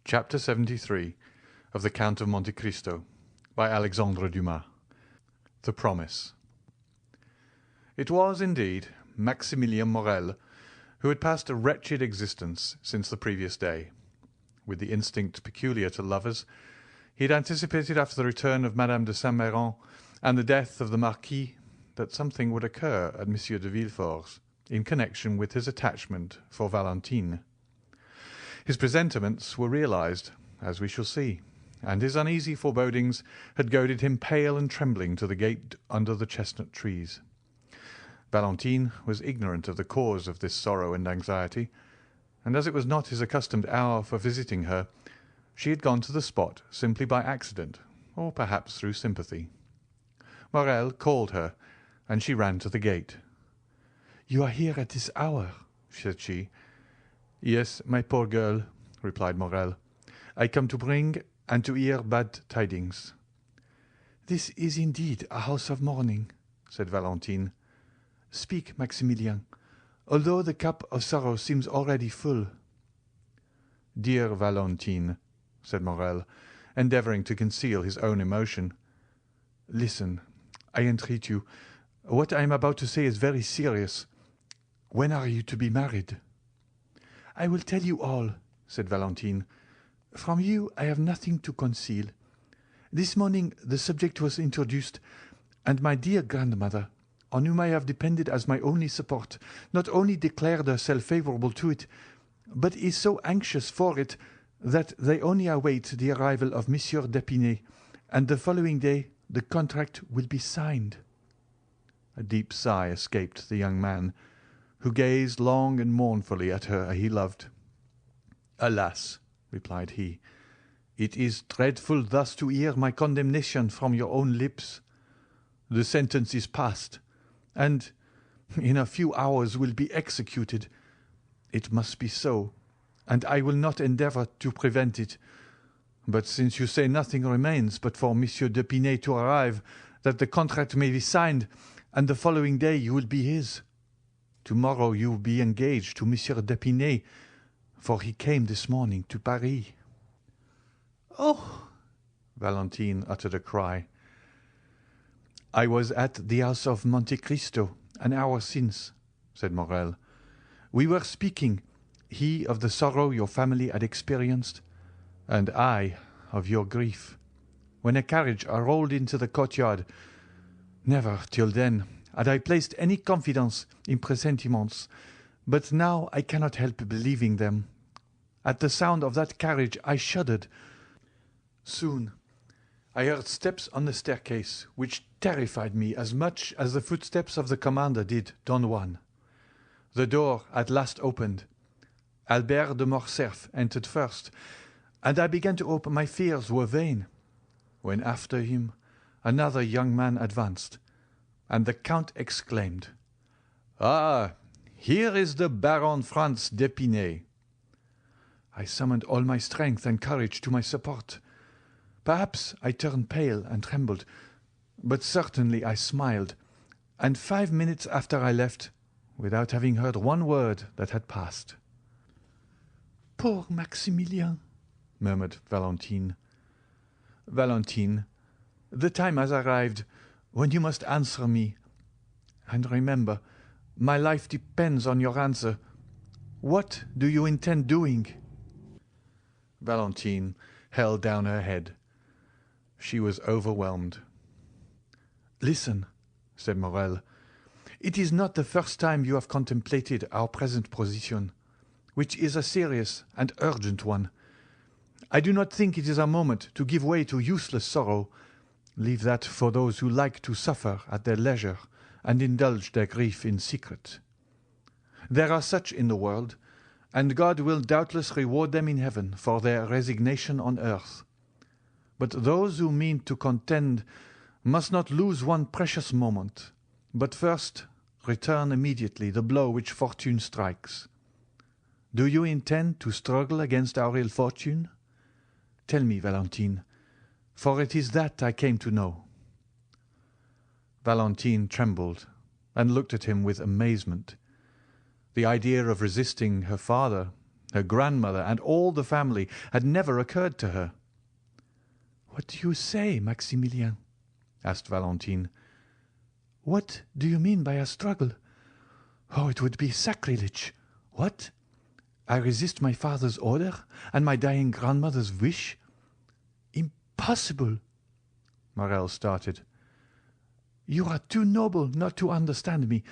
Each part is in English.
Chapter 73 of the Count of Monte Cristo by Alexandre Dumas. The Promise. It was, indeed, Maximilian Morrel who had passed a wretched existence since the previous day. With the instinct peculiar to lovers, he had anticipated after the return of Madame de Saint-Méran and the death of the Marquis that something would occur at Monsieur de Villefort's in connection with his attachment for Valentine. His presentiments were realized, as we shall see, and his uneasy forebodings had goaded him pale and trembling to the gate under the chestnut trees. Valentine was ignorant of the cause of this sorrow and anxiety, and as it was not his accustomed hour for visiting her, she had gone to the spot simply by accident, or perhaps through sympathy. Morrel called her, and she ran to the gate. "You are here at this hour," said she. "Yes, my poor girl," replied Morrel. "I come to bring and to hear bad tidings." "This is indeed a house of mourning," said Valentine. "Speak, Maximilian, although the cup of sorrow seems already full." "Dear Valentine," said Morrel, endeavouring to conceal his own emotion, "listen, I entreat you. What I am about to say is very serious. When are you to be married?" "I will tell you all," said Valentine. "From you I have nothing to conceal. This morning the subject was introduced, and my dear grandmother, on whom I have depended as my only support, not only declared herself favourable to it, but is so anxious for it that they only await the arrival of Monsieur d'Épinay, and the following day the contract will be signed." A deep sigh escaped the young man, who gazed long and mournfully at her he loved. "Alas," replied he, "it is dreadful thus to hear my condemnation from your own lips. The sentence is passed, and in a few hours will be executed. It must be so, and I will not endeavour to prevent it. But since you say nothing remains but for Monsieur d'Épinay to arrive, that the contract may be signed, and the following day you will be his. Tomorrow you will be engaged to Monsieur d'Épinay, for he came this morning to Paris." "Oh!" Valentine uttered a cry. "I was at the house of Monte Cristo an hour since," said Morrel. "We were speaking, he of the sorrow your family had experienced, and I of your grief, when a carriage rolled into the courtyard. Never till then had I placed any confidence in presentiments, but now I cannot help believing them. At the sound of that carriage I shuddered. Soon I heard steps on the staircase, which terrified me as much as the footsteps of the commander did Don Juan. The door at last opened. Albert de Morcerf entered first, and I began to hope my fears were vain, when after him another young man advanced, and the Count exclaimed, 'Ah, here is the Baron Franz d'Épinay.' I summoned all my strength and courage to my support. Perhaps I turned pale and trembled, but certainly I smiled, and 5 minutes after I left, without having heard one word that had passed." "Poor Maximilian," murmured Valentine. "Valentine, the time has arrived when you must answer me. And remember, my life depends on your answer. What do you intend doing?" Valentine held down her head. She was overwhelmed. "Listen," said Morrel. "It is not the first time you have contemplated our present position, which is a serious and urgent one. I do not think it is a moment to give way to useless sorrow. Leave that for those who like to suffer at their leisure and indulge their grief in secret. There are such in the world, and God will doubtless reward them in heaven for their resignation on earth. But those who mean to contend must not lose one precious moment, but first return immediately the blow which fortune strikes. Do you intend to struggle against our ill fortune? Tell me, Valentine, for it is that I came to know." Valentine trembled and looked at him with amazement. The idea of resisting her father, Her grandmother and all the family had never occurred to her. "What do you say, Maximilian?" asked Valentine. "What do you mean by a struggle? Oh, it would be sacrilege. What? I resist my father's order and my dying grandmother's wish? Impossible!" Morrel started. "You are too noble not to understand me,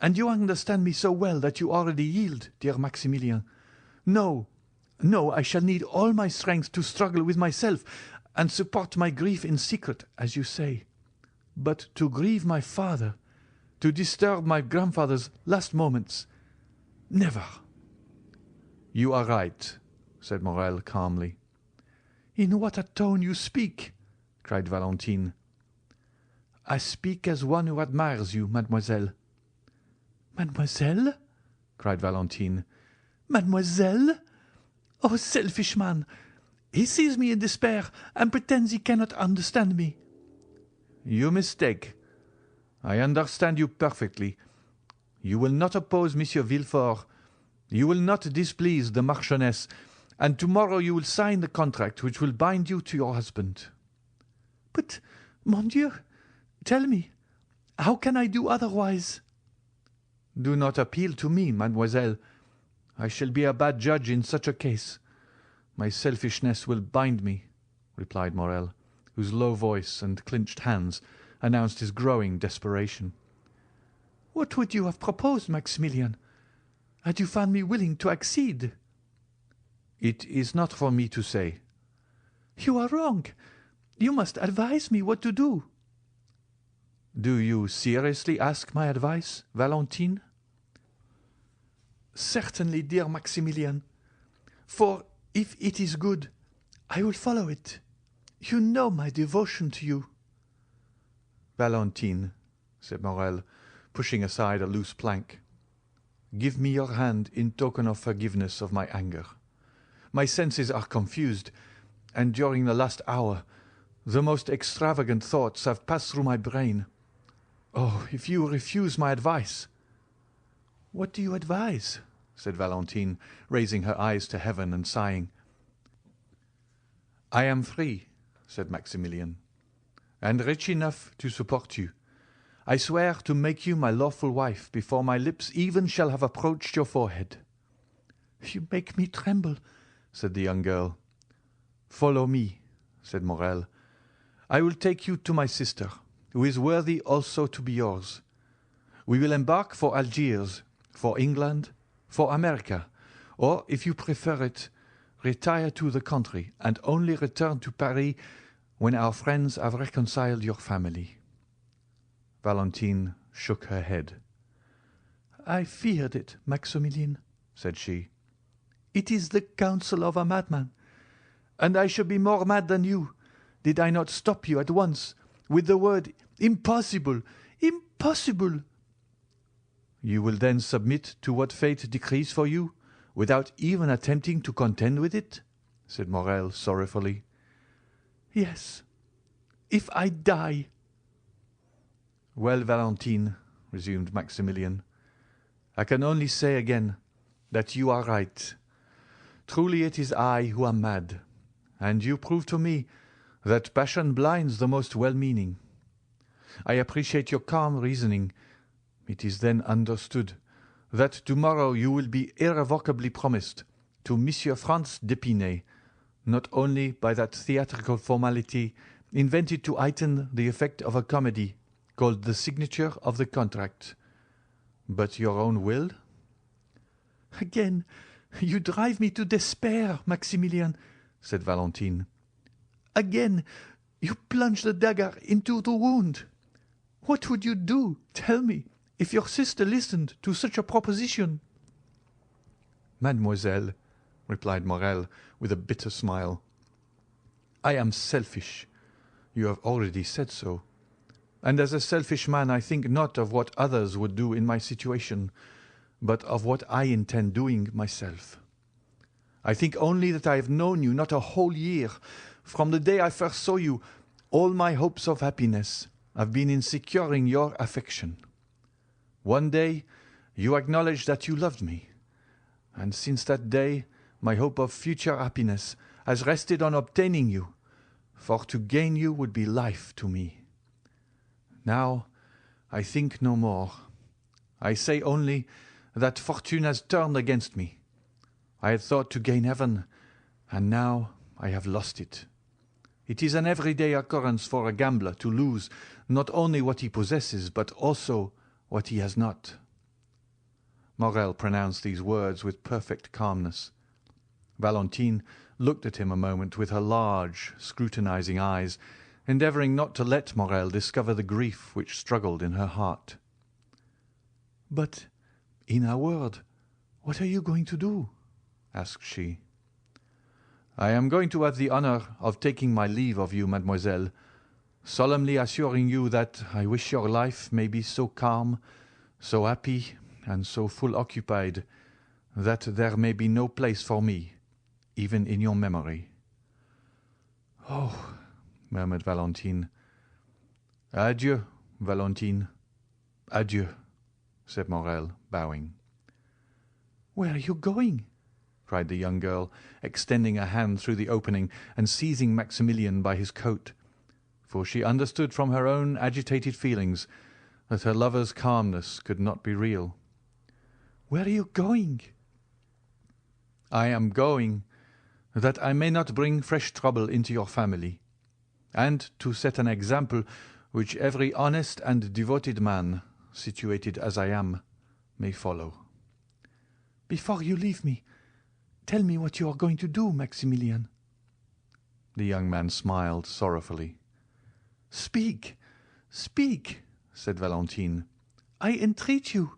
and you understand me so well that you already yield, dear Maximilian. No, no, I shall need all my strength to struggle with myself and support my grief in secret, as you say. But to grieve my father, to disturb my grandfather's last moments, never." "You are right," said Morrel calmly. "In what a tone you speak!" cried Valentine. "I speak as one who admires you, mademoiselle." "Mademoiselle?" cried Valentine. "Mademoiselle? Oh, selfish man! He sees me in despair and pretends he cannot understand me." "You mistake. I understand you perfectly. You will not oppose Monsieur Villefort. You will not displease the Marchioness, and tomorrow you will sign the contract which will bind you to your husband." "But, mon Dieu, tell me, how can I do otherwise?" "Do not appeal to me, mademoiselle. I shall be a bad judge in such a case. My selfishness will bind me," replied Morrel, whose low voice and clenched hands announced his growing desperation. "What would you have proposed, Maximilian? Had you found me willing to accede?" "It is not for me to say." "You are wrong. You must advise me what to do." "Do you seriously ask my advice, Valentine?" "Certainly, dear Maximilian. For if it is good, I will follow it. You know my devotion to you." "Valentine," said Morrel, pushing aside a loose plank, "give me your hand in token of forgiveness of my anger. My senses are confused, and during the last hour the most extravagant thoughts have passed through my brain. Oh, if you refuse my advice—" "What do you advise?" said Valentine, raising her eyes to heaven and sighing. "I am free," said Maximilian, "and rich enough to support you. I swear to make you my lawful wife before my lips even shall have approached your forehead." "You make me tremble," said the young girl. "Follow me," said Morrel. "I will take you to my sister, who is worthy also to be yours. We will embark for Algiers, for England, for America, or, if you prefer it, retire to the country and only return to Paris when our friends have reconciled your family." Valentine shook her head. "I feared it, Maximilian," said she. "It is the counsel of a madman, and I should be more mad than you did I not stop you at once with the word impossible, impossible." "You will then submit to what fate decrees for you, without even attempting to contend with it?" said Morrel sorrowfully. "Yes, if I die." "Well, Valentine," resumed Maximilian, "I can only say again that you are right. Truly it is I who am mad, and you prove to me that passion blinds the most well-meaning. I appreciate your calm reasoning. It is then understood that tomorrow you will be irrevocably promised to Monsieur Franz d'Épinay, not only by that theatrical formality invented to heighten the effect of a comedy, called the signature of the contract, but your own will." "Again you drive me to despair, Maximilian," said Valentine. "Again you plunge the dagger into the wound. What would you do, tell me, if your sister listened to such a proposition?" "Mademoiselle," replied Morrel with a bitter smile, "I am selfish. You have already said so. And as a selfish man I think not of what others would do in my situation, but of what I intend doing myself. I think only that I have known you not a whole year. From the day I first saw you, all my hopes of happiness have been in securing your affection. One day you acknowledged that you loved me. and since that day my hope of future happiness has rested on obtaining you, for to gain you would be life to me. Now I think no more. I say only that fortune has turned against me. I had thought to gain heaven, and now I have lost it. It is an everyday occurrence for a gambler to lose not only what he possesses, but also what he has not." Morrel pronounced these words with perfect calmness. Valentine looked at him a moment with her large, scrutinizing eyes, endeavouring not to let Morrel discover the grief which struggled in her heart. "But, in a word, what are you going to do?" asked she. "I am going to have the honour of taking my leave of you, mademoiselle, solemnly assuring you that I wish your life may be so calm, so happy, and so full occupied, that there may be no place for me, even in your memory." "Oh," murmured Valentine. "Adieu, Valentine, adieu," said Morrel, bowing. "Where are you going?" cried the young girl, extending her hand through the opening and seizing Maximilian by his coat, for she understood from her own agitated feelings that her lover's calmness could not be real. "Where are you going?" "I am going that I may not bring fresh trouble into your family, and to set an example which every honest and devoted man, situated as I am, may follow." "Before you leave me, tell me what you are going to do, Maximilian." The young man smiled sorrowfully. "Speak, speak," said Valentine. "I entreat you."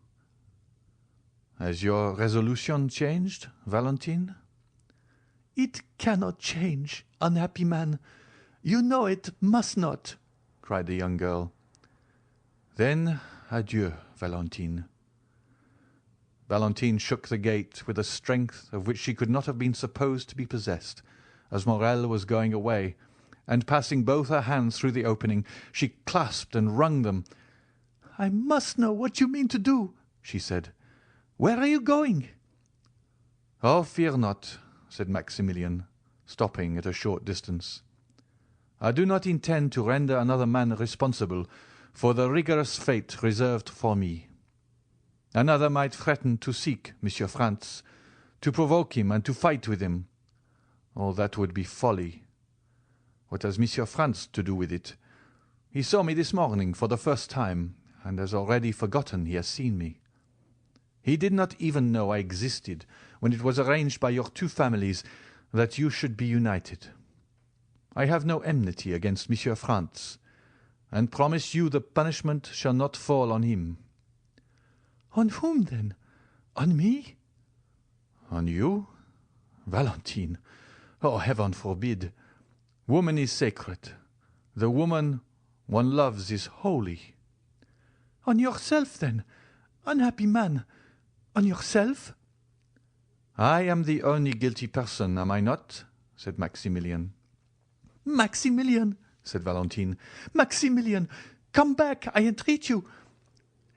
"Has your resolution changed, Valentine?" "It cannot change, unhappy man. You know it must not," cried the young girl. "Then adieu, Valentine." Valentine shook the gate with a strength of which she could not have been supposed to be possessed, as Morrel was going away, and passing both her hands through the opening, she clasped and wrung them. "I must know what you mean to do," she said. "Where are you going?" "Oh, fear not," said Maximilian, stopping at a short distance. "I do not intend to render another man responsible for the rigorous fate reserved for me. Another might threaten to seek Monsieur Franz, to provoke him and to fight with him. All that would be folly. What has Monsieur Franz to do with it? He saw me this morning for the first time, and has already forgotten he has seen me. He did not even know I existed when it was arranged by your two families that you should be united. I have no enmity against Monsieur Franz, and promise you the punishment shall not fall on him." "On whom, then? On me?" "On you? Valentine! Oh, heaven forbid! Woman is sacred. The woman one loves is holy." "On yourself, then, unhappy man, on yourself?" "I am the only guilty person, am I not?" said Maximilian. "Maximilian," said Valentine, "Maximilian, come back, I entreat you."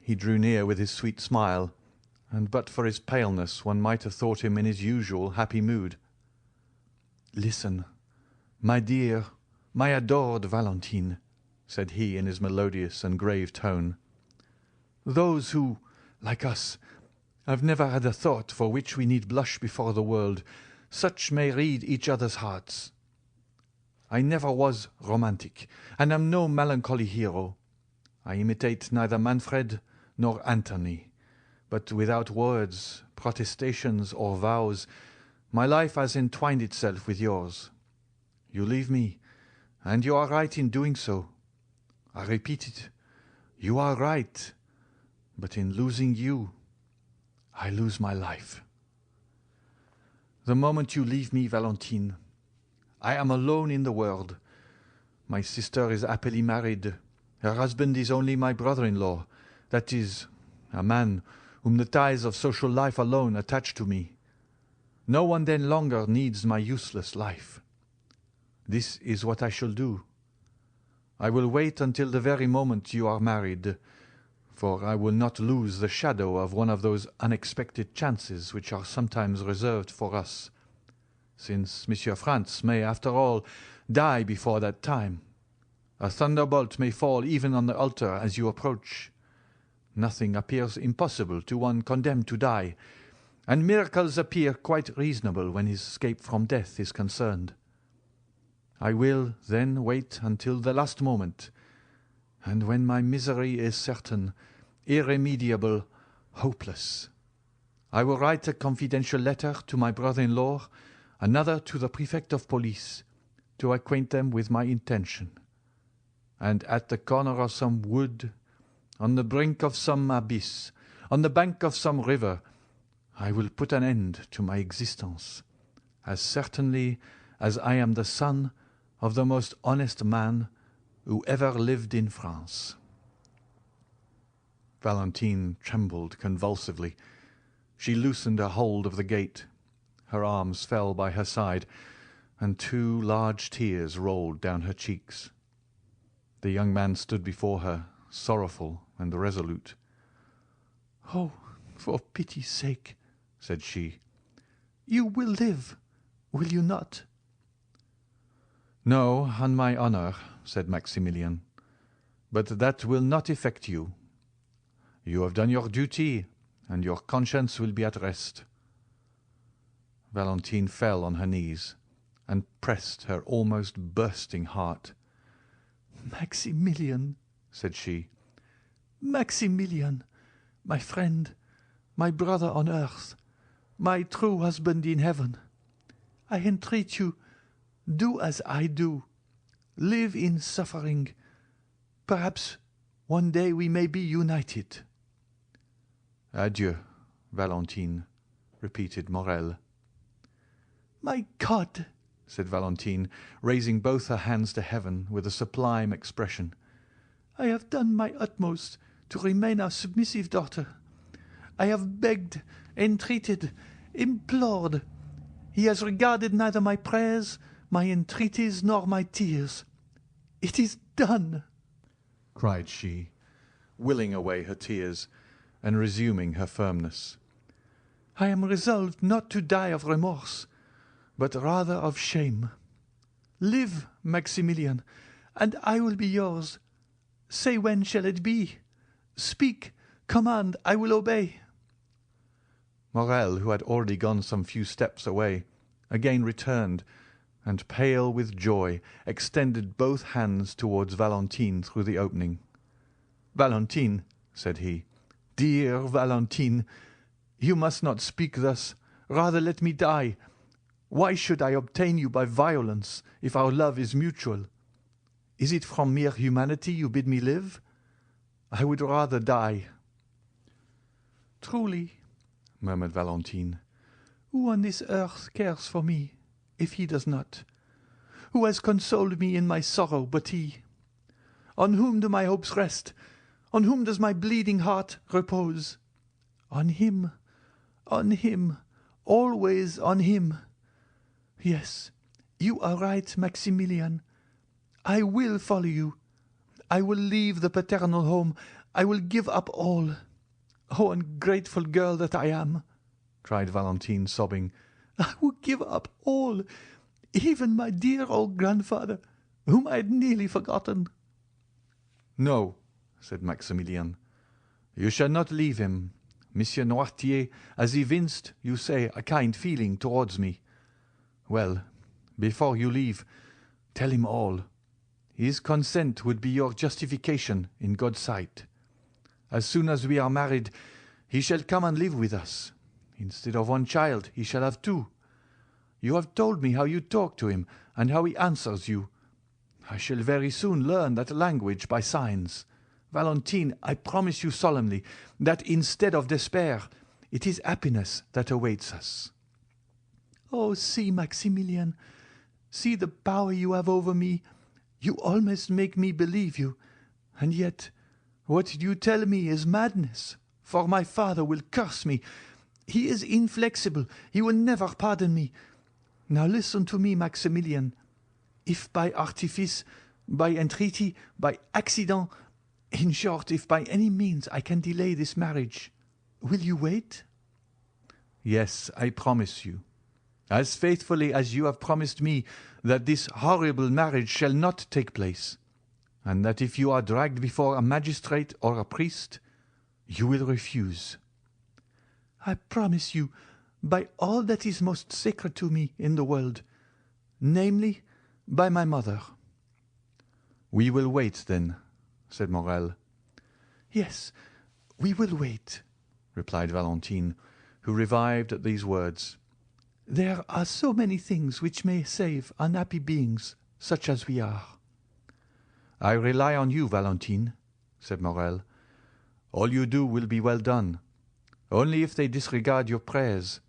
He drew near with his sweet smile, and but for his paleness one might have thought him in his usual happy mood. "Listen, my dear, my adored Valentine," said he in his melodious and grave tone. "Those who, like us, have never had a thought for which we need blush before the world, such may read each other's hearts. I never was romantic, and am no melancholy hero. I imitate neither Manfred nor Antony, but without words, protestations, or vows, my life has entwined itself with yours. You leave me, and you are right in doing so. I repeat it, you are right, but in losing you, I lose my life. The moment you leave me, Valentine, I am alone in the world. My sister is happily married. Her husband is only my brother-in-law, that is, a man whom the ties of social life alone attach to me. No one then longer needs my useless life. This is what I shall do. I will wait until the very moment you are married, for I will not lose the shadow of one of those unexpected chances which are sometimes reserved for us, since Monsieur Franz may, after all, die before that time. A thunderbolt may fall even on the altar as you approach. Nothing appears impossible to one condemned to die, and miracles appear quite reasonable when his escape from death is concerned. I will then wait until the last moment, and when my misery is certain, irremediable, hopeless, I will write a confidential letter to my brother-in-law, another to the prefect of police, to acquaint them with my intention. And at the corner of some wood, on the brink of some abyss, on the bank of some river, I will put an end to my existence, as certainly as I am the son of the most honest man who ever lived in France." Valentine trembled convulsively. She loosened her hold of the gate. Her arms fell by her side, and 2 large tears rolled down her cheeks. The young man stood before her, sorrowful and resolute. "Oh, for pity's sake," said she, "you will live, will you not?" "No, on my honour," said Maximilian, "but that will not affect you. You have done your duty, and your conscience will be at rest." Valentine fell on her knees and pressed her almost bursting heart. "Maximilian," said she, "Maximilian, my friend, my brother on earth, my true husband in heaven, I entreat you, do as I do. Live in suffering. Perhaps one day we may be united." "Adieu, Valentine," repeated Morrel. "My God!" said Valentine, raising both her hands to heaven with a sublime expression. "I have done my utmost to remain a submissive daughter. I have begged, entreated, implored. He has regarded neither my prayers, my entreaties, nor my tears. It is done!" cried she, willing away her tears and resuming her firmness. "I am resolved not to die of remorse, but rather of shame. Live, Maximilian, and I will be yours. Say when shall it be? Speak, command, I will obey." Morrel, who had already gone some few steps away, again returned, and, pale with joy, extended both hands towards Valentine through the opening. "Valentine," said he, "dear Valentine, you must not speak thus. Rather let me die. Why should I obtain you by violence, if our love is mutual? Is it from mere humanity you bid me live? I would rather die." "Truly," murmured Valentine, "who on this earth cares for me, if he does not? Who has consoled me in my sorrow but he? On whom do my hopes rest? On whom does my bleeding heart repose? On him, always on him. Yes, you are right, Maximilian. I will follow you. I will leave the paternal home. I will give up all. Oh, ungrateful girl that I am!" cried Valentine, sobbing. "I will give up all, even my dear old grandfather, whom I had nearly forgotten." "No," said Maximilian, "you shall not leave him. Monsieur Noirtier has evinced, you say, a kind feeling towards me. Well, before you leave, tell him all. His consent would be your justification in God's sight. As soon as we are married, he shall come and live with us. Instead of 1 child, he shall have 2. You have told me how you talk to him and how he answers you. I shall very soon learn that language by signs. Valentine, I promise you solemnly that instead of despair, it is happiness that awaits us." "Oh, see, Maximilian, see the power you have over me. You almost make me believe you, and yet what you tell me is madness, for my father will curse me. He is inflexible. He will never pardon me. Now listen to me, Maximilian. If by artifice, by entreaty, by accident, In short, if by any means I can delay this marriage, will you wait?" "Yes, I promise you, as faithfully as you have promised me that this horrible marriage shall not take place, and that if you are dragged before a magistrate or a priest, you will refuse." "I promise you by all that is most sacred to me in the world, namely, by my mother." "We will wait, then," said Morrel. "Yes, we will wait," replied Valentine, who revived at these words. "There are so many things which may save unhappy beings such as we are." "I rely on you, Valentine," said Morrel. "All you do will be well done, only if they disregard your prayers.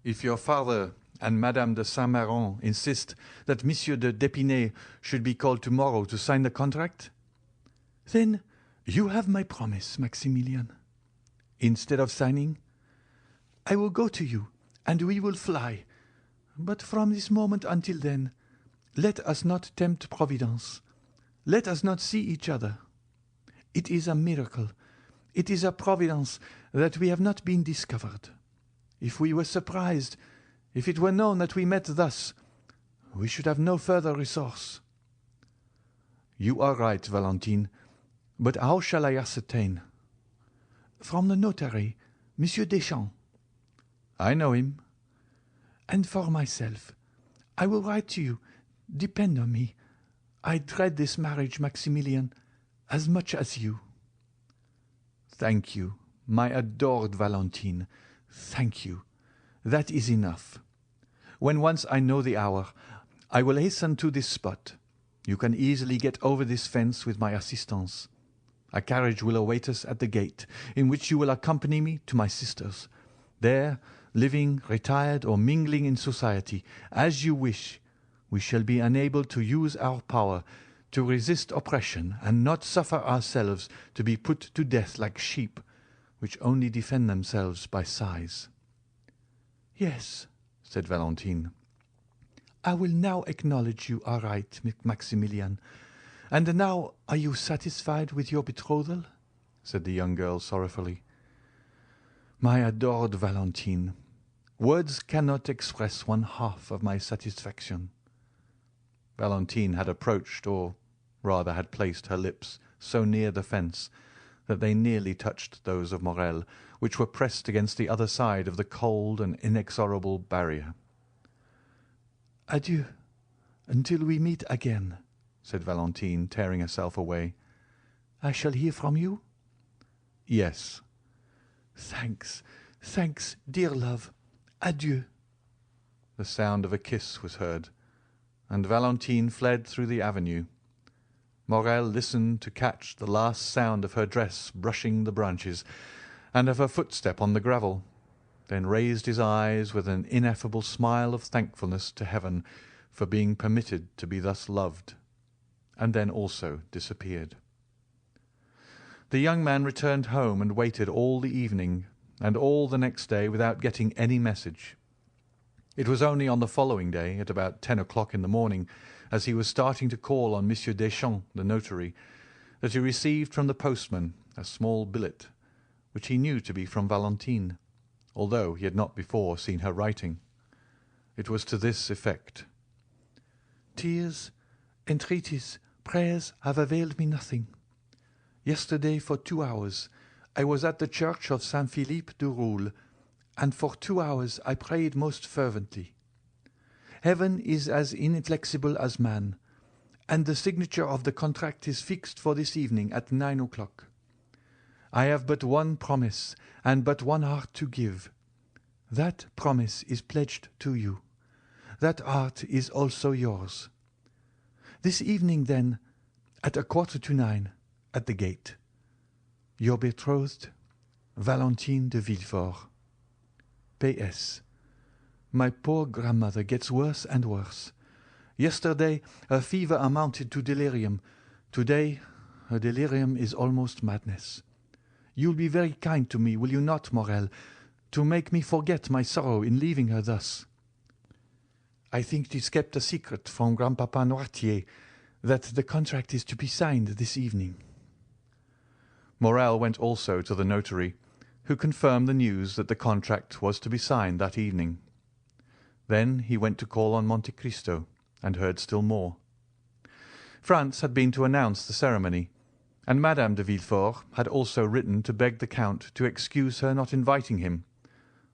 If your father and Madame de Saint-Méran insist that Monsieur de d'Épinay should be called tomorrow to sign the contract—" "Then you have my promise, Maximilian." "Instead of signing?" "I will go to you, and we will fly. But from this moment until then, let us not tempt Providence. Let us not see each other. It is a miracle, it is a providence that we have not been discovered. If we were surprised, if it were known that we met thus, we should have no further resource." "You are right, Valentine, but how shall I ascertain?" "From the notary, Monsieur Deschamps." "I know him." "And for myself, I will write to you. Depend on me. I dread this marriage, Maximilian, as much as you." "Thank you, my adored Valentine, thank you. That is enough. When once I know the hour, I will hasten to this spot. You can easily get over this fence with my assistance. A carriage will await us at the gate, in which you will accompany me to my sister's. There, living, retired, or mingling in society, as you wish, we shall be enabled to use our power, to resist oppression, and not suffer ourselves to be put to death like sheep, which only defend themselves by sighs." "Yes," said Valentine. "I will now acknowledge you are right, Maximilian. And now are you satisfied with your betrothal?" said the young girl sorrowfully. "My adored Valentine, words cannot express one half of my satisfaction." Valentine had approached, or rather had placed her lips so near the fence that they nearly touched those of Morrel, which were pressed against the other side of the cold and inexorable barrier. "Adieu, until we meet again," said Valentine, tearing herself away. "I shall hear from you?" "Yes." "Thanks, thanks, dear love. Adieu." The sound of a kiss was heard, and Valentine fled through the avenue. Morrel listened to catch the last sound of her dress brushing the branches, and of her footstep on the gravel, then raised his eyes with an ineffable smile of thankfulness to heaven for being permitted to be thus loved, and then also disappeared. The young man returned home and waited all the evening and all the next day without getting any message. It was only on the following day, at about 10 o'clock in the morning, as he was starting to call on Monsieur Deschamps, the notary, that he received from the postman a small billet, which he knew to be from Valentine, although he had not before seen her writing. It was to this effect: "Tears, entreaties, prayers have availed me nothing. Yesterday, for 2 hours, I was at the church of Saint Philippe du Roule, and for 2 hours I prayed most fervently. Heaven is as inflexible as man, and the signature of the contract is fixed for this evening at 9 o'clock. I have but one promise and but one heart to give. That promise is pledged to you. That heart is also yours. This evening, then, at 9:15, at the gate. Your betrothed, Valentine de Villefort. P.S. My poor grandmother gets worse and worse. Yesterday her fever amounted to delirium. Today her delirium is almost madness. You'll be very kind to me, will you not, Morrel, to make me forget my sorrow in leaving her thus? I think 'tis kept a secret from Grandpapa Noirtier that the contract is to be signed this evening. Morrel went also to the notary, who confirmed the news that the contract was to be signed that evening. Then he went to call on Monte Cristo, and heard still more. Franz had been to announce the ceremony, and Madame de Villefort had also written to beg the Count to excuse her not inviting him.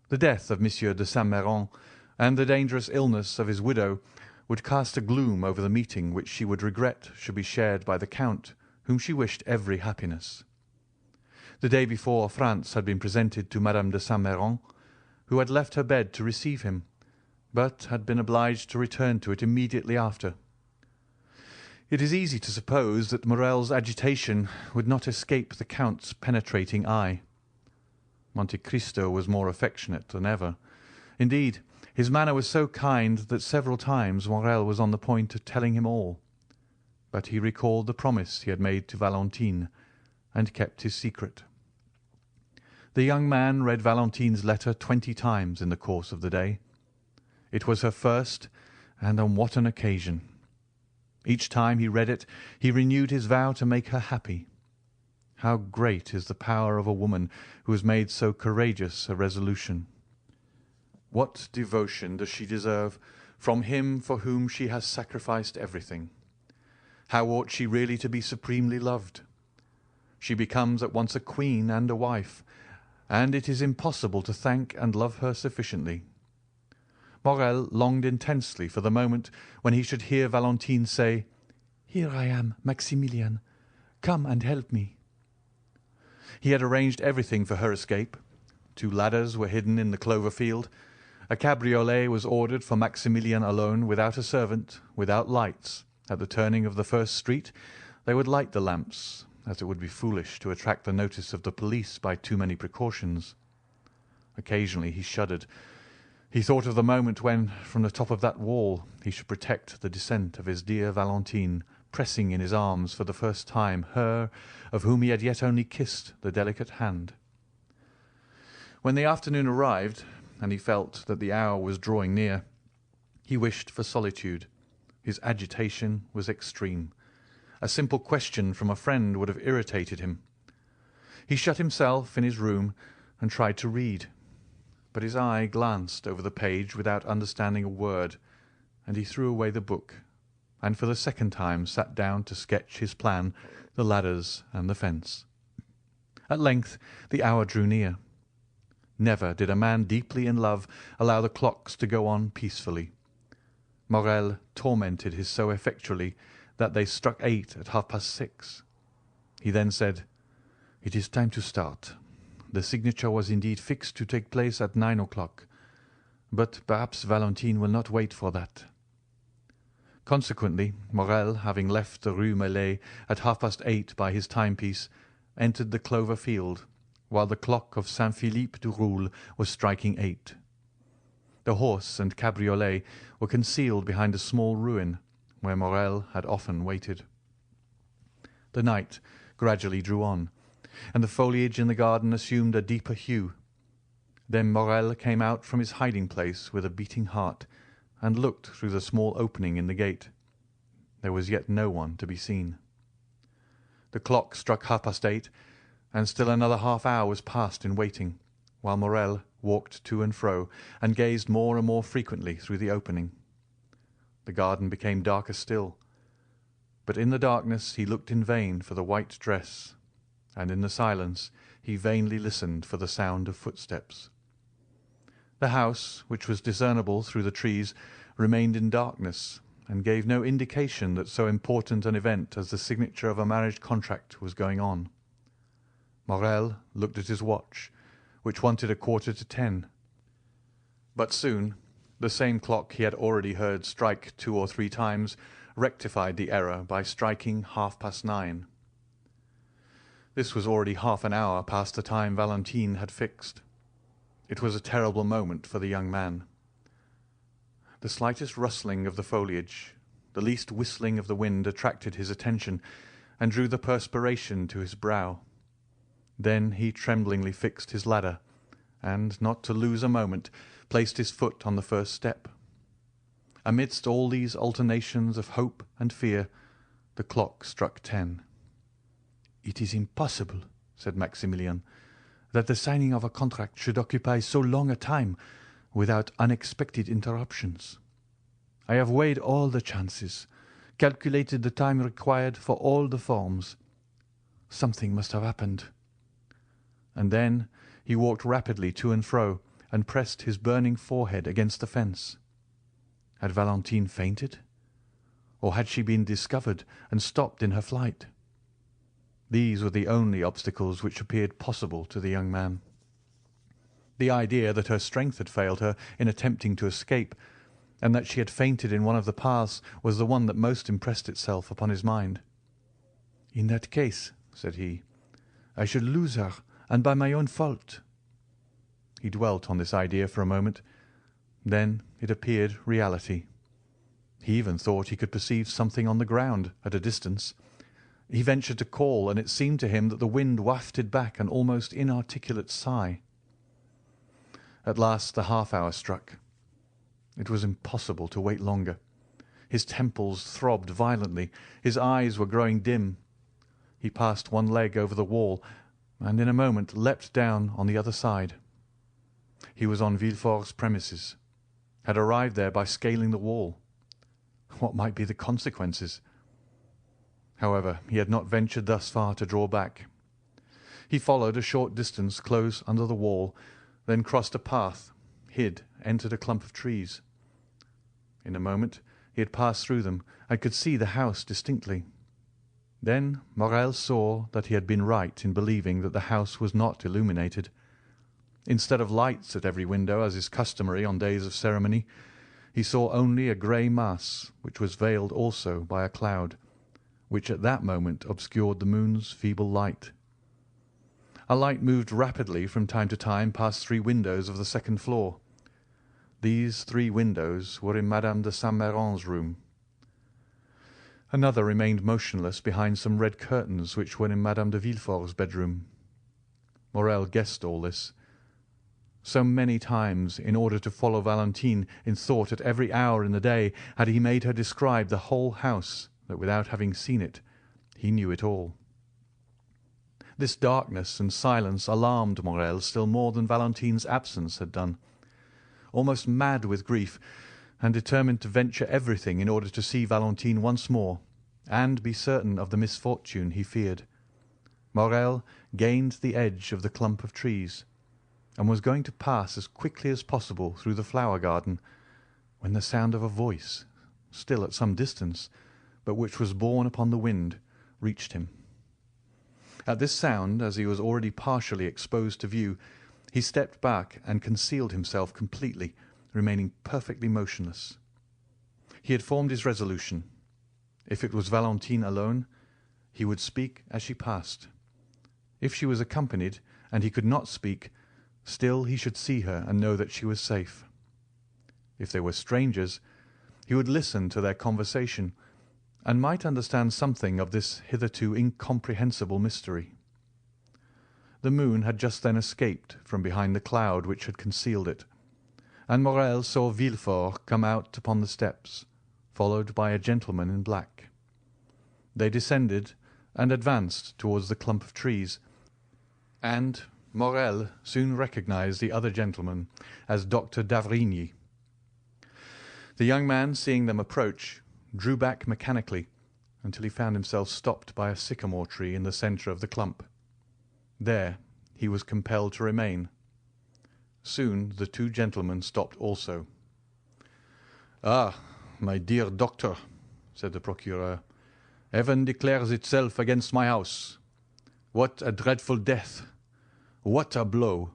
The death of Monsieur de Saint-Méran and the dangerous illness of his widow would cast a gloom over the meeting which she would regret should be shared by the Count, whom she wished every happiness. The day before Franz had been presented to Madame de Saint-Méran, who had left her bed to receive him, but had been obliged to return to it immediately after. It is easy to suppose that Morrel's agitation would not escape the Count's penetrating eye. Monte Cristo was more affectionate than ever. Indeed, his manner was so kind that several times Morrel was on the point of telling him all. But he recalled the promise he had made to Valentine, and kept his secret. The young man read Valentine's letter 20 times in the course of the day. It was her first, and on what an occasion! Each time he read it, he renewed his vow to make her happy. How great is the power of a woman who has made so courageous a resolution! What devotion does she deserve from him for whom she has sacrificed everything? How ought she really to be supremely loved? She becomes at once a queen and a wife, and it is impossible to thank and love her sufficiently. Morrel longed intensely for the moment when he should hear Valentine say, "Here I am, Maximilian. Come and help me." He had arranged everything for her escape. 2 ladders were hidden in the clover field. A cabriolet was ordered for Maximilian alone, without a servant, without lights. At the turning of the first street they would light the lamps, as it would be foolish to attract the notice of the police by too many precautions. Occasionally he shuddered. He thought of the moment when, from the top of that wall, he should protect the descent of his dear Valentine, pressing in his arms for the first time her of whom he had yet only kissed the delicate hand. When the afternoon arrived, and he felt that the hour was drawing near, he wished for solitude. His agitation was extreme. A simple question from a friend would have irritated him. He shut himself in his room and tried to read, but his eye glanced over the page without understanding a word, and he threw away the book, and for the second time sat down to sketch his plan, the ladders and the fence. At length the hour drew near. Never did a man deeply in love allow the clocks to go on peacefully. Morrel tormented his so effectually that they struck 8 at 6:30. He then said, "It is time to start. The signature was indeed fixed to take place at 9 o'clock, but perhaps Valentine will not wait for that." Consequently, Morrel, having left the Rue Meslay at 8:30 by his timepiece, entered the clover field, while the clock of Saint-Philippe du Roule was striking 8. The horse and cabriolet were concealed behind a small ruin, where Morrel had often waited. The night gradually drew on, and the foliage in the garden assumed a deeper hue. Then Morrel came out from his hiding-place with a beating heart, and looked through the small opening in the gate. There was yet no one to be seen. The clock struck 8:30, and still another half-hour was passed in waiting, while Morrel walked to and fro, and gazed more and more frequently through the opening. The garden became darker still, but in the darkness he looked in vain for the white dress, and in the silence he vainly listened for the sound of footsteps. The house, which was discernible through the trees, remained in darkness, and gave no indication that so important an event as the signature of a marriage contract was going on. Morrel looked at his watch, which wanted 9:15. But soon the same clock he had already heard strike 2 or 3 times rectified the error by striking 9:30. This was already half an hour past the time Valentine had fixed. It was a terrible moment for the young man. The slightest rustling of the foliage, the least whistling of the wind attracted his attention and drew the perspiration to his brow. Then he tremblingly fixed his ladder, and, not to lose a moment, placed his foot on the first step. Amidst all these alternations of hope and fear, the clock struck 10. "It is impossible," said Maximilian, "that the signing of a contract should occupy so long a time without unexpected interruptions. I have weighed all the chances, calculated the time required for all the forms. Something must have happened." And then he walked rapidly to and fro and pressed his burning forehead against the fence. Had Valentine fainted? Or had she been discovered and stopped in her flight? These were the only obstacles which appeared possible to the young man. The idea that her strength had failed her in attempting to escape, and that she had fainted in one of the paths, was the one that most impressed itself upon his mind. "In that case," said he, "I should lose her, and by my own fault." He dwelt on this idea for a moment. Then it appeared reality. He even thought he could perceive something on the ground at a distance. He ventured to call, and it seemed to him that the wind wafted back an almost inarticulate sigh. At last the half-hour struck. It was impossible to wait longer. His temples throbbed violently. His eyes were growing dim. He passed one leg over the wall, and in a moment leapt down on the other side. He was on Villefort's premises, had arrived there by scaling the wall. What might be the consequences? However, he had not ventured thus far to draw back. He followed a short distance close under the wall, then crossed a path, hid, entered a clump of trees. In a moment he had passed through them and could see the house distinctly. Then Morrel saw that he had been right in believing that the house was not illuminated. Instead of lights at every window, as is customary on days of ceremony, he saw only a grey mass, which was veiled also by a cloud, which at that moment obscured the moon's feeble light. A light moved rapidly from time to time past 3 windows of the second floor. These 3 windows were in Madame de Saint-Méran's room. Another remained motionless behind some red curtains which were in Madame de Villefort's bedroom. Morrel guessed all this. So many times, in order to follow Valentine in thought at every hour in the day, had he made her describe the whole house, that without having seen it, he knew it all. This darkness and silence alarmed Morrel still more than Valentine's absence had done. Almost mad with grief, and determined to venture everything in order to see Valentine once more, and be certain of the misfortune he feared, Morrel gained the edge of the clump of trees, and was going to pass as quickly as possible through the flower garden, when the sound of a voice, still at some distance, but which was borne upon the wind, reached him. At this sound, as he was already partially exposed to view, he stepped back and concealed himself completely, remaining perfectly motionless. He had formed his resolution. If it was Valentine alone, he would speak as she passed. If she was accompanied, and he could not speak, still he should see her and know that she was safe. If they were strangers, he would listen to their conversation, and might understand something of this hitherto incomprehensible mystery. The moon had just then escaped from behind the cloud which had concealed it, and Morrel saw Villefort come out upon the steps, followed by a gentleman in black. They descended and advanced towards the clump of trees, and Morrel soon recognized the other gentleman as Dr. d'Avrigny. The young man, seeing them approach, drew back mechanically until he found himself stopped by a sycamore tree in the centre of the clump. There he was compelled to remain. Soon the 2 gentlemen stopped also. "Ah, my dear doctor," said the procureur, "heaven declares itself against my house. What a dreadful death! What a blow!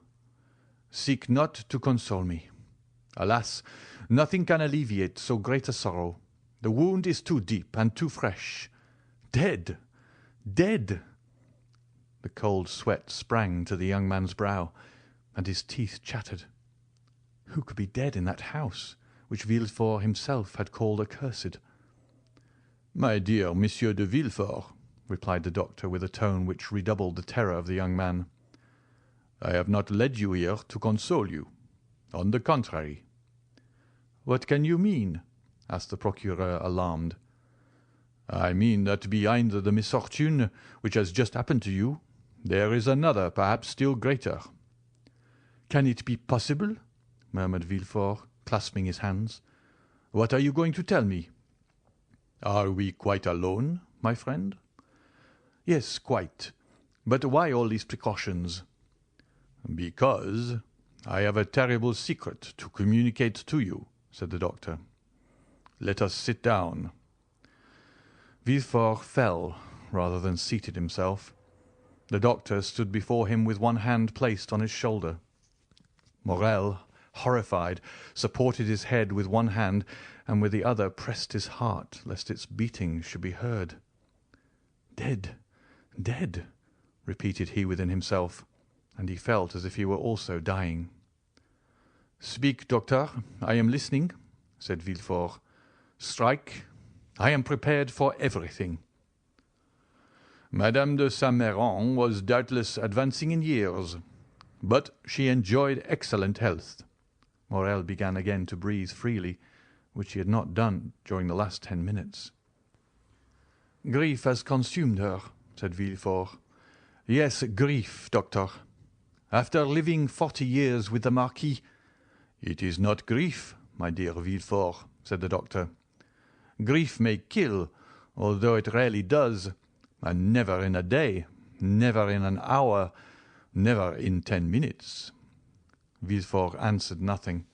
Seek not to console me. Alas, nothing can alleviate so great a sorrow. The wound is too deep and too fresh. Dead! Dead!" The cold sweat sprang to the young man's brow, and his teeth chattered. Who could be dead in that house, which Villefort himself had called accursed? "My dear Monsieur de Villefort," replied the doctor with a tone which redoubled the terror of the young man, "I have not led you here to console you. On the contrary." "What can you mean?" asked the procureur, alarmed. "I mean that behind the misfortune which has just happened to you, There is another, perhaps still greater." "Can it be possible?" murmured Villefort, clasping his hands. "What are you going to tell me?" "Are we quite alone, my friend?" "Yes, quite. But why all these precautions?" "Because I have a terrible secret to communicate to you," said the doctor. "Let us sit down." Villefort fell rather than seated himself. The doctor stood before him with one hand placed on his shoulder. Morrel, horrified, supported his head with one hand, and with the other pressed his heart lest its beating should be heard. "Dead, dead," repeated he within himself, and he felt as if he were also dying. "Speak, doctor, I am listening," said Villefort. "Strike. I am prepared for everything." "Madame de Saint-Méran was doubtless advancing in years, but she enjoyed excellent health." Morrel began again to breathe freely, which he had not done during the last 10 minutes. "Grief has consumed her," said Villefort. "Yes, grief, doctor. After living 40 years with the Marquis—" "It is not grief, my dear Villefort," said the doctor. "Grief may kill, although it rarely does, and never in a day, never in an hour, never in 10 minutes." Villefort answered nothing.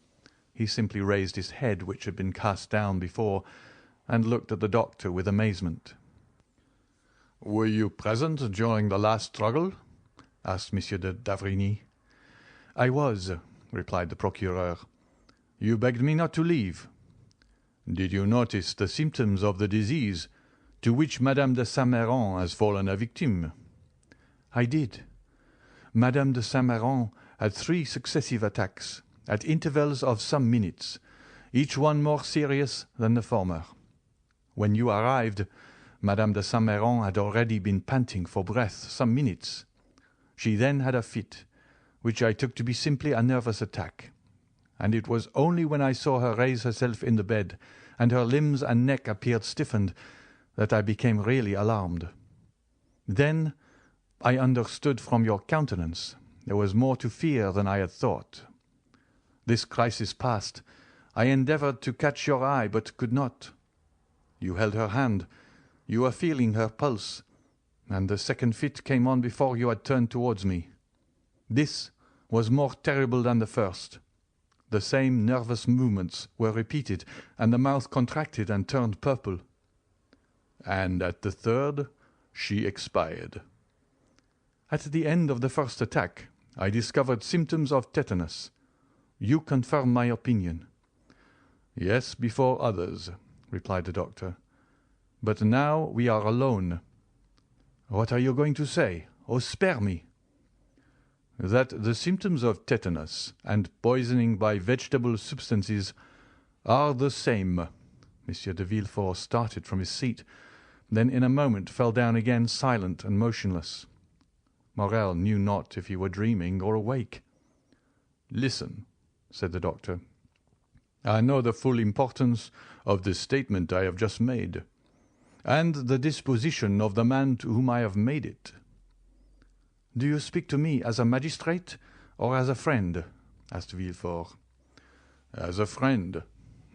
He simply raised his head, which had been cast down before, and looked at the doctor with amazement. "Were you present during the last struggle?" asked Monsieur de D'avrigny. "I was," replied the procureur. "You begged me not to leave. Did you notice the symptoms of the disease to which Madame de Saint-Méran has fallen a victim?" "I did. Madame de Saint-Méran had 3 successive attacks, at intervals of some minutes, each one more serious than the former. When you arrived, Madame de Saint-Méran had already been panting for breath some minutes. She then had a fit, which I took to be simply a nervous attack, and it was only when I saw her raise herself in the bed, and her limbs and neck appeared stiffened, that I became really alarmed. Then I understood from your countenance there was more to fear than I had thought. This crisis past, I endeavoured to catch your eye, but could not. You held her hand, you were feeling her pulse, and the second fit came on before you had turned towards me. This was more terrible than the first. The same nervous movements were repeated, and the mouth contracted and turned purple." "And at the third she expired?" "At the end of the first attack I discovered symptoms of tetanus. You confirm my opinion." "Yes, before others," replied the doctor. "But now we are alone. What are you going to say? Oh, spare me!" "That the symptoms of tetanus and poisoning by vegetable substances are the same." Monsieur de Villefort started from his seat, then in a moment fell down again silent and motionless. Morrel knew not if he were dreaming or awake. "Listen," said the doctor. "I know the full importance of the statement I have just made, and the disposition of the man to whom I have made it." "Do you speak to me as a magistrate or as a friend?" asked Villefort. "As a friend,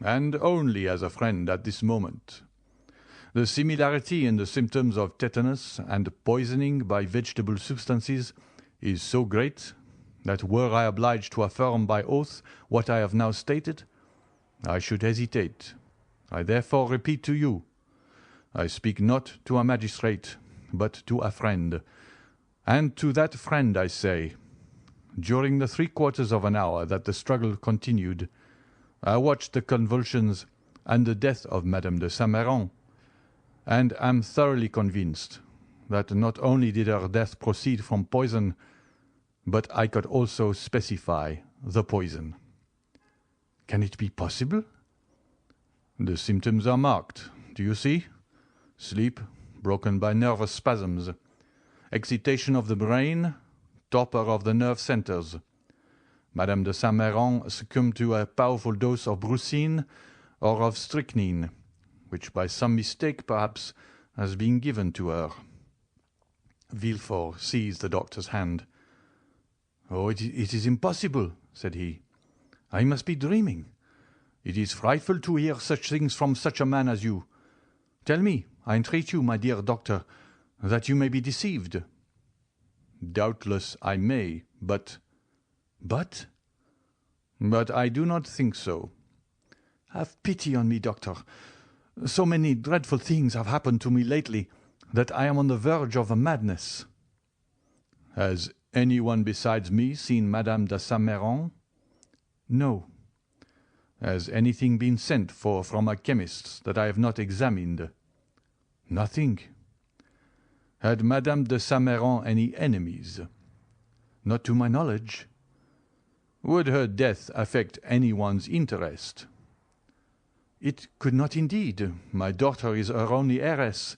and only as a friend at this moment. The similarity in the symptoms of tetanus and poisoning by vegetable substances is so great that were I obliged to affirm by oath what I have now stated, I should hesitate. I therefore repeat to you, I speak not to a magistrate, but to a friend, and to that friend I say, during the 3/4 of an hour that the struggle continued, I watched the convulsions and the death of Madame de Saint-Méran, and am thoroughly convinced that not only did her death proceed from poison, but I could also specify the poison." "Can it be possible?" "The symptoms are marked. Do you see? Sleep broken by nervous spasms, excitation of the brain, torpor of the nerve centres. Madame de Saint-Méran succumbed to a powerful dose of brucine or of strychnine, which by some mistake, perhaps, has been given to her. Villefort seized the doctor's hand. "Oh, it is impossible," said he. "I must be dreaming. It is frightful to hear such things from such a man as you. Tell me, I entreat you, my dear doctor, that you may be deceived." "Doubtless I may, but—" "But?" "But I do not think so." "Have pity on me, doctor. So many dreadful things have happened to me lately that I am on the verge of a madness." "Has anyone besides me seen Madame de Saint-Méran?" "No." "Has anything been sent for from a chemist's that I have not examined?" "Nothing." "Had Madame de Saint-Méran any enemies?" "Not to my knowledge." "Would her death affect anyone's interest?" "It could not indeed. My daughter is her only heiress,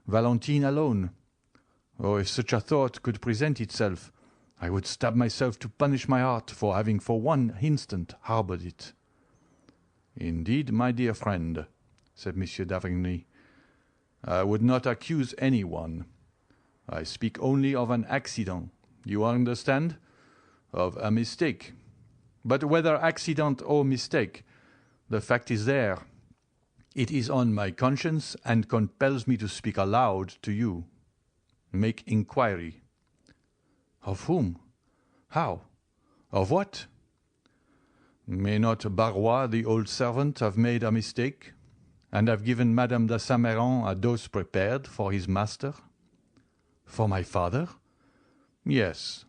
Valentine alone. Oh, if such a thought could present itself, I would stab myself to punish my heart for having for one instant harboured it." "Indeed, my dear friend," said Monsieur d'Avrigny, "I would not accuse anyone. I speak only of an accident, you understand? Of a mistake. But whether accident or mistake, the fact is there. It is on my conscience and compels me to speak aloud to you. Make inquiry." "Of whom? How? Of what?" "May not Barrois, the old servant, have made a mistake, and have given Madame de Saint-Méran a dose prepared for his master?" "For my father?" "Yes."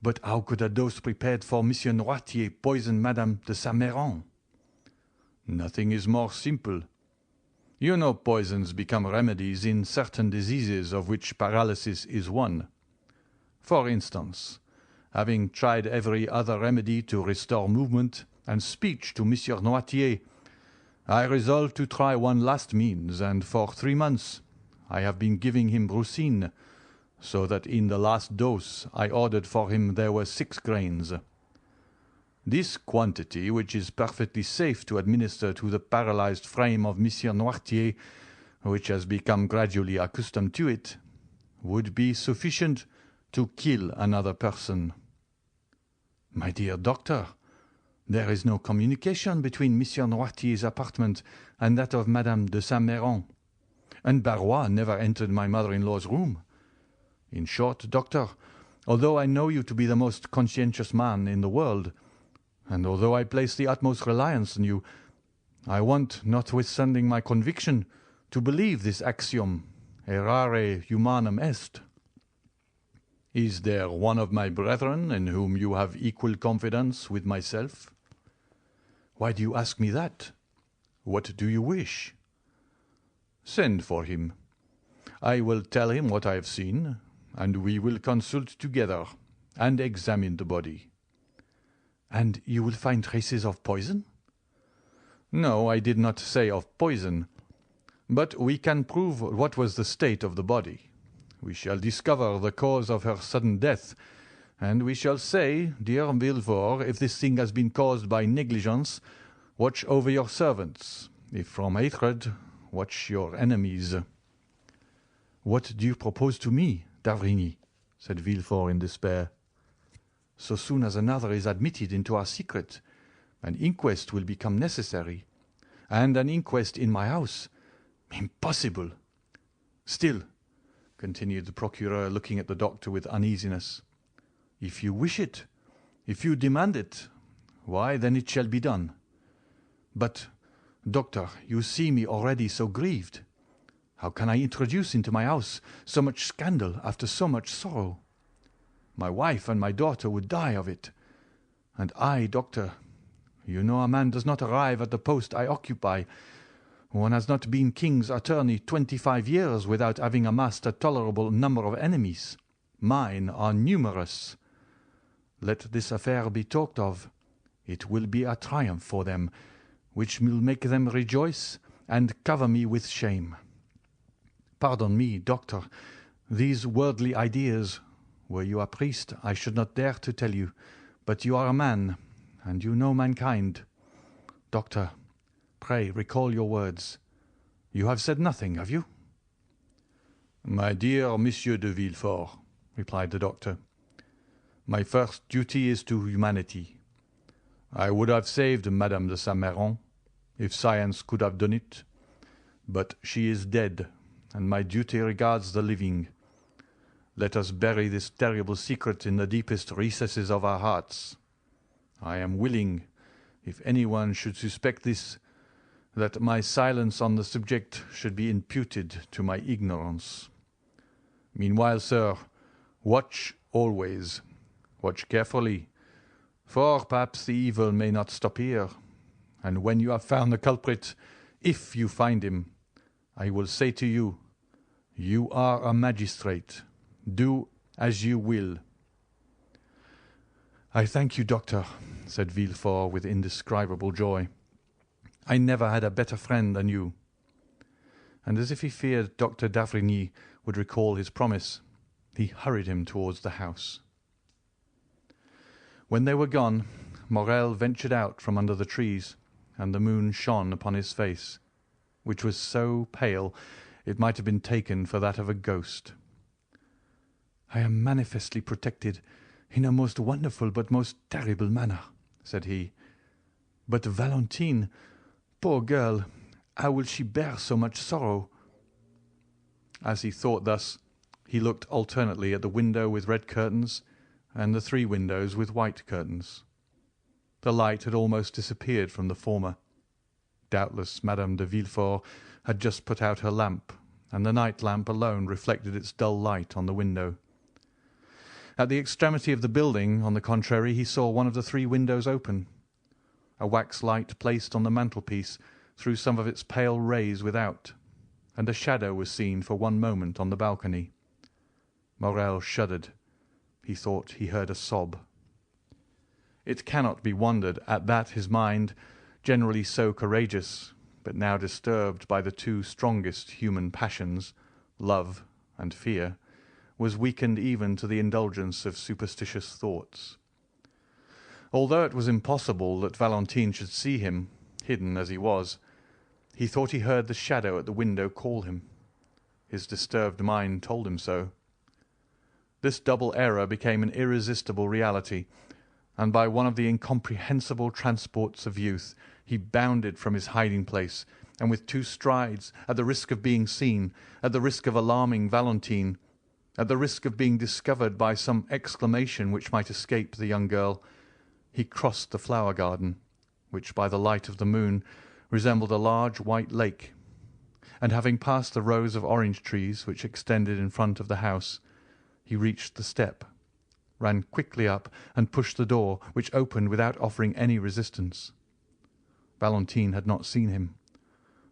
"But how could a dose prepared for Monsieur Noirtier poison Madame de Saint-Méran?" "Nothing is more simple. You know poisons become remedies in certain diseases of which paralysis is one. For instance, having tried every other remedy to restore movement and speech to Monsieur Noirtier, I resolved to try one last means, and for 3 months I have been giving him brucine, so that in the last dose I ordered for him there were 6 grains. This quantity, which is perfectly safe to administer to the paralyzed frame of Monsieur Noirtier, which has become gradually accustomed to it, would be sufficient to kill another person." "My dear doctor, there is no communication between Monsieur Noirtier's apartment and that of Madame de Saint-Méran, and Barrois never entered my mother-in-law's room. In short, doctor, although I know you to be the most conscientious man in the world, and although I place the utmost reliance on you, I want, notwithstanding my conviction, to believe this axiom, errare humanum est." "Is there one of my brethren in whom you have equal confidence with myself?" "Why do you ask me that? What do you wish?" "Send for him. I will tell him what I have seen, and we will consult together and examine the body." "And you will find traces of poison?" "No, I did not say of poison. But we can prove what was the state of the body. We shall discover the cause of her sudden death, and we shall say, dear Villefort, if this thing has been caused by negligence, watch over your servants. If from hatred, watch your enemies." "What do you propose to me, d'Avrigny?" said Villefort in despair. "So soon as another is admitted into our secret, an inquest will become necessary, and an inquest in my house. Impossible! Still," continued the procureur, looking at the doctor with uneasiness, "if you wish it, if you demand it, why, then it shall be done. But, doctor, you see me already so grieved. How can I introduce into my house so much scandal after so much sorrow? My wife and my daughter would die of it. And I, doctor, you know a man does not arrive at the post I occupy. One has not been king's attorney 25 years without having amassed a tolerable number of enemies. Mine are numerous. Let this affair be talked of. It will be a triumph for them, which will make them rejoice and cover me with shame. Pardon me, doctor, these worldly ideas, were you a priest, I should not dare to tell you, but you are a man, and you know mankind. Doctor, pray recall your words. You have said nothing, have you?" "My dear Monsieur de Villefort," replied the doctor, "my first duty is to humanity. I would have saved Madame de Saint-Méran, if science could have done it, but she is dead, and my duty regards the living. Let us bury this terrible secret in the deepest recesses of our hearts. I am willing, if anyone should suspect this, that my silence on the subject should be imputed to my ignorance. Meanwhile, sir, watch always. Watch carefully, for perhaps the evil may not stop here. And when you have found the culprit, if you find him, I will say to you, 'You are a magistrate. Do as you will.'" "I thank you, doctor," said Villefort with indescribable joy. "I never had a better friend than you." And as if he feared Dr. d'Avrigny would recall his promise, he hurried him towards the house. When they were gone, Morrel ventured out from under the trees, and the moon shone upon his face, which was so pale it might have been taken for that of a ghost. "I am manifestly protected in a most wonderful but most terrible manner," said he. "But Valentine, poor girl, how will she bear so much sorrow?" As he thought thus, he looked alternately at the window with red curtains and the three windows with white curtains. The light had almost disappeared from the former. Doubtless Madame de Villefort had just put out her lamp, and the night lamp alone reflected its dull light on the window. At the extremity of the building, on the contrary, he saw one of the three windows open. A wax light placed on the mantelpiece threw some of its pale rays without, and a shadow was seen for one moment on the balcony. Morrel shuddered. He thought he heard a sob. It cannot be wondered at that his mind, generally so courageous, but now disturbed by the two strongest human passions, love and fear, was weakened even to the indulgence of superstitious thoughts. Although it was impossible that Valentine should see him, hidden as he was, he thought he heard the shadow at the window call him. His disturbed mind told him so. This double error became an irresistible reality, and by one of the incomprehensible transports of youth he bounded from his hiding-place, and with 2 strides, at the risk of being seen, at the risk of alarming Valentine, at the risk of being discovered by some exclamation which might escape the young girl, he crossed the flower garden, which by the light of the moon resembled a large white lake, and having passed the rows of orange trees which extended in front of the house, he reached the step, ran quickly up, and pushed the door, which opened without offering any resistance. Valentine had not seen him.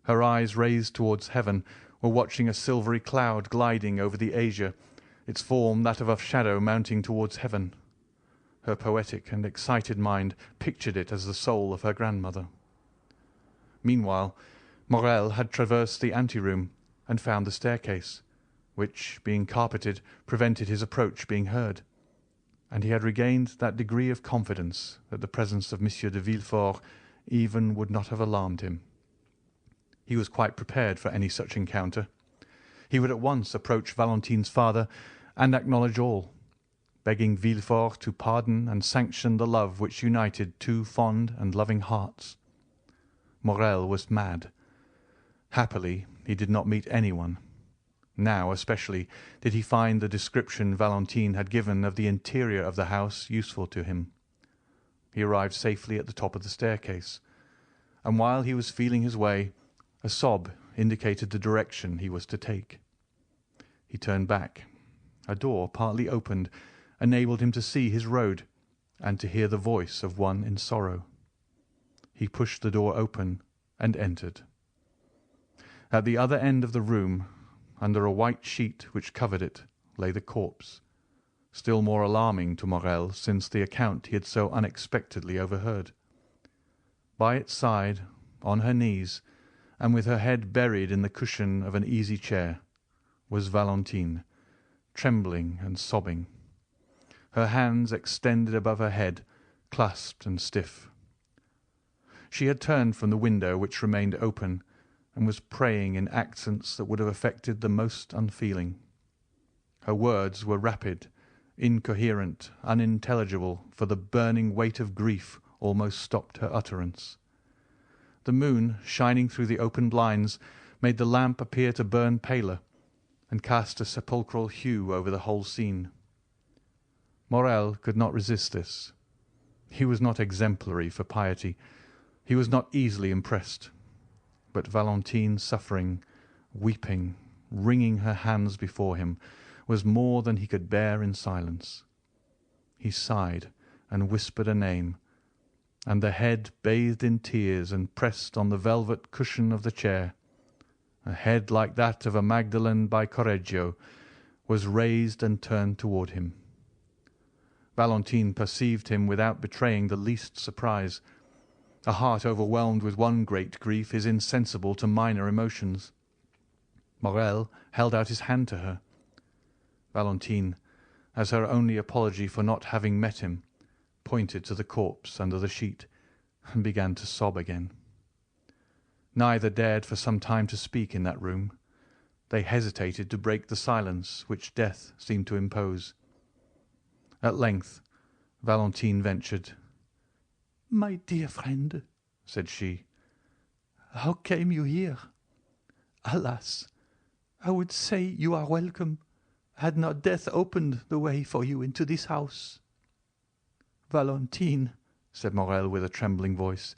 Her eyes, raised towards heaven, were watching a silvery cloud gliding over the azure, its form that of a shadow mounting towards heaven. Her poetic and excited mind pictured it as the soul of her grandmother. Meanwhile, Morrel had traversed the anteroom and found the staircase, which, being carpeted, prevented his approach being heard, and he had regained that degree of confidence that the presence of Monsieur de Villefort even would not have alarmed him. He was quite prepared for any such encounter. He would at once approach Valentine's father and acknowledge all, begging Villefort to pardon and sanction the love which united 2 fond and loving hearts. Morrel was mad. Happily, he did not meet anyone. Now, especially, did he find the description Valentine had given of the interior of the house useful to him. He arrived safely at the top of the staircase, and while he was feeling his way, a sob indicated the direction he was to take. He turned back. A door, partly opened, enabled him to see his road and to hear the voice of one in sorrow. He pushed the door open and entered. At the other end of the room, under a white sheet which covered it, lay the corpse, still more alarming to Morrel since the account he had so unexpectedly overheard. By its side, on her knees, and with her head buried in the cushion of an easy-chair, was Valentine, trembling and sobbing, her hands extended above her head, clasped and stiff. She had turned from the window, which remained open, and was praying in accents that would have affected the most unfeeling. Her words were rapid, incoherent, unintelligible, for the burning weight of grief almost stopped her utterance. The moon, shining through the open blinds, made the lamp appear to burn paler, and cast a sepulchral hue over the whole scene. Morel could not resist this. He was not exemplary for piety. He was not easily impressed. But Valentine, suffering, weeping, wringing her hands before him, was more than he could bear in silence. He sighed and whispered a name, and the head bathed in tears and pressed on the velvet cushion of the chair, a head like that of a Magdalene by Correggio, was raised and turned toward him. Valentine perceived him without betraying the least surprise. A heart overwhelmed with one great grief is insensible to minor emotions. Morel held out his hand to her. Valentine, as her only apology for not having met him, pointed to the corpse under the sheet, and began to sob again. Neither dared for some time to speak in that room. They hesitated to break the silence which death seemed to impose. At length Valentine ventured. "My dear friend," said she, "how came you here? Alas, I would say you are welcome, had not death opened the way for you into this house." "Valentine," said Morel with a trembling voice,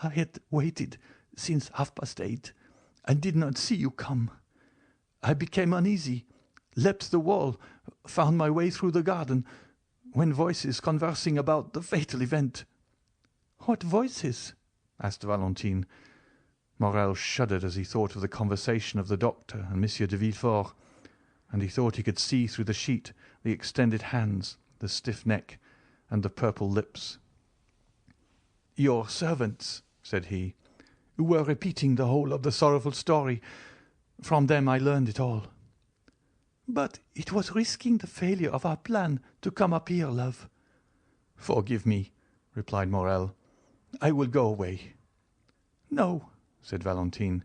"I had waited since 8:30, and did not see you come. I became uneasy, leapt the wall, found my way through the garden, when voices conversing about the fatal event." "What voices?" asked Valentine. Morel shuddered as he thought of the conversation of the doctor and Monsieur de Villefort, and he thought he could see through the sheet the extended hands, the stiff neck, and the purple lips. "Your servants," said he, "were repeating the whole of the sorrowful story. From them I learned it all." "But it was risking the failure of our plan to come up here, love." "Forgive me," replied Morel. "I will go away." "No," said Valentine.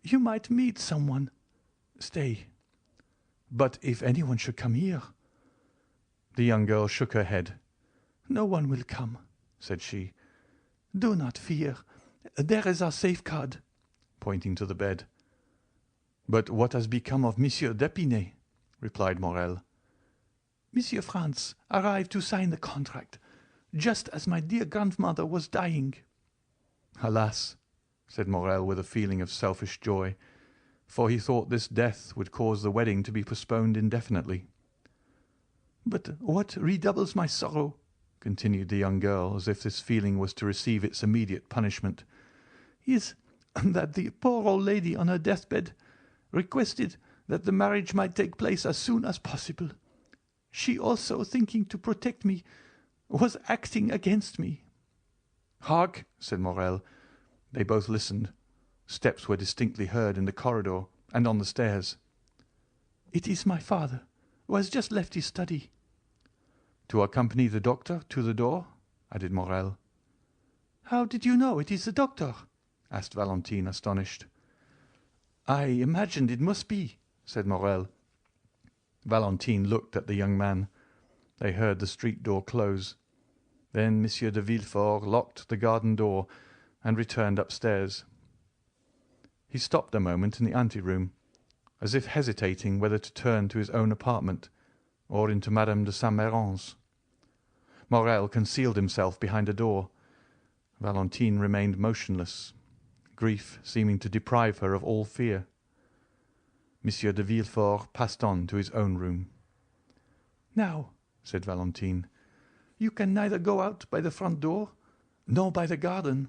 "You might meet someone. Stay." "But if anyone should come here?" The young girl shook her head. "No one will come," said she. "Do not fear. There is our safeguard," pointing to the bed. "But what has become of Monsieur d'Épinay?" replied Morel. "Monsieur Franz arrived to sign the contract, just as my dear grandmother was dying." "Alas!" said Morel with a feeling of selfish joy, for he thought this death would cause the wedding to be postponed indefinitely. "But what redoubles my sorrow," continued the young girl, as if this feeling was to receive its immediate punishment, "is that the poor old lady on her deathbed requested that the marriage might take place as soon as possible. She also, thinking to protect me, was acting against me." "Hark!" said Morel. They both listened. Steps were distinctly heard in the corridor and on the stairs. "It is my father, who has just left his study." "To accompany the doctor to the door?" added Morel. "How did you know it is the doctor?" asked Valentine, astonished. "I imagined it must be," said Morel. Valentine looked at the young man. They heard the street door close. Then Monsieur de Villefort locked the garden door and returned upstairs. He stopped a moment in the anteroom, as if hesitating whether to turn to his own apartment or into Madame de Saint-Méran's. Morel concealed himself behind a door. Valentine remained motionless, grief seeming to deprive her of all fear. Monsieur de Villefort passed on to his own room. "Now," said Valentine, "you can neither go out by the front door nor by the garden."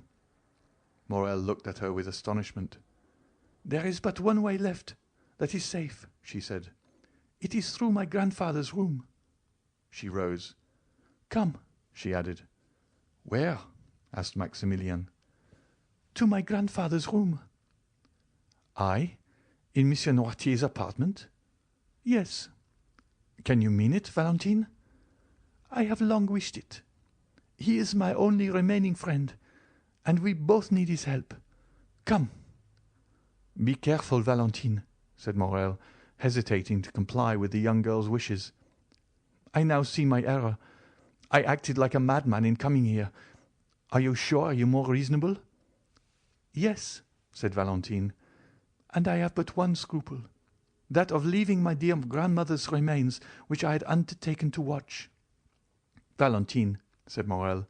Morel looked at her with astonishment. "There is but one way left that is safe," she said. "It is through my grandfather's room." She rose. "Come," she added. "Where?" asked Maximilian. "To my grandfather's room." "I? In Monsieur Noirtier's apartment?" "Yes." "Can you mean it, Valentine?" "I have long wished it. He is my only remaining friend, and we both need his help. Come." Be careful, Valentine, said Morel, hesitating to comply with the young girl's wishes. I now see my error. I acted like a madman in coming here. Are you sure you are more reasonable? Yes, said Valentine, and I have but one scruple, that of leaving my dear grandmother's remains, which I had undertaken to watch. Valentine, said Morel,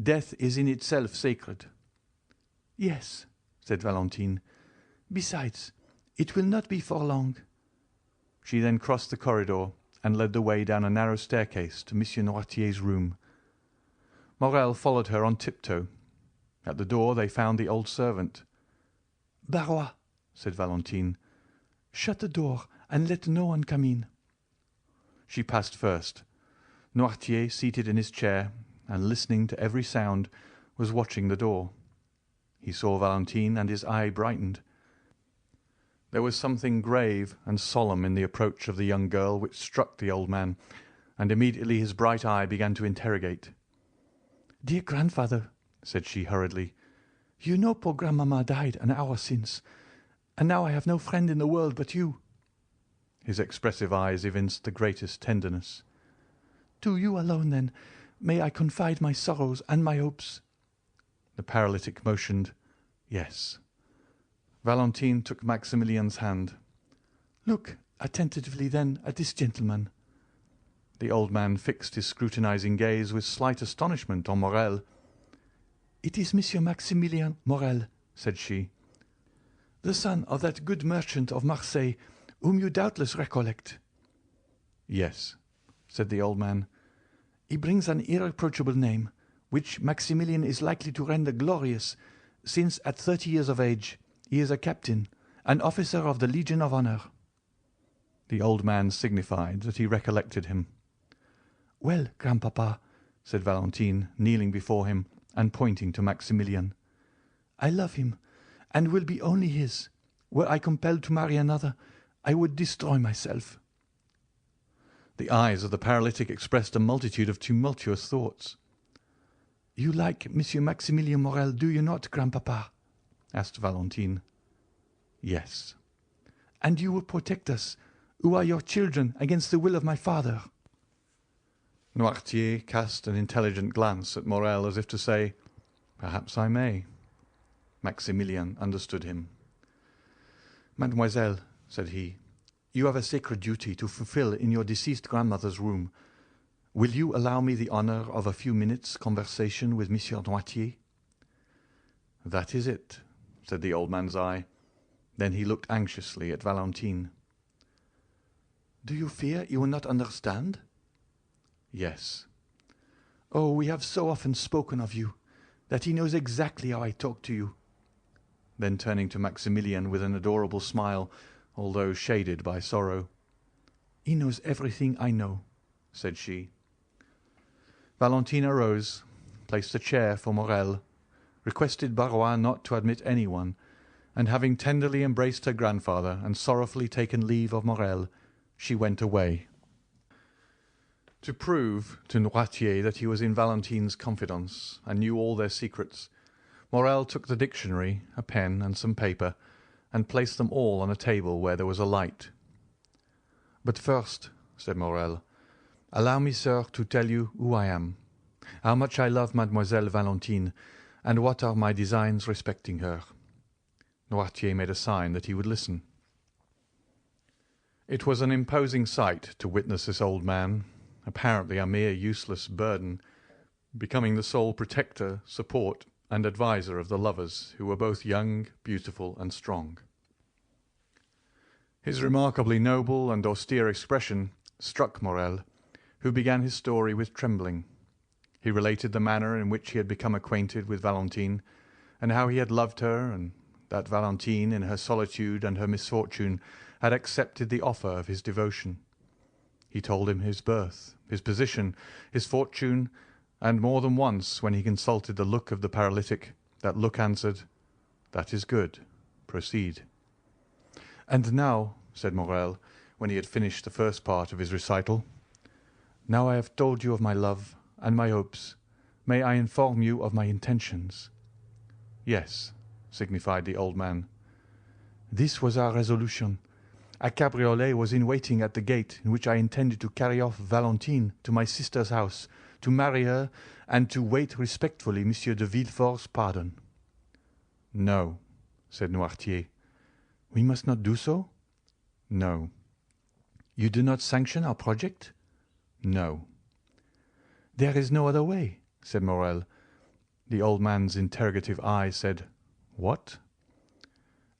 death is in itself sacred. Yes, said Valentine. Besides, it will not be for long. She then crossed the corridor and led the way down a narrow staircase to Monsieur Noirtier's room. Morel followed her on tiptoe. At the door they found the old servant. Barrois, said Valentine, shut the door and let no one come in. She passed first. Noirtier, seated in his chair and listening to every sound, was watching the door. He saw Valentine, and his eye brightened. There was something grave and solemn in the approach of the young girl which struck the old man, and immediately his bright eye began to interrogate. "Dear grandfather," said she hurriedly, "you know poor grandmamma died an hour since, and now I have no friend in the world but you." His expressive eyes evinced the greatest tenderness. "To you alone, then, may I confide my sorrows and my hopes?" The paralytic motioned, "Yes." Valentine took Maximilian's hand. "Look attentively, then, at this gentleman." The old man fixed his scrutinizing gaze with slight astonishment on Morel. "It is Monsieur Maximilian Morel," said she, "the son of that good merchant of Marseille, whom you doubtless recollect." "Yes," said the old man. "He brings an irreproachable name, which Maximilian is likely to render glorious, since at 30 years of age he is a captain, an officer of the Legion of Honor." The old man signified that he recollected him. "Well, grandpapa," said Valentine, kneeling before him and pointing to Maximilian, "I love him, and will be only his. Were I compelled to marry another, I would destroy myself." The eyes of the paralytic expressed a multitude of tumultuous thoughts. "You like Monsieur Maximilian Morel, do you not, grandpapa?" asked Valentine. "Yes." "And you will protect us, who are your children, against the will of my father?" Noirtier cast an intelligent glance at Morel as if to say, "Perhaps I may." Maximilian understood him. "Mademoiselle," said he, "you have a sacred duty to fulfill in your deceased grandmother's room. Will you allow me the honor of a few minutes' conversation with Monsieur Noirtier?" "That is it," said the old man's eye. Then he looked anxiously at Valentine. "Do you fear you will not understand?" "Yes." "Oh, we have so often spoken of you, that he knows exactly how I talk to you." Then turning to Maximilian with an adorable smile, although shaded by sorrow, "He knows everything I know," said she. Valentine arose, placed a chair for Morel, requested Barrois not to admit anyone, and having tenderly embraced her grandfather and sorrowfully taken leave of Morel, she went away. To prove to Noirtier that he was in Valentine's confidence and knew all their secrets, Morel took the dictionary, a pen, and some paper, and placed them all on a table where there was a light. "But first," said Morel, "allow me, sir, to tell you who I am, how much I love Mademoiselle Valentine, and what are my designs respecting her." Noirtier made a sign that he would listen. It was an imposing sight to witness this old man, apparently a mere useless burden, becoming the sole protector, support, and adviser of the lovers who were both young, beautiful, and strong. His remarkably noble and austere expression struck Morel, who began his story with trembling. He related the manner in which he had become acquainted with Valentine, and how he had loved her, and that Valentine, in her solitude and her misfortune, had accepted the offer of his devotion. He told him his birth, his position, his fortune, and more than once, when he consulted the look of the paralytic, that look answered, "That is good. Proceed." "And now," said Morel, when he had finished the first part of his recital, "now I have told you of my love and my hopes, may I inform you of my intentions?" "Yes," signified the old man. This was our resolution. A cabriolet was in waiting at the gate, in which I intended to carry off Valentine to my sister's house, to marry her, and to wait respectfully Monsieur de Villefort's pardon." "No," said Noirtier. "We must not do so?" "No." "You do not sanction our project?" "No." "There is no other way," said Morrel. The old man's interrogative eye said, "What?"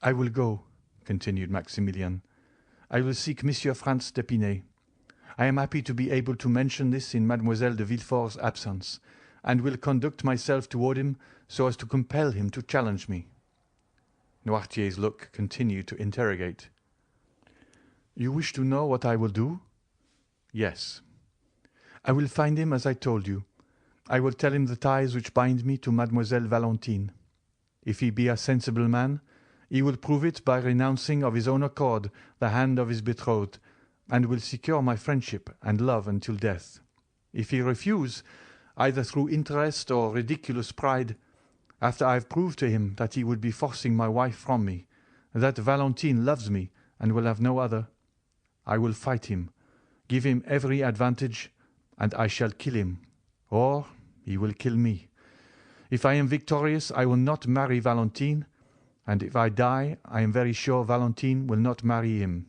"I will go," continued Maximilian. "I will seek Monsieur Franz d'Épinay. I am happy to be able to mention this in Mademoiselle de Villefort's absence, and will conduct myself toward him so as to compel him to challenge me." Noirtier's look continued to interrogate. "You wish to know what I will do?" "Yes." "I will find him as I told you. I will tell him the ties which bind me to Mademoiselle Valentine. If he be a sensible man, he will prove it by renouncing of his own accord the hand of his betrothed, and will secure my friendship and love until death. If he refuse, either through interest or ridiculous pride, after I have proved to him that he would be forcing my wife from me, that Valentine loves me and will have no other, I will fight him, give him every advantage, and I shall kill him, or he will kill me. If I am victorious, I will not marry Valentine, and if I die, I am very sure Valentine will not marry him."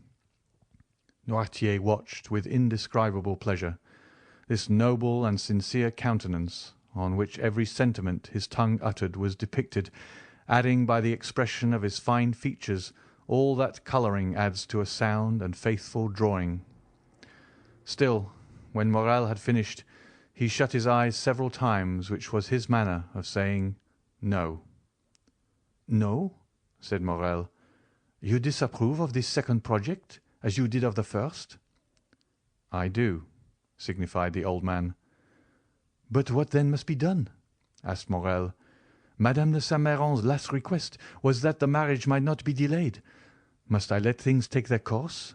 Noirtier watched with indescribable pleasure this noble and sincere countenance, on which every sentiment his tongue uttered was depicted, adding by the expression of his fine features all that colouring adds to a sound and faithful drawing. Still, when Morrel had finished, he shut his eyes several times, which was his manner of saying "No." "No?" said Morrel. "You disapprove of this second project, as you did of the first?" "I do," signified the old man. "But what then must be done?" asked Morrel. "Madame de Saint-Méran's last request was that the marriage might not be delayed. Must I let things take their course?"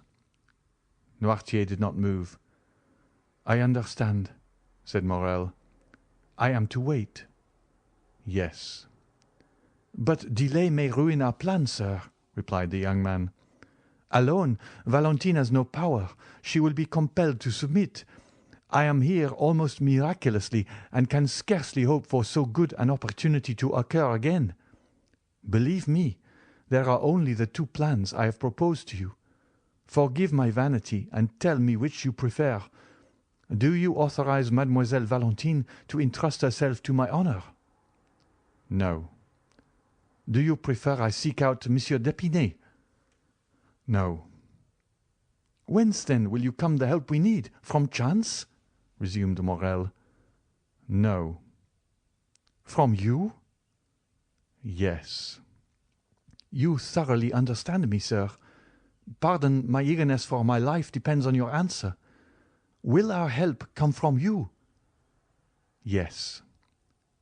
Noirtier did not move. "I understand," said Morrel. "I am to wait." "Yes." "But delay may ruin our plan, sir," replied the young man. "Alone, Valentine has no power. She will be compelled to submit. I am here almost miraculously, and can scarcely hope for so good an opportunity to occur again. Believe me, there are only the two plans I have proposed to you. Forgive my vanity, and tell me which you prefer. Do you authorize Mademoiselle Valentine to entrust herself to my honor?" "No." "Do you prefer I seek out Monsieur d'Épinay?" "No." "Whence, then, will you come the help we need? From chance?" resumed Morrel. "No." "From you?" "Yes." "You thoroughly understand me, sir. Pardon my eagerness, for my life depends on your answer. Will our help come from you?" "Yes."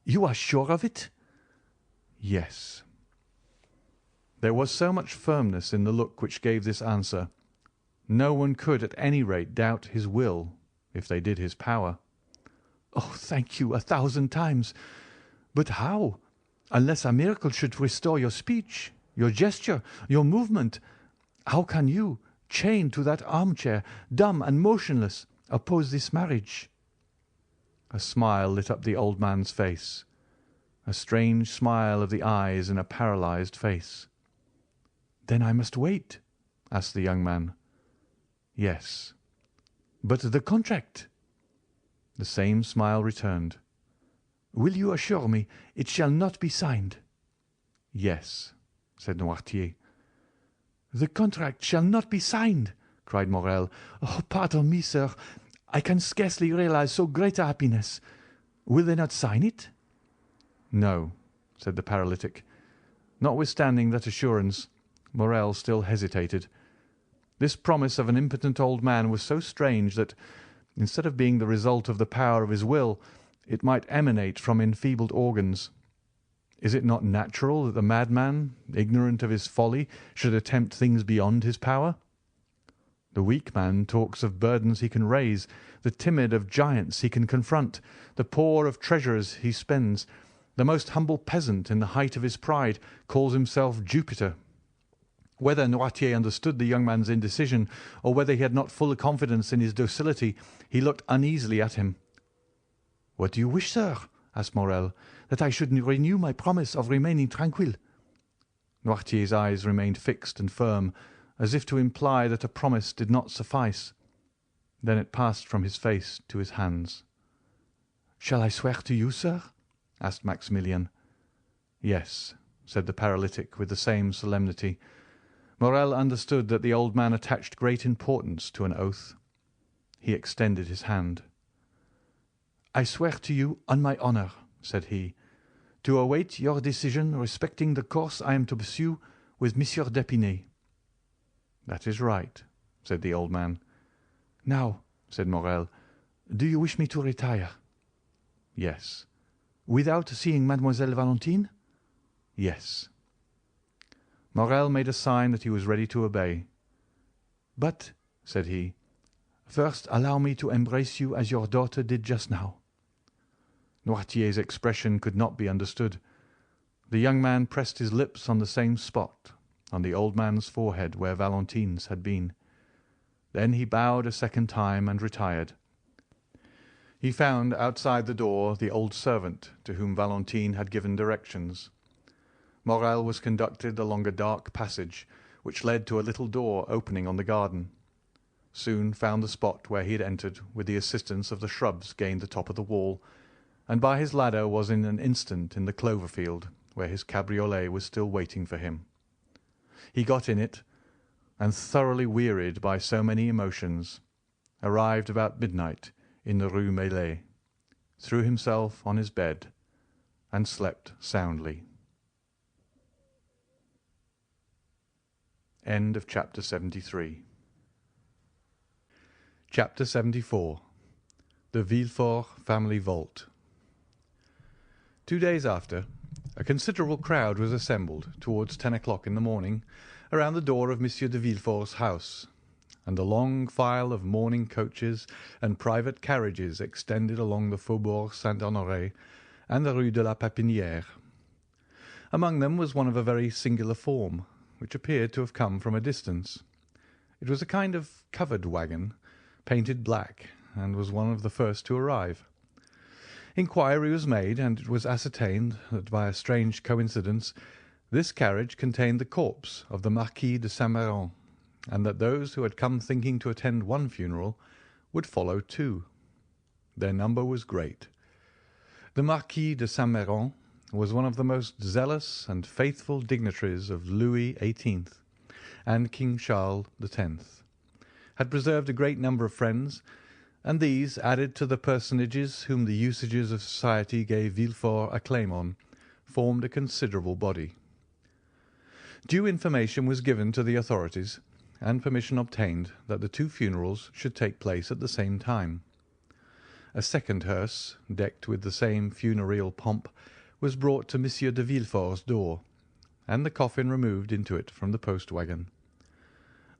"You are sure of it?" "Yes." There was so much firmness in the look which gave this answer, no one could at any rate doubt his will, if they did his power. "Oh, thank you 1,000 times. But how? Unless a miracle should restore your speech, your gesture, your movement, how can you, chained to that armchair, dumb and motionless, oppose this marriage?" A smile lit up the old man's face, a strange smile of the eyes in a paralyzed face. "Then I must wait?" asked the young man. "Yes." "But the contract?" The same smile returned. "Will you assure me it shall not be signed?" "Yes," said Noirtier. "The contract shall not be signed!" cried Morrel. "Oh, pardon me, sir. I can scarcely realize so great a happiness. Will they not sign it?" "No," said the paralytic. Notwithstanding that assurance, Morrel still hesitated. This promise of an impotent old man was so strange that, instead of being the result of the power of his will, it might emanate from enfeebled organs. Is it not natural that the madman, ignorant of his folly, should attempt things beyond his power? The weak man talks of burdens he can raise, the timid of giants he can confront, the poor of treasures he spends. The most humble peasant, in the height of his pride, calls himself Jupiter. Whether Noirtier understood the young man's indecision, or whether he had not full confidence in his docility, he looked uneasily at him. "What do you wish, sir?" asked Morel. "That I should renew my promise of remaining tranquil?" Noirtier's eyes remained fixed and firm, as if to imply that a promise did not suffice. Then it passed from his face to his hands. "Shall I swear to you, sir?" asked Maximilian. "Yes," said the paralytic with the same solemnity. Morel understood that the old man attached great importance to an oath. He extended his hand. "I swear to you on my honour," said he, "to await your decision respecting the course I am to pursue with Monsieur d'Épinay." "That is right," said the old man. "Now," said Morel, "do you wish me to retire?" "Yes." "Without seeing Mademoiselle Valentine?" "Yes." Morel made a sign that he was ready to obey. "But," said he, "first allow me to embrace you as your daughter did just now." Noirtier's expression could not be understood. The young man pressed his lips on the same spot, on the old man's forehead where Valentine's had been. Then he bowed a second time and retired. He found outside the door the old servant to whom Valentine had given directions. Morel was conducted along a dark passage which led to a little door opening on the garden. Soon found the spot where he had entered, with the assistance of the shrubs gained the top of the wall, and by his ladder was in an instant in the clover field, where his cabriolet was still waiting for him. He got in it, and thoroughly wearied by so many emotions, arrived about midnight in the Rue Meslay, threw himself on his bed, and slept soundly. End of chapter 73. Chapter 74. The Villefort family vault. 2 days after, a considerable crowd was assembled towards 10 o'clock in the morning around the door of Monsieur de Villefort's house, and a long file of mourning coaches and private carriages extended along the Faubourg Saint-Honoré and the Rue de la Pépinière. Among them was one of a very singular form, which appeared to have come from a distance. It was a kind of covered wagon, painted black, and was one of the first to arrive. Inquiry was made, and it was ascertained that by a strange coincidence this carriage contained the corpse of the Marquis de Saint-Méran, and that those who had come thinking to attend one funeral would follow two. Their number was great. The Marquis de Saint-Méran was one of the most zealous and faithful dignitaries of Louis XVIII and King Charles X, had preserved a great number of friends, and these, added to the personages whom the usages of society gave Villefort a claim on, formed a considerable body. Due information was given to the authorities, and permission obtained that the two funerals should take place at the same time. A second hearse, decked with the same funereal pomp, was brought to Monsieur de Villefort's door, and the coffin removed into it from the post-wagon.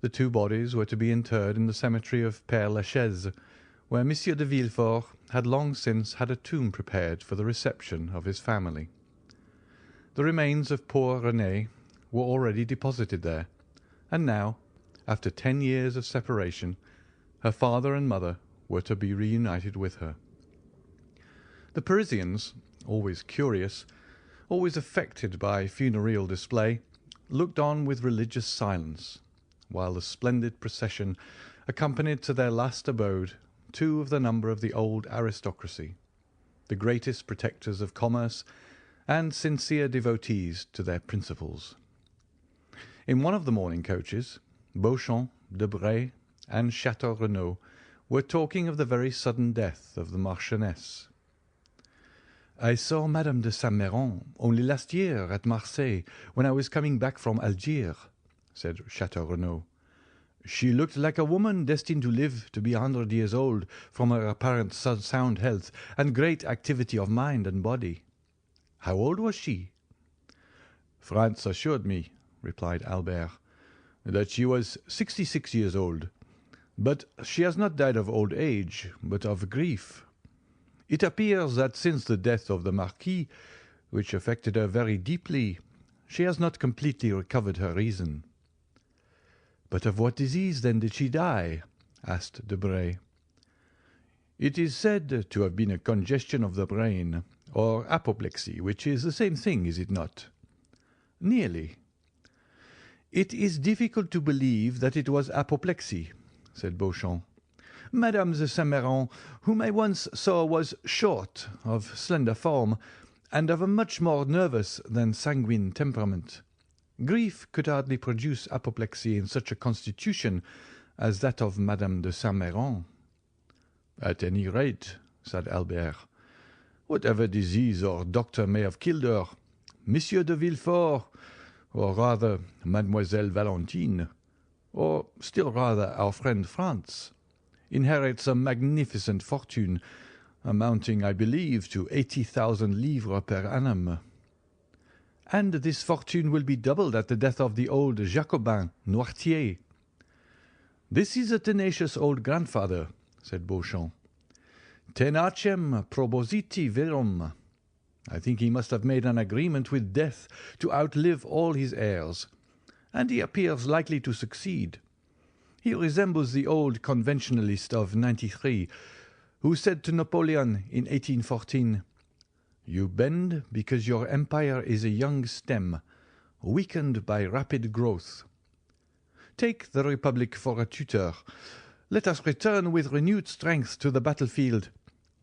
The two bodies were to be interred in the cemetery of Père-Lachaise, where Monsieur de Villefort had long since had a tomb prepared for the reception of his family. The remains of poor Renée were already deposited there, and now, after 10 years of separation, her father and mother were to be reunited with her. The Parisians, always curious, always affected by funereal display, looked on with religious silence, while the splendid procession accompanied to their last abode two of the number of the old aristocracy, the greatest protectors of commerce and sincere devotees to their principles. In one of the mourning coaches, Beauchamp, Debray, and Château Renaud were talking of the very sudden death of the Marchioness. "I saw Madame de Saint-Méran only last year at Marseilles when I was coming back from Algiers," said Château Renaud. "She looked like a woman destined to live to be 100 years old from her apparent sound health and great activity of mind and body. How old was she?" "France assured me," replied Albert, "that she was 66 years old, but she has not died of old age, but of grief. It appears that since the death of the Marquis, which affected her very deeply, she has not completely recovered her reason. "But of what disease, then, did she die?" asked Debray. "It is said to have been a congestion of the brain, or apoplexy, which is the same thing, is it not?" "Nearly." "It is difficult to believe that it was apoplexy," said Beauchamp. "Madame de Saint-Méran, whom I once saw, was short, of slender form, and of a much more nervous than sanguine temperament. Grief could hardly produce apoplexy in such a constitution as that of Madame de Saint-Méran." "At any rate," said Albert, "whatever disease or doctor may have killed her, Monsieur de Villefort, or rather Mademoiselle Valentine, or still rather our friend Franz, inherits a magnificent fortune, amounting, I believe, to 80,000 livres per annum." "And this fortune will be doubled at the death of the old Jacobin, Noirtier." "This is a tenacious old grandfather," said Beauchamp. "Tenacem probosciti virum. I think he must have made an agreement with death to outlive all his heirs, and he appears likely to succeed. He resembles the old conventionalist of '93, who said to Napoleon in 1814, 'You bend because your empire is a young stem, weakened by rapid growth.' Take the Republic for a tutor. Let us return with renewed strength to the battlefield,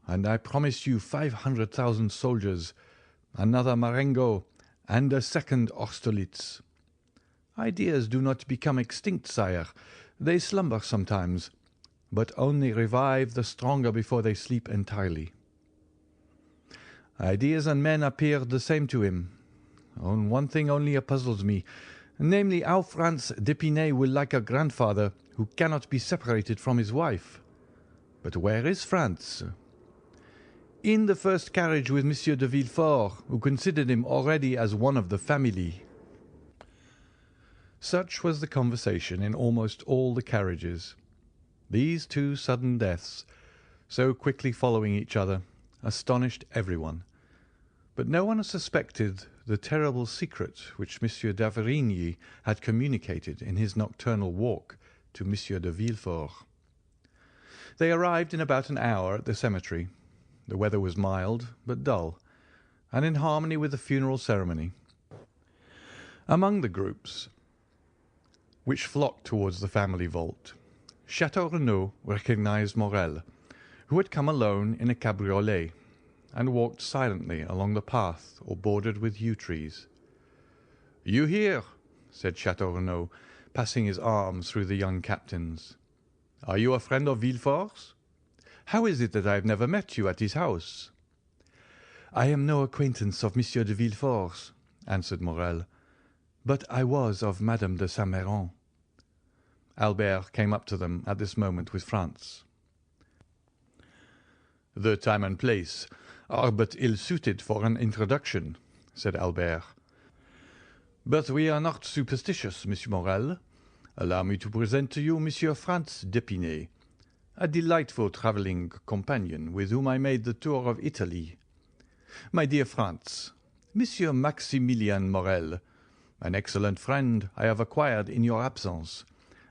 and I promise you 500,000 soldiers, another Marengo, and a second Austerlitz. Ideas do not become extinct, sire. They slumber sometimes, but only revive the stronger before they sleep entirely." "Ideas and men appeared the same to him. On one thing only puzzles me, namely how Franz d'Épinay will like a grandfather who cannot be separated from his wife. But where is Franz?" "In the first carriage with Monsieur de Villefort, who considered him already as one of the family." Such was the conversation in almost all the carriages. These two sudden deaths, so quickly following each other, astonished everyone, but no one suspected the terrible secret which Monsieur d'Avrigny had communicated in his nocturnal walk to Monsieur de Villefort. They arrived in about an hour at the cemetery. The weather was mild but dull, and in harmony with the funeral ceremony. Among the groups which flocked towards the family vault, Château Renaud recognized Morel, who had come alone in a cabriolet, and walked silently along the path all bordered with yew trees. "You here?" said Château Renaud, passing his arm through the young captain's. "Are you a friend of Villefort's? How is it that I have never met you at his house?" "I am no acquaintance of Monsieur de Villefort's," answered Morel, "but I was of Madame de Saint-Méran." Albert came up to them at this moment with Franz. "The time and place are but ill-suited for an introduction," said Albert. "But we are not superstitious, Monsieur Morel. Allow me to present to you Monsieur Franz d'Épinay, a delightful travelling companion with whom I made the tour of Italy. My dear Franz, Monsieur Maximilian Morel, an excellent friend I have acquired in your absence,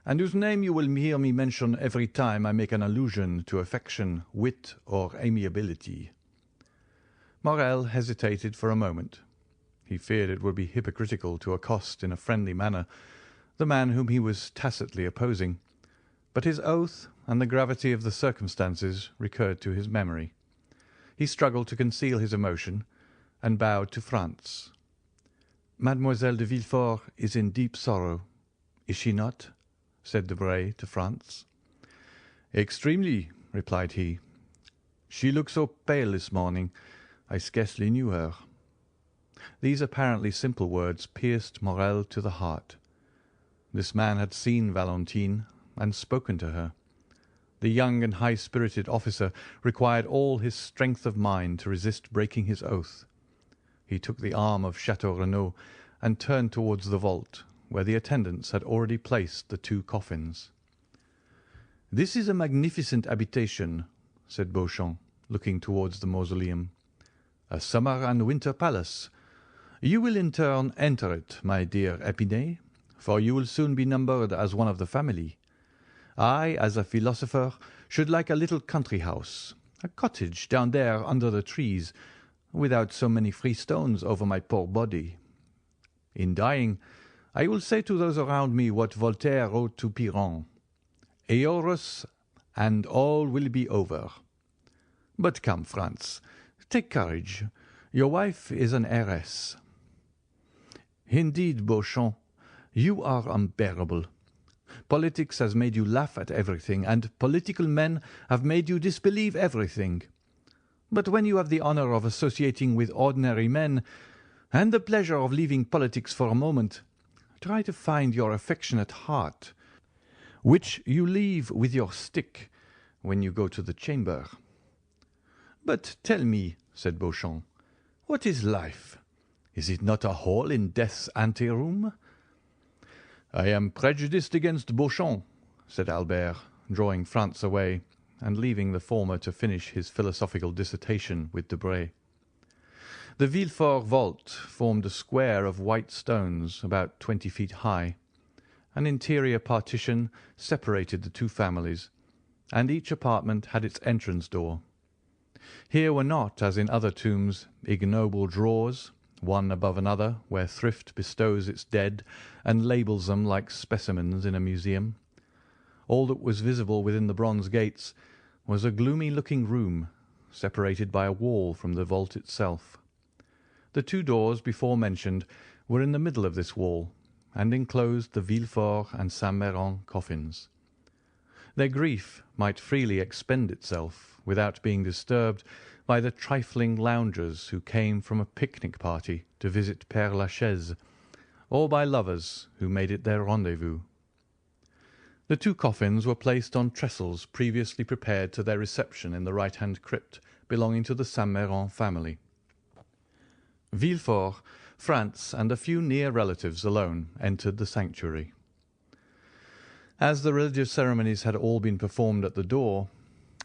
and whose name you will hear me mention every time I make an allusion to affection, wit, or amiability." Morel hesitated for a moment. He feared it would be hypocritical to accost in a friendly manner the man whom he was tacitly opposing, but his oath and the gravity of the circumstances recurred to his memory. He struggled to conceal his emotion, and bowed to Franz. "Mademoiselle de Villefort is in deep sorrow, is she not?" said Debray to Franz. "Extremely," replied he. "She looked so pale this morning, I scarcely knew her." These apparently simple words pierced Morel to the heart. This man had seen Valentine and spoken to her. The young and high-spirited officer required all his strength of mind to resist breaking his oath. He took the arm of Château Renaud and turned towards the vault, where the attendants had already placed the two coffins. "This is a magnificent habitation," said Beauchamp, looking towards the mausoleum. "A summer and winter palace. You will in turn enter it, my dear Épinay, for you will soon be numbered as one of the family. I, as a philosopher, should like a little country house, a cottage down there under the trees, without so many free stones over my poor body. In dying, I will say to those around me what Voltaire wrote to Piron, Eorus, and all will be over. But come, Franz, take courage. Your wife is an heiress. Indeed, Beauchamp, you are unbearable. Politics has made you laugh at everything, and political men have made you disbelieve everything. But when you have the honour of associating with ordinary men, and the pleasure of leaving politics for a moment, try to find your affectionate heart, which you leave with your stick when you go to the chamber. But tell me, said Beauchamp, what is life? Is it not a hole in death's anteroom? I am prejudiced against Beauchamp, said Albert, drawing Franz away, and leaving the former to finish his philosophical dissertation with Debray. The Villefort vault formed a square of white stones about 20 feet high. An interior partition separated the two families, and each apartment had its entrance door. Here were not, as in other tombs, ignoble drawers, one above another, where thrift bestows its dead and labels them like specimens in a museum. All that was visible within the bronze gates was a gloomy-looking room, separated by a wall from the vault itself. The two doors before mentioned were in the middle of this wall, and enclosed the Villefort and Saint-Méran coffins. Their grief might freely expend itself, without being disturbed by the trifling loungers who came from a picnic party to visit Père Lachaise, or by lovers who made it their rendezvous. The two coffins were placed on trestles previously prepared to their reception in the right-hand crypt belonging to the Saint-Méran family. Villefort, Franz, and a few near relatives alone entered the sanctuary. As the religious ceremonies had all been performed at the door,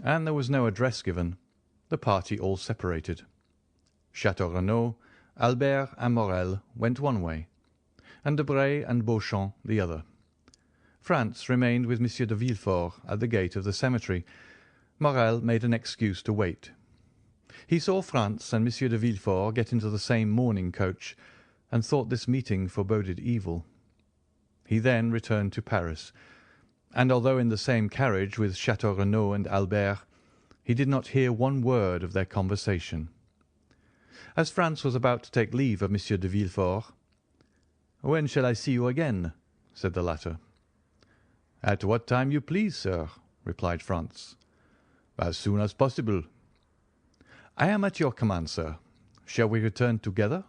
and there was no address given, the party all separated. Château Renaud, Albert, and Morel went one way, and Debray and Beauchamp the other. Franz remained with Monsieur de Villefort at the gate of the cemetery. Morel made an excuse to wait. He saw Franz and Monsieur de Villefort get into the same mourning coach, and thought this meeting foreboded evil. He then returned to Paris, and although in the same carriage with Château Renaud and Albert, he did not hear one word of their conversation. As Franz was about to take leave of Monsieur de Villefort, "When shall I see you again?" said the latter. "At what time you please, sir," replied Franz. "As soon as possible." "I am at your command, sir. Shall we return together?"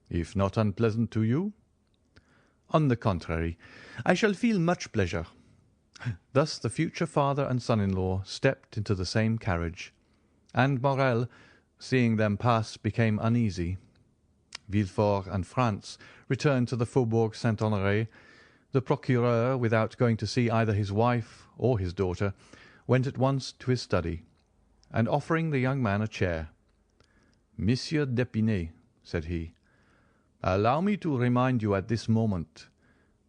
"If not unpleasant to you." "On the contrary, I shall feel much pleasure." Thus the future father and son-in-law stepped into the same carriage, and Morel, seeing them pass, became uneasy. Villefort and Franz returned to the Faubourg Saint-Honoré. The procureur, without going to see either his wife or his daughter, went at once to his study, and offering the young man a chair, "Monsieur d'Épinay," said he, "allow me to remind you at this moment,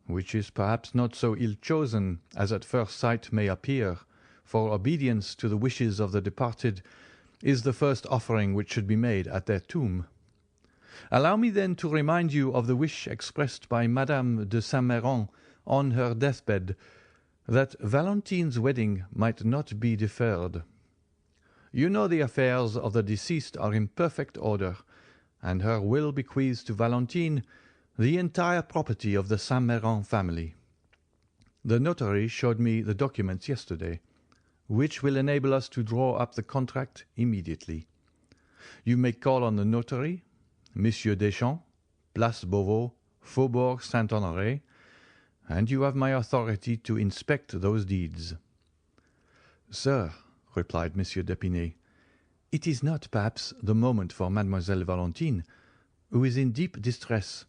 which is perhaps not so ill-chosen as at first sight may appear, for obedience to the wishes of the departed is the first offering which should be made at their tomb. Allow me then to remind you of the wish expressed by Madame de Saint-Méran on her deathbed, that Valentine's wedding might not be deferred. You know the affairs of the deceased are in perfect order, and her will bequeaths to Valentine the entire property of the Saint-Méran family. The notary showed me the documents yesterday, which will enable us to draw up the contract immediately. You may call on the notary, Monsieur Deschamps, Place Beauvau, Faubourg Saint-Honoré, and you have my authority to inspect those deeds." "Sir," replied Monsieur d'Épinay, "it is not, perhaps, the moment for Mademoiselle Valentine, who is in deep distress,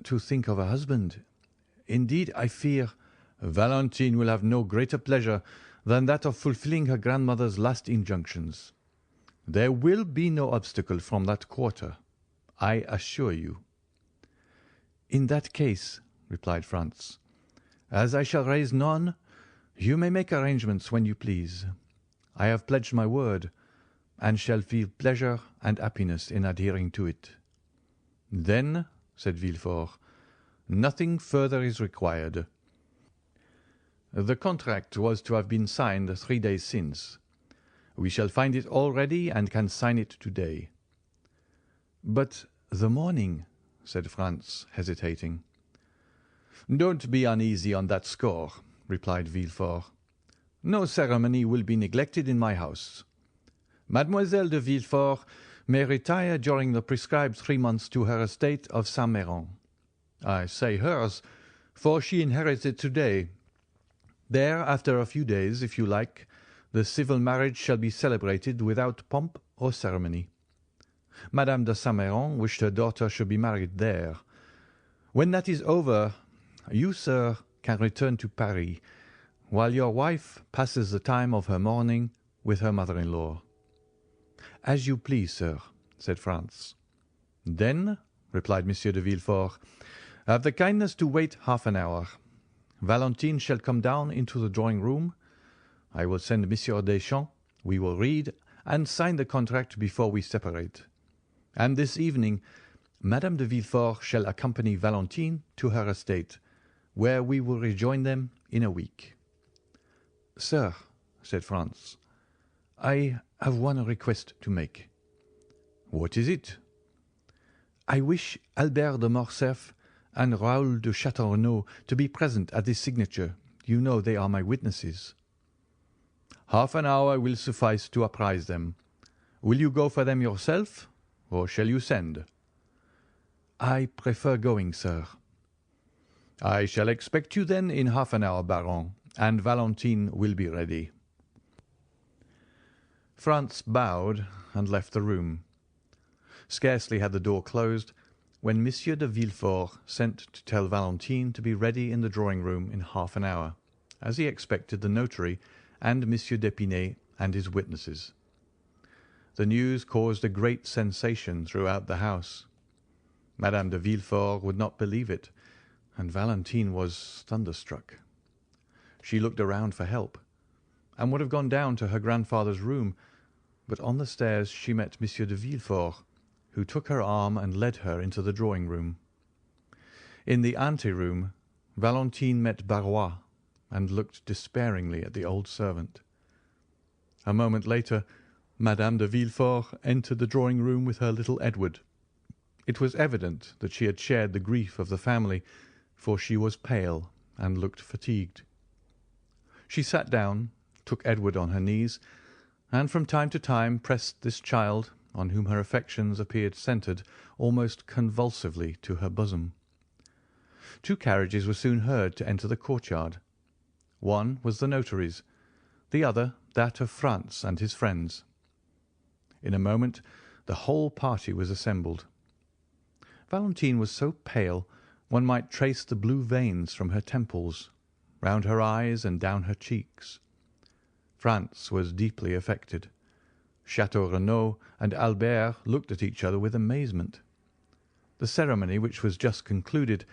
to think of her husband. Indeed, I fear—" "Valentine will have no greater pleasure than that of fulfilling her grandmother's last injunctions. There will be no obstacle from that quarter, I assure you." "In that case, replied Franz. "As I shall raise none, you may make arrangements when you please. I have pledged my word, and shall feel pleasure and happiness in adhering to it." "Then," said Villefort, "nothing further is required. The contract was to have been signed 3 days since. We shall find it all ready and can sign it today." "But the morning," said Franz, hesitating. "Don't be uneasy on that score," replied Villefort. "No ceremony will be neglected in my house. Mademoiselle de Villefort may retire during the prescribed 3 months to her estate of Saint-Méran. I say hers, for she inherits it today. There, after a few days, if you like, the civil marriage shall be celebrated without pomp or ceremony. Madame de Saint-Méran wished her daughter should be married there. When that is over, you, sir, can return to Paris, while your wife passes the time of her mourning with her mother-in-law." "As you please, sir," said Franz. "Then," replied Monsieur de Villefort, "have the kindness to wait half an hour. Valentine shall come down into the drawing-room. I will send Monsieur Deschamps. We will read and sign the contract before we separate. And this evening Madame de Villefort shall accompany Valentine to her estate, where we will rejoin them in a week." "Sir," said Franz, "I have one request to make." "What is it?" "I wish Albert de Morcerf and Raoul de Châteaurenaud to be present at this signature. You know they are my witnesses." "Half an hour will suffice to apprise them. Will you go for them yourself, or shall you send?" "I prefer going, sir." "I shall expect you then in half an hour, Baron, and Valentine will be ready." Franz bowed and left the room. Scarcely had the door closed when Monsieur de Villefort sent to tell Valentine to be ready in the drawing-room in half an hour, as he expected the notary and Monsieur d'Épinay and his witnesses. The news caused a great sensation throughout the house. Madame de Villefort would not believe it, and Valentine was thunderstruck. She looked around for help, and would have gone down to her grandfather's room, but on the stairs she met Monsieur de Villefort, who took her arm and led her into the drawing-room. In the ante-room Valentine met Barrois, and looked despairingly at the old servant. A moment later Madame de Villefort entered the drawing-room with her little Edward. It was evident that she had shared the grief of the family, for she was pale and looked fatigued. She sat down, took Edward on her knees, and from time to time pressed this child, on whom her affections appeared centred, almost convulsively to her bosom. 2 carriages were soon heard to enter the courtyard. One was the notary's, the other that of Franz and his friends. In a moment the whole party was assembled. Valentine was so pale one might trace the blue veins from her temples, round her eyes and down her cheeks. Franz was deeply affected. Château and Albert looked at each other with amazement. The ceremony, which was just concluded,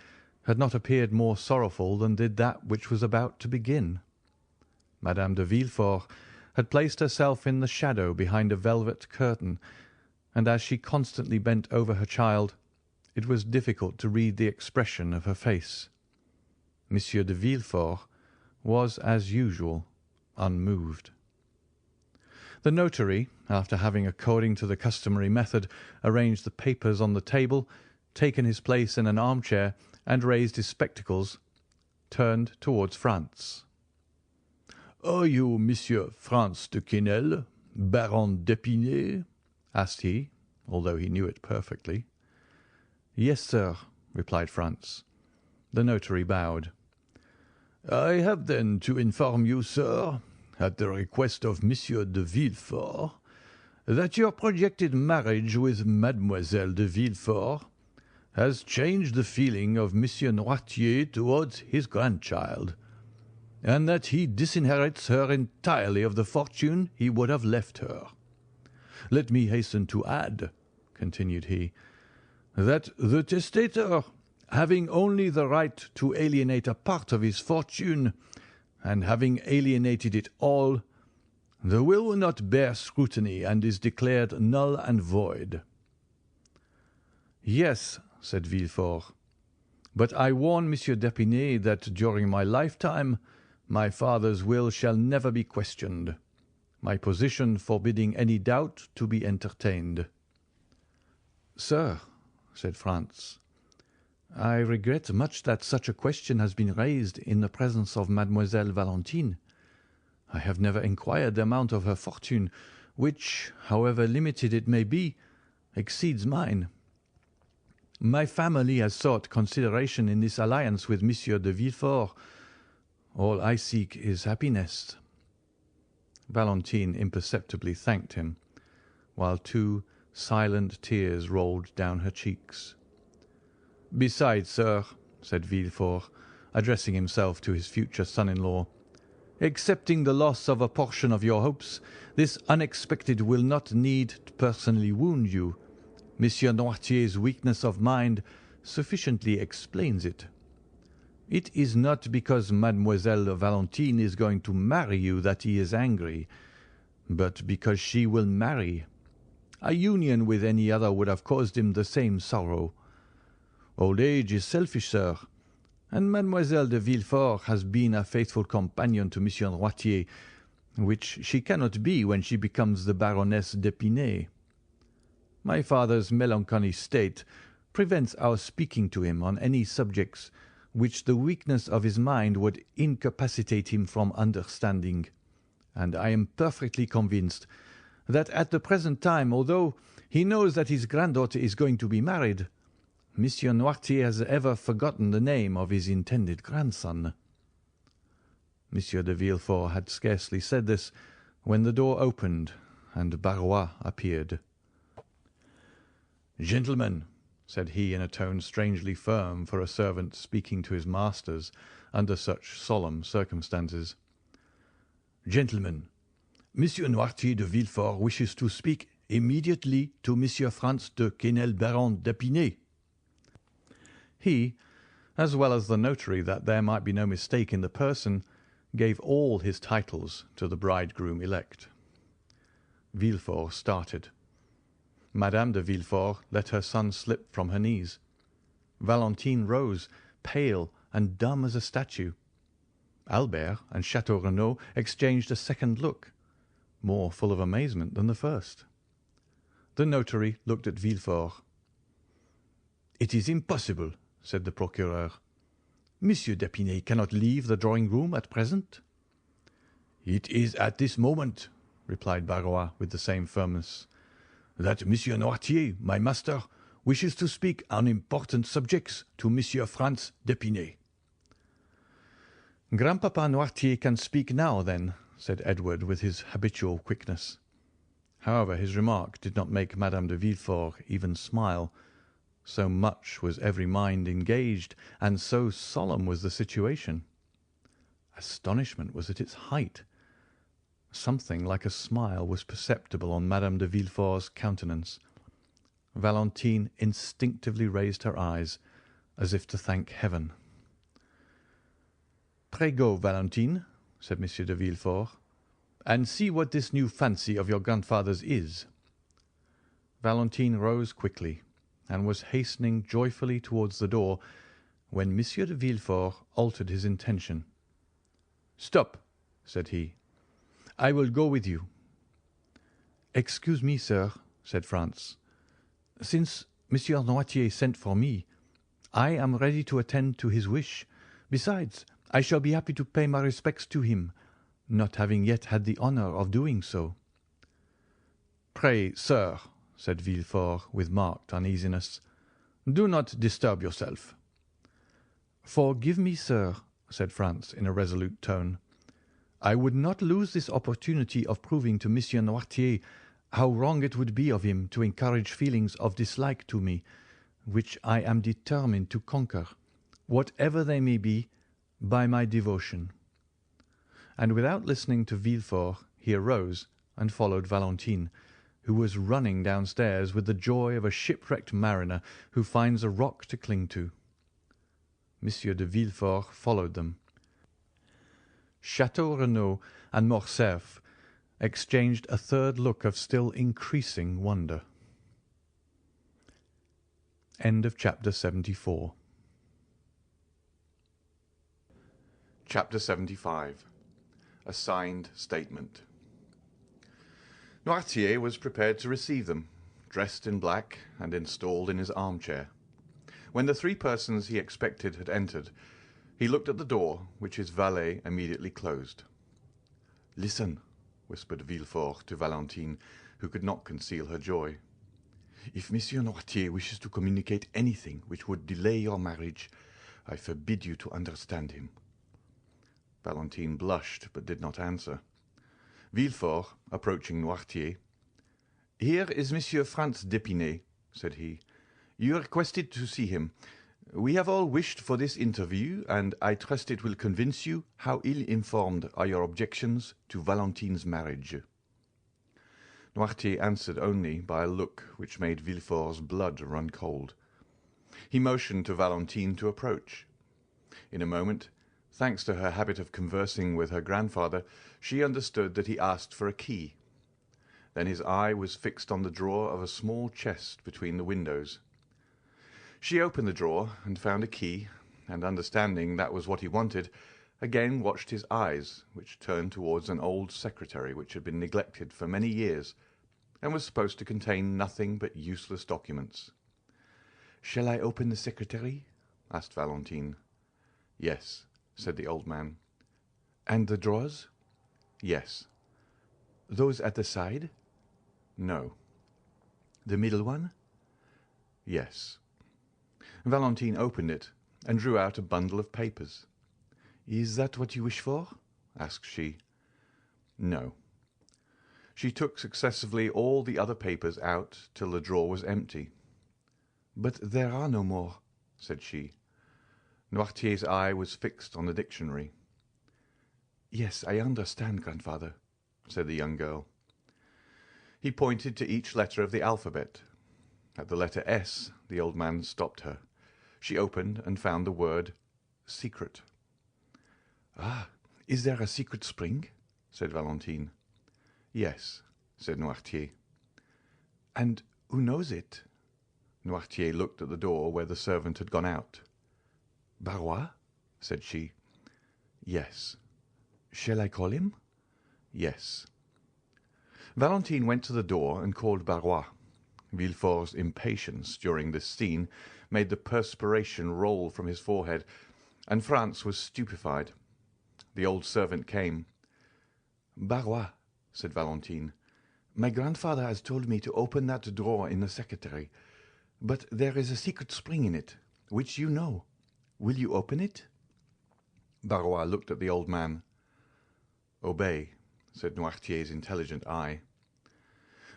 had not appeared more sorrowful than did that which was about to begin. Madame de Villefort had placed herself in the shadow behind a velvet curtain, and as she constantly bent over her child, it was difficult to read the expression of her face. Monsieur de Villefort was, as usual, unmoved. The notary, after having, according to the customary method, arranged the papers on the table, taken his place in an armchair, and raised his spectacles, turned towards Franz. "Are you Monsieur Franz de Quesnel, Baron d'Épinay?" asked he, although he knew it perfectly. "Yes, sir," replied Franz. The notary bowed. "I have then to inform you, sir, at the request of Monsieur de Villefort, that your projected marriage with Mademoiselle de Villefort has changed the feeling of Monsieur Noirtier towards his grandchild, and that he disinherits her entirely of the fortune he would have left her. Let me hasten to add," continued he, "that the testator having only the right to alienate a part of his fortune, and having alienated it all, the will not bear scrutiny and is declared null and void." "Yes," said Villefort, "but I warn Monsieur d'Épinay that during my lifetime my father's will shall never be questioned, my position forbidding any doubt to be entertained." "Sir," said Franz, "I regret much that such a question has been raised in the presence of Mademoiselle Valentine. I have never inquired the amount of her fortune, which, however limited it may be, exceeds mine. My family has sought consideration in this alliance with Monsieur de Villefort. All I seek is happiness." Valentine imperceptibly thanked him, while two silent tears rolled down her cheeks. "Besides, sir," said Villefort, addressing himself to his future son-in-law, "excepting the loss of a portion of your hopes, this unexpected will not need to personally wound you. Monsieur Noirtier's weakness of mind sufficiently explains it. It is not because Mademoiselle Valentine is going to marry you that he is angry, but because she will marry. A union with any other would have caused him the same sorrow. Old age is selfish, sir, and Mademoiselle de Villefort has been a faithful companion to Monsieur Noirtier, which she cannot be when she becomes the Baroness d'Épinay. My father's melancholy state prevents our speaking to him on any subjects which the weakness of his mind would incapacitate him from understanding, and I am perfectly convinced that at the present time, although he knows that his granddaughter is going to be married, Monsieur Noirtier has ever forgotten the name of his intended grandson." Monsieur de Villefort had scarcely said this when the door opened and Barrois appeared. "Gentlemen," said he in a tone strangely firm for a servant speaking to his masters under such solemn circumstances, "Gentlemen, Monsieur Noirtier de Villefort wishes to speak immediately to Monsieur Franz de Quesnel, Baron d'Épinay." He, as well as the notary, that there might be no mistake in the person, gave all his titles to the bridegroom-elect. Villefort started. Madame de Villefort let her son slip from her knees. Valentine rose, pale and dumb as a statue. Albert and Château Renaud exchanged a second look, more full of amazement than the first. The notary looked at Villefort. "It is impossible," said the procureur. "Monsieur d'Épinay cannot leave the drawing-room at present." "It is at this moment," replied Barrois with the same firmness, "that Monsieur Noirtier, my master, wishes to speak on important subjects to Monsieur Franz d'Épinay." "Grandpapa Noirtier can speak now, then," said Edward with his habitual quickness. However, his remark did not make Madame de Villefort even smile, so much was every mind engaged, and so solemn was the situation. Astonishment was at its height. Something like a smile was perceptible on Madame de Villefort's countenance. Valentine instinctively raised her eyes, as if to thank heaven. "Pray go, Valentine," said Monsieur de Villefort, "and see what this new fancy of your grandfather's is." Valentine rose quickly, and was hastening joyfully towards the door, when Monsieur de Villefort altered his intention. "Stop," said he. "I will go with you." "Excuse me, sir," said Franz. "Since Monsieur Noirtier sent for me, I am ready to attend to his wish. Besides, I shall be happy to pay my respects to him, not having yet had the honor of doing so." "Pray, sir," said Villefort with marked uneasiness, "do not disturb yourself." "Forgive me, sir," said Franz in a resolute tone. "I would not lose this opportunity of proving to Monsieur Noirtier how wrong it would be of him to encourage feelings of dislike to me, which I am determined to conquer, whatever they may be, by my devotion." And without listening to Villefort, he arose and followed Valentine, who was running downstairs with the joy of a shipwrecked mariner who finds a rock to cling to. Monsieur de Villefort followed them. Chateau Renaud and Morcerf exchanged a third look of still increasing wonder. End of chapter 74. Chapter 75. A signed statement. Noirtier was prepared to receive them, dressed in black and installed in his armchair. When the three persons he expected had entered, he looked at the door, which his valet immediately closed. "Listen," whispered Villefort to Valentine, who could not conceal her joy. "If Monsieur Noirtier wishes to communicate anything which would delay your marriage, I forbid you to understand him." Valentine blushed, but did not answer. Villefort, approaching Noirtier, "Here is Monsieur Franz d'Épinay," said he. "You requested to see him. We have all wished for this interview, and I trust it will convince you how ill-informed are your objections to Valentine's marriage." Noirtier answered only by a look which made Villefort's blood run cold. He motioned to Valentine to approach. In a moment, thanks to her habit of conversing with her grandfather, she understood that he asked for a key. Then his eye was fixed on the drawer of a small chest between the windows. She opened the drawer and found a key, and understanding that was what he wanted, again watched his eyes, which turned towards an old secretary which had been neglected for many years, and was supposed to contain nothing but useless documents. "Shall I open the secretary?" asked Valentine. "Yes," said the old man. "And the drawers?" "Yes." "Those at the side?" "No." "The middle one?" "Yes." Valentine opened it and drew out a bundle of papers. "Is that what you wish for?" asked she. "No." She took successively all the other papers out till the drawer was empty. "But there are no more," said she. Noirtier's eye was fixed on the dictionary. "Yes, I understand, grandfather," said the young girl. He pointed to each letter of the alphabet. At the letter S, the old man stopped her. She opened and found the word secret. "Ah, is there a secret spring?" said Valentine. "Yes," said Noirtier. "And who knows it?" Noirtier looked at the door where the servant had gone out. "Barrois?" said she. "Yes." "Shall I call him?" "Yes." Valentine went to the door and called Barrois. Villefort's impatience during this scene made the perspiration roll from his forehead, and Franz was stupefied. The old servant came. "Barrois," said Valentine, "my grandfather has told me to open that drawer in the secretary, but there is a secret spring in it, which you know. Will you open it?" Barrois looked at the old man. "Obey," said Noirtier's intelligent eye.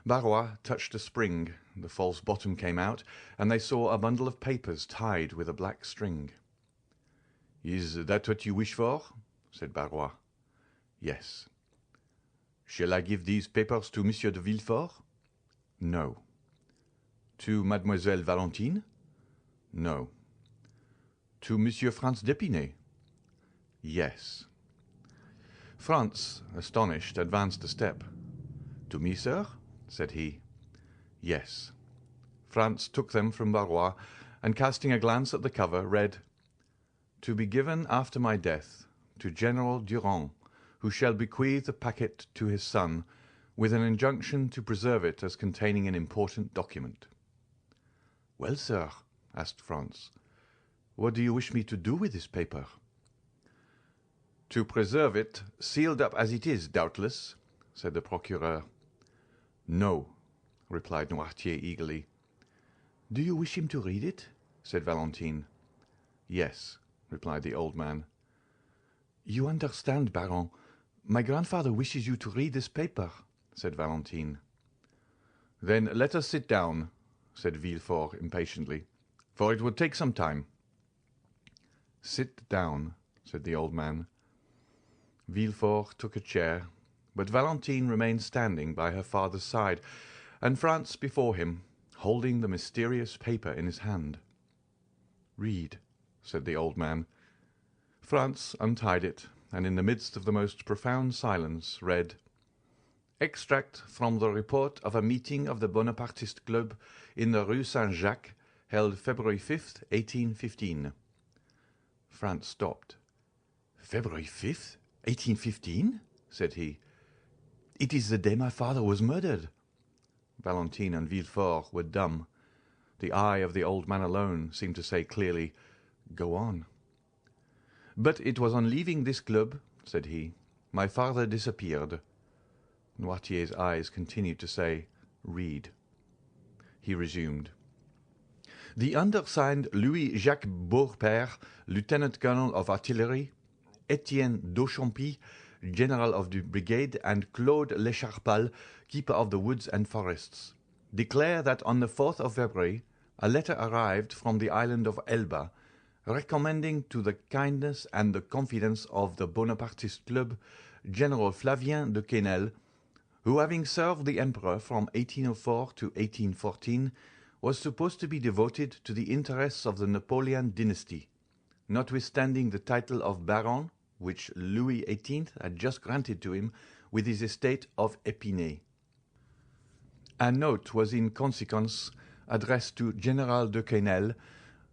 Barrois touched a spring, the false bottom came out, and they saw a bundle of papers tied with a black string. "Is that what you wish for?" said Barrois. "Yes." "Shall I give these papers to Monsieur de Villefort?" "No." "To Mademoiselle Valentine?" "No." "To Monsieur Franz d'Épinay?" "Yes." Franz, astonished, advanced a step. "To me, sir?" said he. "Yes." Franz took them from Barrois, and casting a glance at the cover, read, "To be given after my death to General Durand, who shall bequeath the packet to his son, with an injunction to preserve it as containing an important document." "Well, sir," asked Franz, "what do you wish me to do with this paper?" "To preserve it, sealed up as it is, doubtless," said the procureur. "No," replied Noirtier eagerly. "Do you wish him to read it?" said Valentine. "Yes," replied the old man. "You understand, Baron, my grandfather wishes you to read this paper," said Valentine. "Then let us sit down," said Villefort impatiently, "for it would take some time." "Sit down," said the old man. Villefort took a chair, but Valentine remained standing by her father's side, and Franz before him, holding the mysterious paper in his hand. "Read," said the old man. Franz untied it, and in the midst of the most profound silence read, "Extract from the report of a meeting of the Bonapartist Club in the Rue Saint-Jacques, held February 5th, 1815. Franz stopped. "February 5th, 1815?" said he. "It is the day my father was murdered." Valentine and Villefort were dumb. The eye of the old man alone seemed to say clearly, "Go on." "But it was on leaving this club," said he, "my father disappeared." Noirtier's eyes continued to say, "Read." He resumed. "The undersigned Louis-Jacques Beaupère, Lieutenant-Colonel of Artillery, Etienne d'Auchampy, General of the Brigade, and Claude Lecharpal, Keeper of the Woods and Forests, declare that on the 4th of February a letter arrived from the island of Elba, recommending to the kindness and the confidence of the Bonapartist Club General Flavien de Quesnel, who, having served the Emperor from 1804 to 1814, was supposed to be devoted to the interests of the Napoleon dynasty, notwithstanding the title of Baron, which Louis XVIII had just granted to him with his estate of Épinay. A note was in consequence addressed to General de Quesnel,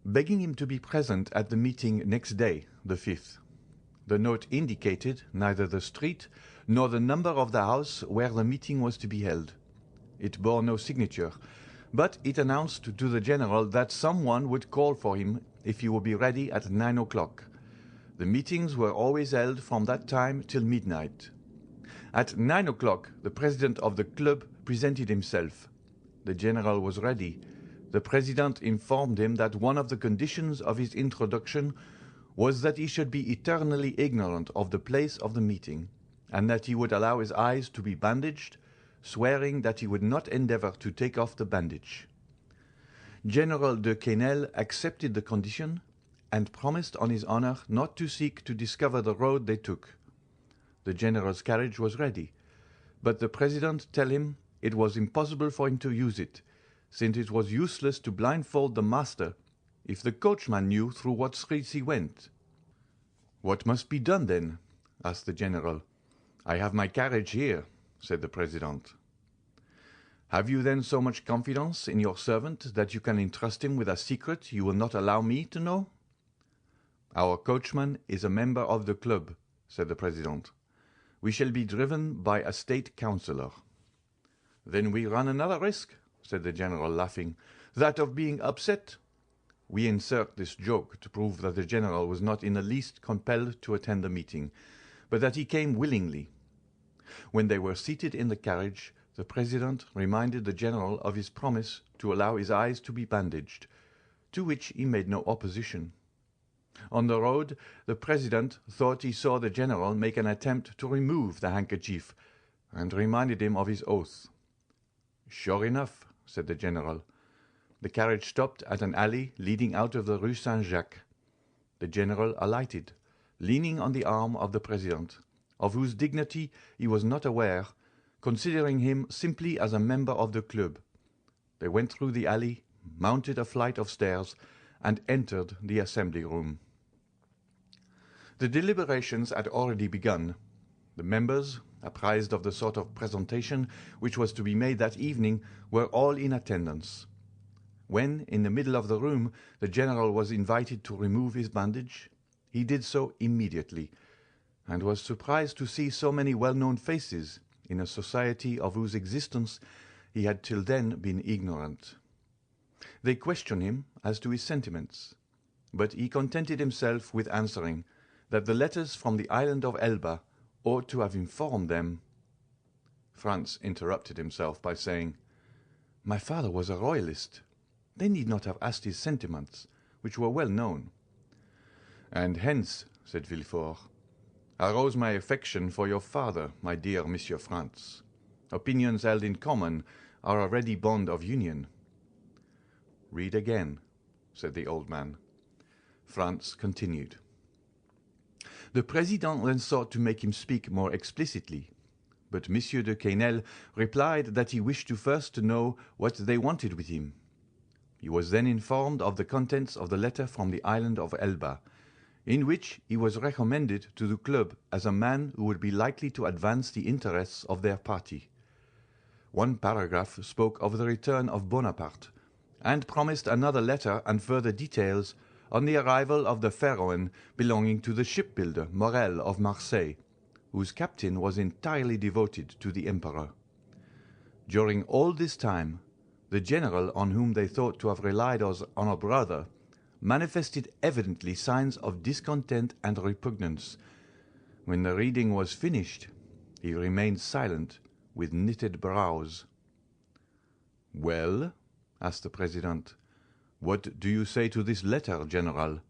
begging him to be present at the meeting next day, the 5th. The note indicated neither the street nor the number of the house where the meeting was to be held. It bore no signature, but it announced to the general that someone would call for him if he would be ready at 9 o'clock. The meetings were always held from that time till midnight. At 9 o'clock the president of the club presented himself. The general was ready. The president informed him that one of the conditions of his introduction was that he should be eternally ignorant of the place of the meeting, and that he would allow his eyes to be bandaged, swearing that he would not endeavor to take off the bandage. General de Quesnel accepted the condition, and promised on his honor not to seek to discover the road they took. The general's carriage was ready, but the president told him it was impossible for him to use it, since it was useless to blindfold the master if the coachman knew through what streets he went. "What must be done, then?" asked the general. "I have my carriage here," said the president. "Have you then so much confidence in your servant that you can entrust him with a secret you will not allow me to know?" "Our coachman is a member of the club," said the president. "We shall be driven by a state councillor." "Then we run another risk," said the general, laughing, "that of being upset." We insert this joke to prove that the general was not in the least compelled to attend the meeting, but that he came willingly. When they were seated in the carriage, the president reminded the general of his promise to allow his eyes to be bandaged, to which he made no opposition. On the road, the president thought he saw the general make an attempt to remove the handkerchief, and reminded him of his oath. "Sure enough," said the general. The carriage stopped at an alley leading out of the Rue Saint-Jacques. The general alighted, leaning on the arm of the president, of whose dignity he was not aware, considering him simply as a member of the club. They went through the alley, mounted a flight of stairs, and entered the assembly room. The deliberations had already begun. The members, apprised of the sort of presentation which was to be made that evening, were all in attendance. When, in the middle of the room, the general was invited to remove his bandage, he did so immediately, and was surprised to see so many well-known faces in a society of whose existence he had till then been ignorant. They questioned him as to his sentiments, but he contented himself with answering that the letters from the island of Elba ought to have informed them. Franz interrupted himself by saying, "My father was a royalist. They need not have asked his sentiments, which were well known." "And hence," said Villefort, "arose my affection for your father, my dear Monsieur Franz. Opinions held in common are a ready bond of union." "Read again," said the old man. Franz continued. The president then sought to make him speak more explicitly, but Monsieur de Quesnel replied that he wished to first know what they wanted with him. He was then informed of the contents of the letter from the island of Elba, in which he was recommended to the club as a man who would be likely to advance the interests of their party. One paragraph spoke of the return of Bonaparte, and promised another letter and further details on the arrival of the Pharaon belonging to the shipbuilder Morel of Marseille, whose captain was entirely devoted to the Emperor. During all this time, the general on whom they thought to have relied as on a brother manifested evidently signs of discontent and repugnance. When the reading was finished, he remained silent, with knitted brows. "Well," asked the President, "what do you say to this letter, General?"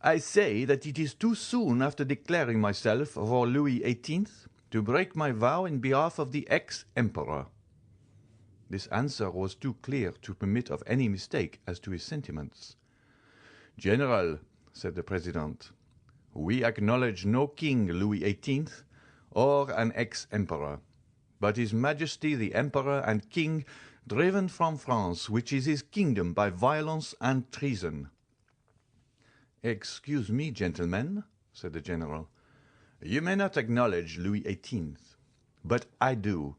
"I say that it is too soon after declaring myself for Louis XVIII to break my vow in behalf of the ex-Emperor." This answer was too clear to permit of any mistake as to his sentiments. "General," said the President, "we acknowledge no King Louis XVIII or an ex-Emperor, but His Majesty the Emperor and King driven from France, which is his kingdom by violence and treason." "Excuse me, gentlemen," said the General. "You may not acknowledge Louis XVIII, but I do,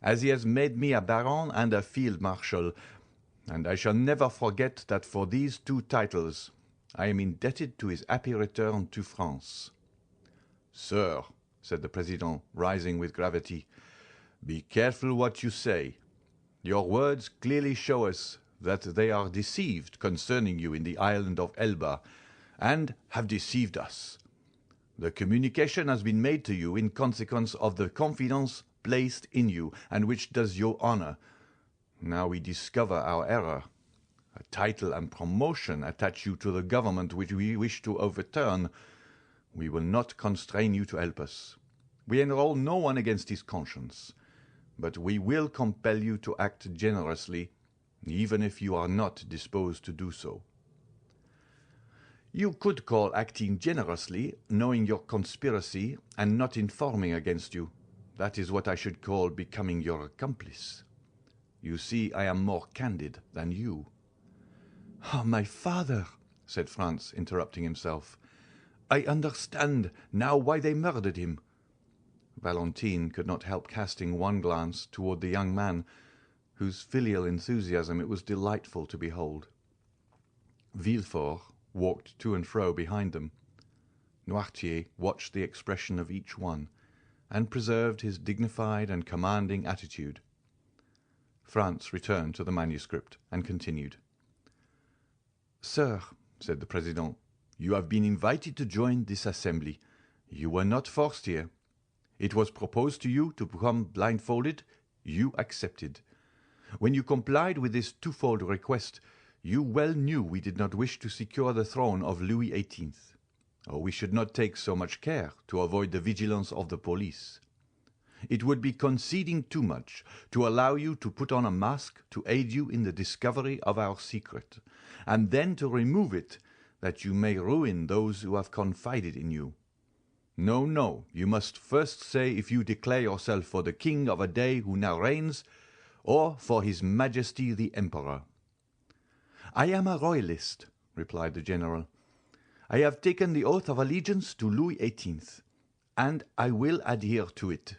as he has made me a baron and a field marshal, and I shall never forget that for these two titles I am indebted to his happy return to France." "Sir," said the President, rising with gravity, "be careful what you say. Your words clearly show us that they are deceived concerning you in the island of Elba, and have deceived us. The communication has been made to you in consequence of the confidence placed in you, and which does you honor. Now we discover our error. A title and promotion attach you to the government which we wish to overturn. We will not constrain you to help us. We enroll no one against his conscience, but we will compel you to act generously, even if you are not disposed to do so." "You could call acting generously, knowing your conspiracy and not informing against you. That is what I should call becoming your accomplice. You see, I am more candid than you." "Ah, my father," said Franz, interrupting himself, "I understand now why they murdered him." Valentine could not help casting one glance toward the young man, whose filial enthusiasm it was delightful to behold. Villefort walked to and fro behind them. Noirtier watched the expression of each one, and preserved his dignified and commanding attitude. Franz returned to the manuscript and continued. "Sir," said the President, "you have been invited to join this assembly. You were not forced here. It was proposed to you to come blindfolded. You accepted. When you complied with this twofold request, you well knew we did not wish to secure the throne of Louis XVIII, or we should not take so much care to avoid the vigilance of the police. It would be conceding too much to allow you to put on a mask to aid you in the discovery of our secret, and then to remove it that you may ruin those who have confided in you. No, no, you must first say if you declare yourself for the king of a day who now reigns, or for His Majesty the Emperor." "I am a royalist," replied the general. "I have taken the oath of allegiance to Louis XVIII, and I will adhere to it."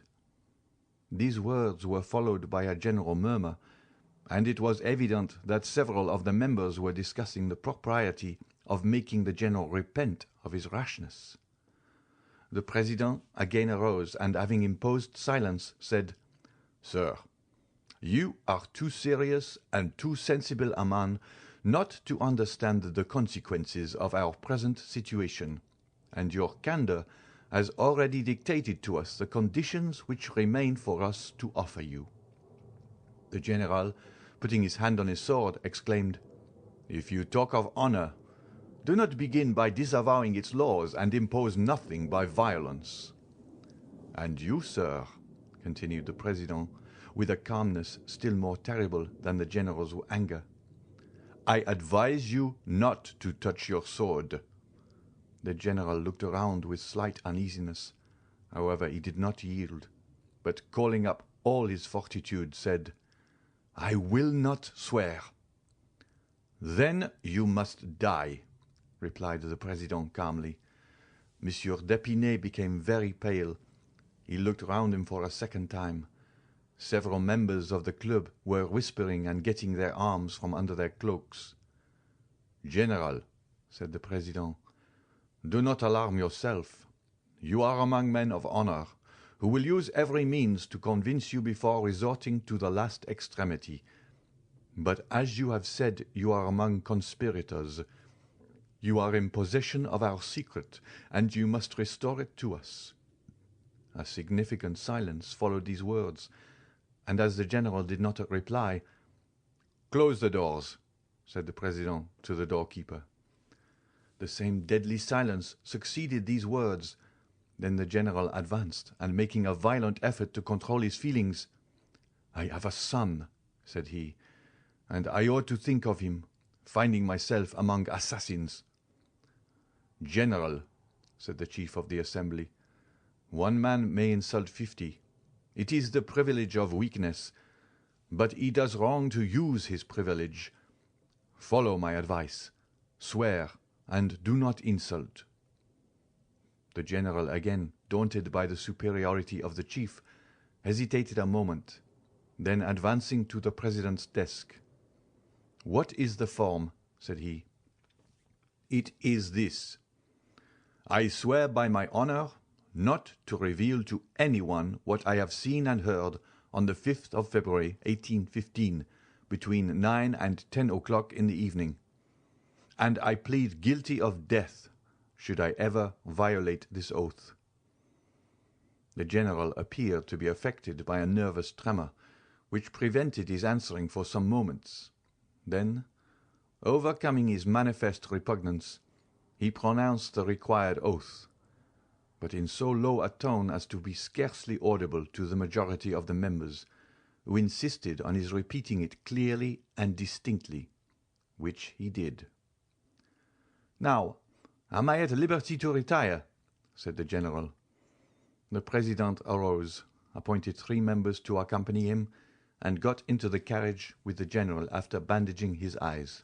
These words were followed by a general murmur, and it was evident that several of the members were discussing the propriety of making the general repent of his rashness. The President again arose, and having imposed silence, said, "Sir, you are too serious and too sensible a man not to understand the consequences of our present situation, and your candor has already dictated to us the conditions which remain for us to offer you." The general, putting his hand on his sword, exclaimed, "If you talk of honor, do not begin by disavowing its laws and impose nothing by violence." "And you, sir," continued the President, with a calmness still more terrible than the general's anger, "I advise you not to touch your sword." The general looked around with slight uneasiness. However, he did not yield, but calling up all his fortitude, said, "I will not swear. "Then you must die," replied the President calmly. Monsieur d'Épinay became very pale. He looked round him for a second time. Several members of the club were whispering and getting their arms from under their cloaks. "General," said the President, "do not alarm yourself. You are among men of honor, who will use every means to convince you before resorting to the last extremity. But as you have said you are among conspirators, you are in possession of our secret, and you must restore it to us." A significant silence followed these words, and as the general did not reply, "Close the doors," said the President to the doorkeeper. The same deadly silence succeeded these words. Then the general advanced, and making a violent effort to control his feelings, "I have a son," said he, "and I ought to think of him, finding myself among assassins." "General," said the chief of the assembly, "one man may insult 50. It is the privilege of weakness, but he does wrong to use his privilege. Follow my advice. Swear, and do not insult." The general, again daunted by the superiority of the chief, hesitated a moment, then advancing to the President's desk, "What is the form?" said he. "It is this: I swear by my honor not to reveal to anyone what I have seen and heard on the 5th of February, 1815, between 9 and 10 o'clock in the evening, and I plead guilty of death should I ever violate this oath." The general appeared to be affected by a nervous tremor, which prevented his answering for some moments. Then, overcoming his manifest repugnance, he pronounced the required oath, but in so low a tone as to be scarcely audible to the majority of the members, who insisted on his repeating it clearly and distinctly, which he did. "Now, am I at liberty to retire?" said the general. The President arose, appointed 3 members to accompany him, and got into the carriage with the general after bandaging his eyes.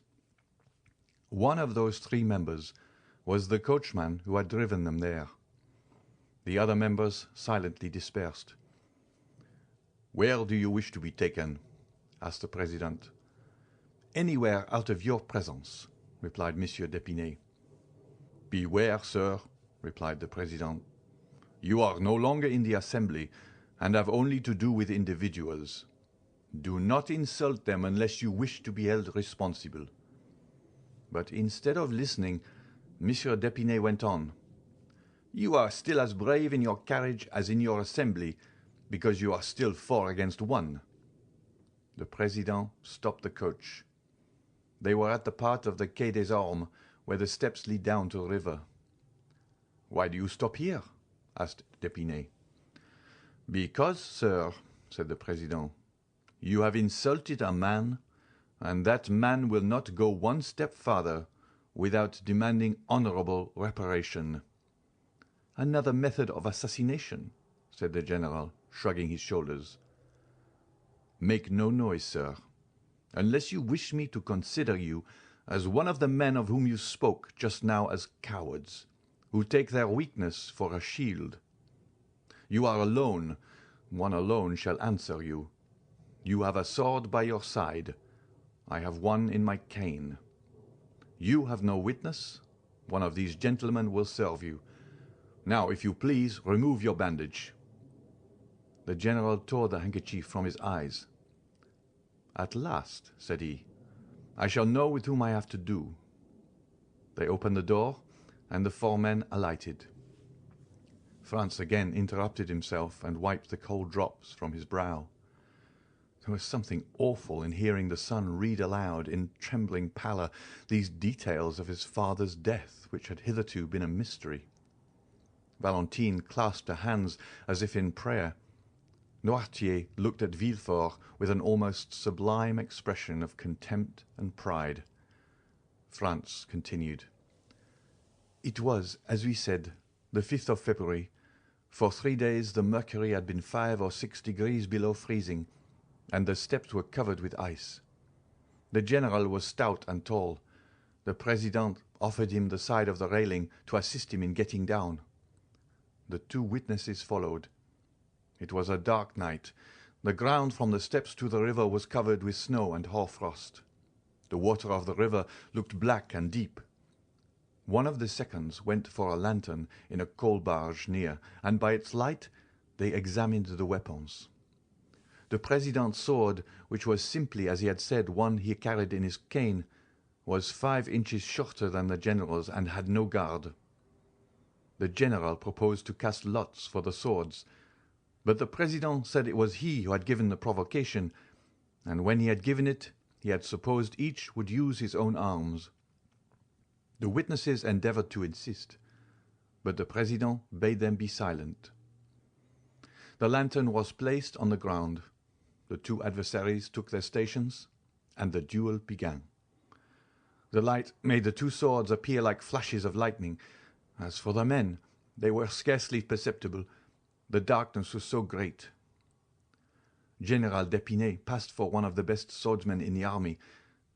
One of those 3 members was the coachman who had driven them there. The other members silently dispersed. "Where do you wish to be taken?" asked the President. "Anywhere out of your presence," replied Monsieur d'Épinay. "Beware, sir," replied the President. "You are no longer in the Assembly, and have only to do with individuals. Do not insult them unless you wish to be held responsible." But instead of listening, Monsieur d'Épinay went on. "You are still as brave in your carriage as in your assembly, because you are still 4 against 1. The President stopped the coach. They were at the part of the Quai des Ormes where the steps lead down to the river. "Why do you stop here?" asked d'Épinay. "Because, sir," said the President, "you have insulted a man, and that man will not go one step farther without demanding honorable reparation." "Another method of assassination," said the general, shrugging his shoulders. "Make no noise, sir, unless you wish me to consider you as one of the men of whom you spoke just now as cowards, who take their weakness for a shield. You are alone. One alone shall answer you. You have a sword by your side. I have one in my cane. You have no witness. One of these gentlemen will serve you. Now, if you please, remove your bandage." The general tore the handkerchief from his eyes. "At last," said he, "I shall know with whom I have to do." They opened the door, and the 4 men alighted. Franz again interrupted himself and wiped the cold drops from his brow. There was something awful in hearing the son read aloud in trembling pallor these details of his father's death, which had hitherto been a mystery. Valentine clasped her hands as if in prayer. Noirtier looked at Villefort with an almost sublime expression of contempt and pride. Franz continued. "It was, as we said, the 5th of February. For 3 days the mercury had been 5 or 6 degrees below freezing, and the steps were covered with ice. The general was stout and tall. The president offered him the side of the railing to assist him in getting down. The two witnesses followed. It was a dark night. The ground from the steps to the river was covered with snow and hoarfrost. The water of the river looked black and deep. One of the seconds went for a lantern in a coal barge near, and by its light they examined the weapons. The president's sword, which was simply, as he had said, one he carried in his cane, was 5 inches shorter than the general's and had no guard. The general proposed to cast lots for the swords, but the president said it was he who had given the provocation, and when he had given it, he had supposed each would use his own arms. The witnesses endeavored to insist, but the president bade them be silent. The lantern was placed on the ground. The two adversaries took their stations, and the duel began. The light made the two swords appear like flashes of lightning. As for the men, they were scarcely perceptible. The darkness was so great. General d'Épinay passed for one of the best swordsmen in the army,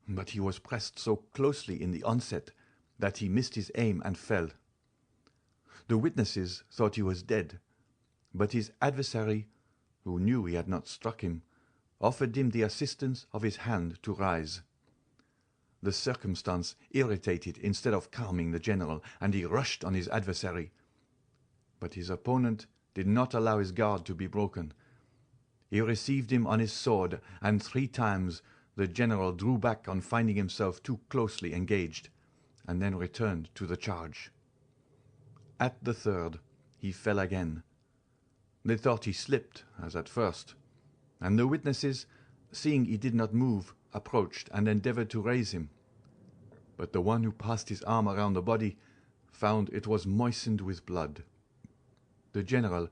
but he was pressed so closely in the onset that he missed his aim and fell. The witnesses thought he was dead, but his adversary, who knew he had not struck him, offered him the assistance of his hand to rise. The circumstance irritated instead of calming the general, and he rushed on his adversary. But his opponent did not allow his guard to be broken. He received him on his sword, and 3 times the general drew back on finding himself too closely engaged, and then returned to the charge. At the third, he fell again. They thought he slipped, as at first, and the witnesses, seeing he did not move, approached and endeavored to raise him. But the one who passed his arm around the body found it was moistened with blood. The general,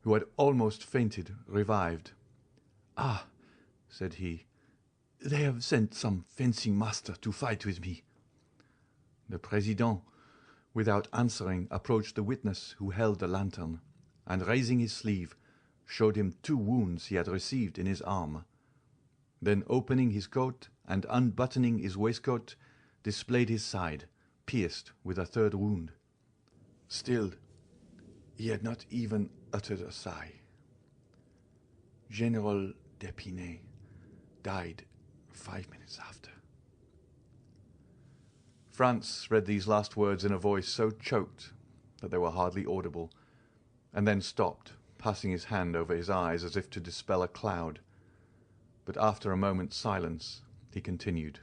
who had almost fainted, revived. "Ah," said he, "they have sent some fencing master to fight with me." The president, without answering, approached the witness who held the lantern, and raising his sleeve, showed him 2 wounds he had received in his arm. Then opening his coat and unbuttoning his waistcoat, displayed his side, pierced with a 3rd wound. Still, he had not even uttered a sigh. General d'Épinay died 5 minutes after. Franz read these last words in a voice so choked that they were hardly audible, and then stopped, passing his hand over his eyes as if to dispel a cloud. But after a moment's silence, he continued.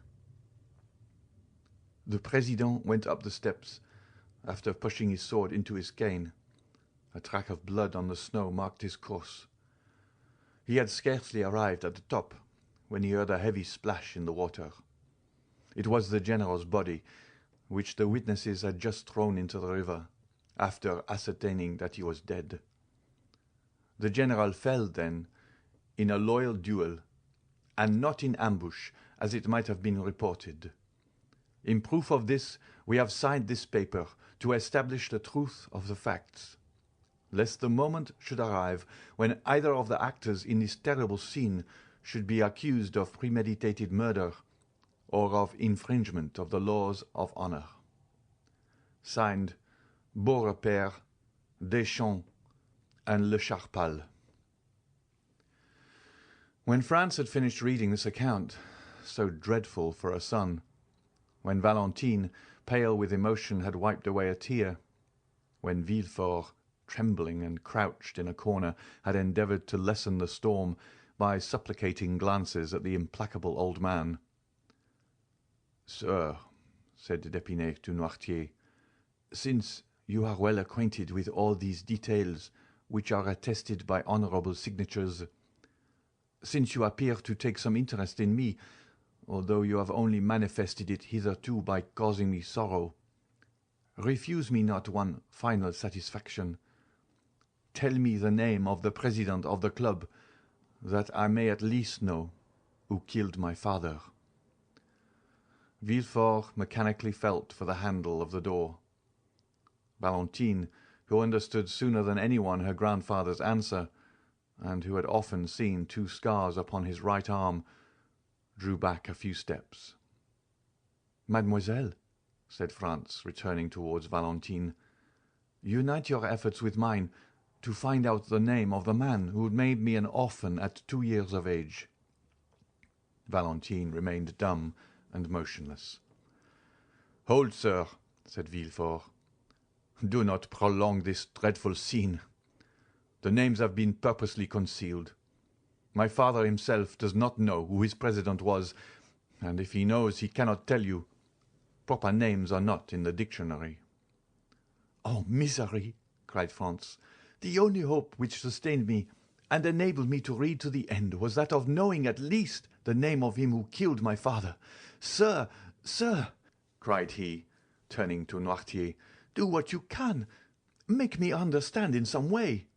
The president went up the steps, after pushing his sword into his cane. A track of blood on the snow marked his course. He had scarcely arrived at the top when he heard a heavy splash in the water. It was the general's body, which the witnesses had just thrown into the river, after ascertaining that he was dead. The general fell, then, in a loyal duel, and not in ambush, as it might have been reported. In proof of this, we have signed this paper to establish the truth of the facts, lest the moment should arrive when either of the actors in this terrible scene should be accused of premeditated murder or of infringement of the laws of honor. Signed, Beaurepère, Deschamps, and Le Charpal. When Franz had finished reading this account, so dreadful for a son, when Valentine, pale with emotion, had wiped away a tear, when Villefort, trembling and crouched in a corner, had endeavoured to lessen the storm by supplicating glances at the implacable old man. "Sir," said d'Épinay to Noirtier, "since you are well acquainted with all these details, which are attested by honourable signatures, since you appear to take some interest in me, although you have only manifested it hitherto by causing me sorrow, refuse me not one final satisfaction. Tell me the name of the president of the club, that I may at least know who killed my father." Villefort mechanically felt for the handle of the door. Valentine, who understood sooner than anyone her grandfather's answer, and who had often seen 2 scars upon his right arm, drew back a few steps. "Mademoiselle," said Franz, returning towards Valentine, "unite your efforts with mine to find out the name of the man who made me an orphan at 2 years of age." Valentine remained dumb and motionless. "Hold, sir," said Villefort. "Do not prolong this dreadful scene. The names have been purposely concealed. My father himself does not know who his president was, and if he knows, he cannot tell you. Proper names are not in the dictionary." "Oh, misery!" cried Franz. "The only hope which sustained me and enabled me to read to the end was that of knowing at least the name of him who killed my father. Sir, sir," cried he, turning to Noirtier, "do what you can. Make me understand in some way."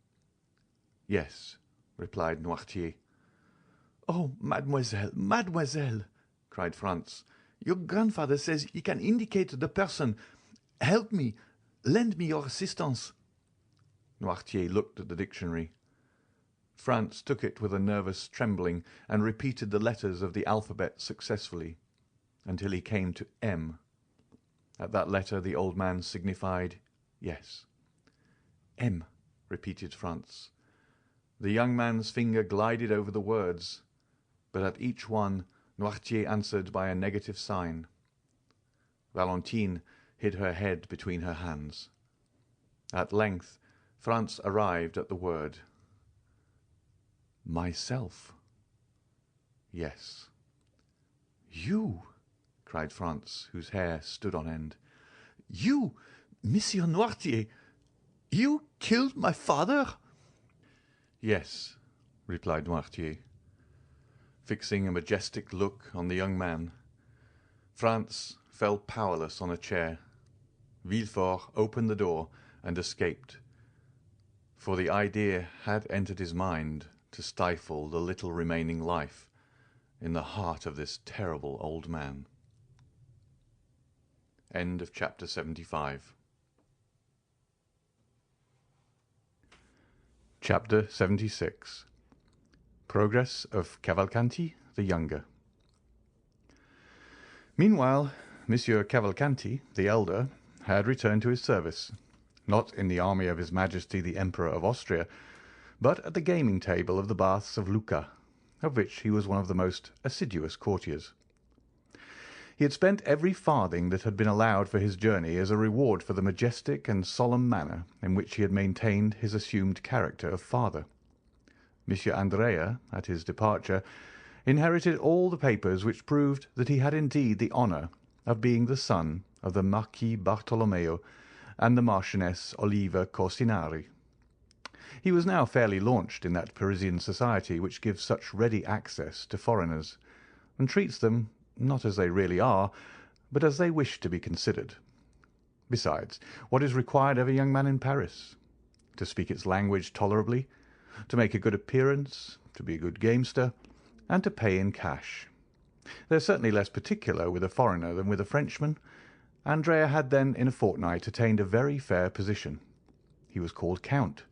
"Yes," replied Noirtier. "Oh, mademoiselle, mademoiselle!" cried Franz. "Your grandfather says he can indicate the person. Help me. Lend me your assistance." Noirtier looked at the dictionary. Franz took it with a nervous trembling and repeated the letters of the alphabet successfully, until he came to M. At that letter the old man signified yes. "M," repeated Franz. The young man's finger glided over the words, but at each one Noirtier answered by a negative sign. Valentine hid her head between her hands. At length Franz arrived at the word. "Myself." "Yes." "You!" cried Franz, whose hair stood on end. "You, Monsieur Noirtier! You killed my father?" "Yes," replied Noirtier. Fixing a majestic look on the young man, Franz fell powerless on a chair. Villefort opened the door and escaped, for the idea had entered his mind to stifle the little remaining life in the heart of this terrible old man. End of chapter 75. Chapter 76. Progress of Cavalcanti the Younger. Meanwhile, Monsieur Cavalcanti the elder had returned to his service, not in the army of His Majesty the Emperor of Austria, but at the gaming table of the Baths of Lucca, of which he was one of the most assiduous courtiers. He had spent every farthing that had been allowed for his journey as a reward for the majestic and solemn manner in which he had maintained his assumed character of father. Monsieur Andrea, at his departure, inherited all the papers which proved that he had indeed the honour of being the son of the Marquis Bartolomeo and the Marchioness Oliva Corsinari. He was now fairly launched in that Parisian society which gives such ready access to foreigners, and treats them, not as they really are, but as they wish to be considered. Besides, what is required of a young man in Paris? To speak its language tolerably, to make a good appearance, to be a good gamester, and to pay in cash. They are certainly less particular with a foreigner than with a Frenchman. Andrea had then in a fortnight attained a very fair position. He was called Count.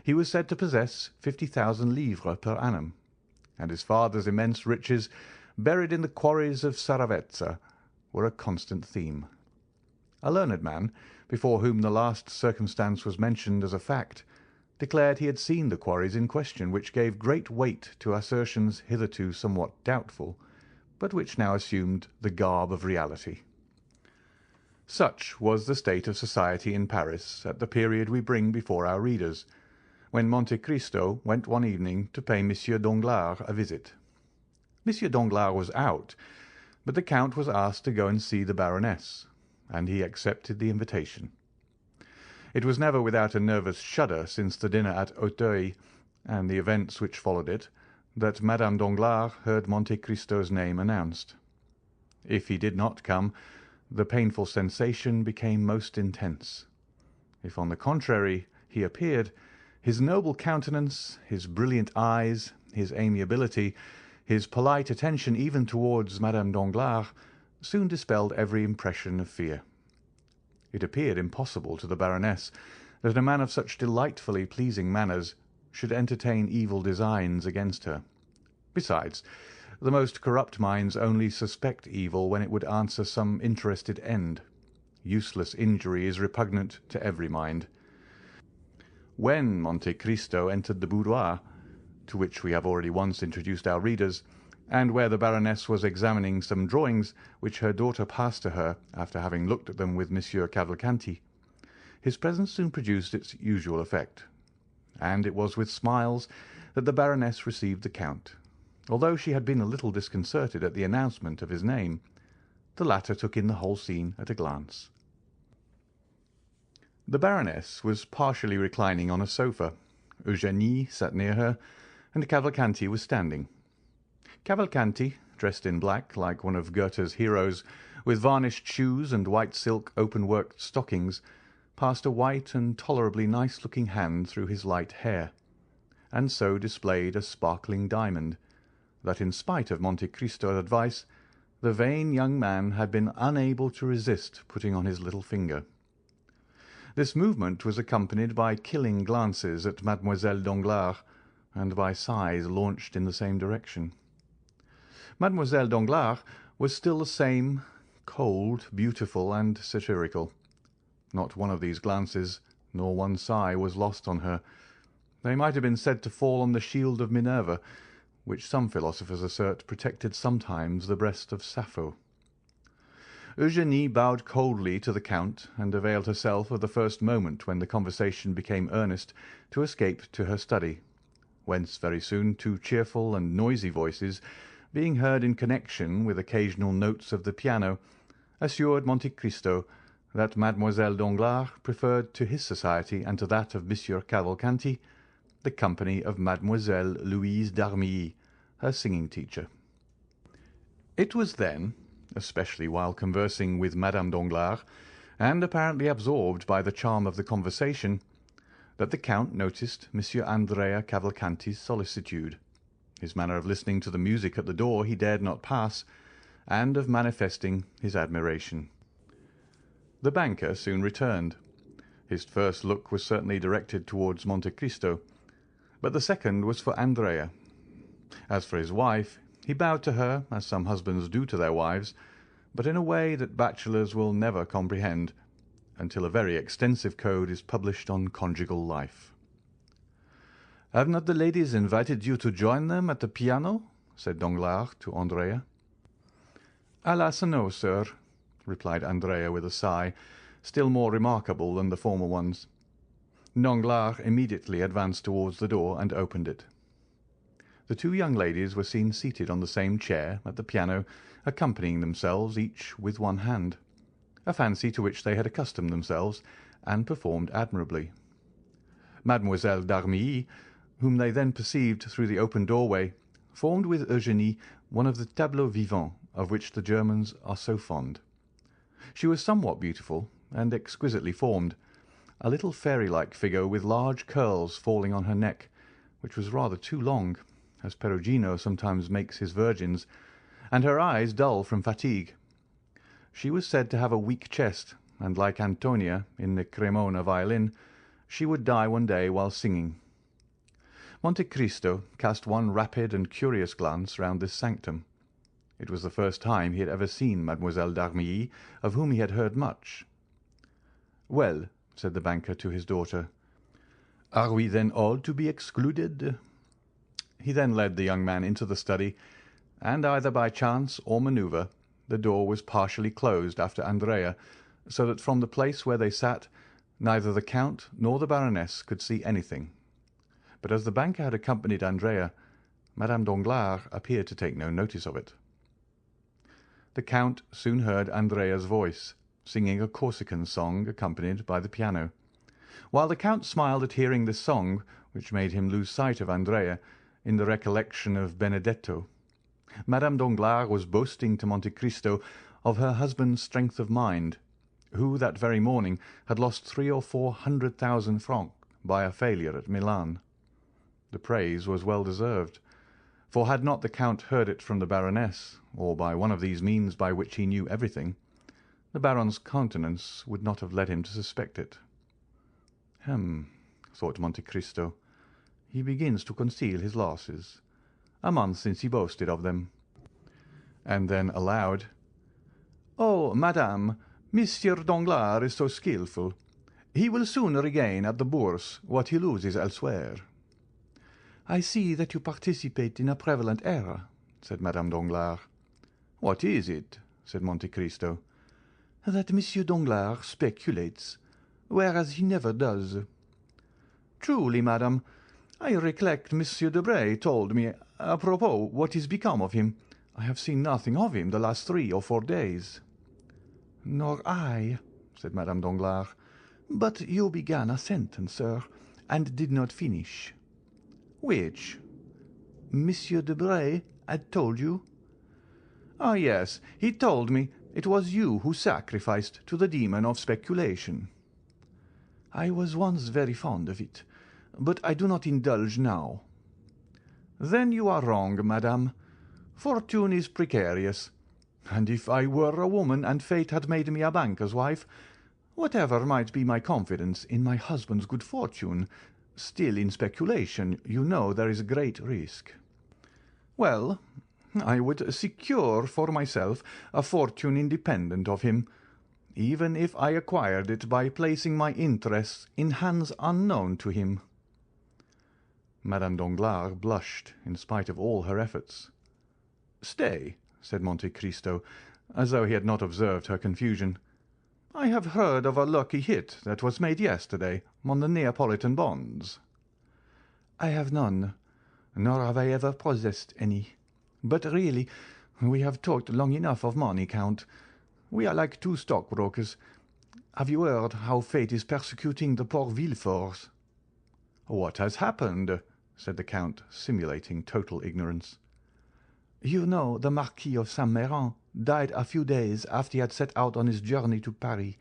He was said to possess 50,000 livres per annum, and his father's immense riches, buried in the quarries of Saravezza, were a constant theme. A learned man, before whom the last circumstance was mentioned as a fact, declared he had seen the quarries in question, which gave great weight to assertions hitherto somewhat doubtful, but which now assumed the garb of reality. Such was the state of society in Paris at the period we bring before our readers, when Monte Cristo went one evening to pay Monsieur Danglars a visit. Monsieur Danglars was out, but the Count was asked to go and see the Baroness, and he accepted the invitation. It was never without a nervous shudder since the dinner at Auteuil and the events which followed it, that Madame Danglars heard Monte Cristo's name announced. If he did not come, the painful sensation became most intense. If, on the contrary, he appeared, his noble countenance, his brilliant eyes, his amiability, his polite attention even towards Madame Danglars, soon dispelled every impression of fear. It appeared impossible to the Baroness that a man of such delightfully pleasing manners should entertain evil designs against her. Besides, The most corrupt minds only suspect evil when it would answer some interested end. Useless injury is repugnant to every mind. When Monte Cristo entered the boudoir, to which we have already once introduced our readers, and where the Baroness was examining some drawings which her daughter passed to her after having looked at them with Monsieur Cavalcanti, his presence soon produced its usual effect, and it was with smiles that the Baroness received the Count. Although she had been a little disconcerted at the announcement of his name, the latter took in the whole scene at a glance. The Baroness was partially reclining on a sofa. Eugénie sat near her, and Cavalcanti was standing. Cavalcanti, dressed in black like one of Goethe's heroes, with varnished shoes and white silk open-worked stockings, passed a white and tolerably nice-looking hand through his light hair, and so displayed a sparkling diamond, that in spite of Monte Cristo's advice, the vain young man had been unable to resist putting on his little finger. This movement was accompanied by killing glances at Mademoiselle Danglars, and by sighs launched in the same direction. Mademoiselle Danglars was still the same, cold, beautiful, and satirical. Not one of these glances, nor one sigh, was lost on her. They might have been said to fall on the shield of Minerva, which some philosophers assert protected sometimes the breast of Sappho. Eugénie bowed coldly to the Count, and availed herself of the first moment when the conversation became earnest to escape to her study, whence very soon two cheerful and noisy voices, being heard in connection with occasional notes of the piano, assured Monte Cristo that Mademoiselle Danglars preferred to his society and to that of Monsieur Cavalcanti the company of Mademoiselle Louise d'Armilly, her singing teacher. It was then, especially while conversing with Madame Danglars, and apparently absorbed by the charm of the conversation, that the Count noticed Monsieur Andrea Cavalcanti's solicitude, his manner of listening to the music at the door he dared not pass, and of manifesting his admiration. The banker soon returned. His first look was certainly directed towards Monte Cristo, but the second was for Andrea. As for his wife, he bowed to her as some husbands do to their wives, but in a way that bachelors will never comprehend, until a very extensive code is published on conjugal life. "Have not the ladies invited you to join them at the piano?" said Danglars to Andrea. "Alas, no, sir," replied Andrea with a sigh, still more remarkable than the former ones. Danglars immediately advanced towards the door and opened it. The two young ladies were seen seated on the same chair at the piano, accompanying themselves each with one hand, a fancy to which they had accustomed themselves, and performed admirably. Mademoiselle d'Armilly, whom they then perceived through the open doorway, formed with Eugénie one of the tableaux vivants of which the Germans are so fond. She was somewhat beautiful and exquisitely formed, a little fairy-like figure with large curls falling on her neck, which was rather too long, as Perugino sometimes makes his virgins, and her eyes dull from fatigue. She was said to have a weak chest, and like Antonia in the Cremona violin, she would die one day while singing. Monte Cristo cast one rapid and curious glance round this sanctum. It was the first time he had ever seen Mademoiselle d'Armilly, of whom he had heard much. "Well," said the banker to his daughter, "are we then all to be excluded?" He then led the young man into the study, and either by chance or manoeuvre the door was partially closed after Andrea, so that from the place where they sat neither the Count nor the Baroness could see anything. But as the banker had accompanied Andrea, Madame Danglars appeared to take no notice of it. The Count soon heard Andrea's voice, singing a Corsican song accompanied by the piano. While the Count smiled at hearing this song, which made him lose sight of Andrea in the recollection of Benedetto, Madame Danglars was boasting to Monte Cristo of her husband's strength of mind, who that very morning had lost 300,000 or 400,000 francs by a failure at Milan. The praise was well deserved, for had not the Count heard it from the Baroness, or by one of these means by which he knew everything, the Baron's countenance would not have led him to suspect it. Thought Monte Cristo, he begins to conceal his losses. A month since he boasted of them. And then aloud, "Oh, madame, Monsieur Danglars is so skilful. He will soon regain at the Bourse what he loses elsewhere." "I see that you participate in a prevalent error," said Madame Danglars. "What is it?" said Monte Cristo. "That Monsieur Danglars speculates, whereas he never does." "Truly, madame, I recollect Monsieur Debray told me, apropos, what is become of him. I have seen nothing of him the last 3 or 4 days." "Nor I," said Madame Danglars. "But you began a sentence, sir, and did not finish." "Which?" "Monsieur Debray had told you." "Ah, yes, he told me it was you who sacrificed to the demon of speculation." "I was once very fond of it, but I do not indulge now." "Then you are wrong, madame. Fortune is precarious, and if I were a woman and fate had made me a banker's wife, whatever might be my confidence in my husband's good fortune, still in speculation you know there is great risk. Well, I would secure for myself a fortune independent of him, even if I acquired it by placing my interests in hands unknown to him." Madame Danglars blushed in spite of all her efforts. "Stay," said Monte Cristo, as though he had not observed her confusion. "I have heard of a lucky hit that was made yesterday on the Neapolitan bonds." "I have none, nor have I ever possessed any. But really, we have talked long enough of money, Count. We are like 2 stockbrokers. Have you heard how fate is persecuting the poor Villeforts?" "What has happened?" said the Count, simulating total ignorance. "You know the Marquis of Saint-Méran died a few days after he had set out on his journey to Paris,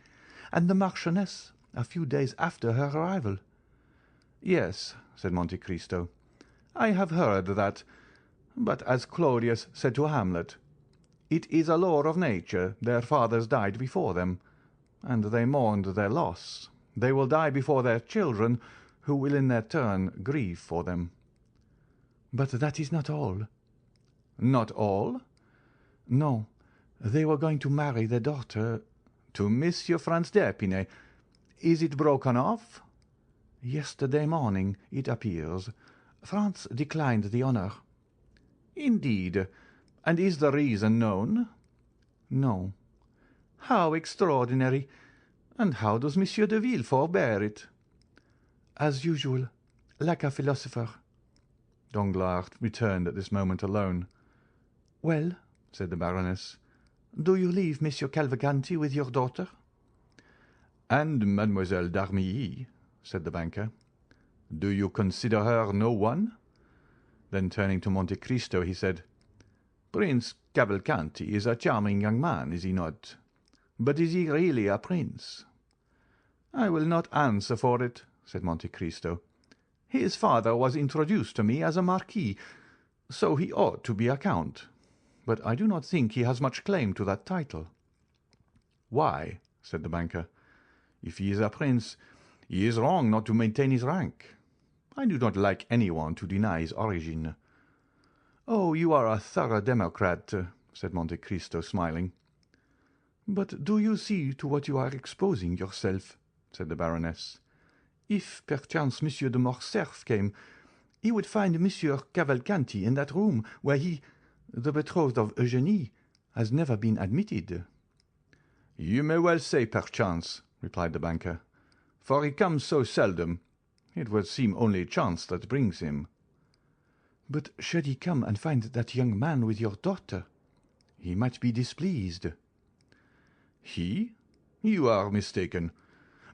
and the Marchioness a few days after her arrival." "Yes," said Monte Cristo, "I have heard that. But as Claudius said to Hamlet, it is a law of nature their fathers died before them, and they mourned their loss. They will die before their children, who will in their turn grieve for them." "But that is not all." "Not all?" "No, they were going to marry their daughter—" "To Monsieur Franz d'Épinay. Is it broken off?" "Yesterday morning, it appears. Franz declined the honour." "Indeed. And is the reason known?" "No." "How extraordinary! And how does Monsieur de Villefort bear it?" "As usual, like a philosopher." Danglars returned at this moment alone. "Well," said the Baroness, "do you leave Monsieur Cavalcanti with your daughter?" "And Mademoiselle d'Armilly," said the banker. "Do you consider her no one?" Then turning to Monte Cristo, he said, "Prince Cavalcanti is a charming young man, is he not? But is he really a prince?" "I will not answer for it," said Monte Cristo. "His father was introduced to me as a marquis, so he ought to be a count. But I do not think he has much claim to that title." "Why?" said the banker. "If he is a prince, he is wrong not to maintain his rank. I do not like anyone to deny his origin." "Oh, you are a thorough democrat," said Monte Cristo, smiling. "But do you see to what you are exposing yourself?" said the Baroness. "If perchance Monsieur de Morcerf came, he would find Monsieur Cavalcanti in that room where he, the betrothed of Eugénie, has never been admitted." "You may well say perchance," replied the banker, "for he comes so seldom. It would seem only chance that brings him." "But should he come and find that young man with your daughter? He might be displeased." "He? You are mistaken.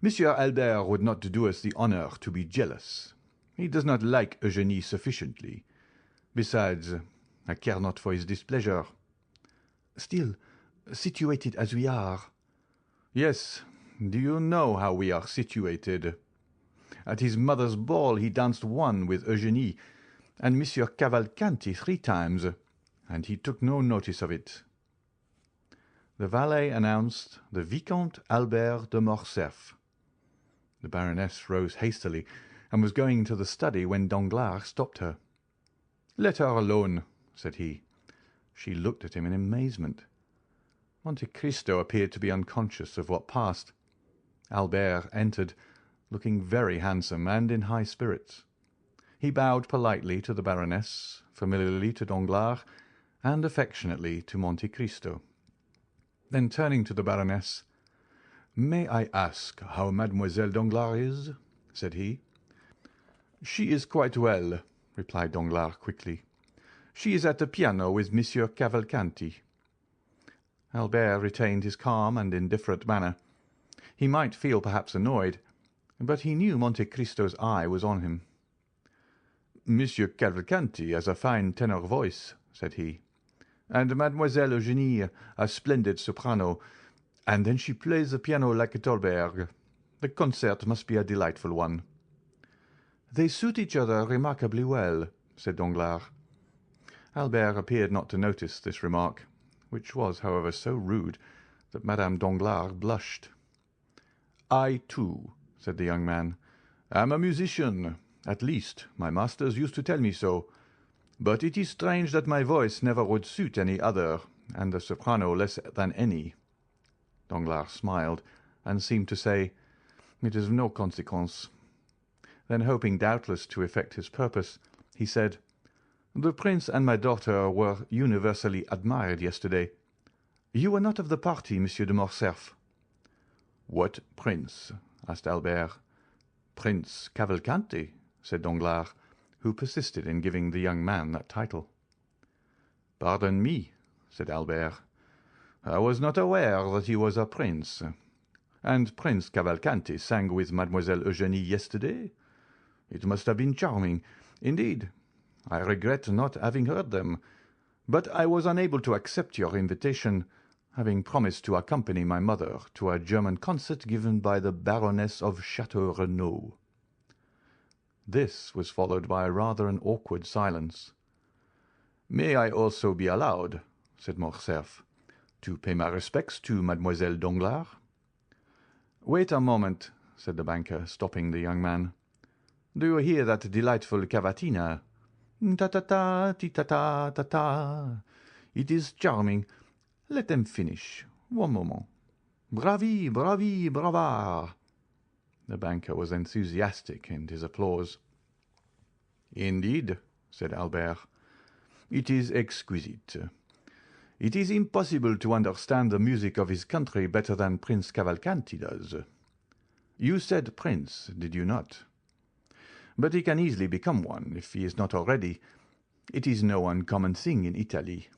Monsieur Albert would not do us the honour to be jealous. He does not like Eugénie sufficiently. Besides, I care not for his displeasure." "Still, situated as we are—" "Yes. Do you know how we are situated? At his mother's ball he danced one with Eugénie and Monsieur Cavalcanti 3 times, and he took no notice of it." The valet announced the Vicomte Albert de Morcerf. The Baroness rose hastily and was going into the study when Danglars stopped her. "Let her alone," said he. She looked at him in amazement. Monte Cristo appeared to be unconscious of what passed. Albert entered, looking very handsome and in high spirits. He bowed politely to the Baroness, familiarly to Danglars, and affectionately to Monte Cristo. Then turning to the Baroness, "May I ask how Mademoiselle Danglars is?" said he. "She is quite well," replied Danglars quickly. "She is at the piano with Monsieur Cavalcanti." Albert retained his calm and indifferent manner. He might feel perhaps annoyed, but he knew Monte Cristo's eye was on him. "Monsieur Cavalcanti has a fine tenor voice," said he, "and Mademoiselle Eugénie a splendid soprano, and then she plays the piano like a Thalberg. The concert must be a delightful one." "They suit each other remarkably well," said Danglars. Albert appeared not to notice this remark, which was, however, so rude that Madame Danglars blushed. "I, too," said the young man, "am a musician. At least, my masters used to tell me so. But it is strange that my voice never would suit any other, and the soprano less than any." Danglars smiled, and seemed to say, "It is of no consequence." Then, hoping doubtless to effect his purpose, he said, "The prince and my daughter were universally admired yesterday. You were not of the party, Monsieur de Morcerf." "What prince?" asked Albert. "Prince Cavalcanti," said Danglars, who persisted in giving the young man that title. "Pardon me," said Albert. "I was not aware that he was a prince. And Prince Cavalcanti sang with Mademoiselle Eugénie yesterday? It must have been charming. Indeed, I regret not having heard them, but I was unable to accept your invitation, having promised to accompany my mother to a German concert given by the Baroness of Château Renaud." This was followed by rather an awkward silence. "May I also be allowed," said Morcerf, "to pay my respects to Mademoiselle Danglars?" "Wait a moment," said the banker, stopping the young man. "Do you hear that delightful cavatina? Ta-ta-ta, ti-ta-ta, ta-ta. It is charming. Let them finish. One moment. Bravi, bravi, brava." The banker was enthusiastic in his applause. "Indeed," said Albert, "it is exquisite. It is impossible to understand the music of his country better than Prince Cavalcanti does. You said prince, did you not? But he can easily become one, if he is not already. It is no uncommon thing in Italy.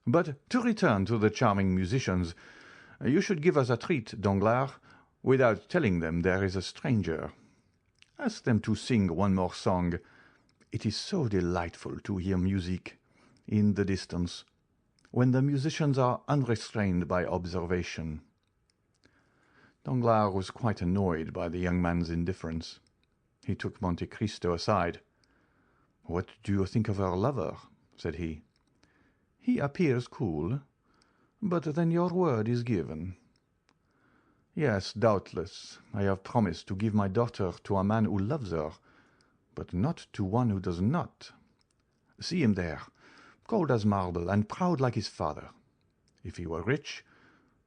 But to return to the charming musicians, you should give us a treat, Danglars, without telling them there is a stranger. Ask them to sing one more song. It is so delightful to hear music, in the distance, when the musicians are unrestrained by observation." Danglars was quite annoyed by the young man's indifference. He took Monte Cristo aside. "What do you think of our lover?" said he. "He appears cool. But then your word is given." "Yes, doubtless. I have promised to give my daughter to a man who loves her, but not to one who does not. See him there, cold as marble and proud like his father. If he were rich,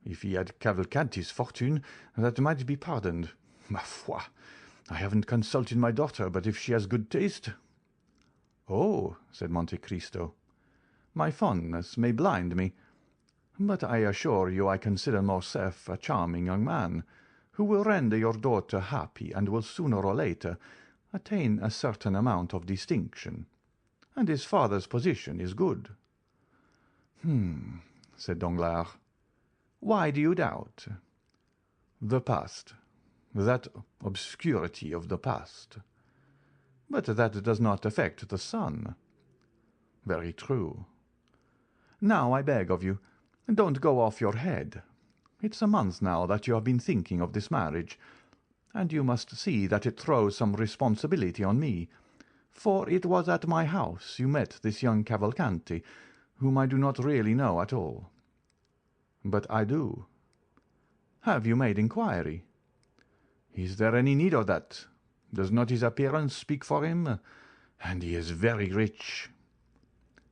if he had Cavalcanti's fortune, that might be pardoned. Ma foi! I haven't consulted my daughter, but if she has good taste—" "Oh," said Monte Cristo, "my fondness may blind me, but I assure you I consider Morcerf a charming young man, who will render your daughter happy and will sooner or later attain a certain amount of distinction, and his father's position is good." Said Danglars. "Why do you doubt?" "The past. That obscurity of the past." "But that does not affect the son." "Very true." "Now, I beg of you, don't go off your head. It's a month now that you have been thinking of this marriage, and you must see that it throws some responsibility on me, for it was at my house you met this young Cavalcanti, whom I do not really know at all." "But I do." "Have you made inquiry?" "Is there any need of that? Does not his appearance speak for him? And he is very rich."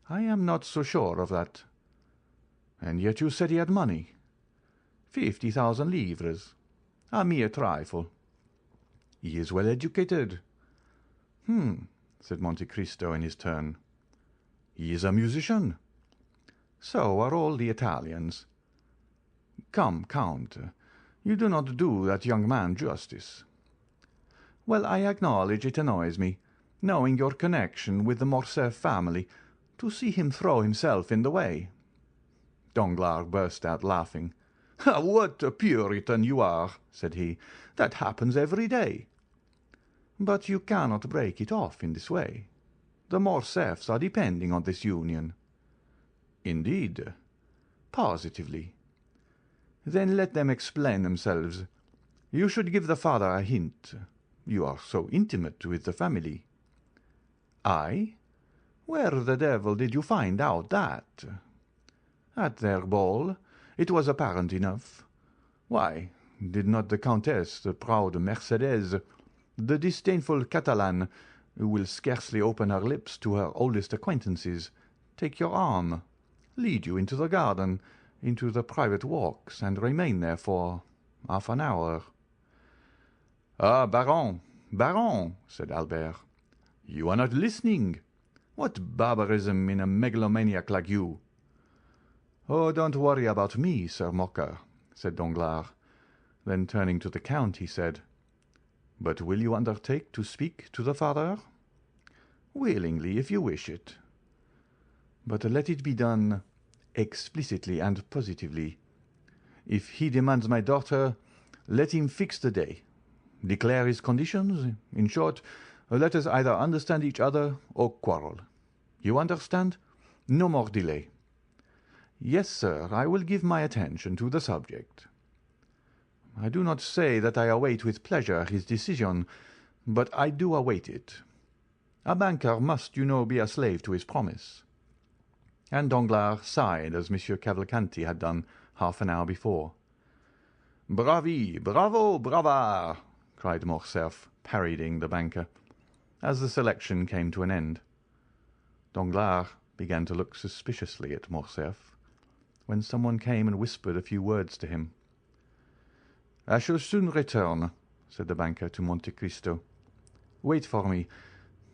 "I am not so sure of that. And yet you said he had money. 50,000 livres. A mere trifle. He is well educated. Said Monte Cristo in his turn. He is a musician. So are all the Italians. Come, Count, you do not do that young man justice. Well, I acknowledge it annoys me, knowing your connection with the Morcerf family, to see him throw himself in the way. Danglars burst out laughing. "What a Puritan you are," said he. "That happens every day." "But you cannot break it off in this way. The Morcerfs are depending on this union." "Indeed?" "Positively." "Then let them explain themselves. You should give the father a hint. You are so intimate with the family." "I? Where the devil did you find out that?" "At their ball. It was apparent enough. Why, did not the Countess, the proud Mercedes, the disdainful Catalan, who will scarcely open her lips to her oldest acquaintances, take your arm, lead you into the garden, into the private walks, and remain there for half an hour?" "Ah, Baron, Baron," said Albert, "you are not listening. What barbarism in a megalomaniac like you!" "Oh, don't worry about me, Sir Mocker," said Danglars. Then turning to the Count, he said, "But will you undertake to speak to the father?" "Willingly, if you wish it." "But let it be done explicitly and positively. If he demands my daughter, let him fix the day. Declare his conditions. In short, let us either understand each other or quarrel. You understand? No more delay." "Yes, sir, I will give my attention to the subject." "I do not say that I await with pleasure his decision, but I do await it. A banker must, you know, be a slave to his promise." And Danglars sighed as Monsieur Cavalcanti had done half an hour before. "Bravi, bravo, bravard!" cried Morcerf, parodying the banker, as the selection came to an end. Danglars began to look suspiciously at Morcerf, when someone came and whispered a few words to him. "I shall soon return," said the banker to Monte Cristo. "Wait for me.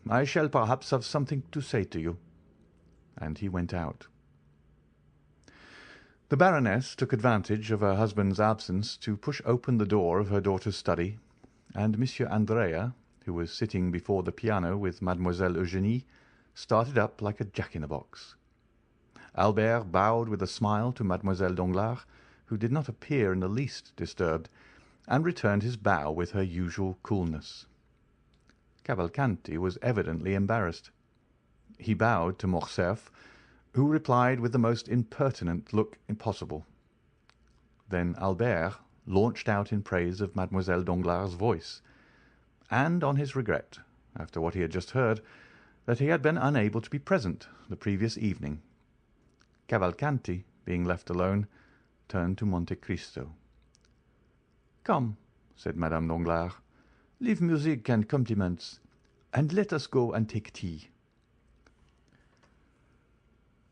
I shall perhaps have something to say to you." And he went out. The Baroness took advantage of her husband's absence to push open the door of her daughter's study, and Monsieur Andrea, who was sitting before the piano with Mademoiselle Eugénie, started up like a jack-in-the-box. Albert bowed with a smile to Mademoiselle Danglars, who did not appear in the least disturbed, and returned his bow with her usual coolness. Cavalcanti was evidently embarrassed. He bowed to Morcerf, who replied with the most impertinent look possible. Then Albert launched out in praise of Mademoiselle Danglars' voice, and on his regret, after what he had just heard, that he had been unable to be present the previous evening. Cavalcanti, being left alone, turned to Monte Cristo. "Come," said Madame Danglars, "leave music and compliments, and let us go and take tea."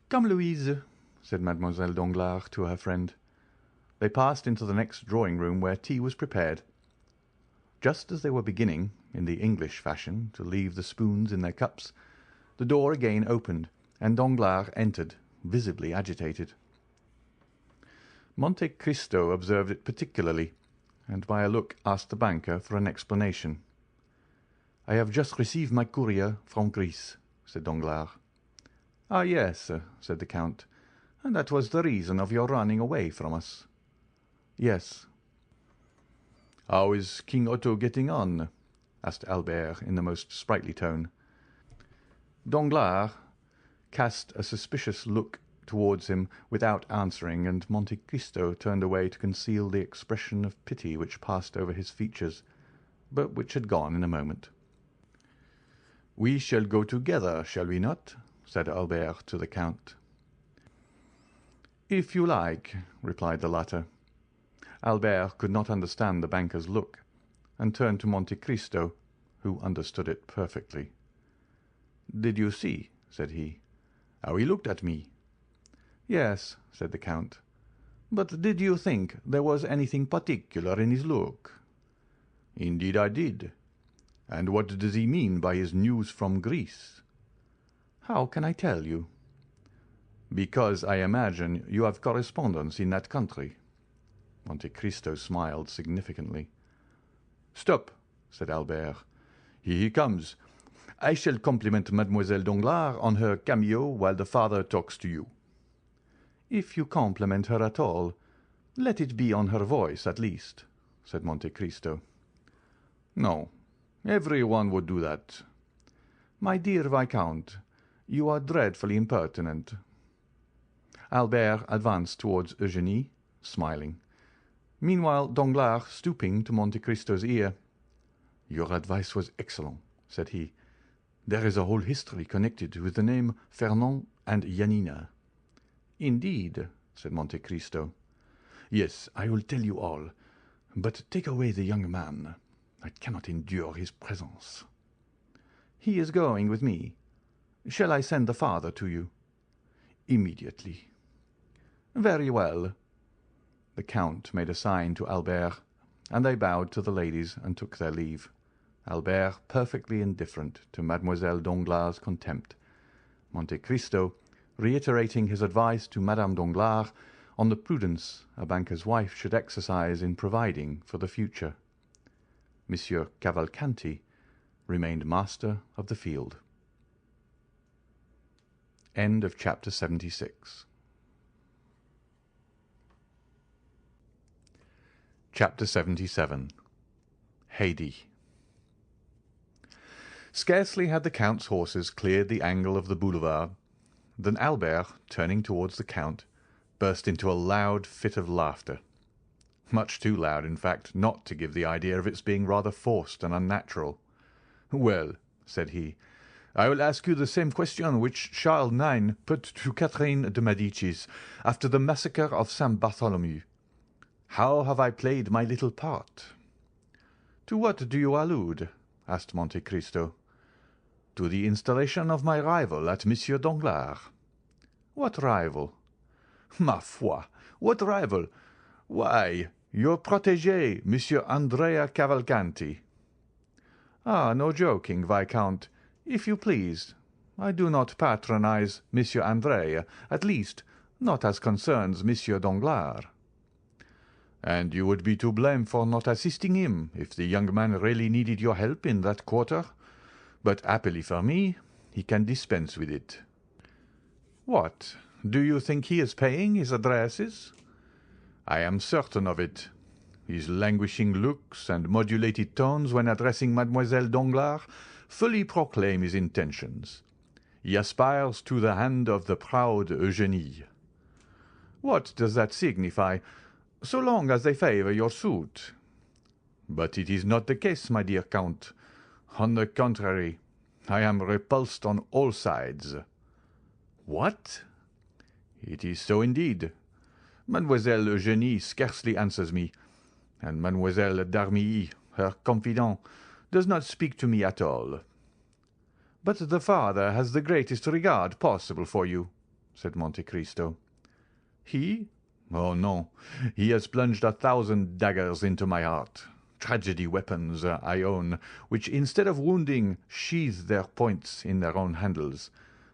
"Come, Louise," said Mademoiselle Danglars to her friend. They passed into the next drawing-room, where tea was prepared. Just as they were beginning, in the English fashion, to leave the spoons in their cups, the door again opened, and Danglars entered, visibly agitated. Monte Cristo observed it particularly, and by a look asked the banker for an explanation. "I have just received my courier from Greece," said Danglars. "Ah, yes," said the Count, "and that was the reason of your running away from us." "Yes." "How is King Otto getting on?" asked Albert in the most sprightly tone. Danglars cast a suspicious look towards him without answering, and Monte Cristo turned away to conceal the expression of pity which passed over his features, but which had gone in a moment. "We shall go together, shall we not?" said Albert to the Count. "If you like," replied the latter. Albert could not understand the banker's look, and turned to Monte Cristo, who understood it perfectly. "Did you see," said he, "how he looked at me?" "Yes," said the Count. "But did you think there was anything particular in his look?" "Indeed I did. And what does he mean by his news from Greece?" "How can I tell you?" "Because I imagine you have correspondents in that country." Monte Cristo smiled significantly. "Stop," said Albert. "Here he comes. I shall compliment Mademoiselle Danglars on her cameo while the father talks to you." "If you compliment her at all, let it be on her voice at least," said Monte Cristo. "No, every one would do that." "My dear Viscount, you are dreadfully impertinent." Albert advanced towards Eugénie, smiling. Meanwhile Danglars, stooping to Monte Cristo's ear, "Your advice was excellent," said he. "There is a whole history connected with the name Fernand and Yanina." "Indeed," said Monte Cristo. "Yes, I will tell you all. But take away the young man. I cannot endure his presence." "He is going with me. Shall I send the father to you?" "Immediately." "Very well." The Count made a sign to Albert, and they bowed to the ladies and took their leave, Albert perfectly indifferent to Mademoiselle Danglars' contempt, Monte Cristo reiterating his advice to Madame Danglars on the prudence a banker's wife should exercise in providing for the future. Monsieur Cavalcanti remained master of the field. End of chapter 76. Chapter 77. Haidee. Scarcely had the Count's horses cleared the angle of the boulevard than Albert, turning towards the Count, burst into a loud fit of laughter. Much too loud, in fact, not to give the idea of its being rather forced and unnatural. "Well," said he, "I will ask you the same question which Charles IX put to Catherine de Medicis after the massacre of St. Bartholomew. How have I played my little part?" "To what do you allude?" asked Monte Cristo. "To the installation of my rival at Monsieur Danglars." "What rival?" "Ma foi! What rival? Why, your protégé, Monsieur Andrea Cavalcanti." "Ah, no joking, Viscount, if you please. I do not patronize Monsieur Andrea, at least, not as concerns Monsieur Danglars." "And you would be to blame for not assisting him if the young man really needed your help in that quarter. But happily for me, he can dispense with it." "What, do you think he is paying his addresses?" "I am certain of it. His languishing looks and modulated tones when addressing Mademoiselle Danglars fully proclaim his intentions. He aspires to the hand of the proud Eugénie." "What does that signify, so long as they favour your suit?" "But it is not the case, my dear Count. On the contrary, I am repulsed on all sides." "What?" "It is so indeed. Mademoiselle Eugénie scarcely answers me, and Mademoiselle d'Armilly, her confidant, does not speak to me at all." "But the father has the greatest regard possible for you," said Monte Cristo. "He? Oh, no. He has plunged 1,000 daggers into my heart. Tragedy weapons, I own, which instead of wounding sheathe their points in their own handles,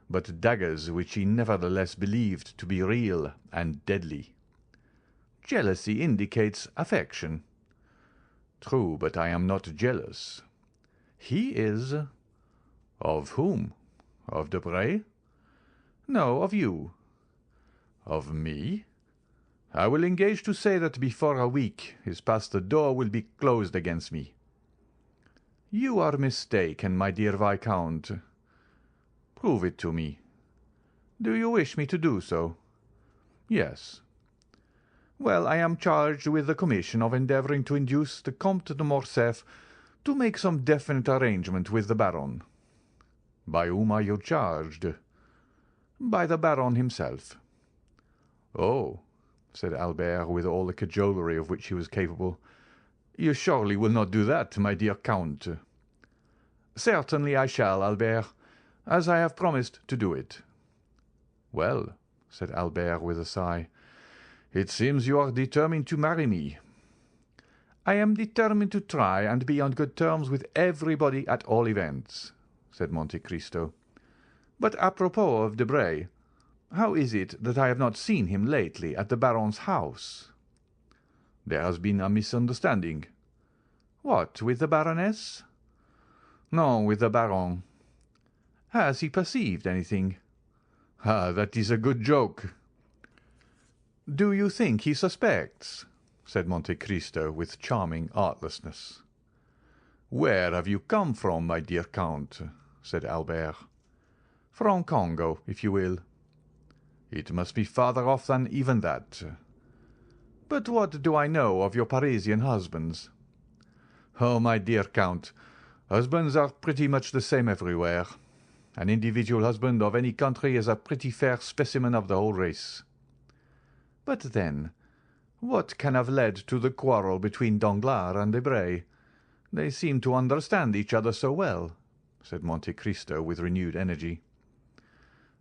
but daggers which he nevertheless believed to be real and deadly." "Jealousy indicates affection." "True, but I am not jealous." "He is." "Of whom? Of Debray?" "No, of you." "Of me? I will engage to say that before a week is past the door will be closed against me." "You are mistaken, my dear Viscount." "Prove it to me." "Do you wish me to do so?" "Yes." "Well, I am charged with the commission of endeavouring to induce the Comte de Morcerf to make some definite arrangement with the Baron." "By whom are you charged?" "By the Baron himself." "Oh," said Albert, with all the cajolery of which he was capable, "you surely will not do that, my dear Count." "Certainly I shall, Albert, as I have promised to do it." "Well," said Albert with a sigh. "It seems you are determined to marry me." "I am determined to try and be on good terms with everybody at all events," said Monte Cristo. "But apropos of Debray, how is it that I have not seen him lately at the Baron's house?" "There has been a misunderstanding." "What, with the Baroness?" "No, with the Baron." "Has he perceived anything?" "Ah, that is a good joke." "Do you think he suspects?" said Monte Cristo with charming artlessness. "Where have you come from, my dear Count?" said Albert. "From Congo, if you will." "It must be farther off than even that." "But what do I know of your Parisian husbands?" "Oh, my dear Count, husbands are pretty much the same everywhere. An individual husband of any country is a pretty fair specimen of the whole race." "But then, what can have led to the quarrel between Danglars and Debray? They seem to understand each other so well," said Monte Cristo with renewed energy.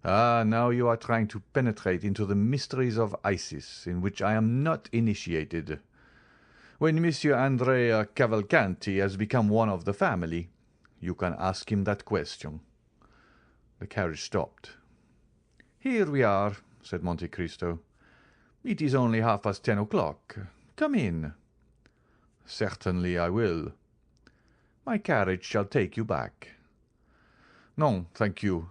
"Ah, now you are trying to penetrate into the mysteries of Isis, in which I am not initiated. When Monsieur Andrea Cavalcanti has become one of the family, you can ask him that question." The carriage stopped. "Here we are," said Monte Cristo. "It is only 10:30. Come in." "Certainly I will." "My carriage shall take you back." "No, thank you.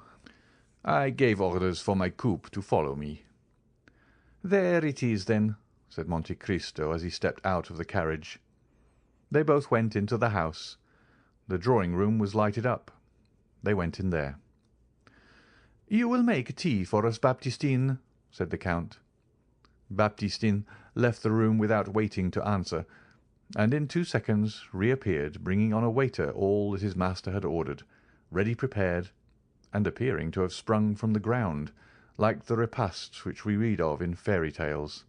I gave orders for my coupe to follow me." "There it is, then," said Monte Cristo as he stepped out of the carriage. They both went into the house. The drawing-room was lighted up. They went in there. "You will make tea for us, Baptistine," said the Count. Baptistine left the room without waiting to answer, and in 2 seconds reappeared, bringing on a waiter all that his master had ordered, ready prepared, and appearing to have sprung from the ground, like the repasts which we read of in fairy tales.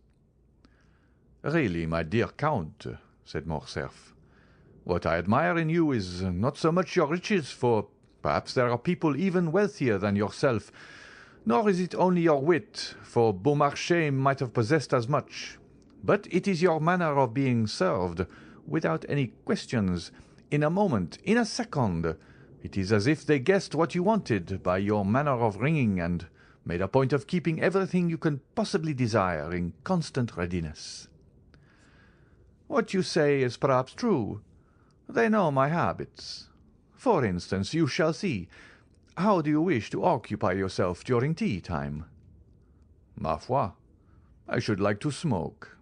"Really, my dear Count," said Morcerf, "what I admire in you is not so much your riches, for perhaps there are people even wealthier than yourself, nor is it only your wit, for Beaumarchais might have possessed as much, but it is your manner of being served, without any questions, in a moment, in a second. It is as if they guessed what you wanted by your manner of ringing, and made a point of keeping everything you can possibly desire in constant readiness." "What you say is perhaps true. They know my habits. For instance, you shall see. How do you wish to occupy yourself during tea time?" "Ma foi, I should like to smoke."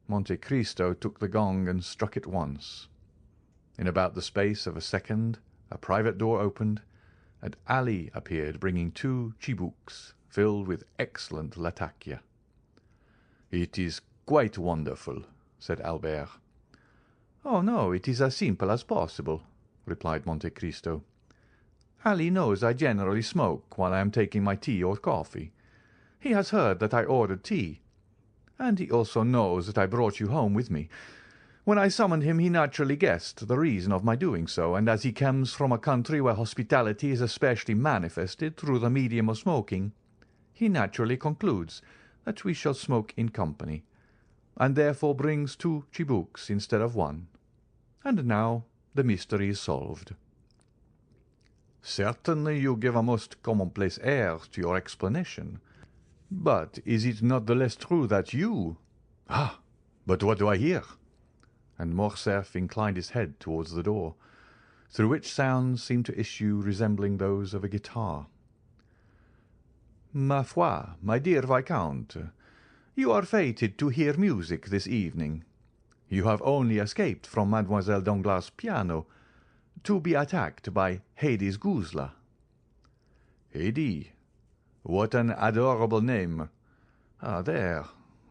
Monte Cristo took the gong and struck it once. In about the space of a second a private door opened, and Ali appeared bringing 2 chibouks filled with excellent latakia. "It is quite wonderful," said Albert. "Oh, no, it is as simple as possible," replied Monte Cristo. "Ali knows I generally smoke while I am taking my tea or coffee. He has heard that I ordered tea, and he also knows that I brought you home with me. When I summoned him he naturally guessed the reason of my doing so, and as he comes from a country where hospitality is especially manifested through the medium of smoking, he naturally concludes that we shall smoke in company, and therefore brings 2 chibouks instead of 1. And now the mystery is solved." "Certainly you give a most commonplace air to your explanation. But is it not the less true that you— Ah, but what do I hear?" And Morcerf inclined his head towards the door, through which sounds seemed to issue resembling those of a guitar. "Ma foi, my dear Viscount, you are fated to hear music this evening. You have only escaped from Mademoiselle Danglars' piano, to be attacked by Haidee's guzla." "Haidee? What an adorable name!" "Ah, there.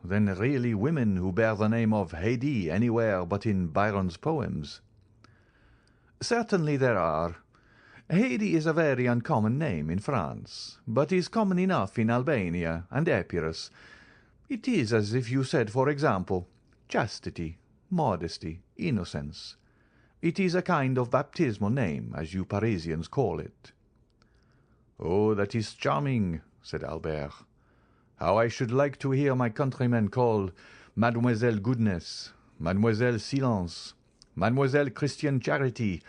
Then really women who bear the name of Haidee anywhere but in Byron's poems?" "Certainly there are. Haidee is a very uncommon name in France, but is common enough in Albania and Epirus. It is as if you said, for example, chastity, modesty, innocence. It is a kind of baptismal name, as you Parisians call it." "Oh, that is charming," said Albert. How I should like to hear my countrymen called Mademoiselle Goodness, Mademoiselle Silence, Mademoiselle Christian Charity.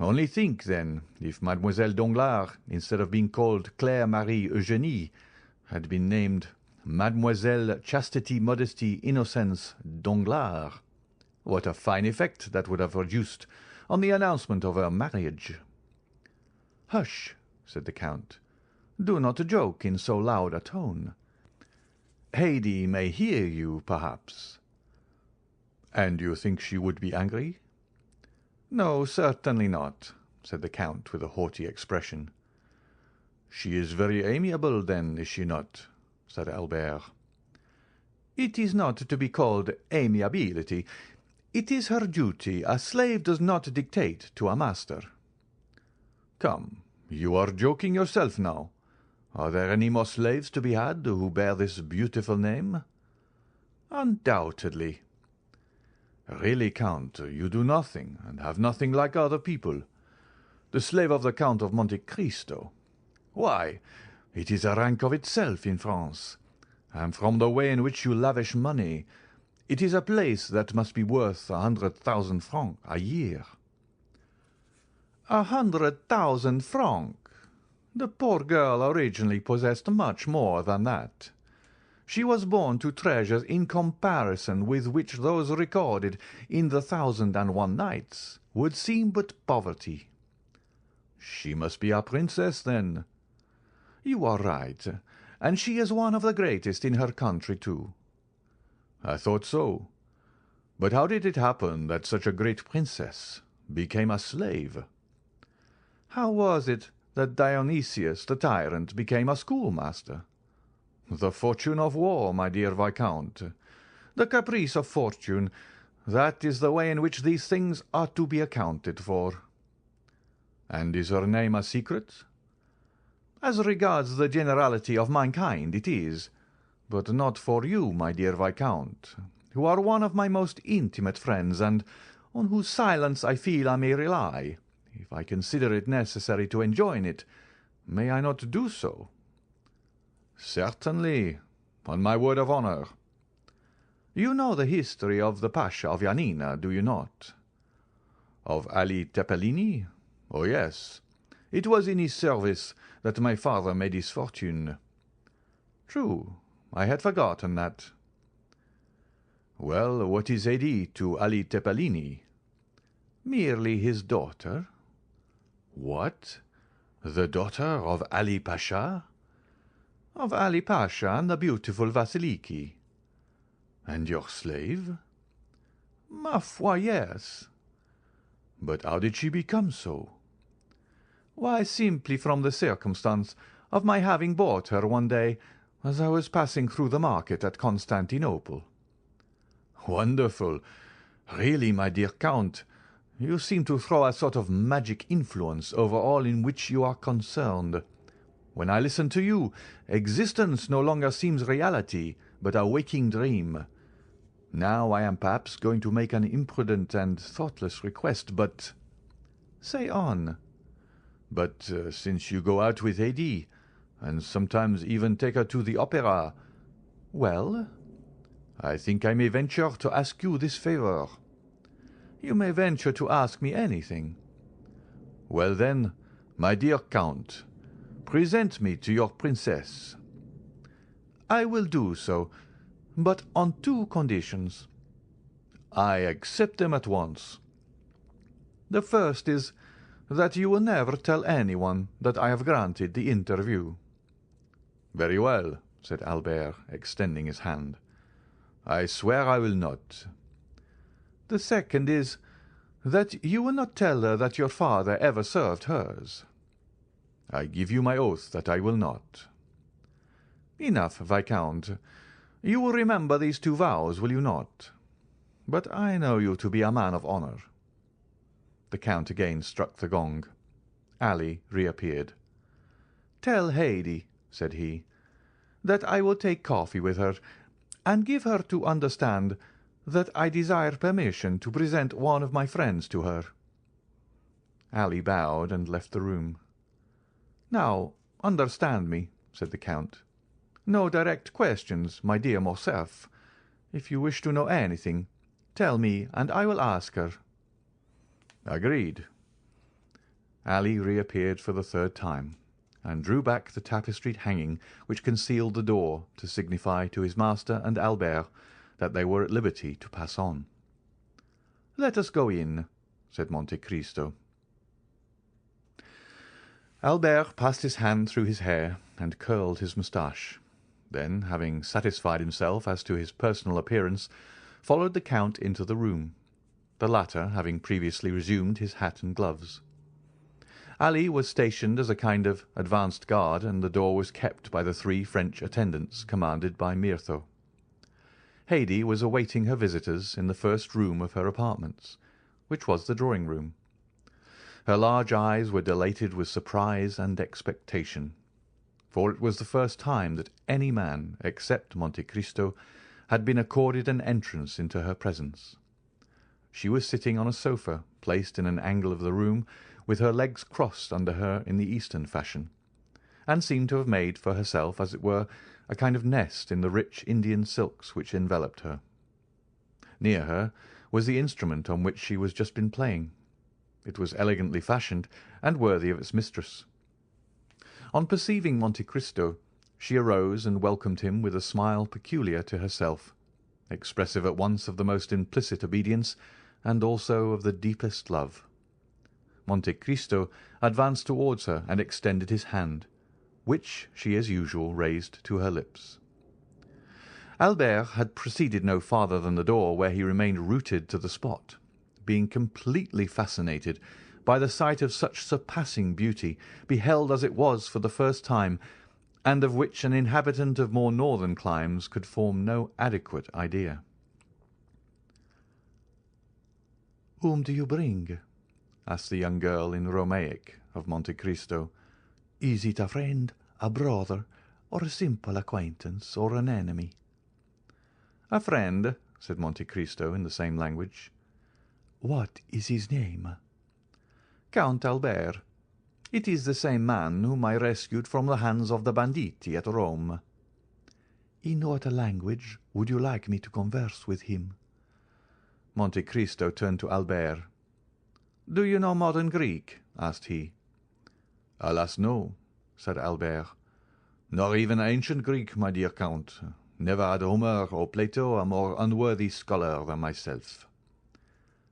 Only think, then, if Mademoiselle Danglars, instead of being called Claire Marie Eugénie, had been named Mademoiselle Chastity, Modesty, Innocence Danglars. What a fine effect that would have produced on the announcement of her marriage." "Hush," said the Count. "Do not joke in so loud a tone. Haidee may hear you, perhaps." "And you think she would be angry?" "No, certainly not," said the Count with a haughty expression. "She is very amiable, then, is she not?" said Albert. "It is not to be called amiability. It is her duty. A slave does not dictate to a master." "Come, you are joking yourself now. Are there any more slaves to be had who bear this beautiful name?" "Undoubtedly." "Really, Count, you do nothing, and have nothing like other people. The slave of the Count of Monte Cristo. Why, it is a rank of itself in France, and from the way in which you lavish money, it is a place that must be worth 100,000 francs a year." 100,000 francs! The poor girl originally possessed much more than that. She was born to treasures in comparison with which those recorded in the 1001 Nights would seem but poverty. "She must be a princess, then." "You are right, and she is one of the greatest in her country, too." "I thought so. But how did it happen that such a great princess became a slave?" "How was it that Dionysius the tyrant became a schoolmaster?" "The fortune of war, my dear Viscount." "The caprice of fortune. That is the way in which these things are to be accounted for." "And is her name a secret?" "As regards the generality of mankind, it is, but not for you, my dear Viscount, who are one of my most intimate friends, and on whose silence I feel I may rely, if I consider it necessary to enjoin it. May I not do so?" "Certainly, on my word of honour." "You know the history of the Pasha of Yanina, do you not?" "Of Ali Tepelini? Oh, yes. It was in his service that my father made his fortune." "True. I had forgotten that." "Well, what is Haidee to Ali Tepelini?" "Merely his daughter." "What? The daughter of Ali Pasha?" "Of Ali Pasha and the beautiful Vasiliki." "And your slave?" "Ma foi, yes." "But how did she become so?" "Why, simply from the circumstance of my having bought her one day as I was passing through the market at Constantinople." "Wonderful! Really, my dear Count, you seem to throw a sort of magic influence over all in which you are concerned. When I listen to you, existence no longer seems reality, but a waking dream. Now I am perhaps going to make an imprudent and thoughtless request, but—" "Say on." "But since you go out with Haidee, and sometimes even take her to the opera—" "Well?" "I think I may venture to ask you this favour." "You may venture to ask me anything." "Well, then, my dear Count, present me to your princess." "I will do so, but on 2 conditions." "I accept them at once." "The first is that you will never tell anyone that I have granted the interview." "Very well," said Albert, extending his hand. "I swear I will not." "The second is that you will not tell her that your father ever served hers." "I give you my oath that I will not." "Enough, Viscount. You will remember these 2 vows, will you not? But I know you to be a man of honour." The Count again struck the gong. Ali reappeared. "Tell Haidee," said he, "that I will take coffee with her, and give her to understand that I desire permission to present one of my friends to her." Ali bowed and left the room. "Now, understand me," said the Count. No direct questions, my dear Morcerf. If you wish to know anything, tell me, and I will ask her." "Agreed." Ali reappeared for the third time, and drew back the tapestried hanging which concealed the door to signify to his master and Albert that they were at liberty to pass on. "Let us go in," said Monte Cristo. Albert passed his hand through his hair and curled his moustache. Then, having satisfied himself as to his personal appearance, followed the Count into the room, the latter having previously resumed his hat and gloves. Ali was stationed as a kind of advanced guard, and the door was kept by the 3 French attendants commanded by Myrtho. Haidee was awaiting her visitors in the first room of her apartments, which was the drawing-room. Her large eyes were dilated with surprise and expectation, for it was the first time that any man, except Monte Cristo, had been accorded an entrance into her presence. She was sitting on a sofa placed in an angle of the room, with her legs crossed under her in the Eastern fashion, and seemed to have made for herself, as it were, a kind of nest in the rich Indian silks which enveloped her. Near her was the instrument on which she was just been playing. It was elegantly fashioned and worthy of its mistress. On perceiving Monte Cristo, she arose and welcomed him with a smile peculiar to herself, expressive at once of the most implicit obedience and also of the deepest love. Monte Cristo advanced towards her and extended his hand, which she as usual raised to her lips. Albert had proceeded no farther than the door, where he remained rooted to the spot, being completely fascinated by the sight of such surpassing beauty, beheld as it was for the first time, and of which an inhabitant of more northern climes could form no adequate idea. "Whom do you bring?" asked the young girl in Romaic of Monte Cristo. "Is it a friend, a brother, or a simple acquaintance, or an enemy?" "A friend," said Monte Cristo in the same language. "What is his name?" "Count Albert. It is the same man whom I rescued from the hands of the banditti at Rome." "In what language would you like me to converse with him?" Monte Cristo turned to Albert. "Do you know modern Greek?" asked he. "Alas, no," said Albert. "Nor even ancient Greek, my dear Count. Never had Homer or Plato a more unworthy scholar than myself."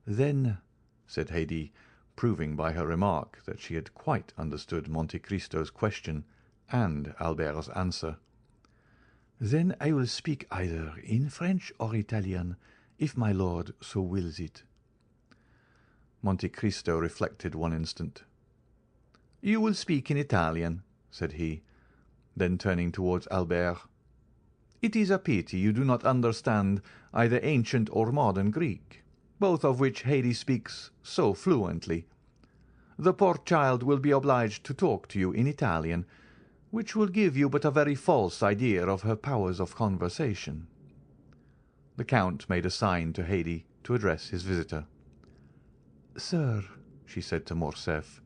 "Then," said Haidee, proving by her remark that she had quite understood Monte Cristo's question and Albert's answer, "then I will speak either in French or Italian, if my lord so wills it." Monte Cristo reflected one instant. "You will speak in Italian," said he. Then turning towards Albert, "It is a pity you do not understand either ancient or modern Greek, both of which Haidee speaks so fluently. The poor child will be obliged to talk to you in Italian, which will give you but a very false idea of her powers of conversation." The Count made a sign to Haidee to address his visitor. "Sir," she said to Morcerf,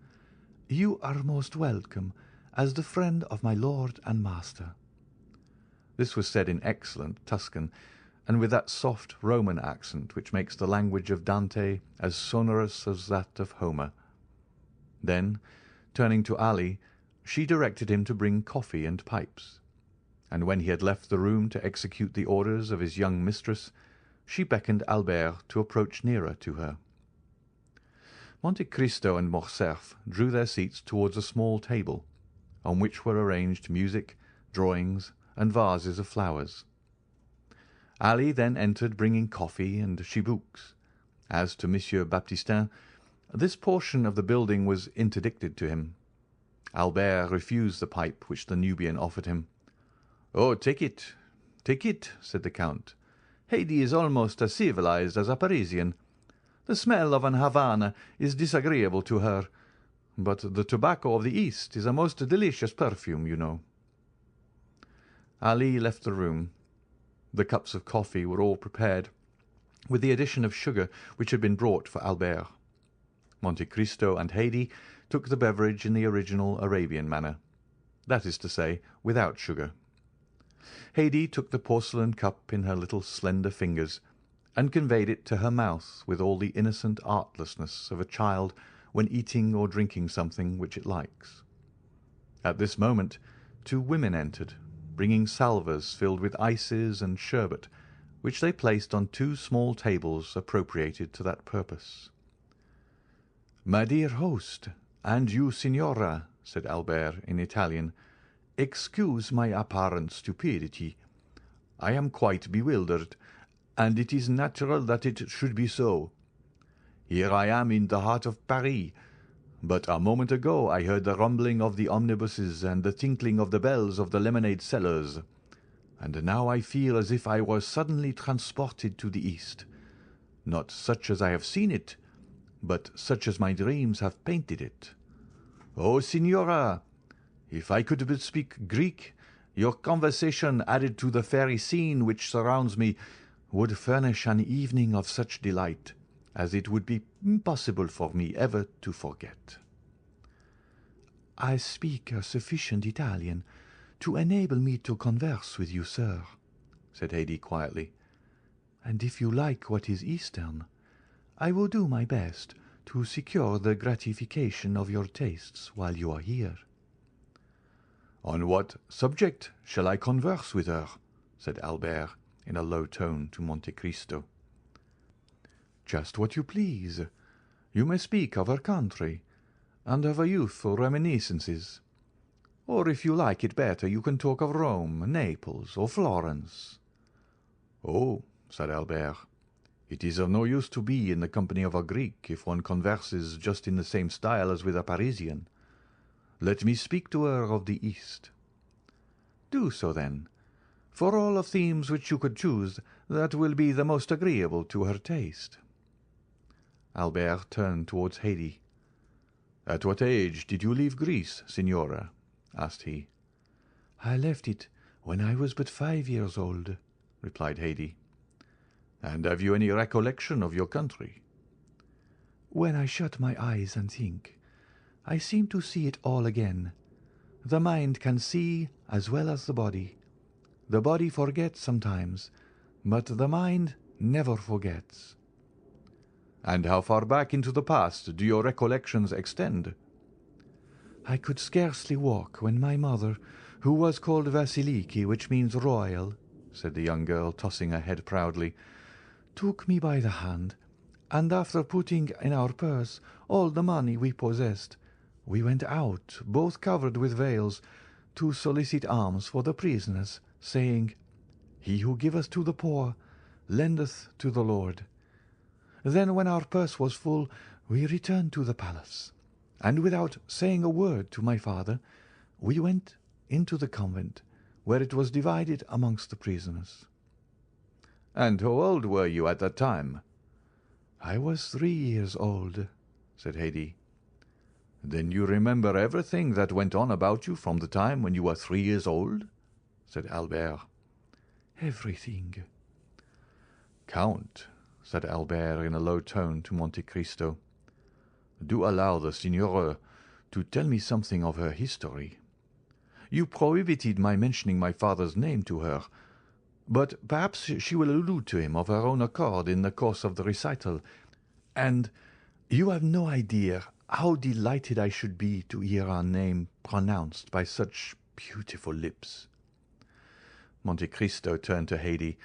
"you are most welcome as the friend of my lord and master." This was said in excellent Tuscan, and with that soft Roman accent which makes the language of Dante as sonorous as that of Homer. Then, turning to Ali, she directed him to bring coffee and pipes, and when he had left the room to execute the orders of his young mistress, she beckoned Albert to approach nearer to her. Monte Cristo and Morcerf drew their seats towards a small table, on which were arranged music, drawings, and vases of flowers. Ali then entered bringing coffee and chibouques. As to Monsieur Baptistin, this portion of the building was interdicted to him. Albert refused the pipe which the Nubian offered him. "Oh, take it, said the Count. "Haidee is almost as civilized as a Parisian. The smell of an Havana is disagreeable to her, but the tobacco of the East is a most delicious perfume, you know." Ali left the room. The cups of coffee were all prepared, with the addition of sugar which had been brought for Albert. Monte Cristo and Haidee took the beverage in the original Arabian manner, that is to say, without sugar. Haidee took the porcelain cup in her little slender fingers, and conveyed it to her mouth with all the innocent artlessness of a child when eating or drinking something which it likes. At this moment 2 women entered, bringing salvers filled with ices and sherbet, which they placed on 2 small tables appropriated to that purpose. "My dear host, and you, signora," said Albert in Italian, "excuse my apparent stupidity. I am quite bewildered, and it is natural that it should be so. Here I am in the heart of Paris, but a moment ago I heard the rumbling of the omnibuses and the tinkling of the bells of the lemonade sellers, and now I feel as if I were suddenly transported to the East, not such as I have seen it, but such as my dreams have painted it. Oh, signora, if I could but speak Greek, your conversation added to the fairy scene which surrounds me would furnish an evening of such delight as it would be impossible for me ever to forget." "I speak a sufficient Italian to enable me to converse with you, sir," said Haidee quietly, "and if you like what is Eastern, I will do my best to secure the gratification of your tastes while you are here." "On what subject shall I converse with her?" said Albert in a low tone to Monte Cristo. "Just what you please. You may speak of her country, and of her youthful reminiscences. Or if you like it better, you can talk of Rome, Naples, or Florence." "Oh," said Albert, "it is of no use to be in the company of a Greek if one converses just in the same style as with a Parisian. Let me speak to her of the East." "Do so, then. For all of themes which you could choose, that will be the most agreeable to her taste." Albert turned towards Haidee. "At what age did you leave Greece, signora?" asked he. "I left it when I was but 5 years old," replied Haidee. "And have you any recollection of your country?" "When I shut my eyes and think, I seem to see it all again. The mind can see as well as the body. The body forgets sometimes, but the mind never forgets." "And how far back into the past do your recollections extend?" "I could scarcely walk when my mother, who was called Vasiliki, which means royal," said the young girl, tossing her head proudly, "took me by the hand, and after putting in our purse all the money we possessed, we went out, both covered with veils, to solicit alms for the prisoners, saying, 'He who giveth to the poor lendeth to the Lord.' Then, when our purse was full, we returned to the palace, and without saying a word to my father, we went into the convent, where it was divided amongst the prisoners." "And how old were you at that time?" "I was 3 years old," said Haidee. "Then you remember everything that went on about you from the time when you were 3 years old?" said Albert. "Everything." "Count," said Albert in a low tone to Monte Cristo, "do allow the signora to tell me something of her history. You prohibited my mentioning my father's name to her, but perhaps she will allude to him of her own accord in the course of the recital, and you have no idea how delighted I should be to hear her name pronounced by such beautiful lips." Monte Cristo turned to Haidee,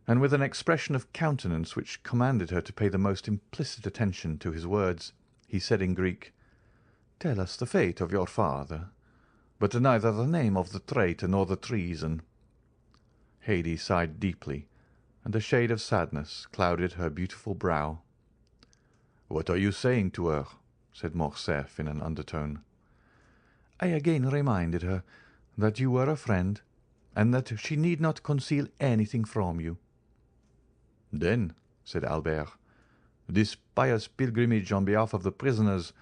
and with an expression of countenance which commanded her to pay the most implicit attention to his words, he said in Greek, "Tell us the fate of your father, but neither the name of the traitor nor the treason." Haidee sighed deeply, and a shade of sadness clouded her beautiful brow. "What are you saying to her?" said Morcerf in an undertone. "I again reminded her that you were a friend, and that she need not conceal anything from you." "Then," said Albert, "this pious pilgrimage on behalf of the prisoners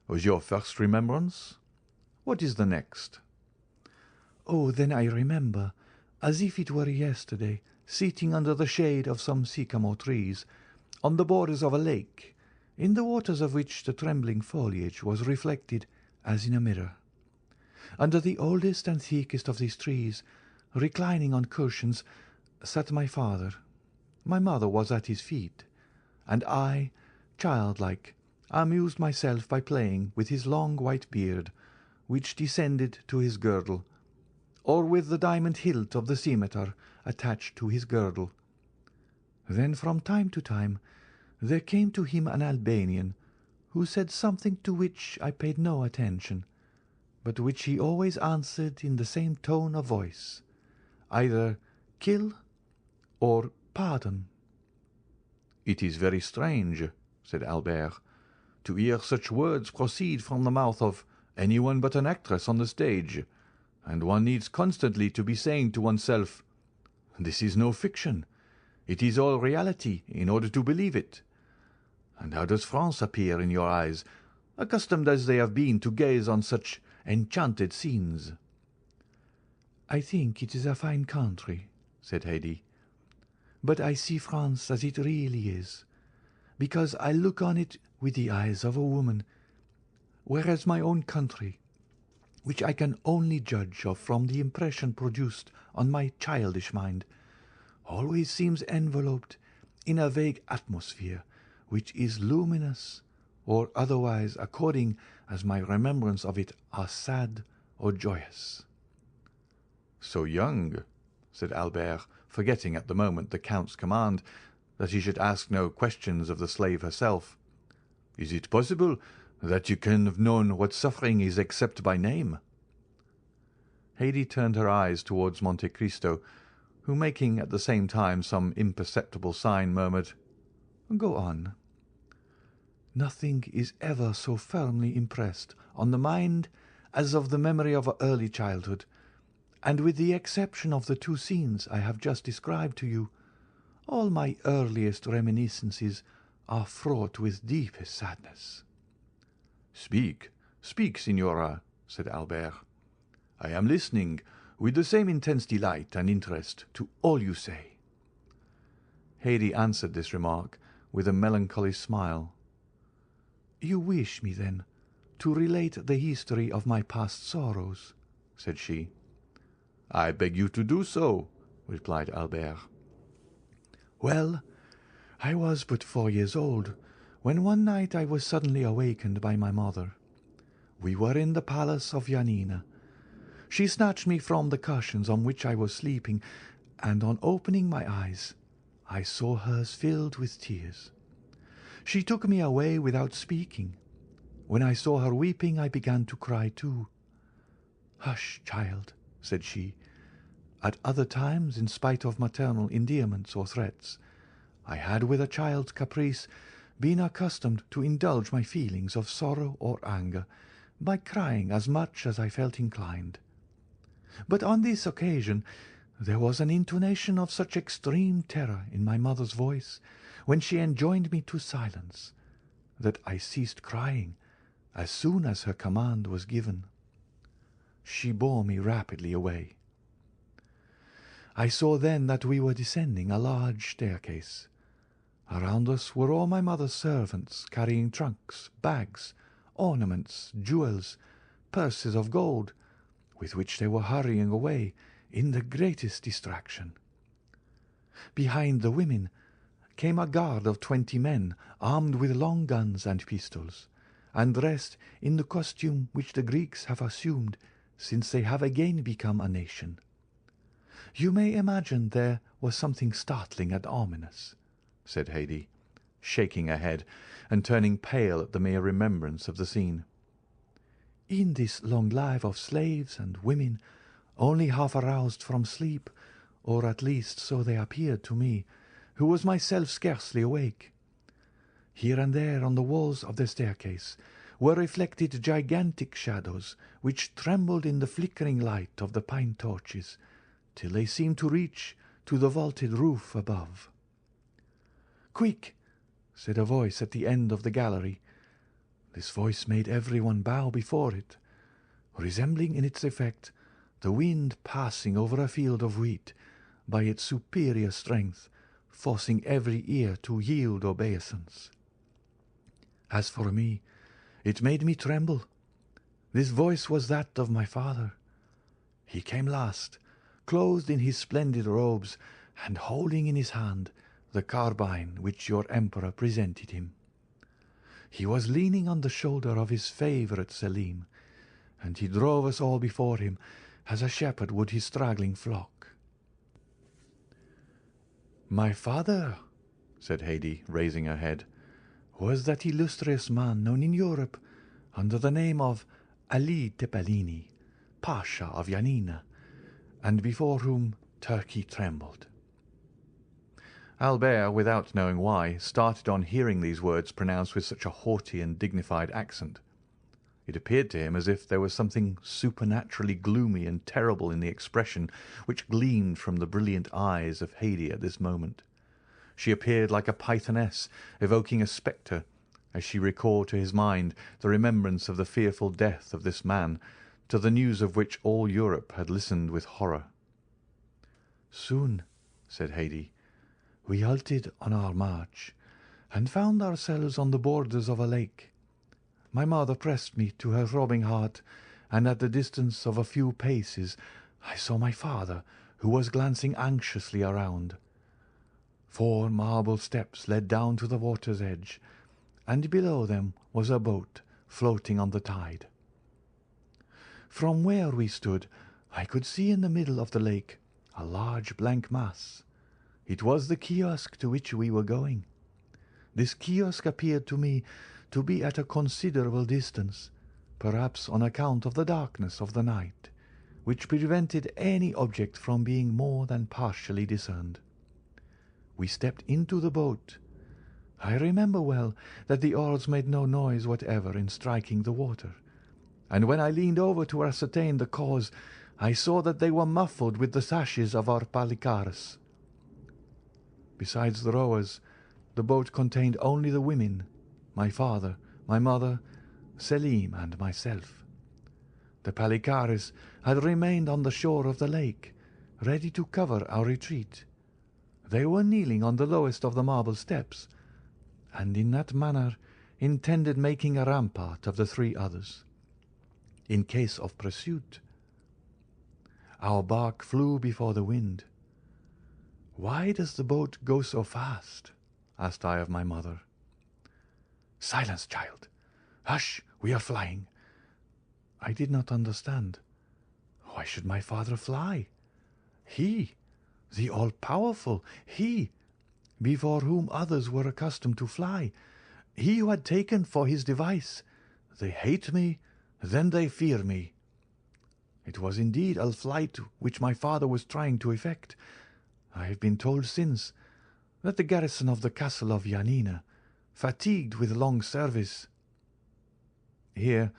was your first remembrance? What is the next?" "Oh, then I remember, as if it were yesterday, sitting under the shade of some sycamore trees, on the borders of a lake, in the waters of which the trembling foliage was reflected as in a mirror. Under the oldest and thickest of these trees Reclining on cushions sat my father. My mother was at his feet, and I, childlike, amused myself by playing with his long white beard, which descended to his girdle, or with the diamond hilt of the scimitar attached to his girdle. Then from time to time there came to him an Albanian, who said something to which I paid no attention, but which he always answered in the same tone of voice, either kill or pardon. "It is very strange," said Albert, "to hear such words proceed from the mouth of anyone but an actress on the stage, and one needs constantly to be saying to oneself, 'This is no fiction. It is all reality,' in order to believe it. And how does France appear in your eyes, accustomed as they have been to gaze on such enchanted scenes?" "I think it is a fine country," said Haidee, "but I see France as it really is, because I look on it with the eyes of a woman, whereas my own country, which I can only judge of from the impression produced on my childish mind, always seems enveloped in a vague atmosphere which is luminous or otherwise according as my remembrance of it are sad or joyous." "So young," said Albert, forgetting at the moment the Count's command that he should ask no questions of the slave herself. "Is it possible that you can have known what suffering is except by name?" Haidee turned her eyes towards Monte Cristo, who, making at the same time some imperceptible sign, murmured, "Go on." "Nothing is ever so firmly impressed on the mind as of the memory of early childhood, and with the exception of the two scenes I have just described to you, all my earliest reminiscences are fraught with deepest sadness." "Speak, speak, signora," said Albert. "I am listening with the same intense delight and interest to all you say." Haidee answered this remark with a melancholy smile. "You wish me, then, to relate the history of my past sorrows?" said she. "I beg you to do so," replied Albert. "Well, I was but 4 years old when one night I was suddenly awakened by my mother. We were in the palace of Yanina. She snatched me from the cushions on which I was sleeping, and on opening my eyes I saw hers filled with tears. She took me away without speaking. When I saw her weeping, I began to cry too. 'Hush, child,' said she. At other times, in spite of maternal endearments or threats, I had with a child's caprice been accustomed to indulge my feelings of sorrow or anger by crying as much as I felt inclined. But on this occasion there was an intonation of such extreme terror in my mother's voice when she enjoined me to silence, that I ceased crying as soon as her command was given. She bore me rapidly away. I saw then that we were descending a large staircase. Around us were all my mother's servants carrying trunks, bags, ornaments, jewels, purses of gold, with which they were hurrying away in the greatest distraction. Behind the women came a guard of 20 men armed with long guns and pistols, and dressed in the costume which the Greeks have assumed since they have again become a nation. You may imagine there was something startling and ominous," said Haidee, shaking her head and turning pale at the mere remembrance of the scene. "In this long life of slaves and women, only half aroused from sleep, or at least so they appeared to me, who was myself scarcely awake. Here and there on the walls of the staircase were reflected gigantic shadows, which trembled in the flickering light of the pine torches, till they seemed to reach to the vaulted roof above. "'Quick!' said a voice at the end of the gallery. This voice made every one bow before it, resembling in its effect the wind passing over a field of wheat, by its superior strength forcing every ear to yield obeisance. As for me, it made me tremble. This voice was that of my father. He came last, clothed in his splendid robes, and holding in his hand the carbine which your emperor presented him. He was leaning on the shoulder of his favourite Selim, and he drove us all before him as a shepherd would his straggling flock." "My father," said Haidee, raising her head, "was that illustrious man known in Europe under the name of Ali Tepelini, Pasha of Yanina, and before whom Turkey trembled." Albert, without knowing why, started on hearing these words pronounced with such a haughty and dignified accent. It appeared to him as if there was something supernaturally gloomy and terrible in the expression which gleamed from the brilliant eyes of Haidee at this moment. She appeared like a pythoness evoking a spectre, as she recalled to his mind the remembrance of the fearful death of this man, to the news of which all Europe had listened with horror. "Soon," said Haidee, "we halted on our march, and found ourselves on the borders of a lake. My mother pressed me to her throbbing heart, and at the distance of a few paces I saw my father, who was glancing anxiously around. 4 marble steps led down to the water's edge, and below them was a boat floating on the tide. From where we stood I could see in the middle of the lake a large blank mass. It was the kiosk to which we were going. This kiosk appeared to me to be at a considerable distance, perhaps on account of the darkness of the night, which prevented any object from being more than partially discerned. We stepped into the boat. I remember well that the oars made no noise whatever in striking the water, and when I leaned over to ascertain the cause, I saw that they were muffled with the sashes of our palicares. Besides the rowers, the boat contained only the women, my father, my mother, Selim, and myself. The palicares had remained on the shore of the lake, ready to cover our retreat. They were kneeling on the lowest of the marble steps, and in that manner intended making a rampart of the 3 others, in case of pursuit. Our bark flew before the wind. "Why does the boat go so fast?" asked I of my mother. "Silence, child! Hush! We are flying." I did not understand. Why should my father fly? He, the all-powerful, he, before whom others were accustomed to fly, he who had taken for his device, "They hate me, then they fear me." It was indeed a flight which my father was trying to effect. I have been told since that the garrison of the castle of Yanina, fatigued with long service— Here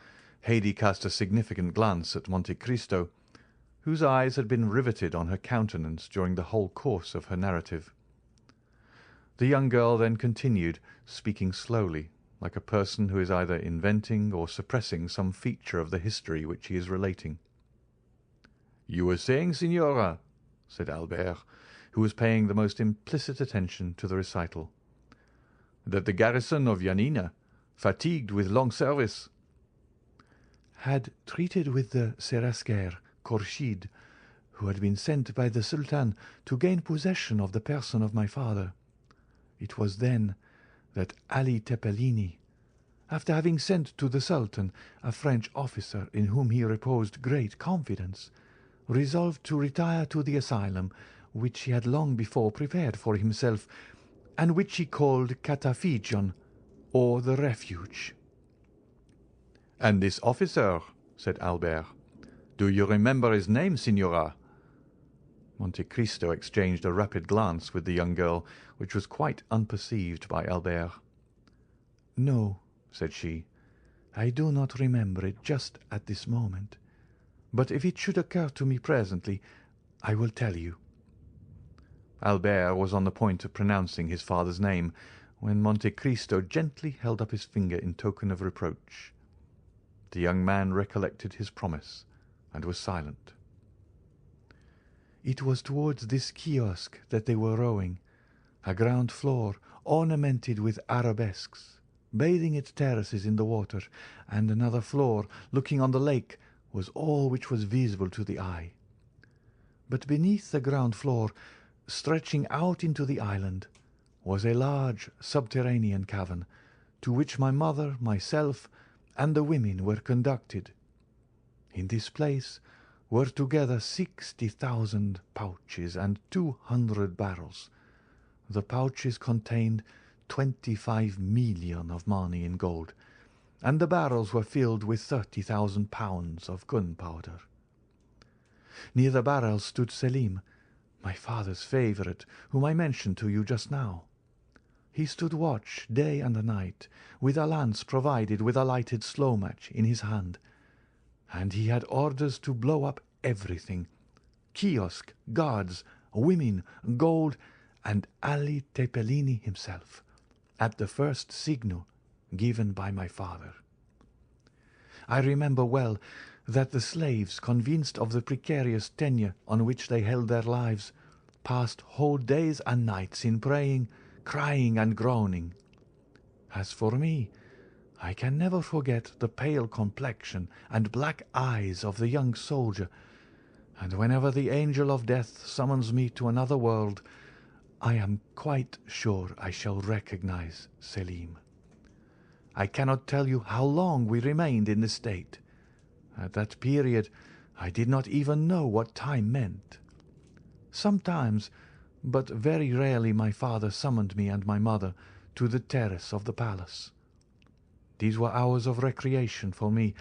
Haidee cast a significant glance at Monte Cristo, whose eyes had been riveted on her countenance during the whole course of her narrative. The young girl then continued, speaking slowly, like a person who is either inventing or suppressing some feature of the history which he is relating. "You were saying, Signora," said Albert, who was paying the most implicit attention to the recital, "that the garrison of Yanina, fatigued with long service—" "Had treated with the Seraskier, Khorshid, who had been sent by the Sultan to gain possession of the person of my father. It was then that Ali Tepelini, after having sent to the Sultan a French officer in whom he reposed great confidence, resolved to retire to the asylum which he had long before prepared for himself, and which he called Cataphigion, or the Refuge." "And this officer," said Albert, "do you remember his name, Signora?" Monte Cristo exchanged a rapid glance with the young girl, which was quite unperceived by Albert. "No," said she, "I do not remember it just at this moment, but if it should occur to me presently, I will tell you." Albert was on the point of pronouncing his father's name, when Monte Cristo gently held up his finger in token of reproach. The young man recollected his promise, and was silent. It was towards this kiosk that they were rowing, a ground floor ornamented with arabesques, bathing its terraces in the water, and another floor looking on the lake was all which was visible to the eye. but beneath the ground floor, stretching out into the island, was a large subterranean cavern, to which my mother, myself, and the women were conducted. In this place were together 60,000 pouches and 200 barrels. The pouches contained 25 million of money in gold, and the barrels were filled with 30,000 pounds of gunpowder. Near the barrels stood Selim, my father's favourite, whom I mentioned to you just now. He stood watch day and night, with a lance provided with a lighted slow match in his hand, and he had orders to blow up everything: kiosk, guards, women, gold, and Ali Tepelini himself, at the first signal given by my father. I remember well that the slaves, convinced of the precarious tenure on which they held their lives, passed whole days and nights in praying, crying, and groaning. As for me, I can never forget the pale complexion and black eyes of the young soldier, and whenever the angel of death summons me to another world, I am quite sure I shall recognize Selim. I cannot tell you how long we remained in this state. At that period I did not even know what time meant. Sometimes, but very rarely, my father summoned me and my mother to the terrace of the palace. These were hours of recreation for me,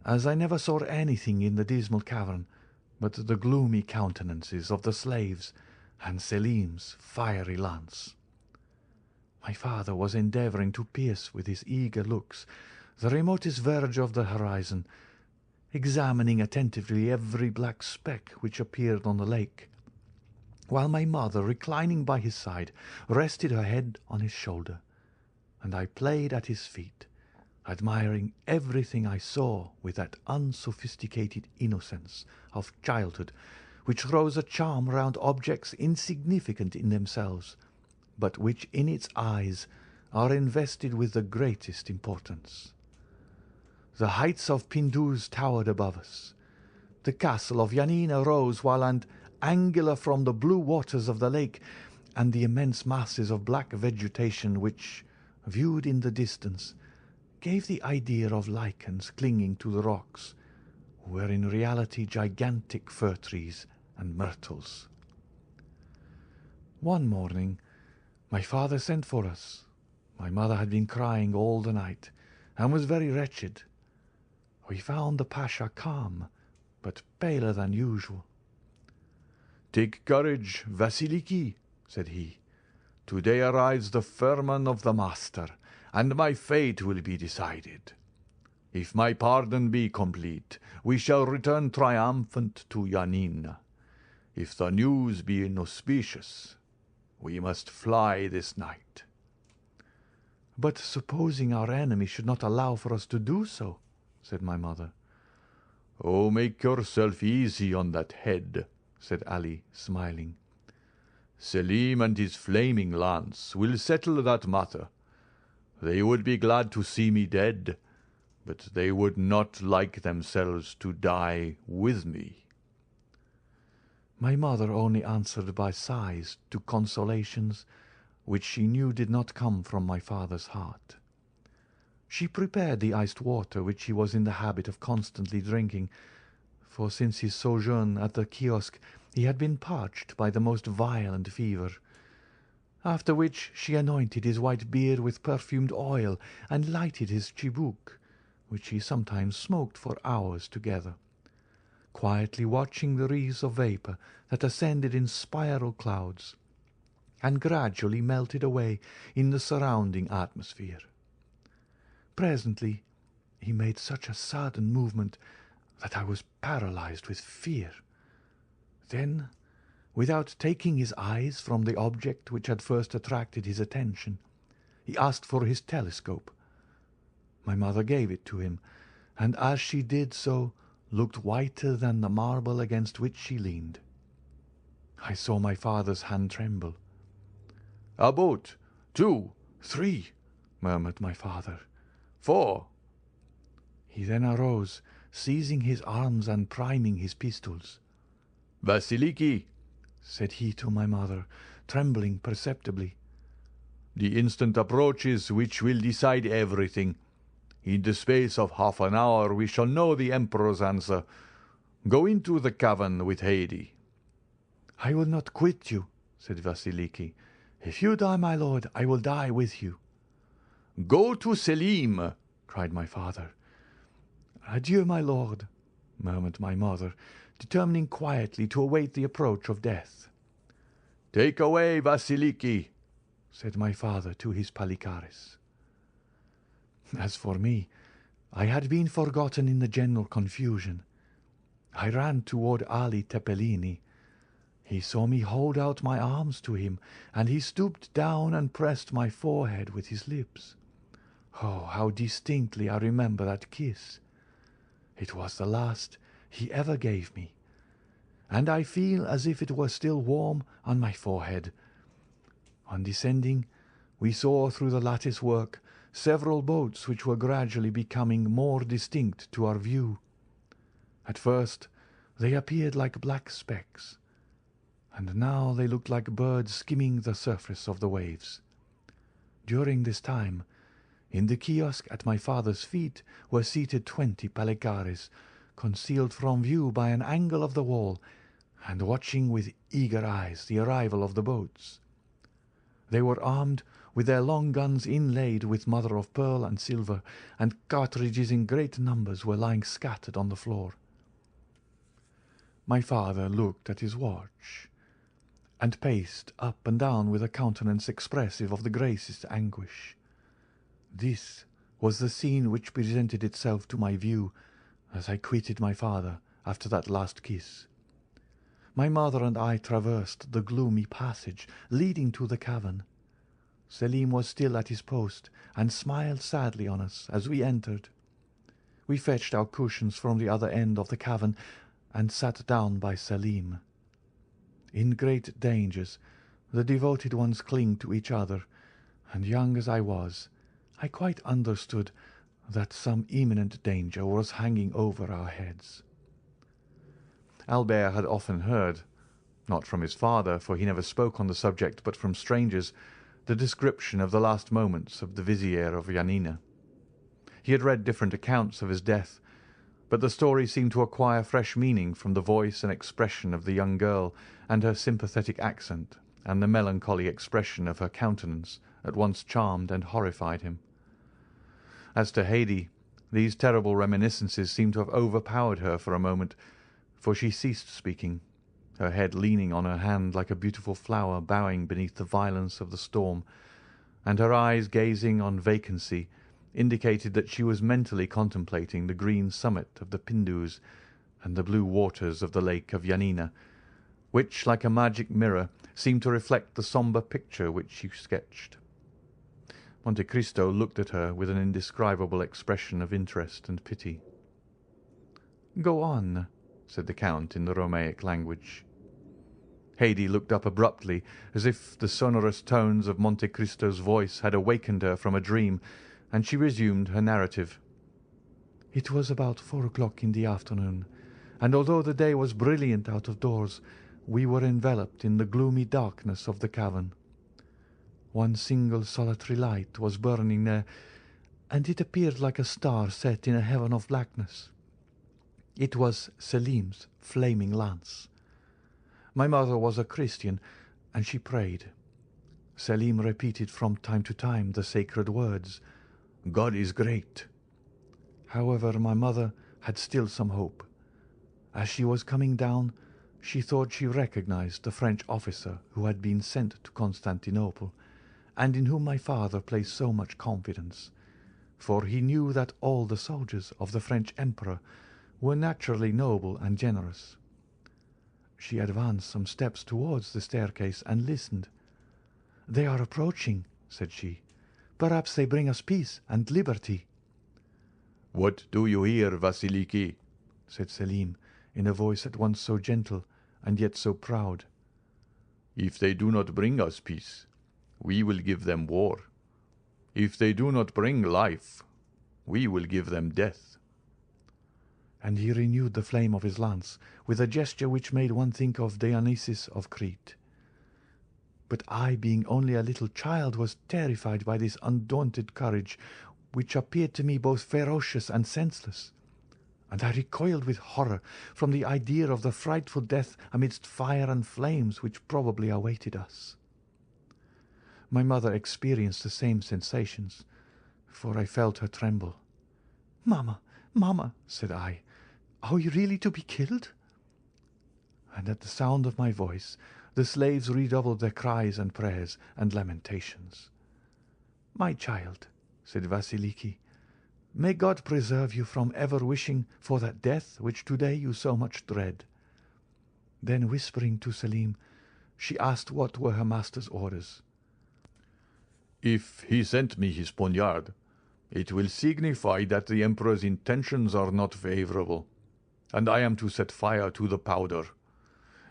as I never saw anything in the dismal cavern but the gloomy countenances of the slaves and Selim's fiery lance. My father was endeavouring to pierce with his eager looks the remotest verge of the horizon, examining attentively every black speck which appeared on the lake, while my mother, reclining by his side, rested her head on his shoulder, and I played at his feet, admiring everything I saw with that unsophisticated innocence of childhood which throws a charm round objects insignificant in themselves, but which in its eyes are invested with the greatest importance. The heights of Pindus towered above us. The castle of Yanina rose while and angular from the blue waters of the lake, and the immense masses of black vegetation which, viewed in the distance, gave the idea of lichens clinging to the rocks, were in reality gigantic fir trees and myrtles. One morning my father sent for us. My mother had been crying all the night, and was very wretched. We found the Pasha calm, but paler than usual. "Take courage, Vasiliki," said he. "Today arrives the firman of the master, and my fate will be decided. If my pardon be complete, we shall return triumphant to Yanina. If the news be inauspicious, we must fly this night." "But supposing our enemy should not allow for us to do so?" said my mother. "Oh, make yourself easy on that head," said Ali, smiling. "Selim and his flaming lance will settle that matter. They would be glad to see me dead, but they would not like themselves to die with me." My mother only answered by sighs to consolations which she knew did not come from my father's heart. She prepared the iced water which he was in the habit of constantly drinking, for since his sojourn at the kiosk he had been parched by the most violent fever, after which she anointed his white beard with perfumed oil and lighted his chibouque, which he sometimes smoked for hours together, quietly watching the wreaths of vapour that ascended in spiral clouds, and gradually melted away in the surrounding atmosphere. Presently he made such a sudden movement that I was paralyzed with fear. Then, without taking his eyes from the object which had first attracted his attention, he asked for his telescope. My mother gave it to him, and as she did so looked whiter than the marble against which she leaned. I saw my father's hand tremble. "A boat! 2, 3," murmured my father. 4. He then arose, seizing his arms and priming his pistols. "Vasiliki," said he to my mother, trembling perceptibly. "the instant approaches which will decide everything. In the space of half an hour we shall know the Emperor's answer. Go into the cavern with Haidee." "I will not quit you," said Vasiliki. "If you die, my lord, I will die with you." "Go to Selim," cried my father. "Adieu, my lord," murmured my mother, determining quietly to await the approach of death. "Take away Vasiliki," said my father to his Palikares. As for me, I had been forgotten in the general confusion. I ran toward Ali Tepelini. He saw me hold out my arms to him, and he stooped down and pressed my forehead with his lips. Oh, how distinctly I remember that kiss! It was the last he ever gave me, and I feel as if it were still warm on my forehead. On descending, we saw through the lattice work several boats which were gradually becoming more distinct to our view. At first they appeared like black specks, and now they looked like birds skimming the surface of the waves. During this time, in the kiosk at my father's feet were seated 20 Palikares, concealed from view by an angle of the wall, and watching with eager eyes the arrival of the boats. They were armed with their long guns inlaid with mother of pearl and silver, and cartridges in great numbers were lying scattered on the floor. My father looked at his watch, and paced up and down with a countenance expressive of the greatest anguish. This was the scene which presented itself to my view as I quitted my father after that last kiss. My mother and I traversed the gloomy passage leading to the cavern. Selim was still at his post, and smiled sadly on us as we entered. We fetched our cushions from the other end of the cavern, and sat down by Selim. In great dangers the devoted ones cling to each other, and young as I was, I quite understood that some imminent danger was hanging over our heads. Albert had often heard, not from his father, for he never spoke on the subject, but from strangers, the description of the last moments of the vizier of Yanina. He had read different accounts of his death, but the story seemed to acquire fresh meaning from the voice and expression of the young girl, and her sympathetic accent, and the melancholy expression of her countenance at once charmed and horrified him. As to Haidee, these terrible reminiscences seemed to have overpowered her for a moment, for she ceased speaking, her head leaning on her hand like a beautiful flower bowing beneath the violence of the storm, and her eyes gazing on vacancy indicated that she was mentally contemplating the green summit of the Pindus and the blue waters of the lake of Yanina, which, like a magic mirror, seemed to reflect the sombre picture which she sketched. Monte Cristo looked at her with an indescribable expression of interest and pity. "Go on," said the Count in the Romaic language. Haidee looked up abruptly, as if the sonorous tones of Monte Cristo's voice had awakened her from a dream, and she resumed her narrative. "It was about 4 o'clock in the afternoon, and although the day was brilliant out of doors, we were enveloped in the gloomy darkness of the cavern. One single solitary light was burning there, and it appeared like a star set in a heaven of blackness. It was Selim's flaming lance. My mother was a Christian, and she prayed. Selim repeated from time to time the sacred words, 'God is great.' However, my mother had still some hope. As she was coming down, she thought she recognized the French officer who had been sent to Constantinople, and in whom my father placed so much confidence, for he knew that all the soldiers of the French Emperor were naturally noble and generous. She advanced some steps towards the staircase and listened. 'They are approaching,' said she. 'Perhaps they bring us peace and liberty.' 'What do you hear, Vasiliki?' said Selim, in a voice at once so gentle and yet so proud. 'If they do not bring us peace, we will give them war. If they do not bring life, we will give them death.' and he renewed the flame of his lance with a gesture which made one think of Dionysus of Crete. But I, being only a little child, was terrified by this undaunted courage, which appeared to me both ferocious and senseless, and I recoiled with horror from the idea of the frightful death amidst fire and flames which probably awaited us. My mother experienced the same sensations, for I felt her tremble. "Mamma, mamma," said I, "are we really to be killed?" And at the sound of my voice the slaves redoubled their cries and prayers and lamentations. "My child," said Vasiliki, "may God preserve you from ever wishing for that death which today you so much dread." Then, whispering to Selim, she asked what were her master's orders. "If he sent me his poniard, it will signify that the Emperor's intentions are not favourable, and I am to set fire to the powder.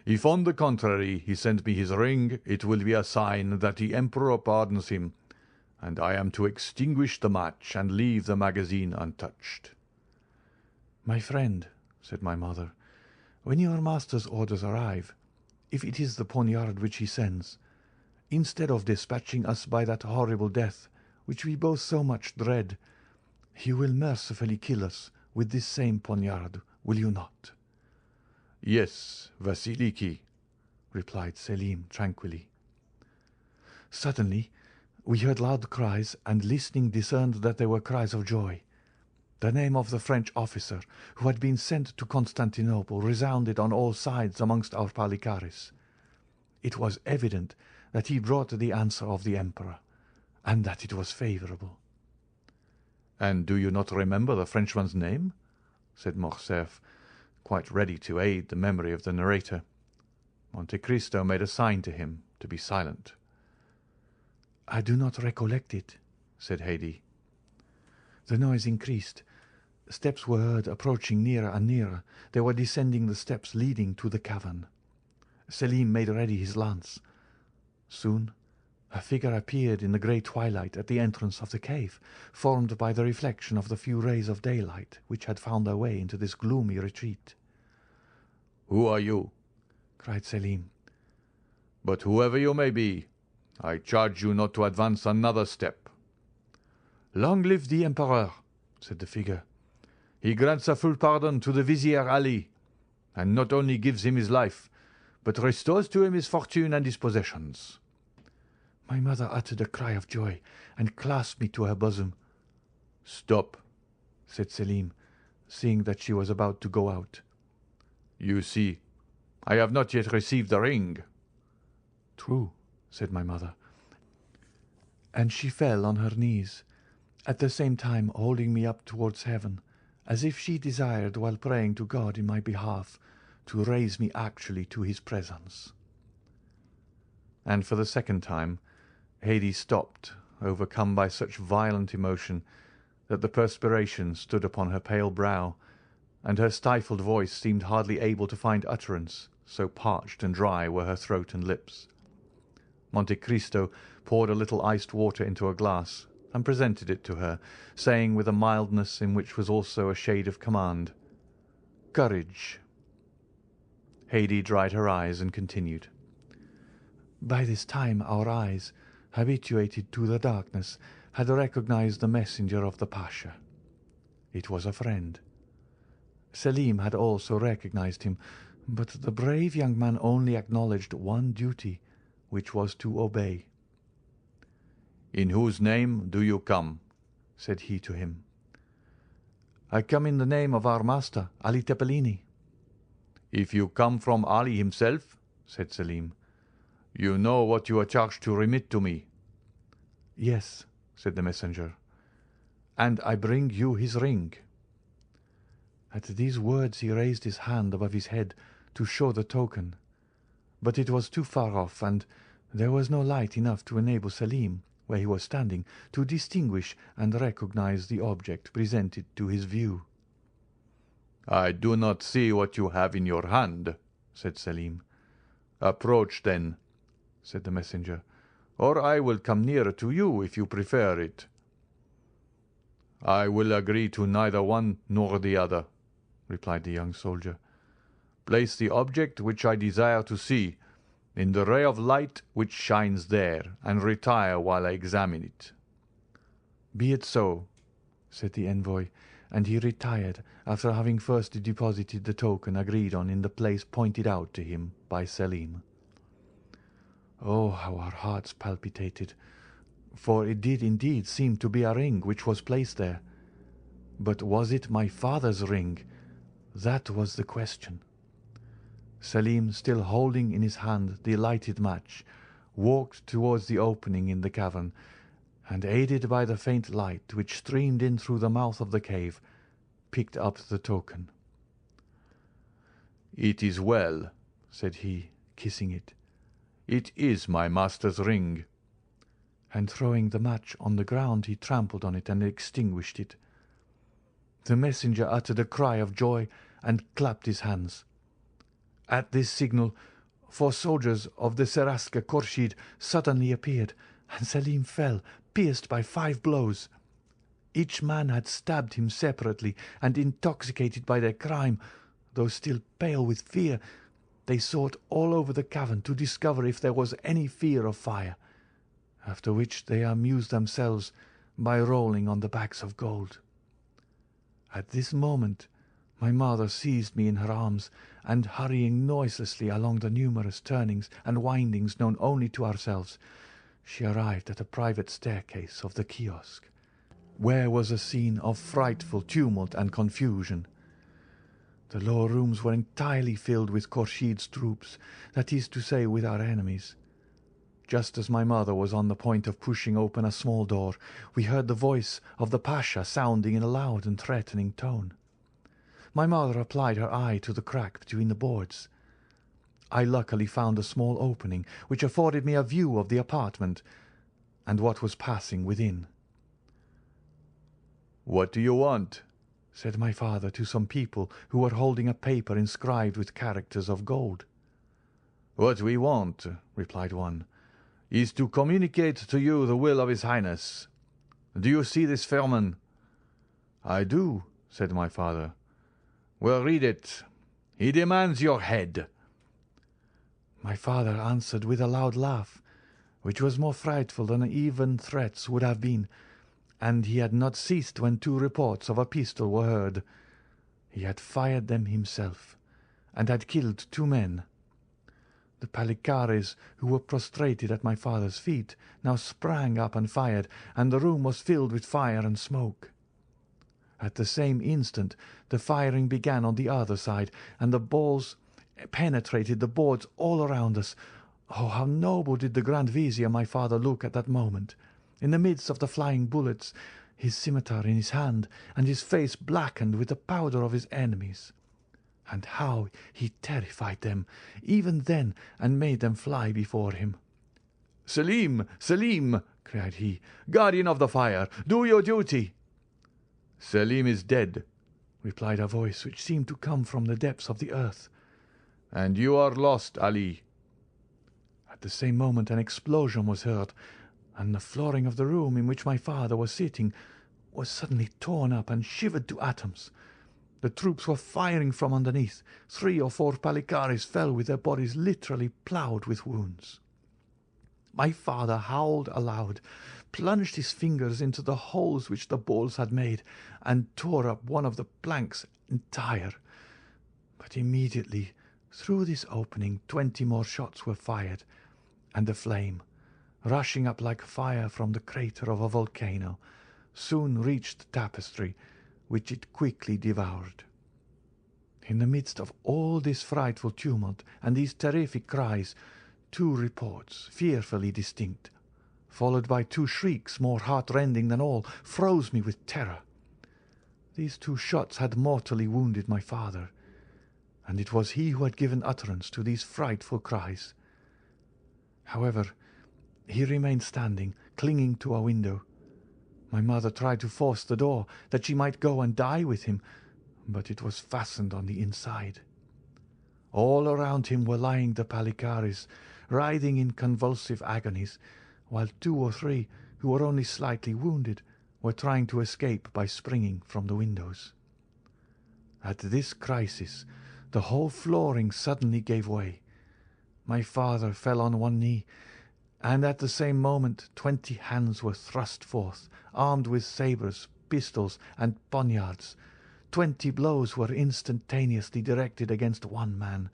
If, on the contrary, he sent me his ring, it will be a sign that the Emperor pardons him, and I am to extinguish the match and leave the magazine untouched." "My friend," said my mother, "when your master's orders arrive, if it is the poniard which he sends, instead of dispatching us by that horrible death which we both so much dread, he will mercifully kill us with this same poniard, will you not?" "Yes, Vasiliki," replied Selim tranquilly. Suddenly we heard loud cries, and listening discerned that they were cries of joy. The name of the French officer who had been sent to Constantinople resounded on all sides amongst our Palikares. It was evident that he brought the answer of the Emperor, and that it was favourable. "And do you not remember the Frenchman's name?" said Morcerf, quite ready to aid the memory of the narrator. Monte Cristo made a sign to him to be silent. "I do not recollect it," said Haidee. The noise increased. Steps were heard approaching nearer and nearer. They were descending the steps leading to the cavern. Selim made ready his lance. Soon a figure appeared in the grey twilight at the entrance of the cave, formed by the reflection of the few rays of daylight which had found their way into this gloomy retreat. "Who are you?" cried Selim. "But whoever you may be, I charge you not to advance another step." "Long live the Emperor," said the figure. "He grants a full pardon to the Vizier Ali, and not only gives him his life, but restores to him his fortune and his possessions." My mother uttered a cry of joy and clasped me to her bosom. "Stop," said Selim, seeing that she was about to go out. "You see, I have not yet received the ring." "True," said my mother, and she fell on her knees, at the same time holding me up towards heaven, as if she desired, while praying to God in my behalf, to raise me actually to his presence. And for the second time Haidee stopped, overcome by such violent emotion that the perspiration stood upon her pale brow, and her stifled voice seemed hardly able to find utterance, so parched and dry were her throat and lips. Monte Cristo poured a little iced water into a glass and presented it to her, saying with a mildness in which was also a shade of command, "Courage." Haidee dried her eyes and continued. By this time our eyes, habituated to the darkness, had recognized the messenger of the Pasha. It was a friend. Selim had also recognized him, but the brave young man only acknowledged one duty, which was to obey. "In whose name do you come?" said he to him. "I come in the name of our master, Ali Tepelini." "If you come from Ali himself," said Selim, "you know what you are charged to remit to me." "Yes," said the messenger, "and I bring you his ring." At these words he raised his hand above his head to show the token, but it was too far off, and there was no light enough to enable Selim, where he was standing, to distinguish and recognize the object presented to his view. "I do not see what you have in your hand," said Selim. "Approach, then," said the messenger, "or I will come nearer to you if you prefer it." "I will agree to neither one nor the other. replied the young soldier. "Place the object which I desire to see in the ray of light which shines there, and retire while I examine it." "Be it so," said the envoy, and he retired after having first deposited the token agreed on in the place pointed out to him by Selim. Oh, how our hearts palpitated, for it did indeed seem to be a ring which was placed there. But was it my father's ring? That was the question. Selim, still holding in his hand the lighted match, walked towards the opening in the cavern, and, aided by the faint light which streamed in through the mouth of the cave, picked up the token. "It is well," said he, kissing it. "It is my master's ring." And throwing the match on the ground, he trampled on it and extinguished it. The messenger uttered a cry of joy and clapped his hands. At this signal, 4 soldiers of the Seraska Khorshid suddenly appeared, and Selim fell, pierced by 5 blows. Each man had stabbed him separately, and intoxicated by their crime, though still pale with fear, they sought all over the cavern to discover if there was any fear of fire, after which they amused themselves by rolling on the bags of gold. At this moment my mother seized me in her arms, and hurrying noiselessly along the numerous turnings and windings known only to ourselves, she arrived at a private staircase of the kiosk, where was a scene of frightful tumult and confusion. The lower rooms were entirely filled with Khorshid's troops, that is to say, with our enemies. Just as my mother was on the point of pushing open a small door, we heard the voice of the Pasha sounding in a loud and threatening tone. My mother applied her eye to the crack between the boards. I luckily found a small opening which afforded me a view of the apartment and what was passing within. "What do you want?" said my father to some people who were holding a paper inscribed with characters of gold. "What we want," replied one, "is to communicate to you the will of His Highness. Do you see this firman?" "I do," said my father. "Well, read it. He demands your head." My father answered with a loud laugh, which was more frightful than even threats would have been, and he had not ceased when 2 reports of a pistol were heard. He had fired them himself, and had killed 2 men. The Palikares, who were prostrated at my father's feet, now sprang up and fired, and the room was filled with fire and smoke. At the same instant the firing began on the other side, and the balls penetrated the boards all around us. Oh, how noble did the Grand Vizier, my father, look at that moment, in the midst of the flying bullets, his scimitar in his hand, and his face blackened with the powder of his enemies. And how he terrified them, even then, and made them fly before him. "Selim, Selim!" cried he, "guardian of the fire, do your duty!" "Selim is dead," replied a voice which seemed to come from the depths of the earth. "And you are lost, Ali." At the same moment an explosion was heard, and the flooring of the room in which my father was sitting was suddenly torn up and shivered to atoms. The troops were firing from underneath. 3 or 4 Palikares fell with their bodies literally ploughed with wounds. My father howled aloud, plunged his fingers into the holes which the balls had made, and tore up one of the planks entire. But immediately through this opening 20 more shots were fired, and the flame, rushing up like fire from the crater of a volcano, soon reached the tapestry, which it quickly devoured. In the midst of all this frightful tumult and these terrific cries, 2 reports, fearfully distinct, followed by 2 shrieks more heart-rending than all, froze me with terror. These 2 shots had mortally wounded my father, and it was he who had given utterance to these frightful cries. However, he remained standing, clinging to a window. My mother tried to force the door, that she might go and die with him, but it was fastened on the inside. All around him were lying the Palikares, writhing in convulsive agonies, while 2 or 3, who were only slightly wounded, were trying to escape by springing from the windows. At this crisis, the whole flooring suddenly gave way. My father fell on one knee, and at the same moment 20 hands were thrust forth, armed with sabres, pistols, and poniards. 20 blows were instantaneously directed against one man,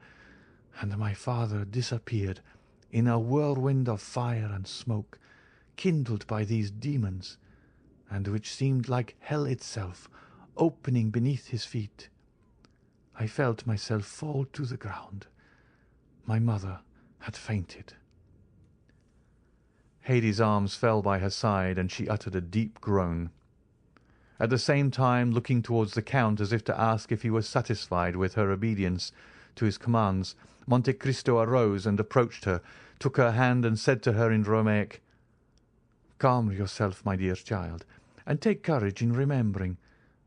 and my father disappeared in a whirlwind of fire and smoke, kindled by these demons, and which seemed like hell itself, opening beneath his feet. I felt myself fall to the ground. My mother had fainted. Haidee's arms fell by her side, and she uttered a deep groan. At the same time looking towards the Count as if to ask if he was satisfied with her obedience to his commands, Monte Cristo arose and approached her, took her hand, and said to her in Romaic, "Calm yourself, my dear child, and take courage in remembering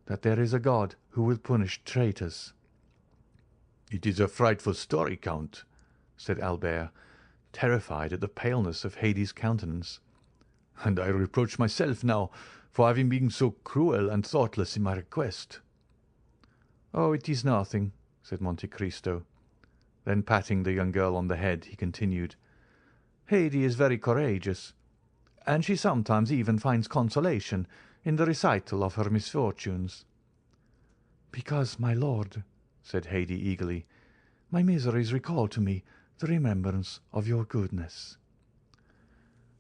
that there is a God who will punish traitors." "It is a frightful story, Count," said Albert, terrified at the paleness of Haidee's countenance, "and I reproach myself now for having been so cruel and thoughtless in my request." "Oh, it is nothing," said Monte Cristo. Then patting the young girl on the head, he continued, "Haidee is very courageous, and she sometimes even finds consolation in the recital of her misfortunes." "Because, my lord," said Haidee eagerly, "my miseries recall to me the remembrance of your goodness."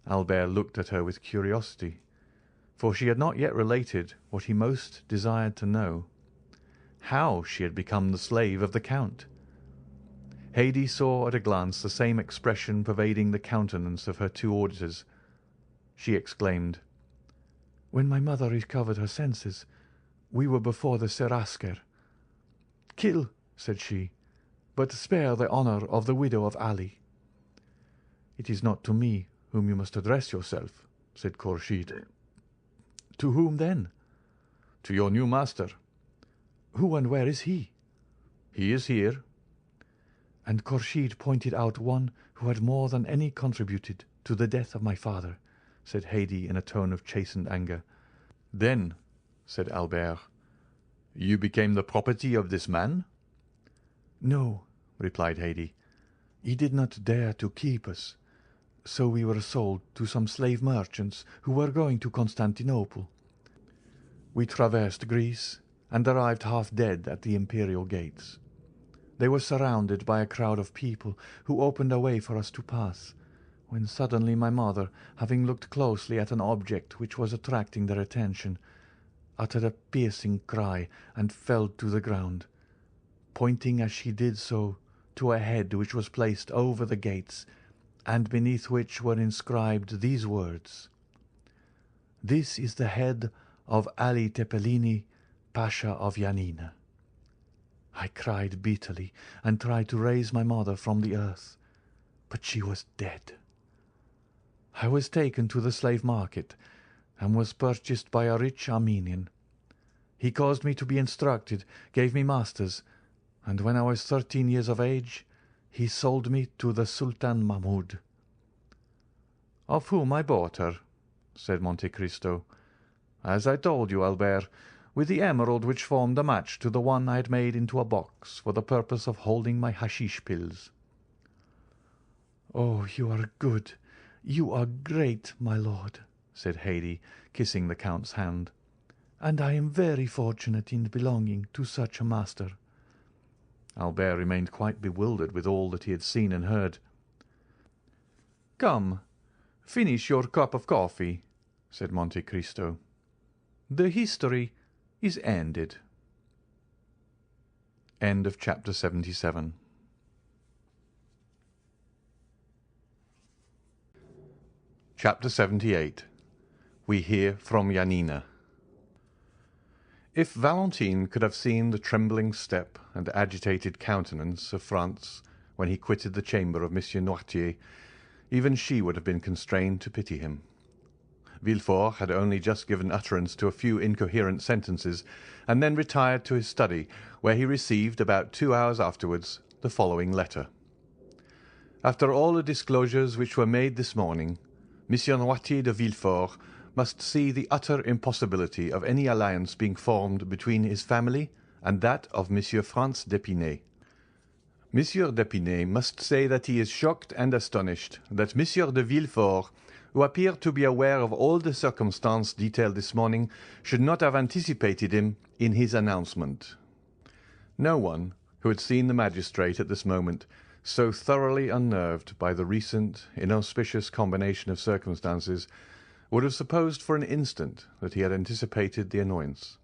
Albert looked at her with curiosity, for she had not yet related what he most desired to know, how she had become the slave of the Count. Haidee saw at a glance the same expression pervading the countenance of her two auditors. She exclaimed, "When my mother recovered her senses, we were before the Seraskier. 'Kill,' said she, 'but spare the honour of the widow of Ali.' 'It is not to me whom you must address yourself,' said Kourchid. 'To whom, then?' 'To your new master.' 'Who and where is he?' 'He is here.' And Kourchid pointed out one who had more than any contributed to the death of my father," said Haidee in a tone of chastened anger. "Then," said Albert, "you became the property of this man?" "No," replied Haidee. "He did not dare to keep us, so we were sold to some slave merchants who were going to Constantinople. We traversed Greece and arrived half dead at the imperial gates. They were surrounded by a crowd of people who opened a way for us to pass, when suddenly my mother, having looked closely at an object which was attracting their attention, uttered a piercing cry and fell to the ground, pointing as she did so to a head which was placed over the gates, and beneath which were inscribed these words: 'This is the head of Ali Tepelini, Pasha of Yanina.' I cried bitterly and tried to raise my mother from the earth, but she was dead. I was taken to the slave market and was purchased by a rich Armenian. He caused me to be instructed, gave me masters, and when I was 13 years of age, he sold me to the Sultan Mahmud." "Of whom I bought her," said Monte Cristo, "as I told you, Albert, with the emerald which formed a match to the one I had made into a box for the purpose of holding my hashish pills." "Oh, you are good, you are great, my lord," said Haidee, kissing the Count's hand, "and I am very fortunate in belonging to such a master." Albert remained quite bewildered with all that he had seen and heard. "Come, finish your cup of coffee," said Monte Cristo. "The history is ended." End of chapter 77. Chapter 78. We hear from Yanina. If Valentine could have seen the trembling step and agitated countenance of Franz when he quitted the chamber of Monsieur Noirtier, even she would have been constrained to pity him. Villefort had only just given utterance to a few incoherent sentences, and then retired to his study, where he received, about 2 hours afterwards, the following letter. "After all the disclosures which were made this morning, Monsieur Noirtier de Villefort must see the utter impossibility of any alliance being formed between his family and that of Monsieur Franz d'Épinay. Monsieur d'Épinay must say that he is shocked and astonished that Monsieur de Villefort, who appeared to be aware of all the circumstances detailed this morning, should not have anticipated him in his announcement. No one who had seen the magistrate at this moment, so thoroughly unnerved by the recent inauspicious combination of circumstances, would have supposed for an instant that he had anticipated the annoyance,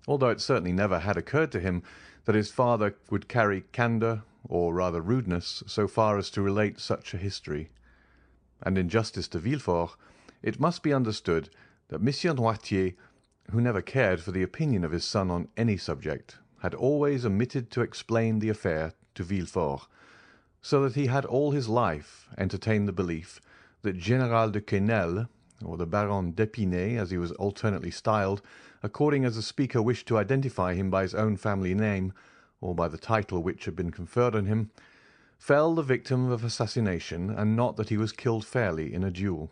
although it certainly never had occurred to him that his father would carry candour, or rather rudeness, so far as to relate such a history. And in justice to Villefort, it must be understood that Monsieur Noirtier, who never cared for the opinion of his son on any subject, had always omitted to explain the affair to Villefort, so that he had all his life entertained the belief that General de Quesnel, or the Baron d'Épinay, as he was alternately styled, according as the speaker wished to identify him by his own family name, or by the title which had been conferred on him, fell the victim of assassination, and not that he was killed fairly in a duel.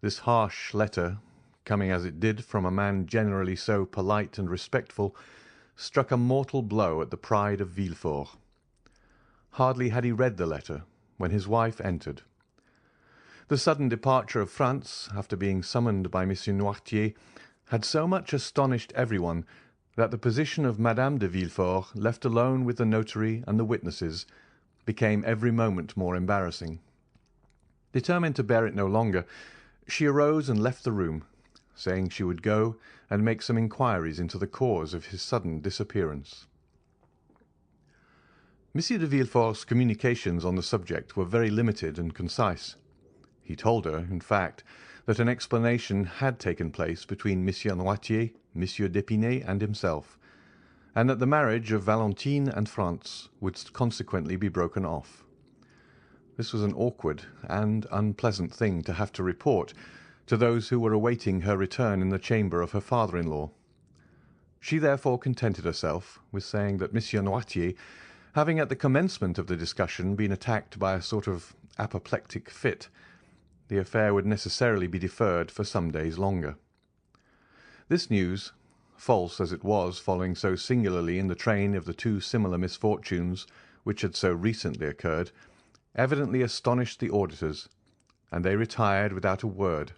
This harsh letter, coming as it did from a man generally so polite and respectful, struck a mortal blow at the pride of Villefort. Hardly had he read the letter when his wife entered. The sudden departure of France, after being summoned by Monsieur Noirtier, had so much astonished everyone that the position of Madame de Villefort, left alone with the notary and the witnesses, became every moment more embarrassing. Determined to bear it no longer, she arose and left the room, saying she would go and make some inquiries into the cause of his sudden disappearance. Monsieur de Villefort's communications on the subject were very limited and concise. He told her, in fact, that an explanation had taken place between Monsieur Noirtier, Monsieur d'Épinay, and himself, and that the marriage of Valentine and Franz would consequently be broken off. This was an awkward and unpleasant thing to have to report to those who were awaiting her return in the chamber of her father-in-law. She therefore contented herself with saying that Monsieur Noirtier, having at the commencement of the discussion been attacked by a sort of apoplectic fit, the affair would necessarily be deferred for some days longer. This news, false as it was, following so singularly in the train of the two similar misfortunes which had so recently occurred, evidently astonished the auditors, and they retired without a word.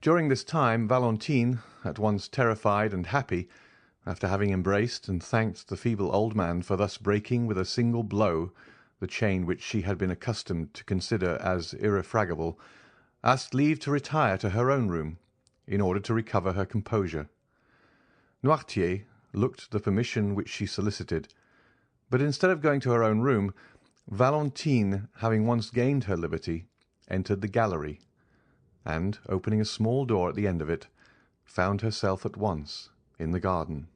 During this time Valentine, at once terrified and happy, after having embraced and thanked the feeble old man for thus breaking with a single blow the chain which she had been accustomed to consider as irrefragable, asked leave to retire to her own room, in order to recover her composure. Noirtier looked the permission which she solicited, but instead of going to her own room, Valentine, having once gained her liberty, entered the gallery, and, opening a small door at the end of it, found herself at once in the garden.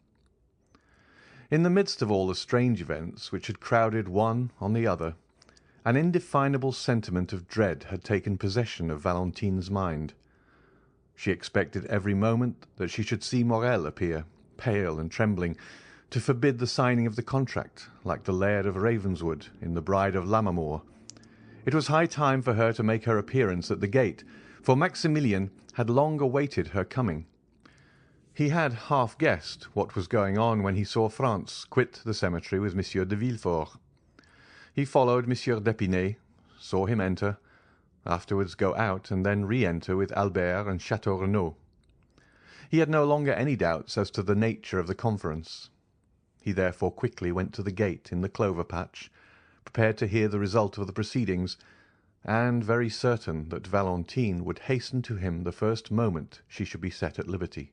In the midst of all the strange events which had crowded one on the other, an indefinable sentiment of dread had taken possession of Valentine's mind. She expected every moment that she should see Morel appear, pale and trembling, to forbid the signing of the contract, like the Laird of Ravenswood in The Bride of Lammermoor. It was high time for her to make her appearance at the gate, for Maximilian had long awaited her coming. He had half guessed what was going on when he saw Franz quit the cemetery with Monsieur de Villefort. He followed Monsieur d'Épinay, saw him enter, afterwards go out, and then re-enter with Albert and Château Renaud. He had no longer any doubts as to the nature of the conference. He therefore quickly went to the gate in the clover patch, prepared to hear the result of the proceedings, and very certain that Valentine would hasten to him the first moment she should be set at liberty.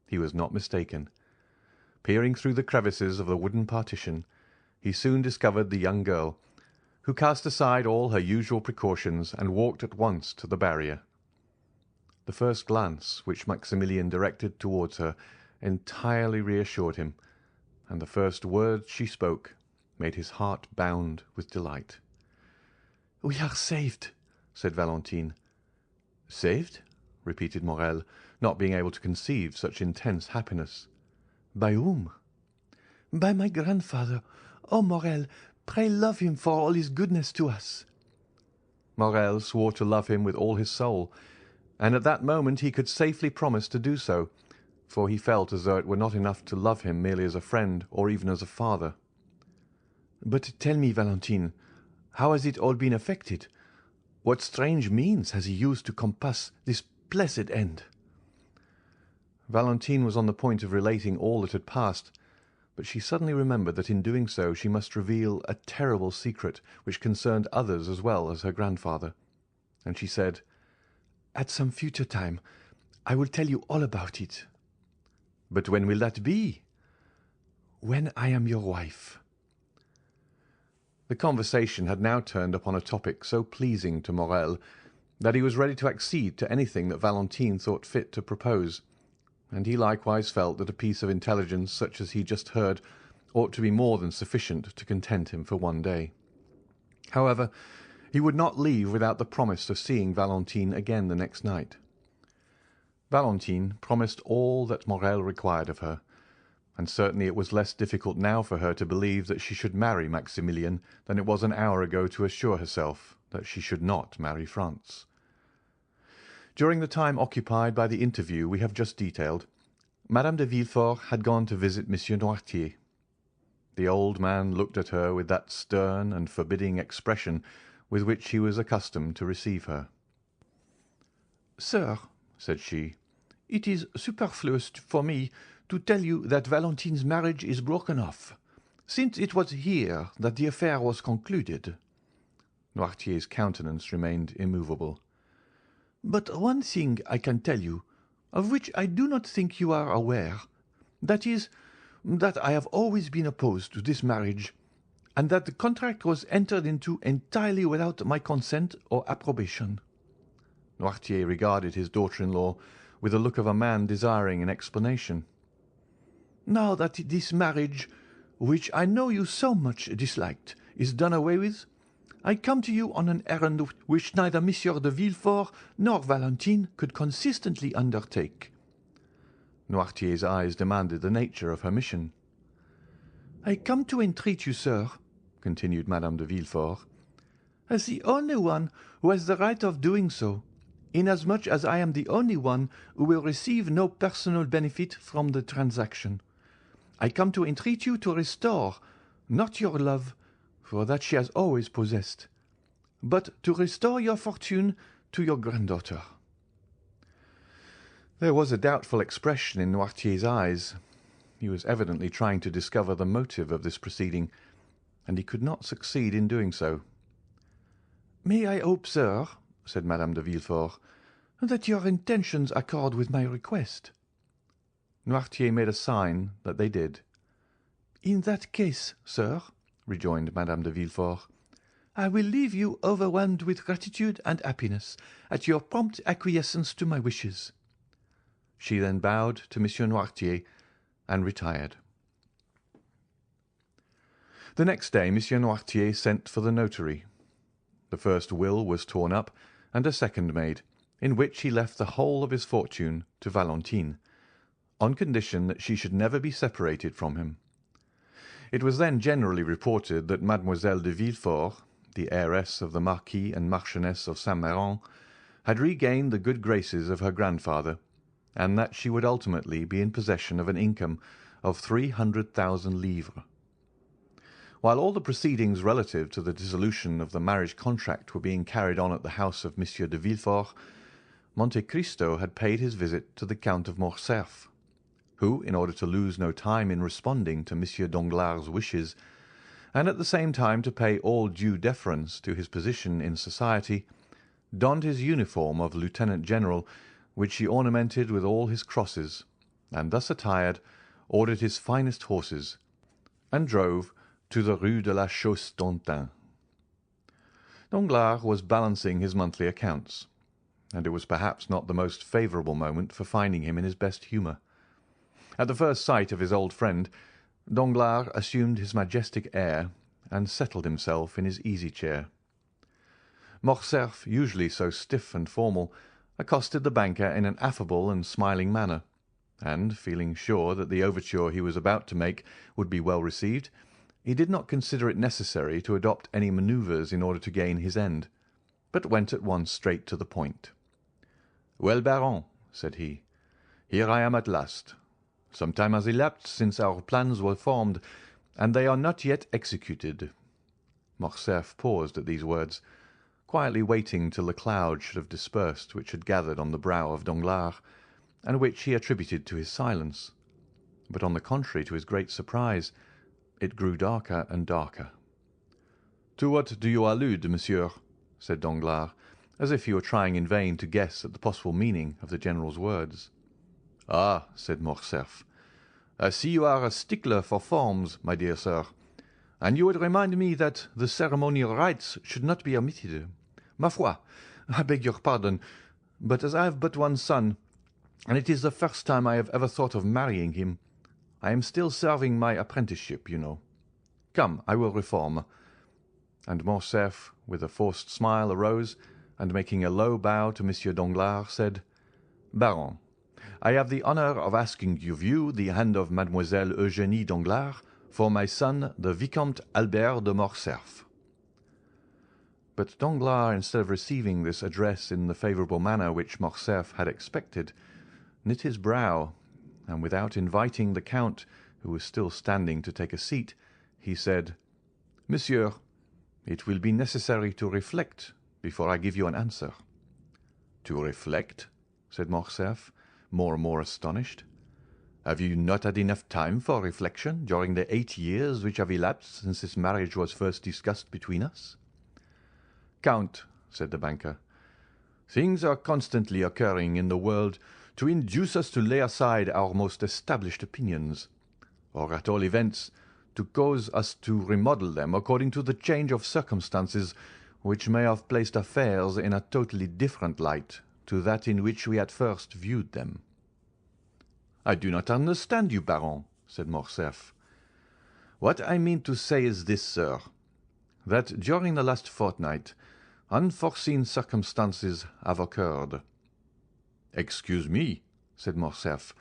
He was not mistaken. Peering through the crevices of the wooden partition, he soon discovered the young girl, who cast aside all her usual precautions and walked at once to the barrier. The first glance which Maximilian directed towards her entirely reassured him, and the first words she spoke made his heart bound with delight. "We are saved," said Valentine. "Saved?" repeated Morel, not being able to conceive such intense happiness. "By whom?" "By my grandfather. Oh, Morel, pray love him for all his goodness to us." Morel swore to love him with all his soul, and at that moment he could safely promise to do so, for he felt as though it were not enough to love him merely as a friend or even as a father. "But tell me, Valentine, how has it all been effected? What strange means has he used to compass this blessed end?" Valentine was on the point of relating all that had passed, but she suddenly remembered that in doing so she must reveal a terrible secret which concerned others as well as her grandfather, and she said, "At some future time I will tell you all about it." "But when will that be?" "When I am your wife." The conversation had now turned upon a topic so pleasing to Morrel that he was ready to accede to anything that Valentine thought fit to propose, and he likewise felt that a piece of intelligence such as he just heard ought to be more than sufficient to content him for one day. However, he would not leave without the promise of seeing Valentine again the next night. Valentine promised all that Morrel required of her, and certainly it was less difficult now for her to believe that she should marry Maximilian than it was an hour ago to assure herself that she should not marry France. During the time occupied by the interview we have just detailed, Madame de Villefort had gone to visit Monsieur Noirtier. The old man looked at her with that stern and forbidding expression with which he was accustomed to receive her. "Sir," said she, "it is superfluous for me to tell you that Valentine's marriage is broken off, since it was here that the affair was concluded." Noirtier's countenance remained immovable. "But one thing I can tell you, of which I do not think you are aware, that is, that I have always been opposed to this marriage, and that the contract was entered into entirely without my consent or approbation." Noirtier regarded his daughter-in-law with the look of a man desiring an explanation. "Now that this marriage, which I know you so much disliked, is done away with, I come to you on an errand which neither Monsieur de Villefort nor Valentine could consistently undertake." Noirtier's eyes demanded the nature of her mission. "I come to entreat you, sir," continued Madame de Villefort, "as the only one who has the right of doing so, inasmuch as I am the only one who will receive no personal benefit from the transaction. I come to entreat you to restore, not your love, for that she has always possessed, but to restore your fortune to your granddaughter." There was a doubtful expression in Noirtier's eyes. He was evidently trying to discover the motive of this proceeding, and he could not succeed in doing so. "May I hope, sir," said Madame de Villefort, "that your intentions accord with my request?" Noirtier made a sign that they did. "In that case, sir," rejoined Madame de Villefort, "I will leave you overwhelmed with gratitude and happiness at your prompt acquiescence to my wishes." She then bowed to Monsieur Noirtier and retired. The next day Monsieur Noirtier sent for the notary. The first will was torn up and a second made, in which he left the whole of his fortune to Valentine, on condition that she should never be separated from him. It was then generally reported that Mademoiselle de Villefort, the heiress of the Marquis and Marchioness of Saint-Méran, had regained the good graces of her grandfather, and that she would ultimately be in possession of an income of 300,000 livres. While all the proceedings relative to the dissolution of the marriage contract were being carried on at the house of Monsieur de Villefort, Monte Cristo had paid his visit to the Count of Morcerf, who, in order to lose no time in responding to Monsieur Danglars' wishes, and at the same time to pay all due deference to his position in society, donned his uniform of lieutenant-general, which he ornamented with all his crosses, and thus attired, ordered his finest horses, and drove to the Rue de la Chausse-d'Antin. Danglars was balancing his monthly accounts, and it was perhaps not the most favourable moment for finding him in his best humour. At the first sight of his old friend, Danglars assumed his majestic air and settled himself in his easy-chair. Morcerf, usually so stiff and formal, accosted the banker in an affable and smiling manner, and, feeling sure that the overture he was about to make would be well received, he did not consider it necessary to adopt any manoeuvres in order to gain his end, but went at once straight to the point. "Well, Baron," said he, "here I am at last. Some time has elapsed since our plans were formed, and they are not yet executed." Morcerf paused at these words, quietly waiting till the cloud should have dispersed which had gathered on the brow of Danglars, and which he attributed to his silence. But on the contrary, to his great surprise, it grew darker and darker. "To what do you allude, monsieur?" said Danglars, as if he were trying in vain to guess at the possible meaning of the general's words. "Ah," said Morcerf, "I see you are a stickler for forms, my dear sir, and you would remind me that the ceremonial rites should not be omitted. Ma foi, I beg your pardon, but as I have but one son, and it is the first time I have ever thought of marrying him, I am still serving my apprenticeship, you know. Come, I will reform." And Morcerf, with a forced smile, arose, and making a low bow to Monsieur Danglars, said, "Baron, I have the honour of asking of you the hand of Mademoiselle Eugénie Danglars for my son, the Vicomte Albert de Morcerf." But Danglars, instead of receiving this address in the favourable manner which Morcerf had expected, knit his brow, and without inviting the Count, who was still standing, to take a seat, he said, "Monsieur, it will be necessary to reflect before I give you an answer." "To reflect?" said Morcerf, more and more astonished. "Have you not had enough time for reflection during the 8 years which have elapsed since this marriage was first discussed between us?" "Count," said the banker, "things are constantly occurring in the world to induce us to lay aside our most established opinions, or at all events to cause us to remodel them according to the change of circumstances which may have placed affairs in a totally different light to that in which we at first viewed them." "I do not understand you, Baron," said Morcerf. "What I mean to say is this, sir, that during the last fortnight unforeseen circumstances have occurred." "Excuse me," said Morcerf,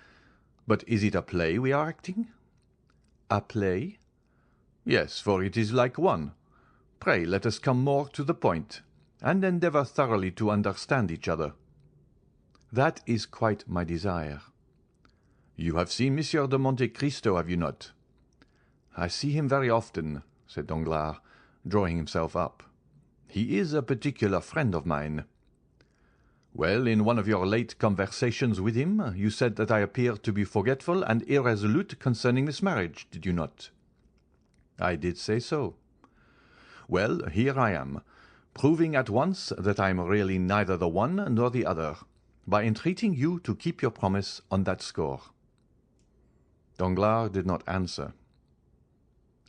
"but is it a play we are acting?" "A play?" "Yes, for it is like one. Pray let us come more to the point, and endeavour thoroughly to understand each other." "That is quite my desire." "You have seen Monsieur de Monte Cristo, have you not?" "I see him very often," said Danglars, drawing himself up. "He is a particular friend of mine." "Well, in one of your late conversations with him, you said that I appeared to be forgetful and irresolute concerning this marriage, did you not?" "I did say so." "Well, here I am, proving at once that I am really neither the one nor the other, by entreating you to keep your promise on that score." Danglars did not answer.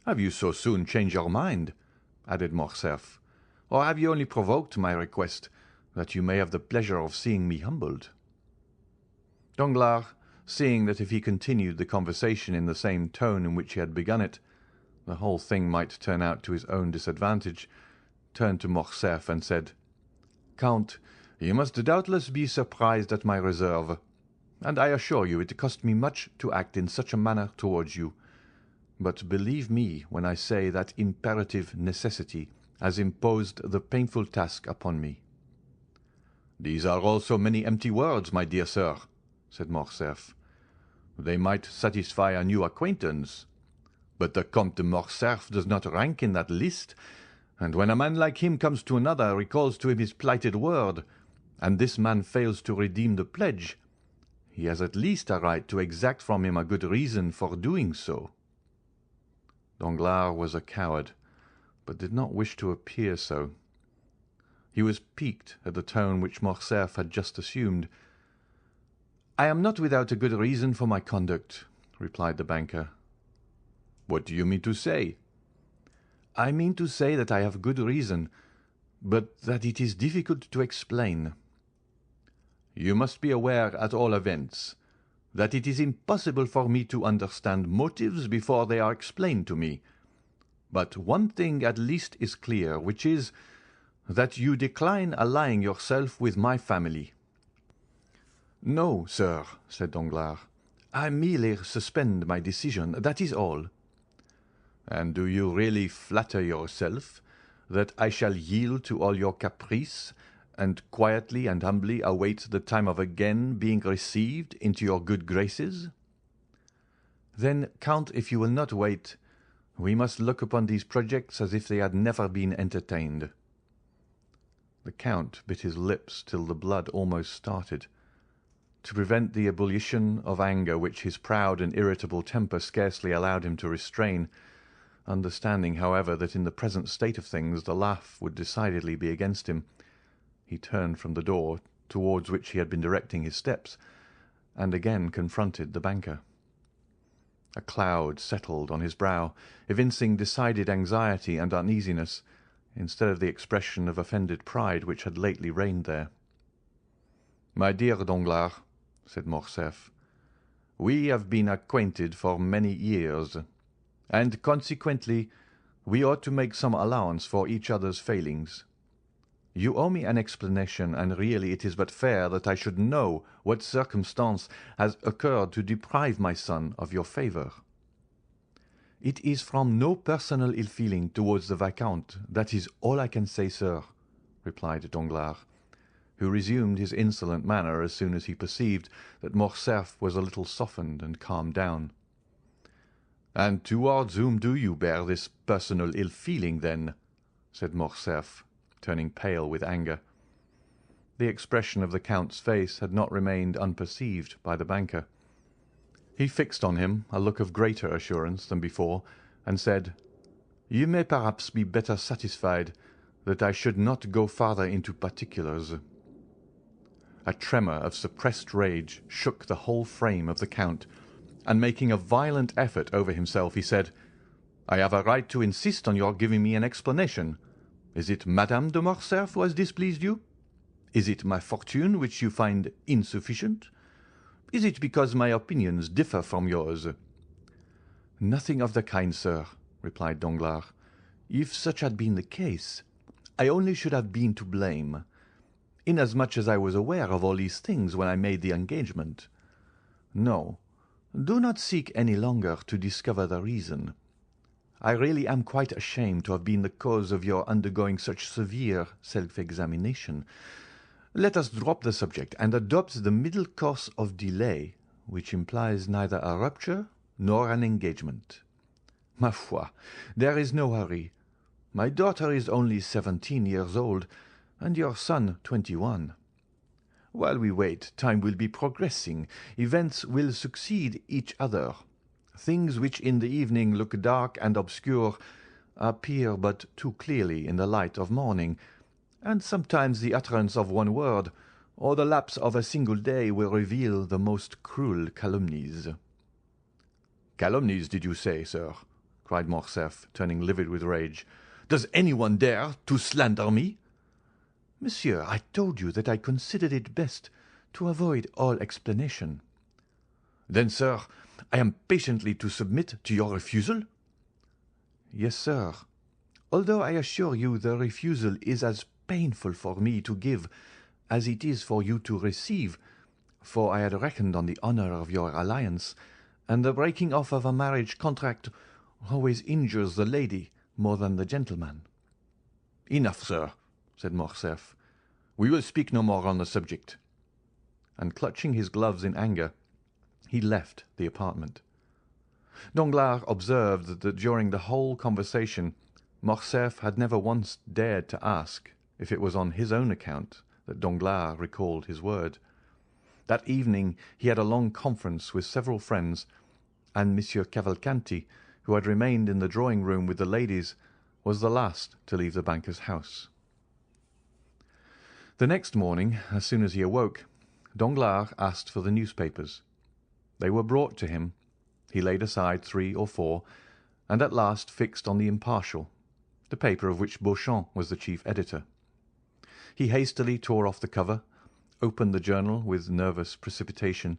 "Have you so soon changed your mind?" added Morcerf, "or have you only provoked my request, that you may have the pleasure of seeing me humbled?" Danglars, seeing that if he continued the conversation in the same tone in which he had begun it, the whole thing might turn out to his own disadvantage, turned to Morcerf and said, "Count, you must doubtless be surprised at my reserve, and I assure you it cost me much to act in such a manner towards you. But believe me when I say that imperative necessity has imposed the painful task upon me." "These are also many empty words, my dear sir," said Morcerf. "They might satisfy a new acquaintance, but the Comte de Morcerf does not rank in that list, and when a man like him comes to another, recalls to him his plighted word, and this man fails to redeem the pledge, he has at least a right to exact from him a good reason for doing so." Danglars was a coward, but did not wish to appear so. He was piqued at the tone which Morcerf had just assumed. "I am not without a good reason for my conduct," replied the banker. "What do you mean to say?" "I mean to say that I have good reason, but that it is difficult to explain." "You must be aware, at all events, that it is impossible for me to understand motives before they are explained to me. But one thing at least is clear, which is, that you decline allying yourself with my family." "No, sir," said Danglars. "I merely suspend my decision, that is all." "And do you really flatter yourself that I shall yield to all your caprice, and quietly and humbly await the time of again being received into your good graces?" "Then, Count, if you will not wait, we must look upon these projects as if they had never been entertained." The Count bit his lips till the blood almost started. To prevent the ebullition of anger which his proud and irritable temper scarcely allowed him to restrain, understanding, however, that in the present state of things the laugh would decidedly be against him, he turned from the door, towards which he had been directing his steps, and again confronted the banker. A cloud settled on his brow, evincing decided anxiety and uneasiness, instead of the expression of offended pride which had lately reigned there. "My dear Danglars," said Morcerf, "we have been acquainted for many years, and consequently we ought to make some allowance for each other's failings. You owe me an explanation, and really it is but fair that I should know what circumstance has occurred to deprive my son of your favour." "It is from no personal ill-feeling towards the Viscount, that is all I can say, sir," replied Danglars, who resumed his insolent manner as soon as he perceived that Morcerf was a little softened and calmed down. "And towards whom do you bear this personal ill-feeling, then?" said Morcerf, turning pale with anger. The expression of the Count's face had not remained unperceived by the banker. He fixed on him a look of greater assurance than before, and said, "You may perhaps be better satisfied that I should not go farther into particulars." A tremor of suppressed rage shook the whole frame of the Count, and making a violent effort over himself, he said, "I have a right to insist on your giving me an explanation. Is it Madame de Morcerf who has displeased you? Is it my fortune which you find insufficient? Is it because my opinions differ from yours?" "Nothing of the kind, sir," replied Danglars. "If such had been the case, I only should have been to blame, inasmuch as I was aware of all these things when I made the engagement. No, do not seek any longer to discover the reason. I really am quite ashamed to have been the cause of your undergoing such severe self-examination. Let us drop the subject and adopt the middle course of delay, which implies neither a rupture nor an engagement. Ma foi, there is no hurry. My daughter is only 17 years old, and your son 21. While we wait, time will be progressing, events will succeed each other. Things which in the evening look dark and obscure appear but too clearly in the light of morning, and sometimes the utterance of one word or the lapse of a single day will reveal the most cruel calumnies." "Calumnies, did you say, sir?" cried Morcerf, turning livid with rage. "Does anyone dare to slander me?" "Monsieur, I told you that I considered it best to avoid all explanation." "Then, sir, I am patiently to submit to your refusal?" "Yes, sir, although I assure you the refusal is as painful for me to give as it is for you to receive, for I had reckoned on the honour of your alliance, and the breaking off of a marriage contract always injures the lady more than the gentleman." "Enough, sir," said Morcerf. "We will speak no more on the subject." And clutching his gloves in anger, he left the apartment. Danglars observed that during the whole conversation Morcerf had never once dared to ask if it was on his own account that Danglars recalled his word. That evening he had a long conference with several friends, and Monsieur Cavalcanti, who had remained in the drawing-room with the ladies, was the last to leave the banker's house. The next morning, as soon as he awoke, Danglars asked for the newspapers. They were brought to him. He laid aside 3 or 4, and at last fixed on the Impartial, the paper of which Beauchamp was the chief editor. He hastily tore off the cover, opened the journal with nervous precipitation,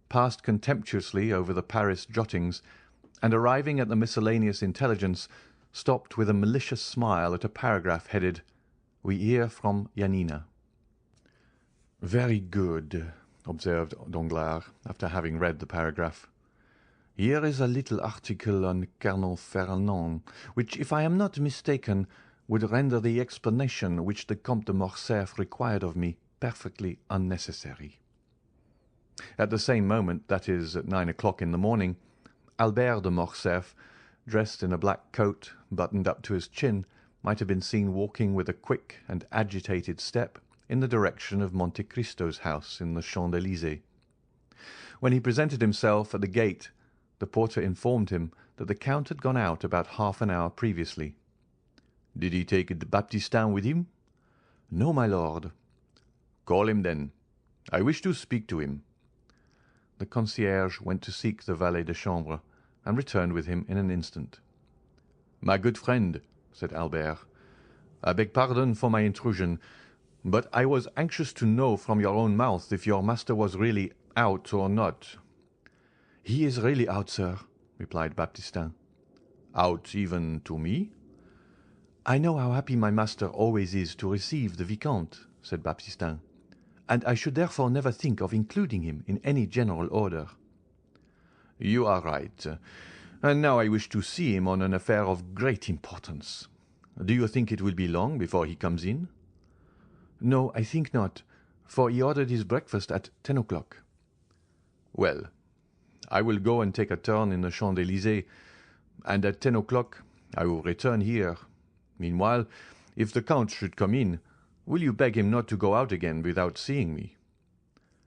passed contemptuously over the Paris jottings, and arriving at the miscellaneous intelligence, stopped with a malicious smile at a paragraph headed, "We hear from Yanina." "Very good," observed Danglars, after having read the paragraph. "Here is a little article on Colonel Fernand, which, if I am not mistaken, would render the explanation which the Comte de Morcerf required of me perfectly unnecessary." At the same moment, that is, at 9 o'clock in the morning, Albert de Morcerf, dressed in a black coat, buttoned up to his chin, might have been seen walking with a quick and agitated step in the direction of Monte Cristo's house in the Champs-Élysées. When he presented himself at the gate, the porter informed him that the Count had gone out about half an hour previously. "Did he take the Baptistin with him?" "No, my lord." "Call him, then. I wish to speak to him." The concierge went to seek the valet de chambre, and returned with him in an instant. "My good friend," said Albert, "I beg pardon for my intrusion, but I was anxious to know from your own mouth if your master was really out or not." "He is really out, sir," replied Baptistin. "Out even to me?" "I know how happy my master always is to receive the Vicomte," said Baptistin, "and I should therefore never think of including him in any general order." "You are right. And now I wish to see him on an affair of great importance. Do you think it will be long before he comes in?" "No, I think not, for he ordered his breakfast at 10 o'clock." "Well, I will go and take a turn in the Champs-Élysées, and at 10 o'clock I will return here. Meanwhile, if the Count should come in, will you beg him not to go out again without seeing me?"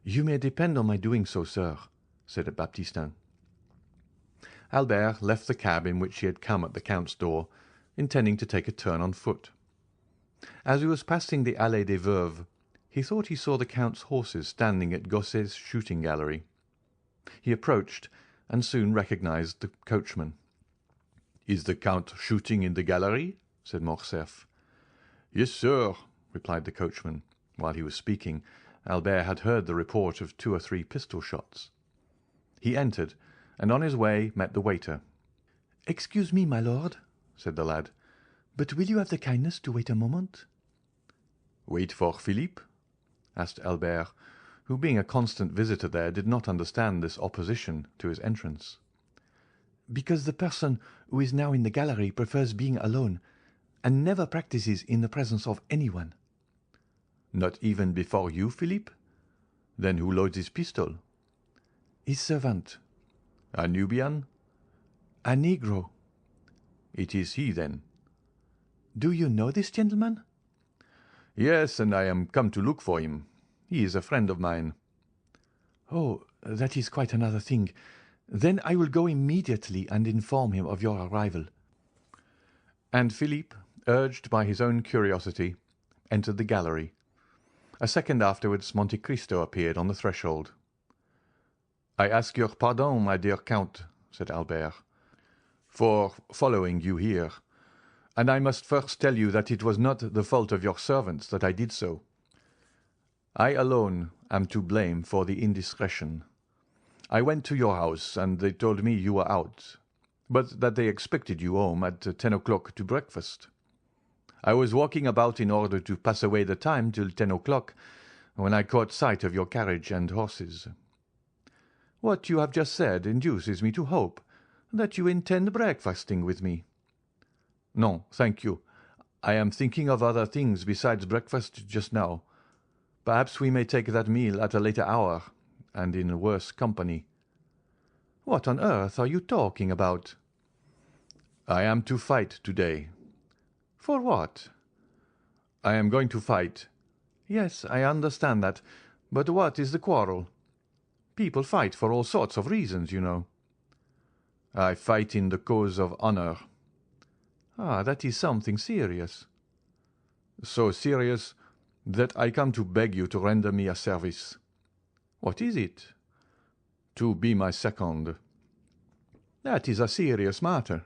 "You may depend on my doing so, sir," said Baptistin. Albert left the cab in which he had come at the Count's door, intending to take a turn on foot. As he was passing the Allée des Veuves, he thought he saw the Count's horses standing at Gosset's shooting gallery. He approached, and soon recognized the coachman. "Is the Count shooting in the gallery?" said Morcerf. "Yes, sir," replied the coachman. While he was speaking, Albert had heard the report of 2 or 3 pistol shots. He entered, and on his way met the waiter. "Excuse me, my lord," said the lad, "but will you have the kindness to wait a moment?" "Wait for Philippe?" asked Albert, who, being a constant visitor there, did not understand this opposition to his entrance. "Because the person who is now in the gallery prefers being alone, and never practices in the presence of anyone." "Not even before you, Philippe? Then who loads his pistol?" "His servant." "A Nubian?" "A negro." "It is he, then." "Do you know this gentleman?" "Yes, and I am come to look for him. He is a friend of mine." "Oh, that is quite another thing. Then I will go immediately and inform him of your arrival." And Philippe, urged by his own curiosity, entered the gallery. A second afterwards Monte Cristo appeared on the threshold. "I ask your pardon, my dear Count," said Albert, "for following you here, and I must first tell you that it was not the fault of your servants that I did so. I alone am to blame for the indiscretion. I went to your house, and they told me you were out, but that they expected you home at 10 o'clock to breakfast. I was walking about in order to pass away the time till 10 o'clock, when I caught sight of your carriage and horses. What you have just said induces me to hope that you intend breakfasting with me." "No, thank you. I am thinking of other things besides breakfast just now. Perhaps we may take that meal at a later hour, and in worse company." "What on earth are you talking about?" "I am to fight to-day." "For what?" "I am going to fight." "Yes, I understand that. But what is the quarrel? People fight for all sorts of reasons, you know." "I fight in the cause of honor." "Ah, that is something serious." "So serious that I come to beg you to render me a service." "What is it?" "To be my second." "That is a serious matter,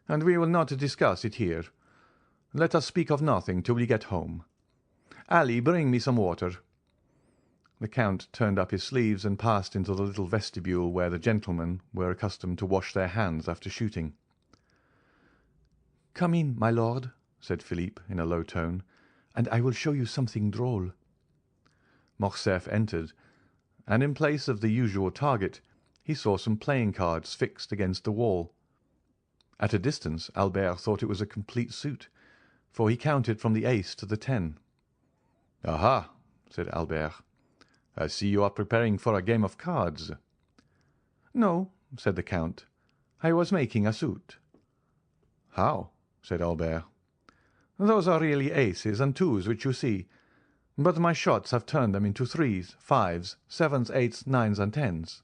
and we will not discuss it here. Let us speak of nothing till we get home. Ali, bring me some water." The Count turned up his sleeves and passed into the little vestibule where the gentlemen were accustomed to wash their hands after shooting. "Come in, my lord," said Philippe in a low tone, "and I will show you something droll." Morcerf entered, and in place of the usual target he saw some playing cards fixed against the wall. At a distance Albert thought it was a complete suit, for he counted from the ace to the 10. "Aha!" said Albert. "I see you are preparing for a game of cards." "No," said the Count. I was making a suit." "How?" said Albert. "Those are really aces and twos which you see, but my shots have turned them into threes, fives, sevens, eights, nines, and tens."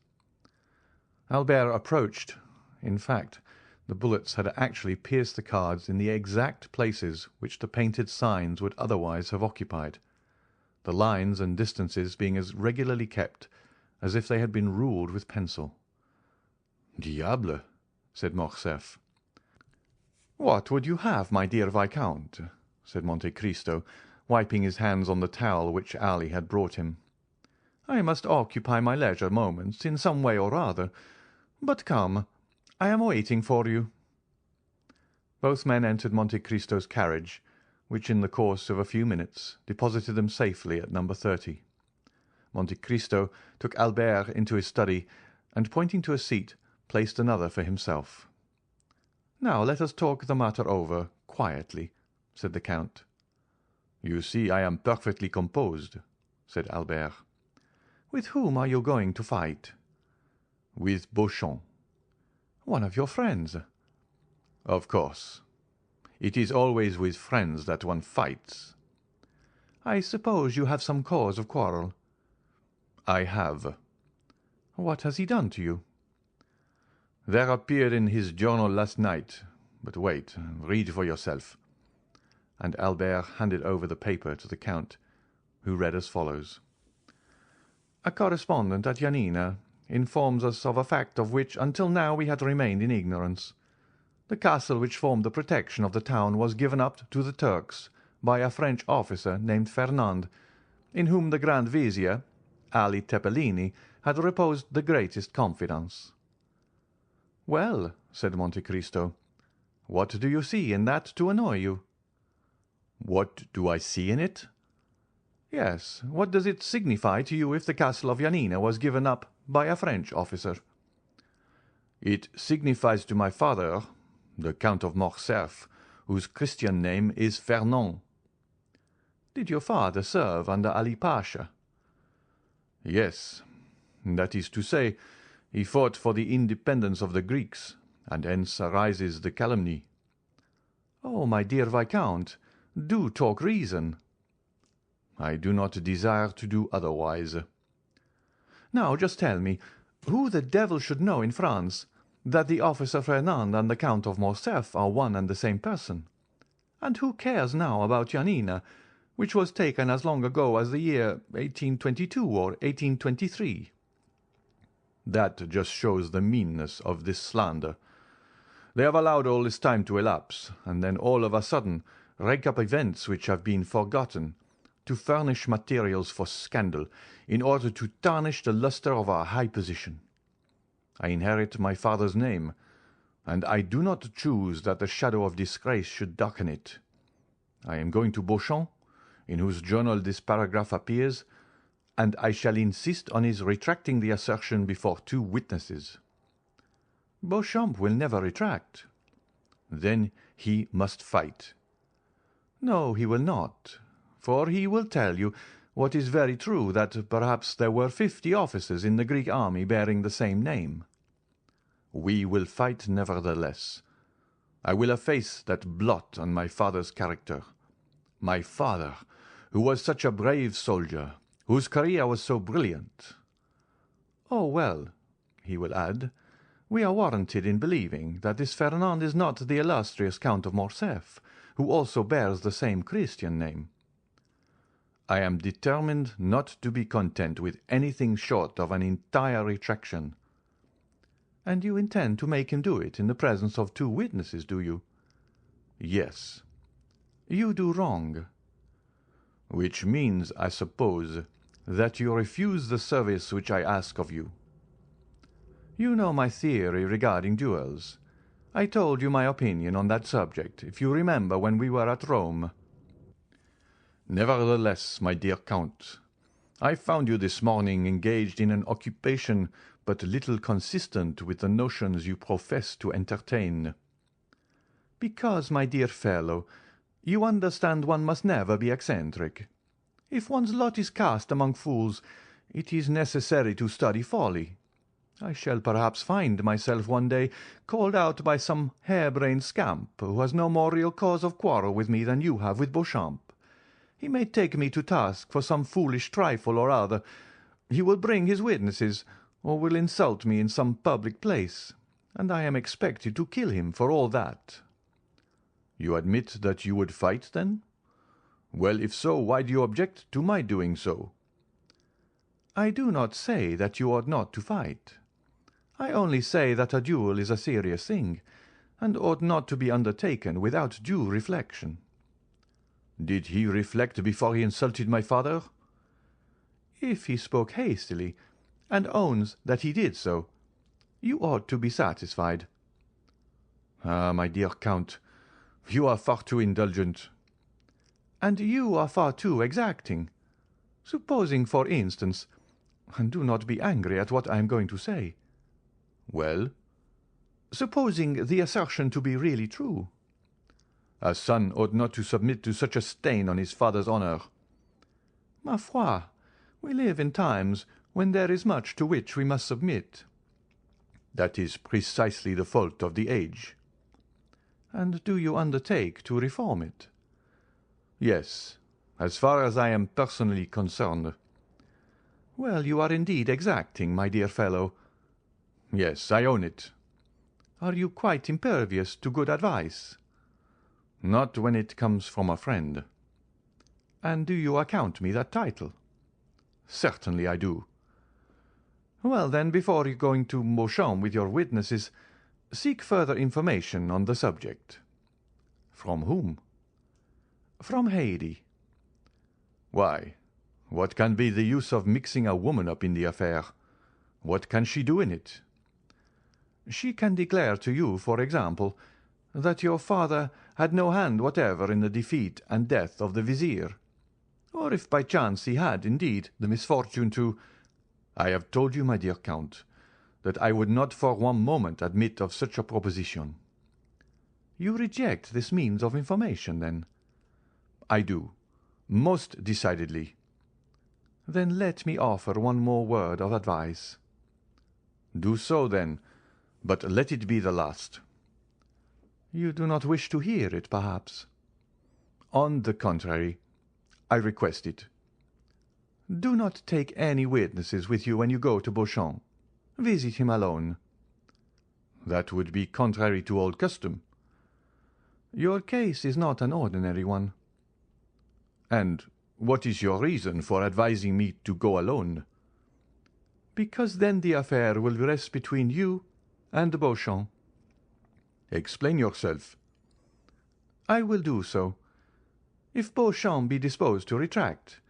Albert approached. In fact, the bullets had actually pierced the cards in the exact places which the painted signs would otherwise have occupied, the lines and distances being as regularly kept as if they had been ruled with pencil. "Diable!" said Morcerf. "What would you have, my dear Viscount?" said Monte Cristo, wiping his hands on the towel which Ali had brought him. "I must occupy my leisure moments in some way or other. But come, I am waiting for you." Both men entered Monte Cristo's carriage, which in the course of a few minutes deposited them safely at number 30. Monte Cristo took Albert into his study, and pointing to a seat, placed another for himself. "Now let us talk the matter over quietly," said the Count. "You see I am perfectly composed," said Albert. "With whom are you going to fight?" "With Beauchamp." "One of your friends?" "Of course. It is always with friends that one fights." "I suppose you have some cause of quarrel?" "I have." "What has he done to you?" "There appeared in his journal last night. But wait, read for yourself." And Albert handed over the paper to the Count, who read as follows: "A correspondent at Yanina informs us of a fact of which until now we had remained in ignorance. The castle which formed the protection of the town was given up to the Turks by a French officer named Fernand, in whom the Grand Vizier, Ali Tepelini, had reposed the greatest confidence." "Well," said Monte Cristo, "what do you see in that to annoy you?" "What do I see in it?" "Yes, what does it signify to you if the castle of Yanina was given up by a French officer?" "It signifies to my father, the Count of Morcerf, whose Christian name is Fernand." "Did your father serve under Ali Pasha?" "Yes. That is to say, he fought for the independence of the Greeks, and hence arises the calumny." "Oh, my dear Viscount, do talk reason." "I do not desire to do otherwise." "Now just tell me, who the devil should know in France that the officer Fernand and the Count of Morcerf are one and the same person? And who cares now about Yanina, which was taken as long ago as the year 1822 or 1823? "That just shows the meanness of this slander. They have allowed all this time to elapse, and then all of a sudden rake up events which have been forgotten, to furnish materials for scandal, in order to tarnish the lustre of our high position. I inherit my father's name, and I do not choose that the shadow of disgrace should darken it. I am going to Beauchamp, in whose journal this paragraph appears, and I shall insist on his retracting the assertion before 2 witnesses." "Beauchamp will never retract." "Then he must fight." "No, he will not, for he will tell you what is very true, that perhaps there were 50 officers in the Greek army bearing the same name." "We will fight nevertheless. I will efface that blot on my father's character. My father, who was such a brave soldier, whose career was so brilliant." "Oh, well," he will add, "we are warranted in believing that this Fernand is not the illustrious Count of Morcerf, who also bears the same Christian name." "I am determined not to be content with anything short of an entire retraction." "And you intend to make him do it in the presence of 2 witnesses, do you?" "Yes." "You do wrong." "Which means, I suppose, that you refuse the service which I ask of you." "You know my theory regarding duels. I told you my opinion on that subject, if you remember, when we were at Rome." "Nevertheless, my dear Count, I found you this morning engaged in an occupation but little consistent with the notions you profess to entertain." "Because, my dear fellow, you understand one must never be eccentric. If one's lot is cast among fools, it is necessary to study folly. I shall perhaps find myself one day called out by some harebrained scamp who has no more real cause of quarrel with me than you have with Beauchamp. He may take me to task for some foolish trifle or other. He will bring his witnesses, or will insult me in some public place, and I am expected to kill him for all that." "You admit that you would fight, then? Well, if so, why do you object to my doing so?" "I do not say that you ought not to fight. I only say that a duel is a serious thing, and ought not to be undertaken without due reflection." "Did he reflect before he insulted my father?" "If he spoke hastily, and owns that he did so, you ought to be satisfied." "Ah, my dear Count, you are far too indulgent." "And you are far too exacting. Supposing, for instance, and do not be angry at what I am going to say." "Well?" "Supposing the assertion to be really true." "A son ought not to submit to such a stain on his father's honour." "Ma foi, we live in times when there is much to which we must submit." "That is precisely the fault of the age." "And do you undertake to reform it?" "Yes, as far as I am personally concerned." "Well, you are indeed exacting, my dear fellow." "Yes, I own it." "Are you quite impervious to good advice?" "Not when it comes from a friend." "And do you account me that title?" "Certainly I do." "Well, then, before going to Beauchamp with your witnesses, seek further information on the subject." "From whom?" "From Haidee." "Why, what can be the use of mixing a woman up in the affair? What can she do in it?" "She can declare to you, for example, that your father had no hand whatever in the defeat and death of the Vizier, or if by chance he had, indeed, the misfortune to—" "I have told you, my dear Count, that I would not for one moment admit of such a proposition." "You reject this means of information, then?" "I do, most decidedly." "Then let me offer one more word of advice." "Do so, then, but let it be the last." "You do not wish to hear it, perhaps?" "On the contrary, I request it." "Do not take any witnesses with you when you go to Beauchamp. Visit him alone." "That would be contrary to old custom." "Your case is not an ordinary one." "And what is your reason for advising me to go alone?" "Because then the affair will rest between you and Beauchamp." "Explain yourself." "I will do so. If Beauchamp be disposed to retract,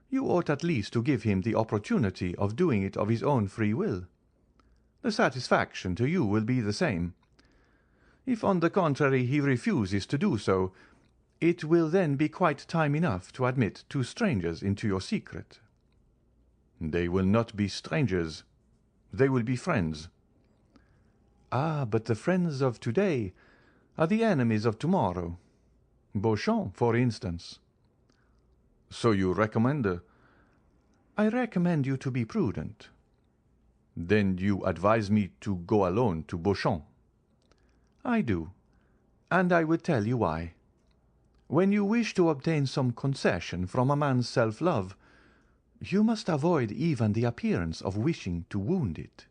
you ought at least to give him the opportunity of doing it of his own free will. The satisfaction to you will be the same. If, on the contrary, he refuses to do so, it will then be quite time enough to admit two strangers into your secret." "They will not be strangers. They will be friends." "Ah, but the friends of today are the enemies of tomorrow. Beauchamp, for instance." "So you recommend—" "I recommend you to be prudent." "Then you advise me to go alone to Beauchamp?" "I do, and I will tell you why. When you wish to obtain some concession from a man's self-love, you must avoid even the appearance of wishing to wound it."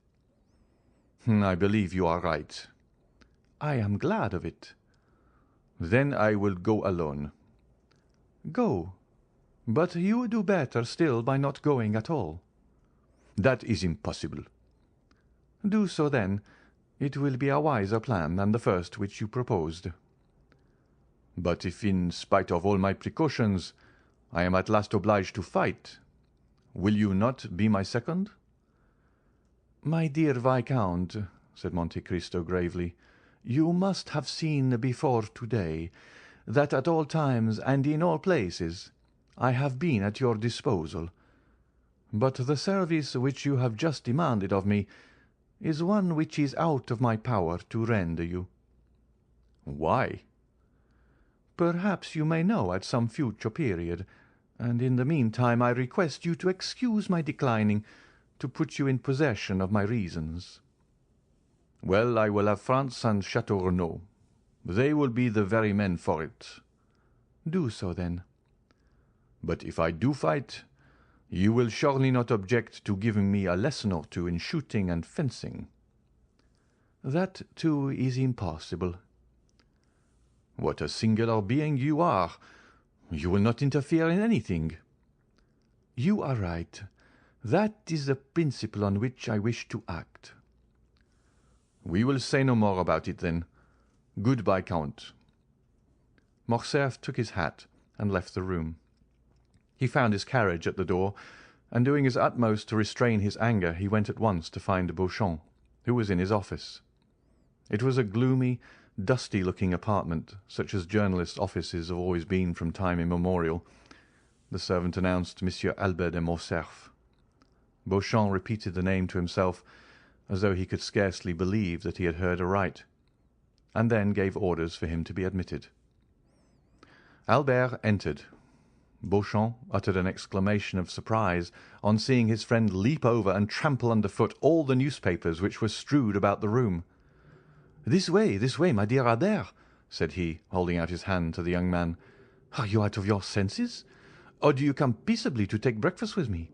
"I believe you are right." "I am glad of it." "Then I will go alone." "Go, but you would do better still by not going at all." "That is impossible." "Do so, then. It will be a wiser plan than the first which you proposed." "But if, in spite of all my precautions, I am at last obliged to fight, will you not be my second?" "My dear Viscount," said Monte Cristo gravely, "you must have seen before to-day that at all times and in all places I have been at your disposal. But the service which you have just demanded of me is one which is out of my power to render you." "Why?" "Perhaps you may know at some future period, and in the meantime I request you to excuse my declining to put you in possession of my reasons. Well, I will have France and Château Renaud. They will be the very men for it. Do so, then. But if I do fight, you will surely not object to giving me a lesson or two in shooting and fencing. That, too, is impossible. What a singular being you are! You will not interfere in anything. You are right. That is the principle on which I wish to act. We will say no more about it, then. Goodbye, Count. Morcerf took his hat and left the room. He found his carriage at the door, and doing his utmost to restrain his anger, he went at once to find Beauchamp, who was in his office. It was a gloomy, dusty-looking apartment, such as journalists' offices have always been from time immemorial. The servant announced Monsieur Albert de Morcerf. Beauchamp repeated the name to himself, as though he could scarcely believe that he had heard aright, and then gave orders for him to be admitted. Albert entered. Beauchamp uttered an exclamation of surprise on seeing his friend leap over and trample underfoot all the newspapers which were strewed about the room. This way, my dear Albert," said he, holding out his hand to the young man. "Are you out of your senses? Or do you come peaceably to take breakfast with me?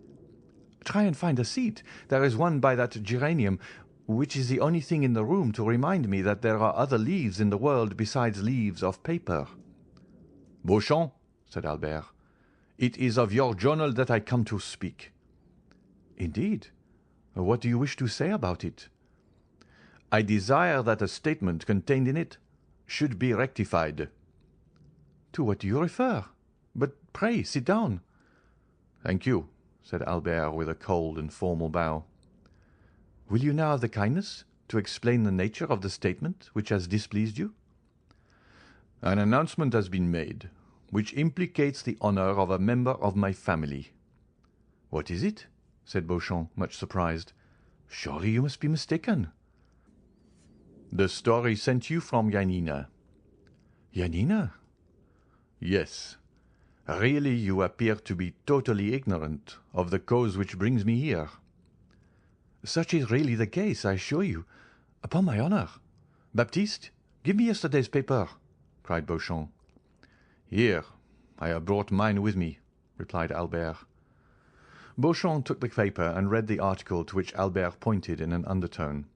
Try and find a seat. There is one by that geranium, which is the only thing in the room to remind me that there are other leaves in the world besides leaves of paper." "Beauchamp," said Albert, "it is of your journal that I come to speak." "Indeed? What do you wish to say about it?" "I desire that a statement contained in it should be rectified." "To what do you refer? But pray sit down." "Thank you," said Albert with a cold and formal bow. "Will you now have the kindness to explain the nature of the statement which has displeased you?" "An announcement has been made which implicates the honor of a member of my family." "What is it?" said Beauchamp, much surprised. "Surely you must be mistaken." "The story sent you from Yanina." "Yanina?" "Yes. Really, you appear to be totally ignorant of the cause which brings me here." "Such is really the case, I assure you. Upon my honor. Baptiste, give me yesterday's paper," cried Beauchamp. "Here, I have brought mine with me," replied Albert. Beauchamp took the paper and read the article to which Albert pointed in an undertone.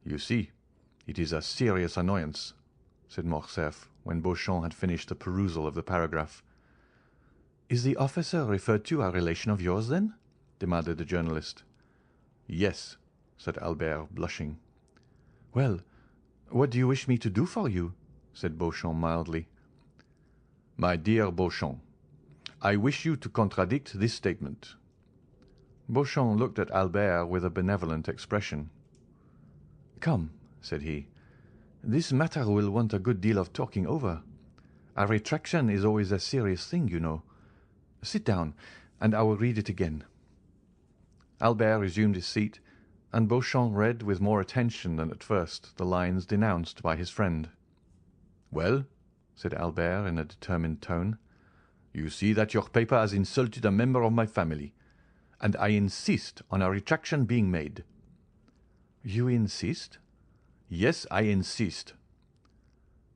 "You see, it is a serious annoyance," said Morcerf, when Beauchamp had finished the perusal of the paragraph. "Is the officer referred to a relation of yours, then?" demanded the journalist. "Yes," said Albert, blushing. "Well, what do you wish me to do for you?" said Beauchamp mildly. "My dear Beauchamp, I wish you to contradict this statement." Beauchamp looked at Albert with a benevolent expression. "Come," said he, "this matter will want a good deal of talking over. A retraction is always a serious thing, you know. Sit down, and I will read it again." Albert resumed his seat, and Beauchamp read with more attention than at first the lines denounced by his friend. "Well," said Albert in a determined tone, "you see that your paper has insulted a member of my family, and I insist on a retraction being made." "You insist?" "Yes, I insist."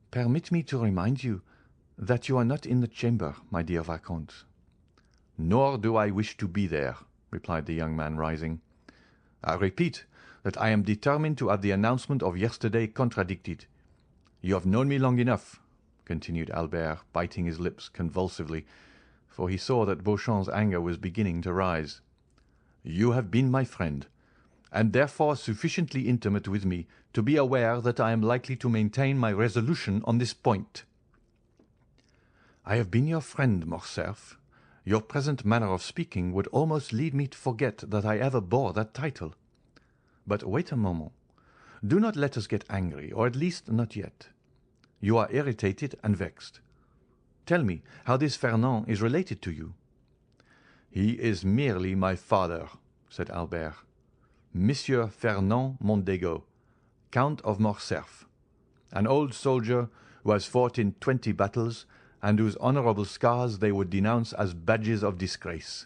"Permit me to remind you that you are not in the chamber, my dear Vicomte." "Nor do I wish to be there," replied the young man, rising. "I repeat that I am determined to have the announcement of yesterday contradicted. You have known me long enough," continued Albert, biting his lips convulsively, for he saw that Beauchamp's anger was beginning to rise. "You have been my friend, and therefore sufficiently intimate with me to be aware that I am likely to maintain my resolution on this point." "I have been your friend, Morcerf. Your present manner of speaking would almost lead me to forget that I ever bore that title. But wait a moment. Do not let us get angry, or at least not yet. You are irritated and vexed. Tell me how this Fernand is related to you." "He is merely my father," said Albert. "Monsieur Fernand Mondego, Count of Morcerf, an old soldier who has fought in 20 battles, and whose honourable scars they would denounce as badges of disgrace."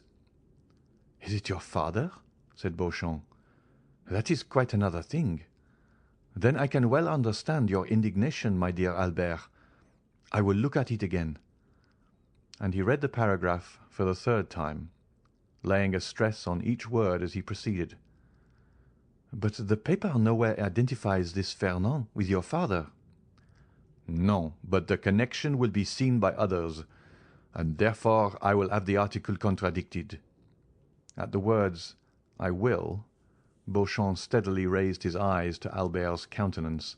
"Is it your father?" said Beauchamp. "That is quite another thing. Then I can well understand your indignation, my dear Albert. I will look at it again." And he read the paragraph for the third time, laying a stress on each word as he proceeded. "But the paper nowhere identifies this Fernand with your father." "No, but the connection will be seen by others, and therefore I will have the article contradicted." At the words "I will," Beauchamp steadily raised his eyes to Albert's countenance,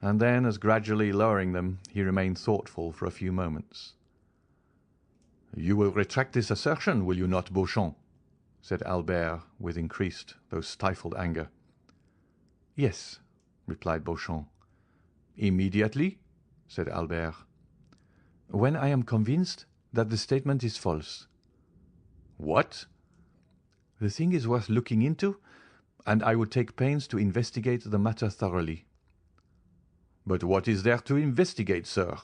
and then, as gradually lowering them, he remained thoughtful for a few moments. "You will retract this assertion, will you not, Beauchamp?" said Albert, with increased though stifled anger. "Yes," replied Beauchamp. "Immediately?" said Albert. "When I am convinced that the statement is false." "What?" "The thing is worth looking into, and I would take pains to investigate the matter thoroughly." "But what is there to investigate, sir?"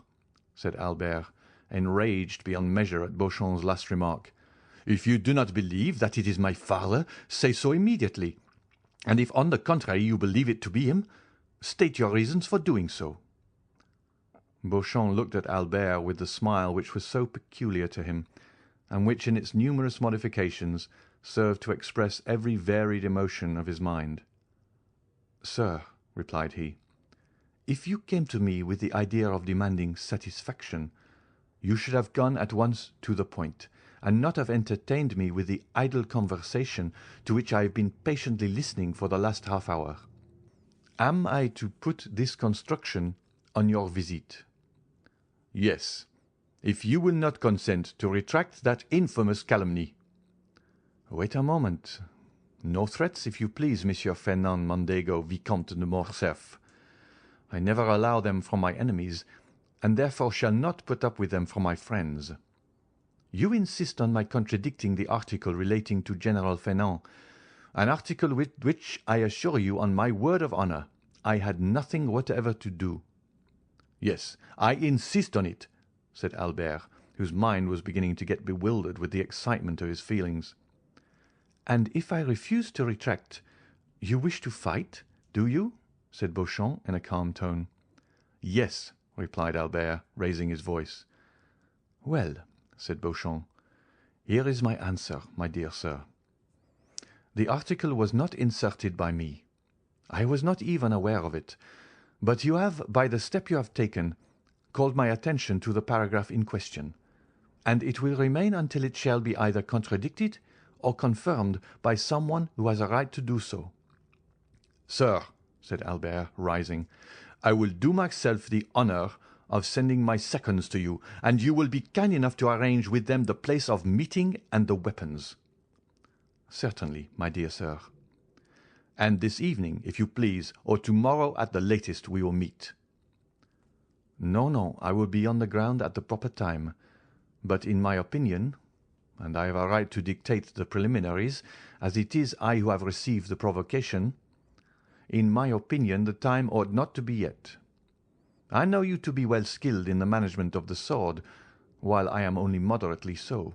said Albert, enraged beyond measure at Beauchamp's last remark. "If you do not believe that it is my father, say so immediately, and if on the contrary you believe it to be him, state your reasons for doing so." Beauchamp looked at Albert with the smile which was so peculiar to him, and which in its numerous modifications served to express every varied emotion of his mind. "Sir," replied he, "if you came to me with the idea of demanding satisfaction, you should have gone at once to the point, and not have entertained me with the idle conversation to which I have been patiently listening for the last half-hour. Am I to put this construction on your visit?" "Yes, if you will not consent to retract that infamous calumny." "Wait a moment. No threats, if you please, Monsieur Fernand Mondego, Vicomte de Morcerf. I never allow them from my enemies, and therefore shall not put up with them from my friends. You insist on my contradicting the article relating to General Fernand, an article with which, I assure you on my word of honour, I had nothing whatever to do." "Yes, I insist on it," said Albert, whose mind was beginning to get bewildered with the excitement of his feelings. "And if I refuse to retract, you wish to fight, do you?" said Beauchamp in a calm tone. "Yes," replied Albert, raising his voice. "Well," said Beauchamp, "here is my answer, my dear sir. The article was not inserted by me. I was not even aware of it, but you have, by the step you have taken, called my attention to the paragraph in question, and it will remain until it shall be either contradicted or confirmed by someone who has a right to do so." "Sir," said Albert, rising, "I will do myself the honour of sending my seconds to you, and you will be kind enough to arrange with them the place of meeting and the weapons." "Certainly, my dear sir." "And this evening, if you please, or tomorrow at the latest, we will meet." No, I will be on the ground at the proper time, but in my opinion, and I have a right to dictate the preliminaries, as it is I who have received the provocation, in my opinion the time ought not to be yet. I know you to be well skilled in the management of the sword, while I am only moderately so.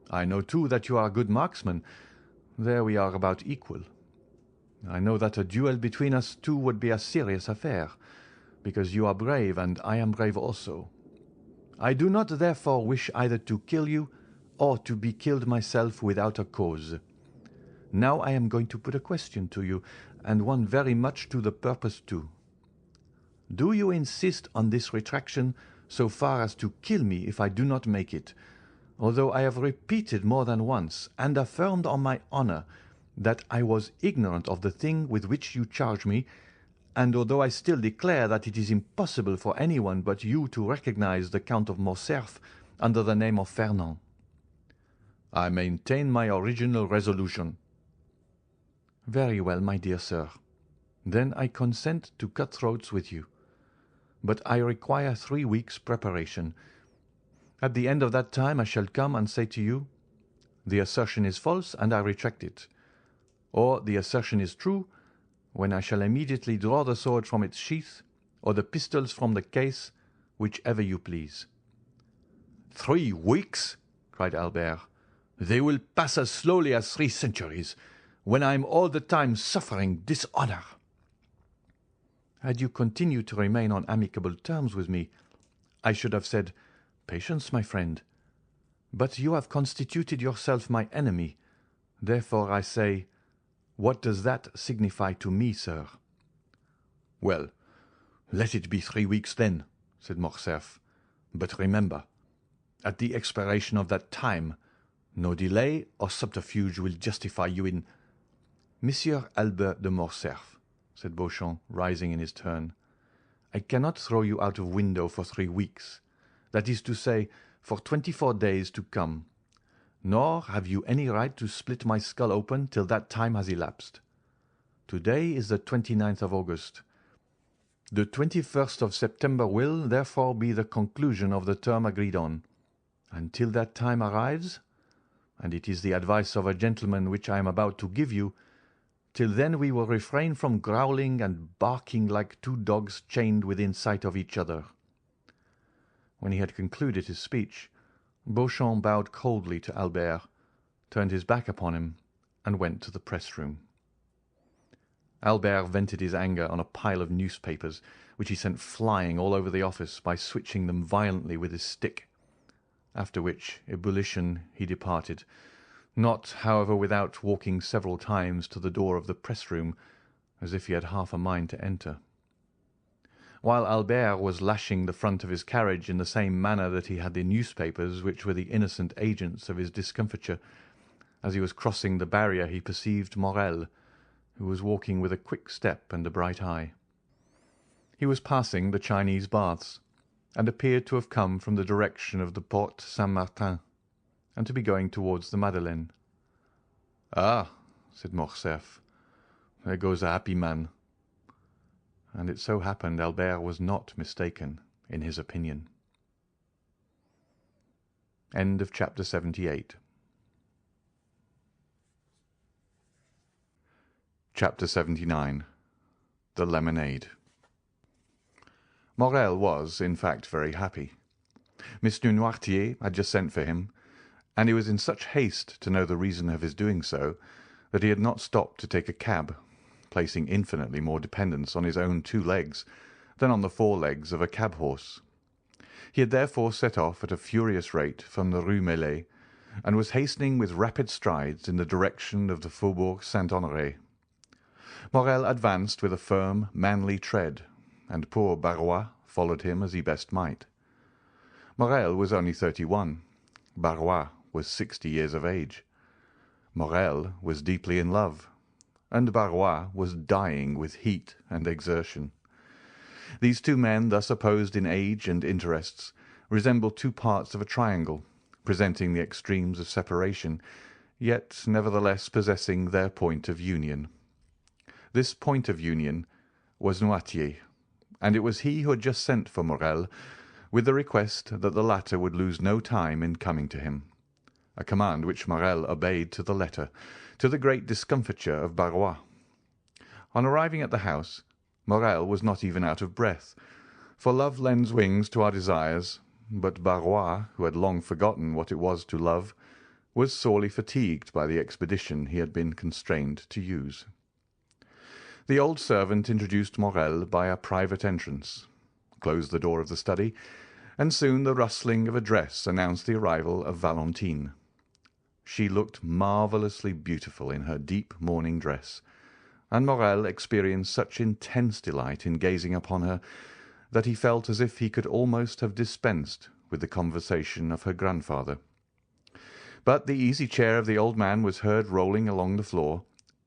I know, too, that you are a good marksman. There we are about equal. I know that a duel between us two would be a serious affair, because you are brave and I am brave also. I do not therefore wish either to kill you or to be killed myself without a cause. Now I am going to put a question to you, and one very much to the purpose too. Do you insist on this retraction so far as to kill me if I do not make it, although I have repeated more than once and affirmed on my honour that I was ignorant of the thing with which you charge me, and although I still declare that it is impossible for anyone but you to recognize the Count of Morcerf under the name of Fernand?" "I maintain my original resolution." "Very well, my dear sir. Then I consent to cut throats with you. But I require 3 weeks' preparation. At the end of that time I shall come and say to you, 'The assertion is false, and I retract it,' or 'The assertion is true,' when I shall immediately draw the sword from its sheath, or the pistols from the case, whichever you please." "3 weeks!" cried Albert. "They will pass as slowly as 3 centuries. when I am all the time suffering dishonour?" "Had you continued to remain on amicable terms with me, I should have said, 'Patience, my friend.' But you have constituted yourself my enemy. Therefore I say, what does that signify to me, sir?" "Well, let it be 3 weeks then," said Morcerf. "But remember, at the expiration of that time, no delay or subterfuge will justify you in—" "Monsieur Albert de Morcerf," said Beauchamp, rising in his turn, "I cannot throw you out of window for 3 weeks, that is to say, for 24 days to come, nor have you any right to split my skull open till that time has elapsed. To-day is the 29th of August. The 21st of September will, therefore, be the conclusion of the term agreed on. Until that time arrives, and it is the advice of a gentleman which I am about to give you, till then we will refrain from growling and barking like 2 dogs chained within sight of each other." When he had concluded his speech, Beauchamp bowed coldly to Albert, turned his back upon him, and went to the press-room. Albert vented his anger on a pile of newspapers, which he sent flying all over the office by switching them violently with his stick, after which ebullition he departed, not, however, without walking several times to the door of the press-room, as if he had half a mind to enter. While Albert was lashing the front of his carriage in the same manner that he had the newspapers which were the innocent agents of his discomfiture, as he was crossing the barrier he perceived Morrel, who was walking with a quick step and a bright eye. He was passing the Chinese baths, and appeared to have come from the direction of the Porte Saint-Martin, and to be going towards the Madeleine. "Ah," said Morcerf, "there goes a happy man." And it so happened Albert was not mistaken in his opinion. End of chapter 78. Chapter 79. The Lemonade. Morrel was, in fact, very happy. Mr. Noirtier had just sent for him, and he was in such haste to know the reason of his doing so that he had not stopped to take a cab, placing infinitely more dependence on his own 2 legs than on the 4 legs of a cab-horse. He had therefore set off at a furious rate from the Rue Meslay, and was hastening with rapid strides in the direction of the Faubourg Saint-Honoré. Morrel advanced with a firm, manly tread, and poor Barrois followed him as he best might. Morrel was only 31. Barrois was 60 years of age. Morrel was deeply in love, and Barrois was dying with heat and exertion. These 2 men, thus opposed in age and interests, resembled 2 parts of a triangle, presenting the extremes of separation, yet nevertheless possessing their point of union. This point of union was Noirtier, and it was he who had just sent for Morrel, with the request that the latter would lose no time in coming to him, a command which Morrel obeyed to the letter, to the great discomfiture of Barrois. On arriving at the house, Morrel was not even out of breath, for love lends wings to our desires, but Barrois, who had long forgotten what it was to love, was sorely fatigued by the expedition he had been constrained to use. The old servant introduced Morrel by a private entrance, closed the door of the study, and soon the rustling of a dress announced the arrival of Valentine. She looked marvellously beautiful in her deep mourning dress, and Morrel experienced such intense delight in gazing upon her that he felt as if he could almost have dispensed with the conversation of her grandfather. But the easy chair of the old man was heard rolling along the floor,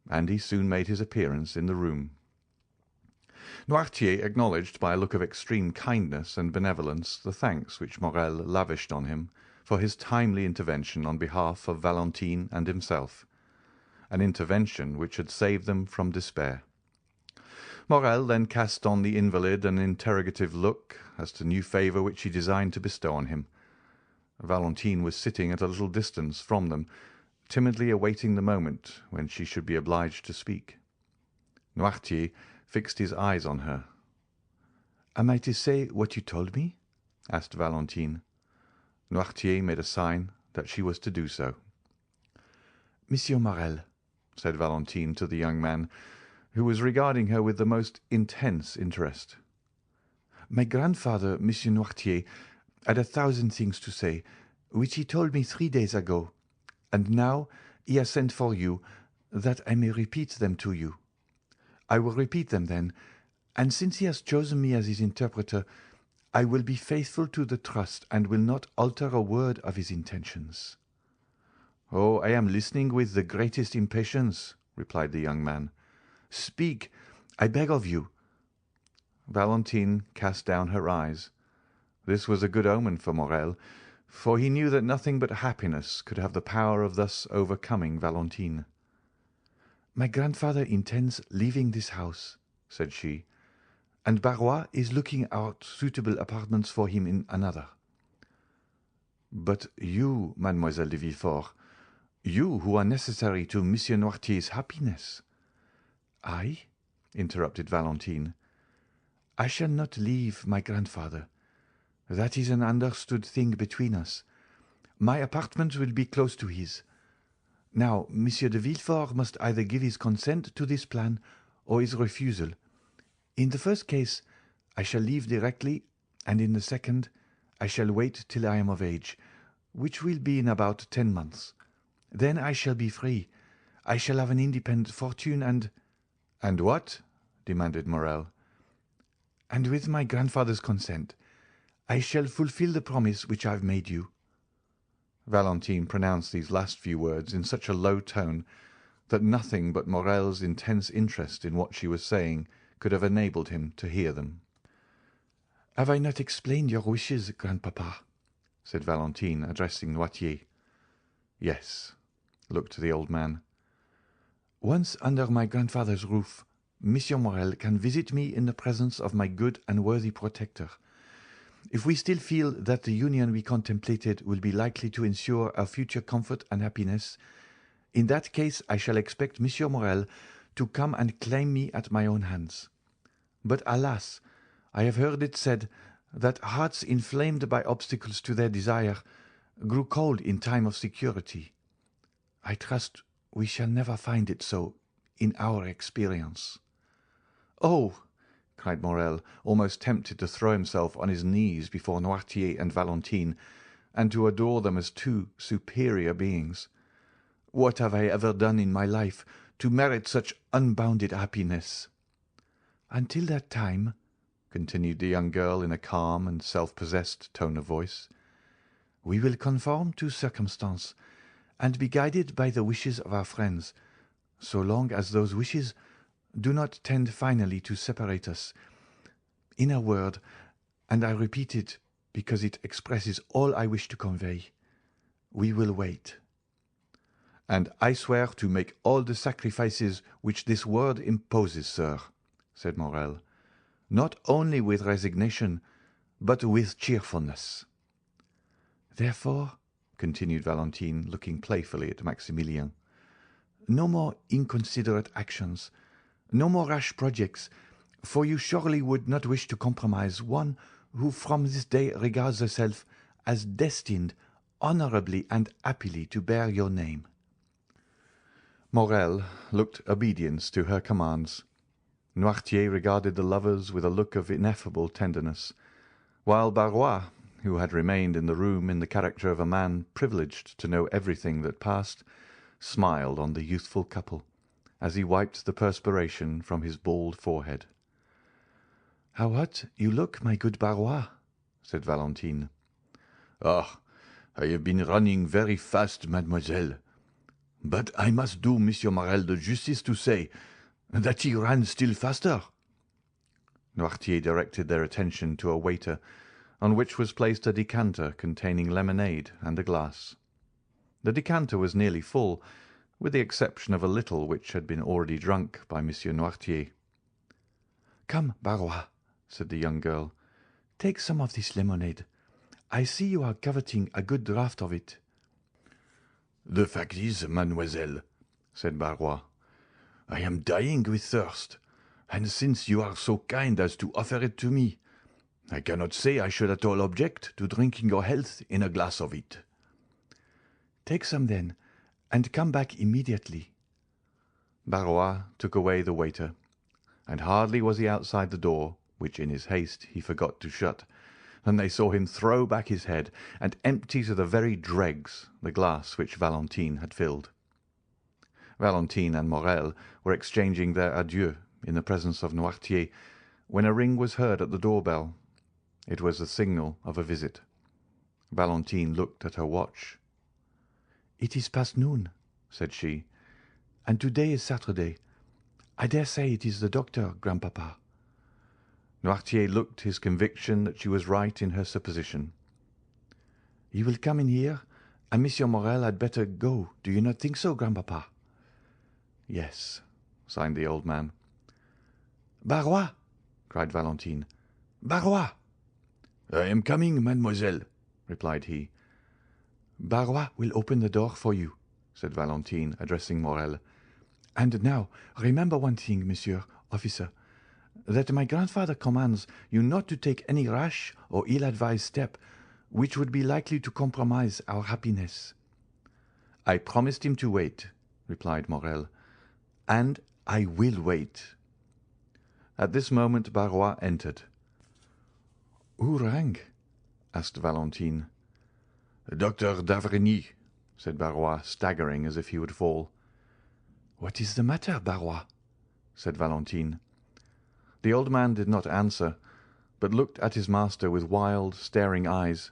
and he soon made his appearance in the room. Noirtier acknowledged by a look of extreme kindness and benevolence the thanks which Morrel lavished on him for his timely intervention on behalf of Valentine and himself, an intervention which had saved them from despair. Morrel then cast on the invalid an interrogative look as to new favour which he designed to bestow on him. Valentine was sitting at a little distance from them, timidly awaiting the moment when she should be obliged to speak. Noirtier fixed his eyes on her. "Am I to say what you told me?" asked Valentine. Noirtier made a sign that she was to do so. "Monsieur Morrel," said Valentine to the young man, who was regarding her with the most intense interest. My grandfather, Monsieur Noirtier, had 1,000 things to say, which he told me 3 days ago, and now he has sent for you, that I may repeat them to you. I will repeat them then, and since he has chosen me as his interpreter, I will be faithful to the trust and will not alter a word of his intentions." "Oh, I am listening with the greatest impatience," replied the young man. "Speak, I beg of you." Valentine cast down her eyes. This was a good omen for Morrel, for he knew that nothing but happiness could have the power of thus overcoming Valentine. "My grandfather intends leaving this house," said she, "and Barrois is looking out suitable apartments for him in another." "But you, Mademoiselle de Villefort, you who are necessary to Monsieur Noirtier's happiness." "I?" interrupted Valentine. "I shall not leave my grandfather. That is an understood thing between us. My apartment will be close to his. Now, Monsieur de Villefort must either give his consent to this plan or his refusal. In the first case, I shall leave directly, and in the second, I shall wait till I am of age, which will be in about 10 months. Then I shall be free. I shall have an independent fortune and—" "And what?" demanded Morrel. "And with my grandfather's consent, I shall fulfill the promise which I have made you." Valentine pronounced these last few words in such a low tone that nothing but Morrel's intense interest in what she was saying could have enabled him to hear them. "Have I not explained your wishes, grandpapa?" said Valentine, addressing Noirtier. "Yes," looked the old man. "Once under my grandfather's roof, Monsieur Morrel can visit me in the presence of my good and worthy protector. If we still feel that the union we contemplated will be likely to ensure our future comfort and happiness, in that case I shall expect Monsieur Morrel to come and claim me at my own hands. But alas, I have heard it said that hearts inflamed by obstacles to their desire grew cold in time of security. I trust we shall never find it so in our experience." "Oh!" cried Morrel, almost tempted to throw himself on his knees before Noirtier and Valentine, and to adore them as two superior beings. "What have I ever done in my life to merit such unbounded happiness?" "Until that time," continued the young girl in a calm and self-possessed tone of voice, "we will conform to circumstance, and be guided by the wishes of our friends, so long as those wishes do not tend finally to separate us. In a word, and I repeat it because it expresses all I wish to convey, we will wait." "And I swear to make all the sacrifices which this word imposes, sir," said Morrel, "not only with resignation, but with cheerfulness." "Therefore," continued Valentine, looking playfully at Maximilian, "no more inconsiderate actions, no more rash projects, for you surely would not wish to compromise one who from this day regards herself as destined honourably and happily to bear your name." Morrel looked obedience to her commands. Noirtier regarded the lovers with a look of ineffable tenderness, while Barrois, who had remained in the room in the character of a man privileged to know everything that passed, smiled on the youthful couple, as he wiped the perspiration from his bald forehead. "How hot you look, my good Barrois," said Valentine. "Ah, I have been running very fast, mademoiselle. But I must do Monsieur Morrel the justice to say that he ran still faster." Noirtier directed their attention to a waiter, on which was placed a decanter containing lemonade and a glass. The decanter was nearly full, with the exception of a little which had been already drunk by Monsieur Noirtier. "Come, Barrois," said the young girl, "take some of this lemonade. I see you are coveting a good draught of it." "The fact is, mademoiselle," said Barrois, "I am dying with thirst, and since you are so kind as to offer it to me, I cannot say I should at all object to drinking your health in a glass of it." "Take some then, and come back immediately." Barrois took away the waiter, and hardly was he outside the door, which in his haste he forgot to shut, than they saw him throw back his head and empty to the very dregs the glass which Valentine had filled. Valentine and Morrel were exchanging their adieux in the presence of Noirtier when a ring was heard at the door-bell. It was the signal of a visit. Valentine looked at her watch. "It is past noon," said she, "and to-day is Saturday. I dare say it is the doctor, grandpapa." Noirtier looked his conviction that she was right in her supposition. "He will come in here, and Monsieur Morrel had better go. Do you not think so, grandpapa?" "Yes," signed the old man. "Barrois!" cried Valentine. "Barrois!" "I am coming, mademoiselle," replied he. "Barrois will open the door for you," said Valentine, addressing Morrel. "And now remember one thing, monsieur officer, that my grandfather commands you not to take any rash or ill-advised step which would be likely to compromise our happiness." "I promised him to wait," replied Morrel, "and I will wait." At this moment Barrois entered. "Who rang?" asked Valentine. "Dr. d'Avrigny," said Barrois, staggering as if he would fall. "What is the matter, Barrois?" said Valentine. The old man did not answer, but looked at his master with wild, staring eyes,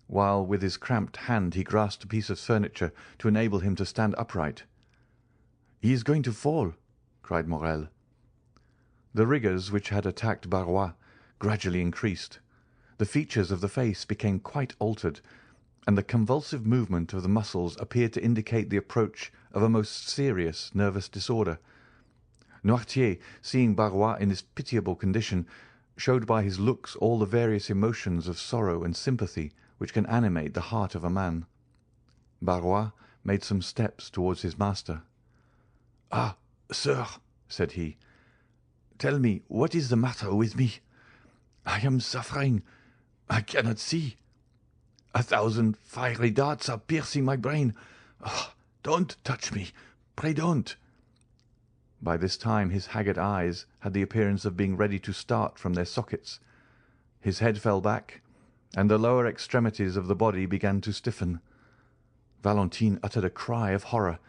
while with his cramped hand he grasped a piece of furniture to enable him to stand upright. "He is going to fall," cried Morrel. The rigours which had attacked Barrois gradually increased. The features of the face became quite altered, and the convulsive movement of the muscles appeared to indicate the approach of a most serious nervous disorder. Noirtier, seeing Barrois in this pitiable condition, showed by his looks all the various emotions of sorrow and sympathy which can animate the heart of a man. Barrois made some steps towards his master. "Ah, sir," said he, "tell me what is the matter with me. I am suffering. I cannot see. 1,000 fiery darts are piercing my brain. Oh, don't touch me. Pray don't." By this time his haggard eyes had the appearance of being ready to start from their sockets. His head fell back, and the lower extremities of the body began to stiffen. Valentine uttered a cry of horror.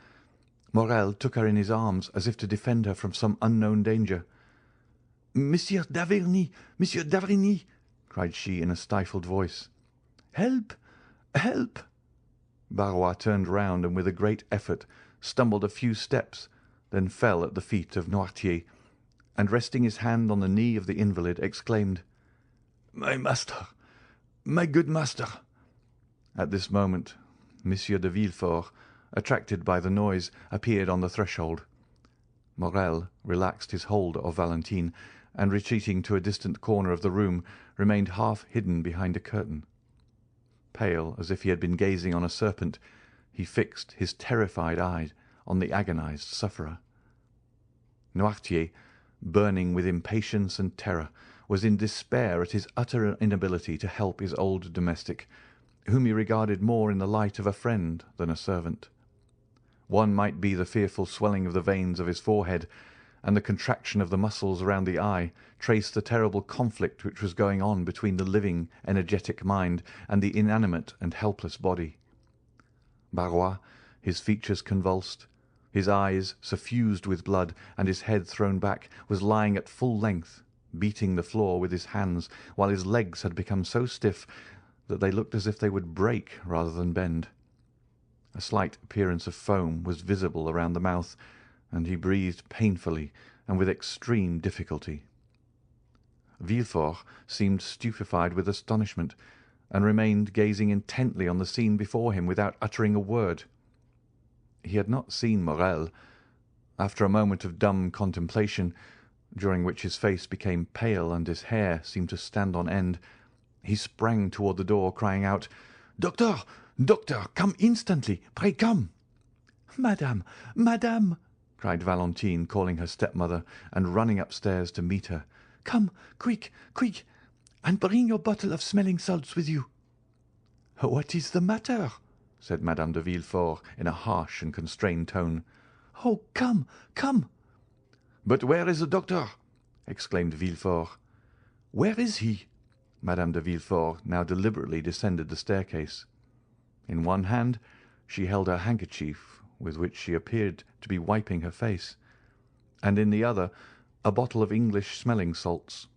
Morrel took her in his arms as if to defend her from some unknown danger. "Monsieur d'Avrigny! Monsieur d'Avrigny!" cried she in a stifled voice. "Help! Help!" Barrois turned round and with a great effort stumbled a few steps, then fell at the feet of Noirtier, and resting his hand on the knee of the invalid, exclaimed, "My master! My good master!" At this moment Monsieur de Villefort, attracted by the noise, appeared on the threshold. Morrel relaxed his hold of Valentine, and retreating to a distant corner of the room, remained half hidden behind a curtain. Pale, as if he had been gazing on a serpent, he fixed his terrified eye on the agonized sufferer. Noirtier, burning with impatience and terror, was in despair at his utter inability to help his old domestic, whom he regarded more in the light of a friend than a servant. One might be the fearful swelling of the veins of his forehead, and the contraction of the muscles around the eye trace the terrible conflict which was going on between the living, energetic mind and the inanimate and helpless body. Barrois, his features convulsed, his eyes suffused with blood, and his head thrown back, was lying at full length, beating the floor with his hands, while his legs had become so stiff that they looked as if they would break rather than bend. A slight appearance of foam was visible around the mouth, and he breathed painfully and with extreme difficulty. Villefort seemed stupefied with astonishment, and remained gazing intently on the scene before him without uttering a word. He had not seen Morrel. After a moment of dumb contemplation, during which his face became pale and his hair seemed to stand on end, he sprang toward the door, crying out, "Doctor! Doctor! Come instantly! Pray come!" "Madame! Madame!" cried Valentine, calling her stepmother, and running upstairs to meet her. "Come, quick, quick, and bring your bottle of smelling salts with you." "What is the matter?" said Madame de Villefort in a harsh and constrained tone. Oh, come, come!" "But where is the doctor?" exclaimed Villefort. "Where is he?" Madame de Villefort now deliberately descended the staircase. In one hand she held her handkerchief, with which she appeared to be wiping her face, and in the other a bottle of English smelling salts.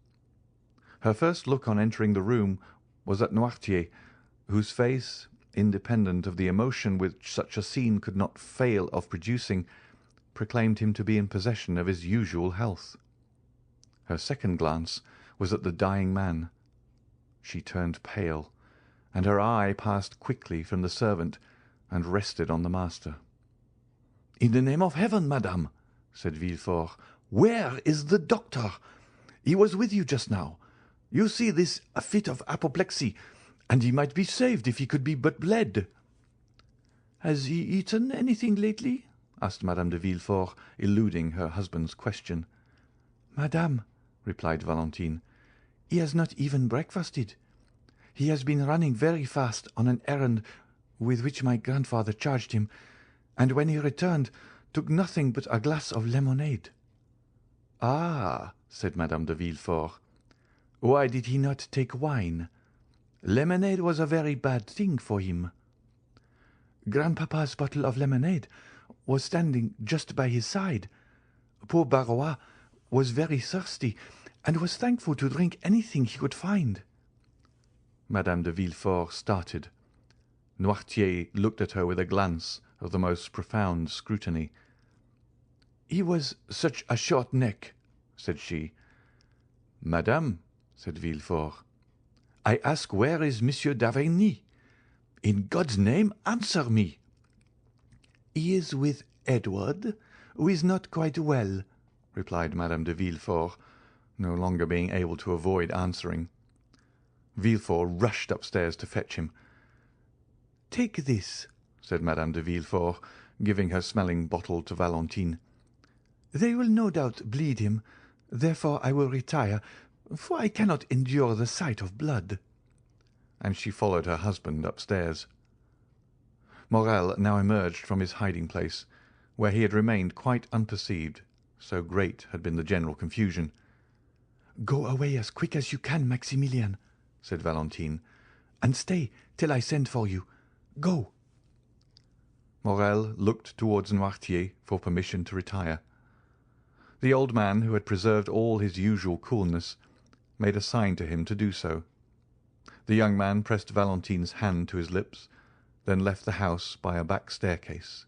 Her first look on entering the room was at Noirtier, whose face, independent of the emotion which such a scene could not fail of producing, proclaimed him to be in possession of his usual health. Her second glance was at the dying man. She turned pale, and her eye passed quickly from the servant and rested on the master. "In the name of heaven, madame," said Villefort, "where is the doctor? He was with you just now. You see this a fit of apoplexy, and he might be saved if he could be but bled." "Has he eaten anything lately?" asked Madame de Villefort, eluding her husband's question. "Madame," replied Valentine, "he has not even breakfasted. He has been running very fast on an errand with which my grandfather charged him, and when he returned took nothing but a glass of lemonade." "Ah," said Madame de Villefort, "Why did he not take wine? Lemonade was a very bad thing for him. Grandpapa's bottle of lemonade was standing just by his side. Poor Barrois was very thirsty, and was thankful to drink anything he could find." Madame de Villefort started. Noirtier looked at her with a glance of the most profound scrutiny. "He was such a short neck," said she. "Madame," said Villefort, "I ask where is Monsieur d'Avrigny? In God's name, answer me." "He is with Edward, who is not quite well," replied Madame de Villefort, no longer being able to avoid answering. Villefort rushed upstairs to fetch him. "Take this," said Madame de Villefort, giving her smelling bottle to Valentine. "They will no doubt bleed him, therefore I will retire, for I cannot endure the sight of blood." And she followed her husband upstairs. Morrel now emerged from his hiding-place, where he had remained quite unperceived, so great had been the general confusion. "Go away as quick as you can, Maximilian," said Valentine, "and stay till I send for you. Go." Morrel looked towards Noirtier for permission to retire. The old man, who had preserved all his usual coolness, made a sign to him to do so. The young man pressed Valentine's hand to his lips, then left the house by a back staircase.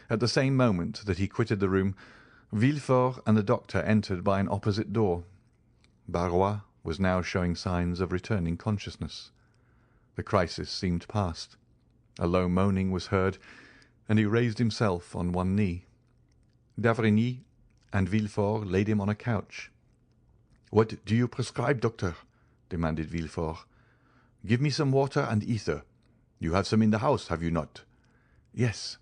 At the same moment that he quitted the room, Villefort and the doctor entered by an opposite door. Barrois was now showing signs of returning consciousness. The crisis seemed past. A low moaning was heard, and he raised himself on one knee. D'Avrigny and Villefort laid him on a couch. "What do you prescribe, doctor?" demanded Villefort. "Give me some water and ether. You have some in the house, have you not?" "Yes."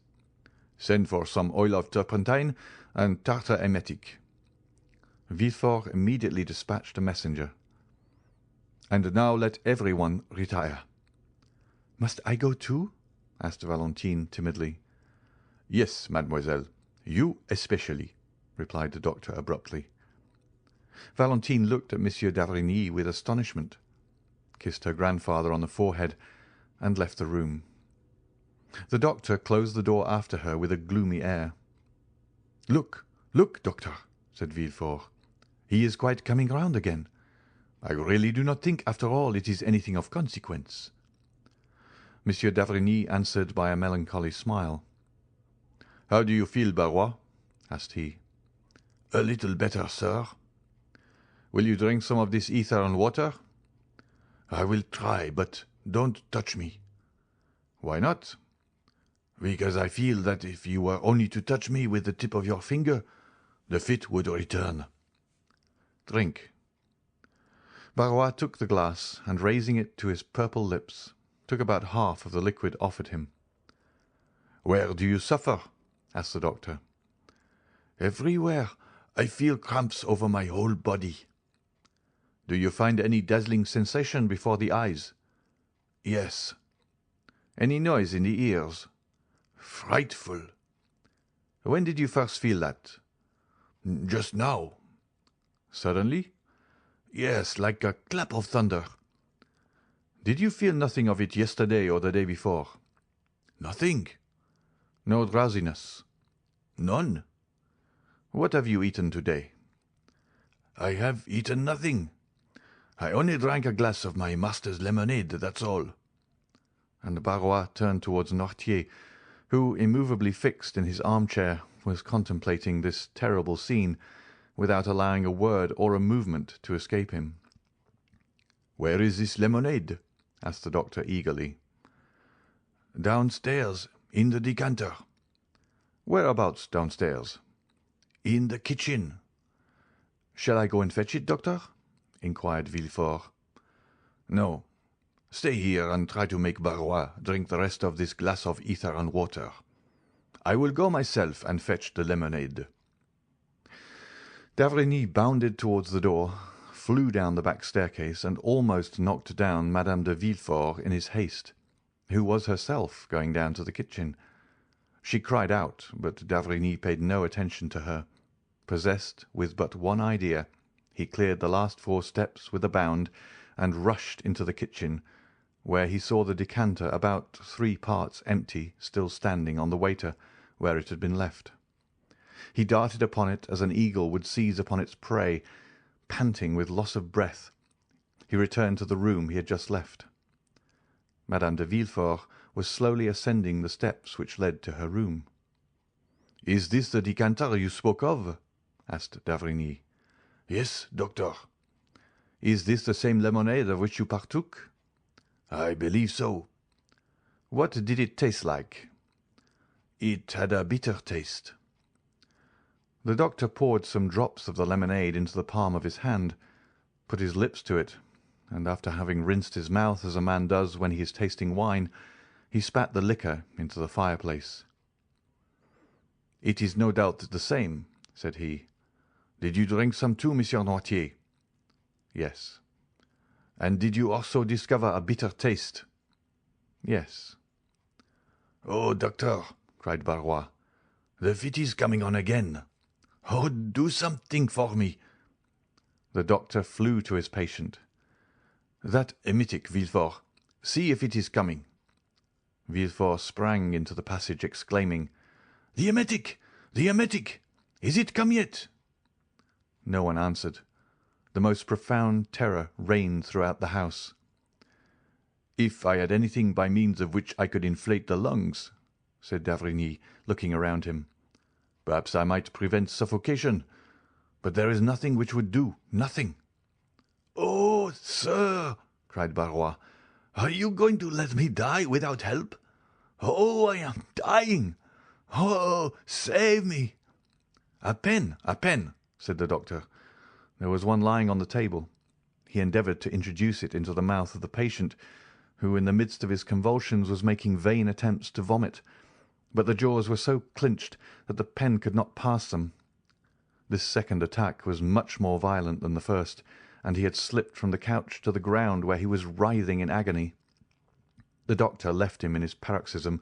"Send for some oil of turpentine and tartar emetic." Villefort immediately dispatched a messenger. "And now let everyone retire." "Must I go too?" asked Valentine timidly. "Yes, mademoiselle, you especially," replied the doctor abruptly. Valentine looked at Monsieur d'Avrigny with astonishment, kissed her grandfather on the forehead, and left the room. The doctor closed the door after her with a gloomy air. Look, look, doctor," said Villefort. "He is quite coming round again. I really do not think, after all, it is anything of consequence." Monsieur d'Avrigny answered by a melancholy smile. "How do you feel, Barrois?" asked he. "A little better, sir." "Will you drink some of this ether and water?" "I will try, but don't touch me." "Why not?" "Because I feel that if you were only to touch me with the tip of your finger, the fit would return." "Drink." Barrois took the glass, and raising it to his purple lips, took about half of the liquid offered him. "Where do you suffer?" asked the doctor. "Everywhere. I feel cramps over my whole body." "Do you find any dazzling sensation before the eyes?" "Yes." "Any noise in the ears?" "Frightful." When did you first feel that?" "Just now." "Suddenly?" "Yes, like a clap of thunder." "Did you feel nothing of it yesterday or the day before?" "Nothing." "No drowsiness?" "None." "What have you eaten today?" "I have eaten nothing. I only drank a glass of my master's lemonade, that's all." And Barrois turned towards Noirtier, who, immovably fixed in his armchair, was contemplating this terrible scene without allowing a word or a movement to escape him. "Where is this lemonade?" asked the doctor eagerly. "Downstairs, in the decanter." "Whereabouts downstairs?" "In the kitchen." "Shall I go and fetch it, doctor?" inquired Villefort. "No. Stay here and try to make Barrois drink the rest of this glass of ether and water. "I will go myself and fetch the lemonade." D'avrigny bounded towards the door, flew down the back staircase, and almost knocked down Madame de Villefort in his haste, who was herself going down to the kitchen. She cried out, but d'Avrigny paid no attention to her. Possessed with but one idea, he cleared the last 4 steps with a bound and rushed into the kitchen, where he saw the decanter about 3 parts empty still standing on the waiter where it had been left. He darted upon it as an eagle would seize upon its prey. Panting with loss of breath, he returned to the room he had just left. Madame de Villefort was slowly ascending the steps which led to her room. "Is this the decanter you spoke of?" asked d'Avrigny. "Yes, doctor." "Is this the same lemonade of which you partook?" "I believe so." "What did it taste like?" "It had a bitter taste." The doctor poured some drops of the lemonade into the palm of his hand, put his lips to it, and after having rinsed his mouth as a man does when he is tasting wine, he spat the liquor into the fireplace. "It is no doubt the same," said he. "Did you drink some too, Monsieur Noirtier?" "Yes." "And did you also discover a bitter taste?" "Yes." "Oh, doctor," cried Barrois, "the fit is coming on again. Oh, do something for me." The doctor flew to his patient. "That emetic, Villefort. See if it is coming." Villefort sprang into the passage, exclaiming, "The emetic! The emetic! Is it come yet?" No one answered. The most profound terror reigned throughout the house. "If I had anything by means of which I could inflate the lungs," said d'Avrigny, looking around him, "perhaps I might prevent suffocation. But there is nothing which would do, nothing." "Oh, sir," cried Barrois, "are you going to let me die without help? Oh, I am dying. Oh, save me!" "A pen, a pen," said the doctor. There was one lying on the table. He endeavoured to introduce it into the mouth of the patient, who in the midst of his convulsions was making vain attempts to vomit, but the jaws were so clinched that the pen could not pass them. This second attack was much more violent than the first, and he had slipped from the couch to the ground, where he was writhing in agony. The doctor left him in his paroxysm,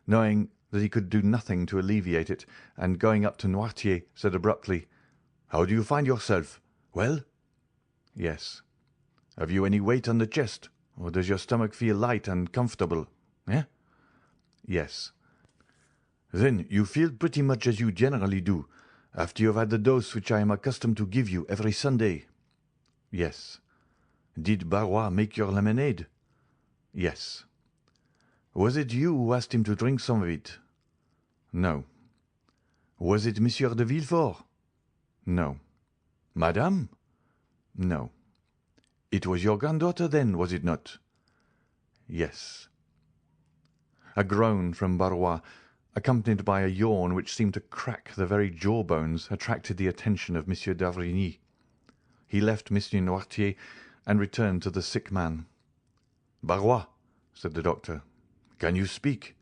knowing that he could do nothing to alleviate it, and going up to Noirtier, said abruptly, "How do you find yourself? Well?" "Yes." "Have you any weight on the chest, or does your stomach feel light and comfortable? Eh?" "Yes." "Then you feel pretty much as you generally do, after you have had the dose which I am accustomed to give you every Sunday?" "Yes." "Did Barrois make your lemonade?" "Yes." "Was it you who asked him to drink some of it?" "No." "Was it Monsieur de Villefort?" "No." "Madame?" "No." "It was your granddaughter, then, was it not?" "Yes." A groan from Barrois, accompanied by a yawn which seemed to crack the very jaw bones, attracted the attention of Monsieur d'Avrigny. He left Monsieur Noirtier and returned to the sick man. "Barrois," said the doctor, "can you speak?"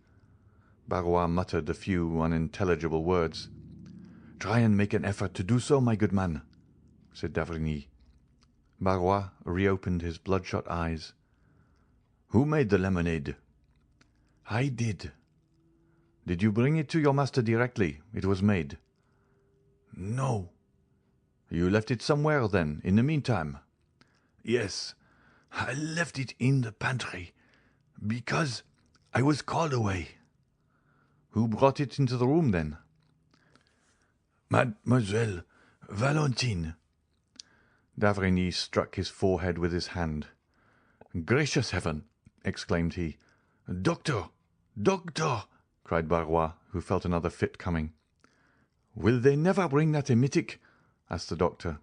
Barrois muttered a few unintelligible words. "Try and make an effort to do so, my good man," said d'Avrigny. Barrois reopened his bloodshot eyes. "Who made the lemonade?" "I did." Did you bring it to your master directly it was made?" "No." "You left it somewhere, then, in the meantime?" "Yes, I left it in the pantry, because I was called away." "Who brought it into the room, then?" "Mademoiselle Valentine." D'avrigny struck his forehead with his hand. "Gracious heaven!" exclaimed he. "Doctor! Doctor!" cried Barrois, who felt another fit coming. "Will they never bring that emetic?" asked the doctor.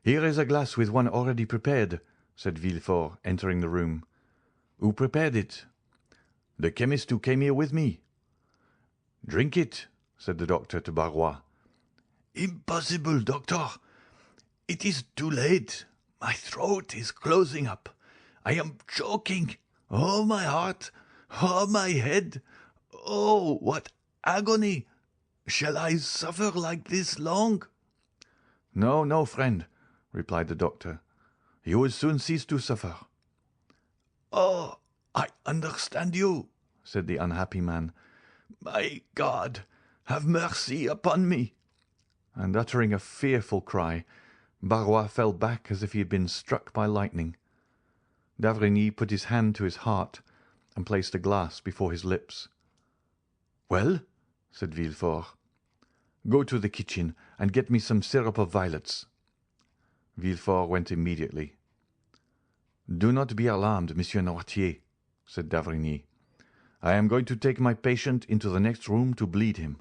"Here is a glass with one already prepared," said Villefort, entering the room. "Who prepared it?" "The chemist who came here with me." "Drink it," said the doctor to Barrois. "Impossible, doctor. It is too late. My throat is closing up. I am choking. Oh, my heart! Oh, my head! Oh, what agony! Shall I suffer like this long?" "No, no, friend," replied the doctor. "You will soon cease to suffer." "Oh, I understand you," said the unhappy man. "My God, have mercy upon me!" And uttering a fearful cry, Barrois fell back as if he had been struck by lightning. D'avrigny put his hand to his heart and placed a glass before his lips. "Well?" said Villefort. "Go to the kitchen and get me some syrup of violets." Villefort went immediately. "Do not be alarmed, Monsieur Noirtier," said d'Avrigny. "I am going to take my patient into the next room to bleed him.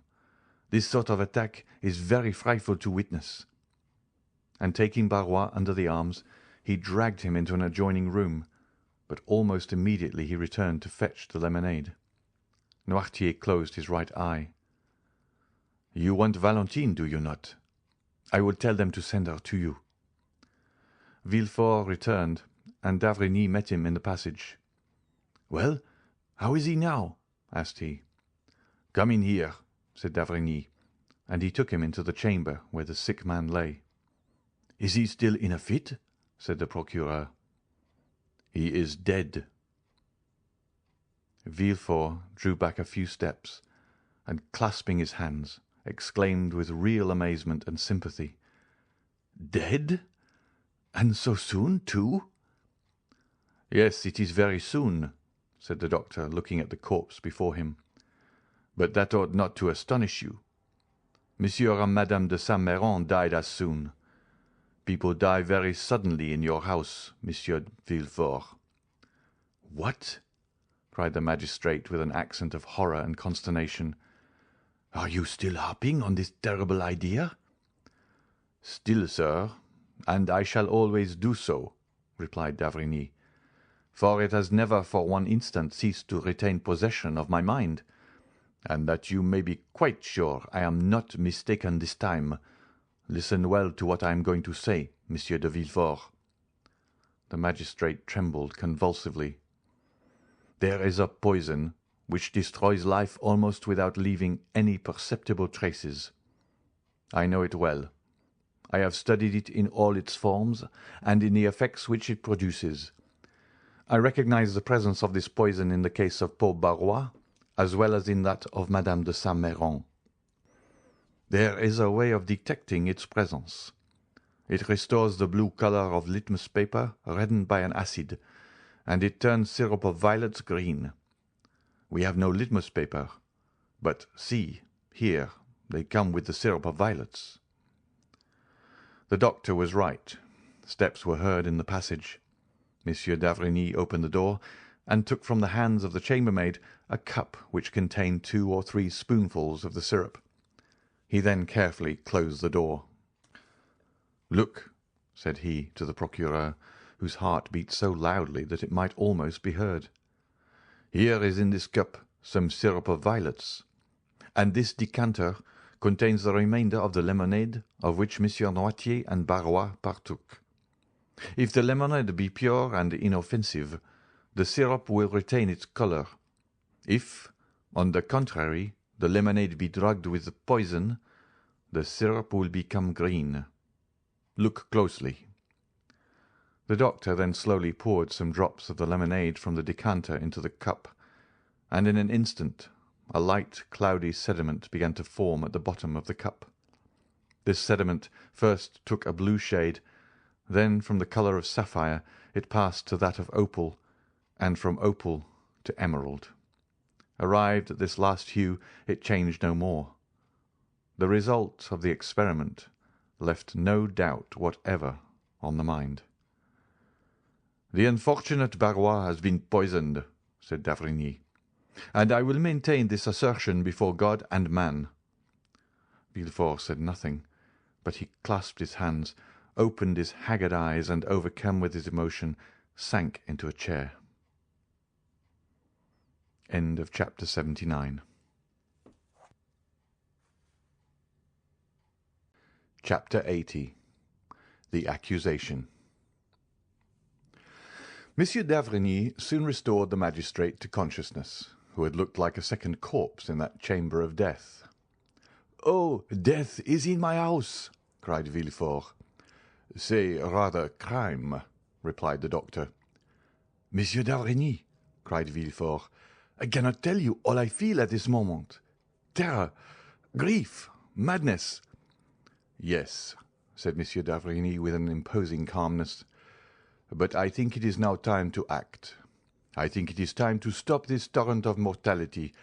This sort of attack is very frightful to witness." And taking Barrois under the arms, he dragged him into an adjoining room, but almost immediately he returned to fetch the lemonade. Noirtier closed his right eye. "You want Valentine, do you not? I will tell them to send her to you." Villefort returned, and d'Avrigny met him in the passage. "Well, how is he now?" asked he. "Come in here," said d'Avrigny, and he took him into the chamber where the sick man lay. "Is he still in a fit?" said the procureur. "He is dead." Villefort drew back a few steps, and clasping his hands, exclaimed with real amazement and sympathy, "Dead? And so soon, too?" "Yes, it is very soon," said the doctor, looking at the corpse before him. "But that ought not to astonish you. Monsieur and Madame de Saint Méran died as soon. People die very suddenly in your house, Monsieur Villefort." "What?" cried the magistrate with an accent of horror and consternation. "Are you still harping on this terrible idea?" "Still, sir, and I shall always do so," replied d'Avrigny, "for it has never for one instant ceased to retain possession of my mind, and that you may be quite sure I am not mistaken this time, listen well to what I am going to say, Monsieur de Villefort." The magistrate trembled convulsively. "There is a poison which destroys life almost without leaving any perceptible traces. I know it well. I have studied it in all its forms and in the effects which it produces. I recognize the presence of this poison in the case of poor Barrois, as well as in that of Madame de Saint Méran. There is a way of detecting its presence. It restores the blue color of litmus paper reddened by an acid, and it turns syrup of violets green. We have no litmus paper, but see, here, they come with the syrup of violets." The doctor was right. Steps were heard in the passage. Monsieur d'Avrigny opened the door, and took from the hands of the chambermaid a cup which contained 2 or 3 spoonfuls of the syrup. He then carefully closed the door. "Look," said he to the procureur, whose heart beat so loudly that it might almost be heard. "Here is in this cup some syrup of violets, and this decanter contains the remainder of the lemonade of which Monsieur Noirtier and Barrois partook. If the lemonade be pure and inoffensive, the syrup will retain its color. If, on the contrary, the lemonade be drugged with the poison, the syrup will become green. Look closely." The doctor then slowly poured some drops of the lemonade from the decanter into the cup, and in an instant A light, cloudy sediment began to form at the bottom of the cup. This sediment first took a blue shade, then from the colour of sapphire it passed to that of opal, and from opal to emerald. Arrived at this last hue, it changed no more. The result of the experiment left no doubt whatever on the mind. "The unfortunate Barrois has been poisoned," said d'Avrigny, "and I will maintain this assertion before God and man." Villefort said nothing, but he clasped his hands, opened his haggard eyes, and, overcome with his emotion, sank into a chair. End of chapter 79. Chapter 80. The Accusation. Monsieur d'Avrigny soon restored the magistrate to consciousness, who had looked like a second corpse in that chamber of death. "Oh, death is in my house!" cried Villefort. "Say rather crime," replied the doctor. "Monsieur d'Avrigny," cried Villefort, "I cannot tell you all I feel at this moment. Terror, grief, madness." "Yes," said Monsieur d'Avrigny with an imposing calmness, "but I think it is now time to act. I think it is time to stop this torrent of mortality.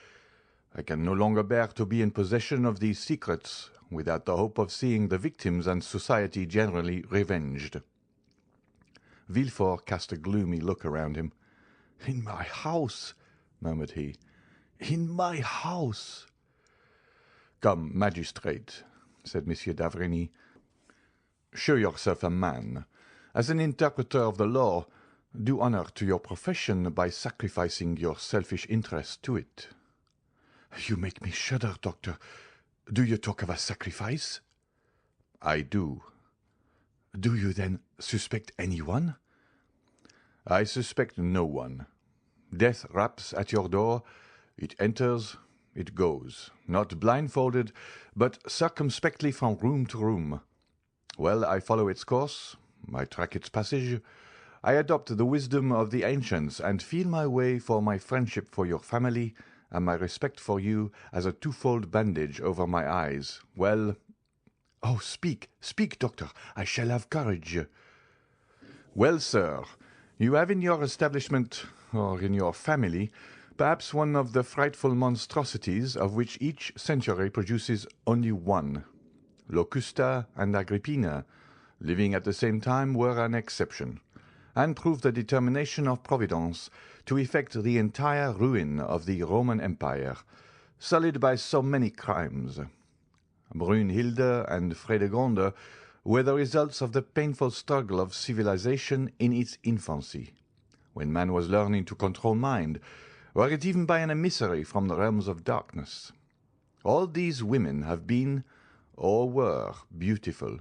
I can no longer bear to be in possession of these secrets without the hope of seeing the victims and society generally revenged." Villefort cast a gloomy look around him. "In my house," murmured he. "In my house." "Come, magistrate," said Monsieur d'Avrigny, "show yourself a man. As an interpreter of the law, do honour to your profession by sacrificing your selfish interest to it." "You make me shudder, doctor. Do you talk of a sacrifice?" "I do." "Do you, then, suspect anyone?" "I suspect no one. Death raps at your door. It enters, it goes, not blindfolded, but circumspectly from room to room. Well, I follow its course, I track its passage, I adopt the wisdom of the ancients, and feel my way for my friendship for your family and my respect for you as a twofold bandage over my eyes. Well—" "Oh, speak, speak, doctor. I shall have courage." "Well, sir, you have in your establishment, or in your family, perhaps one of the frightful monstrosities of which each century produces only one. Locusta and Agrippina, living at the same time, were an exception, and proved the determination of Providence to effect the entire ruin of the Roman Empire, sullied by so many crimes. Brunhilde and Fredegonde were the results of the painful struggle of civilization in its infancy, when man was learning to control mind, were it even by an emissary from the realms of darkness. All these women have been, or were, beautiful.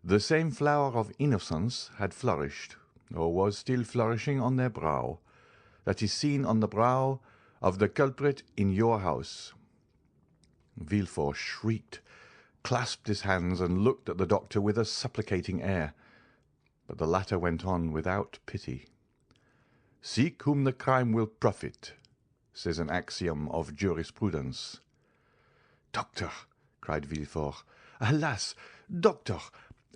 The same flower of innocence had flourished, or was still flourishing on their brow, that is seen on the brow of the culprit in your house." Villefort shrieked, clasped his hands, and looked at the doctor with a supplicating air. But the latter went on without pity. "Seek whom the crime will profit," says an axiom of jurisprudence. "Doctor," cried Villefort, "alas, doctor,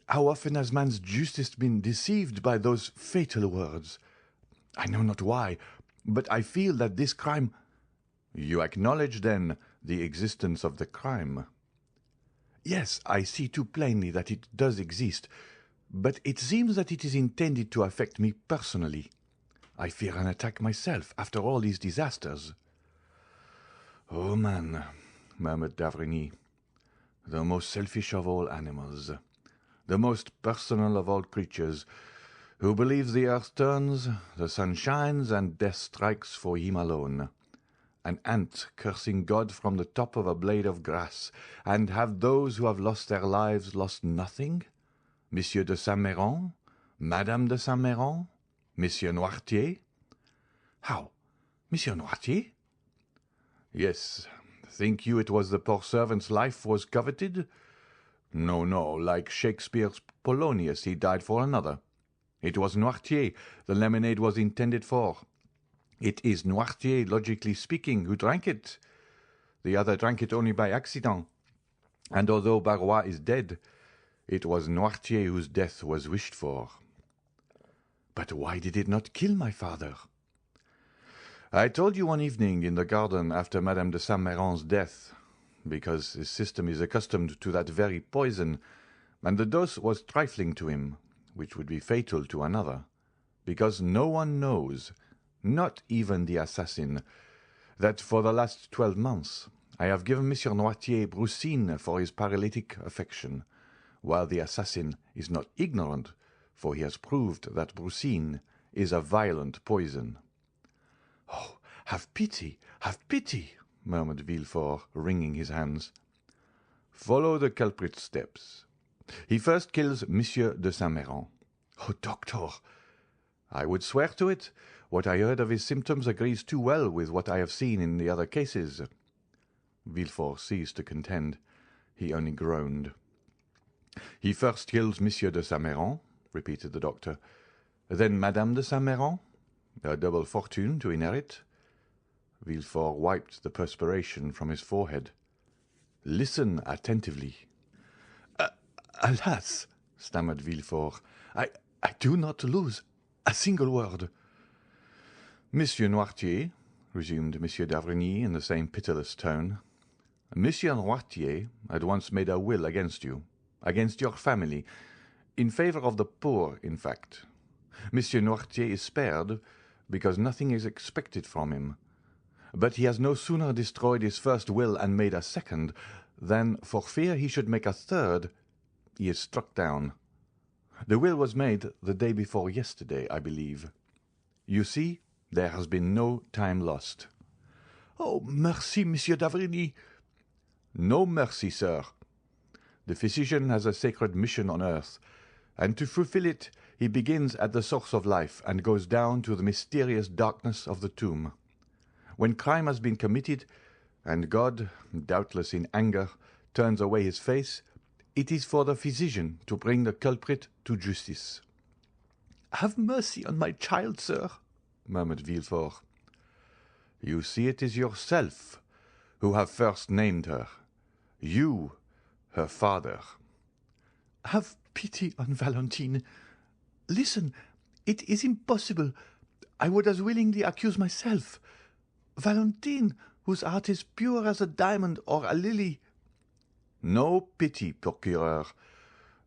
how often has man's justice been deceived by those fatal words? I know not why, but I feel that this crime—" "You acknowledge, then, the existence of the crime?" "Yes, I see too plainly that it does exist, but it seems that it is intended to affect me personally. I fear an attack myself after all these disasters." "Oh, man," murmured d'Avrigny, "the most selfish of all animals, the most personal of all creatures, who believes the earth turns, the sun shines, and death strikes for him alone. An ant cursing God from the top of a blade of grass, and have those who have lost their lives lost nothing? Monsieur de Saint-Méran? Madame de Saint-Méran? Monsieur Noirtier?" "How? Monsieur Noirtier?" "Yes. Think you it was the poor servant's life was coveted? No, no, like Shakespeare's Polonius, he died for another. It was Noirtier the lemonade was intended for. It is Noirtier, logically speaking, who drank it. The other drank it only by accident. And although Barrois is dead, it was Noirtier whose death was wished for." "But why did it not kill my father?" "I told you one evening in the garden after Madame de Saint-Méran's death, because his system is accustomed to that very poison, and the dose was trifling to him, which would be fatal to another, because no one knows, not even the assassin, that for the last 12 months I have given Monsieur Noirtier brucine for his paralytic affection, while the assassin is not ignorant, for he has proved that brucine is a violent poison." "Oh, have pity, murmured Villefort, wringing his hands. "Follow the culprit's steps. He first kills Monsieur de Saint-Méran." "Oh, doctor!" "I would swear to it. What I heard of his symptoms agrees too well with what I have seen in the other cases." Villefort ceased to contend. He only groaned. "He first kills Monsieur de Saint-Méran," repeated the doctor. "Then Madame de Saint-Méran? A double fortune to inherit." Villefort wiped the perspiration from his forehead. "Listen attentively." Alas!" stammered Villefort, I do not lose a single word." "Monsieur Noirtier," resumed Monsieur d'Avrigny in the same pitiless tone, "Monsieur Noirtier had once made a will against you, against your family, in favour of the poor, in fact. Monsieur Noirtier is spared, because nothing is expected from him. But he has no sooner destroyed his first will and made a second, than, for fear he should make a third, he is struck down. The will was made the day before yesterday, I believe. You see, there has been no time lost." "Oh, merci, Monsieur d'Avrigny." "No mercy, sir. The physician has a sacred mission on earth, and to fulfil it he begins at the source of life and goes down to the mysterious darkness of the tomb. When crime has been committed, and God, doubtless in anger, turns away his face, it is for the physician to bring the culprit to justice." "Have mercy on my child, sir," murmured Villefort. "You see it is yourself who have first named her. You, her father." "Have pity on Valentine. Listen, it is impossible. I would as willingly accuse myself. Valentine, whose heart is pure as a diamond or a lily." "No pity, procureur.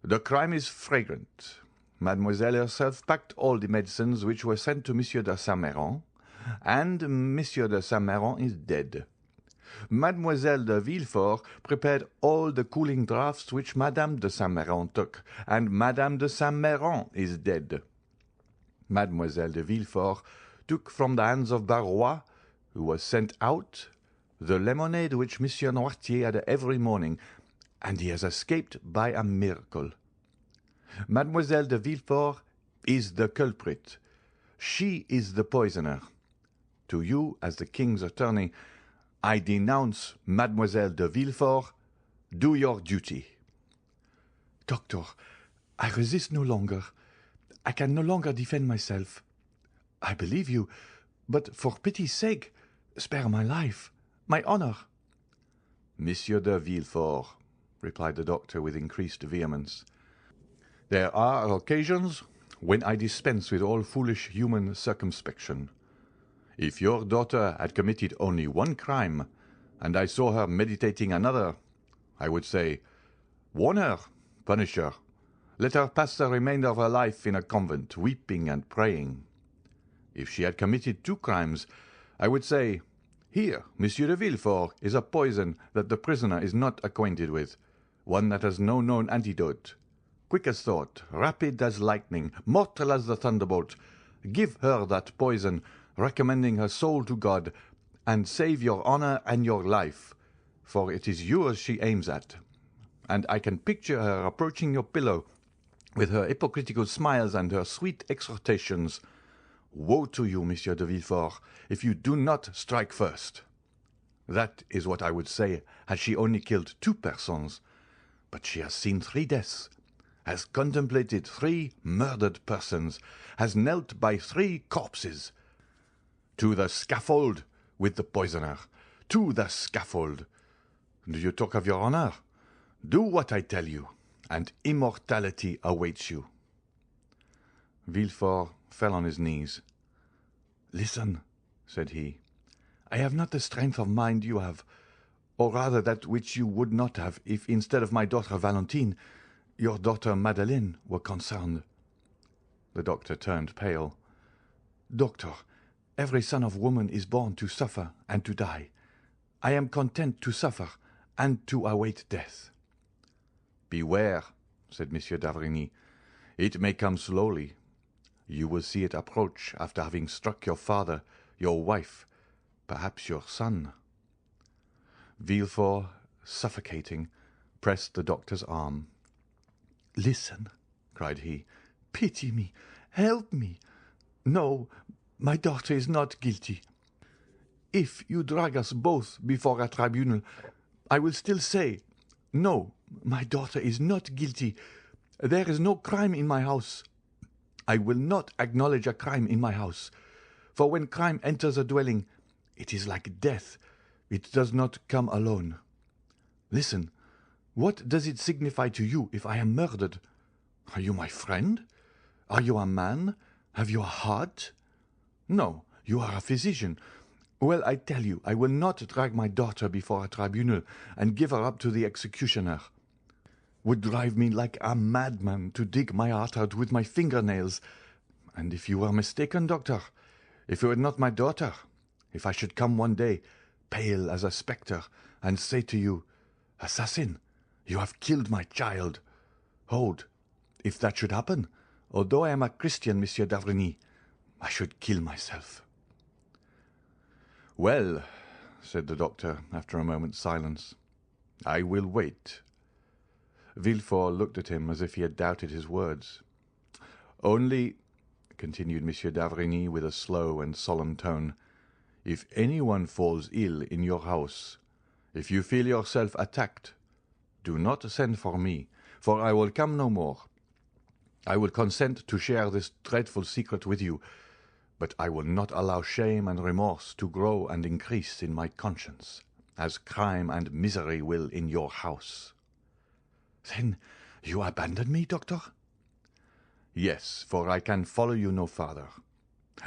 The crime is flagrant. Mademoiselle herself packed all the medicines which were sent to Monsieur de Saint-Méran, and Monsieur de Saint-Méran is dead. Mademoiselle de Villefort prepared all the cooling draughts which Madame de Saint-Méran took, and Madame de Saint-Méran is dead. Mademoiselle de Villefort took from the hands of Barrois, who was sent out, the lemonade which Monsieur Noirtier had every morning, and he has escaped by a miracle. Mademoiselle de Villefort is the culprit. She is the poisoner. To you, as the king's attorney, I denounce Mademoiselle de Villefort. Do your duty." "Doctor, I resist no longer. I can no longer defend myself. I believe you, but for pity's sake, spare my life, my honor." "Monsieur de Villefort," replied the doctor with increased vehemence, "there are occasions when I dispense with all foolish human circumspection. If your daughter had committed only one crime, and I saw her meditating another, I would say, 'Warn her, punish her, let her pass the remainder of her life in a convent, weeping and praying.' If she had committed two crimes, I would say, 'Here, Monsieur de Villefort, is a poison that the prisoner is not acquainted with, one that has no known antidote. Quick as thought, rapid as lightning, mortal as the thunderbolt. Give her that poison, recommending her soul to God, and save your honor and your life, for it is yours she aims at. And I can picture her approaching your pillow, with her hypocritical smiles and her sweet exhortations. Woe to you, Monsieur de Villefort, if you do not strike first.' That is what I would say had she only killed two persons. But she has seen 3 deaths, has contemplated 3 murdered persons, has knelt by 3 corpses. To the scaffold with the poisoner, To the scaffold! Do you talk of your honour? Do what I tell you, and immortality awaits you." Villefort fell on his knees. "Listen," said he. "I have not the strength of mind you have, or rather that which you would not have if, instead of my daughter Valentine, your daughter Madeleine were concerned." The doctor turned pale. "Doctor, every son of woman is born to suffer and to die. I am content to suffer and to await death." "Beware," said Monsieur d'Avrigny. "It may come slowly. You will see it approach after having struck your father, your wife, perhaps your son." Villefort, suffocating, pressed the doctor's arm. "Listen," cried he. "Pity me. Help me. No, my daughter is not guilty. If you drag us both before a tribunal, I will still say, no, my daughter is not guilty. There is no crime in my house. I will not acknowledge a crime in my house, for when crime enters a dwelling, it is like death. It does not come alone. Listen, what does it signify to you if I am murdered? Are you my friend? Are you a man? Have you a heart? No, you are a physician. Well, I tell you, I will not drag my daughter before a tribunal and give her up to the executioner. Would drive me like a madman to dig my heart out with my fingernails. And if you were mistaken, doctor, if you were not my daughter, if I should come one day, pale as a spectre, and say to you, 'Assassin, you have killed my child,' hold, if that should happen, although I am a Christian, Monsieur d'Avrigny, I should kill myself." "Well," said the doctor, after a moment's silence, "I will wait." Villefort looked at him as if he had doubted his words. "Only," continued Monsieur d'Avrigny with a slow and solemn tone, "if anyone falls ill in your house, if you feel yourself attacked, do not send for me, for I will come no more. I will consent to share this dreadful secret with you, but I will not allow shame and remorse to grow and increase in my conscience, as crime and misery will in your house." "Then you abandon me, doctor?" "Yes, for I can follow you no farther,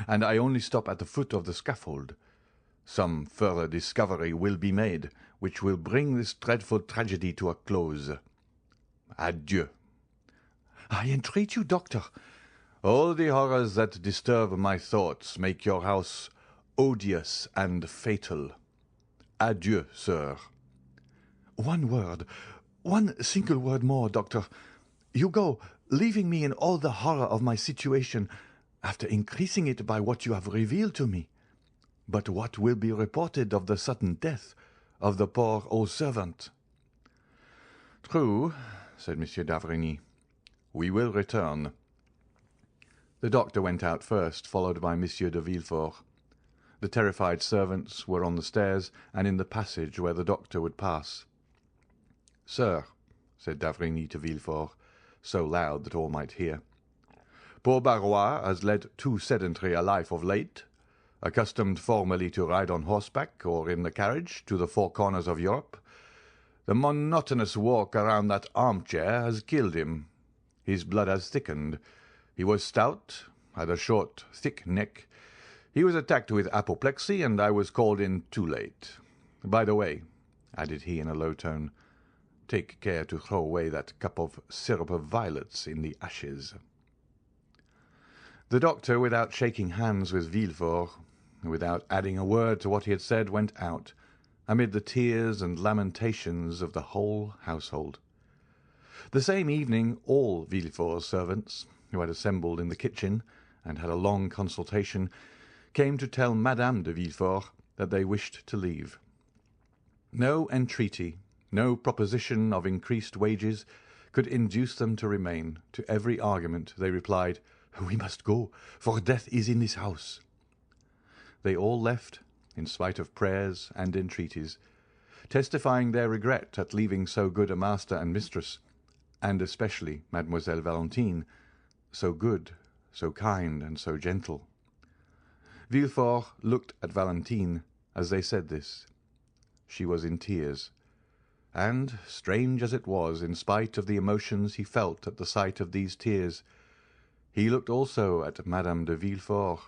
and I only stop at the foot of the scaffold. Some further discovery will be made which will bring this dreadful tragedy to a close. Adieu." "I entreat you, doctor." "All the horrors that disturb my thoughts make your house odious and fatal. Adieu, sir." "One word, one single word more, doctor. You go, leaving me in all the horror of my situation, after increasing it by what you have revealed to me. But what will be reported of the sudden death of the poor old servant?" "True," said Monsieur d'Avrigny. "We will return." The doctor went out first, followed by Monsieur de Villefort. The terrified servants were on the stairs and in the passage where the doctor would pass. "Sir," said d'Avrigny to Villefort, so loud that all might hear, "poor Barrois has led too sedentary a life of late. Accustomed formerly to ride on horseback or in the carriage to the four corners of Europe, the monotonous walk around that armchair has killed him. His blood has thickened. He was stout, had a short, thick neck. He was attacked with apoplexy, and I was called in too late. By the way," added he in a low tone, "take care to throw away that cup of syrup of violets in the ashes." The doctor, without shaking hands with Villefort, without adding a word to what he had said, went out, amid the tears and lamentations of the whole household. The same evening all Villefort's servants, who had assembled in the kitchen and had a long consultation, came to tell Madame de Villefort that they wished to leave. No entreaty, no proposition of increased wages could induce them to remain. To every argument they replied, "We must go, for death is in this house." They all left, in spite of prayers and entreaties, testifying their regret at leaving so good a master and mistress, and especially Mademoiselle Valentine, so good, so kind, and so gentle. Villefort looked at Valentine as they said this, she was in tears. And, strange as it was, in spite of the emotions he felt at the sight of these tears, he looked also at Madame de Villefort,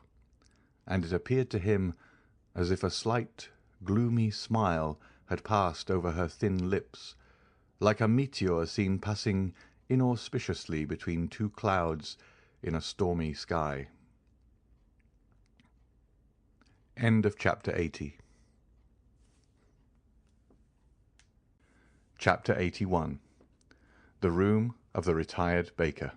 and it appeared to him as if a slight, gloomy smile had passed over her thin lips, like a meteor seen passing inauspiciously between two clouds in a stormy sky. End of chapter 80. Chapter 81. The Room of the Retired Baker.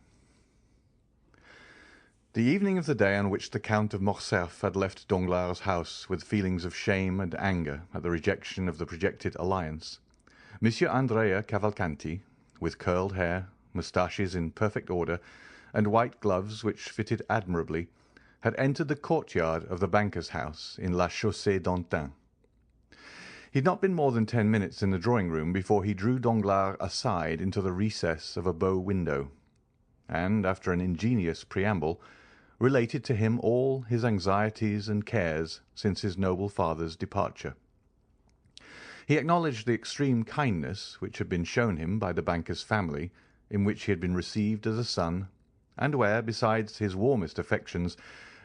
The evening of the day on which the Count of Morcerf had left Danglars' house with feelings of shame and anger at the rejection of the projected alliance, Monsieur Andrea Cavalcanti, with curled hair, moustaches in perfect order, and white gloves which fitted admirably, had entered the courtyard of the banker's house in La Chaussée-d'Antin. He had not been more than 10 minutes in the drawing-room before he drew Danglars aside into the recess of a bow window, and, after an ingenious preamble, related to him all his anxieties and cares since his noble father's departure. He acknowledged the extreme kindness which had been shown him by the banker's family, in which he had been received as a son, and where, besides his warmest affections,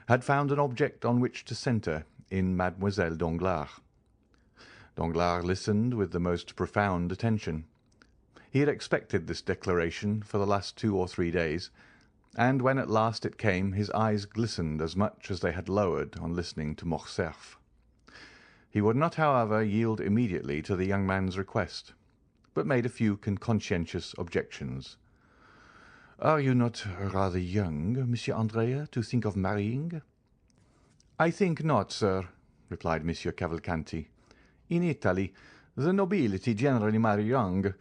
had found an object on which to centre in Mademoiselle Danglars. Danglars listened with the most profound attention. He had expected this declaration for the last 2 or 3 days, and when at last it came, his eyes glistened as much as they had lowered on listening to Morcerf. He would not, however, yield immediately to the young man's request, but made a few conscientious objections. "Are you not rather young, Monsieur Andrea, to think of marrying?" "I think not, sir," replied Monsieur Cavalcanti. "In Italy, the nobility generally marry young.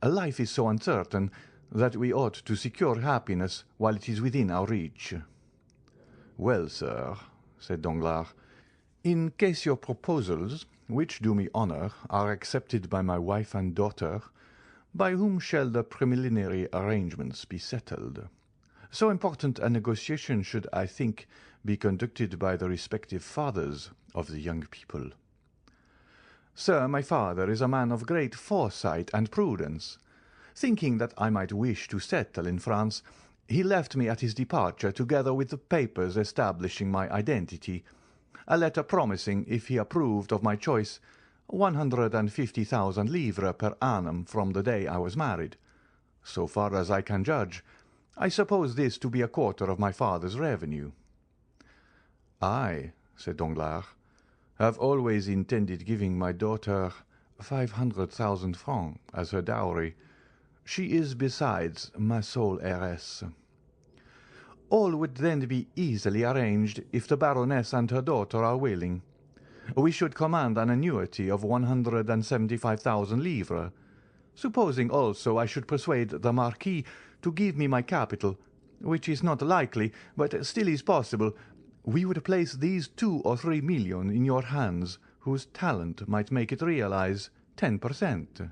Life is so uncertain that we ought to secure happiness while it is within our reach." "Well, sir," said Danglars, "in case your proposals, which do me honour, are accepted by my wife and daughter, by whom shall the preliminary arrangements be settled? So important a negotiation should, I think, be conducted by the respective fathers of the young people." "Sir, my father is a man of great foresight and prudence. Thinking that I might wish to settle in France, he left me at his departure together with the papers establishing my identity, a letter promising, if he approved of my choice, 150,000 livres per annum from the day I was married. So far as I can judge, I suppose this to be a quarter of my father's revenue." "I," said Danglars, "have always intended giving my daughter 500,000 francs as her dowry. She is, besides, my sole heiress." "All would then be easily arranged if the Baroness and her daughter are willing. We should command an annuity of 175,000 livres. Supposing also I should persuade the Marquis to give me my capital, which is not likely, but still is possible, we would place these 2 or 3 millions in your hands, whose talent might make it realize 10%.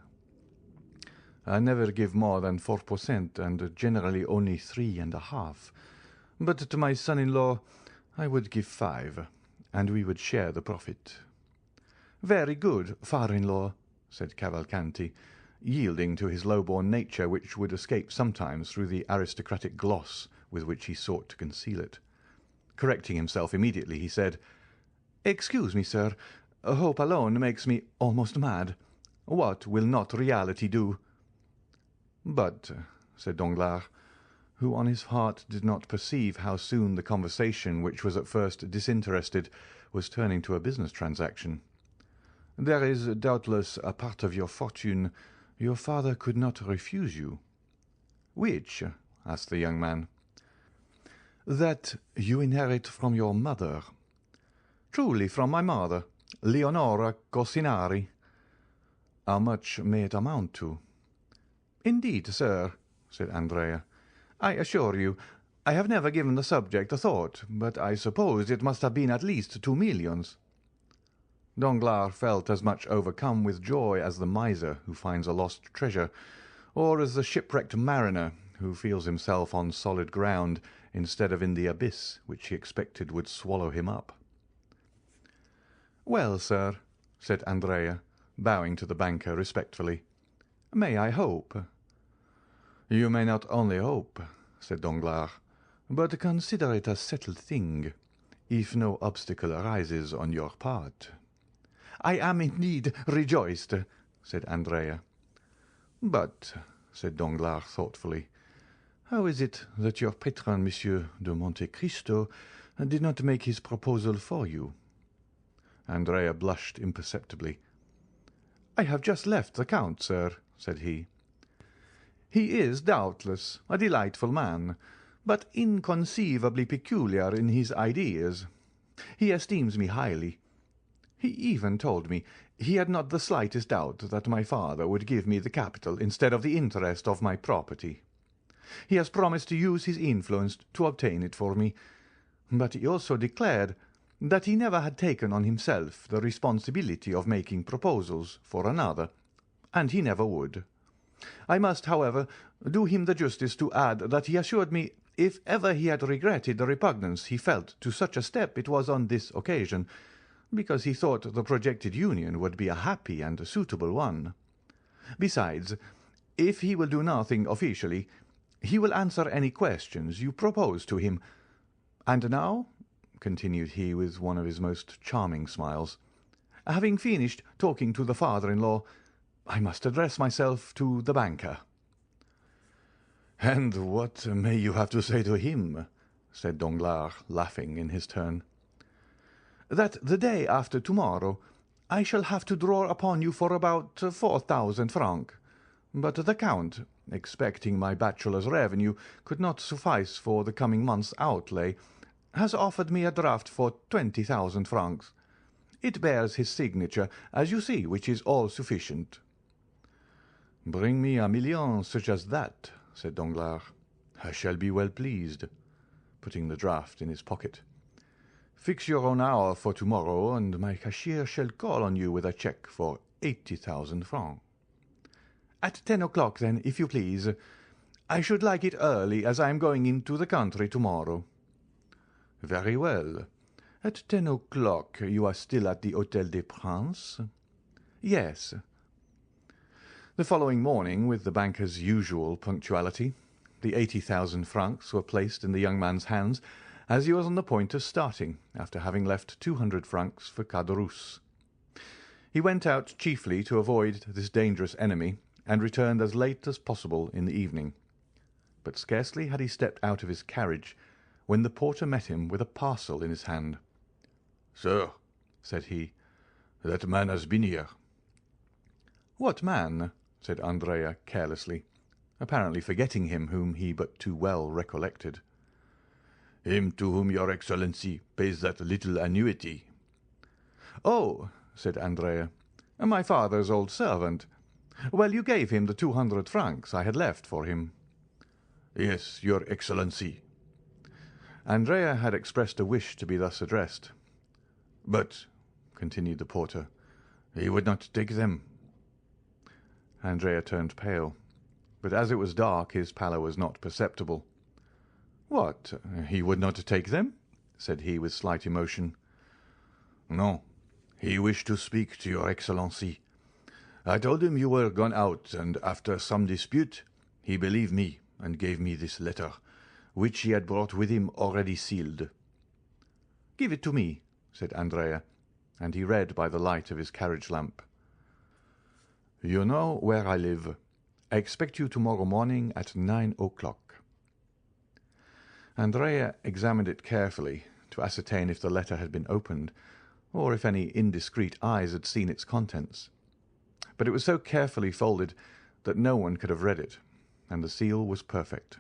"I never give more than 4%, and generally only 3.5. But to my son-in-law I would give 5, and we would share the profit." "Very good, father-in-law," said Cavalcanti, yielding to his low-born nature, which would escape sometimes through the aristocratic gloss with which he sought to conceal it. Correcting himself immediately, he said, "Excuse me, sir. Hope alone makes me almost mad. What will not reality do?" "But," said Danglars, who on his heart did not perceive how soon the conversation, which was at first disinterested, was turning to a business transaction, "there is doubtless a part of your fortune your father could not refuse you." "Which?" asked the young man. "That you inherit from your mother." "Truly from my mother, Leonora Corsinari." "How much may it amount to?" "Indeed, sir," said Andrea, "I assure you I have never given the subject a thought, but I suppose it must have been at least 2 millions." Danglars felt as much overcome with joy as the miser who finds a lost treasure, or as the shipwrecked mariner who feels himself on solid ground instead of in the abyss which he expected would swallow him up. "Well, sir," said Andrea, bowing to the banker respectfully. "May I hope?" "You may not only hope," said Danglars, "but consider it a settled thing, if no obstacle arises on your part." "I am indeed rejoiced," said Andrea. "But," said Danglars thoughtfully, "how is it that your patron, Monsieur de Monte Cristo, did not make his proposal for you?" Andrea blushed imperceptibly. "I have just left the count, sir," said he. "He is doubtless a delightful man, but inconceivably peculiar in his ideas. He esteems me highly. He even told me he had not the slightest doubt that my father would give me the capital instead of the interest of my property. He has promised to use his influence to obtain it for me, but he also declared that he never had taken on himself the responsibility of making proposals for another, and he never would. I must, however, do him the justice to add that he assured me if ever he had regretted the repugnance he felt to such a step it was on this occasion, because he thought the projected union would be a happy and suitable one. Besides, if he will do nothing officially, he will answer any questions you propose to him. And now," continued he with one of his most charming smiles, "having finished talking to the father-in-law, I must address myself to the banker." "And what may you have to say to him?" said Danglars, laughing in his turn. "That the day after tomorrow I shall have to draw upon you for about 4,000 francs, but the count, expecting my bachelor's revenue could not suffice for the coming month's outlay, has offered me a draft for 20,000 francs. It bears his signature, as you see, which is all sufficient." "Bring me 1,000,000 such as that," said Danglars. "I shall be well pleased," putting the draft in his pocket. "Fix your own hour for tomorrow, and my cashier shall call on you with a cheque for 80,000 francs." "At 10 o'clock, then, if you please. I should like it early, as I am going into the country tomorrow." "Very well. At 10 o'clock you are still at the Hôtel des Princes?" "Yes." The following morning, with the banker's usual punctuality, the 80,000 francs were placed in the young man's hands as he was on the point of starting, after having left 200 francs for Caderousse. He went out chiefly to avoid this dangerous enemy, and returned as late as possible in the evening. But scarcely had he stepped out of his carriage when the porter met him with a parcel in his hand. "Sir," said he, "that man has been here." "What man?" said Andrea carelessly, apparently forgetting him whom he but too well recollected. "Him to whom your Excellency pays that little annuity." "Oh," said Andrea, "my father's old servant. Well, you gave him the 200 francs I had left for him." "Yes, your Excellency." Andrea had expressed a wish to be thus addressed. "But," continued the porter, "he would not take them." Andrea turned pale, but as it was dark his pallor was not perceptible. "What, he would not take them?" said he with slight emotion. "No, he wished to speak to your Excellency. I told him you were gone out, and after some dispute he believed me and gave me this letter, which he had brought with him already sealed." "Give it to me," said Andrea, and he read by the light of his carriage lamp. "You know where I live. I expect you tomorrow morning at 9 o'clock." Andrea examined it carefully to ascertain if the letter had been opened, or if any indiscreet eyes had seen its contents. But it was so carefully folded that no one could have read it, and the seal was perfect.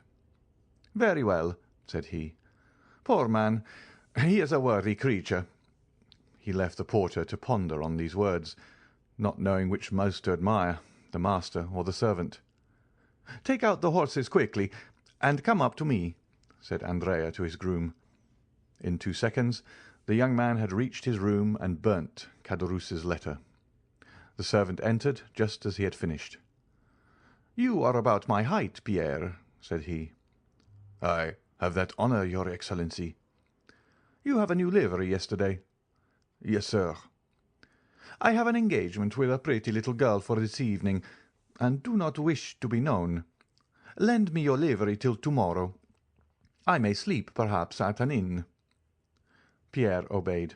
"Very well," said he. "Poor man, he is a worthy creature." He left the porter to ponder on these words, not knowing which most to admire, the master or the servant. "Take out the horses quickly, and come up to me," said Andrea to his groom. In 2 seconds the young man had reached his room and burnt Caderousse's letter. The servant entered just as he had finished. "You are about my height, Pierre," said he. "I have that honour, your Excellency." "You have a new livery yesterday." "Yes, sir." I have an engagement with a pretty little girl for this evening, and do not wish to be known. Lend me your livery till tomorrow. I may sleep, perhaps, at an inn." Pierre obeyed.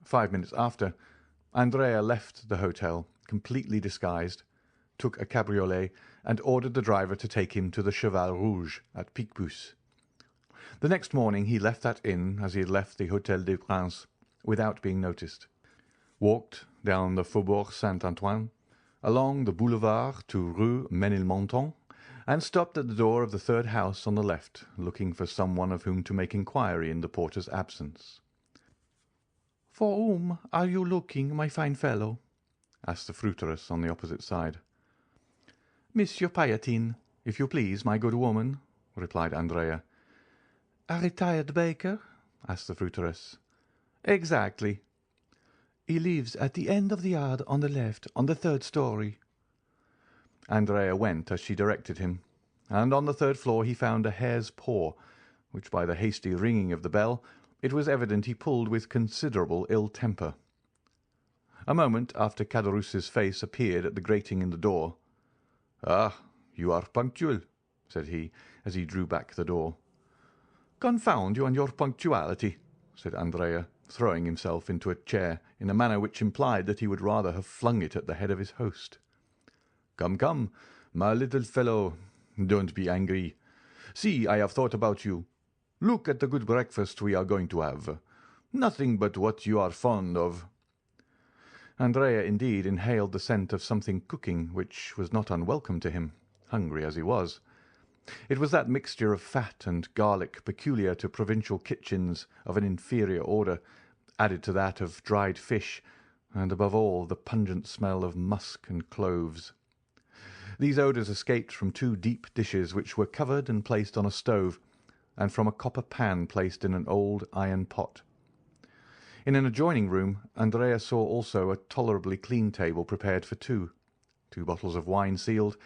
5 minutes after, Andrea left the hotel, completely disguised, took a cabriolet, and ordered the driver to take him to the Cheval Rouge at Picpus. The next morning he left that inn as he had left the Hôtel des Princes, without being noticed, walked down the Faubourg Saint-Antoine, along the boulevard to Rue Ménilmontant, and stopped at the door of the third house on the left, looking for some one of whom to make inquiry in the porter's absence. "For whom are you looking, my fine fellow?" asked the fruiteress on the opposite side. "Monsieur Pailletine, if you please, my good woman," replied Andrea. "A retired baker?" asked the fruiteress. "Exactly." "He lives at the end of the yard on the left, on the third story." Andrea went as she directed him, and on the third floor he found a hare's paw, which by the hasty ringing of the bell it was evident he pulled with considerable ill temper. A moment after Caderousse's face appeared at the grating in the door. "Ah, you are punctual," said he, as he drew back the door. "Confound you and your punctuality," said Andrea, throwing himself into a chair in a manner which implied that he would rather have flung it at the head of his host. "Come, come, my little fellow, don't be angry. See, I have thought about you. Look at the good breakfast we are going to have. Nothing but what you are fond of." Andrea indeed inhaled the scent of something cooking which was not unwelcome to him, hungry as he was. It was that mixture of fat and garlic peculiar to provincial kitchens of an inferior order, added to that of dried fish, and above all the pungent smell of musk and cloves. These odours escaped from 2 deep dishes which were covered and placed on a stove, and from a copper pan placed in an old iron pot. In an adjoining room Andrea saw also a tolerably clean table prepared for 2 bottles of wine sealed,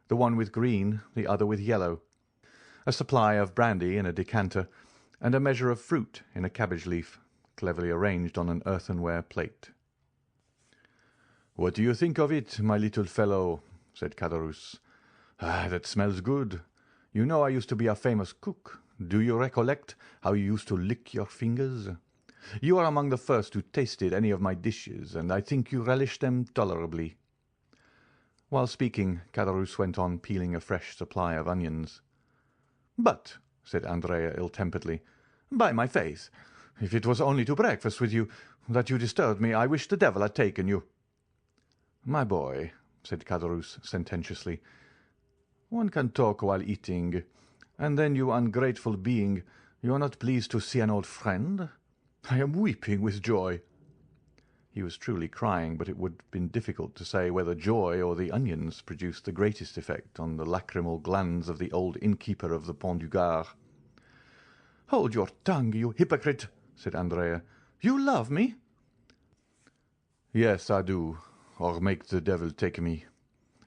the one with green, the other with yellow, a supply of brandy in a decanter, and a measure of fruit in a cabbage leaf, cleverly arranged on an earthenware plate. "What do you think of it, my little fellow?" said Caderousse. "Ah, that smells good. You know I used to be a famous cook. Do you recollect how you used to lick your fingers? You are among the first who tasted any of my dishes, and I think you relish them tolerably." While speaking, Caderousse went on peeling a fresh supply of onions. "But," said Andrea ill-temperedly, "by my faith, if it was only to breakfast with you that you disturbed me, I wish the devil had taken you." "My boy," said Caderousse sententiously, "one can talk while eating, and then, you ungrateful being, you are not pleased to see an old friend? I am weeping with joy." He was truly crying, but it would have been difficult to say whether joy or the onions produced the greatest effect on the lachrymal glands of the old innkeeper of the Pont du Gard. "Hold your tongue, you hypocrite," said Andrea. "You love me?" "Yes, I do, or make the devil take me.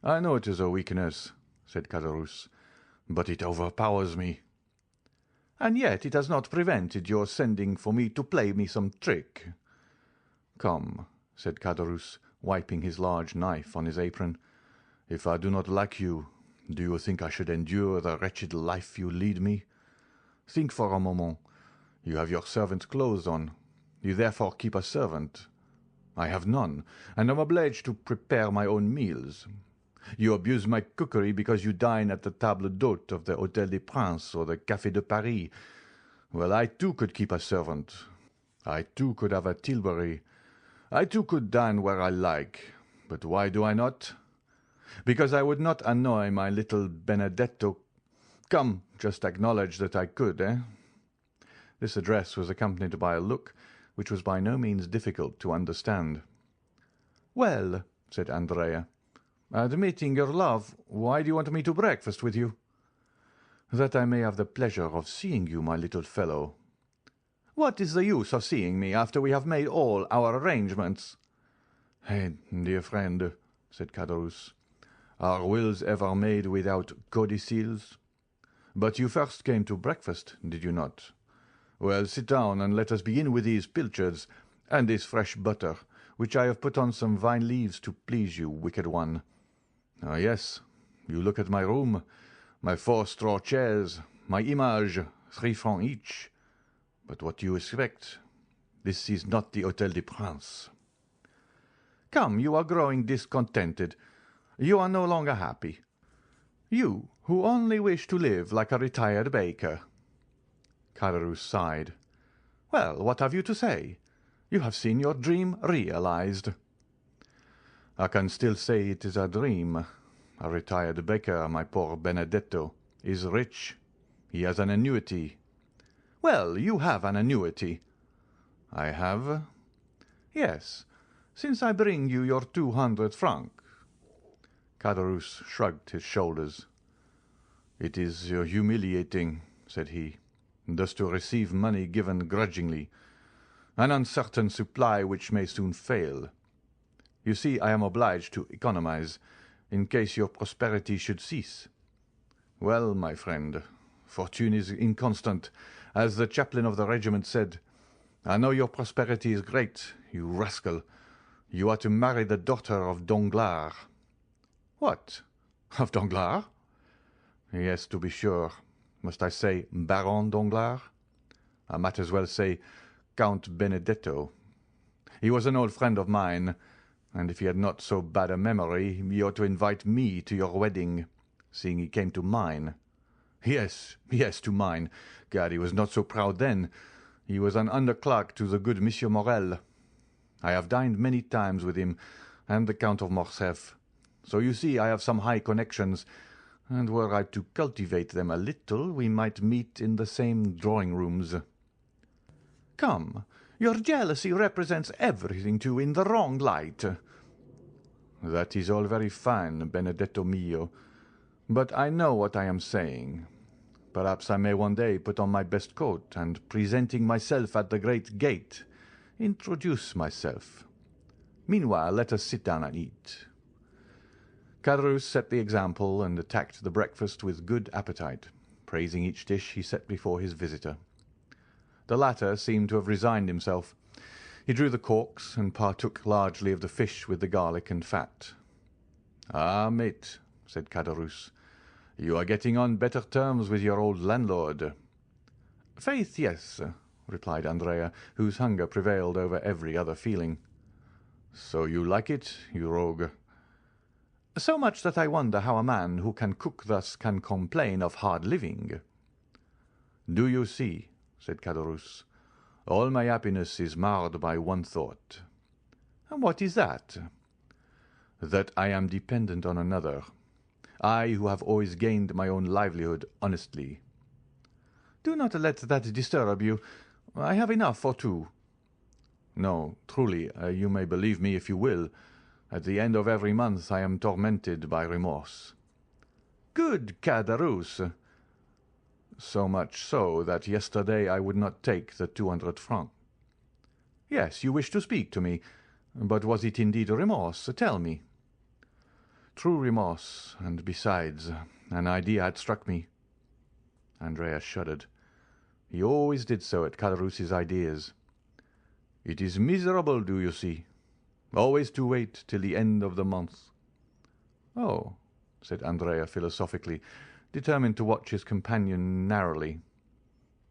I know it is a weakness," said Caderousse, "but it overpowers me." "And yet it has not prevented your sending for me to play me some trick." "Come," said Caderousse, wiping his large knife on his apron, "if I do not like you, do you think I should endure the wretched life you lead me? Think for a moment. You have your servant's clothes on. You therefore keep a servant. I have none, and am obliged to prepare my own meals. You abuse my cookery because you dine at the table d'hôte of the Hôtel des Princes or the Café de Paris. Well, I too could keep a servant. I too could have a tilbury. I too could dine where I like. But why do I not? Because I would not annoy my little Benedetto. Come, just acknowledge that I could, eh?" This address was accompanied by a look which was by no means difficult to understand. "Well," said Andrea, "admitting your love, why do you want me to breakfast with you?" "That I may have the pleasure of seeing you, my little fellow." "What is the use of seeing me after we have made all our arrangements?" "Eh, dear friend," said Caderousse, "are wills ever made without codicils? But you first came to breakfast, did you not? Well, sit down, and let us begin with these pilchards and this fresh butter, which I have put on some vine leaves to please you, wicked one. Ah, yes, you look at my room, my 4 straw chairs, my image, 3 francs each. But what do you expect? This is not the Hôtel des Princes. Come, you are growing discontented. You are no longer happy. You, who only wish to live like a retired baker. Caderousse sighed. Well, what have you to say? You have seen your dream realized. I can still say it is a dream. A retired baker, my poor Benedetto, is rich. He has an annuity. Well, you have an annuity. I have? Yes, since I bring you your 200 francs. Caderousse shrugged his shoulders. It is humiliating, said he, thus to receive money given grudgingly, an uncertain supply which may soon fail. You see, I am obliged to economize, in case your prosperity should cease. Well, my friend, fortune is inconstant, as the chaplain of the regiment said. I know your prosperity is great, you rascal. You are to marry the daughter of Danglars. What? Of Danglars? Yes, to be sure. Must I say Baron Danglars? I might as well say Count Benedetto. He was an old friend of mine, and if he had not so bad a memory, he ought to invite me to your wedding, seeing he came to mine. Yes, to mine. Gad, he was not so proud then. He was an under-clerk to the good Monsieur Morel. I have dined many times with him and the Count of Morcerf. So you see I have some high connections, and were I to cultivate them a little, we might meet in the same drawing-rooms. Come, your jealousy represents everything to you in the wrong light. That is all very fine, Benedetto mio, but I know what I am saying. Perhaps I may one day put on my best coat, and presenting myself at the great gate, introduce myself. Meanwhile, let us sit down and eat. Caderousse set the example and attacked the breakfast with good appetite, praising each dish he set before his visitor. The latter seemed to have resigned himself. He drew the corks and partook largely of the fish with the garlic and fat. Ah, mate, said Caderousse, you are getting on better terms with your old landlord. Faith, yes, replied Andrea, whose hunger prevailed over every other feeling. So you like it, you rogue? So much that I wonder how a man who can cook thus can complain of hard living. Do you see, said Caderousse, all my happiness is marred by one thought. And what is that? That I am dependent on another, I who have always gained my own livelihood honestly. Do not let that disturb you. I have enough for 2. No, truly, you may believe me if you will. At the end of every month I am tormented by remorse. Good Caderousse! So much so that yesterday I would not take the 200 francs. Yes, you wished to speak to me, but was it indeed remorse? Tell me. True remorse, and besides, an idea had struck me. Andrea shuddered. He always did so at Caderousse's ideas. It is miserable, do you see? Always to wait till the end of the month. Oh, said Andrea philosophically, determined to watch his companion narrowly.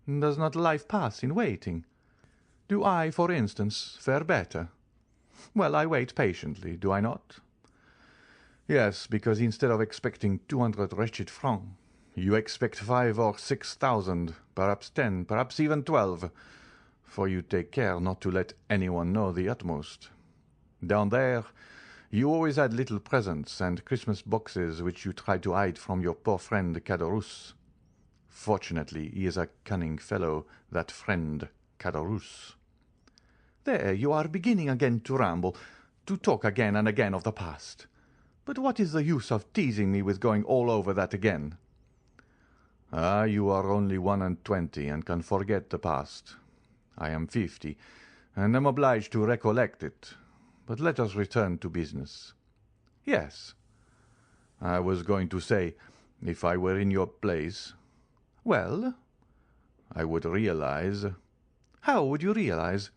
Does not life pass in waiting? Do I, for instance, fare better? Well, I wait patiently, do I not? Yes, because instead of expecting 200 wretched francs, you expect 5 or 6,000, perhaps 10, perhaps even 12, for you take care not to let anyone know the utmost. Down there, you always had little presents and Christmas boxes which you tried to hide from your poor friend Caderousse. Fortunately, he is a cunning fellow, that friend Caderousse. There, you are beginning again to ramble, to talk again and again of the past. But what is the use of teasing me with going all over that again? Ah, you are only 21 and can forget the past. I am 50, and am obliged to recollect it. But let us return to business. Yes, I was going to say, if I were in your place. Well, I would realize. How would you realize?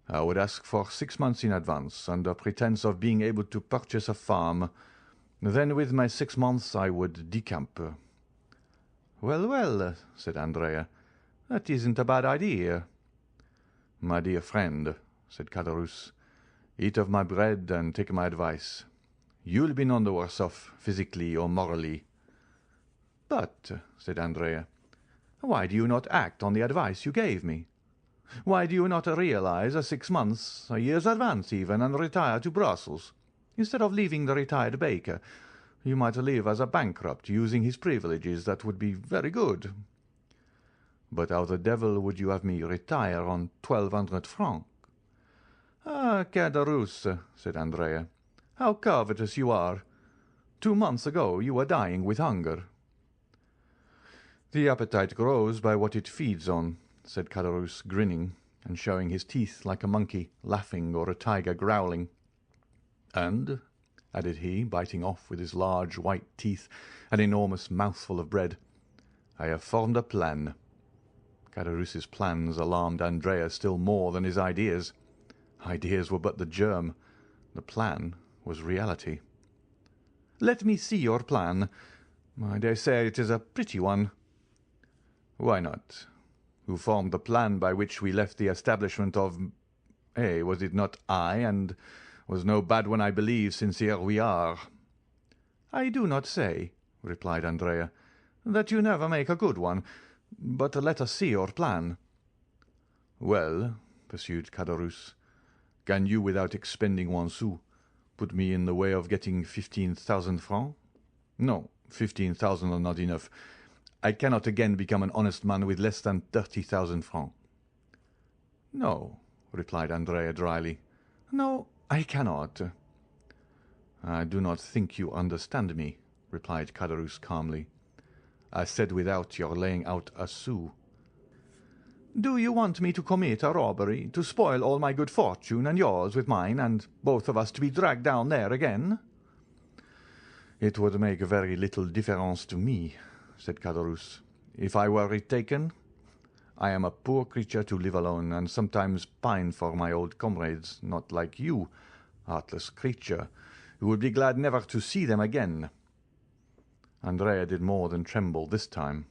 I would ask for 6 months in advance, under pretence of being able to purchase a farm. Then with my 6 months I would decamp." "Well, well," said Andrea, "that isn't a bad idea." "My dear friend," said Caderousse, "eat of my bread and take my advice. You'll be none the worse off, physically or morally." "But," said Andrea, "why do you not act on the advice you gave me? Why do you not realize a 6 months, a year's advance even, and retire to Brussels? Instead of leaving the retired baker, you might live as a bankrupt, using his privileges. That would be very good." "But how the devil would you have me retire on 1,200 francs?" "Ah, Caderousse," said Andrea, "how covetous you are! 2 months ago you were dying with hunger." "The appetite grows by what it feeds on," said Caderousse, grinning, and showing his teeth like a monkey laughing or a tiger growling. "And," added he, biting off with his large white teeth an enormous mouthful of bread, "I have formed a plan." Caderousse's plans alarmed Andrea still more than his ideas. Ideas were but the germ. The plan was reality. "Let me see your plan. I dare say it is a pretty one." "Why not? Who formed the plan by which we left the establishment of— was it not I, and was no bad one, I believe, since here we are?" "I do not say," replied Andrea, "that you never make a good one, but let us see your plan." "Well," pursued Caderousse, "can you, without expending 1 sou, put me in the way of getting 15,000 francs? No, 15,000 are not enough. I cannot again become an honest man with less than 30,000 francs." "No," replied Andrea dryly. "No, I cannot." "I do not think you understand me," replied Caderousse calmly. "I said without your laying out a sou." "Do you want me to commit a robbery, to spoil all my good fortune and yours with mine, and both of us to be dragged down there again?" "It would make very little difference to me," said Caderousse, "if I were retaken. I am a poor creature to live alone, and sometimes pine for my old comrades, not like you, heartless creature, who would be glad never to see them again." Andrea did more than tremble this time.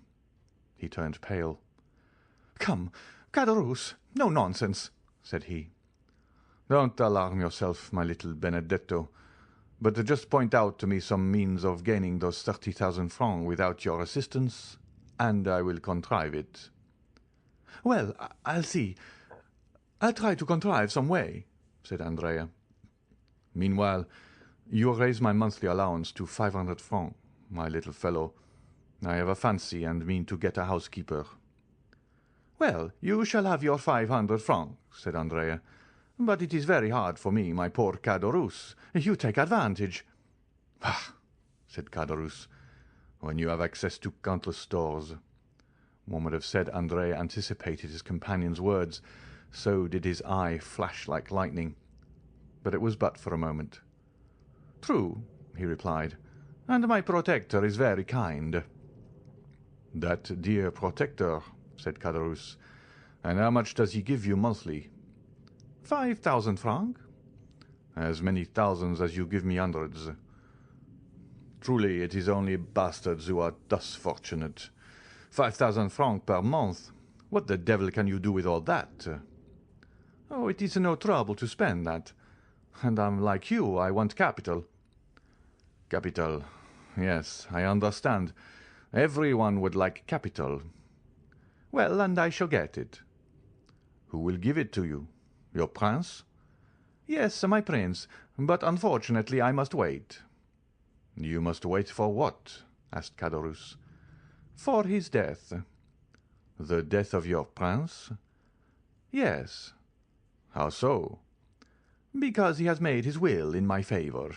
He turned pale. "Come, Caderousse, no nonsense," said he. "Don't alarm yourself, my little Benedetto, but just point out to me some means of gaining those 30,000 francs without your assistance, and I will contrive it." "Well, I'll see. I'll try to contrive some way," said Andrea. "Meanwhile, you raise my monthly allowance to 500 francs, my little fellow. I have a fancy and mean to get a housekeeper." "Well, you shall have your 500 francs," said Andrea. "But it is very hard for me, my poor Caderousse. You take advantage." "Ah," said Caderousse, "when you have access to countless stores." One would have said Andrea anticipated his companion's words, so did his eye flash like lightning. But it was but for a moment. "True," he replied, "and my protector is very kind." "That dear protector," said Caderousse. "And how much does he give you monthly?" 5,000 francs. "As many thousands as you give me hundreds. Truly, it is only bastards who are thus fortunate. 5,000 francs per month. What the devil can you do with all that?" "Oh, it is no trouble to spend that. And I'm like you, I want capital." "Capital. Yes, I understand. Everyone would like capital." "Well, and I shall get it." "Who will give it to you? Your prince?" "Yes, my prince, but unfortunately I must wait." "You must wait for what?" asked Caderousse. "For his death." "The death of your prince?" "Yes." "How so?" "Because he has made his will in my favour."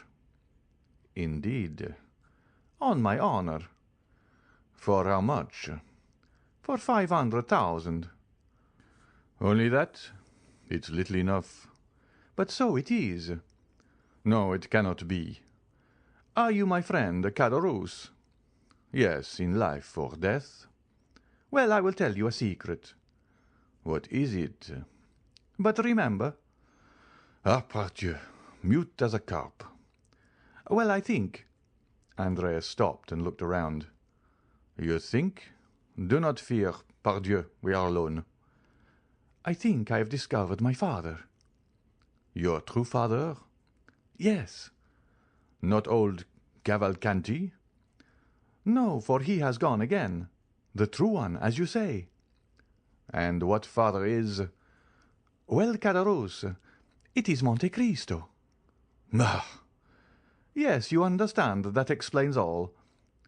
"Indeed?" "On my honour." "For how much?" "For 500,000. "Only that? It's little enough." "But so it is." "No, it cannot be." "Are you my friend, Caderousse?" "Yes, in life or death." "Well, I will tell you a secret." "What is it?" "But remember, Ah, pardieu, mute as a carp. Well, I think—" Andrea stopped and looked around. You think? Do not fear, pardieu, we are alone. "I think I have discovered my father." Your true father? "Yes." Not old Cavalcanti? "No, for he has gone again. The true one, as you say." And what father is? "Well, Caderousse, it is Monte Cristo." Ah! "Yes, you understand, that explains all.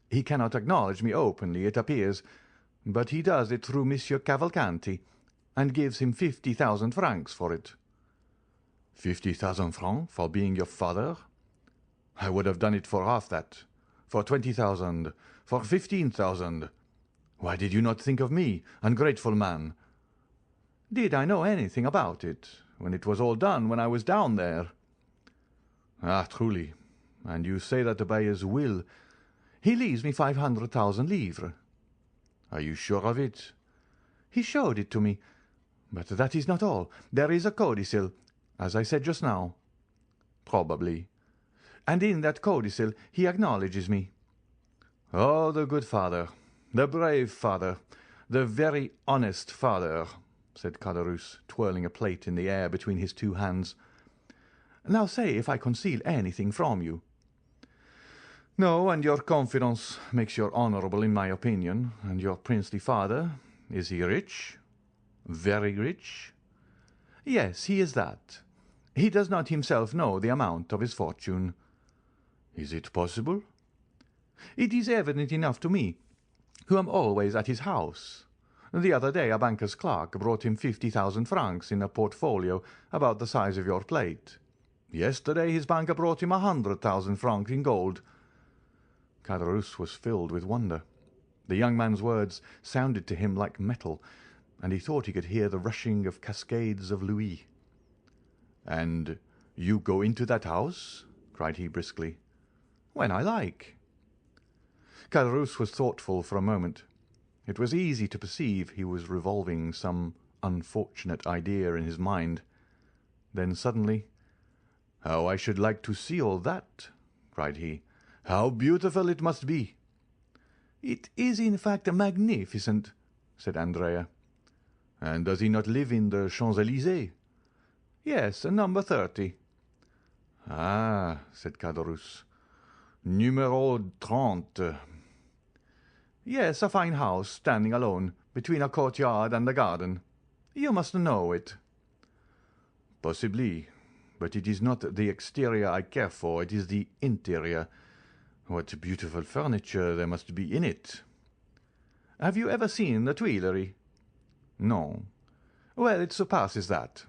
He cannot acknowledge me openly, it appears, but he does it through Monsieur Cavalcanti, and gives him 50,000 francs for it." 50,000 francs for being your father? I would have done it for half that, for 20,000, for 15,000. Why did you not think of me, ungrateful man? "Did I know anything about it, when it was all done, when I was down there?" Ah, truly. And you say that by his will "He leaves me 500,000 livres." Are you sure of it? "He showed it to me. But that is not all. There is a codicil, as I said just now." Probably. "And in that codicil he acknowledges me." Oh, the good father, the brave father, the very honest father, said Caderousse, twirling a plate in the air between his two hands. "Now say if I conceal anything from you." No, and your confidence makes you honourable in my opinion. And your princely father, is he rich? Very rich? "Yes, he is that. He does not himself know the amount of his fortune." Is it possible? "It is evident enough to me, who am always at his house. The other day a banker's clerk brought him 50,000 francs in a portfolio about the size of your plate. Yesterday his banker brought him 100,000 francs in gold." Caderousse was filled with wonder. The young man's words sounded to him like metal, and he thought he could hear the rushing of cascades of louis. "And you go into that house?" cried he briskly. "When I like." Caderousse was thoughtful for a moment. It was easy to perceive he was revolving some unfortunate idea in his mind. Then suddenly, "How I should like to see all that!" cried he. "How beautiful it must be!" "It is in fact magnificent," said Andrea. "And does he not live in the Champs-Élysées?" "Yes, number 30. "Ah," said Caderousse, "Numéro 30. "Yes, a fine house, standing alone, between a courtyard and a garden. You must know it." "Possibly, but it is not the exterior I care for, it is the interior. What beautiful furniture there must be in it." "Have you ever seen the Tuileries?" "No." "Well, it surpasses that."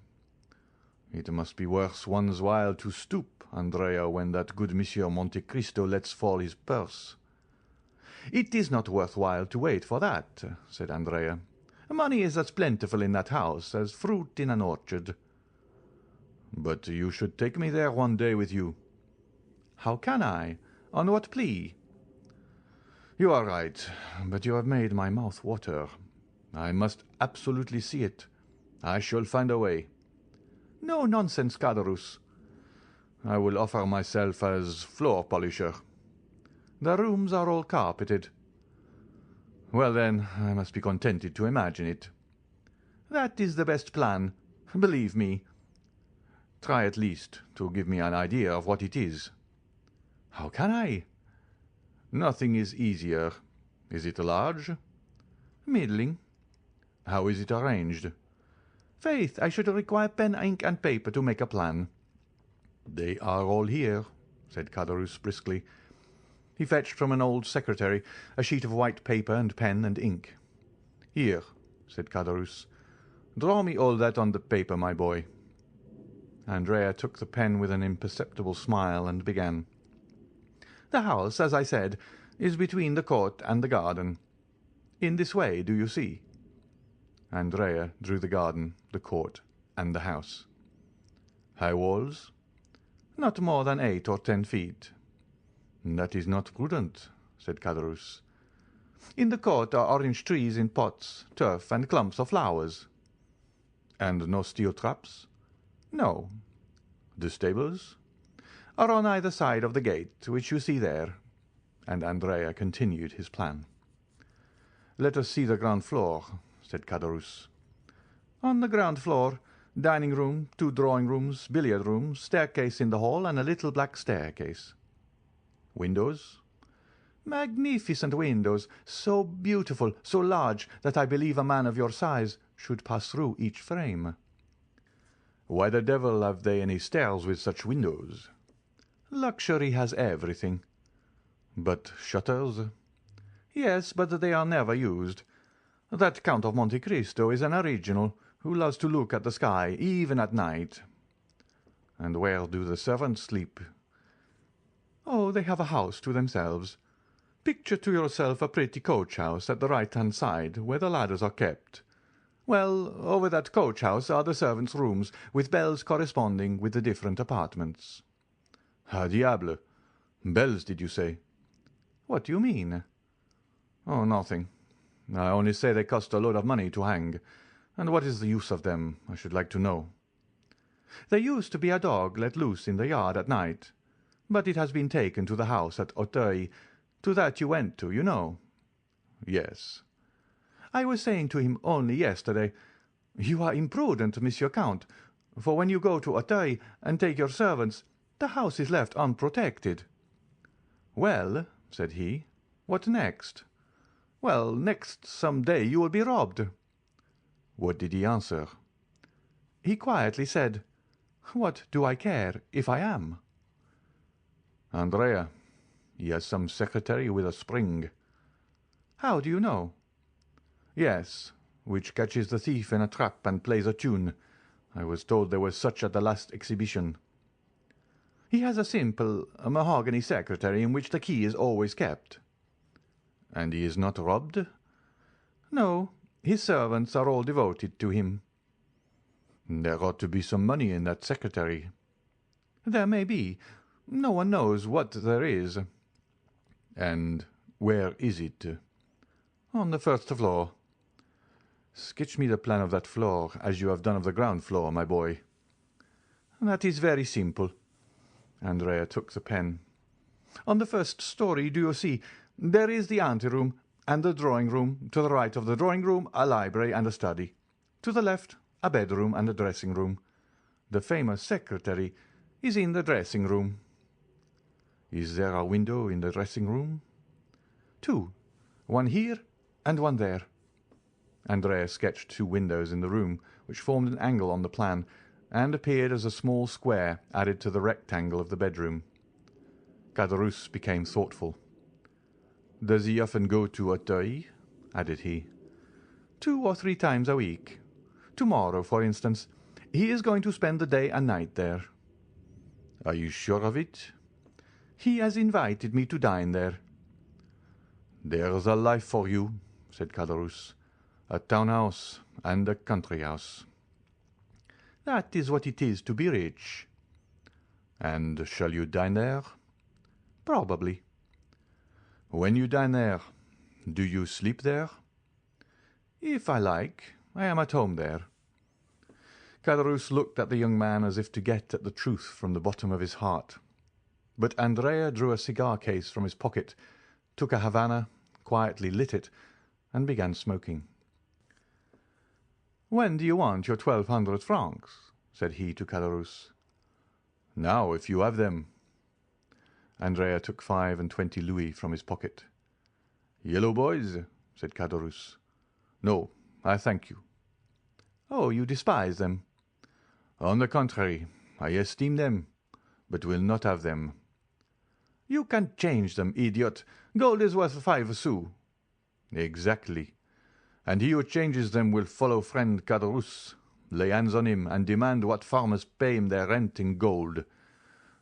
"It must be worth one's while to stoop, Andrea, when that good Monsieur Monte Cristo lets fall his purse." "It is not worth while to wait for that," said Andrea. "Money is as plentiful in that house as fruit in an orchard." "But you should take me there one day with you." "How can I? On what plea?" "You are right, but you have made my mouth water. I must absolutely see it. I shall find a way." "No nonsense, Caderousse." "I will offer myself as floor polisher." "The rooms are all carpeted." "Well, then, I must be contented to imagine it." "That is the best plan, believe me." "Try at least to give me an idea of what it is." "How can I?" "Nothing is easier. Is it large?" "Middling." "How is it arranged?" "Faith, I should require pen, ink, and paper to make a plan." "They are all here," said Caderousse briskly. He fetched from an old secretary a sheet of white paper and pen and ink. "Here," said Caderousse. "Draw me all that on the paper, my boy." Andrea took the pen with an imperceptible smile and began. "The house, as I said, is between the court and the garden. In this way, do you see?" Andrea drew the garden, the court, and the house. "High walls?" "Not more than 8 or 10 feet." "That is not prudent," said Caderousse. "In the court are orange trees in pots, turf, and clumps of flowers." "And no steel traps?" "No." The stables are on either side of the gate which you see there." And Andrea continued his plan. "Let us see the ground floor," said Caderousse. "On the ground floor, dining room, 2 drawing rooms, billiard room, staircase in the hall, and a little black staircase." "Windows?" "Magnificent windows, so beautiful, so large, that I believe a man of your size should pass through each frame." "Why the devil have they any stairs with such windows?" "Luxury has everything." "But shutters?" "Yes, but they are never used. That Count of Monte Cristo is an original, who loves to look at the sky, even at night." "And where do the servants sleep?" "Oh, they have a house to themselves. Picture to yourself a pretty coach-house at the right-hand side, where the ladders are kept. Well, over that coach-house are the servants' rooms, with bells corresponding with the different apartments." "Ah, diable! Bells, did you say?" "What do you mean?" "Oh, nothing. I only say they cost a load of money to hang. And what is the use of them, I should like to know?" "There used to be a dog let loose in the yard at night, but it has been taken to the house at Auteuil, to that you went to, you know." "Yes." "I was saying to him only yesterday, 'You are imprudent, Monsieur Count, for when you go to Auteuil and take your servants, the house is left unprotected.' 'Well,' said he, 'what next?' 'Well, next some day you will be robbed.'" "What did he answer?" "He quietly said, 'What do I care if I am?'" "Andrea, he has some secretary with a spring." "How do you know?" "Yes, which catches the thief in a trap and plays a tune. I was told there was such at the last exhibition." "He has a simple mahogany secretary in which the key is always kept." "And he is not robbed?" "No, his servants are all devoted to him." "There ought to be some money in that secretary." "There may be. No one knows what there is." "And where is it?" "On the first floor." "Sketch me the plan of that floor, as you have done of the ground floor, my boy." "That is very simple." Andrea took the pen. "On the first story, do you see, there is the anteroom and the drawing-room. To the right of the drawing-room, a library and a study. To the left, a bedroom and a dressing-room. The famous secretary is in the dressing-room." "Is there a window in the dressing-room?" "Two, one here and one there." Andrea sketched 2 windows in the room, which formed an angle on the plan, and appeared as a small square added to the rectangle of the bedroom. Caderousse became thoughtful. "Does he often go to Auteuil?" added he. 2 or 3 times a week. To-morrow, for instance, he is going to spend the day and night there." "Are you sure of it?" "He has invited me to dine there." "There's a life for you," said Caderousse. "A town house and a country house." "That is what it is to be rich." "And shall you dine there?" "Probably." "When you dine there, do you sleep there?" "If I like. I am at home there." Caderousse looked at the young man as if to get at the truth from the bottom of his heart. But Andrea drew a cigar case from his pocket, took a Havana, quietly lit it, and began smoking. "When do you want your 1,200 francs?" said he to Caderousse. "Now, if you have them." Andrea took 25 louis from his pocket. "Yellow boys?" said Caderousse. "No, I thank you." "Oh, you despise them?" "On the contrary, I esteem them, but will not have them." "You can change them, idiot. Gold is worth 5 sous." "Exactly. And he who changes them will follow friend Caderousse, lay hands on him, and demand what farmers pay him their rent in gold.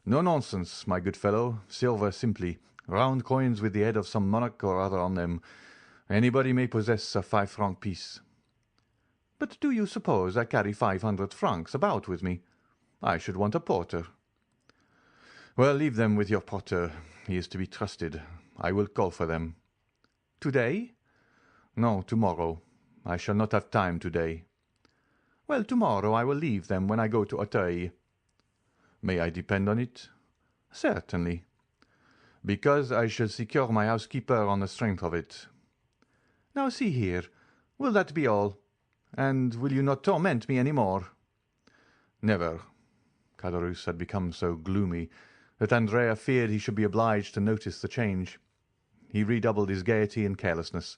No nonsense, my good fellow, silver simply, round coins with the head of some monarch or other on them. Anybody may possess a 5-franc piece." "But do you suppose I carry 500 francs about with me? I should want a porter." "Well, leave them with your porter. He is to be trusted. I will call for them." "Today?" "No, tomorrow. I shall not have time today." "Well, tomorrow I will leave them when I go to Auteuil." May I depend on it? Certainly. Because I shall secure my housekeeper on the strength of it. Now see here, will that be all? And will you not torment me any more? Never. Caderousse had become so gloomy that Andrea feared he should be obliged to notice the change. He redoubled his gaiety and carelessness.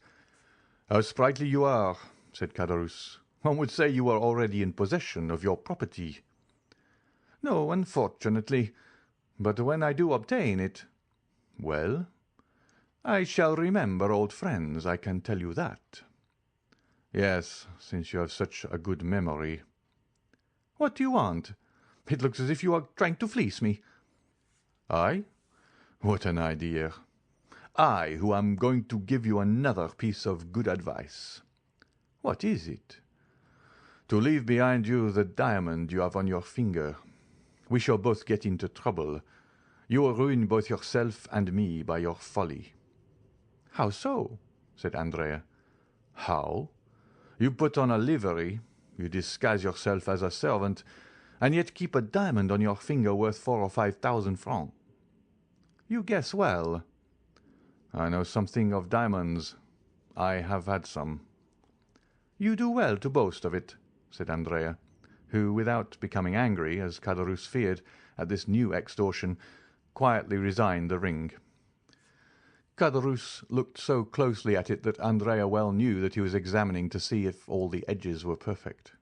"How sprightly you are," said Caderousse. "One would say you were already in possession of your property." "No, unfortunately. But when I do obtain it—" "Well?" "I shall remember old friends, I can tell you that." "Yes, since you have such a good memory." "What do you want? It looks as if you are trying to fleece me." "I? What an idea! I, who am going to give you another piece of good advice." "What is it?" "To leave behind you the diamond you have on your finger. We shall both get into trouble. You will ruin both yourself and me by your folly." "How so?" said Andrea. "How? You put on a livery, you disguise yourself as a servant, and yet keep a diamond on your finger worth 4,000 or 5,000 francs." "You guess well." "I know something of diamonds. I have had some." "You do well to boast of it," said Andrea, who, without becoming angry, as Caderousse feared, at this new extortion, quietly resigned the ring. Caderousse looked so closely at it that Andrea well knew that he was examining to see if all the edges were perfect.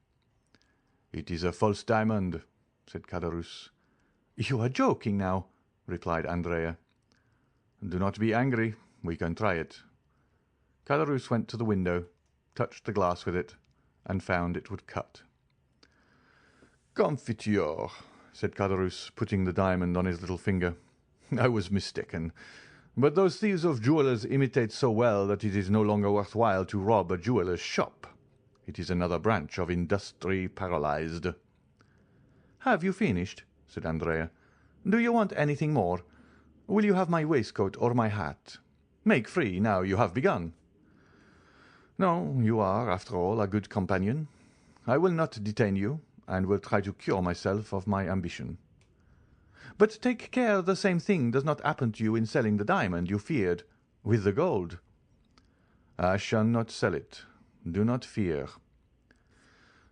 "It is a false diamond," said Caderousse. "You are joking now," replied Andrea. "Do not be angry. We can try it." Caderousse went to the window, touched the glass with it, and found it would cut. "Confiture," said Caderousse, putting the diamond on his little finger. "I was mistaken. But those thieves of jewellers imitate so well that it is no longer worth while to rob a jeweller's shop. It is another branch of industry paralyzed." "Have you finished?" said Andrea. "Do you want anything more? Will you have my waistcoat or my hat? Make free, now you have begun." "No, you are, after all, a good companion. I will not detain you, and will try to cure myself of my ambition." "But take care the same thing does not happen to you in selling the diamond you feared with the gold." "I shall not sell it. Do not fear."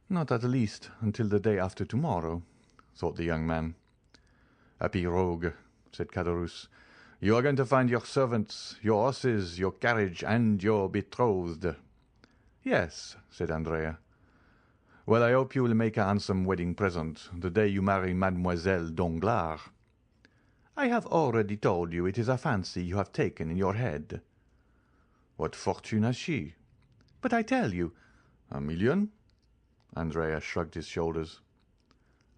"Not at least until the day after tomorrow," thought the young man. "Happy rogue," said Caderousse. "You are going to find your servants, your horses, your carriage, and your betrothed." "Yes," said Andrea. "Well, I hope you will make a handsome wedding present the day you marry Mademoiselle Danglars." "I have already told you it is a fancy you have taken in your head." "What fortune has she?" "But I tell you—" "A million?" Andrea shrugged his shoulders.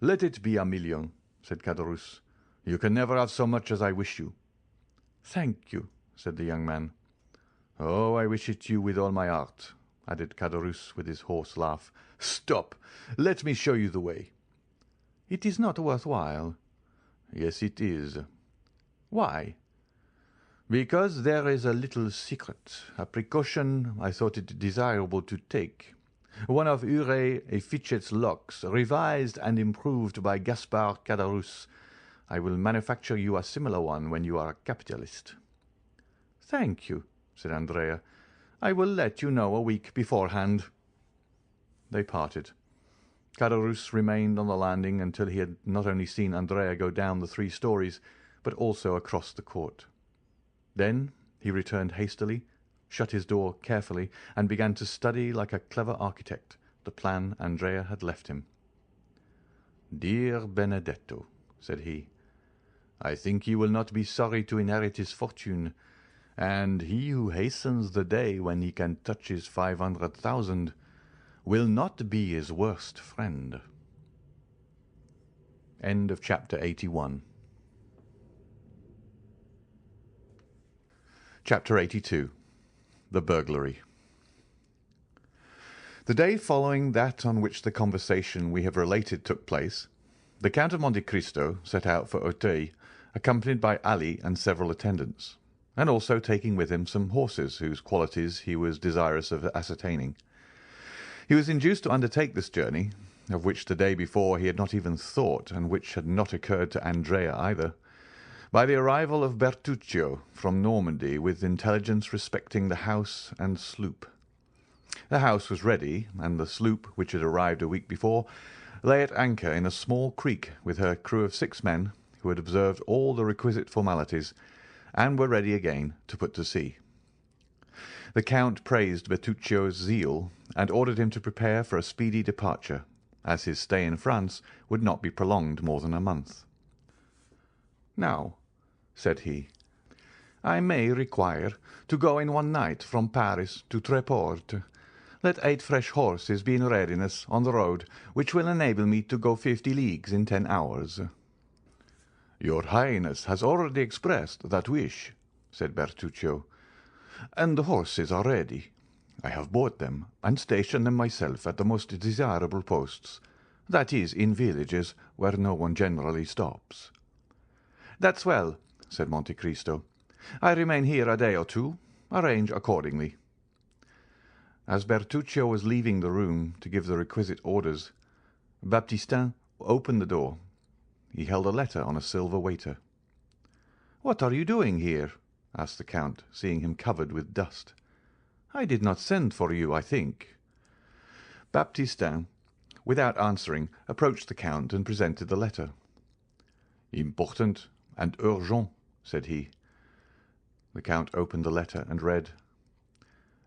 "Let it be a million," said Caderousse. "You can never have so much as I wish you." "Thank you," said the young man. "Oh, I wish it you with all my heart," added Caderousse with his hoarse laugh. "Stop! Let me show you the way." "It is not worth while." "Yes, it is." "Why?" "Because there is a little secret, a precaution I thought it desirable to take. One of Huret et Fichet's locks, revised and improved by Gaspard Caderousse. I will manufacture you a similar one when you are a capitalist." "Thank you," said Andrea. "I will let you know a week beforehand." They parted. Caderousse remained on the landing until he had not only seen Andrea go down the 3 stories, but also across the court. Then he returned hastily, shut his door carefully, and began to study like a clever architect the plan Andrea had left him. "Dear Benedetto," said he, "I think he will not be sorry to inherit his fortune, and he who hastens the day when he can touch his 500,000 will not be his worst friend." End of chapter 81. Chapter 82. The Burglary. The day following that on which the conversation we have related took place, the Count of Monte Cristo set out for Auteuil, accompanied by Ali and several attendants, and also taking with him some horses whose qualities he was desirous of ascertaining. He was induced to undertake this journey, of which the day before he had not even thought, and which had not occurred to Andrea either, by the arrival of Bertuccio from Normandy with intelligence respecting the house and sloop. The house was ready, and the sloop, which had arrived a week before, lay at anchor in a small creek with her crew of 6 men, who had observed all the requisite formalities, and were ready again to put to sea. The Count praised Bertuccio's zeal, and ordered him to prepare for a speedy departure, as his stay in France would not be prolonged more than a month. "Now," said he, "I may require to go in one night from Paris to Tréport. Let 8 fresh horses be in readiness on the road, which will enable me to go 50 leagues in 10 hours." "Your Highness has already expressed that wish," said Bertuccio, "and the horses are ready. I have bought them, and stationed them myself at the most desirable posts, that is, in villages where no one generally stops." "That's well," said Monte Cristo. "I remain here a day or two. Arrange accordingly." As Bertuccio was leaving the room to give the requisite orders, Baptistin opened the door. He held a letter on a silver waiter. "What are you doing here?" asked the Count, seeing him covered with dust. "I did not send for you, I think." Baptistin, without answering, approached the Count and presented the letter. "Important and urgent," said he. The Count opened the letter and read: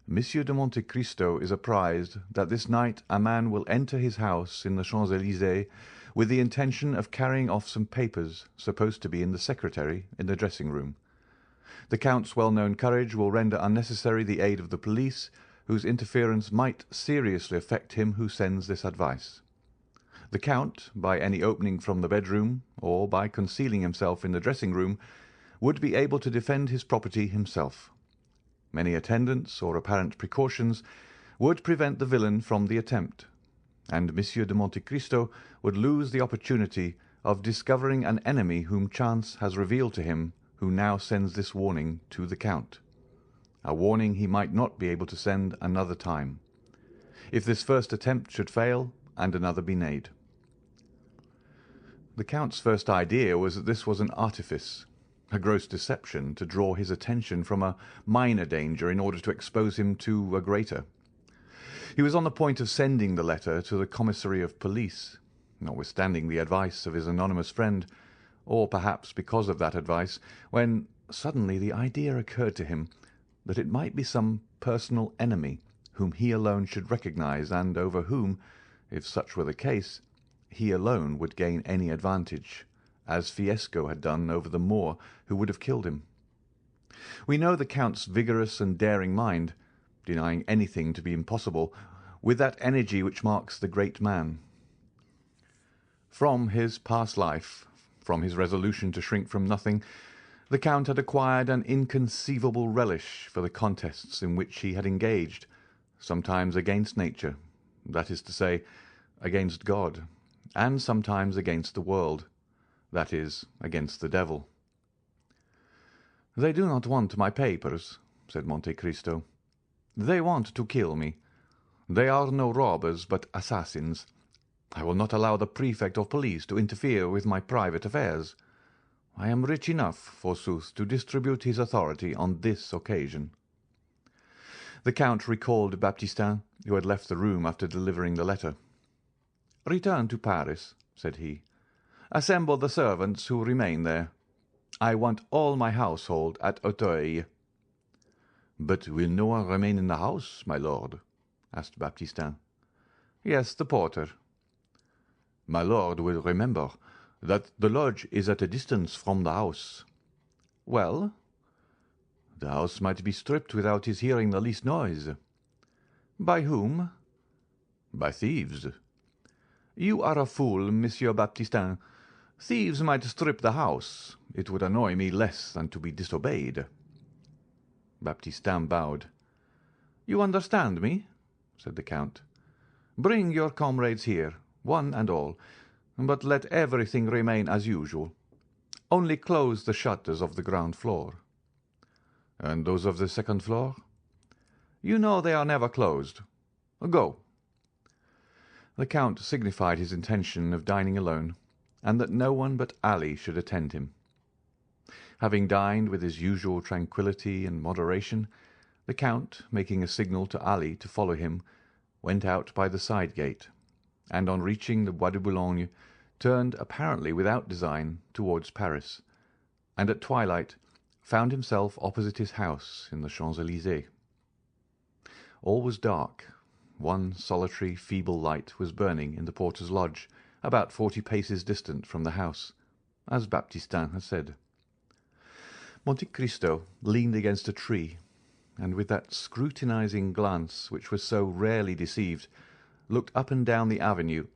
"Monsieur de Monte Cristo is apprised that this night a man will enter his house in the Champs-Élysées with the intention of carrying off some papers supposed to be in the secretary in the dressing-room. The Count's well-known courage will render unnecessary the aid of the police, whose interference might seriously affect him who sends this advice. The Count, by any opening from the bedroom, or by concealing himself in the dressing-room, would be able to defend his property himself. Many attendants or apparent precautions would prevent the villain from the attempt, and Monsieur de Monte Cristo would lose the opportunity of discovering an enemy whom chance has revealed to him, who now sends this warning to the Count, a warning he might not be able to send another time, if this first attempt should fail and another be made." The Count's first idea was that this was an artifice, a gross deception to draw his attention from a minor danger in order to expose him to a greater. He was on the point of sending the letter to the commissary of police, notwithstanding the advice of his anonymous friend, or perhaps because of that advice, when suddenly the idea occurred to him that it might be some personal enemy whom he alone should recognize, and over whom, if such were the case, he alone would gain any advantage, as Fiesco had done over the Moor who would have killed him. We know the Count's vigorous and daring mind, denying anything to be impossible, with that energy which marks the great man. From his past life, from his resolution to shrink from nothing, the Count had acquired an inconceivable relish for the contests in which he had engaged, sometimes against nature, that is to say, against God, and sometimes against the world, that is, against the devil. "They do not want my papers," said Monte Cristo. "They want to kill me. They are no robbers, but assassins. I will not allow the prefect of police to interfere with my private affairs. I am rich enough, forsooth, to distribute his authority on this occasion." The Count recalled Baptistin, who had left the room after delivering the letter. "Return to Paris," said he. "Assemble the servants who remain there. I want all my household at Auteuil." "But will no one remain in the house, my lord?" asked Baptistin. "Yes, the porter." "My lord will remember that the lodge is at a distance from the house." "Well?" "The house might be stripped without his hearing the least noise." "By whom?" "By thieves." "You are a fool, Monsieur Baptistin. Thieves might strip the house. It would annoy me less than to be disobeyed." Baptistin bowed. "You understand me?" said the Count. "Bring your comrades here, one and all, but let everything remain as usual. Only close the shutters of the ground floor." "And those of the second floor?" "You know they are never closed. Go." The Count signified his intention of dining alone, and that no one but Ali should attend him. Having dined with his usual tranquillity and moderation, the Count, making a signal to Ali to follow him, went out by the side gate, and on reaching the Bois de Boulogne, turned, apparently without design, towards Paris, and at twilight found himself opposite his house in the Champs-Élysées. All was dark. One solitary, feeble light was burning in the porter's lodge, about 40 paces distant from the house, as Baptistin had said. Monte Cristo leaned against a tree, and with that scrutinizing glance which was so rarely deceived, looked up and down the avenue,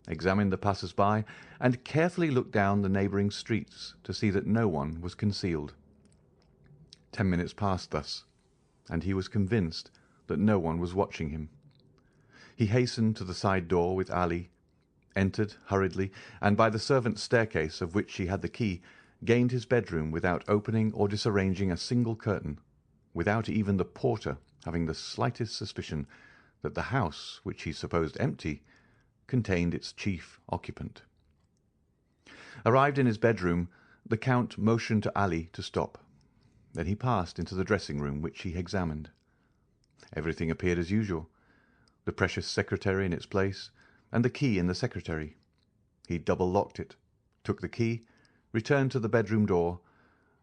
examined the passers-by, and carefully looked down the neighbouring streets to see that no one was concealed. 10 minutes passed thus, and he was convinced that no one was watching him. He hastened to the side door with Ali, entered hurriedly, and by the servants' staircase, of which he had the key, gained his bedroom without opening or disarranging a single curtain, without even the porter having the slightest suspicion that the house, which he supposed empty, contained its chief occupant. Arrived in his bedroom, the Count motioned to Ali to stop. Then he passed into the dressing-room, which he examined. Everything appeared as usual. The precious secretary in its place, and the key in the secretary. He double-locked it, took the key, returned to the bedroom door,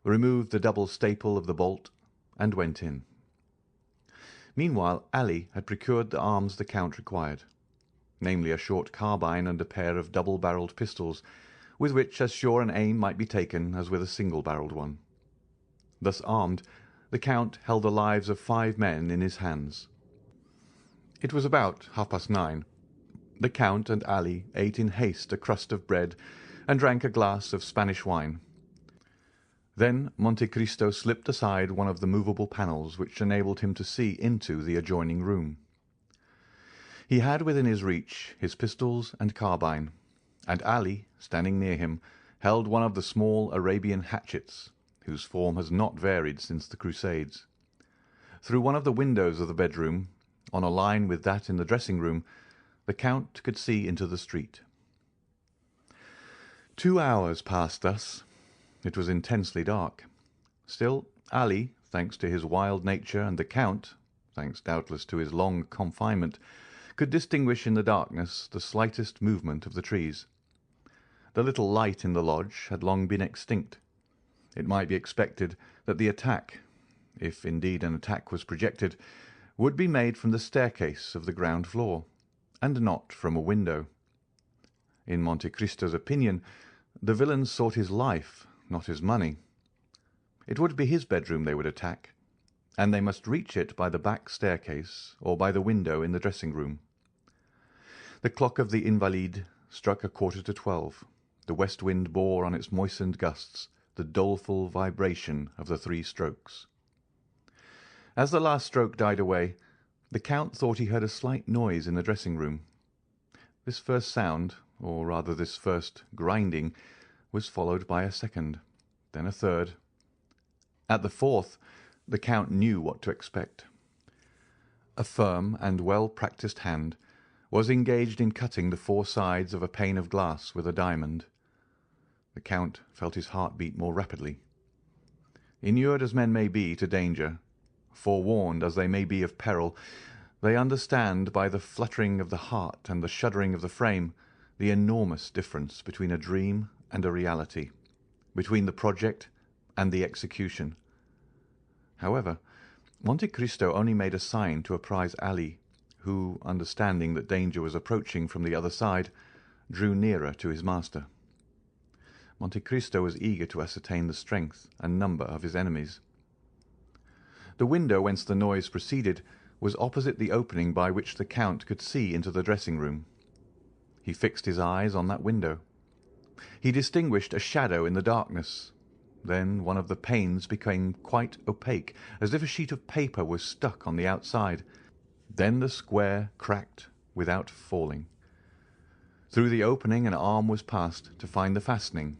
removed the double staple of the bolt, and went in. Meanwhile Ali had procured the arms the Count required, namely a short carbine and a pair of double-barrelled pistols, with which as sure an aim might be taken as with a single-barrelled one. Thus armed, the Count held the lives of 5 men in his hands. It was about 9:30. The Count and Ali ate in haste a crust of bread and drank a glass of Spanish wine. Then Monte Cristo slipped aside one of the movable panels which enabled him to see into the adjoining room. He had within his reach his pistols and carbine, and Ali, standing near him, held one of the small Arabian hatchets, whose form has not varied since the Crusades. Through one of the windows of the bedroom, on a line with that in the dressing-room, the Count could see into the street. 2 hours passed thus. It was intensely dark. Still, Ali, thanks to his wild nature, and the Count, thanks doubtless to his long confinement, could distinguish in the darkness the slightest movement of the trees. The little light in the lodge had long been extinct. It might be expected that the attack, if indeed an attack was projected, would be made from the staircase of the ground floor, and not from a window. In Monte Cristo's opinion, the villains sought his life, not his money. It would be his bedroom they would attack, and they must reach it by the back staircase or by the window in the dressing-room. The clock of the Invalides struck 11:45. The west wind bore on its moistened gusts the doleful vibration of the 3 strokes. As the last stroke died away, the Count thought he heard a slight noise in the dressing-room. This first sound, or rather this first grinding, was followed by a second, then a third. At the 4th, the Count knew what to expect. A firm and well-practised hand was engaged in cutting the 4 sides of a pane of glass with a diamond. The Count felt his heart beat more rapidly. Inured as men may be to danger, forewarned as they may be of peril, they understand by the fluttering of the heart and the shuddering of the frame the enormous difference between a dream and a reality, between the project and the execution. However, Monte Cristo only made a sign to apprise Ali, who, understanding that danger was approaching from the other side, drew nearer to his master. Monte Cristo was eager to ascertain the strength and number of his enemies. The window whence the noise proceeded was opposite the opening by which the Count could see into the dressing-room. He fixed his eyes on that window. He distinguished a shadow in the darkness. Then one of the panes became quite opaque, as if a sheet of paper was stuck on the outside. Then the square cracked without falling. Through the opening an arm was passed to find the fastening,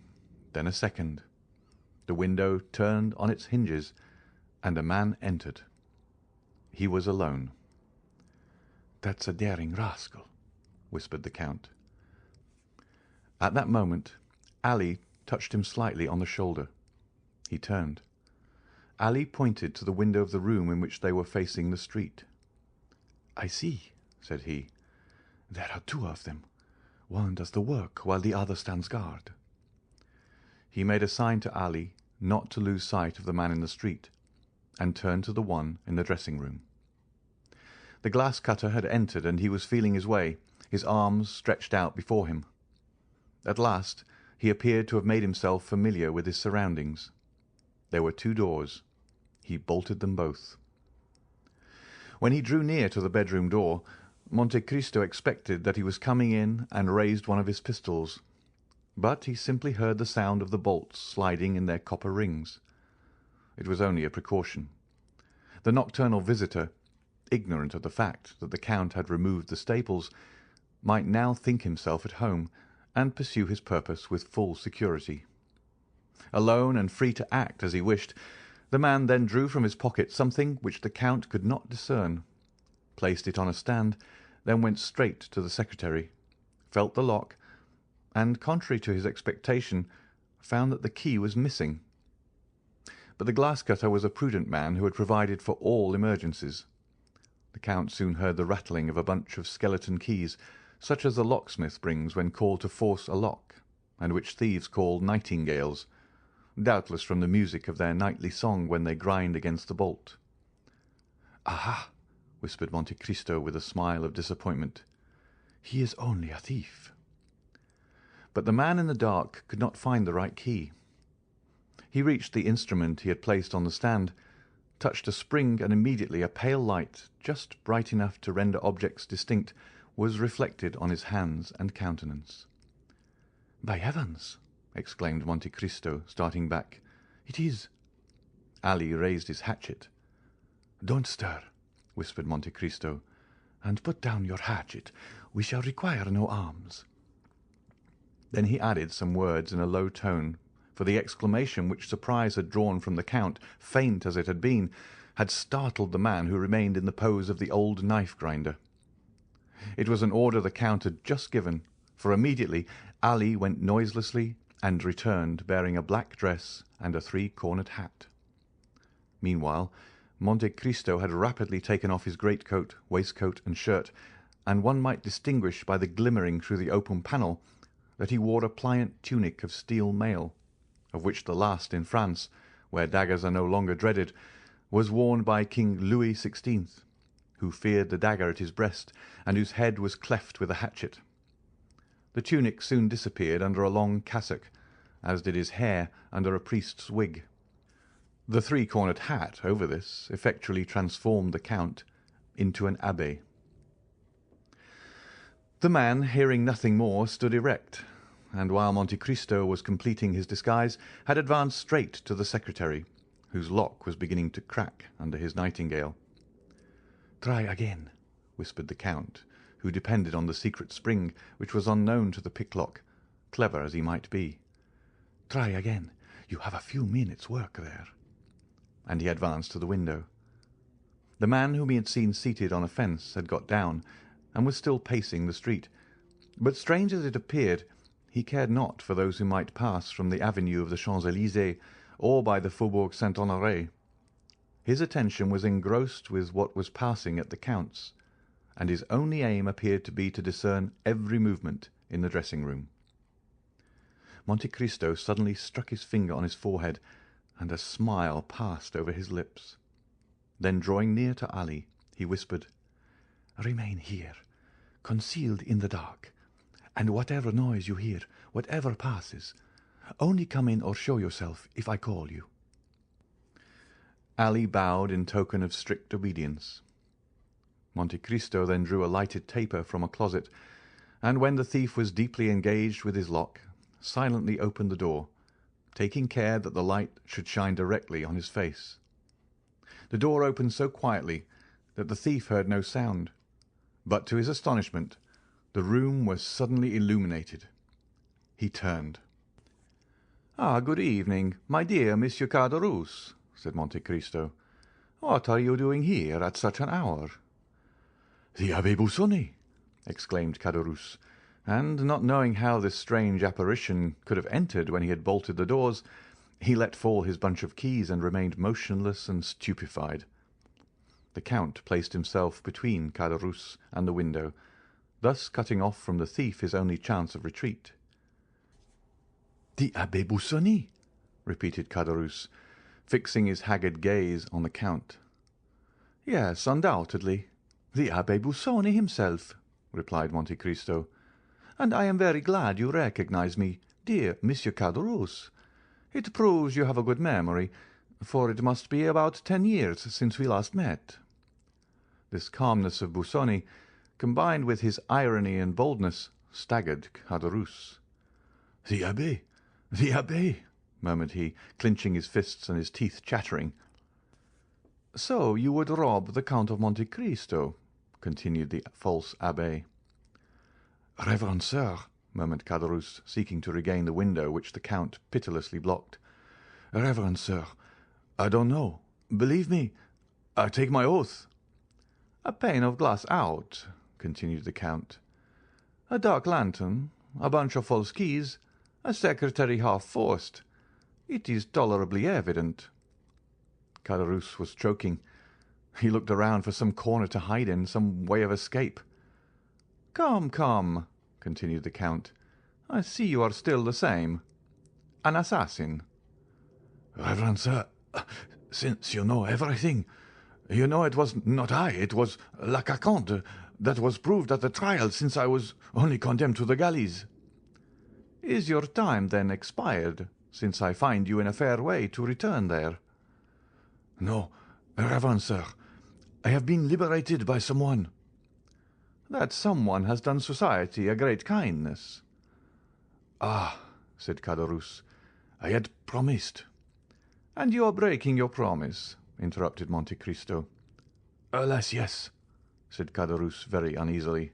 then a second. The window turned on its hinges, and a man entered. He was alone. "That's a daring rascal," whispered the Count. At that moment, Ali touched him slightly on the shoulder. He turned. Ali pointed to the window of the room in which they were facing the street. "I see," said he. "There are two of them. One does the work while the other stands guard." He made a sign to Ali not to lose sight of the man in the street, and turned to the one in the dressing-room. The glass-cutter had entered, and he was feeling his way, his arms stretched out before him. At last he appeared to have made himself familiar with his surroundings. There were two doors. He bolted them both. When he drew near to the bedroom door, Monte Cristo expected that he was coming in, and raised one of his pistols, but he simply heard the sound of the bolts sliding in their copper rings. It was only a precaution. The nocturnal visitor, ignorant of the fact that the Count had removed the staples, might now think himself at home, and pursue his purpose with full security. Alone and free to act as he wished, the man then drew from his pocket something which the Count could not discern, placed it on a stand, then went straight to the secretary, felt the lock, and, contrary to his expectation, found that the key was missing. But the glass-cutter was a prudent man who had provided for all emergencies. The Count soon heard the rattling of a bunch of skeleton keys, such as the locksmith brings when called to force a lock, and which thieves call nightingales, doubtless from the music of their nightly song when they grind against the bolt. "Aha!" whispered Monte Cristo with a smile of disappointment. "He is only a thief." But the man in the dark could not find the right key. He reached the instrument he had placed on the stand, touched a spring, and immediately a pale light, just bright enough to render objects distinct, was reflected on his hands and countenance. "By heavens!" exclaimed Monte Cristo, starting back. "It is." Ali raised his hatchet. "Don't stir," whispered Monte Cristo, "and put down your hatchet. We shall require no arms." Then he added some words in a low tone, for the exclamation which surprise had drawn from the Count, faint as it had been, had startled the man who remained in the pose of the old knife-grinder. It was an order the Count had just given, for immediately Ali went noiselessly and returned bearing a black dress and a three-cornered hat. Meanwhile, Monte Cristo had rapidly taken off his greatcoat, waistcoat, and shirt, and one might distinguish by the glimmering through the open panel that he wore a pliant tunic of steel mail, of which the last in France, where daggers are no longer dreaded, was worn by King Louis XVI, who feared the dagger at his breast, and whose head was cleft with a hatchet. The tunic soon disappeared under a long cassock, as did his hair under a priest's wig. The three-cornered hat over this effectually transformed the Count into an abbé. The man, hearing nothing more, stood erect, and while Monte Cristo was completing his disguise, had advanced straight to the secretary, whose lock was beginning to crack under his nightingale. "Try again," whispered the Count, who depended on the secret spring, which was unknown to the picklock, clever as he might be. "Try again. You have a few minutes' work there." And he advanced to the window. The man whom he had seen seated on a fence had got down, and was still pacing the street, but strange as it appeared, he cared not for those who might pass from the avenue of the Champs-Élysées or by the Faubourg Saint-Honoré. His attention was engrossed with what was passing at the Count's, and his only aim appeared to be to discern every movement in the dressing-room. Monte Cristo suddenly struck his finger on his forehead, and a smile passed over his lips. Then, drawing near to Ali, he whispered, "Remain here, concealed in the dark, and whatever noise you hear, whatever passes, only come in or show yourself if I call you." Ali bowed in token of strict obedience. Monte Cristo then drew a lighted taper from a closet, and when the thief was deeply engaged with his lock, silently opened the door, taking care that the light should shine directly on his face. The door opened so quietly that the thief heard no sound, but to his astonishment the room was suddenly illuminated. He turned. "Ah, good evening, my dear Monsieur Caderousse," said Monte Cristo. "What are you doing here at such an hour?" "The Abbé Busoni," exclaimed Caderousse, and, not knowing how this strange apparition could have entered when he had bolted the doors, he let fall his bunch of keys and remained motionless and stupefied. The Count placed himself between Caderousse and the window, thus cutting off from the thief his only chance of retreat. "The Abbé Busoni," repeated Caderousse, fixing his haggard gaze on the Count. "Yes, undoubtedly, the Abbé Busoni himself," replied Monte Cristo, "and I am very glad you recognize me, dear Monsieur Caderousse. It proves you have a good memory, for it must be about 10 years since we last met." This calmness of Busoni, combined with his irony and boldness, staggered Caderousse. "The Abbé! The Abbé!" murmured he, clinching his fists and his teeth chattering. "So you would rob the Count of Monte Cristo?" continued the false abbé. "Reverend sir," murmured Caderousse, seeking to regain the window which the Count pitilessly blocked. "Reverend sir, I don't know. Believe me, I take my oath." "A pane of glass out," continued the Count, "a dark lantern, a bunch of false keys, a secretary half forced. It is tolerably evident." Caderousse was choking. He looked around for some corner to hide in, some way of escape. "Come, come," continued the Count, "I see you are still the same. An assassin." "Reverend sir, since you know everything, you know it was not I, it was La Carconte. That was proved at the trial, since I was only condemned to the galleys." "Is your time, then, expired, since I find you in a fair way to return there?" "No, reverend sir, I have been liberated by someone." "That someone has done society a great kindness." "Ah," said Caderousse, "I had promised." "And you are breaking your promise," interrupted Monte Cristo. "Alas, yes," said Caderousse very uneasily.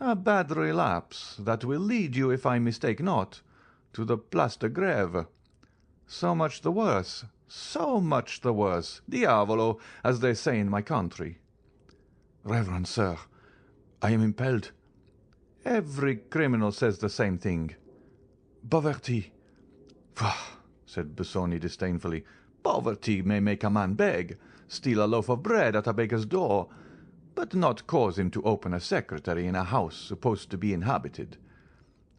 "A bad relapse that will lead you, if I mistake not, to the Place de Grève. So much the worse, so much the worse. Diavolo, as they say in my country." "Reverend sir, I am impelled." "Every criminal says the same thing." "Poverty." "Pah!" said Busoni disdainfully. "Poverty may make a man beg, steal a loaf of bread at a baker's door, but not cause him to open a secretary in a house supposed to be inhabited.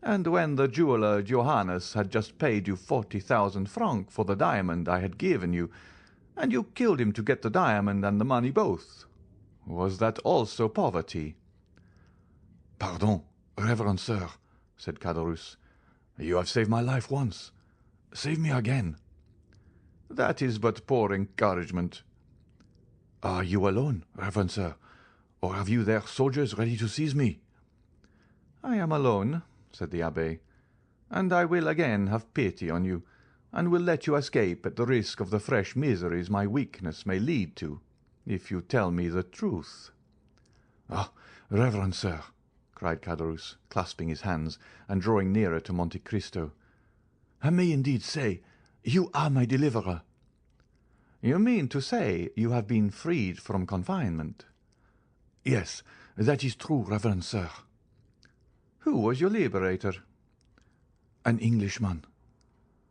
And when the jeweller Johannes had just paid you 40,000 francs for the diamond I had given you, and you killed him to get the diamond and the money both, was that also poverty?" "Pardon, reverend sir," said Caderousse. "You have saved my life once. Save me again." "That is but poor encouragement." "Are you alone, reverend sir, or have you there soldiers ready to seize me?" "I am alone," said the abbé, "and I will again have pity on you, and will let you escape at the risk of the fresh miseries my weakness may lead to, if you tell me the truth." "Ah, reverend sir," cried Caderousse, clasping his hands and drawing nearer to Monte Cristo, "I may indeed say you are my deliverer." "You mean to say you have been freed from confinement?" "Yes, that is true, reverend sir." "Who was your liberator?" "An Englishman."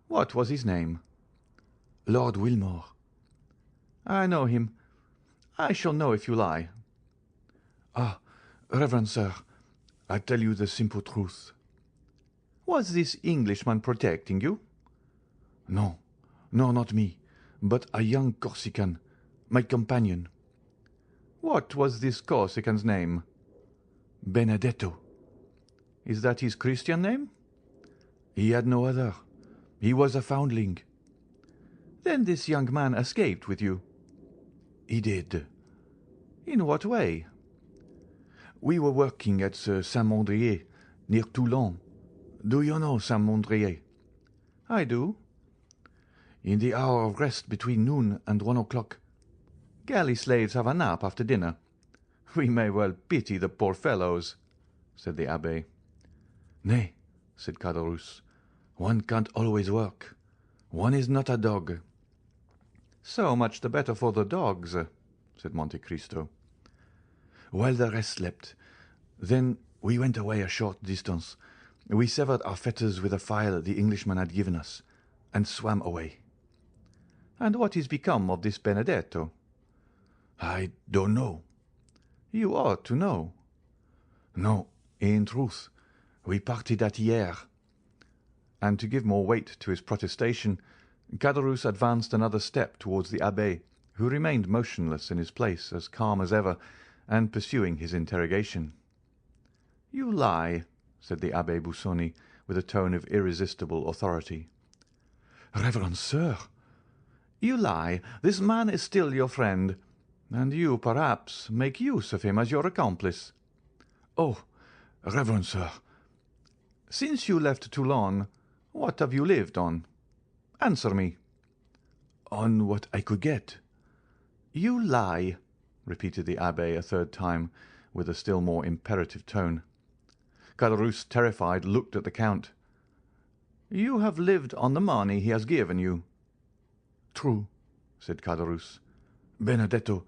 "What was his name?" "Lord Wilmore." "I know him. I shall know if you lie." "Ah, reverend sir, I tell you the simple truth." "Was this Englishman protecting you?" "No, no, not me, but a young Corsican, my companion." "What was this Corsican's name?" "Benedetto." "Is that his Christian name?" "He had no other. He was a foundling." "Then this young man escaped with you?" "He did." "In what way?" "We were working at Saint-Mandrier, near Toulon. Do you know Saint-Mandrier?" "I do." "In the hour of rest between noon and 1 o'clock." "Galley slaves have a nap after dinner. We may well pity the poor fellows," said the abbé. "Nay," said Caderousse, "one can't always work. One is not a dog." "So much the better for the dogs," said Monte Cristo. While the rest slept, Then we went away a short distance. We severed our fetters with a file the Englishman had given us, and swam away." "And what is become of this Benedetto?" "I don't know." "You ought to know." "No, in truth, we parted at Hyères." And to give more weight to his protestation, Caderousse advanced another step towards the abbé, who remained motionless in his place, as calm as ever, and pursuing his interrogation. "You lie," said the Abbé Busoni, with a tone of irresistible authority. "Reverend sir!" "You lie. This man is still your friend, and you, perhaps, make use of him as your accomplice." "Oh, reverend sir!" "Since you left Toulon, what have you lived on? Answer me." "On what I could get." "You lie," repeated the abbé a third time, with a still more imperative tone. Caderousse, terrified, looked at the count. "You have lived on the money he has given you." "True," said Caderousse. "Benedetto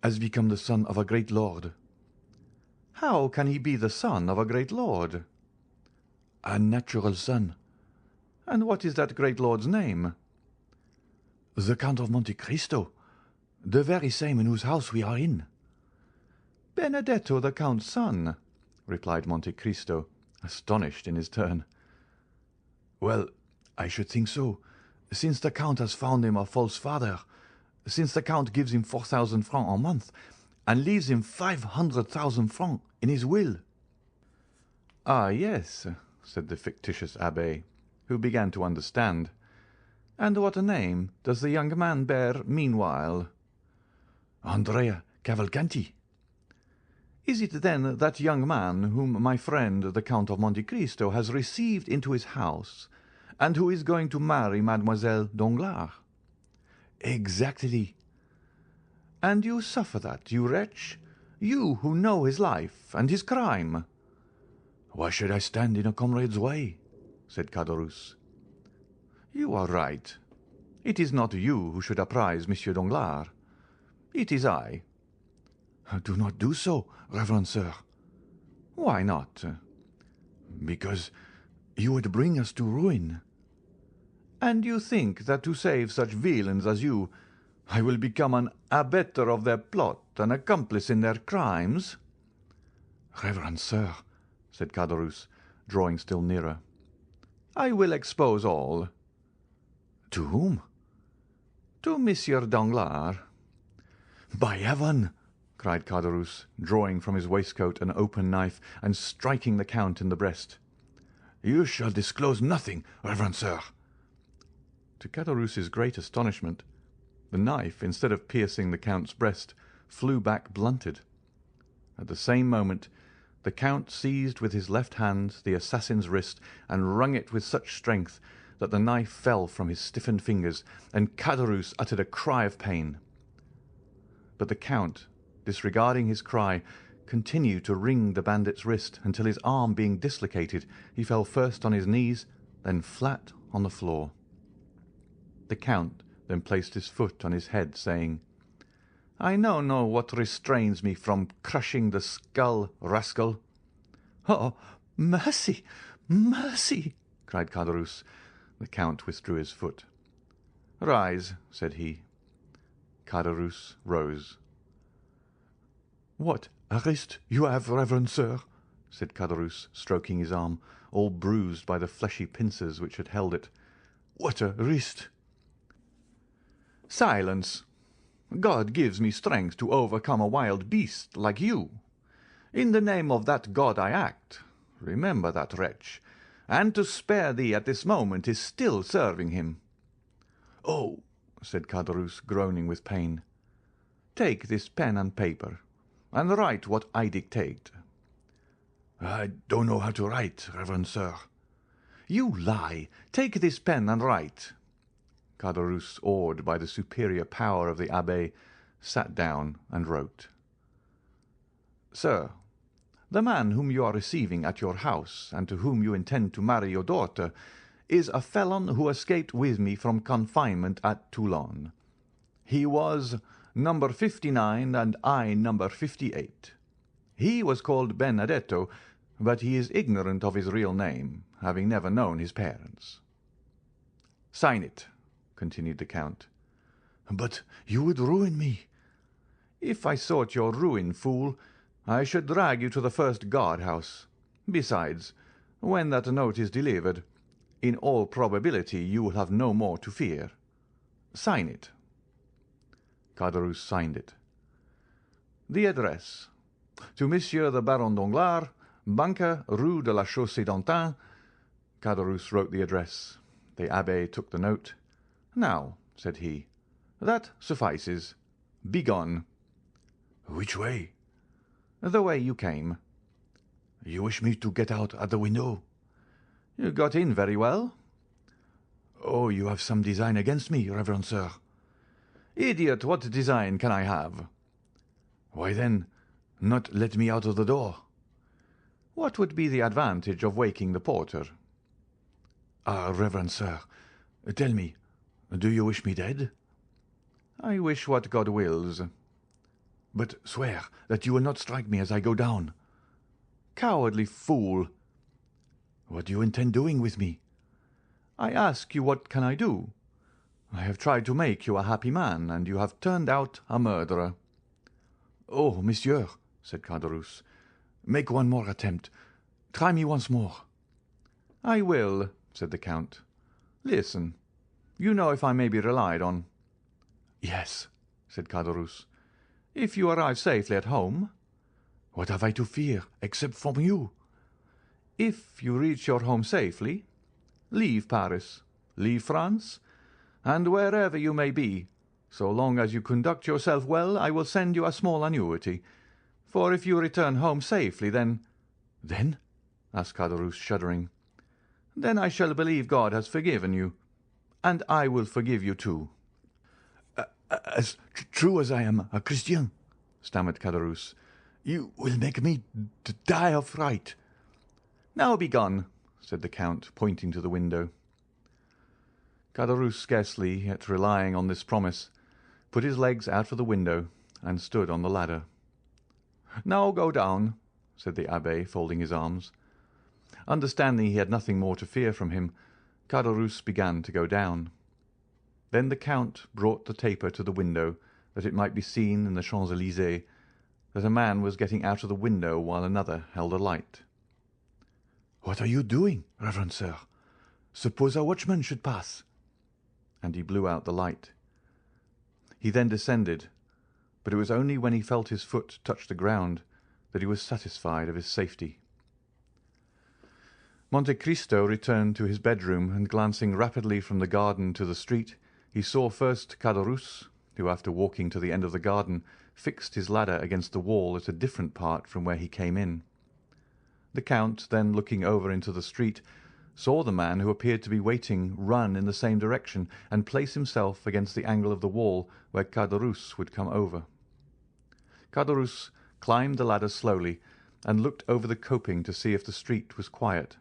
has become the son of a great lord." "How can he be the son of a great lord?" "A natural son." "And what is that great lord's name?" "The Count of Monte Cristo, the very same in whose house we are in." "Benedetto the count's son," replied Monte Cristo, astonished in his turn. "Well, I should think so, since the count has found him a false father, since the count gives him 4,000 francs a month, and leaves him 500,000 francs in his will." "Ah, yes," said the fictitious abbé, who began to understand. "And what name does the young man bear meanwhile?" "Andrea Cavalcanti." "Is it then that young man whom my friend the Count of Monte Cristo has received into his house, and who is going to marry Mademoiselle Danglars?" "Exactly." "And you suffer that, you wretch, you who know his life and his crime?" "Why should I stand in a comrade's way?" said Caderousse. "You are right. It is not you who should apprise Monsieur Danglars. It is I." "Do not do so, reverend sir." "Why not?" "Because you would bring us to ruin." "And you think that to save such villains as you, I will become an abettor of their plot, an accomplice in their crimes?" "Reverend sir," said Caderousse, drawing still nearer, "I will expose all." "To whom?" "To Monsieur Danglars." "By heaven!" cried Caderousse, drawing from his waistcoat an open knife and striking the count in the breast. "You shall disclose nothing, reverend sir." To Caderousse's great astonishment, the knife, instead of piercing the count's breast, flew back blunted. At the same moment, the count seized with his left hand the assassin's wrist and wrung it with such strength that the knife fell from his stiffened fingers, and Caderousse uttered a cry of pain. But the count, disregarding his cry, continued to wring the bandit's wrist until his arm being dislocated, he fell first on his knees, then flat on the floor. The count then placed his foot on his head, saying, "I now know what restrains me from crushing the skull, rascal." "Oh, mercy, mercy!" cried Caderousse. The count withdrew his foot. "Rise," said he. Caderousse rose. "What a wrist you have, reverend sir!" said Caderousse, stroking his arm, all bruised by the fleshy pincers which had held it. "What a wrist!" "Silence! God gives me strength to overcome a wild beast like you. In the name of that God I act. Remember that wretch. And to spare thee at this moment is still serving him." "Oh!" said Caderousse, groaning with pain. "Take this pen and paper, and write what I dictate." "I don't know how to write, reverend sir." "You lie! Take this pen and write." Caderousse, awed by the superior power of the abbé, sat down and wrote. "Sir, the man whom you are receiving at your house, and to whom you intend to marry your daughter, is a felon who escaped with me from confinement at Toulon. He was number 59 and I number 58. He was called Benedetto, but he is ignorant of his real name, having never known his parents." "Sign it," continued the Count. "But you would ruin me." "If I sought your ruin, fool, I should drag you to the first guard-house. Besides, when that note is delivered, in all probability you will have no more to fear. Sign it." Caderousse signed it. "The address: to Monsieur the Baron Danglars, banker, Rue de la Chaussée-d'Antin." Caderousse wrote the address. The abbé took the note. "Now," said he, "that suffices. Begone." "Which way?" "The way you came." "You wish me to get out at the window?" "You got in very well." "Oh, you have some design against me, reverend sir." "Idiot, what design can I have?" "Why, then, not let me out of the door." "What would be the advantage of waking the porter?" "Ah, reverend sir, tell me, do you wish me dead?" "I wish what God wills." "But swear that you will not strike me as I go down." "Cowardly fool!" "What do you intend doing with me?" "I ask you what can I do? I have tried to make you a happy man, and you have turned out a murderer." "Oh, monsieur," said Caderousse, "make one more attempt. Try me once more." "I will," said the Count. "Listen. You know if I may be relied on?" "Yes," said Caderousse. "If you arrive safely at home?" "What have I to fear, except from you?" "If you reach your home safely, leave Paris, leave France, and wherever you may be, so long as you conduct yourself well, I will send you a small annuity. For if you return home safely, then—" "Then?" asked Caderousse, shuddering. "Then I shall believe God has forgiven you, and I will forgive you too." As true as I am a Christian," stammered Caderousse. "You will make me die of fright." "Now begone," said the Count, pointing to the window. Caderousse, scarcely yet relying on this promise, put his legs out of the window and stood on the ladder. "Now go down," said the abbé, folding his arms. Understanding he had nothing more to fear from him, Caderousse began to go down. Then the Count brought the taper to the window, that it might be seen in the Champs-Élysées that a man was getting out of the window while another held a light. "What are you doing, reverend sir? Suppose a watchman should pass?" And he blew out the light. He then descended, but it was only when he felt his foot touch the ground that he was satisfied of his safety. Monte Cristo returned to his bedroom, and glancing rapidly from the garden to the street, he saw first Caderousse, who, after walking to the end of the garden, fixed his ladder against the wall at a different part from where he came in. The Count, then looking over into the street, saw the man who appeared to be waiting run in the same direction and place himself against the angle of the wall where Caderousse would come over. Caderousse climbed the ladder slowly and looked over the coping to see if the street was quiet.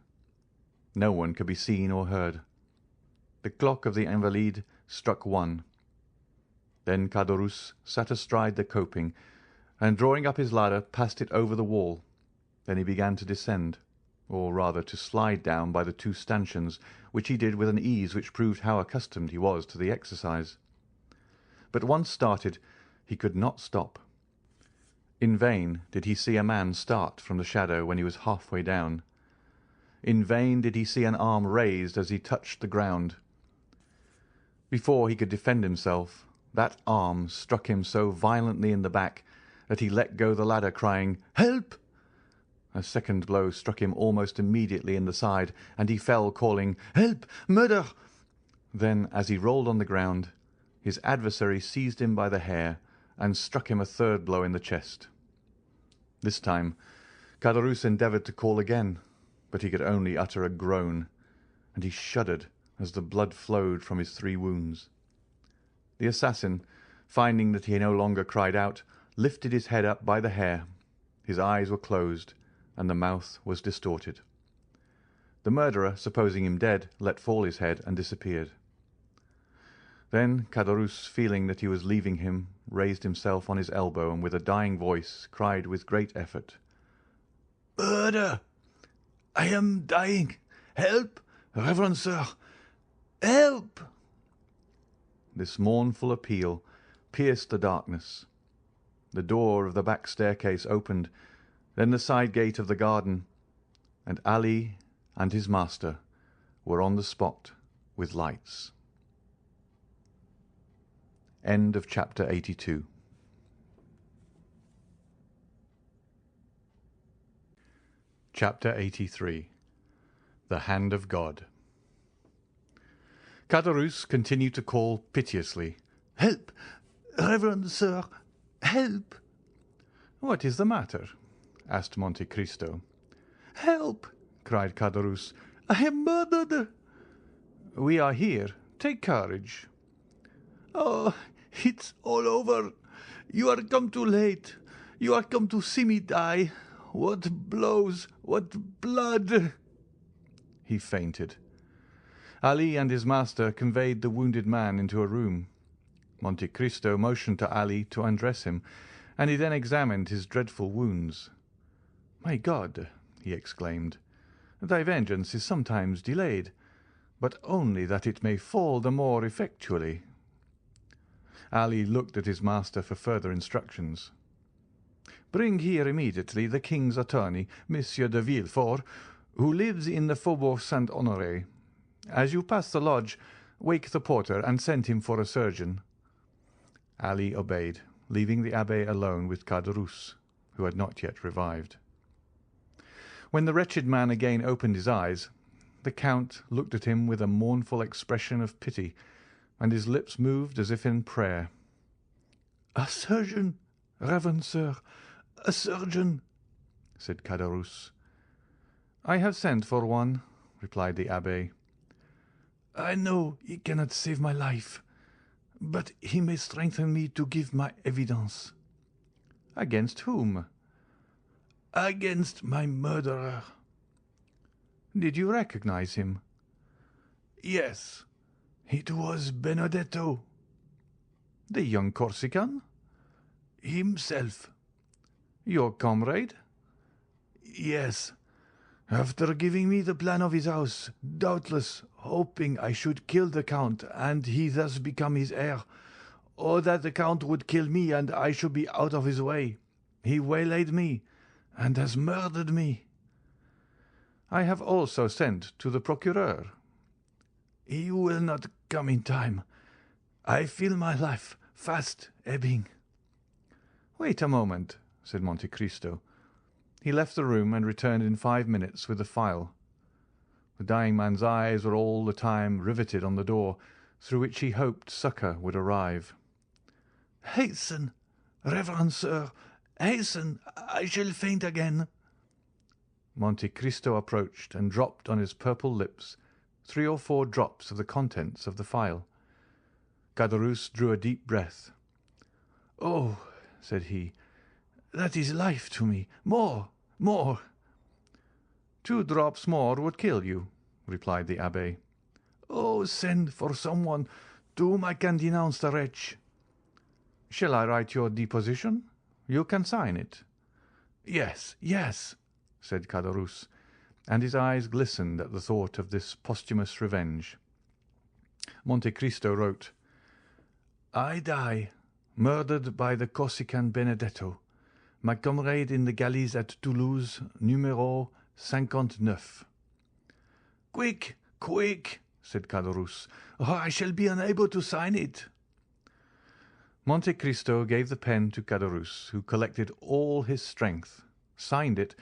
No one could be seen or heard. The clock of the Invalides struck 1. Then Caderousse sat astride the coping, and drawing up his ladder, passed it over the wall. Then he began to descend, or rather to slide down by the 2 stanchions, which he did with an ease which proved how accustomed he was to the exercise. But once started, he could not stop. In vain did he see a man start from the shadow when he was halfway down. In vain did he see an arm raised as he touched the ground. Before he could defend himself, that arm struck him so violently in the back that he let go the ladder, crying, "Help!" A second blow struck him almost immediately in the side, and he fell, calling, "Help! Murder!" Then, as he rolled on the ground, his adversary seized him by the hair and struck him a third blow in the chest. This time Caderousse endeavoured to call again, but he could only utter a groan, and he shuddered as the blood flowed from his 3 wounds. The assassin, finding that he no longer cried out, lifted his head up by the hair. His eyes were closed, and the mouth was distorted. The murderer, supposing him dead, let fall his head and disappeared. Then Caderousse, feeling that he was leaving him, raised himself on his elbow, and with a dying voice cried with great effort, Murder! I am dying! Help, reverend sir! Help!" This mournful appeal pierced the darkness. The door of the back staircase opened, then the side gate of the garden, and Ali and his master were on the spot with lights. End of chapter 82. Chapter 83. The Hand of God. Caderousse continued to call piteously. "Help, reverend sir! Help!" "What is the matter?" asked Monte Cristo. "Help!" cried Caderousse. "I am murdered!" "We are here. Take courage." "Oh, it's all over! You are come too late. You are come to see me die. What blows! What blood!" He fainted. Ali and his master conveyed the wounded man into a room. Monte Cristo motioned to Ali to undress him, and he then examined his dreadful wounds. "My God!" he exclaimed, "thy vengeance is sometimes delayed, but only that it may fall the more effectually." Ali looked at his master for further instructions. "Bring here immediately the king's attorney, Monsieur de Villefort, who lives in the Faubourg Saint-Honoré. As you pass the lodge, wake the porter and send him for a surgeon." Ali obeyed, leaving the abbé alone with Caderousse, who had not yet revived. When the wretched man again opened his eyes, the count looked at him with a mournful expression of pity, and his lips moved as if in prayer. "A surgeon, reverend sir, a surgeon," said Caderousse. "I have sent for one," replied the abbé. "I know he cannot save my life, but he may strengthen me to give my evidence." "Against whom?" "Against my murderer." "Did you recognize him?" "Yes, it was Benedetto." "The young Corsican?" "Himself." "Your comrade?" "Yes. After giving me the plan of his house, doubtless hoping I should kill the count and he thus become his heir, or that the count would kill me and I should be out of his way, he waylaid me and has murdered me." "I have also sent to the procureur." "He will not come in time. I feel my life fast ebbing." "Wait a moment," said Monte Cristo. He left the room and returned in 5 minutes with the file. The dying man's eyes were all the time riveted on the door, through which he hoped succour would arrive. "Hasten, reverend sir, hasten! I shall faint again." Monte Cristo approached and dropped on his purple lips 3 or 4 drops of the contents of the phial. Caderousse drew a deep breath. "Oh," said he, "that is life to me. More, more." 2 drops more would kill you," replied the abbé. "Oh, send for someone to whom I can denounce the wretch." "Shall I write your deposition? You can sign it." "Yes, yes," said Caderousse, and his eyes glistened at the thought of this posthumous revenge. Monte Cristo wrote, "I die, murdered by the Corsican Benedetto, my comrade in the galleys at Toulouse, numéro 59. "Quick, quick," said Caderousse, "or I shall be unable to sign it." Monte Cristo gave the pen to Caderousse, who collected all his strength, signed it,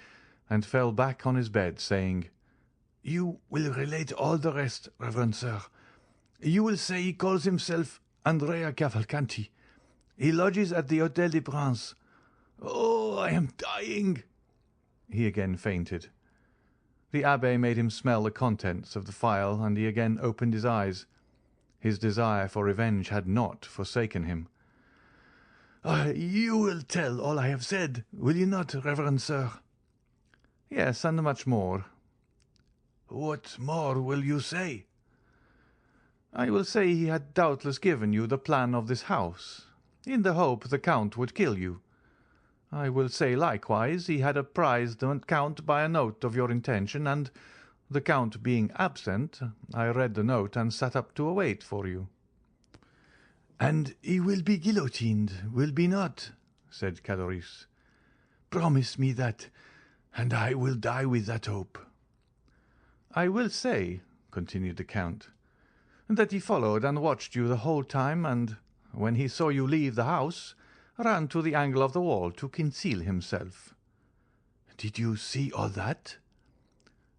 and fell back on his bed, saying, "You will relate all the rest, reverend sir. You will say he calls himself Andrea Cavalcanti. He lodges at the Hôtel des Princes. Oh, I am dying!" He again fainted. The abbé made him smell the contents of the phial, and he again opened his eyes. His desire for revenge had not forsaken him. "You will tell all I have said, will you not, reverend sir?" "Yes, and much more." "What more will you say?" "I will say he had doubtless given you the plan of this house, in the hope the count would kill you. I will say likewise he had apprised the Count by a note of your intention, and, the Count being absent, I read the note and sat up to await for you." "And he will be guillotined, will be not?" said Caderousse. "Promise me that, and I will die with that hope." "I will say," continued the Count, "that he followed and watched you the whole time, and, when he saw you leave the house, ran to the angle of the wall to conceal himself." "Did you see all that?"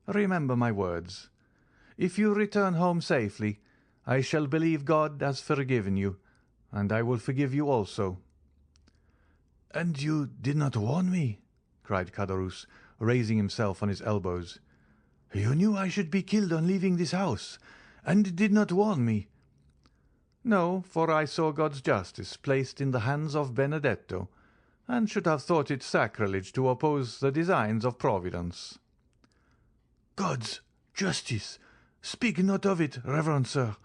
"Remember my words. If you return home safely, I shall believe God has forgiven you, and I will forgive you also." "And you did not warn me?" cried Caderousse, raising himself on his elbows. "You knew I should be killed on leaving this house, and did not warn me." "No, for I saw God's justice placed in the hands of Benedetto, and should have thought it sacrilege to oppose the designs of Providence." "God's justice! Speak not of it, reverend sir.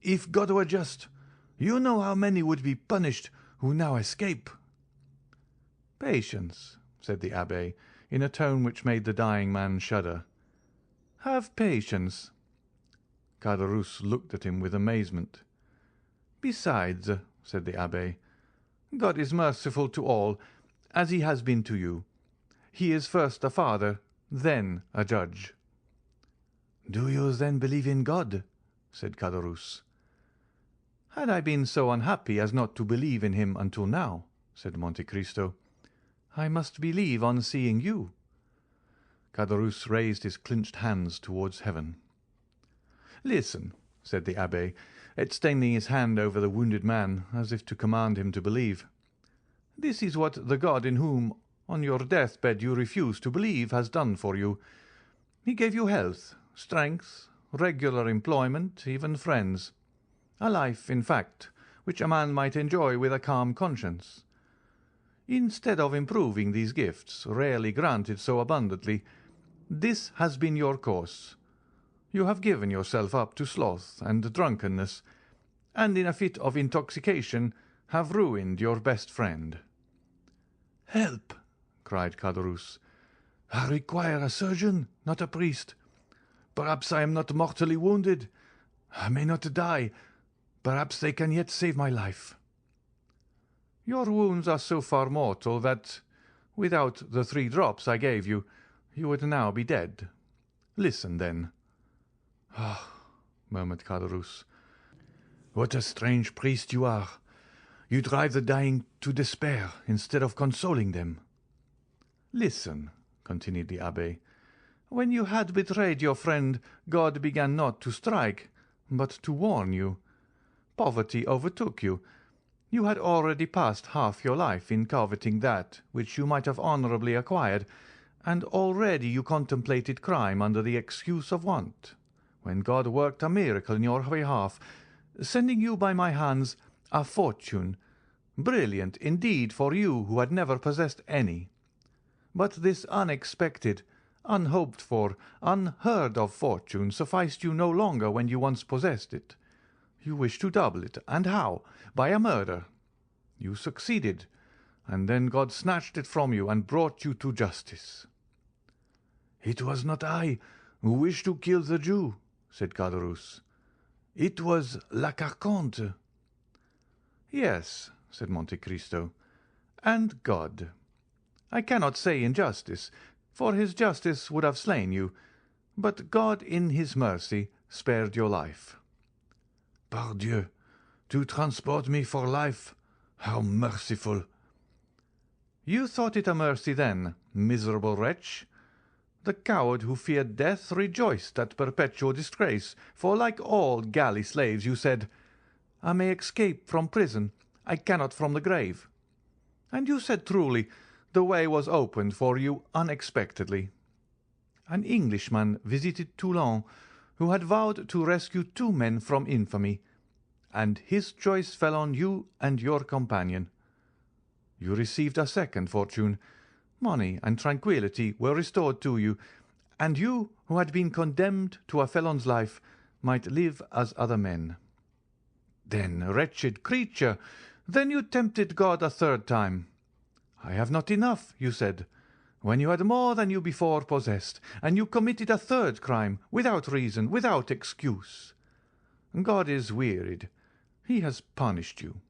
If God were just, you know how many would be punished who now escape." "Patience," said the abbe, in a tone which made the dying man shudder. "Have patience." Caderousse looked at him with amazement. "Besides," said the abbe, "God is merciful to all, as he has been to you. He is first a father, then a judge." "Do you then believe in God?" said Caderousse. "Had I been so unhappy as not to believe in him until now," said Monte Cristo, "I must believe on seeing you." Caderousse raised his clinched hands towards heaven. "Listen," said the abbe, extending his hand over the wounded man, as if to command him to believe. "This is what the God in whom, on your deathbed, you refuse to believe, has done for you. He gave you health, strength, regular employment, even friends. A life, in fact, which a man might enjoy with a calm conscience. Instead of improving these gifts, rarely granted so abundantly, this has been your course. You have given yourself up to sloth and drunkenness, and in a fit of intoxication have ruined your best friend." "Help!" cried Caderousse. "I require a surgeon, not a priest. Perhaps I am not mortally wounded. I may not die. Perhaps they can yet save my life." "Your wounds are so far mortal that, without the 3 drops I gave you, you would now be dead. Listen, then." "Ah," murmured Caderousse, "what a strange priest you are! You drive the dying to despair instead of consoling them." "Listen," continued the abbe. "When you had betrayed your friend, God began not to strike, but to warn you. Poverty overtook you. You had already passed half your life in coveting that which you might have honourably acquired, and already you contemplated crime under the excuse of want, when God worked a miracle in your behalf, sending you by my hands a fortune, brilliant indeed for you who had never possessed any. But this unexpected, unhoped for, unheard of fortune sufficed you no longer when you once possessed it. You wished to double it, and how? By a murder. You succeeded, and then God snatched it from you and brought you to justice." "It was not I who wished to kill the Jew," said Caderousse. "It was La Carconte." "Yes," said Monte Cristo, "and God. I cannot say injustice, for his justice would have slain you, but God in his mercy spared your life." "Pardieu, to transport me for life! How merciful!" "You thought it a mercy then, miserable wretch. The coward who feared death rejoiced at perpetual disgrace, for like all galley slaves you said, 'I may escape from prison, I cannot from the grave.' And you said truly, the way was opened for you unexpectedly. An Englishman visited Toulon, who had vowed to rescue 2 men from infamy, and his choice fell on you and your companion. You received a second fortune. Money and tranquillity were restored to you, and you, who had been condemned to a felon's life, might live as other men. Then, wretched creature, then you tempted God a 3rd time. I have not enough, you said, when you had more than you before possessed, and you committed a third crime, without reason, without excuse. God is wearied. He has punished you."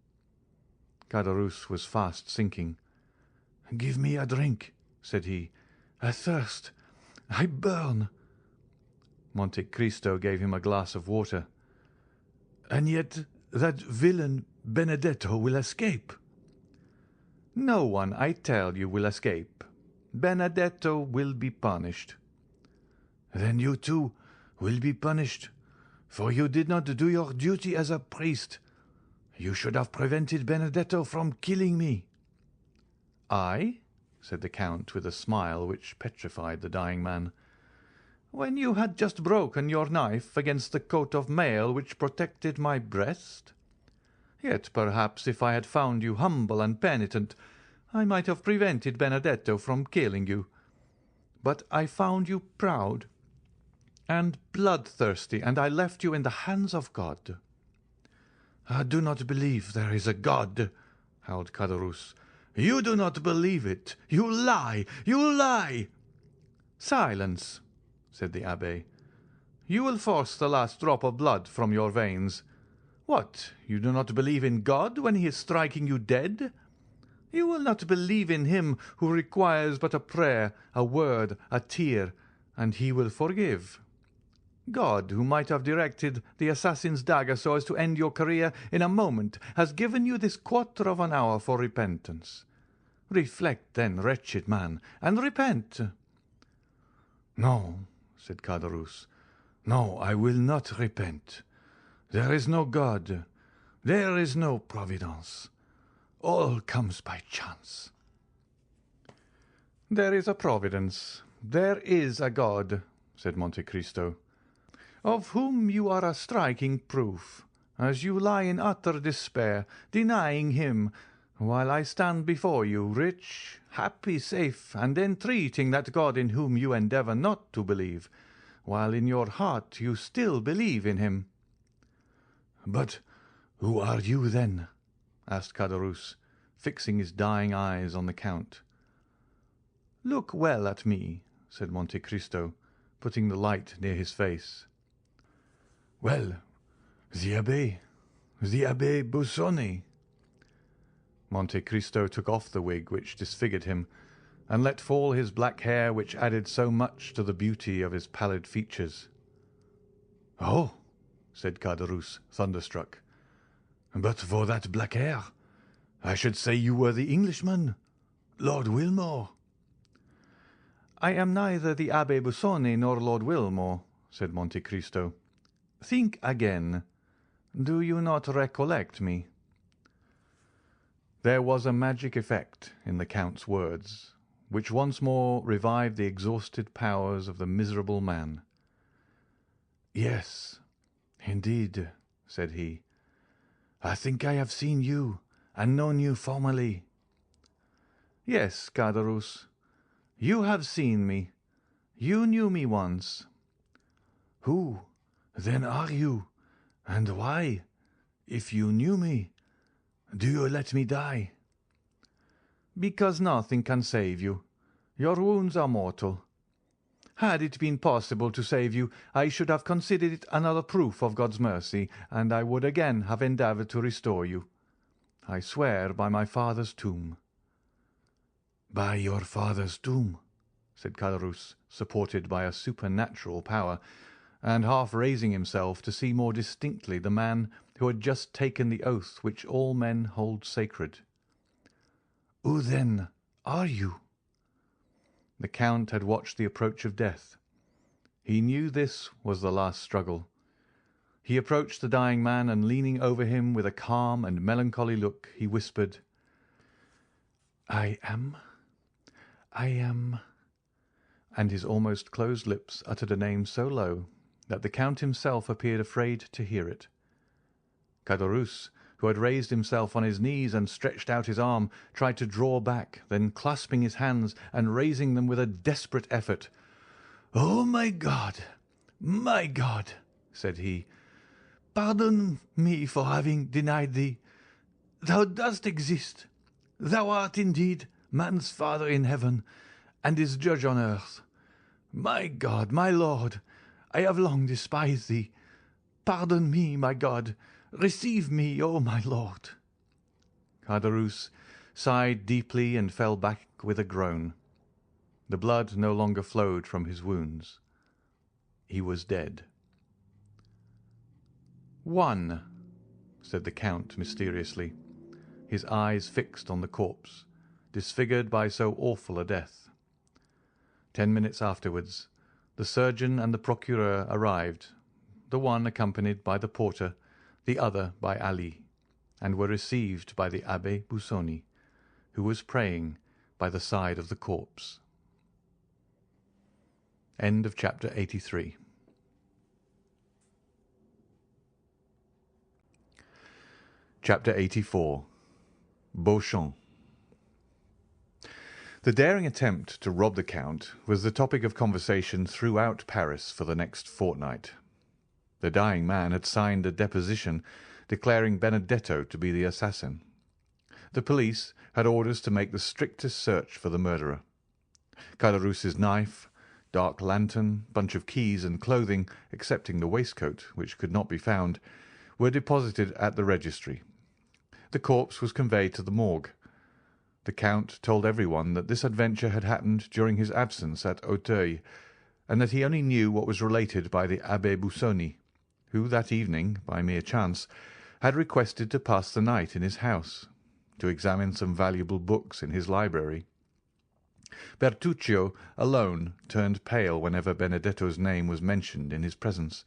Caderousse was fast sinking. "Give me a drink," said he. "I thirst. I burn." Monte Cristo gave him a glass of water. "And yet that villain Benedetto will escape." "No one, I tell you, will escape. Benedetto will be punished." "Then you too will be punished, for you did not do your duty as a priest. You should have prevented Benedetto from killing me." "I?" said the Count with a smile which petrified the dying man. "When you had just broken your knife against the coat of mail which protected my breast? Yet perhaps if I had found you humble and penitent, I might have prevented Benedetto from killing you. But I found you proud and bloodthirsty, and I left you in the hands of God." "I do not believe there is a God," howled Caderousse. "You do not believe it. You lie! You lie!" "Silence!" said the abbe. "You will force the last drop of blood from your veins. What, you do not believe in God when he is striking you dead? You will not believe in him who requires but a prayer, a word, a tear, and he will forgive. God, who might have directed the assassin's dagger so as to end your career in a moment, has given you this quarter of an hour for repentance. Reflect then, wretched man, and repent." "No," said Caderousse. "No, I will not repent. There is no God. There is no providence. All comes by chance." "There is a providence. There is a God," said Monte Cristo, "of whom you are a striking proof, as you lie in utter despair, denying him, while I stand before you, rich, happy, safe, and entreating that God in whom you endeavour not to believe, while in your heart you still believe in him." "But who are you, then?" asked Caderousse, fixing his dying eyes on the Count. "Look well at me," said Monte Cristo, putting the light near his face. "Well, the Abbé Busoni." Monte Cristo took off the wig which disfigured him, and let fall his black hair which added so much to the beauty of his pallid features. "Oh," said Caderousse, thunderstruck. "But for that black hair, I should say you were the Englishman, Lord Wilmore." "I am neither the Abbé Busoni nor Lord Wilmore," said Monte Cristo. "Think again. Do you not recollect me?" There was a magic effect in the Count's words, which once more revived the exhausted powers of the miserable man. "Yes, indeed," said he. "I think I have seen you and known you formerly." "Yes, Caderousse, you have seen me. You knew me once." "Who, then, are you, and why, if you knew me, do you let me die?" "Because nothing can save you. Your wounds are mortal. Had it been possible to save you, I should have considered it another proof of God's mercy, and I would again have endeavoured to restore you. I swear by my father's tomb." "By your father's tomb?" said Caderousse, supported by a supernatural power, and half raising himself to see more distinctly the man who had just taken the oath which all men hold sacred. "Who, then, are you?" The Count had watched the approach of death. He knew this was the last struggle. He approached the dying man, and leaning over him with a calm and melancholy look, he whispered, "I am, and his almost closed lips uttered a name so low that the Count himself appeared afraid to hear it. Caderousse, who had raised himself on his knees and stretched out his arm, tried to draw back, then clasping his hands and raising them with a desperate effort, "Oh, my God, said he, "pardon me for having denied thee. Thou dost exist. Thou art indeed man's father in heaven, and his judge on earth. My God, my Lord, I have long despised thee. Pardon me, my God. Receive me, O my Lord." Caderousse sighed deeply and fell back with a groan. The blood no longer flowed from his wounds. He was dead. "One," said the Count mysteriously, his eyes fixed on the corpse, disfigured by so awful a death. 10 minutes afterwards, the surgeon and the procureur arrived, the one accompanied by the porter, the other by Ali, and were received by the Abbé Busoni, who was praying by the side of the corpse. End of chapter 83. Chapter 84. Beauchamp. The daring attempt to rob the Count was the topic of conversation throughout Paris for the next fortnight. The dying man had signed a deposition declaring Benedetto to be the assassin. The police had orders to make the strictest search for the murderer. Caderousse's knife, dark lantern, bunch of keys, and clothing, excepting the waistcoat, which could not be found, were deposited at the registry. The corpse was conveyed to the morgue. The Count told everyone that this adventure had happened during his absence at Auteuil, and that he only knew what was related by the Abbé Busoni, who that evening, by mere chance, had requested to pass the night in his house, to examine some valuable books in his library. Bertuccio alone turned pale whenever Benedetto's name was mentioned in his presence,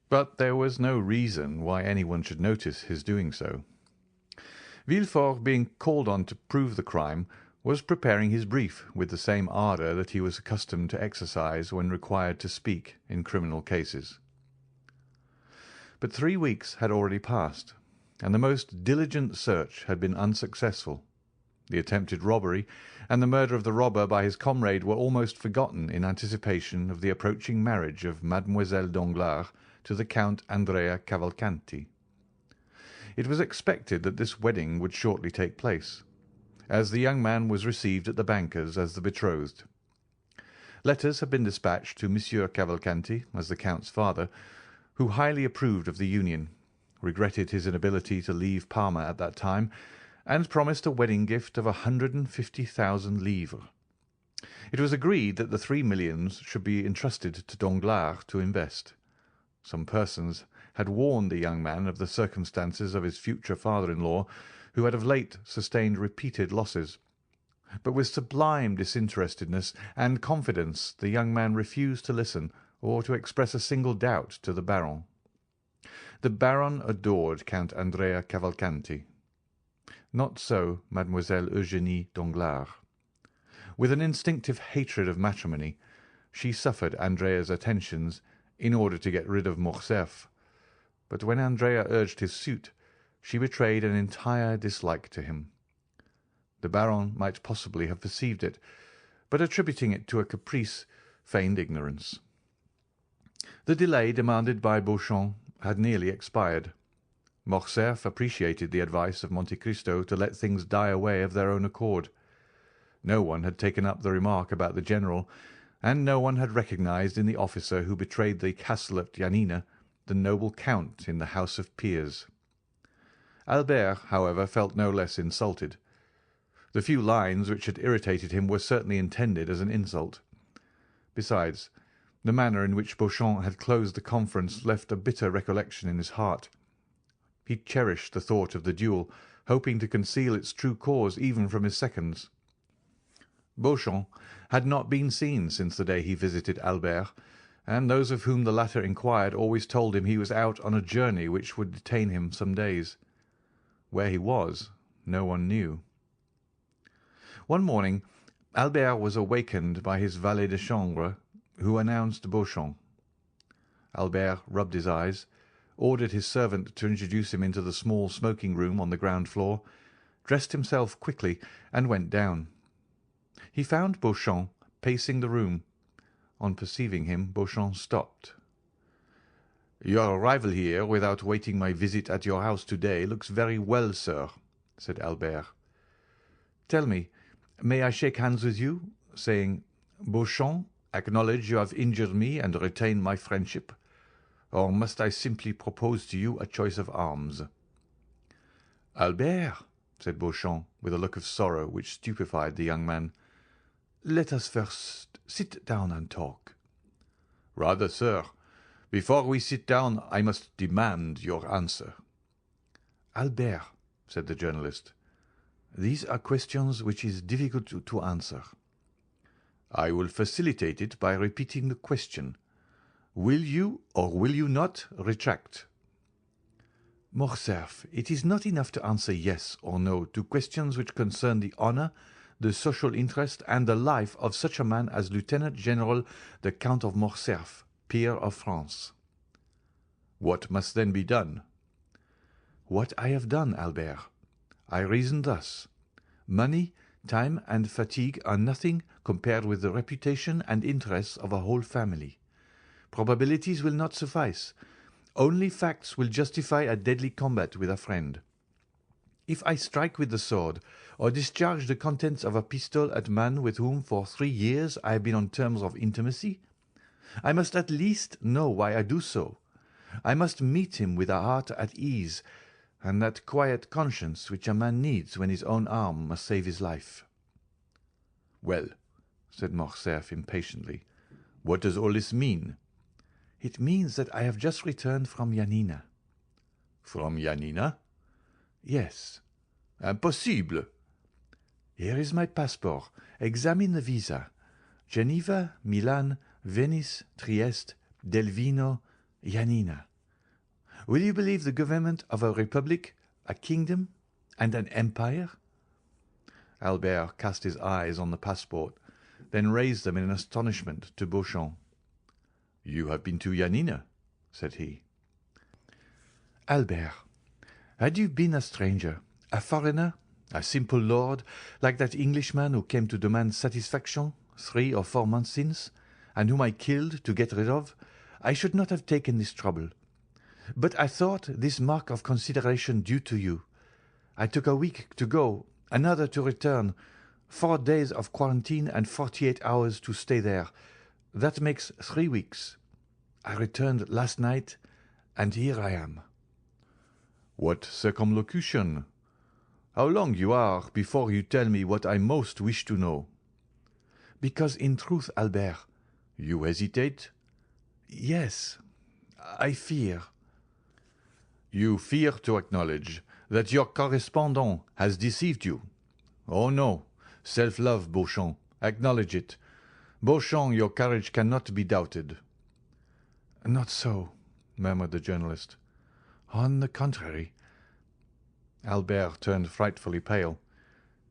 but there was no reason why anyone should notice his doing so. Villefort, being called on to prove the crime, was preparing his brief with the same ardour that he was accustomed to exercise when required to speak in criminal cases. But 3 weeks had already passed, and the most diligent search had been unsuccessful. The attempted robbery and the murder of the robber by his comrade were almost forgotten in anticipation of the approaching marriage of Mademoiselle Danglars to the Count Andrea Cavalcanti. It was expected that this wedding would shortly take place, as the young man was received at the banker's as the betrothed. Letters had been dispatched to Monsieur Cavalcanti, as the Count's father, who highly approved of the union, regretted his inability to leave Parma at that time, and promised a wedding gift of 150,000 livres. It was agreed that the 3 millions should be entrusted to Danglars to invest. Some persons had warned the young man of the circumstances of his future father-in-law, who had of late sustained repeated losses. But with sublime disinterestedness and confidence the young man refused to listen or to express a single doubt to the Baron. The Baron adored Count Andrea Cavalcanti. Not so Mademoiselle Eugénie Danglars. With an instinctive hatred of matrimony, she suffered Andrea's attentions in order to get rid of Morcerf, but when Andrea urged his suit, she betrayed an entire dislike to him. The Baron might possibly have perceived it, but attributing it to a caprice, feigned ignorance. The delay demanded by Beauchamp had nearly expired. Morcerf appreciated the advice of Monte Cristo to let things die away of their own accord. No one had taken up the remark about the general, and no one had recognized in the officer who betrayed the castle at Yanina the noble count in the House of Peers. Albert, however, felt no less insulted. The few lines which had irritated him were certainly intended as an insult. Besides, the manner in which Beauchamp had closed the conference left a bitter recollection in his heart. He cherished the thought of the duel, hoping to conceal its true cause even from his seconds. Beauchamp had not been seen since the day he visited Albert, and those of whom the latter inquired always told him he was out on a journey which would detain him some days. Where he was, no one knew. One morning Albert was awakened by his valet de chambre, who announced Beauchamp. Albert rubbed his eyes, ordered his servant to introduce him into the small smoking-room on the ground floor, dressed himself quickly, and went down. He found Beauchamp pacing the room. On perceiving him, Beauchamp stopped. "Your arrival here without waiting my visit at your house to-day looks very well, sir," said Albert. "Tell me, May I shake hands with you, saying, 'Beauchamp, acknowledge you have injured me and retain my friendship,' or must I simply propose to you a choice of arms?" "Albert," said Beauchamp, with a look of sorrow which stupefied the young man, "let us first sit down and talk." "Rather, sir. Before we sit down, I must demand your answer." "Albert," said the journalist, "these are questions which it is difficult to answer." "I will facilitate it by repeating the question. Will you or will you not retract?" "Morcerf, it is not enough to answer yes or no to questions which concern the honour, the social interest, and the life of such a man as Lieutenant General the Count of Morcerf, peer of France." "What must then be done?" "What I have done, Albert. I reason thus. Money, time, and fatigue are nothing compared with the reputation and interests of a whole family. Probabilities will not suffice. Only facts will justify a deadly combat with a friend. If I strike with the sword, or discharge the contents of a pistol at a man with whom for 3 years I have been on terms of intimacy, I must at least know why I do so. I must meet him with a heart at ease, and that quiet conscience which a man needs when his own arm must save his life." "Well," said Morcerf impatiently, "what does all this mean?" "It means that I have just returned from Yanina." "From Yanina?" "Yes." "Impossible!" "Here is my passport. Examine the visa. Geneva, Milan, Venice, Trieste, Delvino, Yanina. Will you believe the government of a republic, a kingdom, and an empire?" Albert cast his eyes on the passport, then raised them in astonishment to Beauchamp. "You have been to Yanina?" said he. "Albert, had you been a stranger, a foreigner, a simple lord, like that Englishman who came to demand satisfaction 3 or 4 months since, and whom I killed to get rid of, I should not have taken this trouble. But I thought this mark of consideration due to you. I took a week to go, another to return, 4 days of quarantine and 48 hours to stay there. That makes 3 weeks. I returned last night, and here I am." "What circumlocution! How long you are before you tell me what I most wish to know." "Because in truth, Albert—" "You hesitate?" "Yes, I fear." "You fear to acknowledge that your correspondent has deceived you. Oh no, self-love, Beauchamp, acknowledge it. Beauchamp, your courage cannot be doubted." "Not so," murmured the journalist. "On the contrary." Albert turned frightfully pale.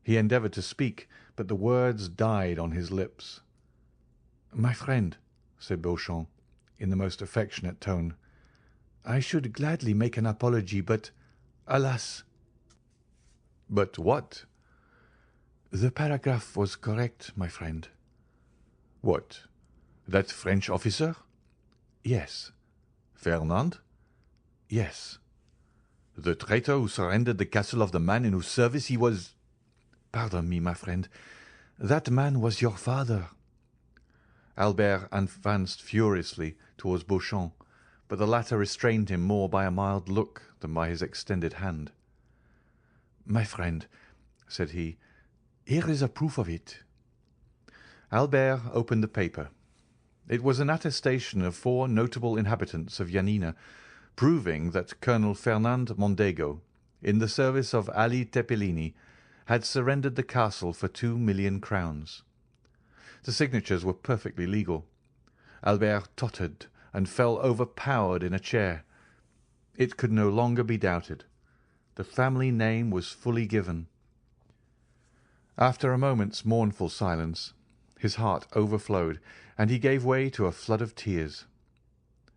He endeavoured to speak, but the words died on his lips. "My friend," said Beauchamp, in the most affectionate tone, "I should gladly make an apology, but, alas!" "But what?" "The paragraph was correct, my friend." "What? That French officer?" "Yes." "Fernand?" "Yes." "The traitor who surrendered the castle of the man in whose service he was—" "Pardon me, my friend. That man was your father." Albert advanced furiously towards Beauchamp, but the latter restrained him more by a mild look than by his extended hand. "My friend," said he, "here is a proof of it." Albert opened the paper. It was an attestation of 4 notable inhabitants of Yanina, proving that Colonel Fernand Mondego, in the service of Ali Tepelini, had surrendered the castle for 2,000,000 crowns. The signatures were perfectly legal. Albert tottered and fell overpowered in a chair. It could no longer be doubted. The family name was fully given. After a moment's mournful silence, his heart overflowed, and he gave way to a flood of tears.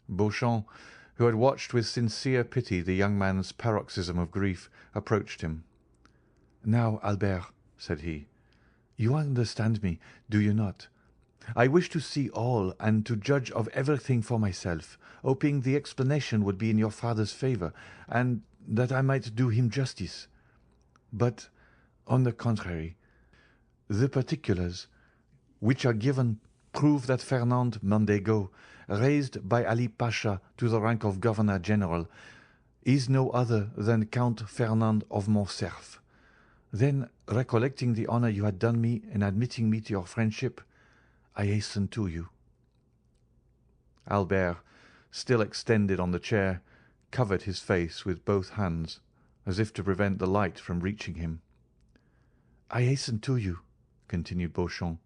Beauchamp, who had watched with sincere pity the young man's paroxysm of grief, approached him. "Now, Albert," said he, "you understand me, do you not? I wish to see all and to judge of everything for myself, hoping the explanation would be in your father's favour, and that I might do him justice. But, on the contrary, The particulars which are given prove that Fernand Mondego, raised by Ali Pasha to the rank of Governor-General, is no other than Count Fernand of Morcerf. Then, recollecting the honour you had done me in admitting me to your friendship, I hasten to you." Albert, still extended on the chair, covered his face with both hands, as if to prevent the light from reaching him. "I hasten to you," continued Beauchamp,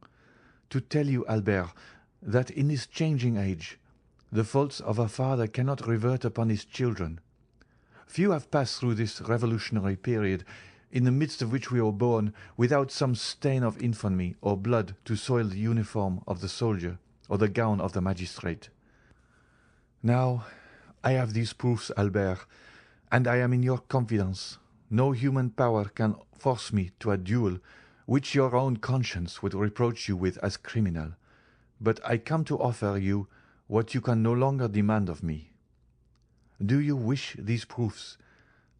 "to tell you, Albert, that in this changing age the faults of a father cannot revert upon his children. Few have passed through this revolutionary period, in the midst of which we were born, without some stain of infamy or blood to soil the uniform of the soldier or the gown of the magistrate. Now I have these proofs, Albert, and I am in your confidence. No human power can force me to a duel which your own conscience would reproach you with as criminal, but I come to offer you what you can no longer demand of me. Do you wish these proofs,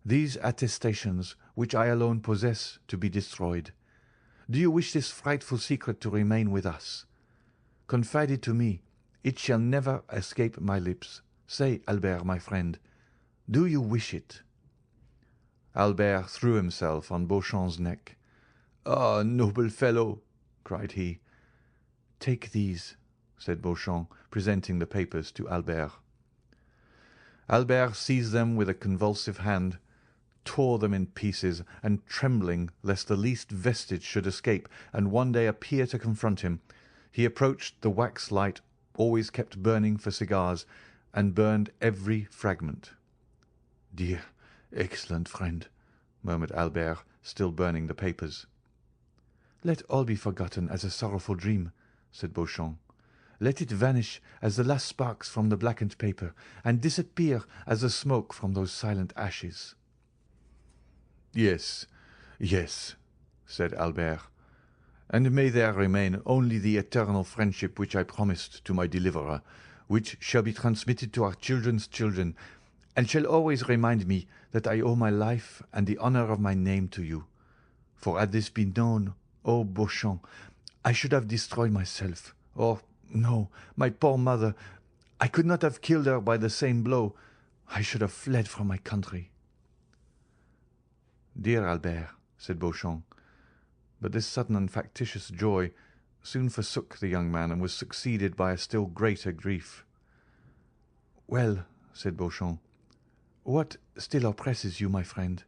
these attestations which I alone possess, to be destroyed? Do you wish this frightful secret to remain with us? Confide it to me. It shall never escape my lips. Say, Albert, my friend, do you wish it?" Albert threw himself on Beauchamp's neck. "Ah, noble fellow!" cried he. "Take these," said Beauchamp, presenting the papers to Albert. Albert seized them with a convulsive hand, tore them in pieces, and trembling lest the least vestige should escape and one day appear to confront him, he approached the wax light always kept burning for cigars, and burned every fragment. "Dear, excellent friend," murmured Albert, still burning the papers. "Let all be forgotten as a sorrowful dream," said Beauchamp. "Let it vanish as the last sparks from the blackened paper, and disappear as the smoke from those silent ashes." "Yes, yes," said Albert, "and may there remain only the eternal friendship which I promised to my deliverer, which shall be transmitted to our children's children, and shall always remind me that I owe my life and the honour of my name to you. For had this been known, oh Beauchamp, I should have destroyed myself. Oh, no, my poor mother, I could not have killed her by the same blow. I should have fled from my country." "Dear Albert," said Beauchamp, but this sudden and factitious joy soon forsook the young man and was succeeded by a still greater grief. "Well," said Beauchamp, "what still oppresses you, my friend?"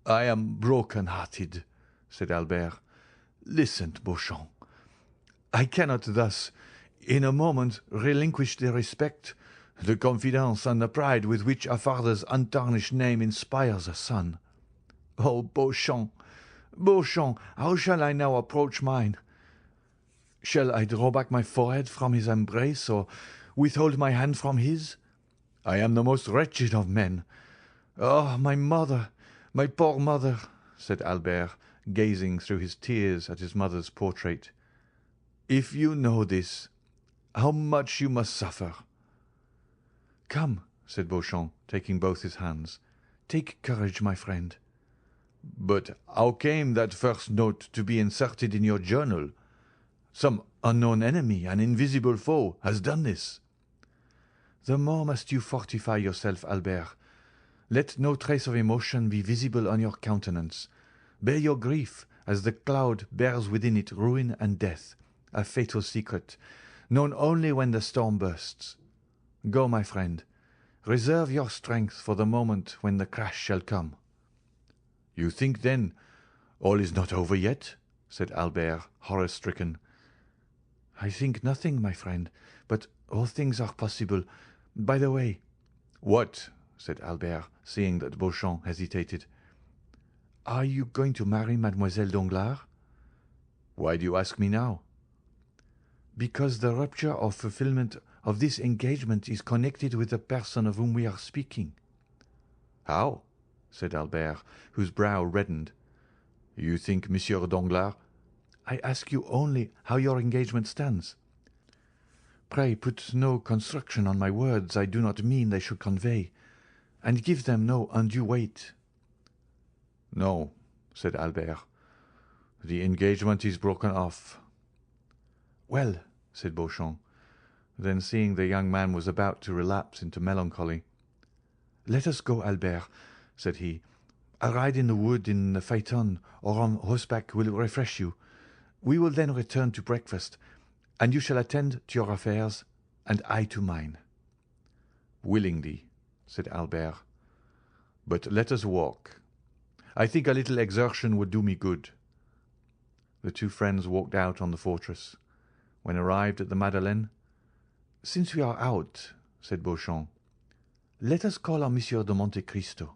"I am broken-hearted," said Albert. "Listen, Beauchamp. I cannot thus, in a moment, relinquish the respect, the confidence, and the pride with which a father's untarnished name inspires a son. Oh, Beauchamp, Beauchamp, how shall I now approach mine? Shall I draw back my forehead from his embrace, or withhold my hand from his? I am the most wretched of men. Oh, my mother, my poor mother!" said Albert, gazing through his tears at his mother's portrait. "If you know this, how much you must suffer!" "Come," said Beauchamp, taking both his hands. "Take courage, my friend." "But how came that first note to be inserted in your journal? Some unknown enemy, an invisible foe, has done this." "The more must you fortify yourself, Albert. Let no trace of emotion be visible on your countenance. Bear your grief, as the cloud bears within it ruin and death, a fatal secret, known only when the storm bursts. Go, my friend. Reserve your strength for the moment when the crash shall come." "You think, then, all is not over yet?" said Albert, horror-stricken. "I think nothing, my friend, but all things are possible. By the way—" "What?" said Albert, seeing that Beauchamp hesitated. "Are you going to marry Mademoiselle Danglars?" "Why do you ask me now?" "Because the rupture or fulfilment of this engagement is connected with the person of whom we are speaking." "How?" said Albert, whose brow reddened. "You think Monsieur Danglars—" "I ask you only how your engagement stands. Pray put no construction on my words I do not mean they should convey, and give them no undue weight." "No," said Albert, The engagement is broken off." "Well," said Beauchamp. Then, seeing the young man was about to relapse into melancholy, "Let us go, Albert," said he. "A ride in the wood in the phaeton or on horseback will refresh you. We will then return to breakfast, and you shall attend to your affairs, and I to mine." "Willingly," said Albert. "But let us walk. I think a little exertion would do me good." The two friends walked out on the fortress. When arrived at the Madeleine, "Since we are out," said Beauchamp, "let us call on Monsieur de Monte Cristo.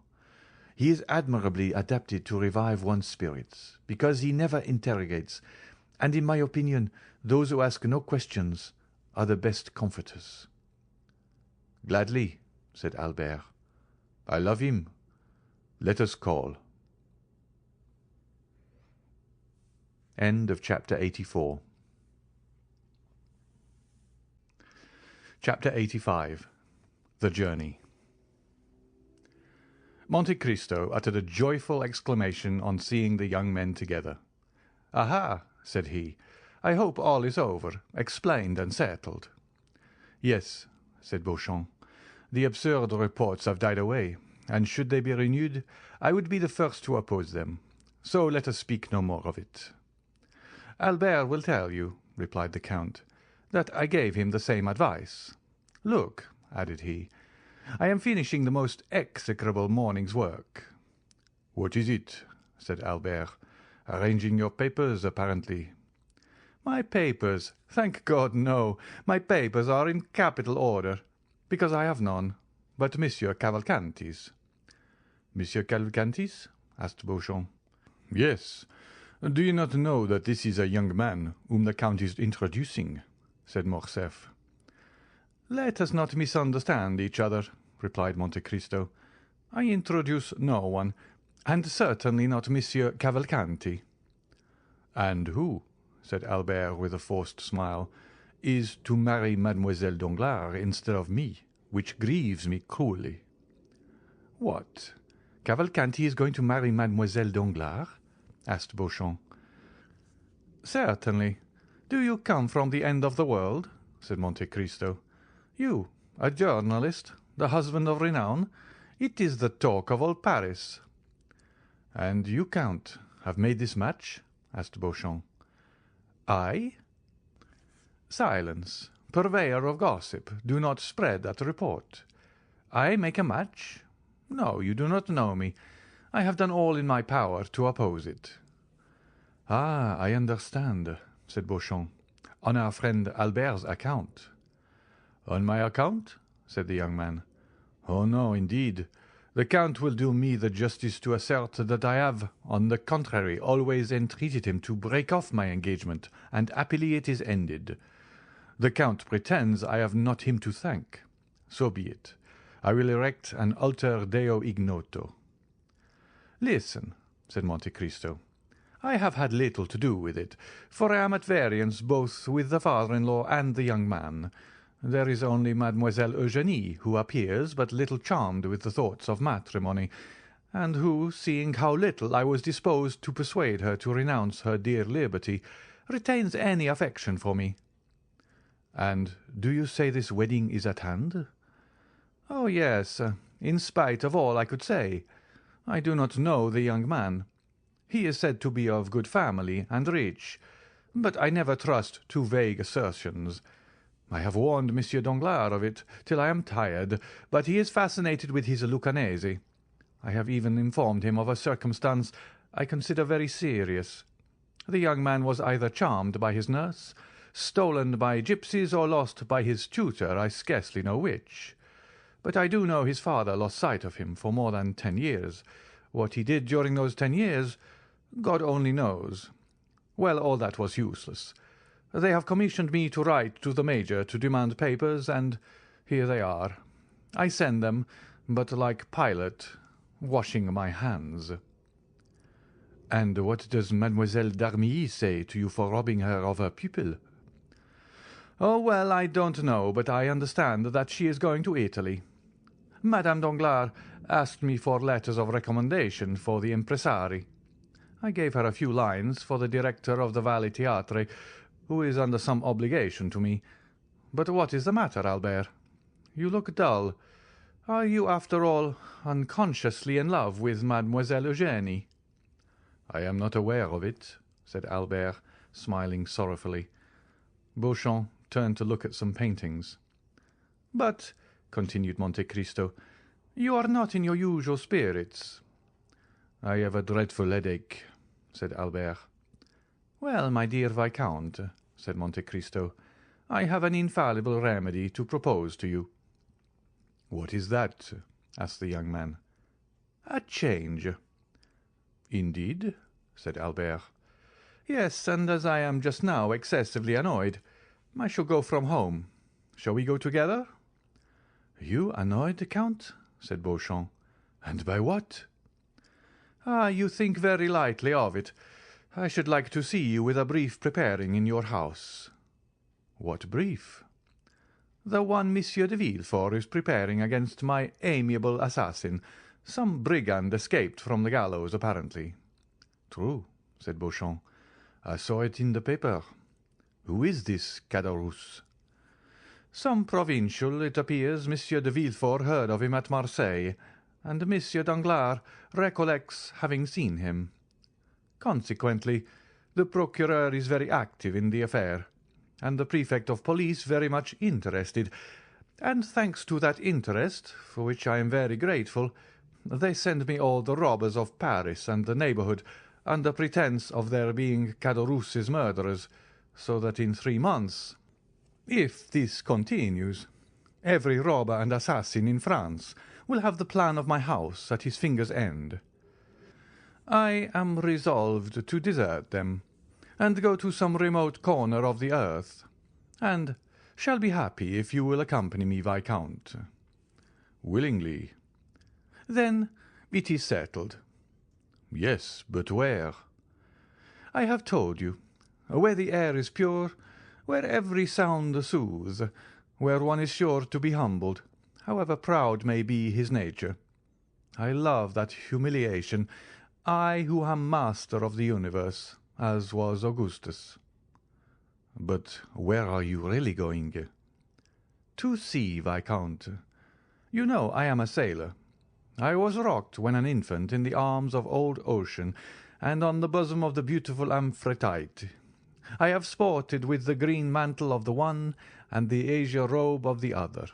He is admirably adapted to revive one's spirits, because he never interrogates, and in my opinion those who ask no questions are the best comforters." "Gladly," said Albert. "I love him. Let us call." End of chapter 84. Chapter 85. The Journey. Monte Cristo uttered a joyful exclamation on seeing the young men together. "Aha!" said he. "I hope all is over, explained and settled." "Yes," said Beauchamp. "The absurd reports have died away, and should they be renewed, I would be the first to oppose them. So let us speak no more of it." "Albert will tell you," replied the Count, "that I gave him the same advice. Look," added he, "I am finishing the most execrable morning's work." "What is it?" said Albert. "Arranging your papers, apparently." "My papers? Thank God, no. My papers are in capital order, because I have none, but Monsieur Cavalcanti's." "Monsieur Cavalcanti's?" asked Beauchamp. "Yes. Do you not know that this is a young man whom the Count is introducing?" said Morcerf. "Let us not misunderstand each other," replied Monte Cristo. "I introduce no one, and certainly not Monsieur Cavalcanti." "And who," said Albert with a forced smile, "is to marry Mademoiselle Danglars instead of me, which grieves me cruelly." "What? Cavalcanti is going to marry Mademoiselle Danglars?" asked Beauchamp. "Certainly. Do you come from the end of the world?" said Monte Cristo. "You, a journalist, the husband of renown? It is the talk of all Paris." "And you, Count, have made this match?" asked Beauchamp. "I?" "Silence, purveyor of gossip, do not spread that report. I make a match? No, you do not know me. I have done all in my power to oppose it." "Ah, I understand," said Beauchamp. "On our friend Albert's account." "On my account?" said the young man. "Oh, no, indeed. The Count will do me the justice to assert that I have, on the contrary, always entreated him to break off my engagement, and happily it is ended. The Count pretends I have not him to thank. So be it. I will erect an altar Deo ignoto." "Listen," said Monte Cristo. "I have had little to do with it, for I am at variance both with the father-in-law and the young man. There is only Mademoiselle Eugénie, who appears but little charmed with the thoughts of matrimony, and who, seeing how little I was disposed to persuade her to renounce her dear liberty, retains any affection for me." "And do you say this wedding is at hand?" "Oh, yes, in spite of all I could say. I do not know the young man. He is said to be of good family and rich, but I never trust to vague assertions. I have warned Monsieur Danglars of it till I am tired, but he is fascinated with his Luccanese. I have even informed him of a circumstance I consider very serious. The young man was either charmed by his nurse, stolen by gipsies, or lost by his tutor, I scarcely know which. But I do know his father lost sight of him for more than 10 years. What he did during those 10 years, God only knows. Well, all that was useless. They have commissioned me to write to the major to demand papers, and here they are. I send them, but like Pilate, washing my hands." "And what does Mademoiselle d'Armilly say to you for robbing her of her pupil?" "Oh, well, I don't know, but I understand that she is going to Italy. Madame Danglars asked me for letters of recommendation for the impresari. I gave her a few lines for the director of the Valet Theatre, who is under some obligation to me. But what is the matter, Albert? You look dull. Are you, after all, unconsciously in love with Mademoiselle Eugénie?" "I am not aware of it," said Albert, smiling sorrowfully. Beauchamp turned to look at some paintings. "But," continued Monte Cristo, "you are not in your usual spirits." "I have a dreadful headache," said Albert. "Well, my dear Viscount," said Monte Cristo, "I have an infallible remedy to propose to you." "What is that?" asked the young man. "A change." "Indeed?" said Albert. "Yes, and as I am just now excessively annoyed, I shall go from home. Shall we go together?" "You annoyed, Count?" said Beauchamp. "And by what?" "Ah, you think very lightly of it. I should like to see you with a brief preparing in your house." "What brief?" "The one Monsieur de Villefort is preparing against my amiable assassin, some brigand escaped from the gallows, apparently." "True," said Beauchamp. "I saw it in the paper. Who is this Caderousse?" "Some provincial, it appears. Monsieur de Villefort heard of him at Marseilles, and Monsieur Danglars recollects having seen him. Consequently, the procureur is very active in the affair, and the prefect of police very much interested, and thanks to that interest, for which I am very grateful, they send me all the robbers of Paris and the neighbourhood under pretence of their being Caderousse's murderers, so that in 3 months, if this continues, every robber and assassin in France will have the plan of my house at his finger's end. I am resolved to desert them, and go to some remote corner of the earth, and shall be happy if you will accompany me, Viscount." "Willingly." "Then it is settled." "Yes, but where?" "I have told you. Where the air is pure, where every sound soothes, where one is sure to be humbled, however proud may be his nature. I love that humiliation, I who am master of the universe, as was Augustus." "But where are you really going?" "To sea, Viscount. You know I am a sailor. I was rocked when an infant in the arms of old Ocean, and on the bosom of the beautiful Amphitrite. I have sported with the green mantle of the one and the azure robe of the other.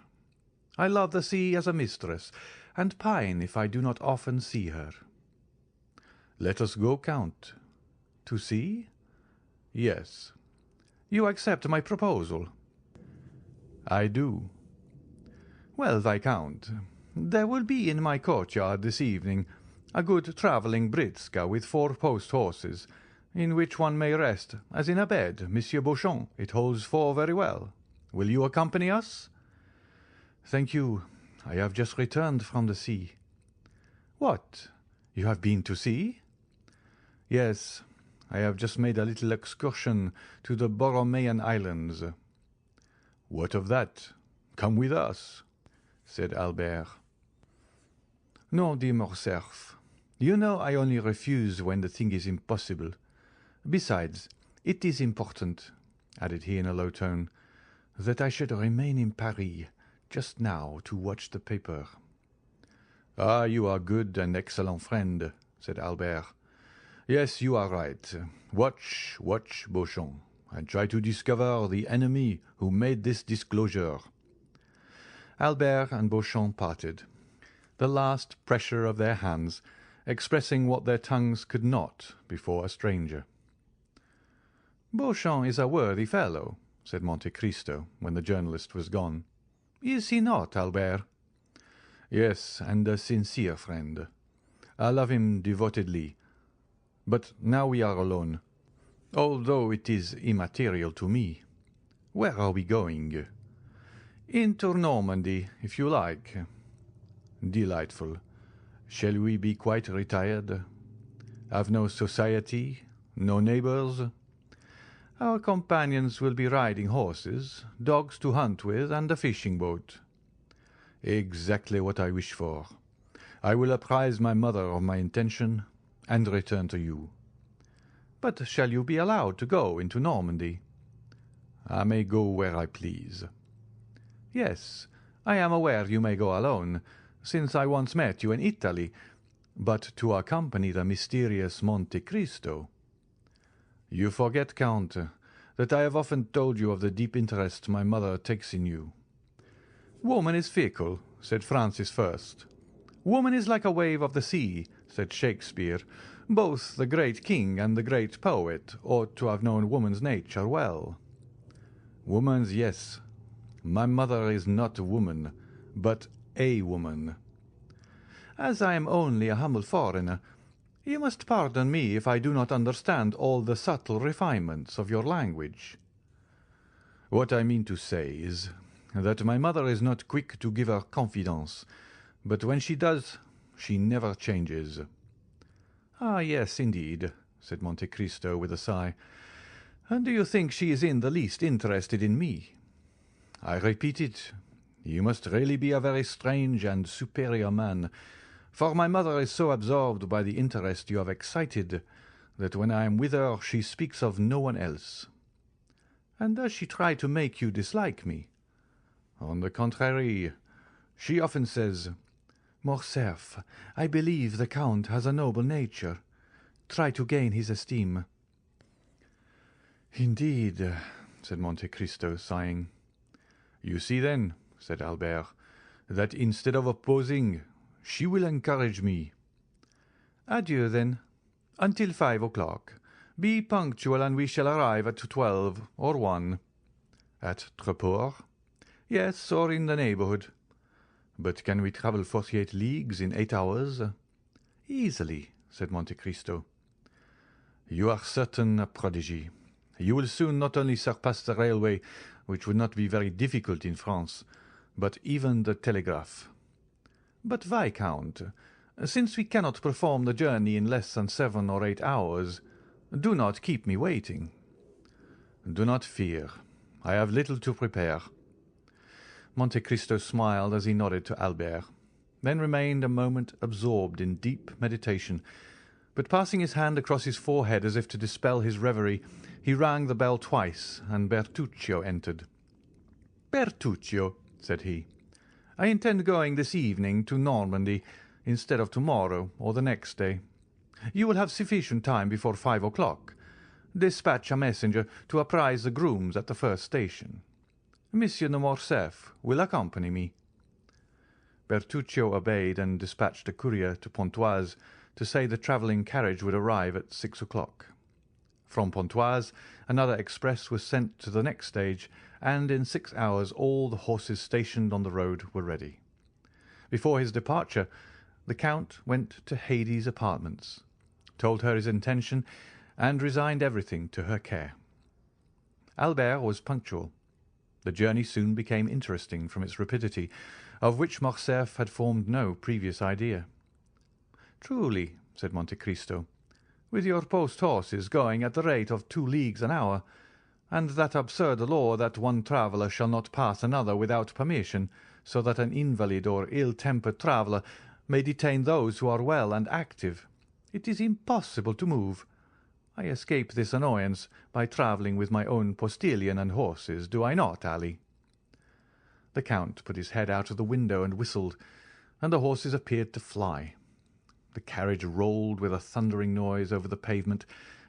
I love the sea as a mistress, and pine if I do not often see her." "Let us go, Count." "To sea?" "Yes." "You accept my proposal?" "I do." "Well, Viscount, there will be in my courtyard this evening a good travelling britzka with 4 post horses, in which one may rest as in a bed. Monsieur Beauchamp, it holds 4 very well. Will you accompany us?" "Thank you. I have just returned from the sea." "What? You have been to sea?" "Yes. I have just made a little excursion to the Borromean Islands." "What of that? Come with us," said Albert. "No, dear Morcerf. You know I only refuse when the thing is impossible. Besides, it is important," added he in a low tone, "that I should remain in Paris just now to watch the paper." "Ah, you are good and excellent friend," said Albert. "Yes, you are right. Watch, watch, Beauchamp, and try to discover the enemy who made this disclosure." Albert and Beauchamp parted, the last pressure of their hands expressing what their tongues could not before a stranger. "Beauchamp is a worthy fellow," said Monte Cristo when the journalist was gone. "Is he not, Albert?" "Yes, and a sincere friend. I love him devotedly. But now we are alone, although it is immaterial to me. Where are we going?" "Into Normandy, if you like." "Delightful. Shall we be quite retired? Have no society, no neighbours?" "Our companions will be riding horses, dogs to hunt with, and a fishing boat." "Exactly what I wish for. I will apprise my mother of my intention, and return to you." But shall you be allowed to go into Normandy?" "I may go where I please." "Yes, I am aware you may go alone, since I once met you in Italy, but to accompany the mysterious Monte Cristo." "You forget, Count, that I have often told you of the deep interest my mother takes in you." "Woman is fickle," said Francis I. "Woman is like a wave of the sea," said Shakespeare. "Both the great king and the great poet ought to have known woman's nature well." "Woman's, yes. My mother is not a woman, but a woman." "As I am only a humble foreigner, you must pardon me if I do not understand all the subtle refinements of your language." "What I mean to say is that my mother is not quick to give her confidence, but when she does, she never changes." "Ah, yes, indeed," said Monte Cristo with a sigh. "And do you think she is in the least interested in me?" "I repeat it, you must really be a very strange and superior man, for my mother is so absorbed by the interest you have excited that when I am with her she speaks of no one else." "And does she try to make you dislike me?" "On the contrary, she often says, 'Morcerf, I believe the Count has a noble nature. Try to gain his esteem.'" "Indeed," said Monte Cristo, sighing. "You see, then," said Albert, "that instead of opposing, she will encourage me." "Adieu, then, until 5 o'clock. Be punctual, and we shall arrive at 12 or 1. "At Treport?" "Yes, or in the neighbourhood." "But can we travel 48 leagues in 8 hours?" "Easily," said Monte Cristo. "You are certain a prodigy. You will soon not only surpass the railway, which would not be very difficult in France, but even the telegraph." "But, Viscount, since we cannot perform the journey in less than 7 or 8 hours, do not keep me waiting." "Do not fear. I have little to prepare." Monte Cristo smiled as he nodded to Albert, then remained a moment absorbed in deep meditation, but passing his hand across his forehead as if to dispel his reverie, he rang the bell twice, and Bertuccio entered. "Bertuccio," said he, "I intend going this evening to Normandy instead of tomorrow or the next day. You will have sufficient time before 5 o'clock. Dispatch a messenger to apprise the grooms at the first station. Monsieur de Morcerf will accompany me." Bertuccio obeyed and dispatched a courier to Pontoise to say the travelling carriage would arrive at 6 o'clock. From Pontoise another express was sent to the next stage, and in 6 hours all the horses stationed on the road were ready. Before his departure, the Count went to Haidee's apartments, told her his intention, and resigned everything to her care. Albert was punctual. The journey soon became interesting from its rapidity, of which Morcerf had formed no previous idea. "Truly," said Monte Cristo, "with your post horses going at the rate of 2 leagues an hour, and that absurd law that one traveller shall not pass another without permission, so that an invalid or ill-tempered traveller may detain those who are well and active, it is impossible to move. I escape this annoyance by travelling with my own postilion and horses, do I not, Ali?" The Count put his head out of the window and whistled, and the horses appeared to fly. The carriage rolled with a thundering noise over the pavement,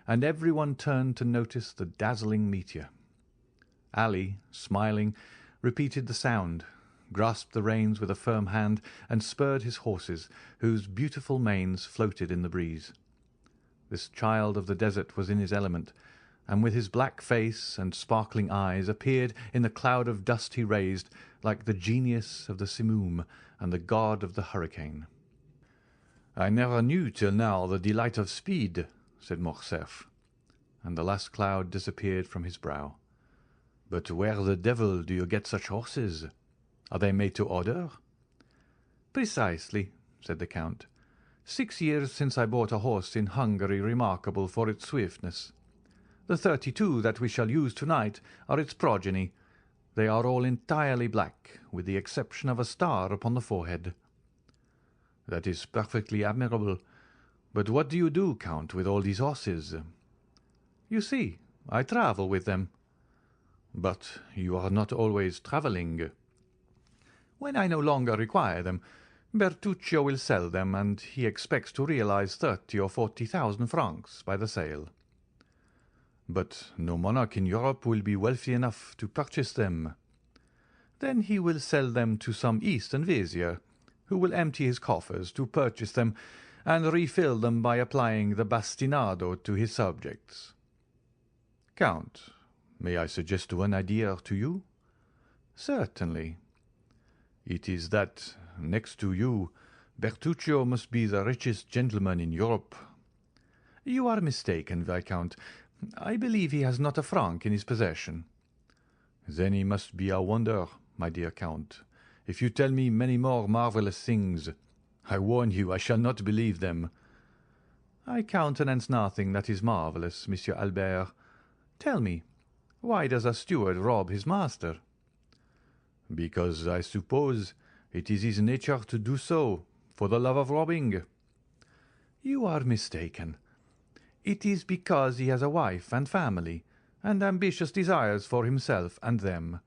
and everyone turned to notice the dazzling meteor. Ali, smiling, repeated the sound, grasped the reins with a firm hand, and spurred his horses, whose beautiful manes floated in the breeze. This child of the desert was in his element, and with his black face and sparkling eyes appeared in the cloud of dust he raised like the genius of the simoom and the god of the hurricane. "I never knew till now the delight of speed," said Morcerf, and the last cloud disappeared from his brow. "But where the devil do you get such horses? Are they made to order?" "Precisely," said the Count. 6 years since I bought a horse in Hungary remarkable for its swiftness. The 32 that we shall use to-night are its progeny. They are all entirely black, with the exception of a star upon the forehead." "That is perfectly admirable. But what do you do, Count, with all these horses?" You see, I travel with them." "But you are not always travelling." "When I no longer require them, Bertuccio will sell them, and he expects to realize 30 or 40,000 francs by the sale." "But no monarch in Europe will be wealthy enough to purchase them." "Then he will sell them to some Eastern vizier, who will empty his coffers to purchase them and refill them by applying the bastinado to his subjects." "Count, may I suggest one idea to you?" "Certainly." "It is that, next to you, Bertuccio must be the richest gentleman in Europe." "You are mistaken, Viscount. I believe he has not a franc in his possession." "Then he must be a wonder, my dear Count. If you tell me many more marvellous things, I warn you I shall not believe them." "I countenance nothing that is marvellous, Monsieur Albert. Tell me, why does a steward rob his master?" "Because I suppose it is his nature to do so, for the love of robbing." "You are mistaken. It is because he has a wife and family, and ambitious desires for himself and them.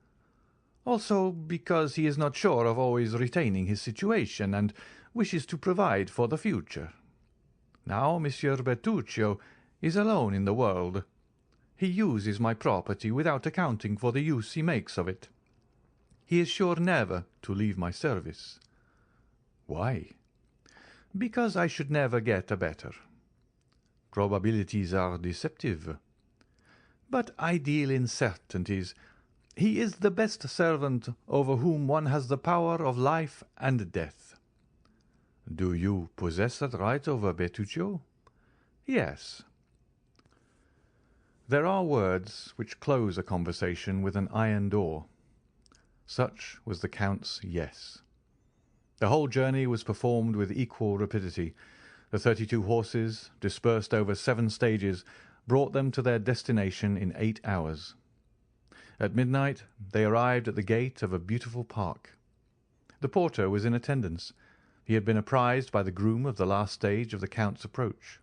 Also because he is not sure of always retaining his situation, and wishes to provide for the future. Now Monsieur Bertuccio is alone in the world. He uses my property without accounting for the use he makes of it. He is sure never to leave my service." "Why?" "Because I should never get a better." "Probabilities are deceptive." "But I deal in certainties. He is the best servant over whom one has the power of life and death." "Do you possess that right over Bertuccio?" "Yes." There are words which close a conversation with an iron door. Such was the Count's yes. The whole journey was performed with equal rapidity. The 32 horses, dispersed over 7 stages, brought them to their destination in 8 hours. At midnight they arrived at the gate of a beautiful park. The porter was in attendance. He had been apprised by the groom of the last stage of the Count's approach.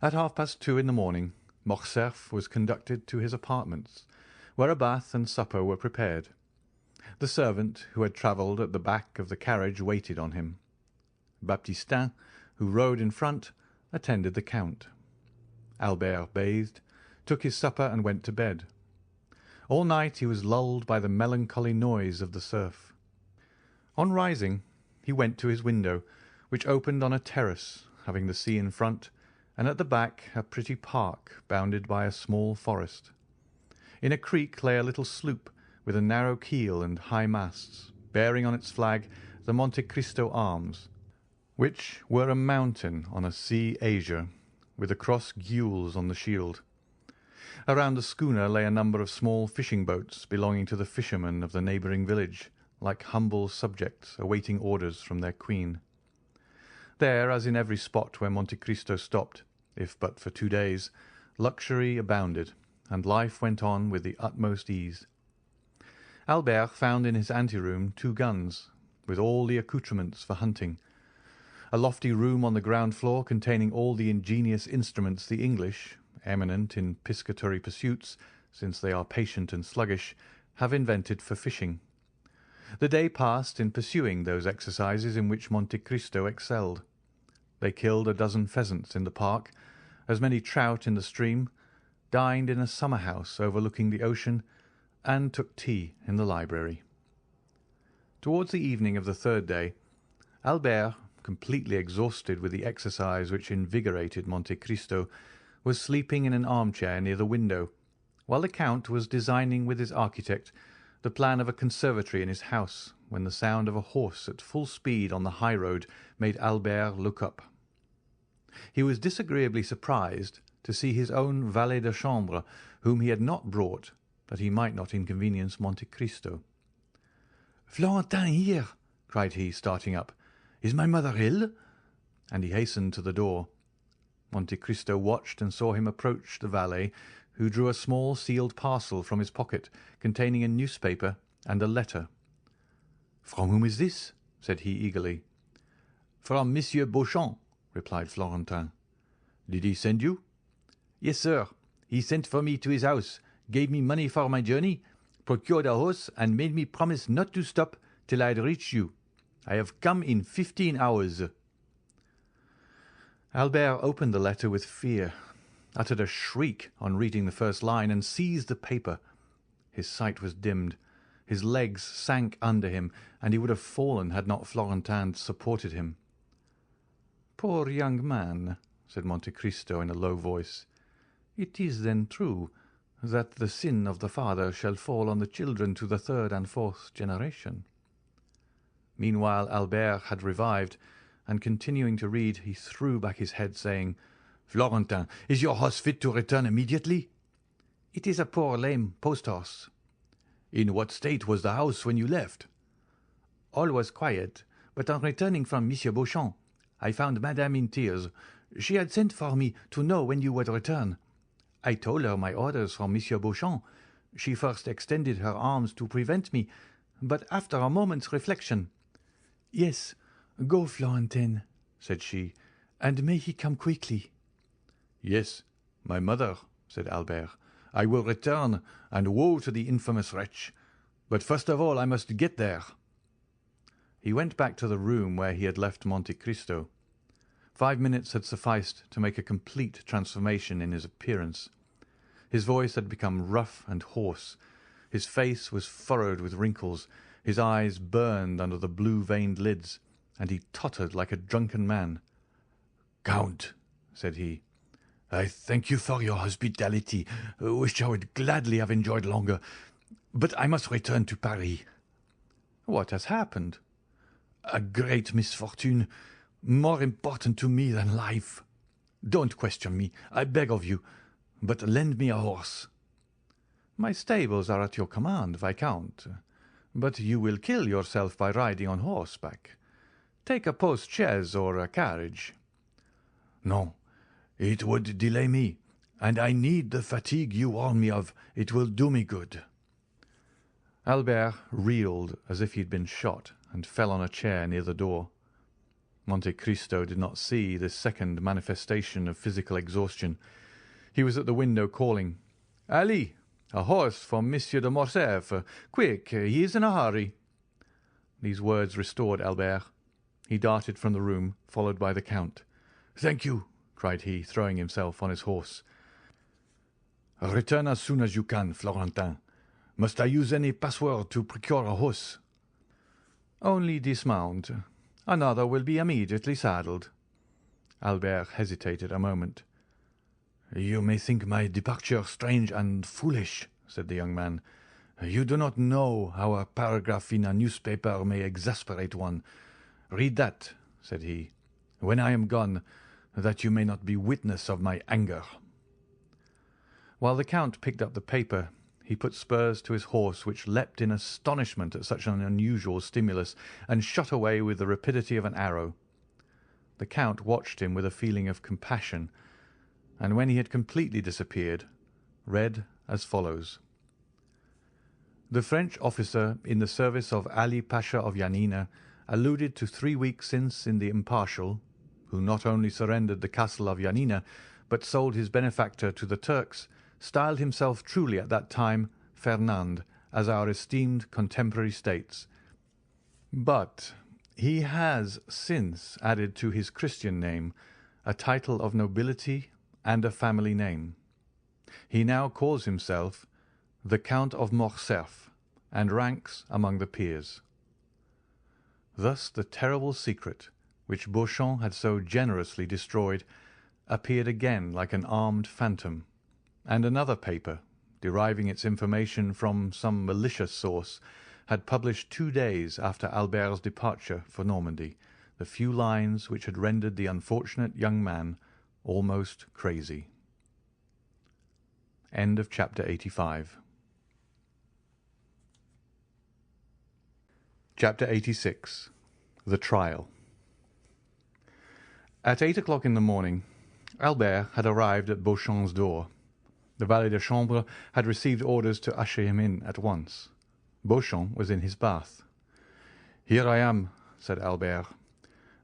At 2:30 in the morning, Morcerf was conducted to his apartments, where a bath and supper were prepared. The servant who had travelled at the back of the carriage waited on him. Baptistin, who rode in front, attended the Count. Albert bathed, took his supper, and went to bed. All night he was lulled by the melancholy noise of the surf. On rising, he went to his window, which opened on a terrace, having the sea in front, and at the back a pretty park bounded by a small forest. In a creek lay a little sloop with a narrow keel and high masts, bearing on its flag the Monte Cristo arms, which were a mountain on a sea azure, with the cross gules on the shield. Around the schooner lay a number of small fishing boats belonging to the fishermen of the neighbouring village, like humble subjects awaiting orders from their queen. There, as in every spot where Monte Cristo stopped, if but for 2 days, luxury abounded, and life went on with the utmost ease. Albert found in his anteroom 2 guns, with all the accoutrements for hunting, a lofty room on the ground floor containing all the ingenious instruments the English, eminent in piscatory pursuits, since they are patient and sluggish, have invented for fishing. The day passed in pursuing those exercises in which Monte Cristo excelled. They killed a dozen pheasants in the park, as many trout in the stream, dined in a summer house overlooking the ocean, and took tea in the library. Towards the evening of the 3rd day, Albert, completely exhausted with the exercise which invigorated Monte Cristo, was sleeping in an armchair near the window, while the Count was designing with his architect the plan of a conservatory in his house, when the sound of a horse at full speed on the high road made Albert look up. He was disagreeably surprised to see his own valet de chambre, whom he had not brought, that he might not inconvenience Monte Cristo. "Florentin here!" cried he, starting up. "Is my mother ill?" And he hastened to the door. Monte Cristo watched and saw him approach the valet, who drew a small sealed parcel from his pocket, containing a newspaper and a letter. "From whom is this?" said he eagerly. "From Monsieur Beauchamp," replied Florentin. "Did he send you?" "Yes, sir. He sent for me to his house, gave me money for my journey, procured a horse, and made me promise not to stop till I had reached you. I have come in 15 hours. Albert opened the letter with fear, uttered a shriek on reading the first line, and seized the paper. His sight was dimmed, his legs sank under him, and he would have fallen had not Florentin supported him. "Poor young man," said Monte Cristo in a low voice. "It is then true that the sin of the father shall fall on the children to the third and fourth generation." Meanwhile Albert had revived, and continuing to read, he threw back his head, saying, "Florentin, is your horse fit to return immediately?" "It is a poor lame post-horse." "In what state was the house when you left?" "All was quiet, but on returning from Monsieur Beauchamp, I found Madame in tears. She had sent for me to know when you would return. I told her my orders from Monsieur Beauchamp. She first extended her arms to prevent me, but after a moment's reflection— "Yes, go, Florentin," said she, "and may he come quickly." "Yes, my mother," said Albert. "I will return, and woe to the infamous wretch. But first of all I must get there." He went back to the room where he had left Monte Cristo. 5 minutes had sufficed to make a complete transformation in his appearance. His voice had become rough and hoarse. His face was furrowed with wrinkles. His eyes burned under the blue-veined lids, and he tottered like a drunken man. "Count," said he, "I thank you for your hospitality, which I would gladly have enjoyed longer, but I must return to Paris." "What has happened?" "A great misfortune, more important to me than life. Don't question me, I beg of you, but lend me a horse." "My stables are at your command, Viscount, but you will kill yourself by riding on horseback. Take a post-chaise or a carriage." "No, it would delay me, and I need the fatigue you warn me of. It will do me good." Albert reeled as if he had been shot, and fell on a chair near the door. Monte Cristo did not see this second manifestation of physical exhaustion. He was at the window calling, "Ali, a horse for Monsieur de Morcerf. Quick, he is in a hurry." These words restored Albert. He darted from the room, followed by the Count. "Thank you," cried he, throwing himself on his horse. "Return as soon as you can, Florentin. Must I use any password to procure a horse?" "Only dismount. Another will be immediately saddled." Albert hesitated a moment. "You may think my departure strange and foolish," said the young man. "You do not know how a paragraph in a newspaper may exasperate one. Read that," said he, "when I am gone, that you may not be witness of my anger." While the Count picked up the paper, he put spurs to his horse, which leapt in astonishment at such an unusual stimulus, and shot away with the rapidity of an arrow. The Count watched him with a feeling of compassion, and when he had completely disappeared, read as follows: "The French officer in the service of Ali Pasha of Yanina alluded to 3 weeks since in the Impartial, who not only surrendered the castle of Yanina, but sold his benefactor to the Turks, styled himself truly at that time Fernand, as our esteemed contemporary states. But he has since added to his Christian name a title of nobility and a family name. He now calls himself the Count of Morcerf, and ranks among the peers." Thus the terrible secret, which Beauchamp had so generously destroyed, appeared again like an armed phantom, and another paper, deriving its information from some malicious source, had published 2 days after Albert's departure for Normandy the few lines which had rendered the unfortunate young man almost crazy. End of chapter 85. Chapter 86. The Trial. At 8 o'clock in the morning, Albert had arrived at Beauchamp's door. The valet de chambre had received orders to usher him in at once. Beauchamp was in his bath. "Here I am," said Albert.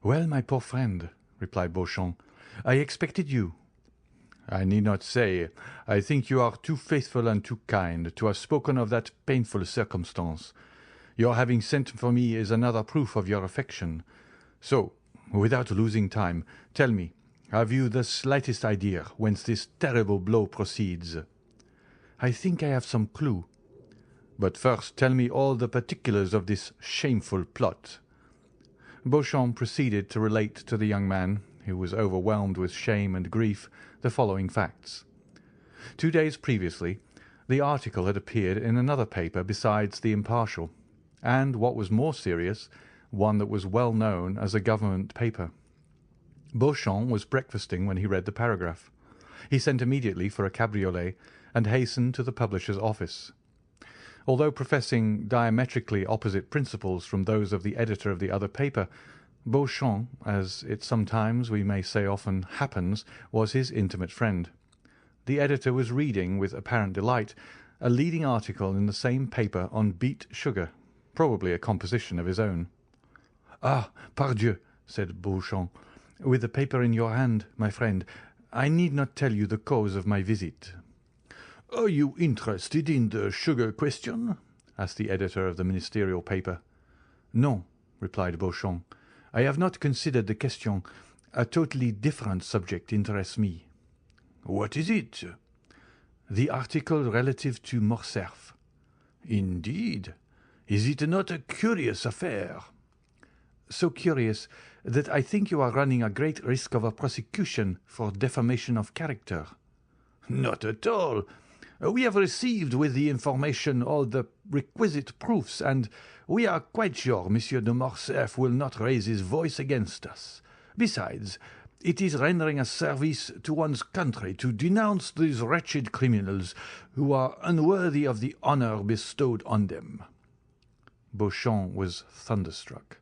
"Well, my poor friend," replied Beauchamp, "I expected you." I need not say, I think you are too faithful and too kind to have spoken of that painful circumstance. Your having sent for me is another proof of your affection. So, without losing time, tell me, have you the slightest idea whence this terrible blow proceeds? I think I have some clue. But first tell me all the particulars of this shameful plot. Beauchamp proceeded to relate to the young man, who was overwhelmed with shame and grief, the following facts. 2 days previously, the article had appeared in another paper besides the Impartial, and, what was more serious, one that was well known as a government paper. Beauchamp was breakfasting when he read the paragraph. He sent immediately for a cabriolet and hastened to the publisher's office. Although professing diametrically opposite principles from those of the editor of the other paper, Beauchamp, as it sometimes, we may say often, happens, was his intimate friend. The editor was reading, with apparent delight, a leading article in the same paper on beet sugar, probably a composition of his own. "Ah, pardieu," said Beauchamp, "with the paper in your hand, my friend, I need not tell you the cause of my visit." "Are you interested in the sugar question?" asked the editor of the ministerial paper. "No," replied Beauchamp. "I have not considered the question. A totally different subject interests me." "What is it?" "The article relative to Morcerf." "Indeed? Is it not a curious affair?" "So curious that I think you are running a great risk of a prosecution for defamation of character." "Not at all. We have received with the information all the requisite proofs, and we are quite sure Monsieur de Morcerf will not raise his voice against us. Besides, it is rendering a service to one's country to denounce these wretched criminals who are unworthy of the honour bestowed on them." Beauchamp was thunderstruck.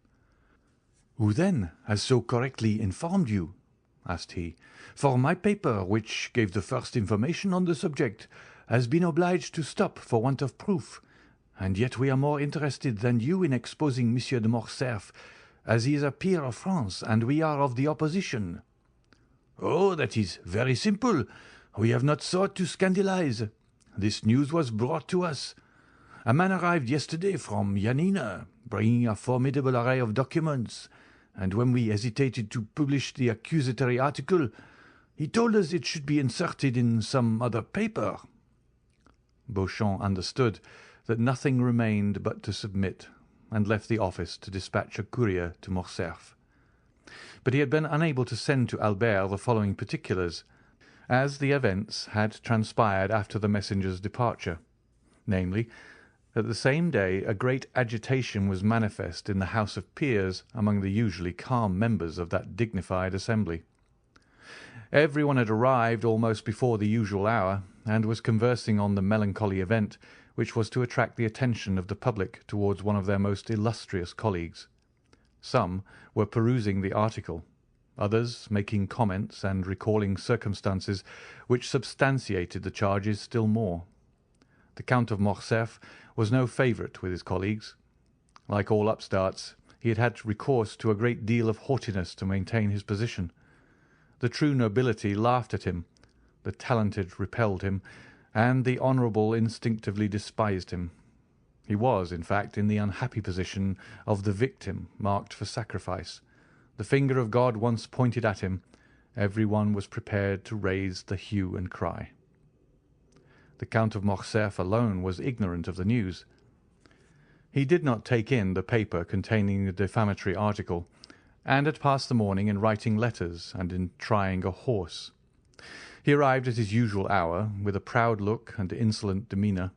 "Who, then, has so correctly informed you?" asked he. "For my paper, which gave the first information on the subject, has been obliged to stop for want of proof, and yet we are more interested than you in exposing Monsieur de Morcerf, as he is a peer of France, and we are of the opposition." "Oh, that is very simple. We have not sought to scandalize. This news was brought to us. A man arrived yesterday from Yanina, bringing a formidable array of documents, and when we hesitated to publish the accusatory article, he told us it should be inserted in some other paper." Beauchamp understood that nothing remained but to submit, and left the office to dispatch a courier to Morcerf. But he had been unable to send to Albert the following particulars, as the events had transpired after the messenger's departure, namely, that the same day a great agitation was manifest in the House of Peers among the usually calm members of that dignified assembly. Everyone had arrived almost before the usual hour, and was conversing on the melancholy event which was to attract the attention of the public towards one of their most illustrious colleagues. Some were perusing the article, others making comments and recalling circumstances which substantiated the charges still more. The Count of Morcerf was no favourite with his colleagues. Like all upstarts, he had had recourse to a great deal of haughtiness to maintain his position. The true nobility laughed at him, the talented repelled him, and the honourable instinctively despised him. He was, in fact, in the unhappy position of the victim marked for sacrifice. The finger of God once pointed at him, every one was prepared to raise the hue and cry. The Count of Morcerf alone was ignorant of the news. He did not take in the paper containing the defamatory article, and had passed the morning in writing letters and in trying a horse. He arrived at his usual hour, with a proud look and insolent demeanour.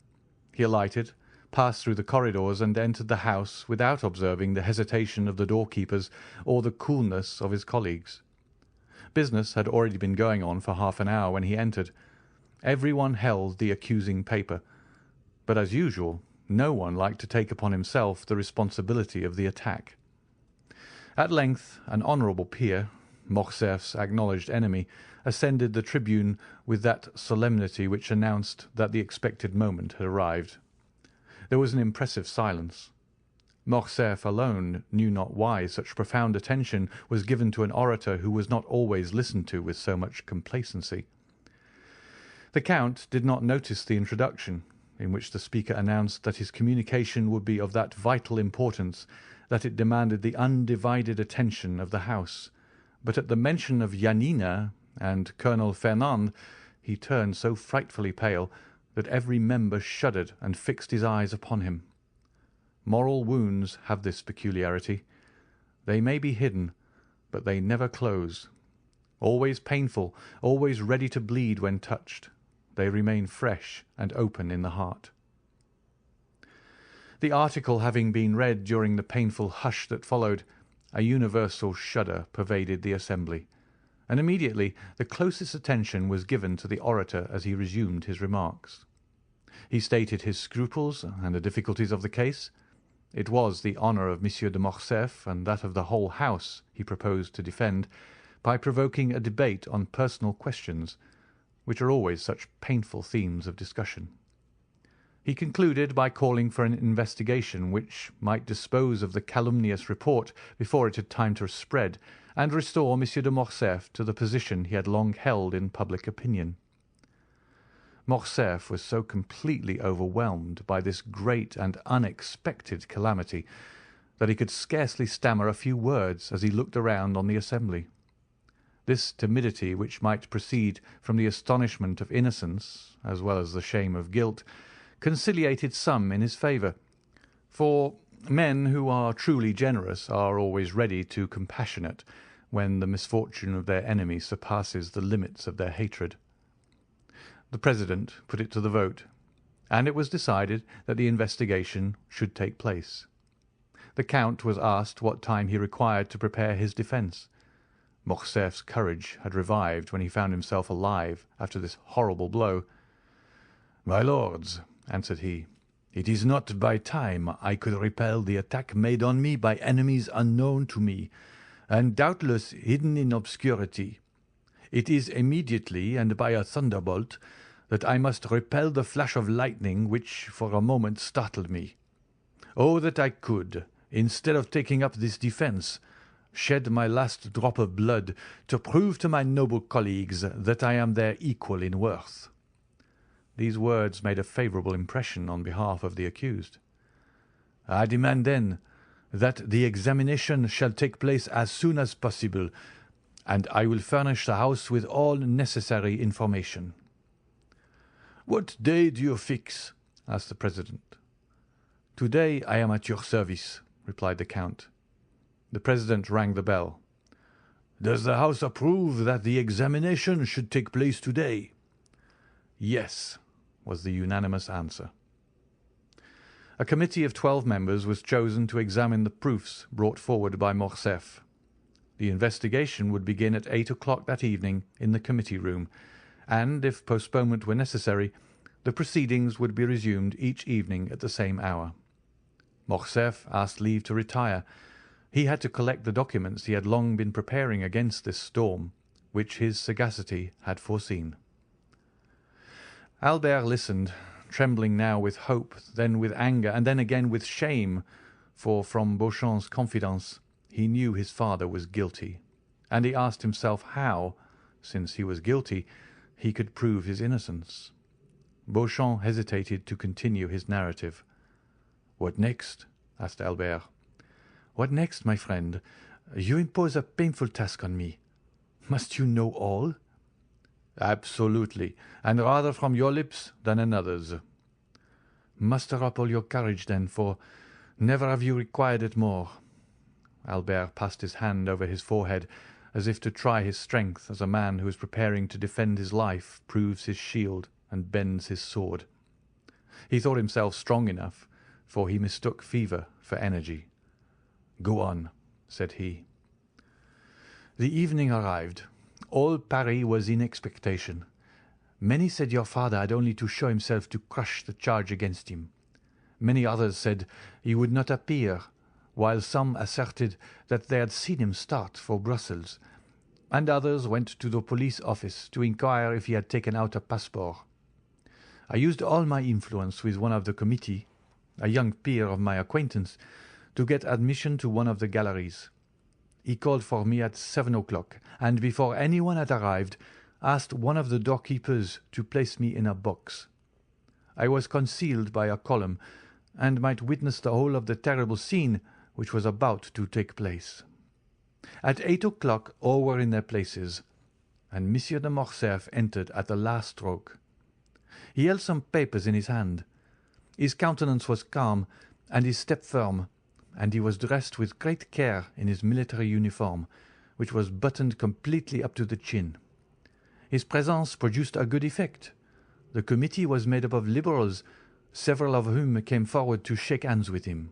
He alighted, passed through the corridors, and entered the house without observing the hesitation of the doorkeepers or the coolness of his colleagues. Business had already been going on for half an hour when he entered. Every one held the accusing paper, but as usual no one liked to take upon himself the responsibility of the attack. At length an honourable peer, Morcerf's acknowledged enemy, ascended the tribune with that solemnity which announced that the expected moment had arrived. There was an impressive silence. Morcerf alone knew not why such profound attention was given to an orator who was not always listened to with so much complacency. The Count did not notice the introduction, in which the speaker announced that his communication would be of that vital importance that it demanded the undivided attention of the House, but at the mention of Yanina and Colonel Fernand he turned so frightfully pale that every member shuddered and fixed his eyes upon him. Moral wounds have this peculiarity. They may be hidden, but they never close. Always painful, always ready to bleed when touched, they remain fresh and open in the heart. The article having been read during the painful hush that followed, a universal shudder pervaded the assembly, and immediately the closest attention was given to the orator as he resumed his remarks. He stated his scruples and the difficulties of the case. It was the honour of Monsieur de Morcerf and that of the whole house he proposed to defend by provoking a debate on personal questions, which are always such painful themes of discussion. He concluded by calling for an investigation which might dispose of the calumnious report before it had time to spread, and restore Monsieur de Morcerf to the position he had long held in public opinion. Morcerf was so completely overwhelmed by this great and unexpected calamity that he could scarcely stammer a few words as he looked around on the assembly. This timidity, which might proceed from the astonishment of innocence as well as the shame of guilt, conciliated some in his favour, for men who are truly generous are always ready to compassionate when the misfortune of their enemy surpasses the limits of their hatred. The president put it to the vote, and it was decided that the investigation should take place. The Count was asked what time he required to prepare his defence. Morcerf's courage had revived when he found himself alive after this horrible blow. "My lords," answered he, "it is not by time I could repel the attack made on me by enemies unknown to me, and doubtless hidden in obscurity. It is immediately and by a thunderbolt that I must repel the flash of lightning which for a moment startled me. Oh, that I could, instead of taking up this defence, shed my last drop of blood to prove to my noble colleagues that I am their equal in worth." These words made a favourable impression on behalf of the accused. "I demand, then, that the examination shall take place as soon as possible, and I will furnish the House with all necessary information." "What day do you fix?" asked the president. "Today I am at your service," replied the Count. The president rang the bell. "Does the House approve that the examination should take place today?" "Yes," was the unanimous answer. A committee of 12 members was chosen to examine the proofs brought forward by Morcerf. The investigation would begin at 8 o'clock that evening in the committee room, and, if postponement were necessary, the proceedings would be resumed each evening at the same hour. Morcerf asked leave to retire. He had to collect the documents he had long been preparing against this storm, which his sagacity had foreseen. Albert listened, trembling now with hope, then with anger, and then again with shame, for from Beauchamp's confidence he knew his father was guilty, and he asked himself how, since he was guilty, he could prove his innocence. Beauchamp hesitated to continue his narrative. "What next?" asked Albert. "What next, my friend? You impose a painful task on me. Must you know all?" "Absolutely, and rather from your lips than another's." "Muster up all your courage, then, for never have you required it more." Albert passed his hand over his forehead, as if to try his strength, as a man who is preparing to defend his life proves his shield and bends his sword. He thought himself strong enough, for he mistook fever for energy. "Go on," said he. "The evening arrived. All Paris was in expectation. Many said your father had only to show himself to crush the charge against him. Many others said he would not appear, while some asserted that they had seen him start for Brussels, and others went to the police office to inquire if he had taken out a passport. I used all my influence with one of the committee, a young peer of my acquaintance, to get admission to one of the galleries. He called for me at 7 o'clock, and before anyone had arrived, asked one of the doorkeepers to place me in a box. I was concealed by a column, and might witness the whole of the terrible scene which was about to take place. At 8 o'clock all were in their places, and Monsieur de Morcerf entered at the last stroke. He held some papers in his hand. His countenance was calm, and his step firm, and he was dressed with great care in his military uniform, which was buttoned completely up to the chin. His presence produced a good effect. The committee was made up of Liberals, several of whom came forward to shake hands with him.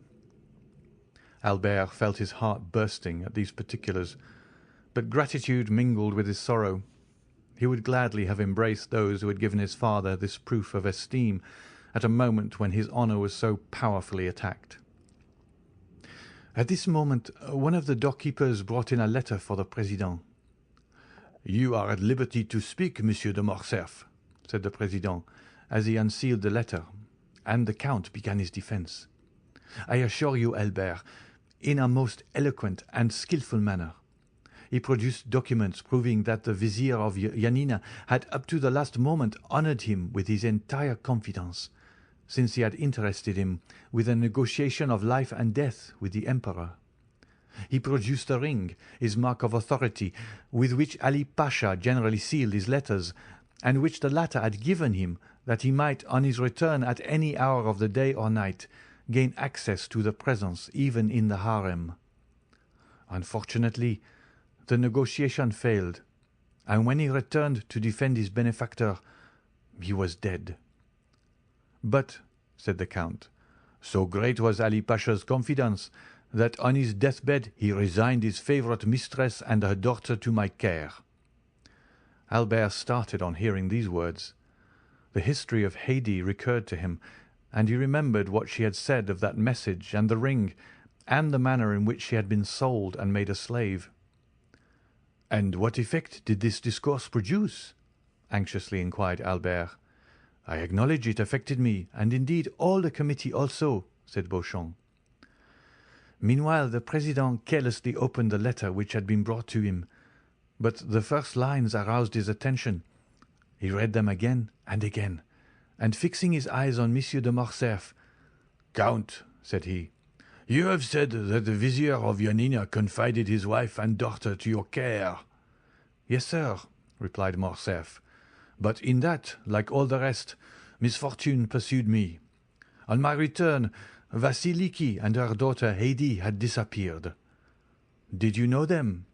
Albert felt his heart bursting at these particulars, but gratitude mingled with his sorrow. He would gladly have embraced those who had given his father this proof of esteem at a moment when his honour was so powerfully attacked. At this moment one of the doorkeepers brought in a letter for the President. "You are at liberty to speak, Monsieur de Morcerf," said the President, as he unsealed the letter, and the Count began his defence. "I assure you, Albert, in a most eloquent and skilful manner. He produced documents proving that the Vizier of Yanina had up to the last moment honoured him with his entire confidence, since he had interested him with a negotiation of life and death with the Emperor. He produced a ring, his mark of authority, with which Ali Pasha generally sealed his letters, and which the latter had given him that he might, on his return at any hour of the day or night, gain access to the presence even in the harem. Unfortunately, the negotiation failed, and when he returned to defend his benefactor, he was dead. But, said the Count, so great was Ali Pasha's confidence that on his deathbed he resigned his favourite mistress and her daughter to my care." Albert started on hearing these words. The history of Haidee recurred to him, and he remembered what she had said of that message and the ring, and the manner in which she had been sold and made a slave. "And what effect did this discourse produce?" anxiously inquired Albert. "I acknowledge it affected me, and indeed all the committee also," said Beauchamp. Meanwhile the President carelessly opened the letter which had been brought to him, but the first lines aroused his attention. He read them again and again, and fixing his eyes on Monsieur de Morcerf, "Count," said he, "you have said that the Vizier of Yanina confided his wife and daughter to your care." "Yes, sir," replied Morcerf, "but in that, like all the rest, misfortune pursued me. On my return, Vasiliki and her daughter Haidee had disappeared." "Did you know them?"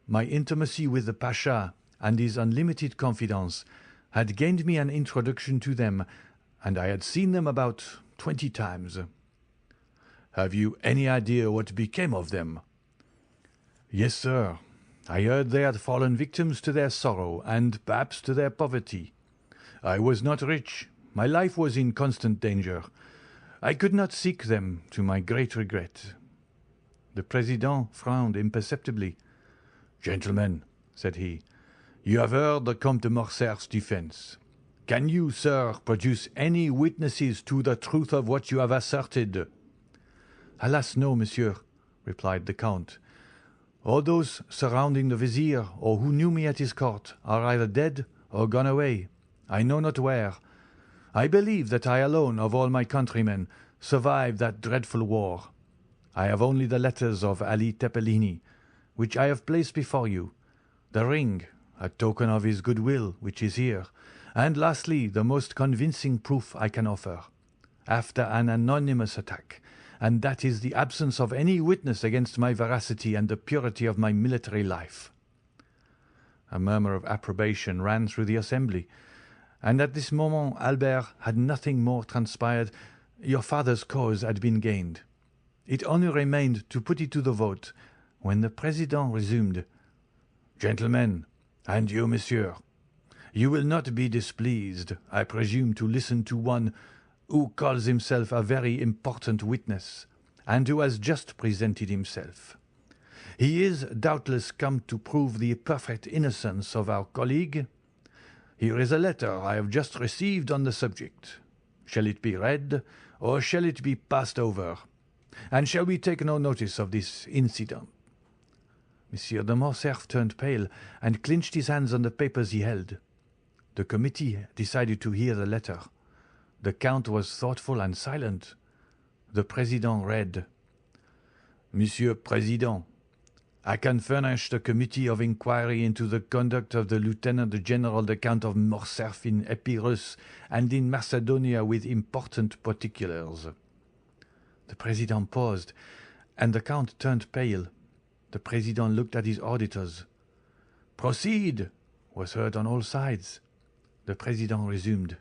"My intimacy with the Pasha and his unlimited confidence had gained me an introduction to them, and I had seen them about 20 times." "Have you any idea what became of them?" "Yes, sir. I heard they had fallen victims to their sorrow and perhaps to their poverty. I was not rich. My life was in constant danger. I could not seek them, to my great regret." The President frowned imperceptibly. "Gentlemen," said he, "you have heard the Comte de Morcerf's defence. Can you, sir, produce any witnesses to the truth of what you have asserted?" "Alas, no, monsieur," replied the Count. "All those surrounding the Vizier, or who knew me at his court, are either dead or gone away, I know not where. I believe that I alone of all my countrymen survived that dreadful war. I have only the letters of Ali Tepelini, which I have placed before you, the ring, a token of his goodwill, which is here, and lastly the most convincing proof I can offer, after an anonymous attack, and that is the absence of any witness against my veracity and the purity of my military life." A murmur of approbation ran through the assembly, and at this moment Albert had nothing more transpired. Your father's cause had been gained. It only remained to put it to the vote, when the President resumed, "Gentlemen, and you, monsieur, you will not be displeased, I presume, to listen to one who calls himself a very important witness, and who has just presented himself. He is doubtless come to prove the perfect innocence of our colleague. Here is a letter I have just received on the subject. Shall it be read, or shall it be passed over? And shall we take no notice of this incident?" Monsieur de Morcerf turned pale and clenched his hands on the papers he held. The committee decided to hear the letter. The Count was thoughtful and silent. The President read, Monsieur President, I can furnish the Committee of Inquiry into the conduct of the Lieutenant General the Count of Morcerf in Epirus and in Macedonia with important particulars. The President paused, and the Count turned pale. The President looked at his auditors. Proceed, was heard on all sides. The President resumed.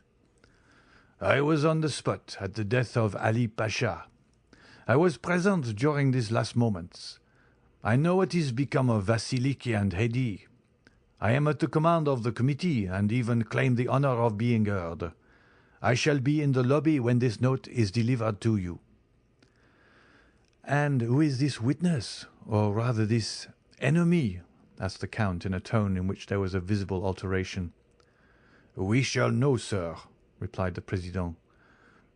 I was on the spot at the death of Ali Pasha. I was present during these last moments. I know what is become of Vasiliki and Haidee. I am at the command of the committee and even claim the honor of being heard. I shall be in the lobby when this note is delivered to you. And who is this witness, or rather this enemy? Asked the Count in a tone in which there was a visible alteration. We shall know, sir, replied the President.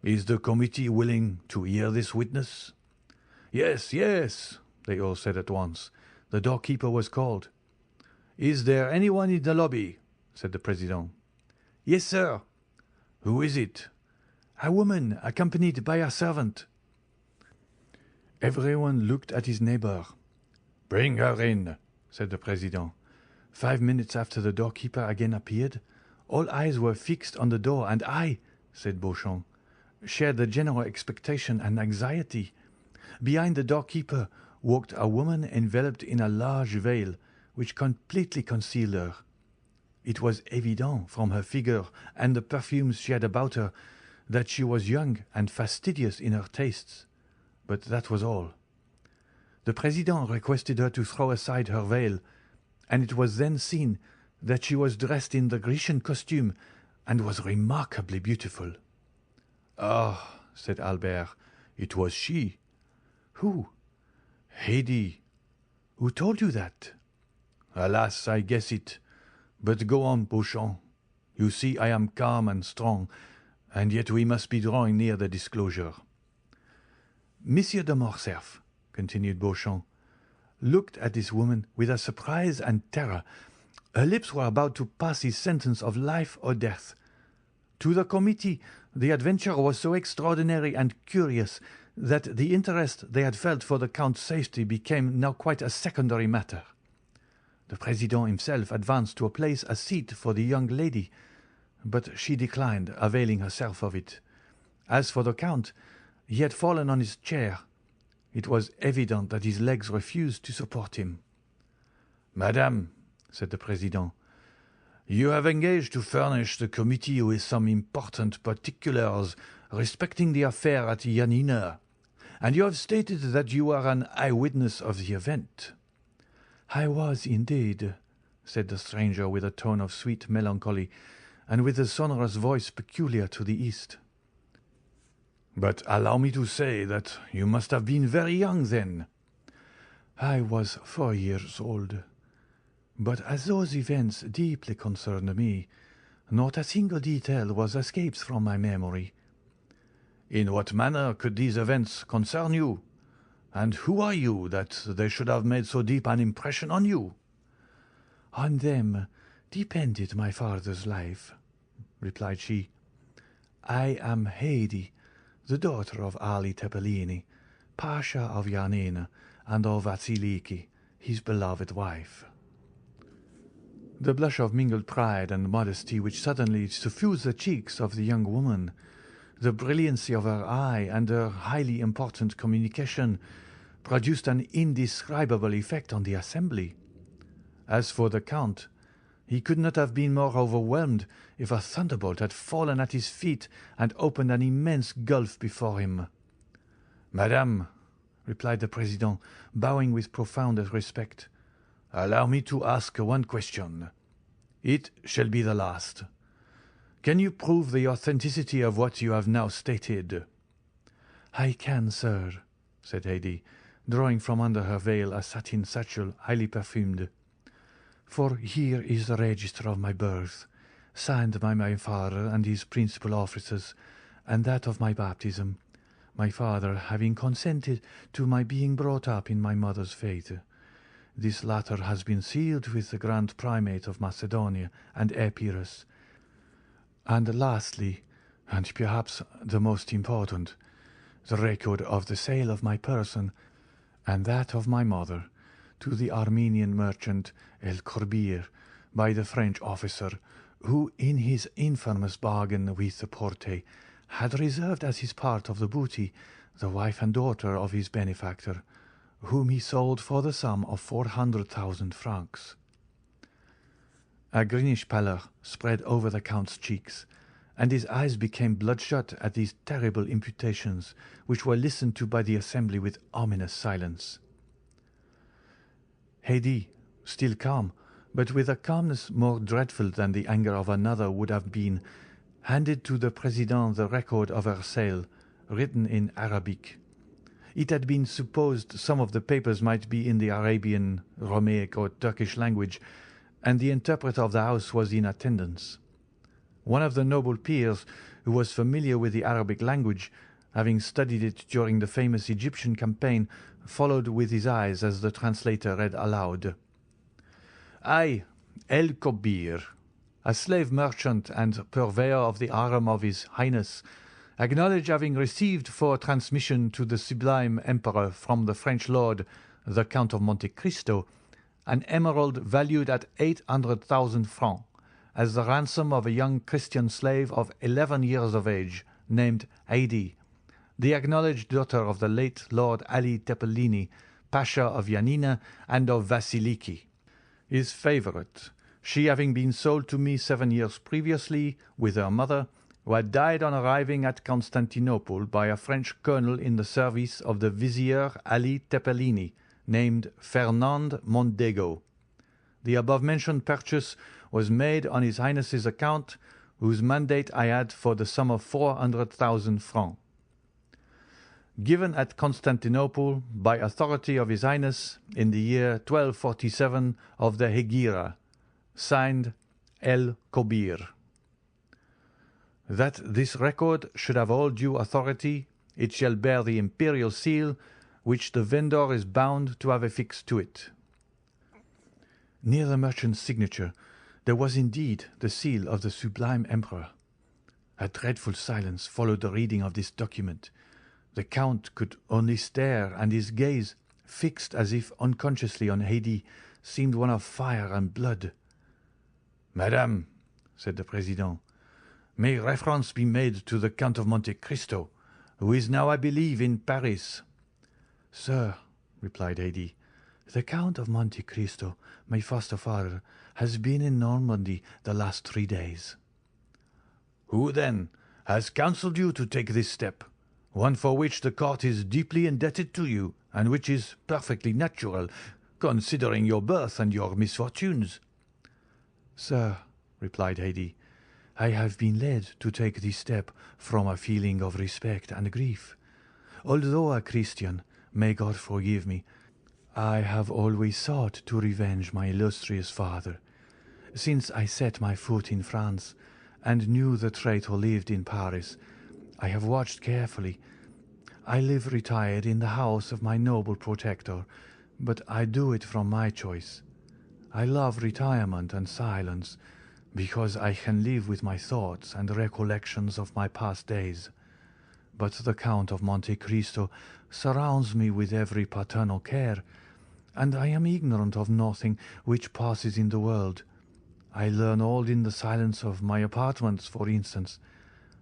Is the committee willing to hear this witness? Yes, yes, they all said at once. The doorkeeper was called. Is there anyone in the lobby? Said the President. Yes, sir. Who is it? A woman, accompanied by a servant. Everyone looked at his neighbor. Bring her in, said the President. 5 minutes after the doorkeeper again appeared, all eyes were fixed on the door, and I, said Beauchamp, shared the general expectation and anxiety. Behind the doorkeeper walked a woman enveloped in a large veil, which completely concealed her. It was evident from her figure and the perfumes she had about her that she was young and fastidious in her tastes, but that was all. The President requested her to throw aside her veil, and it was then seen that she was dressed in the Grecian costume and was remarkably beautiful. Ah, said Albert, it was she. Who? Haidee. Who told you that? Alas, I guess it. But go on, Beauchamp. You see I am calm and strong, and yet we must be drawing near the disclosure. Monsieur de Morcerf, continued Beauchamp, looked at this woman with a surprise and terror. Her lips were about to pass his sentence of life or death. To the committee, the adventure was so extraordinary and curious that the interest they had felt for the Count's safety became now quite a secondary matter. The President himself advanced to place a seat for the young lady, but she declined, availing herself of it. As for the Count, he had fallen on his chair. It was evident that his legs refused to support him. Madame, said the President, you have engaged to furnish the committee with some important particulars respecting the affair at Yanina, and you have stated that you are an eyewitness of the event. I was indeed, said the stranger with a tone of sweet melancholy, and with a sonorous voice peculiar to the East. But allow me to say that you must have been very young then. I was 4 years old. But as those events deeply concerned me, not a single detail was escaped from my memory. In what manner could these events concern you? And who are you that they should have made so deep an impression on you? On them depended my father's life, replied she. I am Haidee, the daughter of Ali Tepelini, Pasha of Yanina, and of Vasiliki, his beloved wife. The blush of mingled pride and modesty which suddenly suffused the cheeks of the young woman, the brilliancy of her eye and her highly important communication produced an indescribable effect on the assembly. As for the Count, he could not have been more overwhelmed if a thunderbolt had fallen at his feet and opened an immense gulf before him. Madame, replied the President, bowing with profound respect, allow me to ask one question. It shall be the last. Can you prove the authenticity of what you have now stated? I can, sir, said Haidee, drawing from under her veil a satin satchel highly perfumed. For here is the register of my birth, signed by my father and his principal officers, and that of my baptism, my father having consented to my being brought up in my mother's faith. This latter has been sealed with the Grand Primate of Macedonia and Epirus. And lastly, and perhaps the most important, the record of the sale of my person and that of my mother to the Armenian merchant El Corbier by the French officer, who in his infamous bargain with the Porte had reserved as his part of the booty the wife and daughter of his benefactor, whom he sold for the sum of 400,000 francs. A greenish pallor spread over the Count's cheeks, and his eyes became bloodshot at these terrible imputations, which were listened to by the assembly with ominous silence. Haidee, still calm, but with a calmness more dreadful than the anger of another would have been, handed to the President the record of her sale, written in Arabic. It had been supposed some of the papers might be in the Arabian, Romaic, or Turkish language, and the interpreter of the house was in attendance. One of the noble peers, who was familiar with the Arabic language, having studied it during the famous Egyptian campaign, followed with his eyes as the translator read aloud. I, El Kobir, a slave merchant and purveyor of the harem of His Highness, acknowledge having received for transmission to the Sublime Emperor from the French lord, the Count of Monte Cristo, an emerald valued at 800,000 francs, as the ransom of a young Christian slave of 11 years of age, named Haidee, the acknowledged daughter of the late Lord Ali Tepelini, Pasha of Yanina and of Vasiliki, his favourite, she having been sold to me 7 years previously with her mother, who had died on arriving at Constantinople by a French colonel in the service of the Vizier Ali Tepelini, named Fernand Mondego. The above-mentioned purchase was made on His Highness's account, whose mandate I had for the sum of 400,000 francs. Given at Constantinople by authority of His Highness in the year 1247 of the Hegira, signed El Kobir. That this record should have all due authority, it shall bear the imperial seal, which the vendor is bound to have affixed to it. Near the merchant's signature there was indeed the seal of the Sublime Emperor. A dreadful silence followed the reading of this document. The Count could only stare, and his gaze, fixed as if unconsciously on Haidee, seemed one of fire and blood. "Madame," said the President, "may reference be made to the Count of Monte Cristo, who is now, I believe, in Paris." "Sir," replied Haidee, "the Count of Monte Cristo, my foster father, has been in Normandy the last 3 days." "Who, then, has counselled you to take this step, one for which the court is deeply indebted to you, and which is perfectly natural, considering your birth and your misfortunes?" "Sir," replied Haidee, "I have been led to take this step from a feeling of respect and grief. Although a Christian, may God forgive me, I have always sought to revenge my illustrious father. Since I set my foot in France and knew the traitor lived in Paris, I have watched carefully. I live retired in the house of my noble protector, but I do it from my choice. I love retirement and silence, because I can live with my thoughts and recollections of my past days. But the Count of Monte Cristo surrounds me with every paternal care, and I am ignorant of nothing which passes in the world. I learn all in the silence of my apartments, for instance.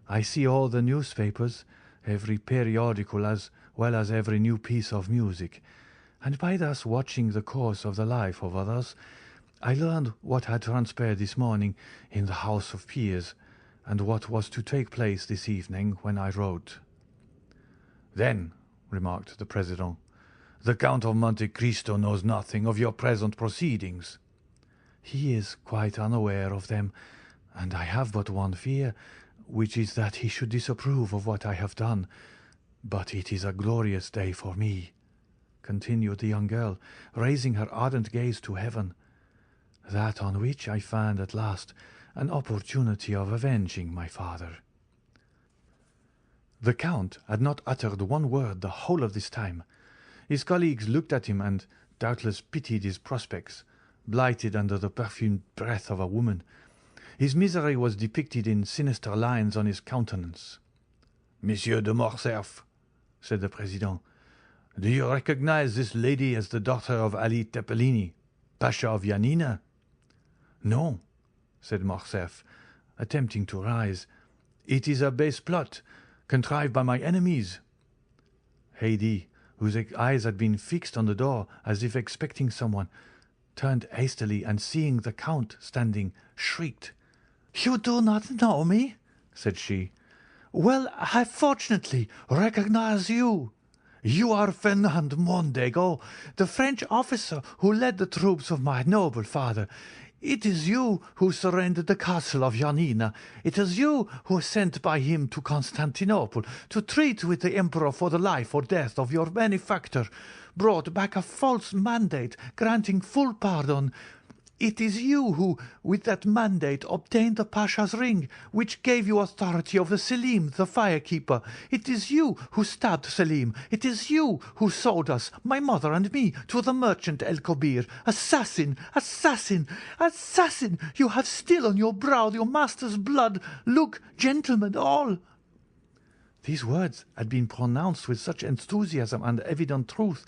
I see all the newspapers, every periodical as well as every new piece of music, and by thus watching the course of the life of others, I learned what had transpired this morning in the House of Peers, and what was to take place this evening when I wrote." "Then," remarked the President, "the Count of Monte Cristo knows nothing of your present proceedings." "He is quite unaware of them, and I have but one fear, which is that he should disapprove of what I have done. But it is a glorious day for me," continued the young girl, raising her ardent gaze to heaven, "that on which I find at last an opportunity of avenging my father." The Count had not uttered one word the whole of this time. His colleagues looked at him and, doubtless pitied his prospects, blighted under the perfumed breath of a woman. His misery was depicted in sinister lines on his countenance. "Monsieur de Morcerf," said the President, "do you recognize this lady as the daughter of Ali Tepelini, Pasha of Yanina?" "No," said Morcerf, attempting to rise. "It is a base plot, contrived by my enemies." Haidee, whose eyes had been fixed on the door as if expecting someone, turned hastily and seeing the Count standing, shrieked. "You do not know me?" said she. "Well, I fortunately recognize you. You are Fernand Mondego, the French officer who led the troops of my noble father. It is you who surrendered the castle of Yanina. It is you who were sent by him to Constantinople to treat with the Emperor for the life or death of your benefactor, brought back a false mandate granting full pardon. It is you who, with that mandate, obtained the Pasha's ring, which gave you authority over Selim, the firekeeper. It is you who stabbed Selim. It is you who sold us, my mother and me, to the merchant El-Kobir. Assassin! Assassin! Assassin! You have still on your brow your master's blood. Look, gentlemen, all!" These words had been pronounced with such enthusiasm and evident truth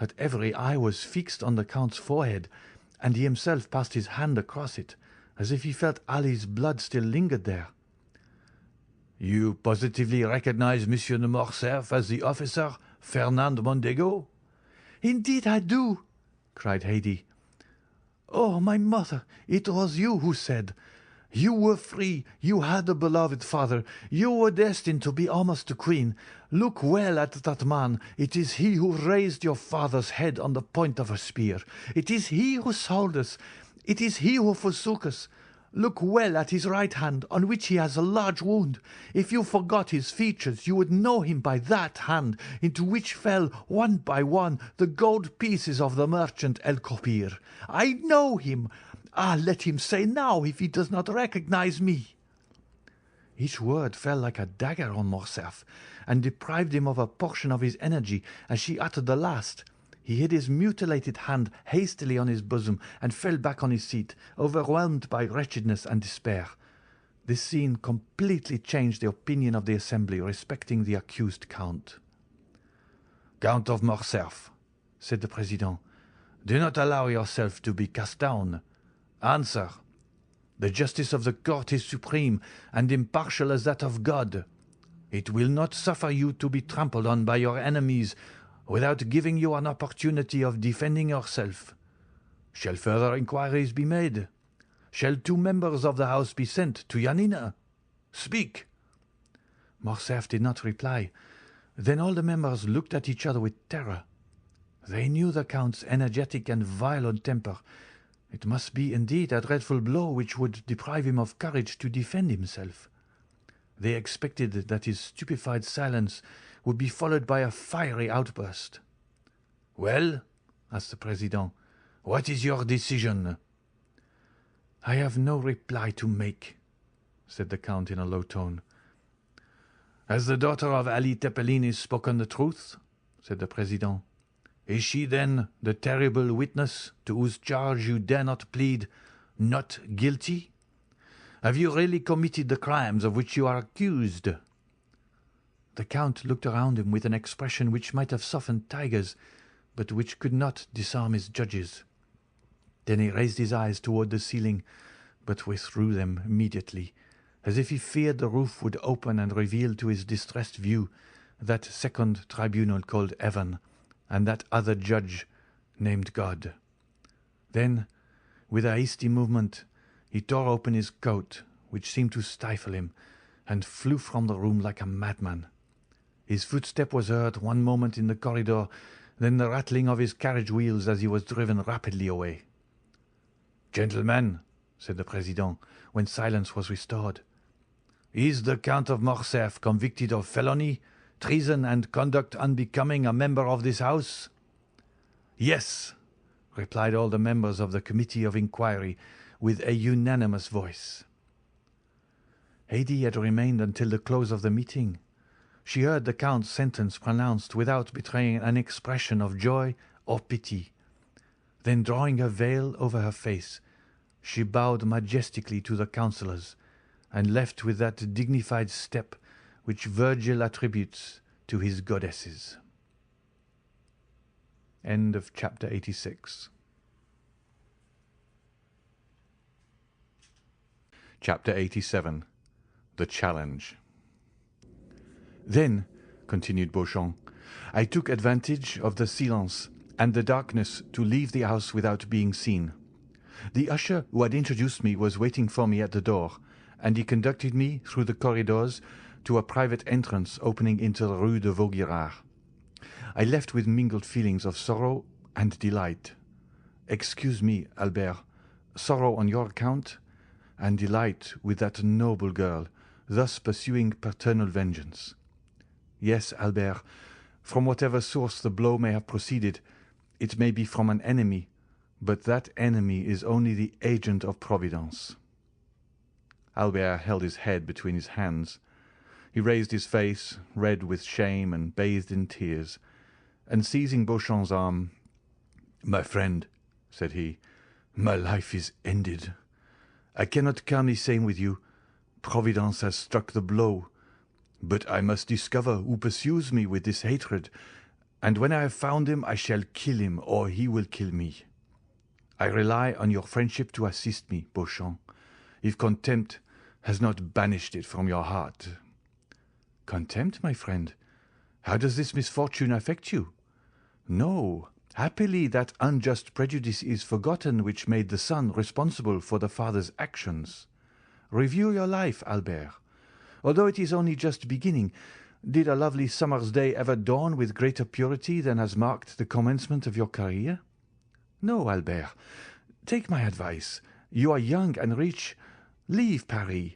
that every eye was fixed on the Count's forehead, and he himself passed his hand across it, as if he felt Ali's blood still lingered there. "You positively recognize Monsieur de Morcerf as the officer Fernand Mondego?" "Indeed I do," cried Haidee. "Oh, my mother, it was you who said, 'You were free, you had a beloved father, you were destined to be almost a queen. Look well at that man. It is he who raised your father's head on the point of a spear. It is he who sold us. It is he who forsook us. Look well at his right hand, on which he has a large wound. If you forgot his features, you would know him by that hand, into which fell, one by one, the gold pieces of the merchant El-Kobir. I know him. Ah, let him say now if he does not recognize me." Each word fell like a dagger on Morcerf, and deprived him of a portion of his energy as she uttered the last. He hid his mutilated hand hastily on his bosom and fell back on his seat, overwhelmed by wretchedness and despair. This scene completely changed the opinion of the assembly respecting the accused Count. "Count of Morcerf," said the President, "do not allow yourself to be cast down. Answer. The justice of the court is supreme and impartial as that of God. It will not suffer you to be trampled on by your enemies without giving you an opportunity of defending yourself. Shall further inquiries be made? Shall 2 members of the House be sent to Yanina? Speak." Morcerf did not reply. Then all the members looked at each other with terror. They knew the Count's energetic and violent temper. It must be indeed a dreadful blow which would deprive him of courage to defend himself. They expected that his stupefied silence would be followed by a fiery outburst. "Well," asked the President, "what is your decision?" "I have no reply to make," said the Count in a low tone. "Has the daughter of Ali Tepelini spoken the truth?" said the President. "Is she, then, the terrible witness to whose charge you dare not plead not guilty? Have you really committed the crimes of which you are accused?" The Count looked around him with an expression which might have softened tigers, but which could not disarm his judges. Then he raised his eyes toward the ceiling, but withdrew them immediately, as if he feared the roof would open and reveal to his distressed view that second tribunal called Heaven, and that other judge named God. Then, with a hasty movement, he tore open his coat, which seemed to stifle him, and flew from the room like a madman. His footstep was heard one moment in the corridor, then the rattling of his carriage wheels as he was driven rapidly away. "Gentlemen," said the President, when silence was restored, "is the Count of Morcerf convicted of felony, treason, and conduct unbecoming a member of this House?" "Yes," replied all the members of the Committee of Inquiry with a unanimous voice. Haidee had remained until the close of the meeting. She heard the Count's sentence pronounced without betraying an expression of joy or pity. Then drawing her veil over her face, she bowed majestically to the councillors, and left with that dignified step which Virgil attributes to his goddesses. End of chapter 86. Chapter 87. The Challenge. Then, continued Beauchamp, I took advantage of the silence and the darkness to leave the house without being seen. The usher who had introduced me was waiting for me at the door, and he conducted me through the corridors to a private entrance opening into the Rue de Vaugirard. I left with mingled feelings of sorrow and delight. Excuse me, Albert, sorrow on your account, and delight with that noble girl, thus pursuing paternal vengeance. Yes, Albert, from whatever source the blow may have proceeded, it may be from an enemy, but that enemy is only the agent of Providence. Albert held his head between his hands. He raised his face, red with shame and bathed in tears, and seizing Beauchamp's arm, "My friend," said he, "my life is ended. I cannot calmly say with you, Providence has struck the blow, but I must discover who pursues me with this hatred, and when I have found him I shall kill him, or he will kill me. I rely on your friendship to assist me, Beauchamp, if contempt has not banished it from your heart." "Contempt, my friend? How does this misfortune affect you?" "No, happily that unjust prejudice is forgotten which made the son responsible for the father's actions. Review your life, Albert. Although it is only just beginning, did a lovely summer's day ever dawn with greater purity than has marked the commencement of your career? No, Albert. Take my advice. You are young and rich. Leave Paris.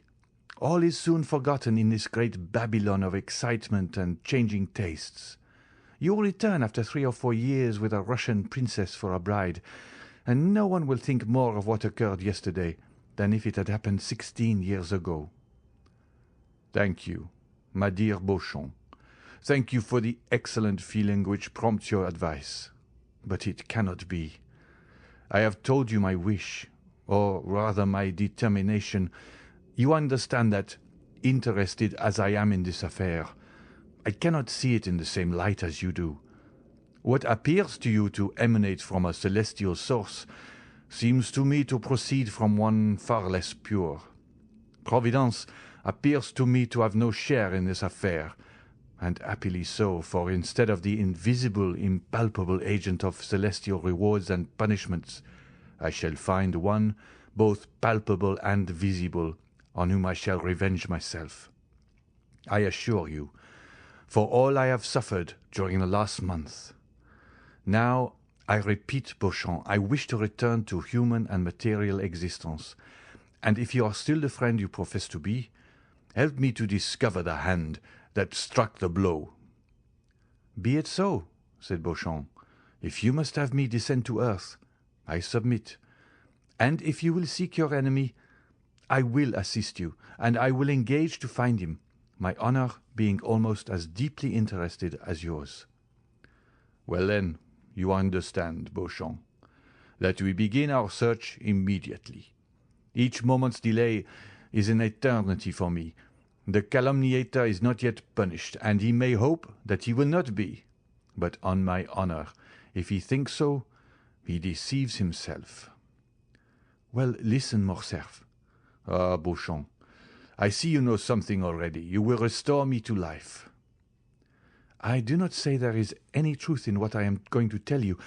All is soon forgotten in this great Babylon of excitement and changing tastes. You will return after 3 or 4 years with a Russian princess for a bride, and no one will think more of what occurred yesterday than if it had happened 16 years ago." "Thank you, my dear Beauchamp. Thank you for the excellent feeling which prompts your advice. But it cannot be. I have told you my wish, or rather my determination. You understand that, interested as I am in this affair, I cannot see it in the same light as you do. What appears to you to emanate from a celestial source seems to me to proceed from one far less pure. Providence appears to me to have no share in this affair, and happily so, for instead of the invisible, impalpable agent of celestial rewards and punishments, I shall find one, both palpable and visible, on whom I shall revenge myself. I assure you, for all I have suffered during the last month. Now, I repeat, Beauchamp, I wish to return to human and material existence, and if you are still the friend you profess to be, help me to discover the hand that struck the blow." "Be it so," said Beauchamp. "If you must have me descend to earth, I submit. And if you will seek your enemy, I will assist you, and I will engage to find him, my honor being almost as deeply interested as yours." "Well, then, you understand, Beauchamp, that we begin our search immediately. Each moment's delay is an eternity for me. The calumniator is not yet punished, and he may hope that he will not be. But on my honor, if he thinks so, he deceives himself." "Well, listen, Morcerf." "Ah, Beauchamp, I see you know something already. You will restore me to life." "I do not say there is any truth in what I am going to tell you,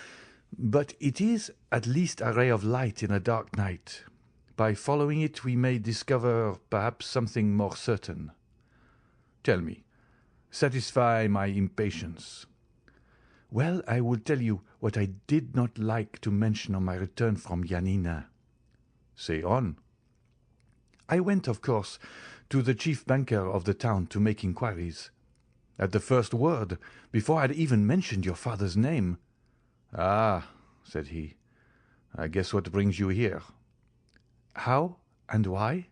but it is at least a ray of light in a dark night. By following it we may discover perhaps something more certain." "Tell me. Satisfy my impatience." "Well, I will tell you what I did not like to mention on my return from Yanina." "Say on." "I went, of course, to the chief banker of the town to make inquiries. At the first word, before I had even mentioned your father's name—" "Ah," said he, "I guess what brings you here." "How and why?"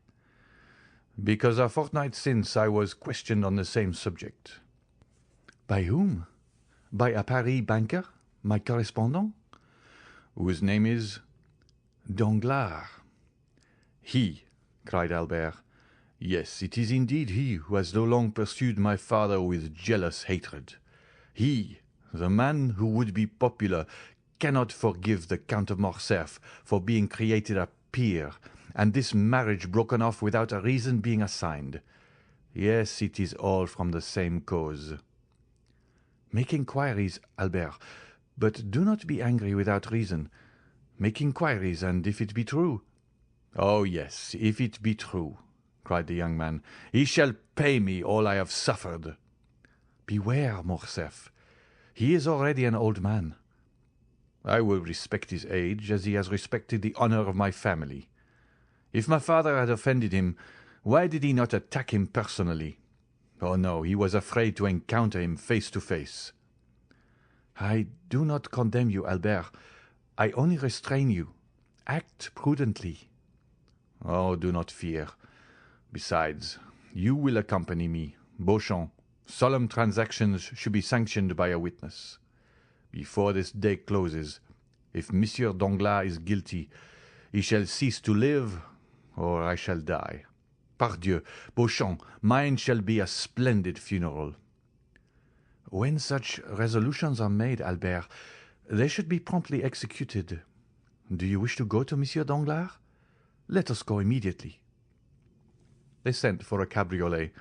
"Because a fortnight since I was questioned on the same subject." "By whom? By a Paris banker, my correspondent?" Whose name is? Danglars. He, cried Albert. Yes, it is indeed he who has so long pursued my father with jealous hatred. He, the man who would be popular, cannot forgive the Count of Morcerf for being created a peer, and this marriage broken off without a reason being assigned. Yes, it is all from the same cause. Make inquiries, Albert, but do not be angry without reason. Make inquiries, and if it be true— Oh, yes, if it be true, cried the young man, he shall pay me all I have suffered. Beware, Morcerf. He is already an old man. I will respect his age as he has respected the honour of my family. If my father had offended him, why did he not attack him personally? Oh, no, he was afraid to encounter him face to face. I do not condemn you, Albert. I only restrain you. Act prudently. Oh, do not fear. Besides, you will accompany me. Beauchamp, solemn transactions should be sanctioned by a witness. Before this day closes, if Monsieur Danglars is guilty, he shall cease to live, or I shall die. Pardieu, Beauchamp, mine shall be a splendid funeral. When such resolutions are made, Albert, they should be promptly executed. Do you wish to go to Monsieur Danglars? Let us go immediately. They sent for a cabriolet.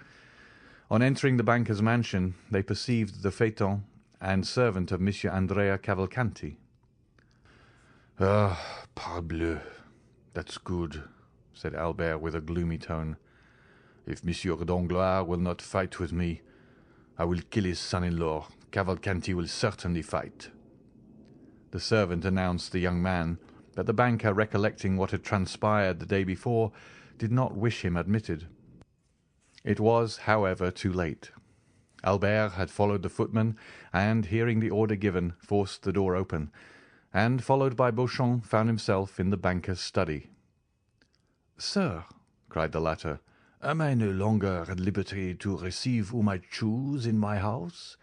On entering the banker's mansion, they perceived the phaeton and servant of Monsieur Andrea Cavalcanti. Ah, parbleu, that's good, said Albert with a gloomy tone. If Monsieur Danglars will not fight with me, I will kill his son-in-law. Cavalcanti will certainly fight. The servant announced the young man, but the banker, recollecting what had transpired the day before, did not wish him admitted. It was, however, too late. Albert had followed the footman, and, hearing the order given, forced the door open, and, followed by Beauchamp, found himself in the banker's study. "Sir," cried the latter, "am I no longer at liberty to receive whom I choose in my house?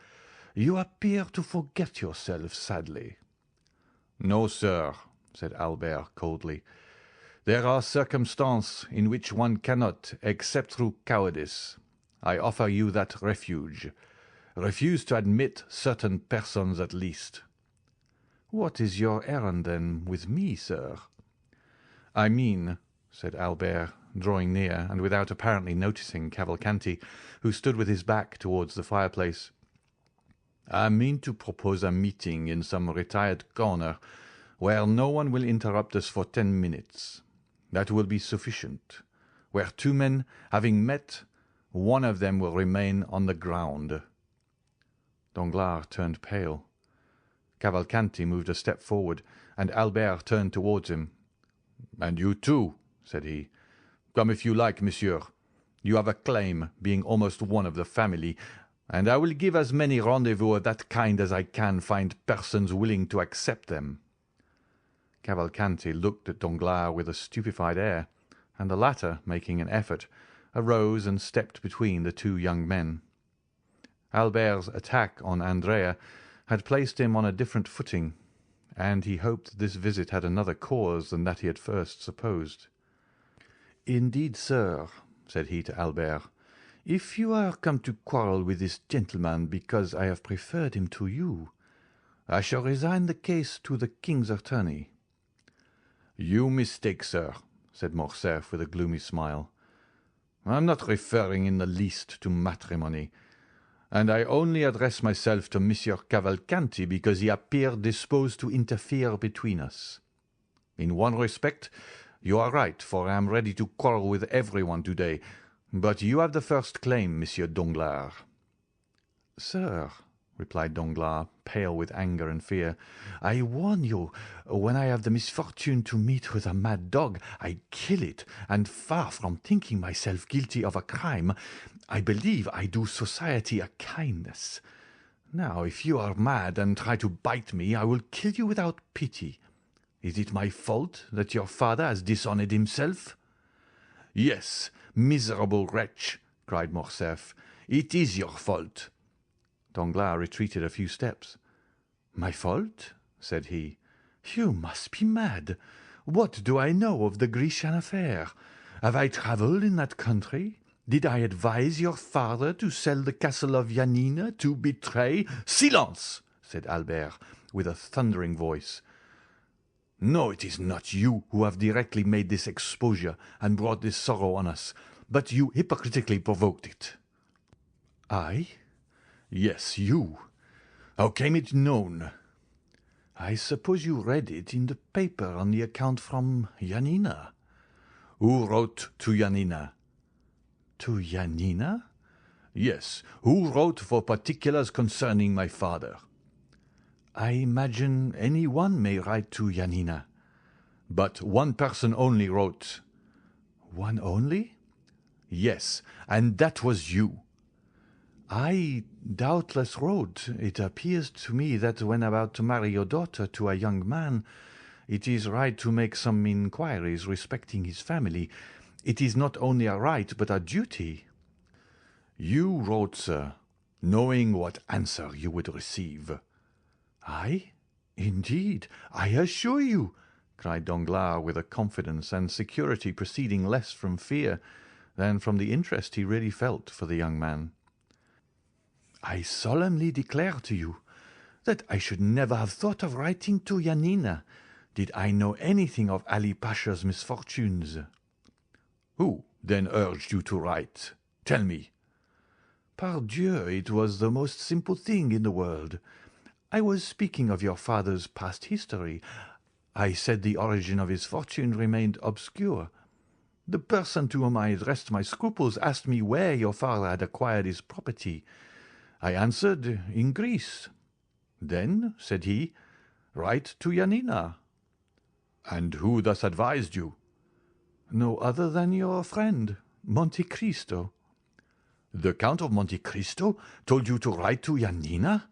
You appear to forget yourself sadly." "No, sir," said Albert coldly. "There are circumstances in which one cannot, except through cowardice. I offer you that refuge. Refuse to admit certain persons at least." "What is your errand, then, with me, sir?" "I mean," said Albert, drawing near, and without apparently noticing Cavalcanti, who stood with his back towards the fireplace, "I mean to propose a meeting in some retired corner, where no one will interrupt us for 10 minutes. That will be sufficient. Where two men, having met, one of them will remain on the ground." Danglars turned pale. Cavalcanti moved a step forward, and Albert turned towards him. "And you too," said he. "Come if you like, monsieur. You have a claim, being almost one of the family, and I will give as many rendezvous of that kind as I can find persons willing to accept them." Cavalcanti looked at Danglars with a stupefied air, and the latter, making an effort, arose and stepped between the two young men. Albert's attack on Andrea had placed him on a different footing, and he hoped this visit had another cause than that he had first supposed. "Indeed, sir," said he to Albert, "if you are come to quarrel with this gentleman because I have preferred him to you, I shall resign the case to the king's attorney." "You mistake, sir," said Morcerf with a gloomy smile. "I am not referring in the least to matrimony, and I only address myself to Monsieur Cavalcanti because he appeared disposed to interfere between us. In one respect, you are right, for I am ready to quarrel with everyone to-day, but you have the first claim, Monsieur Danglars." "Sir," replied Danglars, pale with anger and fear, "I warn you, when I have the misfortune to meet with a mad dog, I kill it, and far from thinking myself guilty of a crime, I believe I do society a kindness. Now, if you are mad and try to bite me, I will kill you without pity. Is it my fault that your father has dishonoured himself?" "Yes, miserable wretch!" cried Morcerf. "It is your fault." Danglars retreated a few steps. "My fault?" said he. You must be mad. What do I know of the Grecian affair? Have I travelled in that country? Did I advise your father to sell the castle of Yanina, to betray—" "Silence!" said Albert, with a thundering voice. "No, it is not you who have directly made this exposure and brought this sorrow on us, but you hypocritically provoked it." I? "Yes, you. How came it known?" I suppose you read it in the paper on the account from Yanina." "Who wrote to Yanina?" To Yanina? "Yes, who wrote for particulars concerning my father?" I imagine any one may write to Yanina." "But one person only wrote." One only? "Yes, and that was you." I doubtless wrote. It appears to me that when about to marry your daughter to a young man, it is right to make some inquiries respecting his family. It is not only a right, but a duty." "You wrote, sir, knowing what answer you would receive." "I? Indeed, I assure you," cried Danglars with a confidence and security proceeding less from fear than from the interest he really felt for the young man. "I solemnly declare to you that I should never have thought of writing to Yanina did I know anything of Ali Pasha's misfortunes." "Who, then, urged you to write? Tell me." "Pardieu, it was the most simple thing in the world. I was speaking of your father's past history. I said the origin of his fortune remained obscure. The person to whom I addressed my scruples asked me where your father had acquired his property. I answered, in Greece. Then, said he, write to Yanina." "And who thus advised you?" "No other than your friend, Monte Cristo." "The Count of Monte Cristo told you to write to Yanina?"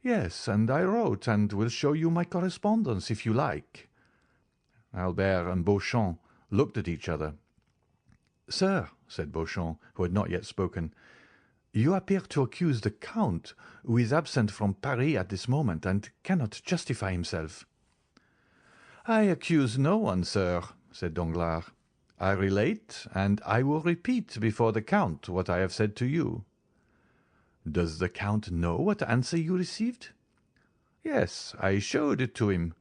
"Yes, and I wrote, and will show you my correspondence if you like." Albert and Beauchamp looked at each other. "Sir," said Beauchamp, who had not yet spoken, "you appear to accuse the Count, who is absent from Paris at this moment and cannot justify himself." "I accuse no one, sir," said Danglars. "I relate, and I will repeat before the Count what I have said to you." "Does the Count know what answer you received?" "Yes, I showed it to him."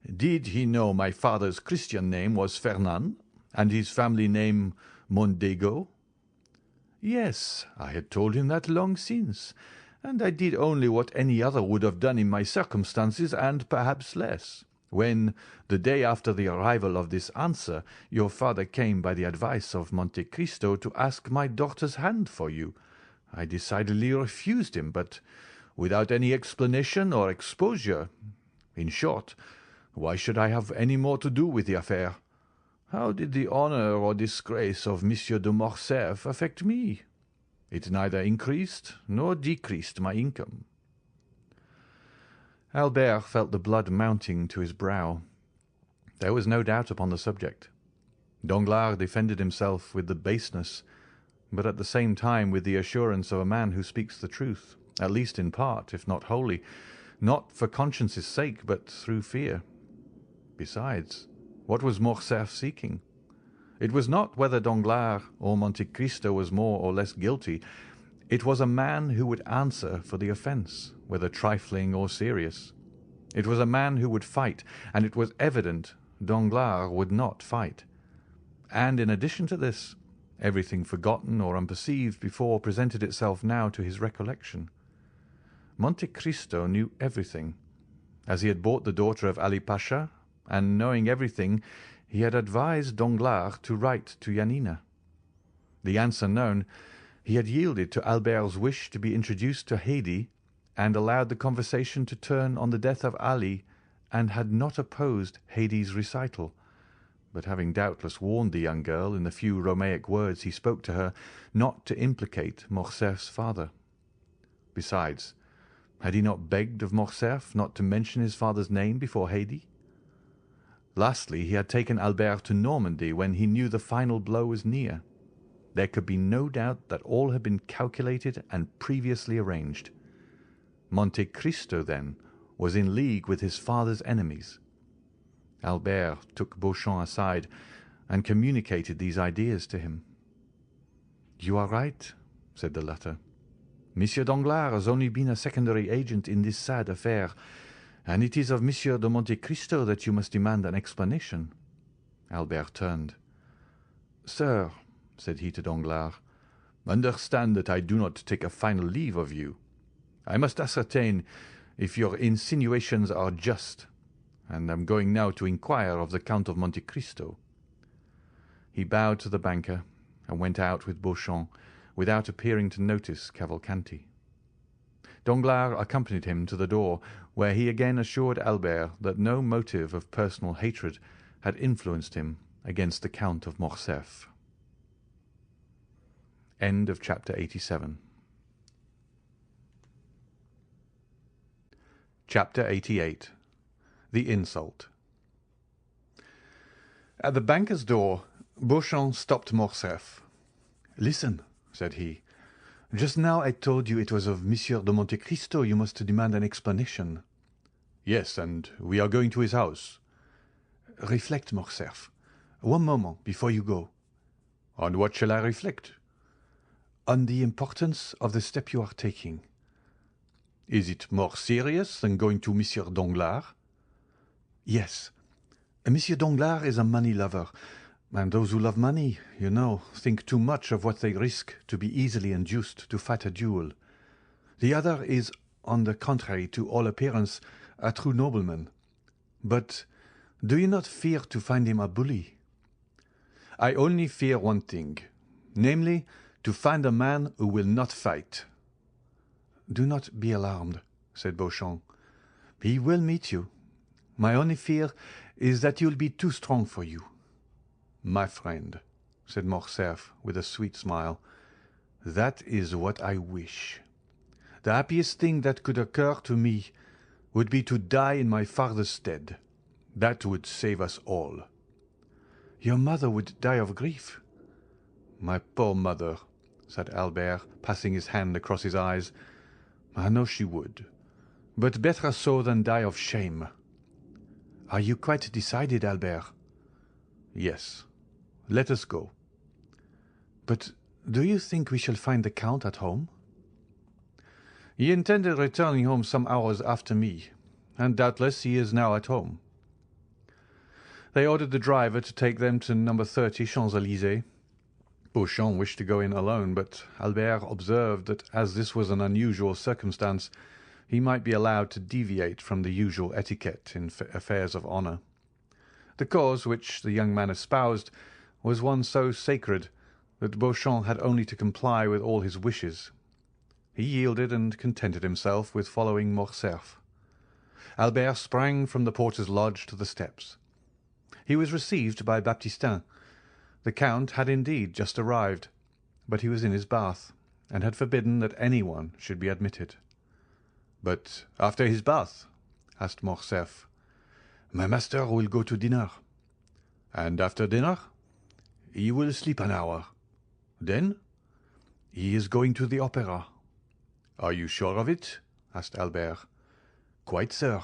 "Did he know my father's Christian name was Fernand, and his family name Mondego?" "Yes, I had told him that long since, and I did only what any other would have done in my circumstances, and perhaps less. When, the day after the arrival of this answer, your father came by the advice of Monte Cristo to ask my daughter's hand for you, I decidedly refused him, but without any explanation or exposure. In short, why should I have any more to do with the affair? How did the honour or disgrace of Monsieur de Morcerf affect me? It neither increased nor decreased my income." Albert felt the blood mounting to his brow. There was no doubt upon the subject. Danglars defended himself with the baseness, but at the same time with the assurance of a man who speaks the truth, at least in part, if not wholly, not for conscience's sake, but through fear. Besides, what was Morcerf seeking? It was not whether Danglars or Monte Cristo was more or less guilty. It was a man who would answer for the offence, whether trifling or serious. It was a man who would fight, and it was evident Danglars would not fight. And in addition to this, everything forgotten or unperceived before presented itself now to his recollection. Monte Cristo knew everything, as he had bought the daughter of Ali Pasha, and knowing everything, he had advised Danglars to write to Yanina. The answer known, he had yielded to Albert's wish to be introduced to Haidee, and allowed the conversation to turn on the death of Ali, and had not opposed Haidee's recital, but having doubtless warned the young girl in the few Romaic words he spoke to her not to implicate Morcerf's father. Besides, had he not begged of Morcerf not to mention his father's name before Haidee? Lastly, he had taken Albert to Normandy when he knew the final blow was near. There could be no doubt that all had been calculated and previously arranged. Monte Cristo, then, was in league with his father's enemies. Albert took Beauchamp aside and communicated these ideas to him. "You are right," said the latter. "Monsieur Danglars has only been a secondary agent in this sad affair, and it is of Monsieur de Monte Cristo that you must demand an explanation." Albert turned. "Sir," said he to Danglars, "understand that I do not take a final leave of you. I must ascertain if your insinuations are just, and am going now to inquire of the Count of Monte Cristo." He bowed to the banker and went out with Beauchamp without appearing to notice Cavalcanti. Danglars accompanied him to the door, where he again assured Albert that no motive of personal hatred had influenced him against the Count of Morcerf. End of chapter 87. Chapter 88. The Insult. At the banker's door, Beauchamp stopped Morcerf. "Listen," said he. "Just now I told you it was of Monsieur de Monte Cristo you must demand an explanation." "Yes, and we are going to his house." "Reflect, Morcerf. One moment before you go." "On what shall I reflect?" "On the importance of the step you are taking." "Is it more serious than going to Monsieur Danglars?" "Yes. Monsieur Danglars is a money lover, and those who love money, you know, think too much of what they risk to be easily induced to fight a duel. The other is, on the contrary, to all appearance, a true nobleman. But do you not fear to find him a bully?" "I only fear one thing, namely, to find a man who will not fight." "Do not be alarmed," said Beauchamp. "He will meet you. My only fear is that he will be too strong for you." "My friend," said Morcerf with a sweet smile, "that is what I wish. The happiest thing that could occur to me would be to die in my father's stead. That would save us all." "Your mother would die of grief." "My poor mother," said Albert, passing his hand across his eyes. "I know she would, but better so than die of shame." "Are you quite decided, Albert?" "Yes. Let us go." "But do you think we shall find the Count at home?" "He intended returning home some hours after me, and doubtless he is now at home." They ordered the driver to take them to No. 30 Champs-Élysées. Beauchamp wished to go in alone, but Albert observed that as this was an unusual circumstance, he might be allowed to deviate from the usual etiquette in affairs of honour. The cause which the young man espoused was one so sacred that Beauchamp had only to comply with all his wishes. He yielded and contented himself with following Morcerf. Albert sprang from the porter's lodge to the steps. He was received by Baptistin. The Count had indeed just arrived, but he was in his bath, and had forbidden that anyone should be admitted. "But after his bath?" asked Morcerf. "My master will go to dinner." "And after dinner?" "He will sleep an hour." "Then?" "He is going to the opera." "Are you sure of it?" asked Albert. "Quite, sir.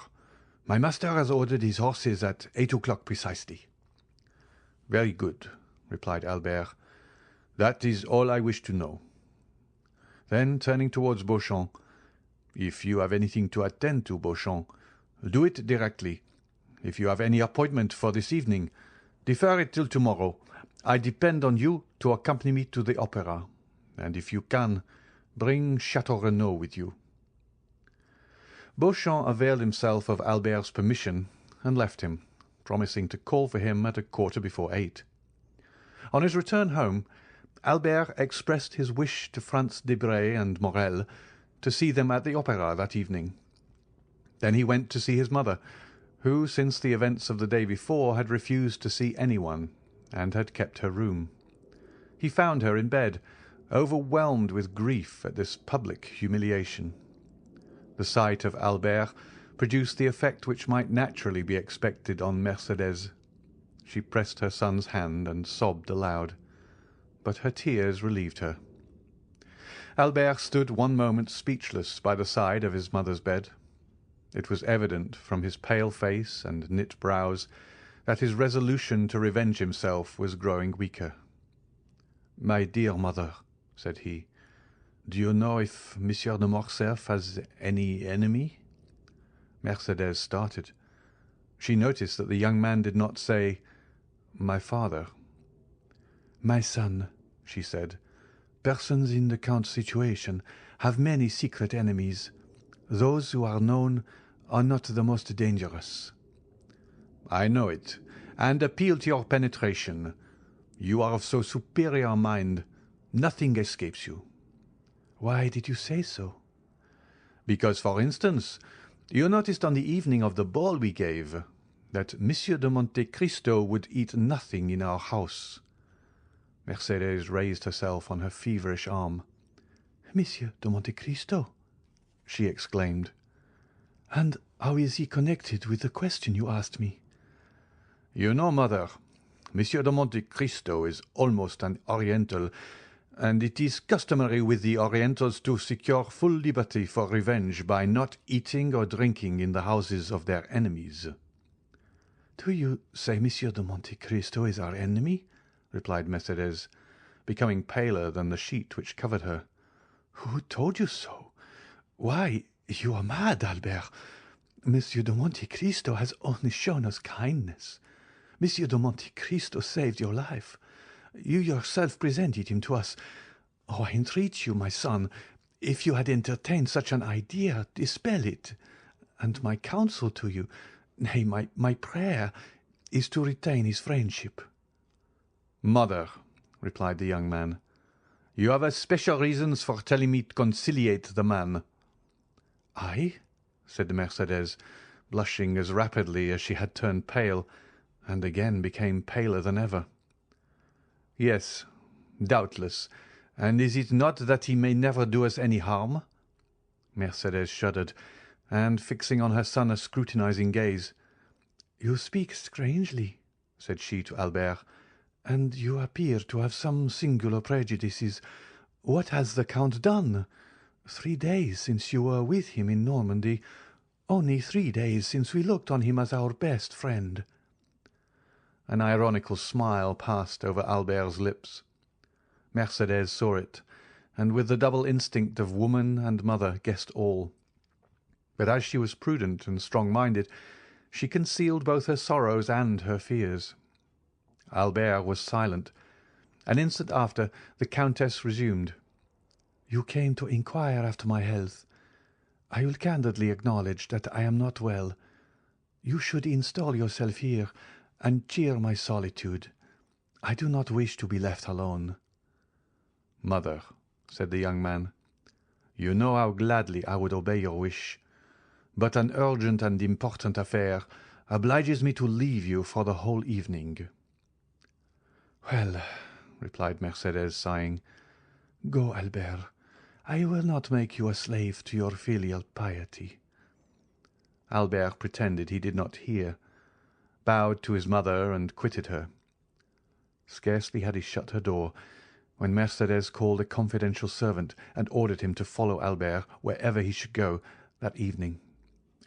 My master has ordered his horses at 8 o'clock precisely." "Very good," replied Albert. "That is all I wish to know." Then, turning towards Beauchamp, "If you have anything to attend to, Beauchamp, do it directly. If you have any appointment for this evening, defer it till tomorrow. I depend on you to accompany me to the opera, and if you can, bring Chateau Renaud with you." Beauchamp availed himself of Albert's permission and left him, promising to call for him at 8:15. On his return home, Albert expressed his wish to Franz Debray and Morel to see them at the opera that evening. Then he went to see his mother, who, since the events of the day before, had refused to see anyone, and had kept her room. He found her in bed, overwhelmed with grief at this public humiliation. The sight of Albert produced the effect which might naturally be expected on Mercédès. She pressed her son's hand and sobbed aloud, but her tears relieved her. Albert stood one moment speechless by the side of his mother's bed. It was evident from his pale face and knit brows that his resolution to revenge himself was growing weaker. "My dear mother," said he, "do you know if Monsieur de Morcerf has any enemy?" Mercédès started. She noticed that the young man did not say, "My father." "My son," she said, "persons in the Count's situation have many secret enemies. Those who are known are not the most dangerous." "I know it, and appeal to your penetration. You are of so superior a mind, nothing escapes you." "Why did you say so?" "Because, for instance, you noticed on the evening of the ball we gave that Monsieur de Monte Cristo would eat nothing in our house." Mercédès raised herself on her feverish arm. "Monsieur de Monte Cristo!" she exclaimed. "And how is he connected with the question you asked me?" "You know, mother, Monsieur de Monte Cristo is almost an Oriental, and it is customary with the Orientals to secure full liberty for revenge by not eating or drinking in the houses of their enemies." "Do you say Monsieur de Monte Cristo is our enemy?" replied Mercédès, becoming paler than the sheet which covered her. "Who told you so? Why, you are mad, Albert. Monsieur de Monte Cristo has only shown us kindness. Monsieur de Monte Cristo saved your life. You yourself presented him to us. Oh, I entreat you, my son, if you had entertained such an idea, dispel it. And my counsel to you, nay, my prayer, is to retain his friendship." "Mother," replied the young man, "you have special reasons for telling me to conciliate the man." "I?" said Mercédès, blushing as rapidly as she had turned pale, and again became paler than ever. "Yes, doubtless. And is it not that he may never do us any harm?" Mercédès shuddered, and fixing on her son a scrutinizing gaze, "You speak strangely," said she to Albert, "and you appear to have some singular prejudices. What has the Count done? 3 days since you were with him in Normandy. Only 3 days since we looked on him as our best friend." An ironical smile passed over Albert's lips. Mercédès saw it, and with the double instinct of woman and mother guessed all. But as she was prudent and strong-minded, she concealed both her sorrows and her fears. Albert was silent. An instant after, the Countess resumed. "You came to inquire after my health. I will candidly acknowledge that I am not well. You should install yourself here and cheer my solitude. I do not wish to be left alone." "Mother," said the young man, "you know how gladly I would obey your wish, but an urgent and important affair obliges me to leave you for the whole evening." "Well," replied Mercédès, sighing, "go, Albert. I will not make you a slave to your filial piety." Albert pretended he did not hear, bowed to his mother, and quitted her. Scarcely had he shut her door when Mercédès called a confidential servant and ordered him to follow Albert wherever he should go that evening,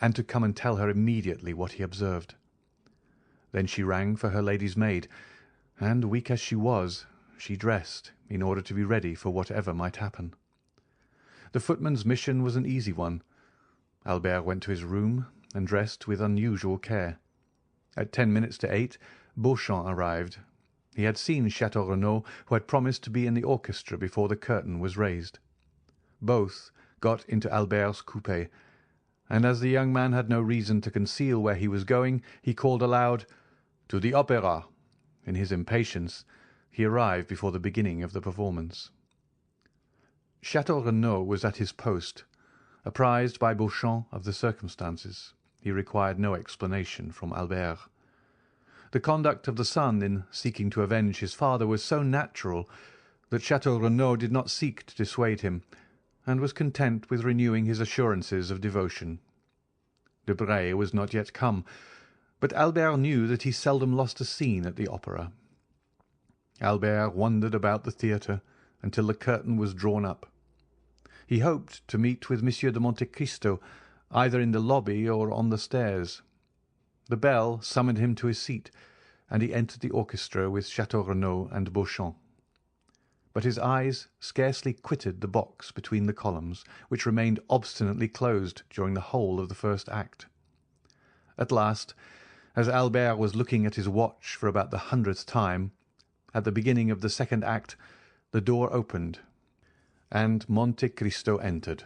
and to come and tell her immediately what he observed. Then she rang for her lady's maid, and, weak as she was, she dressed in order to be ready for whatever might happen. The footman's mission was an easy one. Albert went to his room and dressed with unusual care. At 8:10, Beauchamp arrived. He had seen Château Renaud, who had promised to be in the orchestra before the curtain was raised. Both got into Albert's coupé, and as the young man had no reason to conceal where he was going, he called aloud, "To the opera!" In his impatience, he arrived before the beginning of the performance. Château Renaud was at his post. Apprised by Beauchamp of the circumstances, he required no explanation from Albert. The conduct of the son in seeking to avenge his father was so natural that Château Renaud did not seek to dissuade him, and was content with renewing his assurances of devotion. Debray was not yet come, but Albert knew that he seldom lost a scene at the opera. Albert wandered about the theatre until the curtain was drawn up. He hoped to meet with Monsieur de Monte Cristo, either in the lobby or on the stairs. The bell summoned him to his seat, and he entered the orchestra with Château Renaud and Beauchamp. But his eyes scarcely quitted the box between the columns, which remained obstinately closed during the whole of the first act. At last, as Albert was looking at his watch for about the 100th time, at the beginning of the second act, the door opened, and Monte Cristo entered,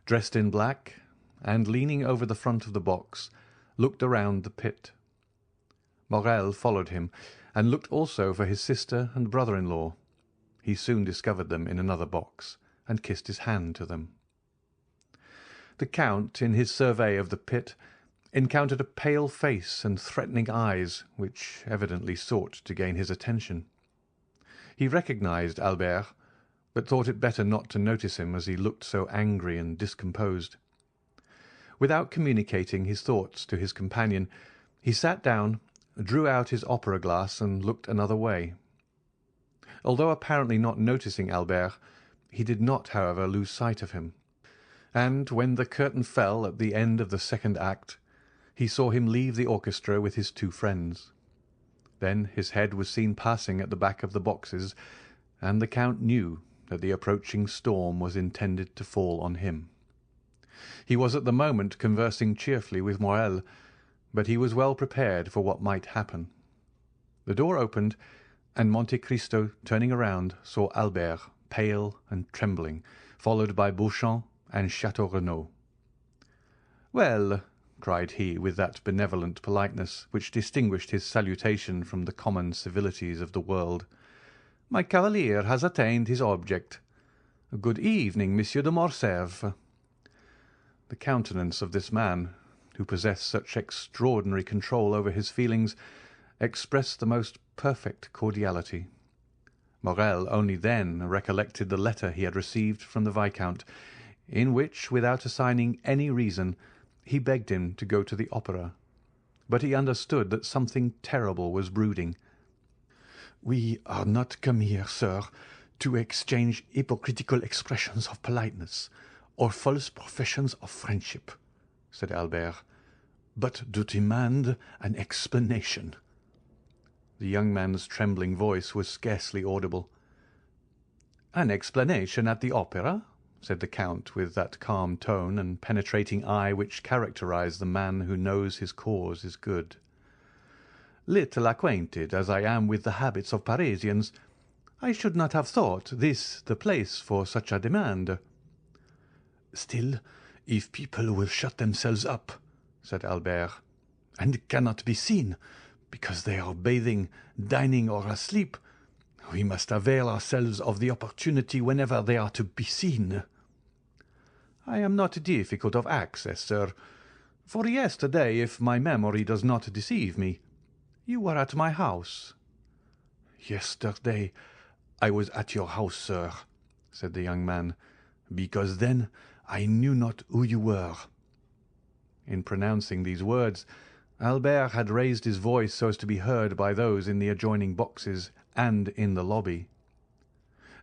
dressed in black, and leaning over the front of the box, looked around the pit. Morrel followed him, and looked also for his sister and brother-in-law. He soon discovered them in another box, and kissed his hand to them. The Count, in his survey of the pit, encountered a pale face and threatening eyes, which evidently sought to gain his attention. He recognized Albert, but thought it better not to notice him as he looked so angry and discomposed. Without communicating his thoughts to his companion, he sat down, drew out his opera-glass, and looked another way. Although apparently not noticing Albert, he did not, however, lose sight of him, and when the curtain fell at the end of the second act, he saw him leave the orchestra with his two friends. Then his head was seen passing at the back of the boxes, and the Count knew that the approaching storm was intended to fall on him. He was at the moment conversing cheerfully with Morrel, but he was well prepared for what might happen. The door opened, and Monte Cristo, turning around, saw Albert, pale and trembling, followed by Beauchamp and Château Renaud. "Well," cried he, with that benevolent politeness which distinguished his salutation from the common civilities of the world, "my cavalier has attained his object. Good evening, Monsieur de Morcerf." The countenance of this man, who possessed such extraordinary control over his feelings, expressed the most perfect cordiality. Morrel only then recollected the letter he had received from the Viscount, in which, without assigning any reason, he begged him to go to the opera. But he understood that something terrible was brooding. "We are not come here, sir, to exchange hypocritical expressions of politeness or false professions of friendship," said Albert, "but to demand an explanation." The young man's trembling voice was scarcely audible. "An explanation at the opera?" said the Count, with that calm tone and penetrating eye which characterize the man who knows his cause is good. "Little acquainted as I am with the habits of Parisians, I should not have thought this the place for such a demand." "Still, if people will shut themselves up," said Albert, "and cannot be seen, because they are bathing, dining, or asleep, we must avail ourselves of the opportunity whenever they are to be seen." "I am not difficult of access, sir, for yesterday, if my memory does not deceive me, you were at my house." "Yesterday I was at your house, sir," said the young man, "because then I knew not who you were." In pronouncing these words, Albert had raised his voice so as to be heard by those in the adjoining boxes and in the lobby.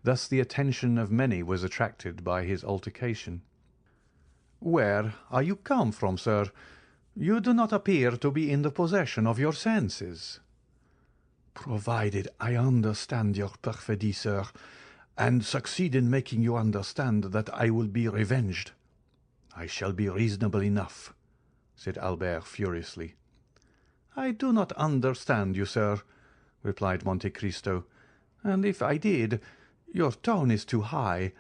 Thus the attention of many was attracted by his altercation. "Where are you come from, sir? You do not appear to be in the possession of your senses." "Provided I understand your perfidy, sir, and succeed in making you understand that I will be revenged, I shall be reasonable enough," said Albert furiously. "I do not understand you, sir," replied Monte Cristo, "and if I did, your tone is too high.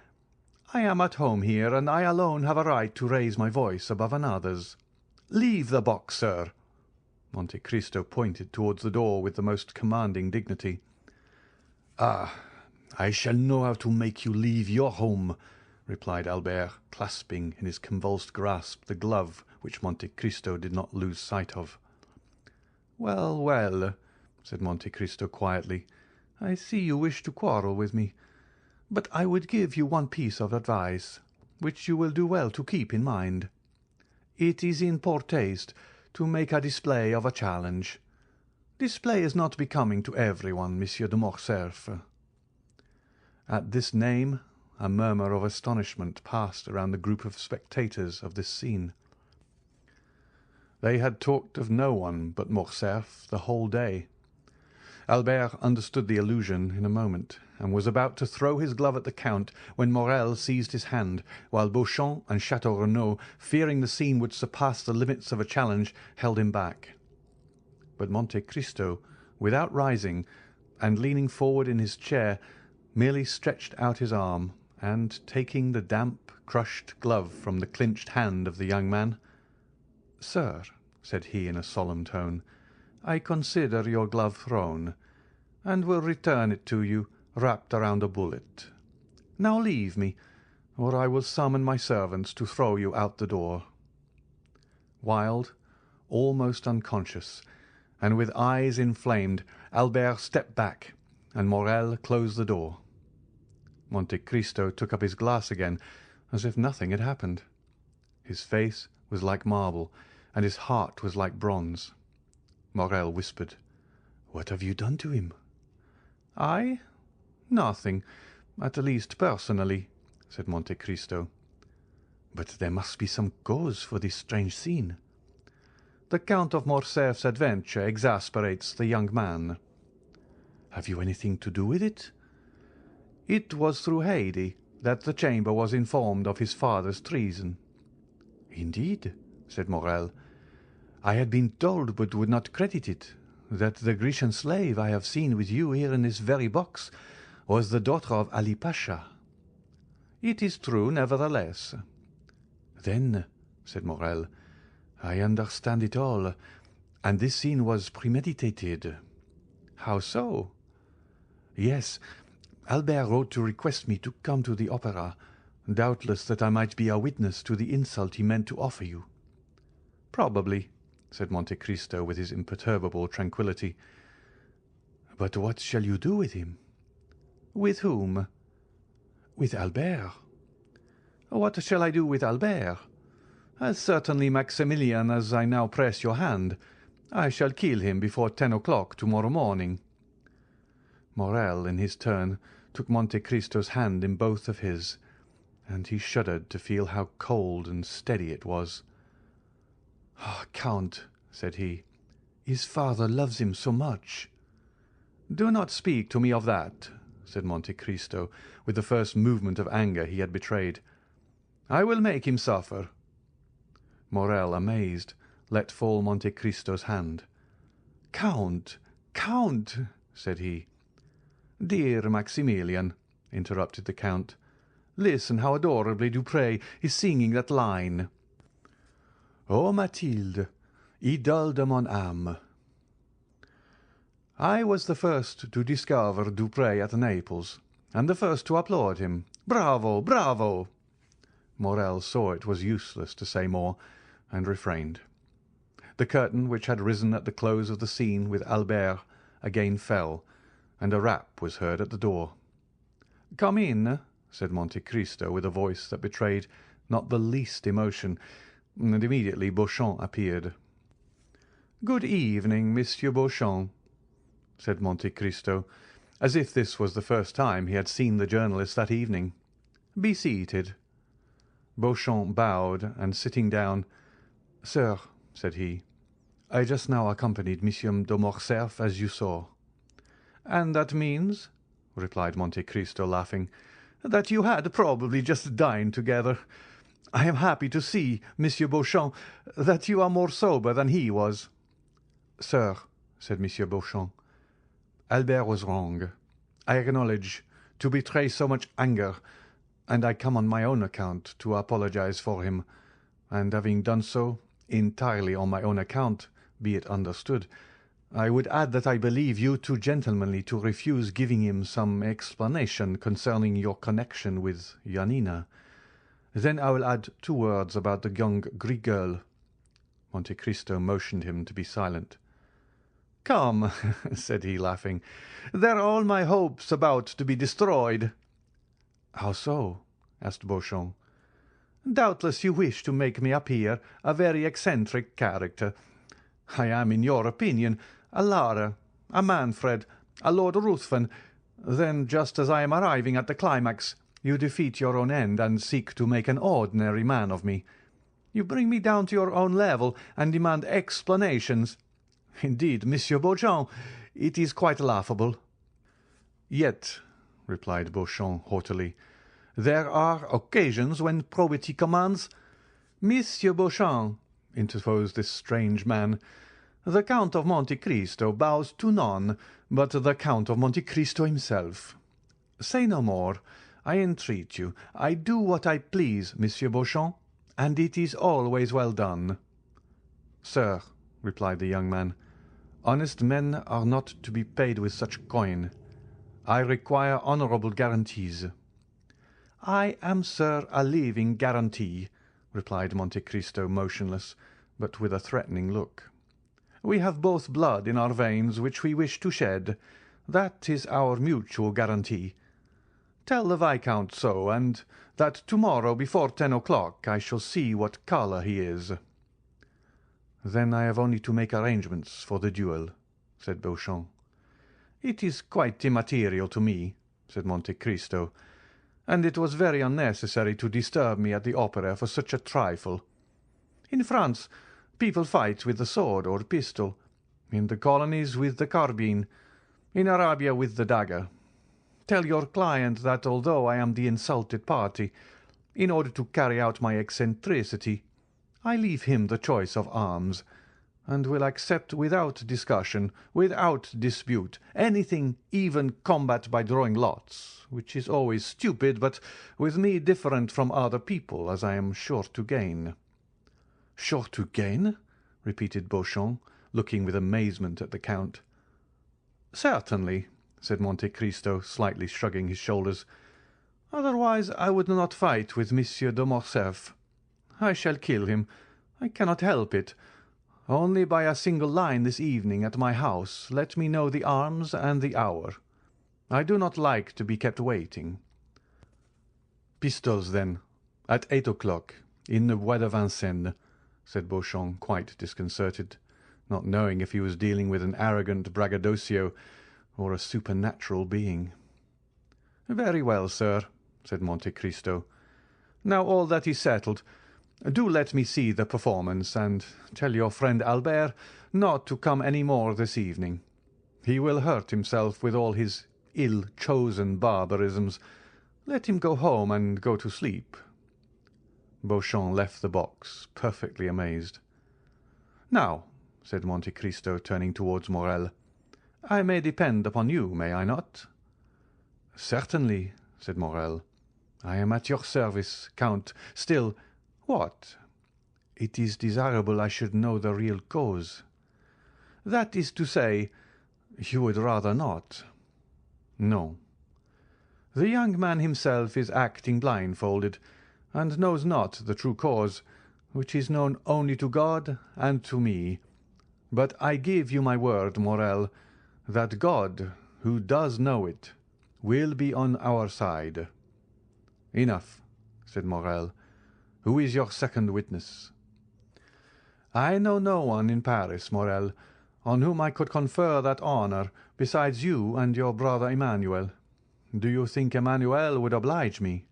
I am at home here, and I alone have a right to raise my voice above another's. Leave the box, sir." Monte Cristo pointed towards the door with the most commanding dignity. "Ah, I shall know how to make you leave your home," replied Albert, clasping in his convulsed grasp the glove which Monte Cristo did not lose sight of. "Well, well," said Monte Cristo quietly, "I see you wish to quarrel with me, but I would give you one piece of advice, which you will do well to keep in mind. It is in poor taste to make a display of a challenge. Display is not becoming to everyone, Monsieur de Morcerf." At this name a murmur of astonishment passed around the group of spectators of this scene. They had talked of no one but Morcerf the whole day. Albert understood the allusion in a moment, and was about to throw his glove at the Count when Morrel seized his hand, while Beauchamp and Château Renaud, fearing the scene would surpass the limits of a challenge, held him back. But Monte Cristo, without rising, and leaning forward in his chair, merely stretched out his arm, and, taking the damp, crushed glove from the clinched hand of the young man, "Sir," said he in a solemn tone, "I consider your glove thrown, and will return it to you wrapped around a bullet. Now leave me, or I will summon my servants to throw you out the door." Wild, almost unconscious, and with eyes inflamed, Albert stepped back, and Morrel closed the door. Monte Cristo took up his glass again, as if nothing had happened. His face was like marble, and his heart was like bronze. Morrel whispered, "What have you done to him?" "I? Nothing, at least personally," said Monte Cristo. "But there must be some cause for this strange scene." "The Count of Morcerf's adventure exasperates the young man." "Have you anything to do with it?" "It was through Haidee that the Chamber was informed of his father's treason." "Indeed," said Morrel. "I had been told, but would not credit it, that the Grecian slave I have seen with you here in this very box was the daughter of Ali Pasha." "It is true, nevertheless." "Then," said Morrel, "I understand it all, and this scene was premeditated." "How so?" "Yes, Albert wrote to request me to come to the opera, doubtless that I might be a witness to the insult he meant to offer you." "Probably," said Monte Cristo with his imperturbable tranquillity. "But what shall you do with him?" "With whom?" "With Albert." "What shall I do with Albert? As certainly, Maximilian, as I now press your hand. I shall kill him before 10 o'clock tomorrow morning." Morrel, in his turn, took Monte Cristo's hand in both of his, and he shuddered to feel how cold and steady it was. "Ah, Count," said he, "his father loves him so much." "Do not speak to me of that," said Monte Cristo, with the first movement of anger he had betrayed. "I will make him suffer." Morrel, amazed, let fall Monte Cristo's hand. "Count, Count!" said he. "Dear Maximilian," interrupted the Count, "listen how adorably Dupré is singing that line: "'O Mathilde, idole de mon âme.' I was the first to discover Dupré at Naples, and the first to applaud him. Bravo, bravo!" Morrel saw it was useless to say more, and refrained. The curtain, which had risen at the close of the scene with Albert, again fell, and a rap was heard at the door. "Come in," said Monte Cristo with a voice that betrayed not the least emotion, and immediately Beauchamp appeared. "Good evening, Monsieur Beauchamp," said Monte Cristo, as if this was the first time he had seen the journalist that evening. "Be seated." Beauchamp bowed, and sitting down, "Sir," said he, "I just now accompanied Monsieur de Morcerf, as you saw." "And that means," replied Monte Cristo, laughing, "that you had probably just dined together. I am happy to see, Monsieur Beauchamp, that you are more sober than he was." "Sir," said Monsieur Beauchamp, "Albert was wrong, I acknowledge, to betray so much anger, and I come on my own account to apologize for him, and having done so, entirely on my own account, be it understood, I would add that I believe you too gentlemanly to refuse giving him some explanation concerning your connection with Yanina. Then I will add 2 words about the young Greek girl." Monte Cristo motioned him to be silent. "Come," said he, laughing, "there are all my hopes about to be destroyed." "How so?" asked Beauchamp. "Doubtless you wish to make me appear a very eccentric character. I am, in your opinion, a Lara, a Manfred, a Lord Ruthven. Then, just as I am arriving at the climax, you defeat your own end and seek to make an ordinary man of me. You bring me down to your own level and demand explanations. Indeed, Monsieur Beauchamp, it is quite laughable." "Yet," replied Beauchamp haughtily, "there are occasions when probity commands—" "Monsieur Beauchamp," interposed this strange man, "the Count of Monte Cristo bows to none but the Count of Monte Cristo himself. Say no more, I entreat you. I do what I please, Monsieur Beauchamp, and it is always well done." "Sir," replied the young man, "honest men are not to be paid with such coin. I require honourable guarantees." "I am, sir, a living guarantee," replied Monte Cristo, motionless, but with a threatening look. "We have both blood in our veins which we wish to shed. That is our mutual guarantee. Tell the Viscount so, and that to-morrow before 10 o'clock I shall see what colour he is." "Then I have only to make arrangements for the duel," said Beauchamp. "It is quite immaterial to me," said Monte Cristo, "and it was very unnecessary to disturb me at the opera for such a trifle. In France people fight with the sword or pistol, in the colonies with the carbine, in Arabia with the dagger. Tell your client that although I am the insulted party, in order to carry out my eccentricity, I leave him the choice of arms, and will accept without discussion, without dispute, anything, even combat by drawing lots, which is always stupid, but with me different from other people, as I am sure to gain." "Sure to gain?" repeated Beauchamp, looking with amazement at the Count. "Certainly," said Monte Cristo, slightly shrugging his shoulders. "Otherwise I would not fight with Monsieur de Morcerf. I shall kill him. I cannot help it. Only by a single line this evening at my house let me know the arms and the hour. I do not like to be kept waiting." "Pistols, then, at 8 o'clock, in the Bois de Vincennes," said Beauchamp, quite disconcerted, not knowing if he was dealing with an arrogant braggadocio or a supernatural being. "Very well, sir," said Monte Cristo. "Now all that is settled. Do let me see the performance, and tell your friend Albert not to come any more this evening. He will hurt himself with all his ill-chosen barbarisms. Let him go home and go to sleep." Beauchamp left the box, perfectly amazed. "Now," said Monte Cristo, turning towards Morrel, "I may depend upon you, may I not?" "Certainly," said Morrel. "I am at your service, Count. Still—" "What?" "It is desirable I should know the real cause." "That is to say, you would rather not?" "No." "The young man himself is acting blindfolded, and knows not the true cause, which is known only to God and to me. But I give you my word, Morrel, that God, who does know it, will be on our side." "Enough," said Morrel. "Who is your second witness?" "I know no one in Paris, Morrel, on whom I could confer that honour besides you and your brother Emmanuel. Do you think Emmanuel would oblige me?"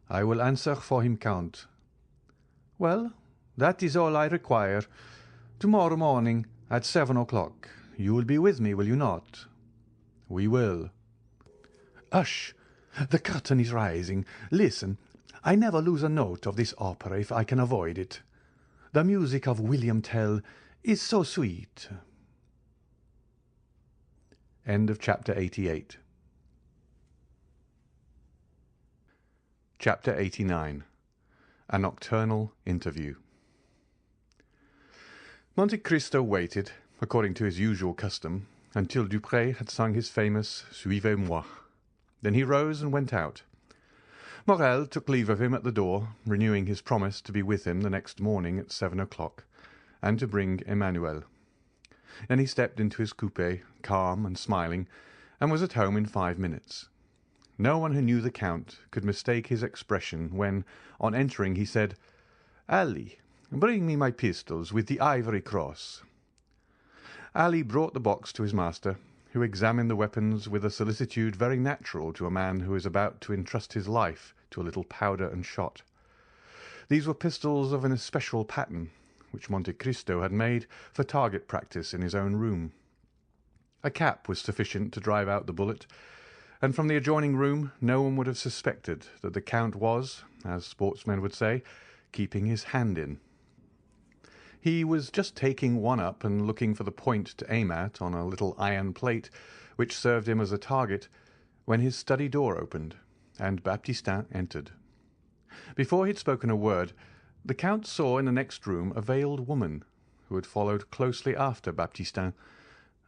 "I will answer for him, Count." "Well, that is all I require. To-morrow morning at 7 o'clock. You will be with me, will you not?" "We will." "Hush! The curtain is rising. Listen. I never lose a note of this opera if I can avoid it. The music of William Tell is so sweet." End of chapter 88. Chapter 89. A Nocturnal Interview. Monte Cristo waited, according to his usual custom, until Dupré had sung his famous Suivez-moi. Then he rose and went out. Morrel took leave of him at the door, renewing his promise to be with him the next morning at 7 o'clock, and to bring Emmanuel. Then he stepped into his coupé, calm and smiling, and was at home in 5 minutes. No one who knew the Count could mistake his expression when, on entering, he said, "Ali, bring me my pistols with the ivory cross." Ali brought the box to his master, who examined the weapons with a solicitude very natural to a man who is about to entrust his life to a little powder and shot. These were pistols of an especial pattern, which Monte Cristo had made for target practice in his own room. A cap was sufficient to drive out the bullet, and from the adjoining room no one would have suspected that the Count was, as sportsmen would say, keeping his hand in. He was just taking one up and looking for the point to aim at on a little iron plate which served him as a target, when his study door opened, and Baptistin entered. Before he had spoken a word, the Count saw in the next room a veiled woman, who had followed closely after Baptistin,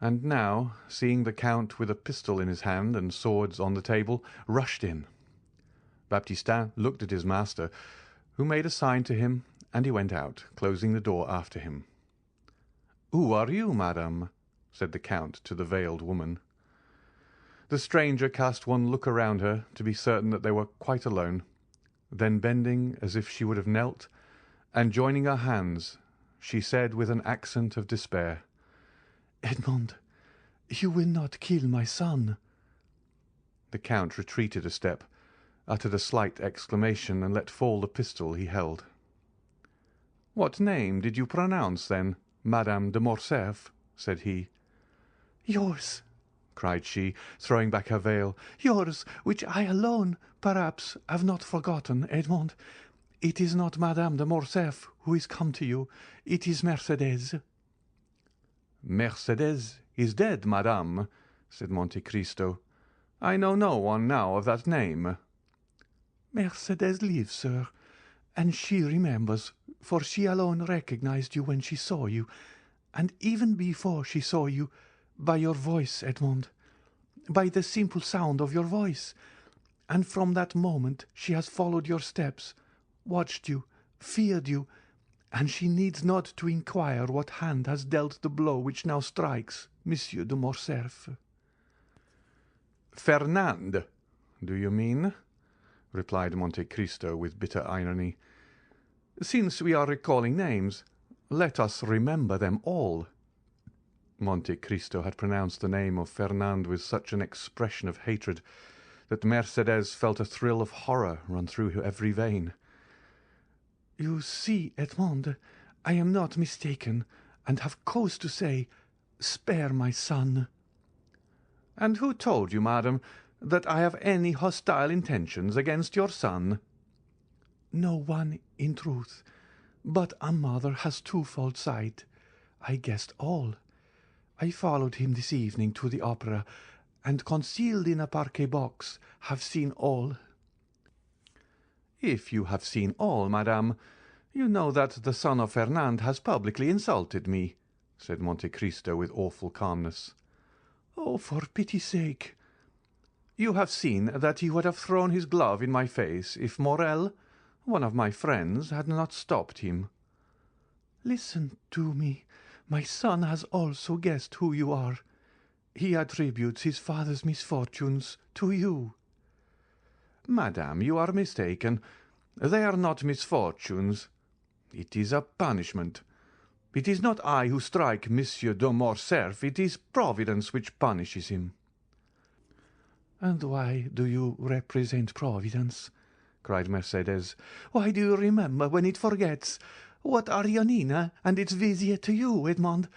and now, seeing the Count with a pistol in his hand and swords on the table, rushed in. Baptistin looked at his master, who made a sign to him, and he went out, closing the door after him. "Who are you, madame?" said the Count to the veiled woman. The stranger cast one look around her to be certain that they were quite alone, then bending as if she would have knelt, and joining her hands, she said with an accent of despair, "Edmond, you will not kill my son." The Count retreated a step, uttered a slight exclamation, and let fall the pistol he held. "What name did you pronounce, then, Madame de Morcerf?" said he. "Yours," cried she, throwing back her veil. "Yours, which I alone, perhaps, have not forgotten, Edmond. It is not Madame de Morcerf who is come to you. It is Mercédès." "Mercédès is dead, madame," said Monte Cristo. "I know no one now of that name." "Mercédès lives, sir, and she remembers, for she alone recognized you when she saw you, and even before she saw you, by your voice, Edmond, by the simple sound of your voice, and from that moment she has followed your steps, watched you, feared you, and she needs not to inquire what hand has dealt the blow which now strikes Monsieur de Morcerf." "Fernand, do you mean?" replied Monte Cristo with bitter irony. "Since we are recalling names, let us remember them all." Monte Cristo had pronounced the name of Fernand with such an expression of hatred that Mercédès felt a thrill of horror run through every vein. "You see, Edmond, I am not mistaken, and have cause to say, spare my son." "And who told you, madam, that I have any hostile intentions against your son?" "No one, in truth, but a mother has twofold sight. I guessed all. I followed him this evening to the opera, and concealed in a parquet box, have seen all." "If you have seen all, madame, you know that the son of Fernand has publicly insulted me," said Monte Cristo with awful calmness. "Oh, for pity's sake!" "You have seen that he would have thrown his glove in my face if Morel, one of my friends, had not stopped him." "Listen to me. My son has also guessed who you are. He attributes his father's misfortunes to you." "Madame, you are mistaken. They are not misfortunes. It is a punishment. It is not I who strike Monsieur de Morcerf. It is Providence which punishes him." "And why do you represent Providence?" cried Mercédès. "Why do you remember when it forgets? What are Yanina and its vizier to you, Edmond?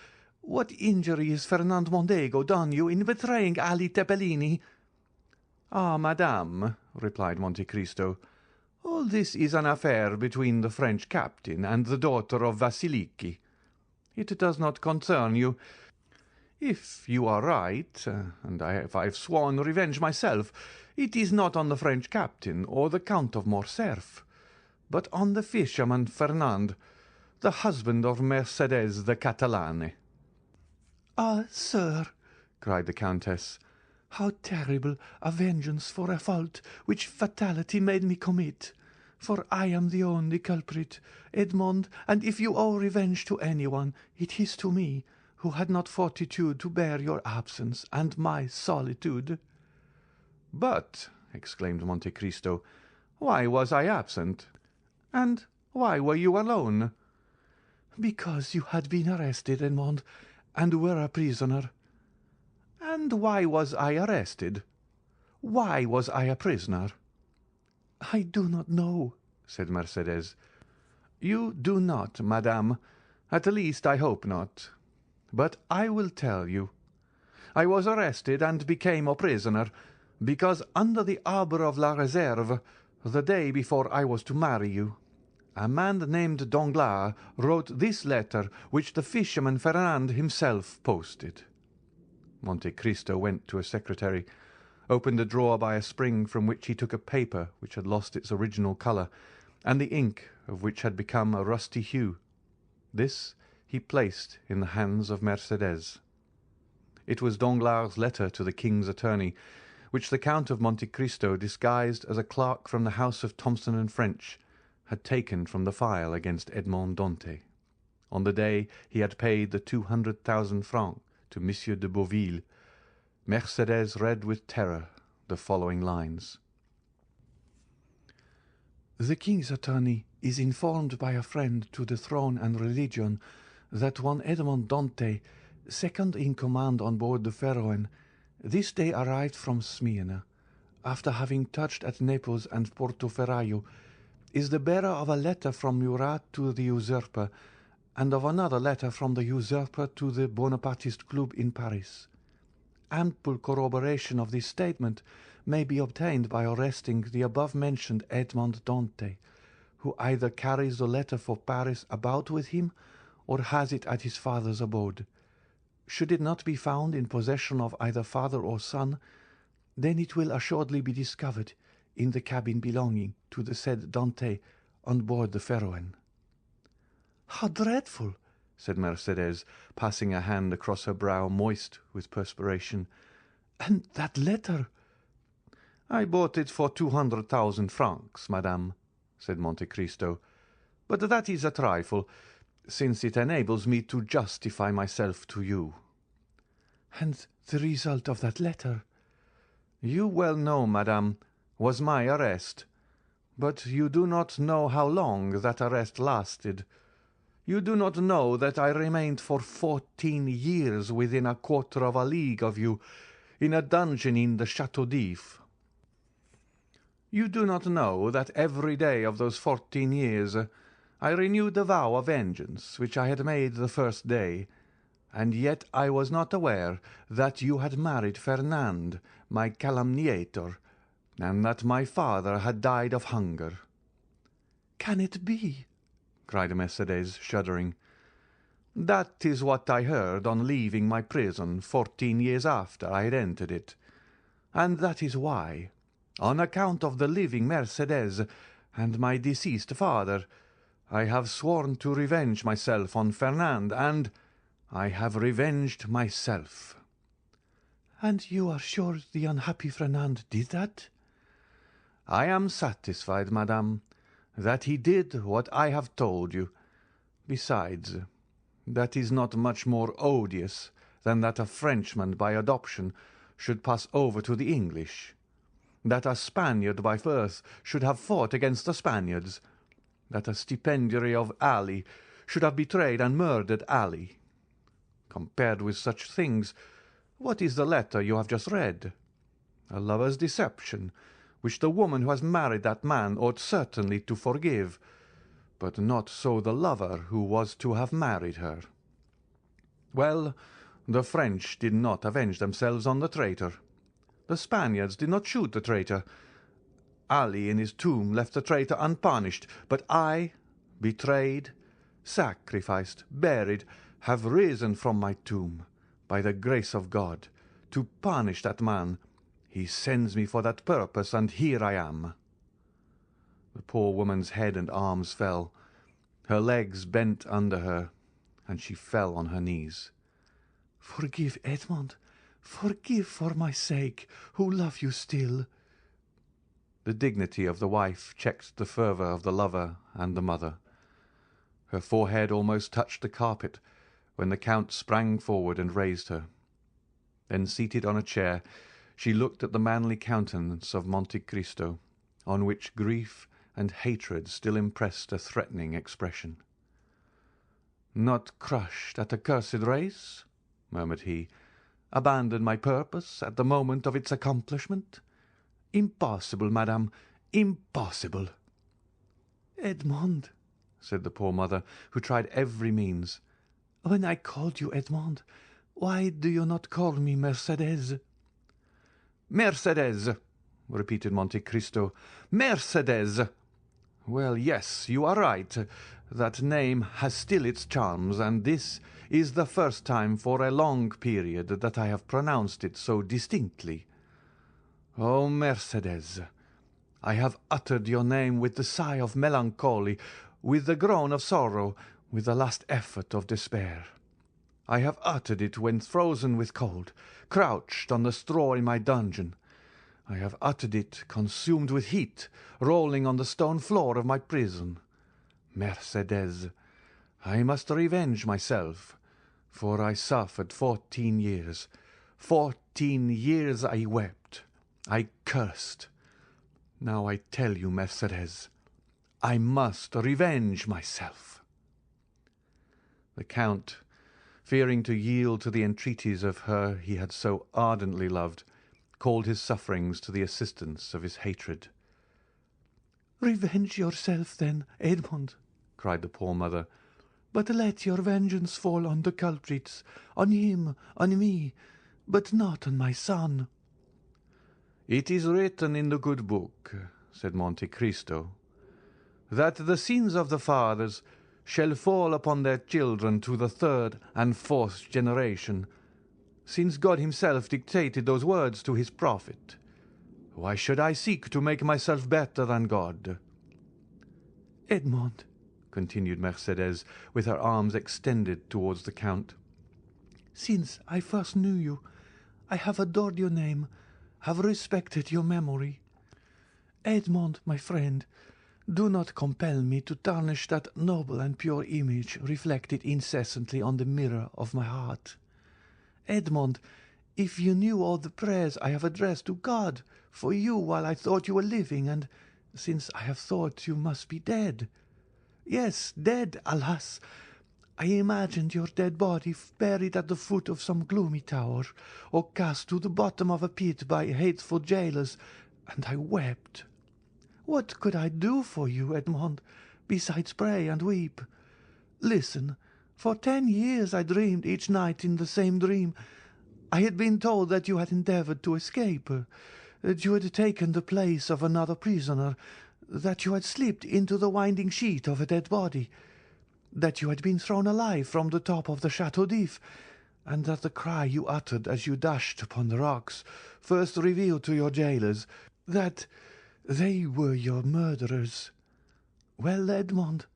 What injury has Fernand Mondego done you in betraying Ali Tepelini?" "Ah, madame," replied Monte Cristo, "all this is an affair between the French captain and the daughter of Vasiliki. It does not concern you. If you are right, and if I have sworn revenge myself, it is not on the French captain or the Count of Morcerf, but on the fisherman Fernand, the husband of Mercédès the Catalane." "Ah, sir," cried the Countess, "how terrible a vengeance for a fault which fatality made me commit! For I am the only culprit, Edmond, and if you owe revenge to anyone, it is to me, who had not fortitude to bear your absence and my solitude." "But," exclaimed Monte Cristo, "why was I absent? And why were you alone?" "Because you had been arrested, Edmond, and were a prisoner." "And why was I arrested? Why was I a prisoner?" "I do not know," said Mercédès. "You do not, madame. At least I hope not. But I will tell you. I was arrested and became a prisoner because under the arbour of La Réserve, the day before I was to marry you, a man named Danglars wrote this letter which the fisherman Fernand himself posted." Monte Cristo went to a secretary, opened a drawer by a spring from which he took a paper which had lost its original colour, and the ink of which had become a rusty hue. This he placed in the hands of Mercédès. It was Danglars' letter to the king's attorney, which the Count of Monte Cristo, disguised as a clerk from the house of Thomson and French, had taken from the file against Edmond Dantès, on the day he had paid the 200,000 francs to Monsieur de Beauville. Mercédès read with terror the following lines: "The king's attorney is informed by a friend to the throne and religion that one Edmond Dantès, second in command on board the Pharoah, this day arrived from Smyrna, after having touched at Naples and Porto Ferraio, is the bearer of a letter from Murat to the usurper, and of another letter from the usurper to the Bonapartist Club in Paris. Ample corroboration of this statement may be obtained by arresting the above-mentioned Edmond Dantès, who either carries the letter for Paris about with him, or has it at his father's abode. Should it not be found in possession of either father or son, then it will assuredly be discovered in the cabin belonging to the said Dantès on board the Pharoah." "How dreadful!" said Mercédès, passing a hand across her brow moist with perspiration. "And that letter?" "I bought it for 200,000 francs, madame," said Monte Cristo, "but that is a trifle, since it enables me to justify myself to you." "And the result of that letter?" "You well know, madame, was my arrest. But you do not know how long that arrest lasted. You do not know that I remained for 14 years within a quarter of a league of you, in a dungeon in the Château d'If. You do not know that every day of those 14 years I renewed the vow of vengeance which I had made the first day, and yet I was not aware that you had married Fernand, my calumniator, and that my father had died of hunger." "Can it be?" cried Mercédès, shuddering. "That is what I heard on leaving my prison 14 years after I had entered it, and that is why, on account of the living Mercédès and my deceased father, I have sworn to revenge myself on Fernand, and I have revenged myself." "And you are sure the unhappy Fernand did that?" "I am satisfied, madame, that he did what I have told you. Besides, that is not much more odious than that a Frenchman by adoption should pass over to the English, that a Spaniard by birth should have fought against the Spaniards, that a stipendiary of Ali should have betrayed and murdered Ali. Compared with such things, what is the letter you have just read? A lover's deception, which the woman who has married that man ought certainly to forgive, but not so the lover who was to have married her. Well, the French did not avenge themselves on the traitor. The Spaniards did not shoot the traitor. Ali in his tomb left the traitor unpunished, but I, betrayed, sacrificed, buried, have risen from my tomb, by the grace of God, to punish that man. He sends me for that purpose, and here I am." The poor woman's head and arms fell. Her legs bent under her, and she fell on her knees. "Forgive, Edmond, forgive for my sake, who love you still." The dignity of the wife checked the fervour of the lover and the mother. Her forehead almost touched the carpet when the Count sprang forward and raised her. Then, seated on a chair, she looked at the manly countenance of Monte Cristo, on which grief and hatred still impressed a threatening expression. "Not crushed at a cursed race?" murmured he. "Abandon my purpose at the moment of its accomplishment? Impossible, madame, impossible." "Edmond," said the poor mother, who tried every means. "When I called you Edmond, why do you not call me Mercedes?" "Mercedes," repeated Monte Cristo. "Mercedes. Well, yes, you are right. That name has still its charms, and this is the first time for a long period that I have pronounced it so distinctly. Oh, Mercedes, I have uttered your name with the sigh of melancholy, with the groan of sorrow, with the last effort of despair. I have uttered it when frozen with cold, crouched on the straw in my dungeon. I have uttered it consumed with heat, rolling on the stone floor of my prison. Mercedes, I must revenge myself, for I suffered 14 years. 14 years I wept, I cursed. Now I tell you, Mercedes, I must revenge myself." The Count, fearing to yield to the entreaties of her he had so ardently loved, called his sufferings to the assistance of his hatred. "Revenge yourself, then, Edmond," cried the poor mother, "but let your vengeance fall on the culprits, on him, on me, but not on my son." "It is written in the good book," said Monte Cristo, "that the sins of the fathers shall fall upon their children to the 3rd and 4th generation, since God himself dictated those words to his prophet. Why should I seek to make myself better than God?" "Edmond," continued Mercedes, with her arms extended towards the Count, "since I first knew you, I have adored your name, have respected your memory. Edmond, my friend, do not compel me to tarnish that noble and pure image reflected incessantly on the mirror of my heart. Edmond, if you knew all the prayers I have addressed to God for you while I thought you were living, and since I have thought you must be dead. Yes, dead, alas! I imagined your dead body buried at the foot of some gloomy tower, or cast to the bottom of a pit by hateful jailers, and I wept. What could I do for you, Edmond, besides pray and weep? Listen, for 10 years I dreamed each night in the same dream. I had been told that you had endeavoured to escape, that you had taken the place of another prisoner, that you had slipped into the winding sheet of a dead body, that you had been thrown alive from the top of the Chateau d'If, and that the cry you uttered as you dashed upon the rocks first revealed to your jailers that they were your murderers. Well, Edmond,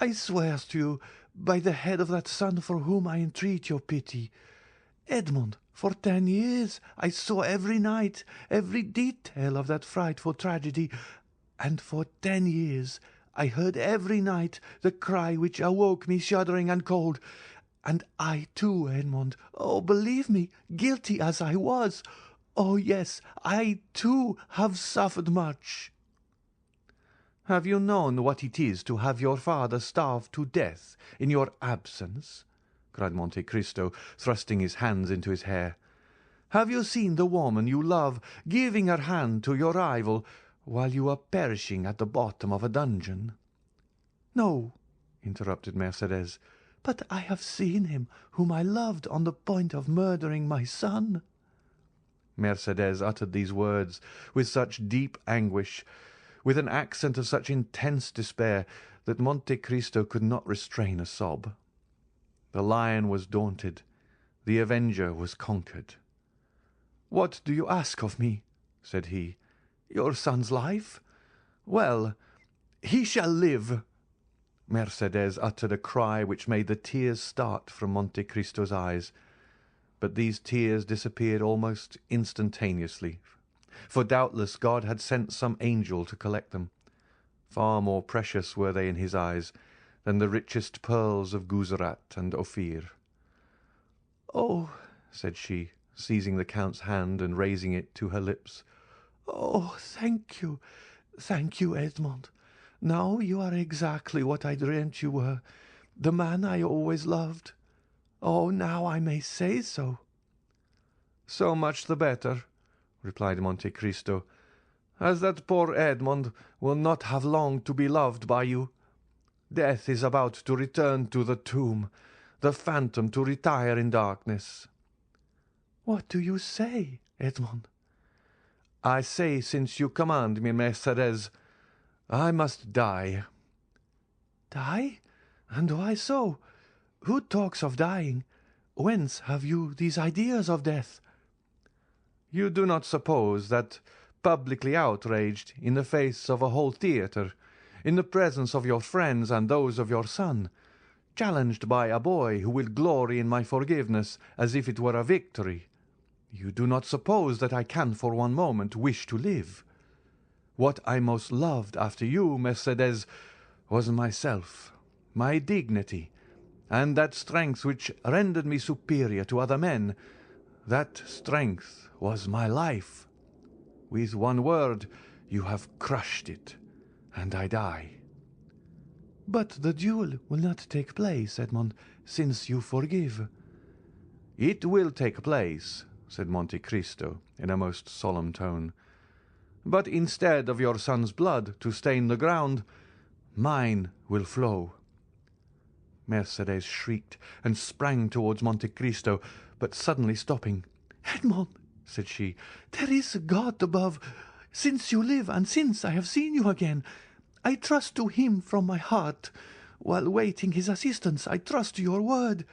I swear to you, by the head of that son for whom I entreat your pity, Edmond, for 10 years I saw every night every detail of that frightful tragedy, and for 10 years I heard every night the cry which awoke me shuddering and cold. And I too, Edmond, oh, believe me, guilty as I was, oh yes, I too have suffered much." "Have you known what it is to have your father starve to death in your absence?" cried Monte Cristo, thrusting his hands into his hair. "Have you seen the woman you love giving her hand to your rival while you were perishing at the bottom of a dungeon?" "No," interrupted Mercedes. "but I have seen him whom I loved on the point of murdering my son." Mercedes uttered these words with such deep anguish, with an accent of such intense despair, that Monte Cristo could not restrain a sob. The lion was daunted, the avenger was conquered. "What do you ask of me?" said he. "Your son's life? Well, he shall live." Mercedes uttered a cry which made the tears start from Monte Cristo's eyes, but these tears disappeared almost instantaneously, for doubtless God had sent some angel to collect them. Far more precious were they in his eyes than the richest pearls of Guzerat and Ophir. "Oh," said she, seizing the Count's hand and raising it to her lips. "Oh, thank you, Edmond. Now you are exactly what I dreamt you were, the man I always loved. Oh, now I may say so." "So much the better," replied Monte Cristo, "as that poor Edmond will not have long to be loved by you. Death is about to return to the tomb, the phantom to retire in darkness." "What do you say, Edmond?" "I say, since you command me, Mercédès, I must die." "Die? And why so? Who talks of dying? Whence have you these ideas of death?" "You do not suppose that, publicly outraged, in the face of a whole theatre, in the presence of your friends and those of your son, challenged by a boy who will glory in my forgiveness as if it were a victory, you do not suppose that I can for one moment wish to live? What I most loved after you, Mercédès, was myself, my dignity, and that strength which rendered me superior to other men. That strength was my life. With one word you have crushed it, and I die." "But the duel will not take place, Edmond, since you forgive." "It will take place," said Monte Cristo in a most solemn tone. "But instead of your son's blood to stain the ground, mine will flow." Mercédès shrieked and sprang towards Monte Cristo, but suddenly stopping. "Edmond," said she, "there is a God above. Since you live, and since I have seen you again, I trust to him from my heart. While waiting his assistance, I trust to your word.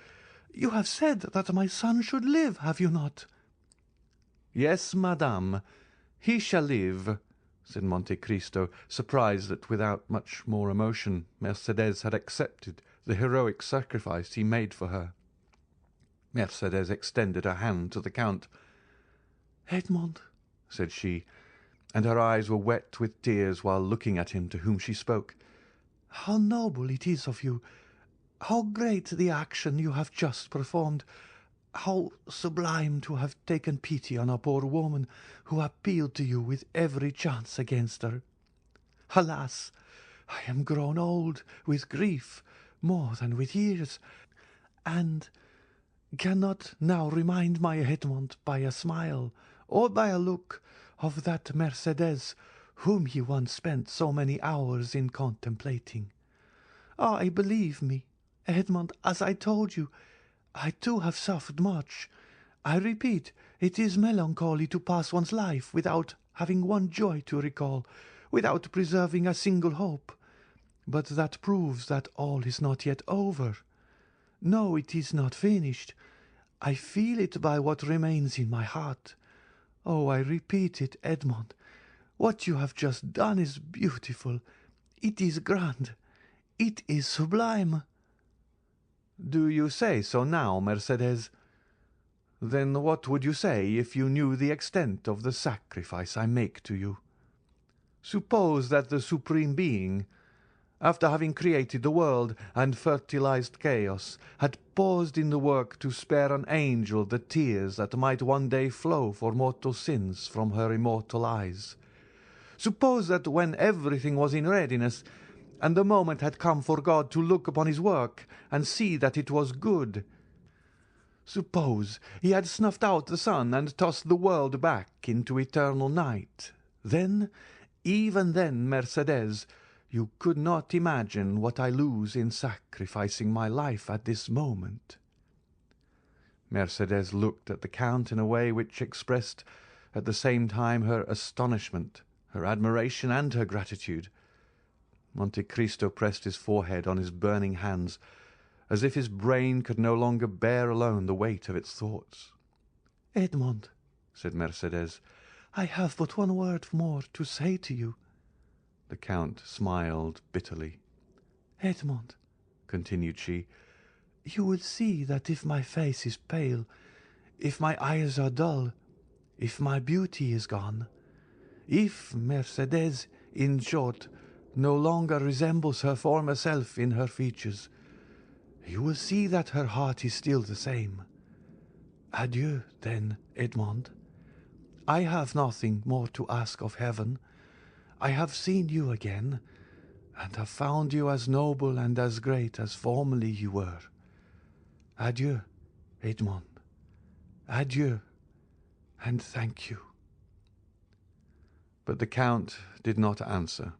You have said that my son should live, have you not?" "Yes, madame, he shall live," said Monte Cristo, surprised that without much more emotion Mercédès had accepted the heroic sacrifice he made for her. Mercédès extended her hand to the Count. "Edmond," said she, and her eyes were wet with tears while looking at him to whom she spoke, "how noble it is of you! How great the action you have just performed! How sublime to have taken pity on a poor woman who appealed to you with every chance against her! Alas! I am grown old with grief more than with years, and cannot now remind my Edmond by a smile or by a look of that Mercédès whom he once spent so many hours in contemplating. Ah, believe me, Edmond, as I told you, I too have suffered much. I repeat, it is melancholy to pass one's life without having one joy to recall, without preserving a single hope. But that proves that all is not yet over. No, it is not finished. I feel it by what remains in my heart. Oh, I repeat it, Edmond. What you have just done is beautiful. It is grand. It is sublime." "Do you say so now, Mercédès? Then what would you say if you knew the extent of the sacrifice I make to you? Suppose that the Supreme Being, after having created the world and fertilized chaos, had paused in the work to spare an angel the tears that might one day flow for mortal sins from her immortal eyes. Suppose that when everything was in readiness, and the moment had come for God to look upon his work and see that it was good, suppose he had snuffed out the sun and tossed the world back into eternal night, then, even then, Mercédès, you could not imagine what I lose in sacrificing my life at this moment." Mercédès looked at the Count in a way which expressed at the same time her astonishment, her admiration, and her gratitude. Monte Cristo pressed his forehead on his burning hands, as if his brain could no longer bear alone the weight of its thoughts. "Edmond," said Mercédès, "I have but one word more to say to you." The Count smiled bitterly. "Edmond," continued she, "you will see that if my face is pale, if my eyes are dull, if my beauty is gone, if Mercédès, in short, no longer resembles her former self in her features, you will see that her heart is still the same. Adieu, then, Edmond. I have nothing more to ask of heaven. I have seen you again, and have found you as noble and as great as formerly you were. Adieu, Edmond. Adieu, and thank you." But the Count did not answer.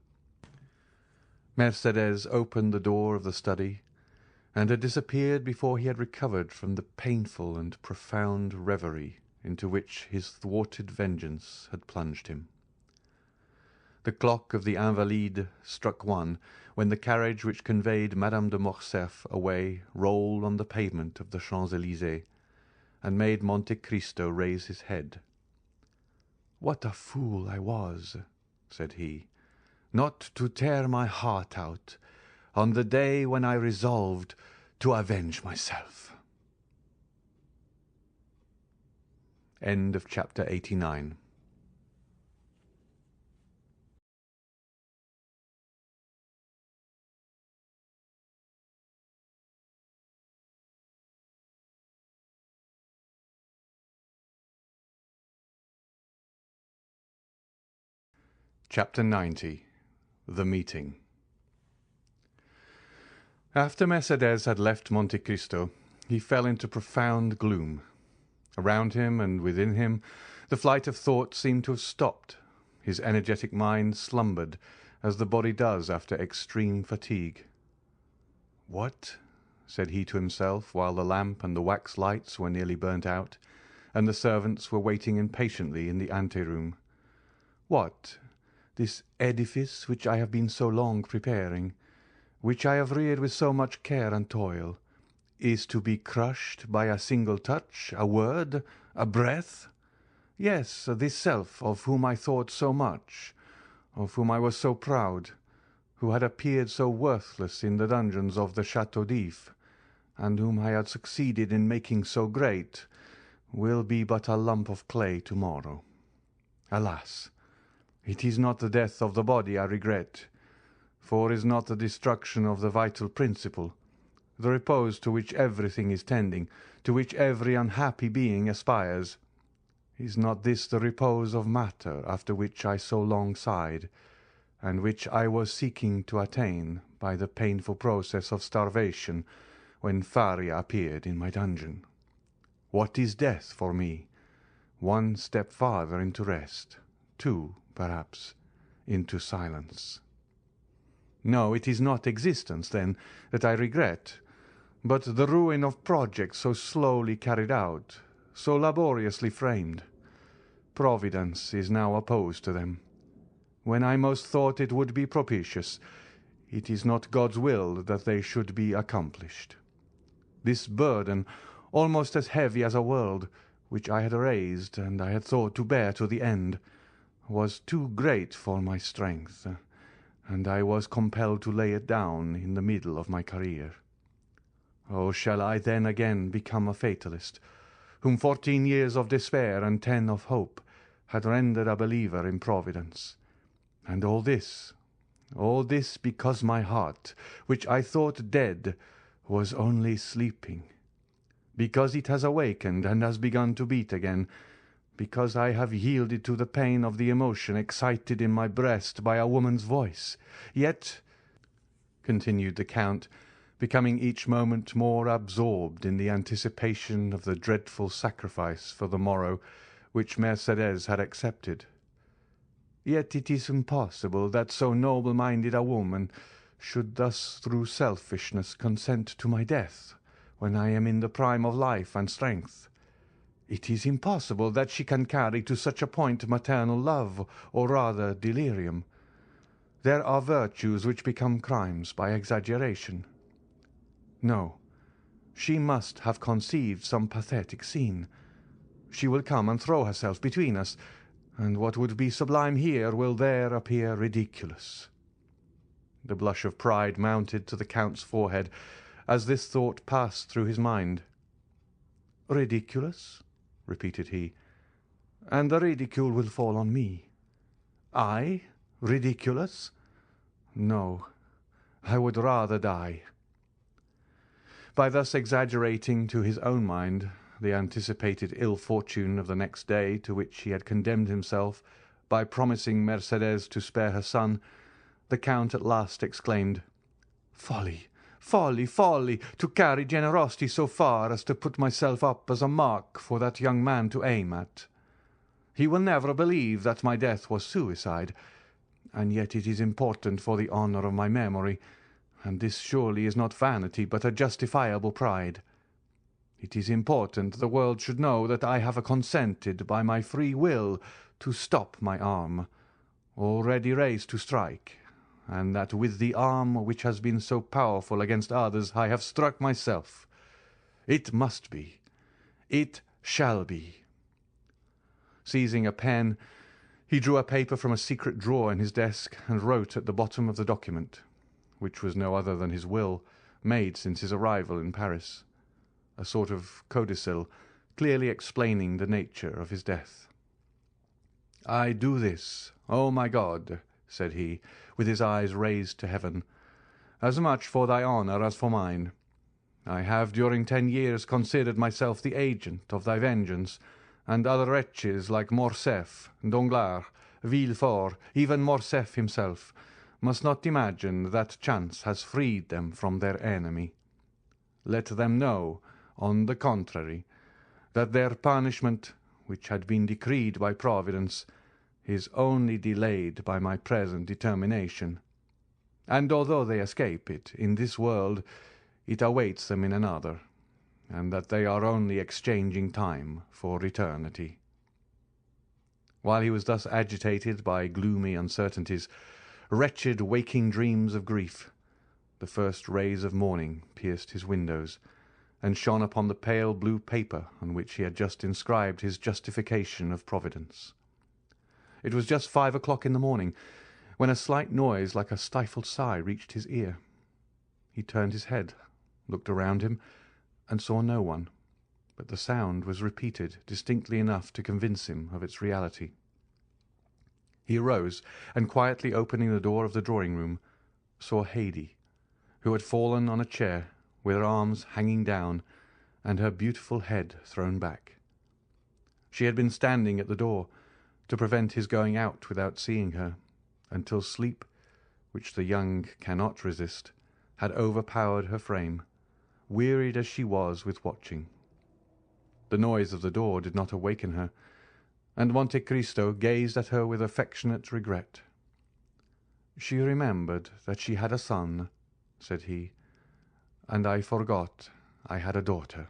Mercédès opened the door of the study, and had disappeared before he had recovered from the painful and profound reverie into which his thwarted vengeance had plunged him. The clock of the Invalides struck 1 when the carriage which conveyed Madame de Morcerf away rolled on the pavement of the Champs-Élysées, and made Monte Cristo raise his head. "What a fool I was," said he, "not to tear my heart out on the day when I resolved to avenge myself." End of chapter 89. Chapter 90. The Meeting. After Mercédès had left Monte Cristo, he fell into profound gloom. Around him and within him the flight of thought seemed to have stopped. His energetic mind slumbered, as the body does after extreme fatigue. "What?" said he to himself, while the lamp and the wax lights were nearly burnt out, and the servants were waiting impatiently in the ante-room. "What? This edifice which I have been so long preparing, which I have reared with so much care and toil, is to be crushed by a single touch, a word, a breath? Yes, this self of whom I thought so much, of whom I was so proud, who had appeared so worthless in the dungeons of the Château d'If, and whom I had succeeded in making so great, will be but a lump of clay tomorrow. Alas! It is not the death of the body I regret, for is not the destruction of the vital principle, the repose to which everything is tending, to which every unhappy being aspires, is not this the repose of matter after which I so long sighed, and which I was seeking to attain by the painful process of starvation when Faria appeared in my dungeon? What is death for me? One step farther into rest, 2, perhaps, into silence. No, it is not existence, then, that I regret, but the ruin of projects so slowly carried out, so laboriously framed. Providence is now opposed to them. When I most thought it would be propitious, it is not God's will that they should be accomplished. This burden, almost as heavy as a world, which I had raised and I had thought to bear to the end, was too great for my strength, and I was compelled to lay it down in the middle of my career. Oh, shall I then again become a fatalist, whom 14 years of despair and 10 of hope had rendered a believer in Providence? And all this because my heart, which I thought dead, was only sleeping, because it has awakened and has begun to beat again, because I have yielded to the pain of the emotion excited in my breast by a woman's voice. Yet," continued the Count, becoming each moment more absorbed in the anticipation of the dreadful sacrifice for the morrow which Mercédès had accepted, "yet it is impossible that so noble-minded a woman should thus through selfishness consent to my death when I am in the prime of life and strength. It is impossible that she can carry to such a point maternal love, or rather delirium. There are virtues which become crimes by exaggeration. No, she must have conceived some pathetic scene. She will come and throw herself between us, and what would be sublime here will there appear ridiculous." The blush of pride mounted to the Count's forehead as this thought passed through his mind. "Ridiculous?" repeated he. "And the ridicule will fall on me. I, ridiculous? No, I would rather die." By thus exaggerating to his own mind the anticipated ill fortune of the next day, to which he had condemned himself by promising Mercédès to spare her son, the Count at last exclaimed, "Folly! Folly, folly, to carry generosity so far as to put myself up as a mark for that young man to aim at. He will never believe that my death was suicide. and yet it is important for the honour of my memory, and this surely is not vanity, but a justifiable pride. It is important the world should know that I have consented by my free will to stop my arm, already raised to strike, and that with the arm which has been so powerful against others I have struck myself. It must be. It shall be." Seizing a pen, he drew a paper from a secret drawer in his desk and wrote at the bottom of the document, which was no other than his will, made since his arrival in Paris, a sort of codicil clearly explaining the nature of his death. "I do this, O my God," said he, with his eyes raised to heaven, "as much for thy honour as for mine. I have during 10 years considered myself the agent of thy vengeance, and other wretches like Morcerf, Danglars, Villefort, even Morcerf himself, must not imagine that chance has freed them from their enemy. Let them know, on the contrary, that their punishment, which had been decreed by Providence, is only delayed by my present determination, and although they escape it in this world, it awaits them in another, and that they are only exchanging time for eternity." While he was thus agitated by gloomy uncertainties, wretched waking dreams of grief, the first rays of morning pierced his windows, and shone upon the pale blue paper on which he had just inscribed his justification of Providence. It was just 5 o'clock in the morning, when a slight noise like a stifled sigh reached his ear. He turned his head, looked around him, and saw no one, but the sound was repeated distinctly enough to convince him of its reality. He arose, and quietly opening the door of the drawing-room, saw Haidee, who had fallen on a chair, with her arms hanging down and her beautiful head thrown back. She had been standing at the door, to prevent his going out without seeing her, until sleep, which the young cannot resist, had overpowered her frame, wearied as she was with watching. The noise of the door did not awaken her, and Monte Cristo gazed at her with affectionate regret. "She remembered that she had a son," said he, "and I forgot I had a daughter."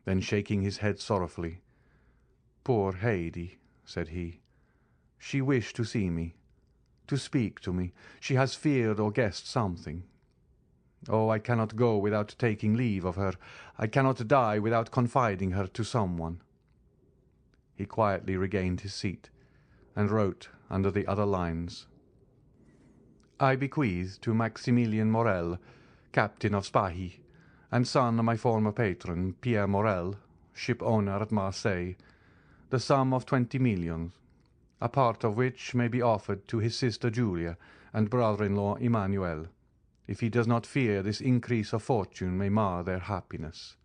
Then shaking his head sorrowfully, "Poor Haidee," said he, "she wished to see me, to speak to me. She has feared or guessed something. Oh, I cannot go without taking leave of her. I cannot die without confiding her to someone." He quietly regained his seat, and wrote under the other lines, "I bequeath to Maximilian Morel, captain of Spahi, and son of my former patron, Pierre Morel, ship-owner at Marseille, the sum of 20 millions, a part of which may be offered to his sister Julia and brother-in-law Emmanuel, if he does not fear this increase of fortune may mar their happiness.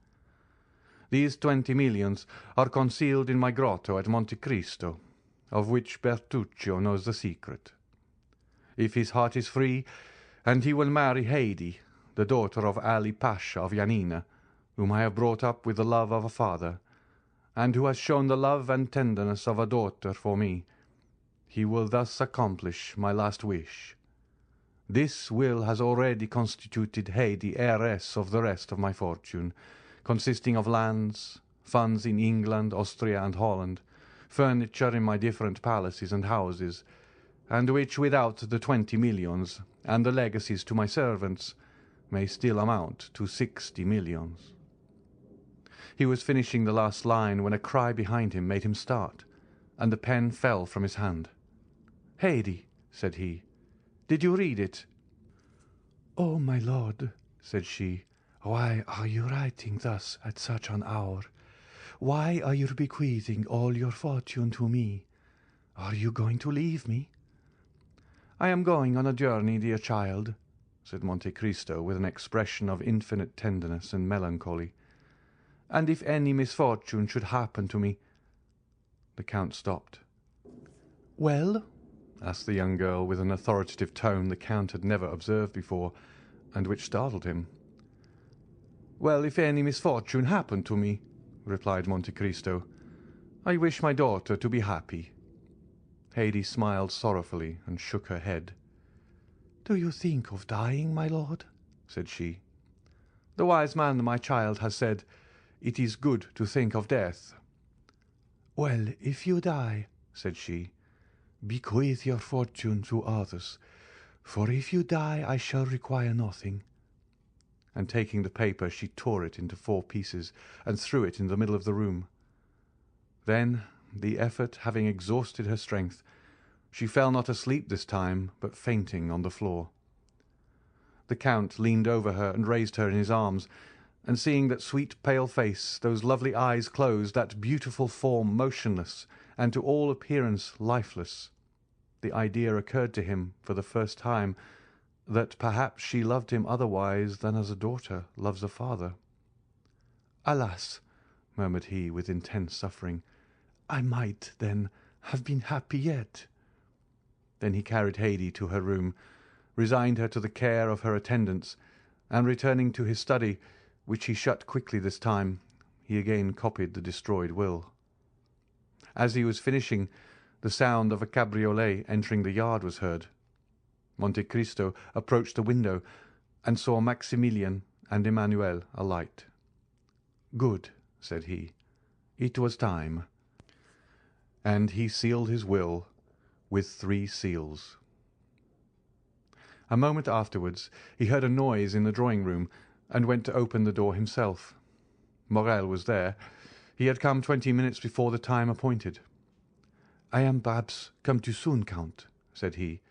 These 20 millions are concealed in my grotto at Monte Cristo, of which Bertuccio knows the secret. If his heart is free, and he will marry Haidee, the daughter of Ali Pasha of Yanina, whom I have brought up with the love of a father, and who has shown the love and tenderness of a daughter for me, he will thus accomplish my last wish. This will has already constituted Haidee heiress of the rest of my fortune, consisting of lands, funds in England, Austria, and Holland, furniture in my different palaces and houses, and which, without the 20 millions and the legacies to my servants, may still amount to 60 millions. He was finishing the last line when a cry behind him made him start, and the pen fell from his hand. "Haidee," said he, "did you read it?" "Oh, my lord," said she, "why are you writing thus at such an hour? Why are you bequeathing all your fortune to me? Are you going to leave me?" "I am going on a journey, dear child," said Monte Cristo with an expression of infinite tenderness and melancholy, "and if any misfortune should happen to me—" The Count stopped. "Well?" asked the young girl with an authoritative tone the Count had never observed before, and which startled him. "Well, if any misfortune happened to me," replied Monte Cristo, "I wish my daughter to be happy." Haidee smiled sorrowfully and shook her head. "Do you think of dying, my lord?" said she. "The wise man, my child, has said, 'It is good to think of death.'" "Well, if you die," said she, "bequeath your fortune to others, for if you die I shall require nothing." And taking the paper, she tore it into 4 pieces and threw it in the middle of the room. Then, the effort having exhausted her strength, she fell not asleep this time, but fainting on the floor. The Count leaned over her and raised her in his arms, and seeing that sweet pale face, those lovely eyes closed, that beautiful form motionless, and to all appearance lifeless, the idea occurred to him for the first time that perhaps she loved him otherwise than as a daughter loves a father. "Alas," murmured he with intense suffering, "I might, then, have been happy yet." Then he carried Haidee to her room, resigned her to the care of her attendants, and returning to his study, which he shut quickly this time, he again copied the destroyed will. As he was finishing, the sound of a cabriolet entering the yard was heard. Monte Cristo approached the window and saw Maximilian and Emmanuel alight. "Good," said he. "It was time." And he sealed his will with 3 seals. A moment afterwards he heard a noise in the drawing-room, and went to open the door himself. Morel was there. He had come 20 minutes before the time appointed. "I am perhaps come too soon, Count," said he,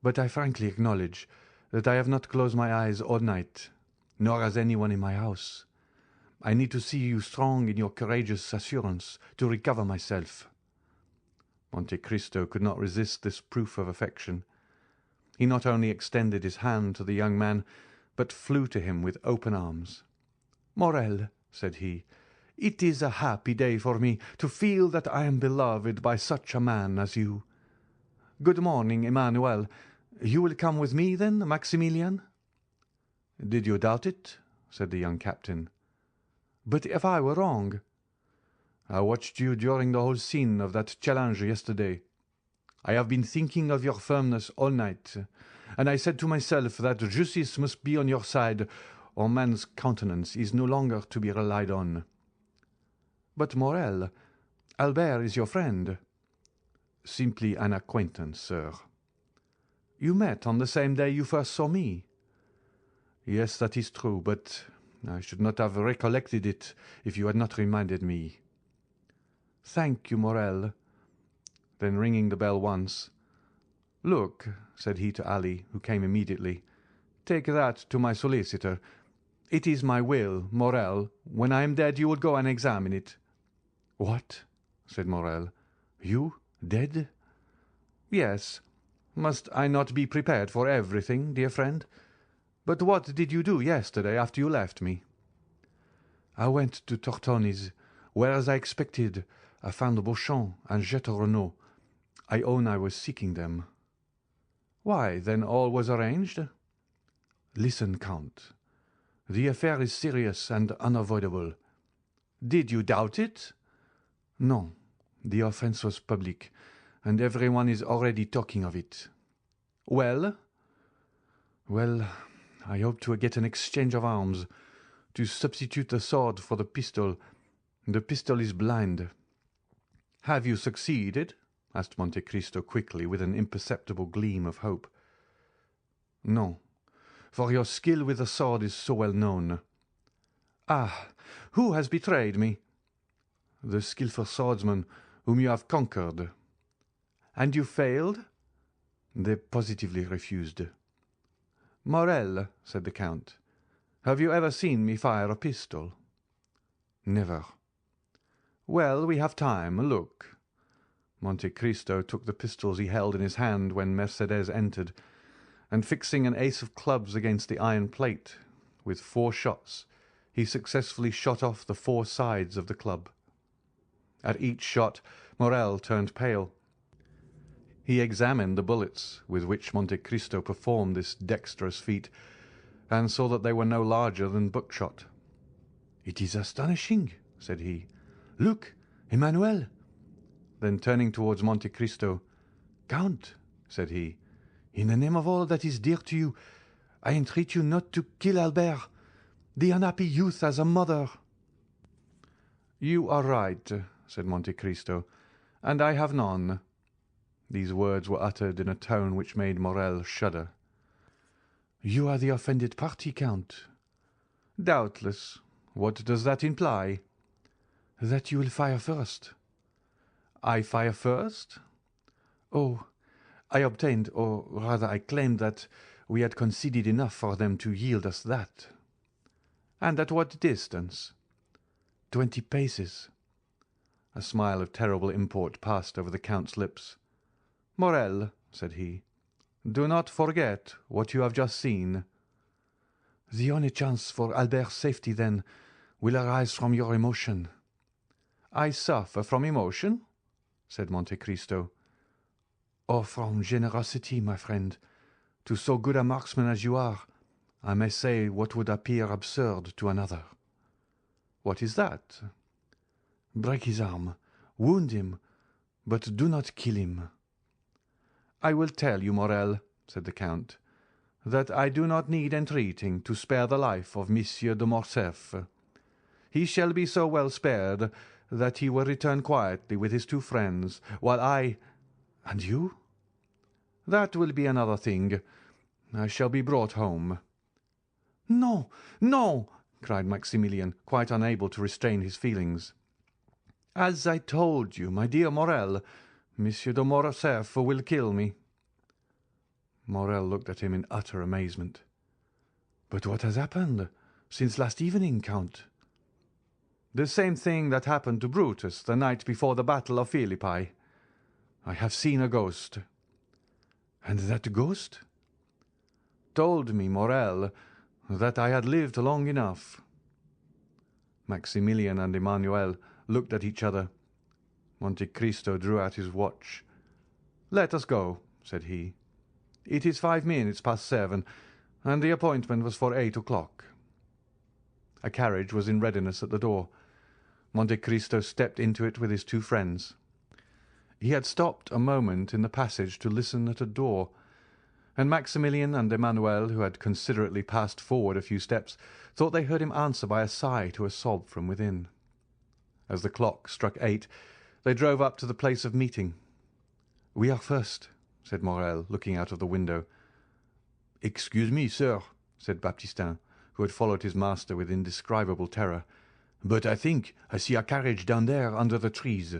"but I frankly acknowledge that I have not closed my eyes all night, nor has anyone in my house. I need to see you strong in your courageous assurance to recover myself." Monte Cristo could not resist this proof of affection. He not only extended his hand to the young man, but flew to him with open arms. "Morel," said he, "it is a happy day for me to feel that I am beloved by such a man as you. Good morning, Emmanuel. You will come with me, then, Maximilian?" "Did you doubt it?" said the young captain. "But if I were wrong?" "I watched you during the whole scene of that challenge yesterday. I have been thinking of your firmness all night, and I said to myself that justice must be on your side, or man's countenance is no longer to be relied on." "But, Morel, Albert is your friend." "Simply an acquaintance, sir." "You met on the same day you first saw me." "Yes, that is true, but I should not have recollected it if you had not reminded me." "Thank you, Morel." Then ringing the bell once, "Look," said he to Ali, who came immediately, "take that to my solicitor. It is my will, Morel. When I am dead you will go and examine it." "What?" said Morel. "You dead?" "Yes. Must I not be prepared for everything, dear friend? But what did you do yesterday after you left me?" "I went to Tortoni's, where, as I expected, I found Beauchamp and Jeter Renaud. I own I was seeking them." "Why, then all was arranged?" "Listen, Count. The affair is serious and unavoidable." "Did you doubt it?" "No. The offence was public, and everyone is already talking of it." "Well?" "Well, I hope to get an exchange of arms, to substitute the sword for the pistol. The pistol is blind." "Have you succeeded?" asked Monte Cristo quickly, with an imperceptible gleam of hope. "No, for your skill with the sword is so well known." "Ah, who has betrayed me?" "The skilful swordsman whom you have conquered." "And you failed?" "They positively refused." "Morel," said the Count, "have you ever seen me fire a pistol?" "Never." "Well, we have time. Look." Monte Cristo took the pistols he held in his hand when Mercédès entered, and fixing an ace of clubs against the iron plate, with 4 shots, he successfully shot off the 4 sides of the club. At each shot Morel turned pale. He examined the bullets with which Monte Cristo performed this dexterous feat, and saw that they were no larger than buckshot. "It is astonishing," said he. "Look, Emmanuel." Then turning towards Monte Cristo, Count," said he, "in the name of all that is dear to you, I entreat you not to kill Albert. The unhappy youth has a mother." "You are right," said Monte Cristo, "and I have none." These words were uttered in a tone which made Morrel shudder. "You are the offended party, Count." "Doubtless. What does that imply?" "That you will fire first." "I fire first?" "Oh, I obtained, or rather I claimed that we had conceded enough for them to yield us that." "And at what distance?" 20 paces. A smile of terrible import passed over the Count's lips. "Morrel," said he, "do not forget what you have just seen." "The only chance for Albert's safety, then, will arise from your emotion." "I suffer from emotion?" said Monte Cristo. "Or from generosity, my friend. To so good a marksman as you are, I may say what would appear absurd to another." "What is that?" "Break his arm, wound him, but do not kill him." "I will tell you, Morrel," said the Count, "that I do not need entreating to spare the life of Monsieur de Morcerf. He shall be so well spared that he will return quietly with his 2 friends, while I— "And you?" "That will be another thing. I shall be brought home." "No, no!" cried Maximilian, quite unable to restrain his feelings. "As I told you, my dear Morrel, Monsieur de Morcerf will kill me." Morrel looked at him in utter amazement. "But what has happened since last evening, Count?" "The same thing that happened to Brutus the night before the battle of Philippi. I have seen a ghost." "And that ghost?" "Told me, Morrel, that I had lived long enough." Maximilian and Emmanuel looked at each other. Monte Cristo drew out his watch. "Let us go," said he. "It is 5 minutes past 7, and the appointment was for 8 o'clock." A carriage was in readiness at the door. Monte Cristo stepped into it with his 2 friends. He had stopped a moment in the passage to listen at a door, and Maximilian and Emmanuel, who had considerately passed forward a few steps, thought they heard him answer by a sigh to a sob from within. As the clock struck 8, they drove up to the place of meeting. "We are first," said Morrel, looking out of the window. "Excuse me, sir," said Baptistin, who had followed his master with indescribable terror, "but I think I see a carriage down there under the trees."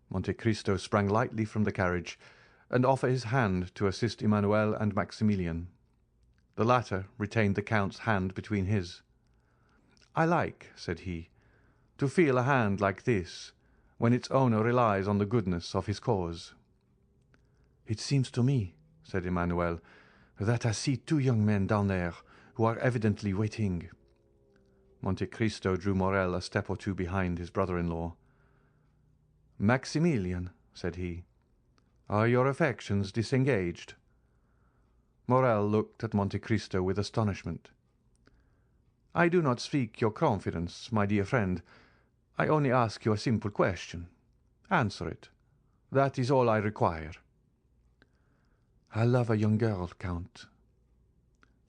Monte Cristo sprang lightly from the carriage, and offered his hand to assist Emmanuel and Maximilian. The latter retained the Count's hand between his. "I like," said he, "to feel a hand like this, when its owner relies on the goodness of his cause." "It seems to me," said Emmanuel, "that I see 2 young men down there who are evidently waiting." Monte Cristo drew Morrel a step or 2 behind his brother-in-law. "Maximilian," said he, "are your affections disengaged?" Morrel looked at Monte Cristo with astonishment. "I do not seek your confidence, my dear friend. I only ask you a simple question. Answer it. That is all I require." "I love a young girl, Count."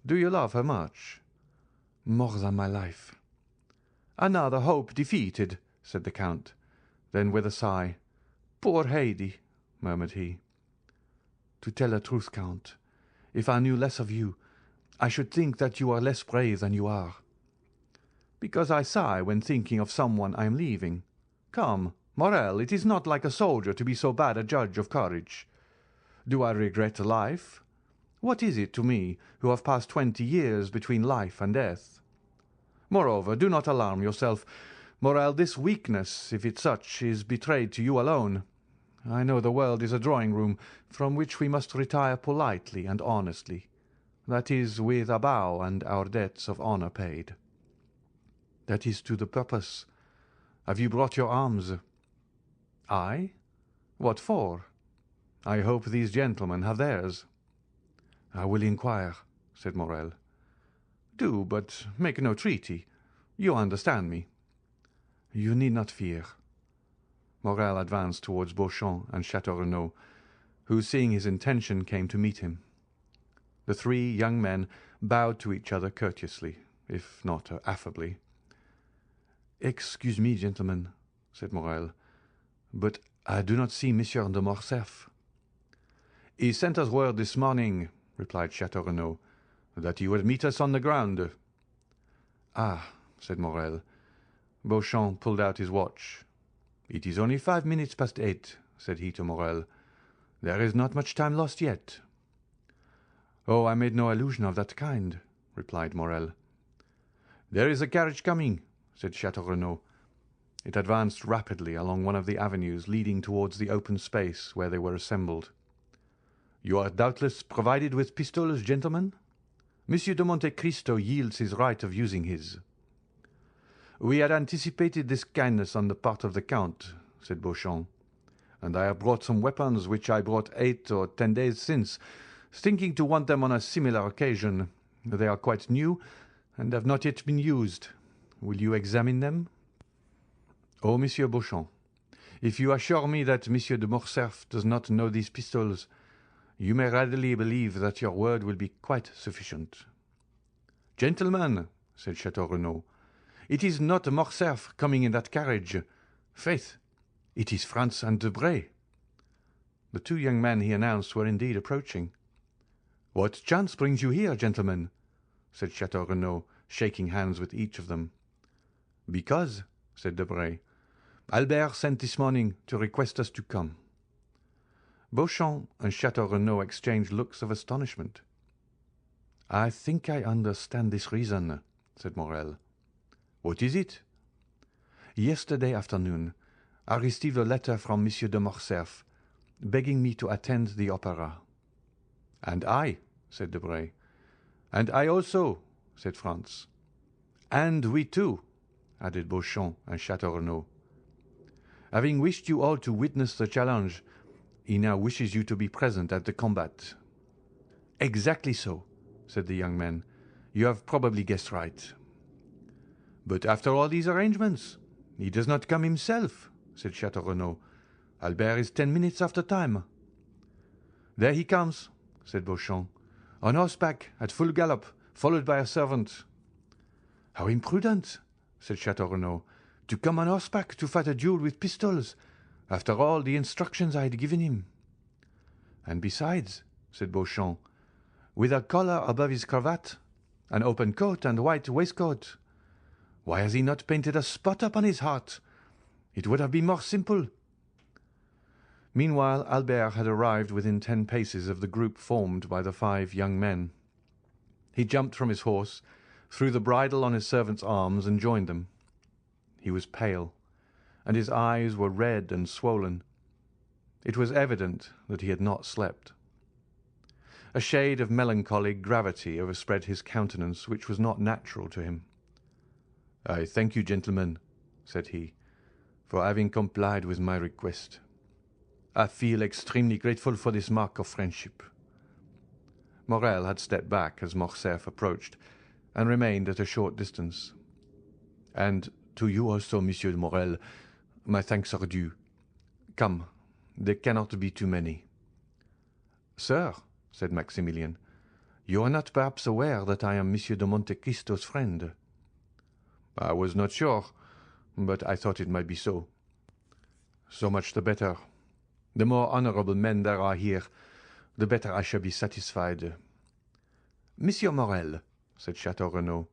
"Do you love her much?" "More than my life." "Another hope defeated," said the Count. Then with a sigh, "Poor Haidee," murmured he. "To tell the truth, Count, if I knew less of you, I should think that you are less brave than you are." "Because I sigh when thinking of someone I am leaving. Come, Morrel, it is not like a soldier to be so bad a judge of courage. Do I regret life? What is it to me, who have passed 20 years between life and death? Moreover, do not alarm yourself, Morrel. This weakness, if it's such, is betrayed to you alone. I know the world is a drawing-room from which we must retire politely and honestly, that is, with a bow and our debts of honor paid." "That is to the purpose. Have you brought your arms?" "I? What for? I hope these gentlemen have theirs." "I will inquire," said Morrel. "Do, but make no treaty. You understand me." "You need not fear." Morrel advanced towards Beauchamp and Château Renaud, who, seeing his intention, came to meet him. The three young men bowed to each other courteously, if not affably. "Excuse me, gentlemen," said Morel, "but I do not see Monsieur de Morcerf." "He sent us word this morning," replied Chateau Renaud, "that he would meet us on the ground." "Ah," said Morel. Beauchamp pulled out his watch. "It is only 5 minutes past 8, said he to Morel. "There is not much time lost yet." "Oh, I made no allusion of that kind," replied Morel. "There is a carriage coming," said Chateau Renaud. It advanced rapidly along one of the avenues leading towards the open space where they were assembled. "You are doubtless provided with pistols, gentlemen? Monsieur de Monte Cristo yields his right of using his." "We had anticipated this kindness on the part of the Count," said Beauchamp, "and I have brought some weapons which I brought 8 or 10 days since, thinking to want them on a similar occasion. They are quite new, and have not yet been used. Will you examine them?" "Oh, Monsieur Beauchamp, if you assure me that Monsieur de Morcerf does not know these pistols, you may readily believe that your word will be quite sufficient." "Gentlemen," said Chateau Renaud, "it is not Morcerf coming in that carriage. Faith, it is Franz and Debray." The two young men he announced were indeed approaching. "What chance brings you here, gentlemen?" said Chateau Renaud, shaking hands with each of them. "Because," said Debray, "Albert sent this morning to request us to come." Beauchamp and Chateau Renaud exchanged looks of astonishment. "I think I understand this reason," said Morel. "What is it?" "Yesterday afternoon I received a letter from Monsieur de Morcerf, begging me to attend the opera." "And I," said Debray. "And I also," said Franz. "And we too," added Beauchamp and Chateau Renaud. "Having wished you all to witness the challenge, he now wishes you to be present at the combat." "Exactly so," said the young men. "You have probably guessed right." "But after all these arrangements, he does not come himself," said Chateau Renaud. "Albert is 10 minutes after time." "There he comes," said Beauchamp, "on horseback at full gallop, followed by a servant." "How imprudent," said Chateau Renaud, "to come on horseback to fight a duel with pistols, after all the instructions I had given him." "And besides," said Beauchamp, "with a collar above his cravat, an open coat and white waistcoat. Why has he not painted a spot upon his heart? It would have been more simple." Meanwhile Albert had arrived within 10 paces of the group formed by the 5 young men. He jumped from his horse, threw the bridle on his servant's arms, and joined them. He was pale, and his eyes were red and swollen. It was evident that he had not slept. A shade of melancholy gravity overspread his countenance which was not natural to him. "I thank you, gentlemen," said he, "for having complied with my request. I feel extremely grateful for this mark of friendship." Morel had stepped back as Morcerf approached, and remained at a short distance. "And to you also, Monsieur Morel, my thanks are due. Come, there cannot be too many." "Sir," said Maximilian, "you are not perhaps aware that I am Monsieur de Monte Cristo's friend?" "I was not sure, but I thought it might be so." "So much the better. The more honorable men there are here, the better I shall be satisfied." "Monsieur Morel," said Chateau Renaud,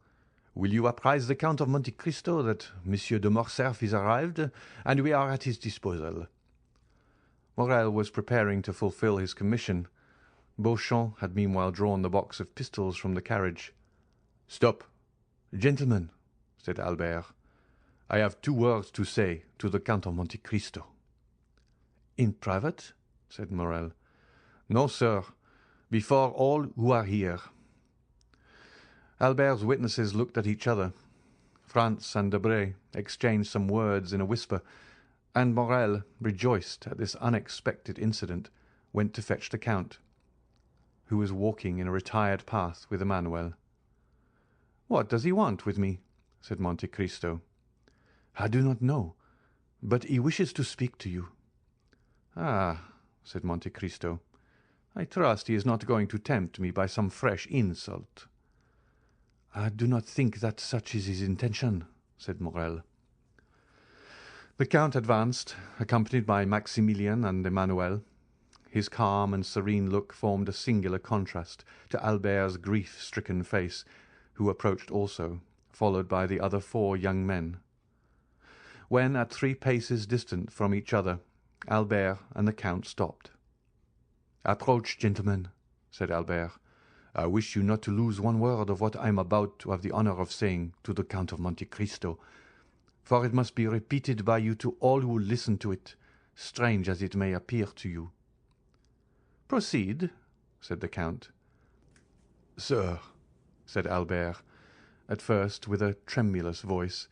"will you apprise the Count of Monte Cristo that Monsieur de Morcerf is arrived, and we are at his disposal?" Morel was preparing to fulfil his commission. Beauchamp had meanwhile drawn the box of pistols from the carriage. "Stop, gentlemen," said Albert. "I have 2 words to say to the Count of Monte Cristo." "In private?" said Morel. "No, sir, before all who are here." Albert's witnesses looked at each other. Franz and Debray exchanged some words in a whisper, and Morel, rejoiced at this unexpected incident, went to fetch the Count, who was walking in a retired path with Emmanuel. "What does he want with me?" said Monte Cristo. "I do not know, but he wishes to speak to you." "Ah, said Monte Cristo. "I trust he is not going to tempt me by some fresh insult." "I do not think that such is his intention," said Morrel. The Count advanced, accompanied by Maximilian and Emmanuel. His calm and serene look formed a singular contrast to Albert's grief-stricken face, who approached also, followed by the other 4 young men. When at 3 paces distant from each other, Albert and the Count stopped. "Approach, gentlemen," said Albert. "I wish you not to lose one word of what I am about to have the honour of saying to the Count of Monte Cristo, for it must be repeated by you to all who will listen to it, strange as it may appear to you." "Proceed," said the Count. "Sir," said Albert, at first with a tremulous voice,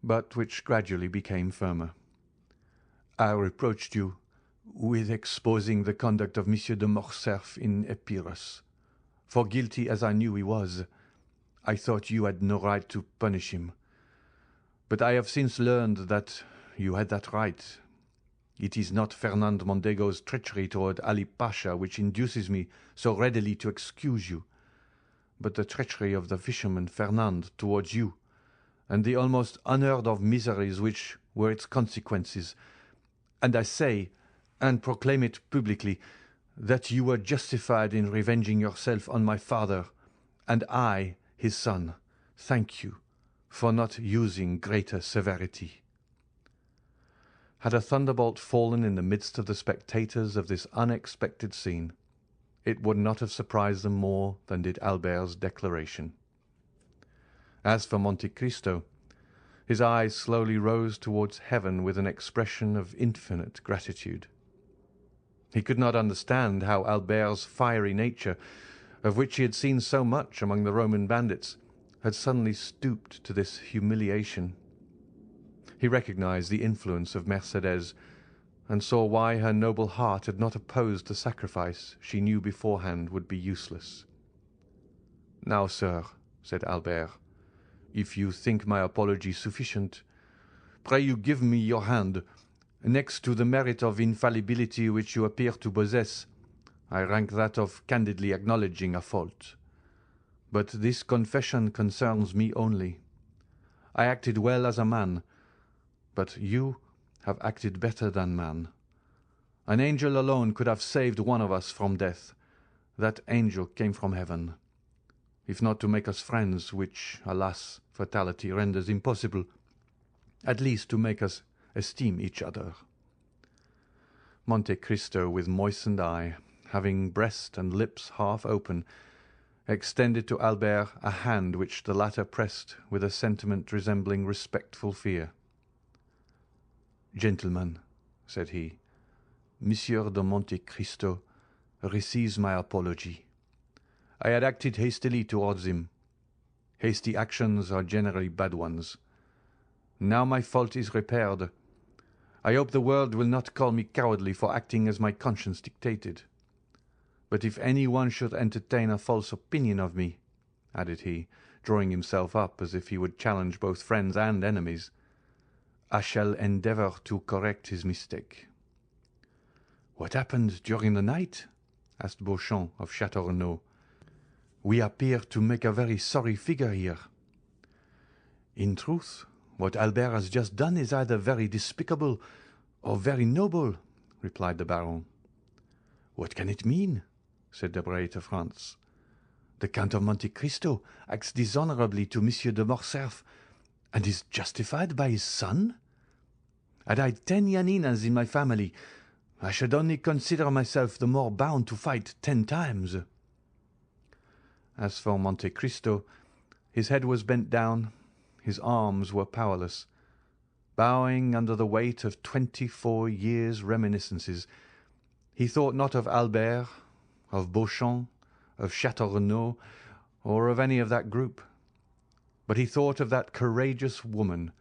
but which gradually became firmer, "I reproached you with exposing the conduct of Monsieur de Morcerf in Epirus. For guilty as I knew he was, I thought you had no right to punish him. But I have since learned that you had that right. It is not Fernand Mondego's treachery toward Ali Pasha which induces me so readily to excuse you, but the treachery of the fisherman Fernand towards you, and the almost unheard-of miseries which were its consequences. And I say, and proclaim it publicly, that you were justified in revenging yourself on my father, and I, his son, thank you for not using greater severity." Had a thunderbolt fallen in the midst of the spectators of this unexpected scene, it would not have surprised them more than did Albert's declaration. As for Monte Cristo, his eyes slowly rose towards heaven with an expression of infinite gratitude. He could not understand how Albert's fiery nature, of which he had seen so much among the Roman bandits, had suddenly stooped to this humiliation. He recognized the influence of Mercédès, and saw why her noble heart had not opposed the sacrifice she knew beforehand would be useless. "Now, sir," said Albert, "if you think my apology sufficient, pray you give me your hand. Next to the merit of infallibility which you appear to possess, I rank that of candidly acknowledging a fault. But this confession concerns me only. I acted well as a man, but you have acted better than man. An angel alone could have saved one of us from death. That angel came from heaven, if not to make us friends, which, alas, fatality renders impossible, at least to make us esteem each other." Monte Cristo, with moistened eye, having breast and lips half open, extended to Albert a hand which the latter pressed with a sentiment resembling respectful fear. "Gentlemen," said he, "Monsieur de Monte Cristo receives my apology. I had acted hastily towards him. Hasty actions are generally bad ones. Now my fault is repaired. I hope the world will not call me cowardly for acting as my conscience dictated. But if any one should entertain a false opinion of me," added he, drawing himself up as if he would challenge both friends and enemies, "I shall endeavour to correct his mistake." "What happened during the night?" asked Beauchamp of Château Renaud. "We appear to make a very sorry figure here." "In truth, what Albert has just done is either very despicable or very noble," replied the Baron. "What can it mean?" said Debray to Franz. "The Count of Monte Cristo acts dishonourably to Monsieur de Morcerf, and is justified by his son? Had I 10 Yaninas in my family, I should only consider myself the more bound to fight 10 times." As for Monte Cristo, his head was bent down, his arms were powerless. Bowing under the weight of 24 years' reminiscences, he thought not of Albert, of Beauchamp, of Château Renaud, or of any of that group, but he thought of that courageous woman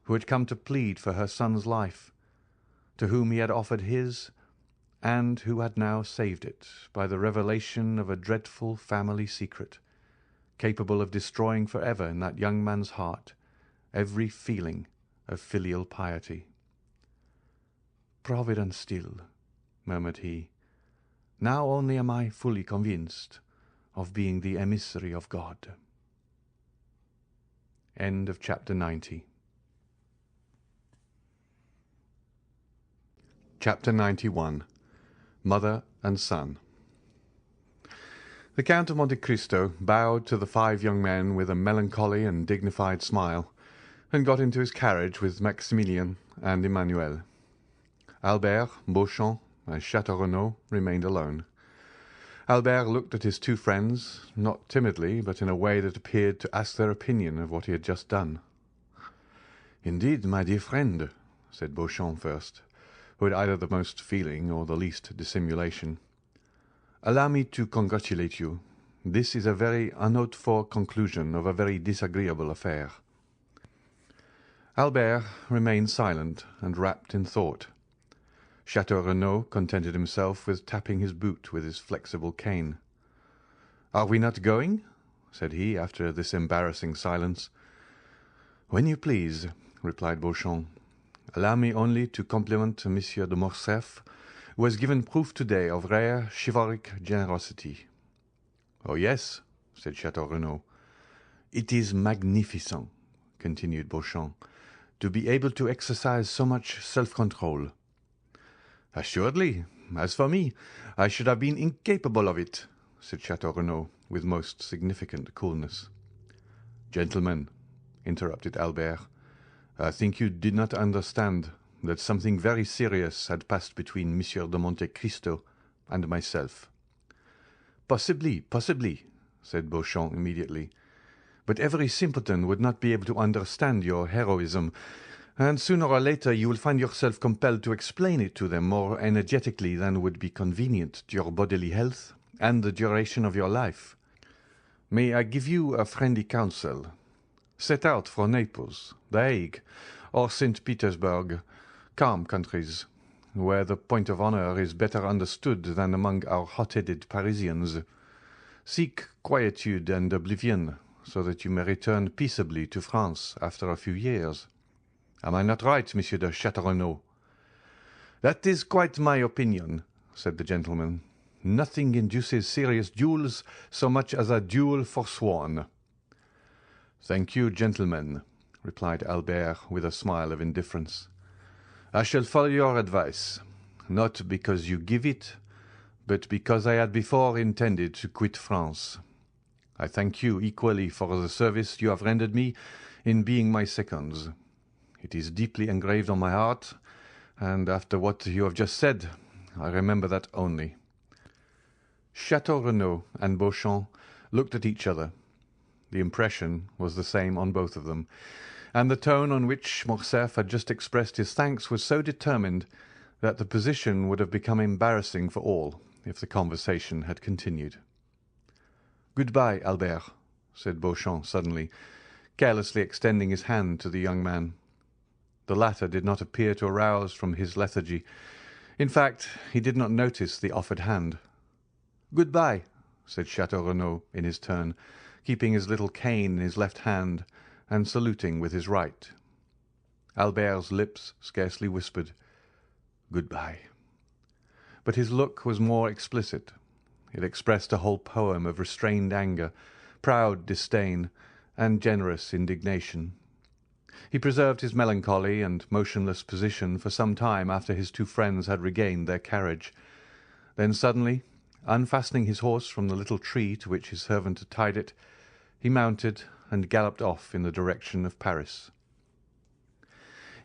who had come to plead for her son's life, to whom he had offered his, and who had now saved it by the revelation of a dreadful family secret, capable of destroying for ever in that young man's heart every feeling of filial piety. "Providence still," murmured he. "Now only am I fully convinced of being the emissary of God." End of chapter 90. Chapter 91. Mother and Son. The Count of Monte Cristo bowed to the 5 young men with a melancholy and dignified smile, and got into his carriage with Maximilian and Emmanuel. Albert, Beauchamp, and Château Renaud remained alone. Albert looked at his 2 friends, not timidly, but in a way that appeared to ask their opinion of what he had just done. "Indeed, my dear friend," said Beauchamp first, who had either the most feeling or the least dissimulation, "allow me to congratulate you. This is a very unhoped-for conclusion of a very disagreeable affair." Albert remained silent and wrapped in thought. Château Renaud contented himself with tapping his boot with his flexible cane. "Are we not going?" said he, after this embarrassing silence. "When you please," replied Beauchamp. "Allow me only to compliment Monsieur de Morcerf, who has given proof today of rare chivalric generosity." "Oh, yes," said Château Renaud. "It is magnificent," continued Beauchamp, "to be able to exercise so much self-control." "Assuredly. As for me, I should have been incapable of it," said Château Renaud, with most significant coolness. "Gentlemen," interrupted Albert, "I think you did not understand that something very serious had passed between Monsieur de Monte Cristo and myself." "Possibly, said Beauchamp immediately. "But every simpleton would not be able to understand your heroism, and sooner or later you will find yourself compelled to explain it to them more energetically than would be convenient to your bodily health and the duration of your life. May I give you a friendly counsel? Set out for Naples, The Hague, or St. Petersburg, calm countries, where the point of honour is better understood than among our hot-headed Parisians. Seek quietude and oblivion, so that you may return peaceably to France after a few years. Am I not right, Monsieur de Château Renaud?" "That is quite my opinion," said the gentleman. "Nothing induces serious duels so much as a duel forsworn." "Thank you, gentlemen," replied Albert with a smile of indifference. "I shall follow your advice, not because you give it, but because I had before intended to quit France. I thank you equally for the service you have rendered me in being my seconds. It is deeply engraved on my heart, and after what you have just said, I remember that only." Château Renaud and Beauchamp looked at each other. The impression was the same on both of them, and the tone on which Morcerf had just expressed his thanks was so determined that the position would have become embarrassing for all if the conversation had continued. "Good-bye, Albert," said Beauchamp suddenly, carelessly extending his hand to the young man. The latter did not appear to arouse from his lethargy. In fact, he did not notice the offered hand. "Good-bye," said Château Renaud in his turn, keeping his little cane in his left hand and saluting with his right. Albert's lips scarcely whispered, "Good-bye." But his look was more explicit. It expressed a whole poem of restrained anger, proud disdain, and generous indignation. He preserved his melancholy and motionless position for some time after his 2 friends had regained their carriage. Then suddenly, unfastening his horse from the little tree to which his servant had tied it, he mounted and galloped off in the direction of Paris.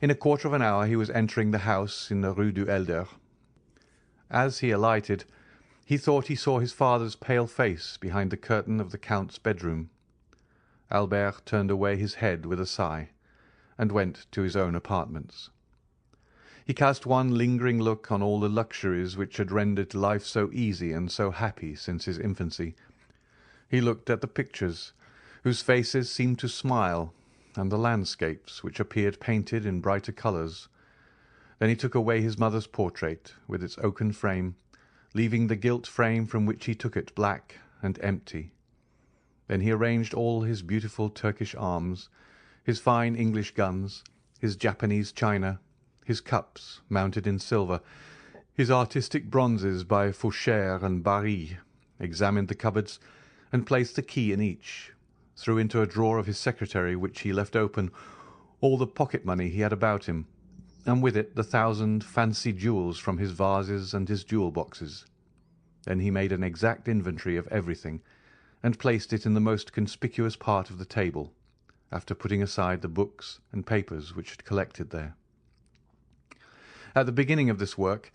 In a quarter of an hour he was entering the house in the Rue du Helder. As he alighted, he thought he saw his father's pale face behind the curtain of the Count's bedroom. Albert turned away his head with a sigh, and went to his own apartments. He cast one lingering look on all the luxuries which had rendered life so easy and so happy since his infancy. He looked at the pictures, whose faces seemed to smile, and the landscapes, which appeared painted in brighter colours. Then he took away his mother's portrait, with its oaken frame, leaving the gilt frame from which he took it black and empty. Then he arranged all his beautiful Turkish arms, his fine English guns, his Japanese china, his cups mounted in silver, his artistic bronzes by Faucher and Barye, examined the cupboards, and placed the key in each, threw into a drawer of his secretary, which he left open, all the pocket-money he had about him, and with it the 1,000 fancy jewels from his vases and his jewel-boxes. Then he made an exact inventory of everything, and placed it in the most conspicuous part of the table, after putting aside the books and papers which had collected there. At the beginning of this work,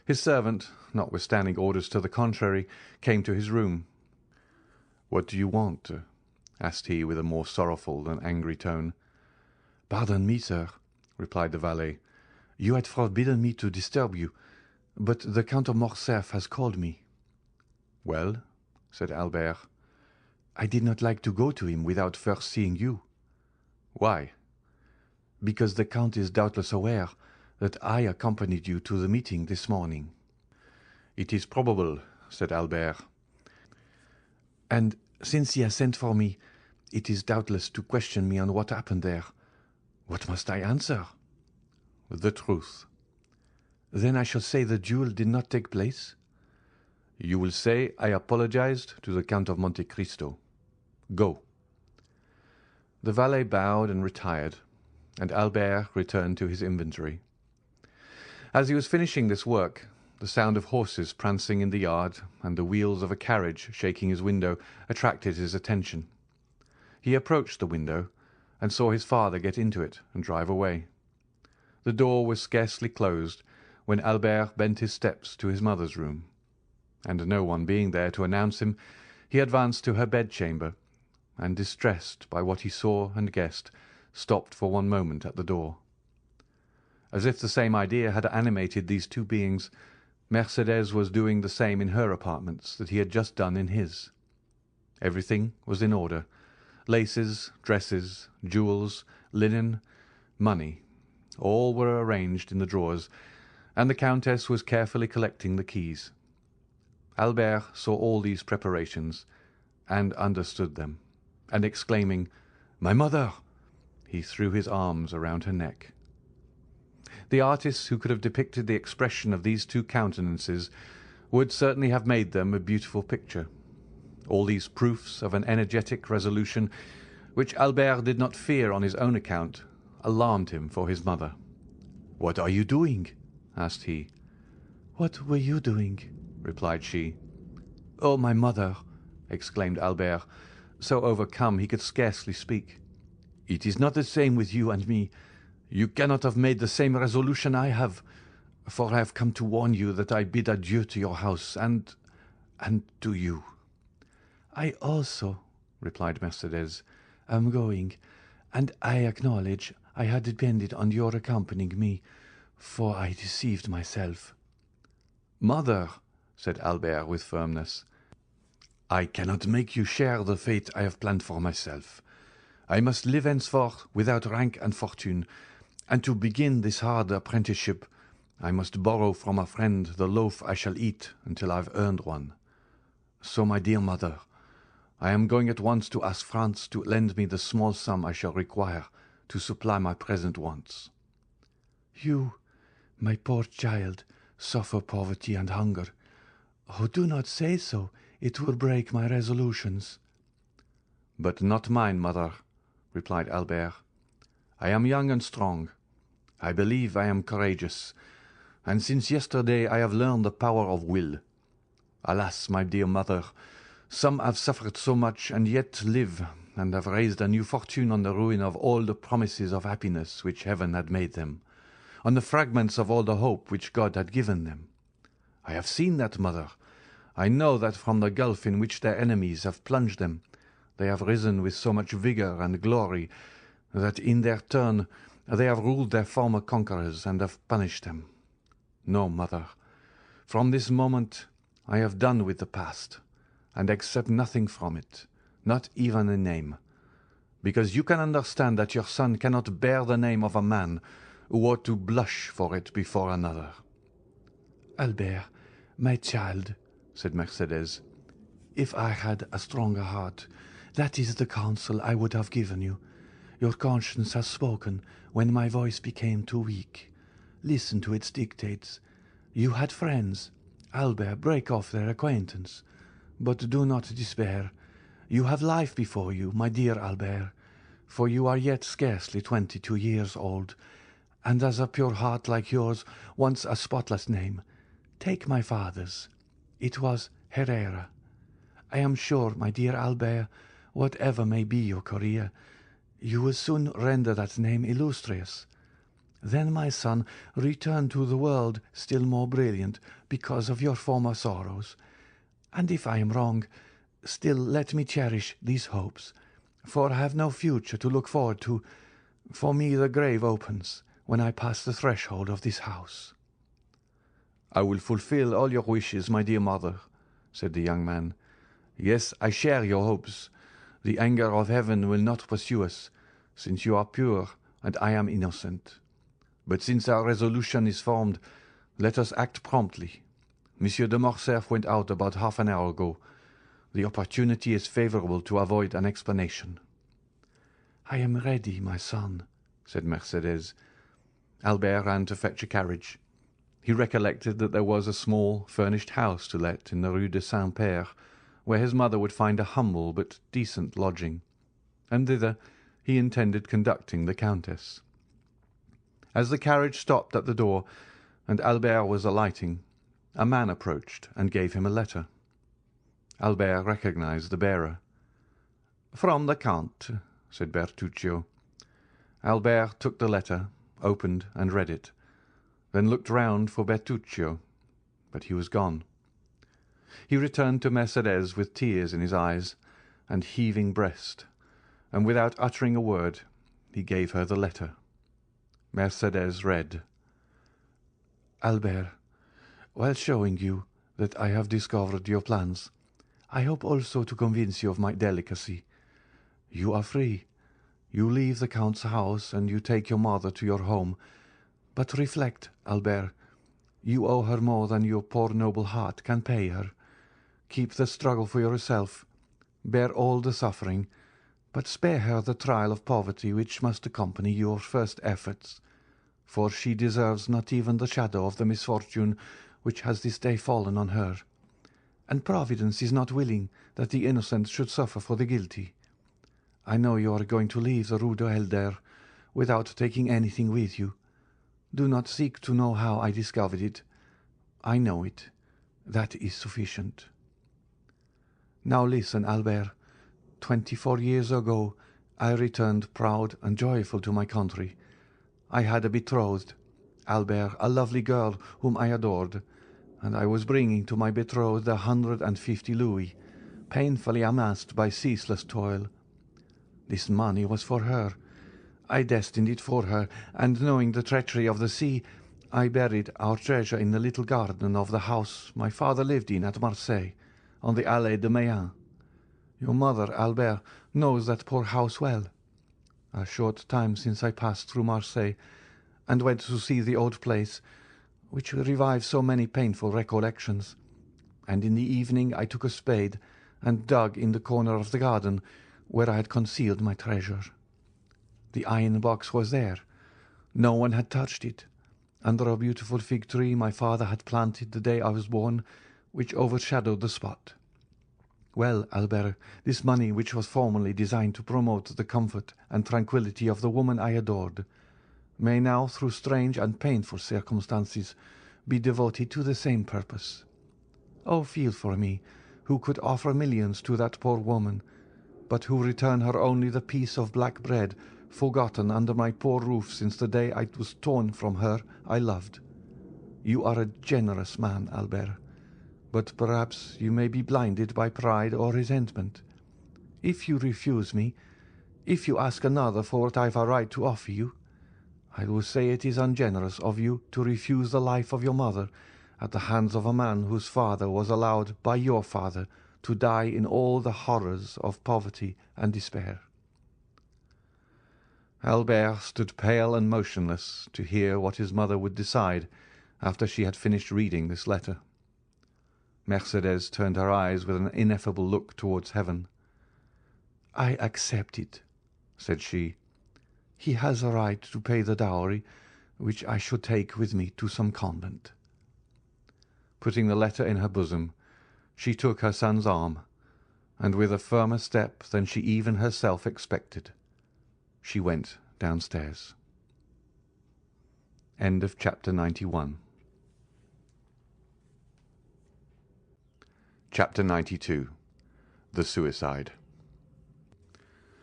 his servant, notwithstanding orders to the contrary, came to his room. "What do you want?" asked he, with a more sorrowful than angry tone. "Pardon me, sir," replied the valet. "You had forbidden me to disturb you, but the Count of Morcerf has called me." "Well?" said Albert. "I did not like to go to him without first seeing you." "Why?" "Because the Count is doubtless aware that I accompanied you to the meeting this morning." "It is probable," said Albert. "And since he has sent for me, it is doubtless to question me on what happened there. What must I answer?" "The truth." "Then I shall say the duel did not take place?" "You will say I apologized to the Count of Monte Cristo. Go." The valet bowed and retired, and Albert returned to his inventory. As he was finishing this work, the sound of horses prancing in the yard and the wheels of a carriage shaking his window attracted his attention. He approached the window, and saw his father get into it and drive away. The door was scarcely closed when Albert bent his steps to his mother's room, and no one being there to announce him, he advanced to her bedchamber, and, distressed by what he saw and guessed, stopped for one moment at the door. As if the same idea had animated these two beings, Mercédès was doing the same in her apartments that he had just done in his. Everything was in order: laces, dresses, jewels, linen, money, all were arranged in the drawers, and the Countess was carefully collecting the keys. Albert saw all these preparations, and understood them, and exclaiming, "My mother!" he threw his arms around her neck. The artists who could have depicted the expression of these two countenances would certainly have made them a beautiful picture. All these proofs of an energetic resolution, which Albert did not fear on his own account, alarmed him for his mother. "What are you doing?" asked he. "What were you doing?" replied she. "Oh, my mother!" exclaimed Albert, so overcome he could scarcely speak. "It is not the same with you and me. You cannot have made the same resolution I have, for I have come to warn you that I bid adieu to your house and to you." "I also," replied Mercédès, "am going, and I acknowledge I had depended on your accompanying me, for I deceived myself." "Mother," said Albert with firmness, "I cannot make you share the fate I have planned for myself. I must live henceforth without rank and fortune, and to begin this hard apprenticeship, I must borrow from a friend the loaf I shall eat until I have earned one. So, my dear mother, I am going at once to ask France to lend me the small sum I shall require to supply my present wants." "You, my poor child, suffer poverty and hunger. Oh, do not say so. It will break my resolutions." "But not mine, mother," replied Albert. "I am young and strong. I believe I am courageous, and since yesterday I have learned the power of will. Alas, my dear mother, some have suffered so much and yet live, and have raised a new fortune on the ruin of all the promises of happiness which heaven had made them, on the fragments of all the hope which God had given them. I have seen that, mother. I know that from the gulf in which their enemies have plunged them, they have risen with so much vigor and glory that in their turn they have ruled their former conquerors and have punished them. No, mother, from this moment I have done with the past, and accept nothing from it, not even a name, because you can understand that your son cannot bear the name of a man who ought to blush for it before another." "Albert, my child," said Mercédès, "if I had a stronger heart, that is the counsel I would have given you. Your conscience has spoken when my voice became too weak. Listen to its dictates. You had friends. Albert, break off their acquaintance. But do not despair. You have life before you, my dear Albert, for you are yet scarcely 22 years old, and as a pure heart like yours wants a spotless name, take my father's. It was Herrera. I am sure, my dear Albert, whatever may be your career, you will soon render that name illustrious. Then, my son, return to the world still more brilliant because of your former sorrows. And if I am wrong, still let me cherish these hopes, for I have no future to look forward to. For me the grave opens when I pass the threshold of this house." "I will fulfil all your wishes, my dear mother," said the young man. "Yes, I share your hopes. The anger of heaven will not pursue us, since you are pure and I am innocent. But since our resolution is formed, let us act promptly. Monsieur de Morcerf went out about half an hour ago. The opportunity is favourable to avoid an explanation." "I am ready, my son," said Mercédès. Albert ran to fetch a carriage. He recollected that there was a small furnished house to let in the Rue de Saint-Père, where his mother would find a humble but decent lodging, and thither he intended conducting the Countess. As the carriage stopped at the door, and Albert was alighting, a man approached and gave him a letter. Albert recognized the bearer. "From the Count," said Bertuccio. Albert took the letter, opened and read it, then looked round for Bertuccio, but he was gone. He returned to Mercédès with tears in his eyes and heaving breast, and without uttering a word he gave her the letter. Mercédès read: "Albert, while showing you that I have discovered your plans, I hope also to convince you of my delicacy. You are free. You leave the Count's house and you take your mother to your home. But reflect, Albert, you owe her more than your poor noble heart can pay her. Keep the struggle for yourself. Bear all the suffering, but spare her the trial of poverty which must accompany your first efforts, for she deserves not even the shadow of the misfortune which has this day fallen on her. And Providence is not willing that the innocent should suffer for the guilty. I know you are going to leave the Rue de Helder without taking anything with you. Do not seek to know how I discovered it. I know it. That is sufficient. Now listen, Albert. 24 years ago I returned proud and joyful to my country. I had a betrothed, Albert, a lovely girl whom I adored, and I was bringing to my betrothed 150 louis, painfully amassed by ceaseless toil. This money was for her. I destined it for her, and knowing the treachery of the sea, I buried our treasure in the little garden of the house my father lived in at Marseilles, on the Allée de Meilhan. Your mother, Albert, knows that poor house well. A short time since I passed through Marseilles, and went to see the old place, which revives so many painful recollections, and in the evening I took a spade and dug in the corner of the garden where I had concealed my treasure. The iron box was there. No one had touched it, under a beautiful fig tree my father had planted the day I was born, which overshadowed the spot. Well, Albert, this money, which was formerly designed to promote the comfort and tranquillity of the woman I adored, may now, through strange and painful circumstances, be devoted to the same purpose. Oh, feel for me, who could offer millions to that poor woman, but who return her only the piece of black bread forgotten under my poor roof since the day I was torn from her I loved. You are a generous man, Albert, but perhaps you may be blinded by pride or resentment. If you refuse me, if you ask another for what I have a right to offer you, I will say it is ungenerous of you to refuse the life of your mother at the hands of a man whose father was allowed by your father to die in all the horrors of poverty and despair." Albert stood pale and motionless to hear what his mother would decide after she had finished reading this letter. Mercédès turned her eyes with an ineffable look towards heaven. "I accept it," said she. "He has a right to pay the dowry, which I should take with me to some convent." Putting the letter in her bosom, she took her son's arm, and with a firmer step than she even herself expected, she went downstairs. End of chapter 91. Chapter 92. The Suicide.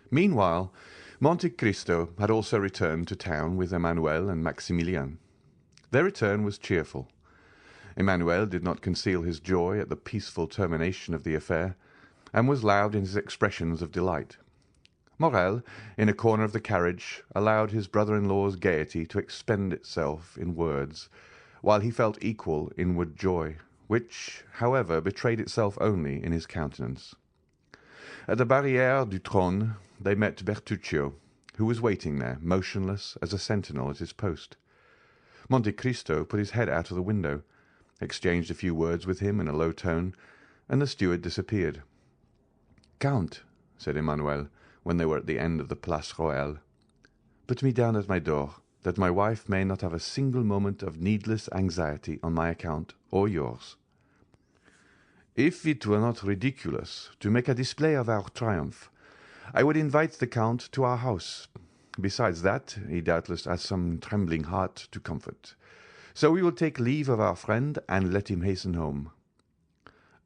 Meanwhile, Monte Cristo had also returned to town with Emmanuel and Maximilian. Their return was cheerful. Emmanuel did not conceal his joy at the peaceful termination of the affair, and was loud in his expressions of delight. Morrel, in a corner of the carriage, allowed his brother-in-law's gaiety to expend itself in words, while he felt equal inward joy, which, however, betrayed itself only in his countenance. At the Barrière du Trône they met Bertuccio, who was waiting there, motionless as a sentinel at his post. Monte Cristo put his head out of the window, exchanged a few words with him in a low tone, and the steward disappeared. "Count," said Emmanuel, when they were at the end of the Place Royale, "put me down at my door, that my wife may not have a single moment of needless anxiety on my account or yours." "If it were not ridiculous to make a display of our triumph, I would invite the Count to our house. Besides that, he doubtless has some trembling heart to comfort. So we will take leave of our friend and let him hasten home."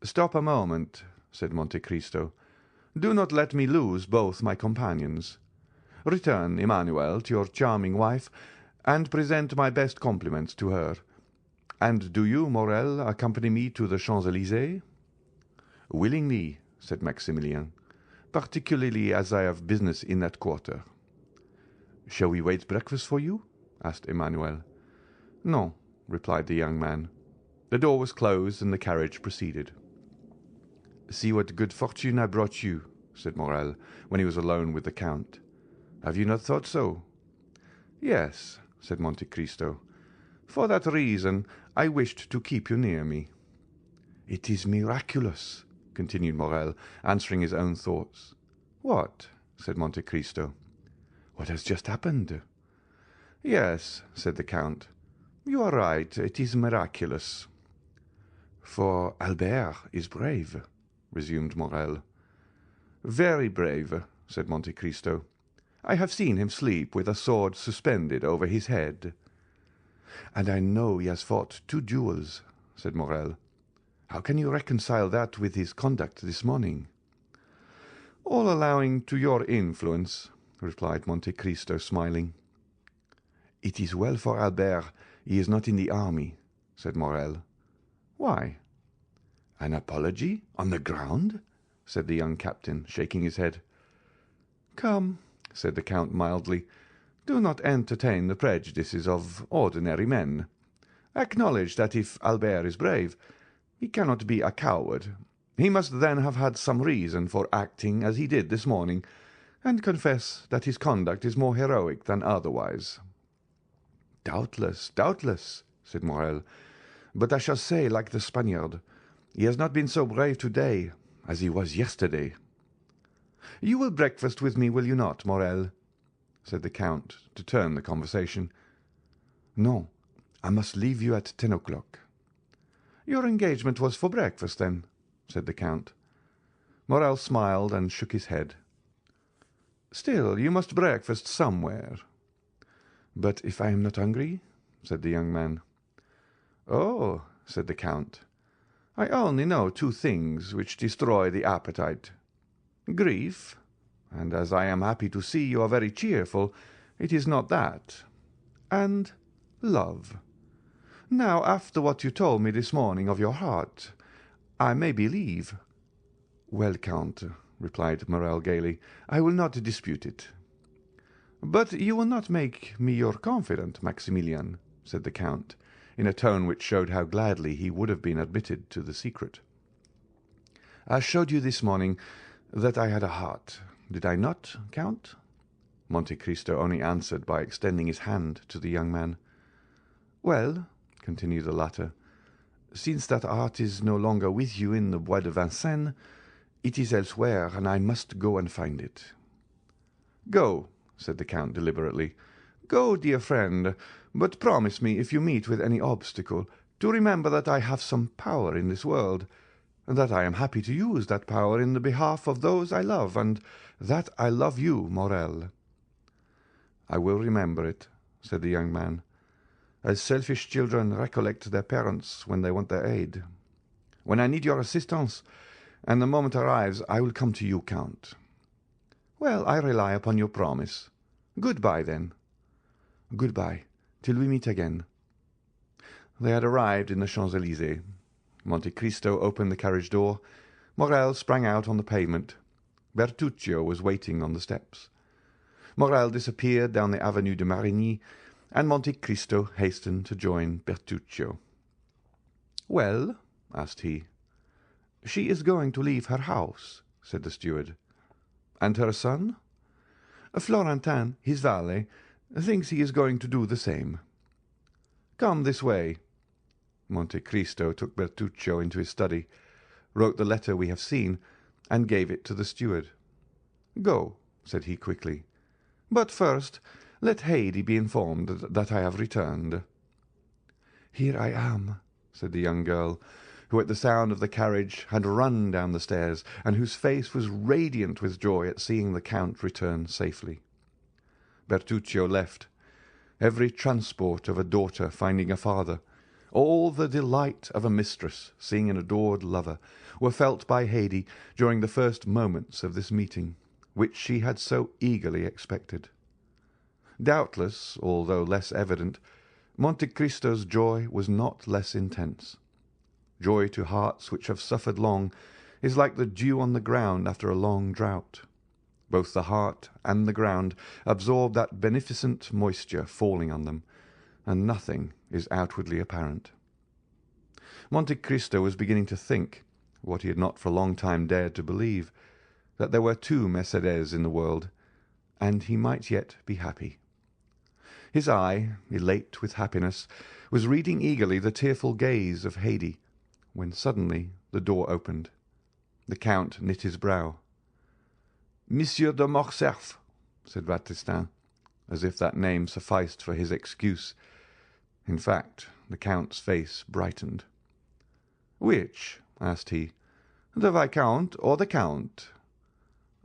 "Stop a moment," said Monte Cristo. "Do not let me lose both my companions. Return, Emmanuel, to your charming wife, and present my best compliments to her. And do you, Morrel, accompany me to the Champs-Élysées?" "Willingly," said Maximilian, "particularly as I have business in that quarter." "Shall we wait breakfast for you?" asked Emmanuel. "No," replied the young man. The door was closed, and the carriage proceeded. "See what good fortune I brought you," said Morrel, when he was alone with the Count. "Have you not thought so?" "Yes," said Monte Cristo. "For that reason I wished to keep you near me." "It is miraculous," continued Morrel, answering his own thoughts. "What?" said Monte Cristo. "What has just happened?" "Yes," said the Count. "You are right, it is miraculous." "For Albert is brave," resumed Morrel. "Very brave," said Monte Cristo. "I have seen him sleep with a sword suspended over his head." "And I know he has fought 2 duels," said Morrel. "How can you reconcile that with his conduct this morning?" "All allowing to your influence," replied Monte Cristo, smiling. "It is well for Albert he is not in the army," said Morrel. "Why?" "An apology on the ground?" said the young captain, shaking his head. "Come," said the Count mildly, "do not entertain the prejudices of ordinary men. Acknowledge that if Albert is brave, he cannot be a coward. He must then have had some reason for acting as he did this morning, and confess that his conduct is more heroic than otherwise." "Doubtless, doubtless," said Morrel, "but I shall say like the Spaniard, he has not been so brave today as he was yesterday." "You will breakfast with me, will you not, Morrel?" said the Count, to turn the conversation. "No, I must leave you at 10 o'clock." "Your engagement was for breakfast, then?" said the Count. Morrel smiled and shook his head. "Still, you must breakfast somewhere." "But if I am not hungry?" said the young man. "Oh," said the Count, "I only know 2 things which destroy the appetite. Grief, and as I am happy to see you are very cheerful, it is not that, and love. Now, after what you told me this morning of your heart, I may believe." "Well, Count," replied Morrel gaily, "I will not dispute it." "But you will not make me your confidant, Maximilian," said the Count, in a tone which showed how gladly he would have been admitted to the secret. "I showed you this morning that I had a heart, did I not, Count?" Monte Cristo only answered by extending his hand to the young man. "Well," continued the latter, "since that heart is no longer with you in the Bois de Vincennes, it is elsewhere, and I must go and find it." "Go," said the Count deliberately. "Go, dear friend, but promise me if you meet with any obstacle, to remember that I have some power in this world, and that I am happy to use that power in the behalf of those I love, and that I love you, Morel." "I will remember it," said the young man, "as selfish children recollect their parents when they want their aid. When I need your assistance, and the moment arrives, I will come to you, Count." "Well, I rely upon your promise. Good-bye, then." "Good-bye, till we meet again." They had arrived in the Champs-Élysées. Monte Cristo opened the carriage door. Morel sprang out on the pavement. Bertuccio was waiting on the steps. Morel disappeared down the Avenue de Marigny, and Monte Cristo hastened to join Bertuccio. "Well?" asked he. "She is going to leave her house," said the steward. "And her son?" "Florentin, his valet, thinks he is going to do the same." "Come this way." Monte Cristo took Bertuccio into his study, wrote the letter we have seen, and gave it to the steward. "Go," said he quickly. "But first let Haidee be informed that I have returned." "Here I am," said the young girl, who at the sound of the carriage had run down the stairs, and whose face was radiant with joy at seeing the Count return safely. Bertuccio left. Every transport of a daughter finding a father, all the delight of a mistress seeing an adored lover, were felt by Haidee during the first moments of this meeting, which she had so eagerly expected. Doubtless, although less evident, Monte Cristo's joy was not less intense. Joy to hearts which have suffered long is like the dew on the ground after a long drought. Both the heart and the ground absorb that beneficent moisture falling on them, and nothing is outwardly apparent. Monte Cristo was beginning to think, what he had not for a long time dared to believe, that there were two Mercédès in the world, and he might yet be happy. His eye, elate with happiness, was reading eagerly the tearful gaze of Haidee, when suddenly the door opened. The Count knit his brow. "Monsieur de Morcerf," said Baptistin, as if that name sufficed for his excuse. In fact, the Count's face brightened. "Which?" asked he. "The Viscount or the Count?"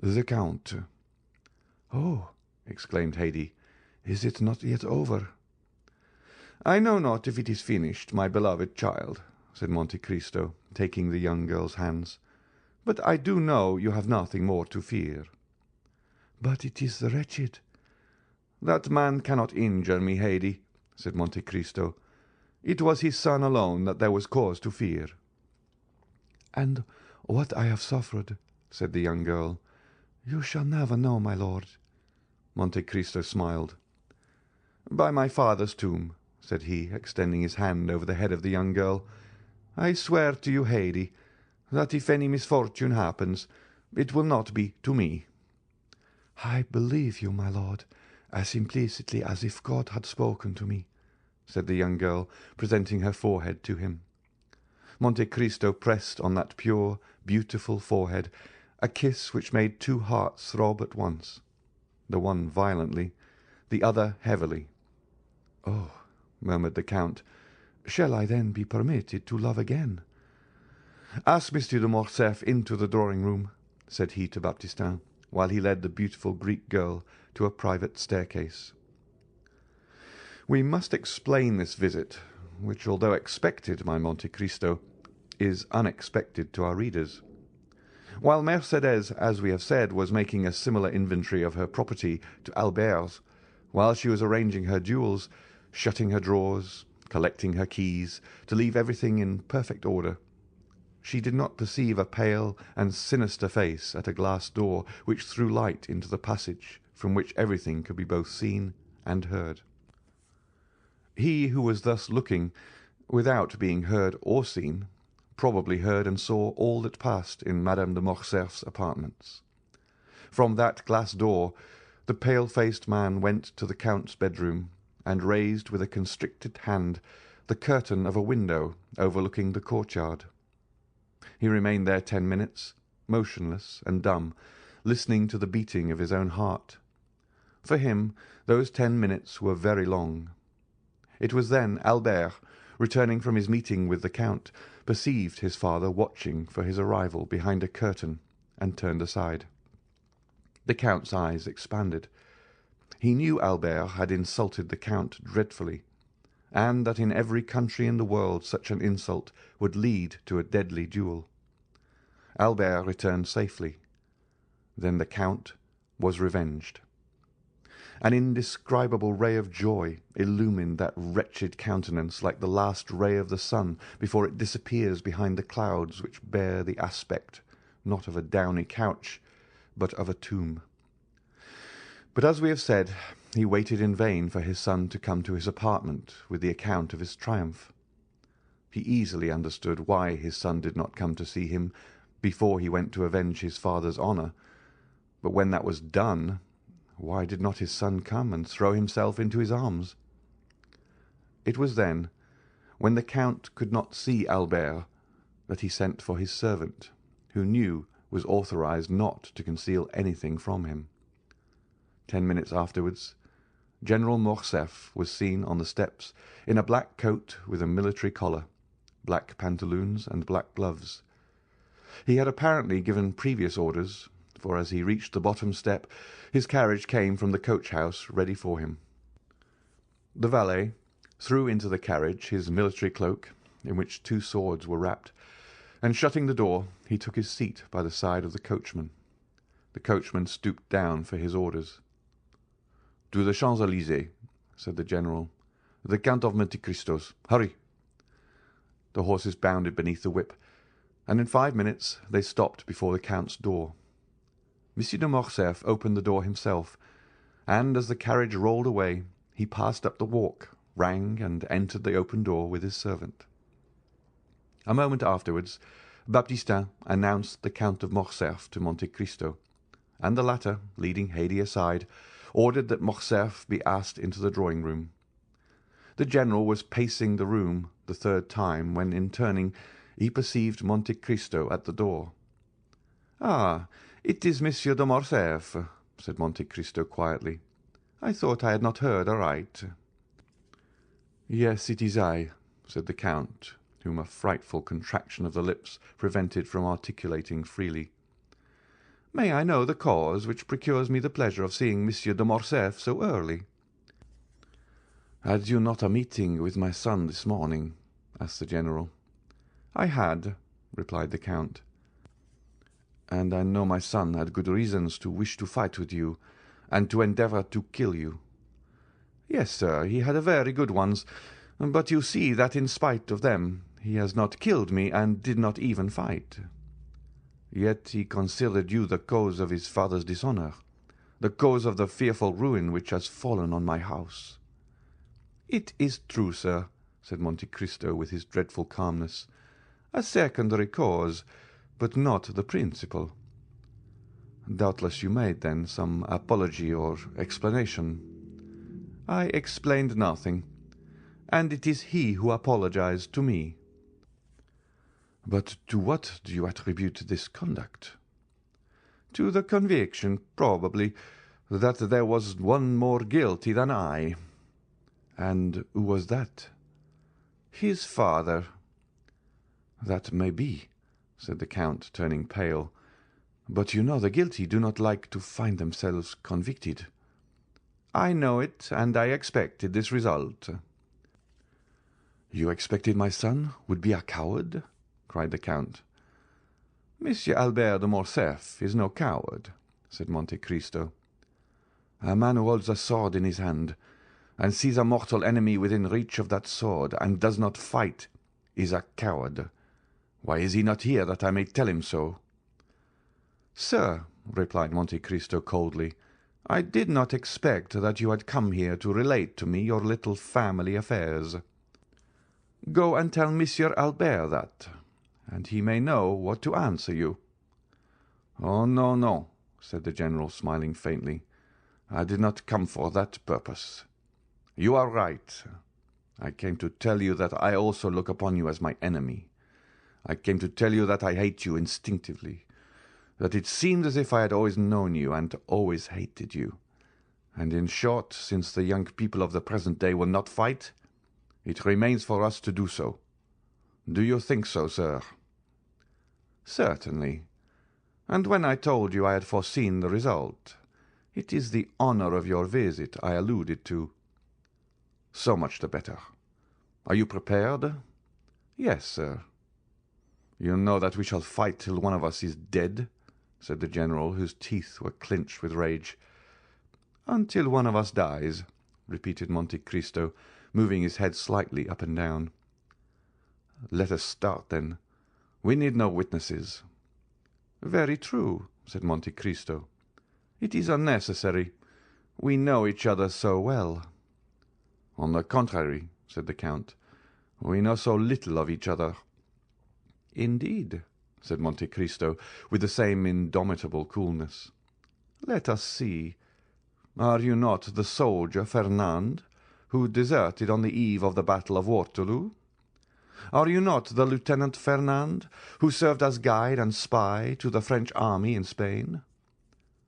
"The Count." "Oh!" exclaimed Haidee, "is it not yet over?" "I know not if it is finished, my beloved child," said Monte Cristo, taking the young girl's hands. "But I do know you have nothing more to fear." "But it is wretched." "That man cannot injure me, Haidee," said Monte Cristo. "It was his son alone that there was cause to fear." "And what I have suffered," said the young girl, "you shall never know, my lord." Monte Cristo smiled. "By my father's tomb," said he, extending his hand over the head of the young girl, "I swear to you, Haidee, that if any misfortune happens, it will not be to me." "I believe you, my lord, as implicitly as if God had spoken to me," said the young girl, presenting her forehead to him. Monte Cristo pressed on that pure, beautiful forehead a kiss which made two hearts throb at once, the one violently, the other heavily. "Oh," murmured the Count, "shall I then be permitted to love again?" "Ask Monsieur de Morcerf into the drawing-room," said he to Baptistin, while he led the beautiful Greek girl to a private staircase. We must explain this visit, which, although expected by Monte Cristo, is unexpected to our readers. While Mercédès, as we have said, was making a similar inventory of her property to Albert's, while she was arranging her jewels, shutting her drawers, collecting her keys, to leave everything in perfect order, she did not perceive a pale and sinister face at a glass door which threw light into the passage from which everything could be both seen and heard. He who was thus looking, without being heard or seen, probably heard and saw all that passed in Madame de Morcerf's apartments. From that glass door the pale-faced man went to the Count's bedroom, and raised with a constricted hand the curtain of a window overlooking the courtyard. He remained there 10 minutes, motionless and dumb, listening to the beating of his own heart. For him those 10 minutes were very long. It was then Albert, returning from his meeting with the Count, perceived his father watching for his arrival behind a curtain, and turned aside. The Count's eyes expanded. He knew Albert had insulted the Count dreadfully, and that in every country in the world such an insult would lead to a deadly duel. Albert returned safely. Then the Count was revenged. An indescribable ray of joy illumined that wretched countenance like the last ray of the sun before it disappears behind the clouds which bear the aspect, not of a downy couch, but of a tomb. But as we have said, he waited in vain for his son to come to his apartment with the account of his triumph. He easily understood why his son did not come to see him before he went to avenge his father's honour, but when that was done, why did not his son come and throw himself into his arms? It was then, when the Count could not see Albert, that he sent for his servant, who knew was authorized not to conceal anything from him. 10 minutes afterwards, General Morcerf was seen on the steps in a black coat with a military collar, black pantaloons, and black gloves. He had apparently given previous orders, for as he reached the bottom step, his carriage came from the coach-house ready for him. The valet threw into the carriage his military cloak, in which 2 swords were wrapped, and shutting the door, he took his seat by the side of the coachman. The coachman stooped down for his orders. "To the Champs-Élysées," said the general. "The Count of Monte Cristo's. Hurry!" The horses bounded beneath the whip, and in 5 minutes they stopped before the Count's door. Monsieur de Morcerf opened the door himself, and as the carriage rolled away, he passed up the walk, rang, and entered the open door with his servant. A moment afterwards, Baptistin announced the Count of Morcerf to Monte Cristo, and the latter, leading Haidee aside, ordered that Morcerf be asked into the drawing-room. The general was pacing the room the 3rd time when, in turning, he perceived Monte Cristo at the door. "Ah, it is Monsieur de Morcerf," said Monte Cristo quietly. "I thought I had not heard aright." "Yes, it is I," said the Count, whom a frightful contraction of the lips prevented from articulating freely. "May I know the cause which procures me the pleasure of seeing Monsieur de Morcerf so early?" "Had you not a meeting with my son this morning?" asked the general. "I had," replied the Count. "And I know my son had good reasons to wish to fight with you, and to endeavour to kill you." "Yes, sir, he had very good ones, but you see that in spite of them he has not killed me and did not even fight." "Yet he considered you the cause of his father's dishonour, the cause of the fearful ruin which has fallen on my house." "It is true, sir," said Monte Cristo with his dreadful calmness. "A secondary cause, but not the principal." "Doubtless you made, then, some apology or explanation." "I explained nothing, and it is he who apologized to me." "But to what do you attribute this conduct?" "To the conviction, probably, that there was one more guilty than I." "And who was that?" "His father." "That may be," said the Count, turning pale, "but you know the guilty do not like to find themselves convicted." "I know it, and I expected this result." "You expected my son would be a coward?" cried the Count. "Monsieur Albert de Morcerf is no coward," said Monte Cristo. "A man who holds a sword in his hand, and sees a mortal enemy within reach of that sword, and does not fight, is a coward. Why is he not here, that I may tell him so?" "Sir," replied Monte Cristo coldly, "I did not expect that you had come here to relate to me your little family affairs. Go and tell Monsieur Albert that, and he may know what to answer you." "Oh, no, no," said the general, smiling faintly. "I did not come for that purpose. You are right. I came to tell you that I also look upon you as my enemy. I came to tell you that I hate you instinctively, that it seemed as if I had always known you and always hated you, and in short, since the young people of the present day will not fight, It remains for us to do so. Do you think so, sir?" "Certainly. And when I told you I had foreseen the result, it is the honour of your visit I alluded to." "So much the better. Are you prepared?" "Yes, sir." "You know that we shall fight till one of us is dead?" said the general, whose teeth were clenched with rage. "Until one of us dies," repeated Monte Cristo, moving his head slightly up and down. "Let us start, then. We need no witnesses." "Very true," said Monte Cristo. "It is unnecessary. We know each other so well." "On the contrary," said the Count, "we know so little of each other." "Indeed," said Monte Cristo, with the same indomitable coolness. "Let us see. Are you not the soldier Fernand, who deserted on the eve of the Battle of Waterloo? Are you not the Lieutenant Fernand, who served as guide and spy to the French army in Spain?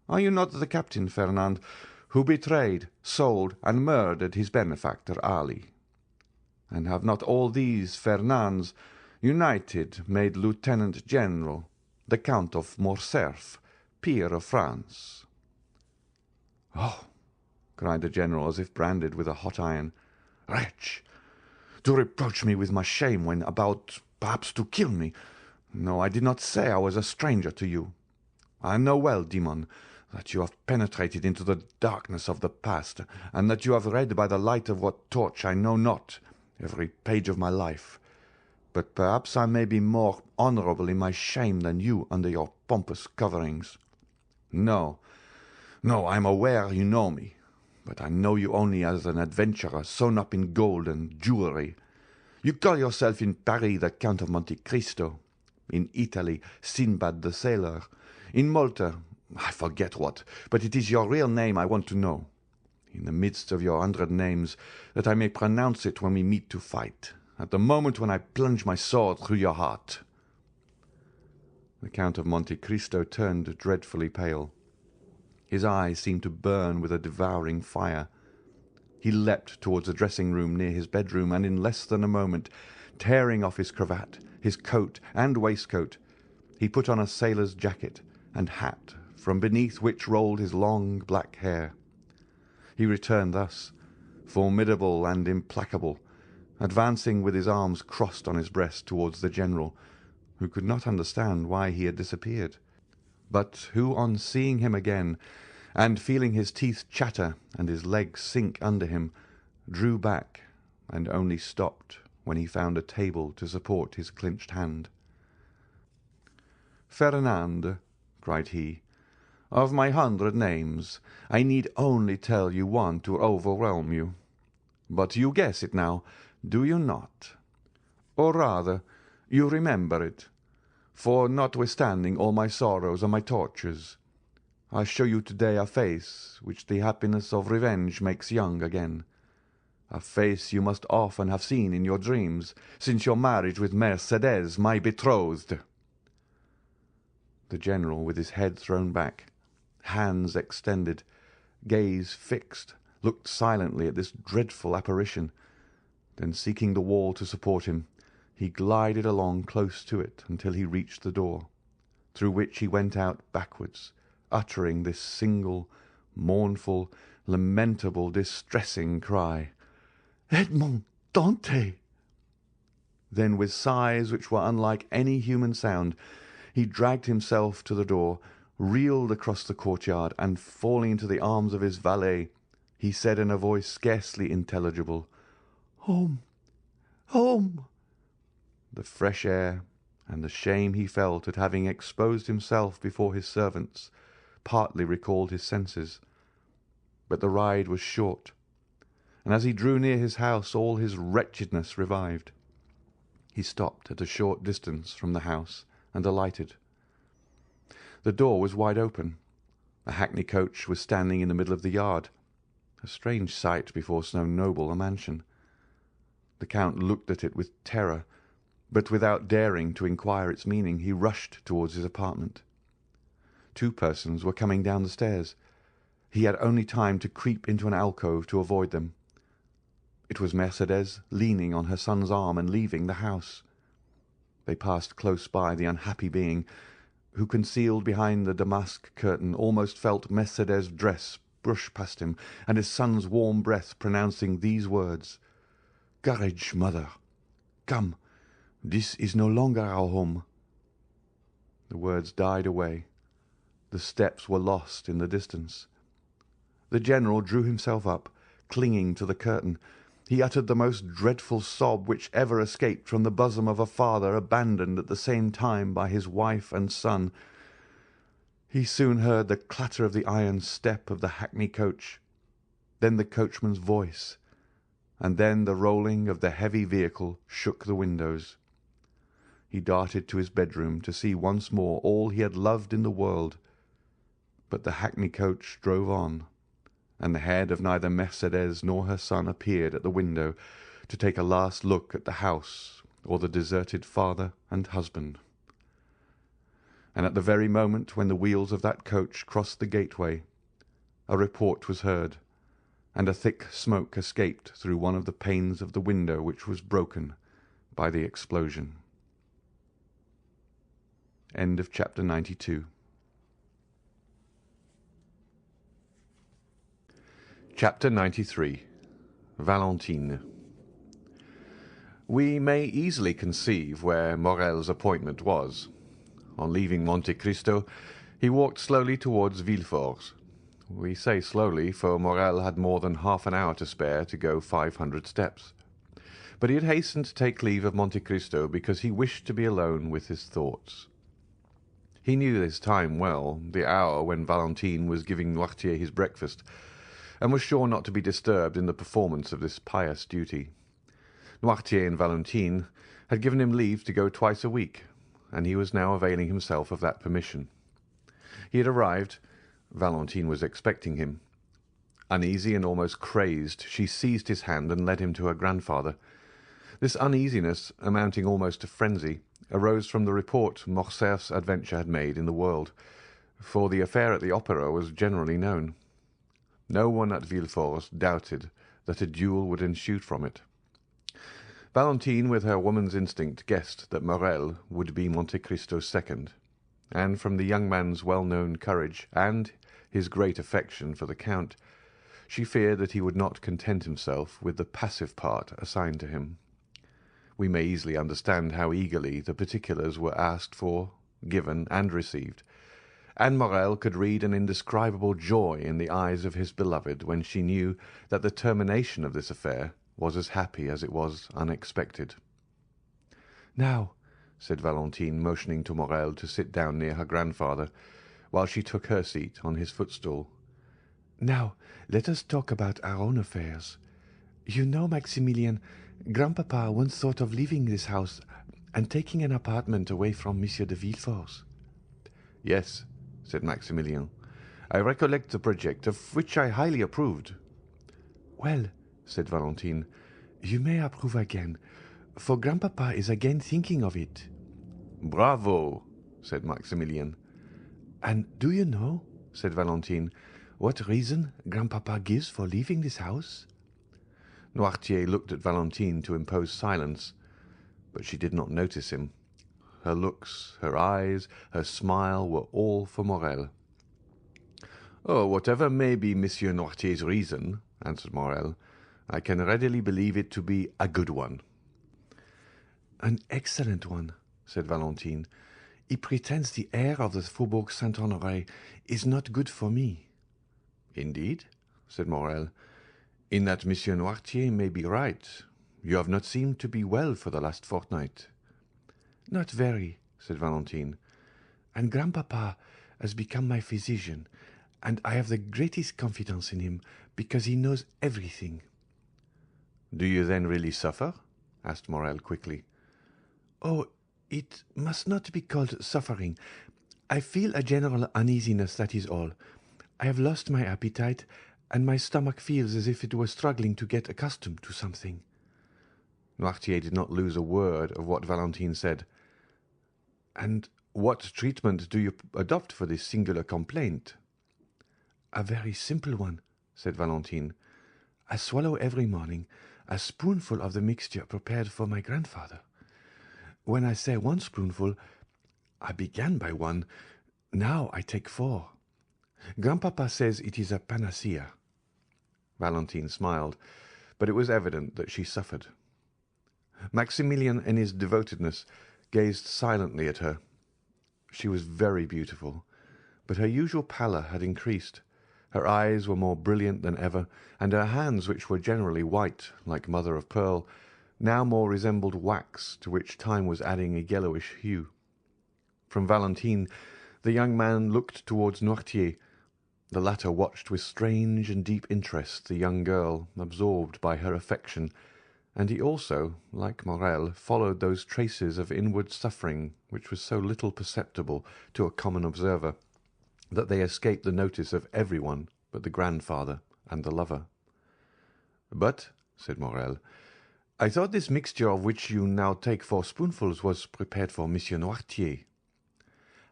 Are you not the Captain Fernand, who betrayed, sold, and murdered his benefactor Ali? And have not all these Fernands united made Lieutenant General the Count of Morcerf, peer of France?" "Oh!" cried the general, as if branded with a hot iron. "Wretch! To reproach me with my shame when about, perhaps, to kill me! No, I did not say I was a stranger to you. I know well, demon, that you have penetrated into the darkness of the past, and that you have read by the light of what torch I know not every page of my life. But perhaps I may be more honourable in my shame than you under your pompous coverings. No, no, I am aware you know me, but I know you only as an adventurer sewn up in gold and jewellery. You call yourself in Paris the Count of Monte Cristo, in Italy Sinbad the Sailor, in Malta I forget what, but it is your real name I want to know, in the midst of your 100 names, that I may pronounce it when we meet to fight, at the moment when I plunge my sword through your heart." The Count of Monte Cristo turned dreadfully pale. His eyes seemed to burn with a devouring fire. He leapt towards the dressing-room near his bedroom, and in less than a moment, tearing off his cravat, his coat and waistcoat, he put on a sailor's jacket and hat, from beneath which rolled his long black hair. He returned thus, formidable and implacable, advancing with his arms crossed on his breast towards the general, who could not understand why he had disappeared, but who, on seeing him again, and feeling his teeth chatter and his legs sink under him, drew back, and only stopped when he found a table to support his clenched hand. "Fernand," cried he, "of my 100 names, I need only tell you one to overwhelm you. But you guess it now, do you not? Or rather, you remember it, for notwithstanding all my sorrows and my tortures, I show you today a face which the happiness of revenge makes young again, a face you must often have seen in your dreams since your marriage with Mercédès, my betrothed." The general, with his head thrown back, hands extended, gaze fixed, looked silently at this dreadful apparition. Then, seeking the wall to support him, he glided along close to it until he reached the door, through which he went out backwards, uttering this single, mournful, lamentable, distressing cry, "Edmond Dantès!" Then, with sighs which were unlike any human sound, he dragged himself to the door, reeled across the courtyard, and, falling into the arms of his valet, he said in a voice scarcely intelligible, "Home, home!" The fresh air, and the shame he felt at having exposed himself before his servants, partly recalled his senses. But the ride was short, and as he drew near his house all his wretchedness revived. He stopped at a short distance from the house and alighted. The door was wide open. A hackney coach was standing in the middle of the yard, a strange sight before so noble a mansion. The Count looked at it with terror, but without daring to inquire its meaning, he rushed towards his apartment. 2 persons were coming down the stairs. He had only time to creep into an alcove to avoid them. It was Mercédès leaning on her son's arm and leaving the house. They passed close by the unhappy being, who, concealed behind the damask curtain, almost felt Mercédès' dress brush past him, and his son's warm breath pronouncing these words, "Courage, mother. Come, this is no longer our home." The words died away. The steps were lost in the distance. The general drew himself up, clinging to the curtain. He uttered the most dreadful sob which ever escaped from the bosom of a father abandoned at the same time by his wife and son. He soon heard the clatter of the iron step of the hackney coach, then the coachman's voice, and then the rolling of the heavy vehicle shook the windows. He darted to his bedroom to see once more all he had loved in the world, but the hackney coach drove on, and the head of neither Mercédès nor her son appeared at the window to take a last look at the house or the deserted father and husband. And at the very moment when the wheels of that coach crossed the gateway, a report was heard, and a thick smoke escaped through one of the panes of the window which was broken by the explosion. End of chapter 92. Chapter 93. Valentine. We may easily conceive where Morel's appointment was. On leaving Monte Cristo, he walked slowly towards Villefort. We say slowly, for Morel had more than half an hour to spare to go 500 steps. But he had hastened to take leave of Monte Cristo because he wished to be alone with his thoughts. He knew his time well, the hour when Valentine was giving Noirtier his breakfast, and was sure not to be disturbed in the performance of this pious duty. Noirtier and Valentine had given him leave to go twice a week, and he was now availing himself of that permission. He had arrived. Valentine was expecting him. Uneasy and almost crazed, she seized his hand and led him to her grandfather. This uneasiness, amounting almost to frenzy, arose from the report Morcerf's adventure had made in the world, for the affair at the opera was generally known. No one at Villefort doubted that a duel would ensue from it. Valentine, with her woman's instinct, guessed that Morel would be Monte Cristo's second, and from the young man's well-known courage and his great affection for the Count, she feared that he would not content himself with the passive part assigned to him. We may easily understand how eagerly the particulars were asked for, given, and received, and Morel could read an indescribable joy in the eyes of his beloved when she knew that the termination of this affair was as happy as it was unexpected. "Now," said Valentine, motioning to Morel to sit down near her grandfather, while she took her seat on his footstool. "Now let us talk about our own affairs. You know, Maximilian, Grandpapa once thought of leaving this house and taking an apartment away from Monsieur de Villefort's." "Yes," said Maximilian, "I recollect the project, of which I highly approved." "Well," said Valentine, "you may approve again, for Grandpapa is again thinking of it." "Bravo!" said Maximilian. "And do you know," said Valentine, "what reason Grandpapa gives for leaving this house?" Noirtier looked at Valentine to impose silence, but she did not notice him. Her looks, her eyes, her smile were all for Morel. "Oh, whatever may be Monsieur Noirtier's reason," answered Morel, "I can readily believe it to be a good one." "An excellent one," said Valentine. "He pretends the air of the Faubourg Saint-Honoré is not good for me." "Indeed?" said Morel. "In that Monsieur Noirtier may be right. You have not seemed to be well for the last fortnight." "Not very," said Valentine, "and Grandpapa has become my physician, and I have the greatest confidence in him because he knows everything." "Do you then really suffer?" asked Morel quickly. "Oh, it must not be called suffering. I feel a general uneasiness, that is all. I have lost my appetite, and my stomach feels as if it were struggling to get accustomed to something." Noirtier did not lose a word of what Valentine said. "And what treatment do you adopt for this singular complaint?" "A very simple one," said Valentine. "I swallow every morning a spoonful of the mixture prepared for my grandfather. When I say 1 spoonful, I began by 1. Now I take 4. Grandpapa says it is a panacea." Valentine smiled, but it was evident that she suffered. Maximilian, in his devotedness, gazed silently at her. She was very beautiful, but her usual pallor had increased. Her eyes were more brilliant than ever, and her hands, which were generally white, like mother of pearl, now more resembled wax, to which time was adding a yellowish hue. From Valentine, the young man looked towards Noirtier. The latter watched with strange and deep interest the young girl, absorbed by her affection, and he also, like Morrel, followed those traces of inward suffering which was so little perceptible to a common observer, that they escaped the notice of every one but the grandfather and the lover. "But," said Morrel, "I thought this mixture of which you now take 4 spoonfuls was prepared for Monsieur Noirtier."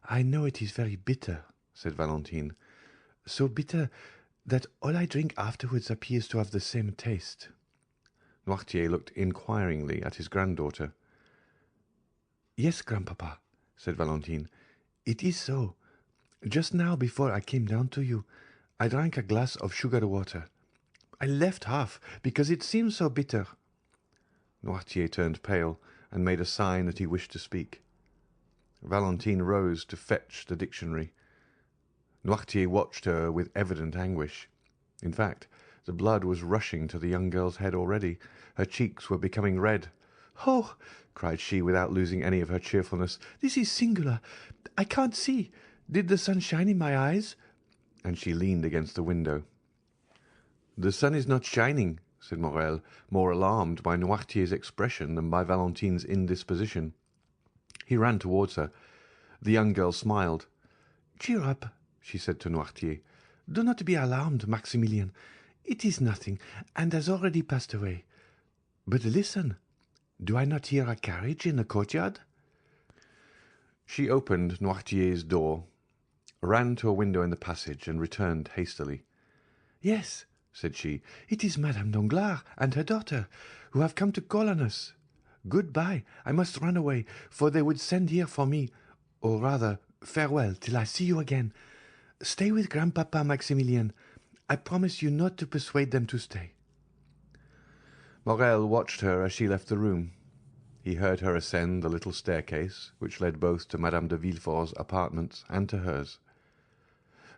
"I know it is very bitter," said Valentine, "so bitter that all I drink afterwards appears to have the same taste." Noirtier looked inquiringly at his granddaughter. "Yes, grandpapa," said Valentine, "it is so. Just now, before I came down to you, I drank a glass of sugar water. I left half because it seemed so bitter." Noirtier turned pale and made a sign that he wished to speak. Valentine rose to fetch the dictionary. Noirtier watched her with evident anguish. In fact, the blood was rushing to the young girl's head already. Her cheeks were becoming red. "Oh!" cried she, without losing any of her cheerfulness, "this is singular. I can't see. Did the sun shine in my eyes?" And she leaned against the window. "The sun is not shining," said Morrel, more alarmed by Noirtier's expression than by Valentine's indisposition. He ran towards her. The young girl smiled. "Cheer up," she said to Noirtier. "Do not be alarmed, Maximilian. It is nothing, and has already passed away. But listen, do I not hear a carriage in the courtyard?" She opened Noirtier's door, ran to a window in the passage, and returned hastily. "Yes," said she, "it is Madame Danglars and her daughter, who have come to call on us. Good-bye, I must run away, for they would send here for me, or rather, farewell till I see you again. Stay with grandpapa, Maximilian. I promise you not to persuade them to stay." Morrel watched her as she left the room. He heard her ascend the little staircase, which led both to Madame de Villefort's apartments and to hers.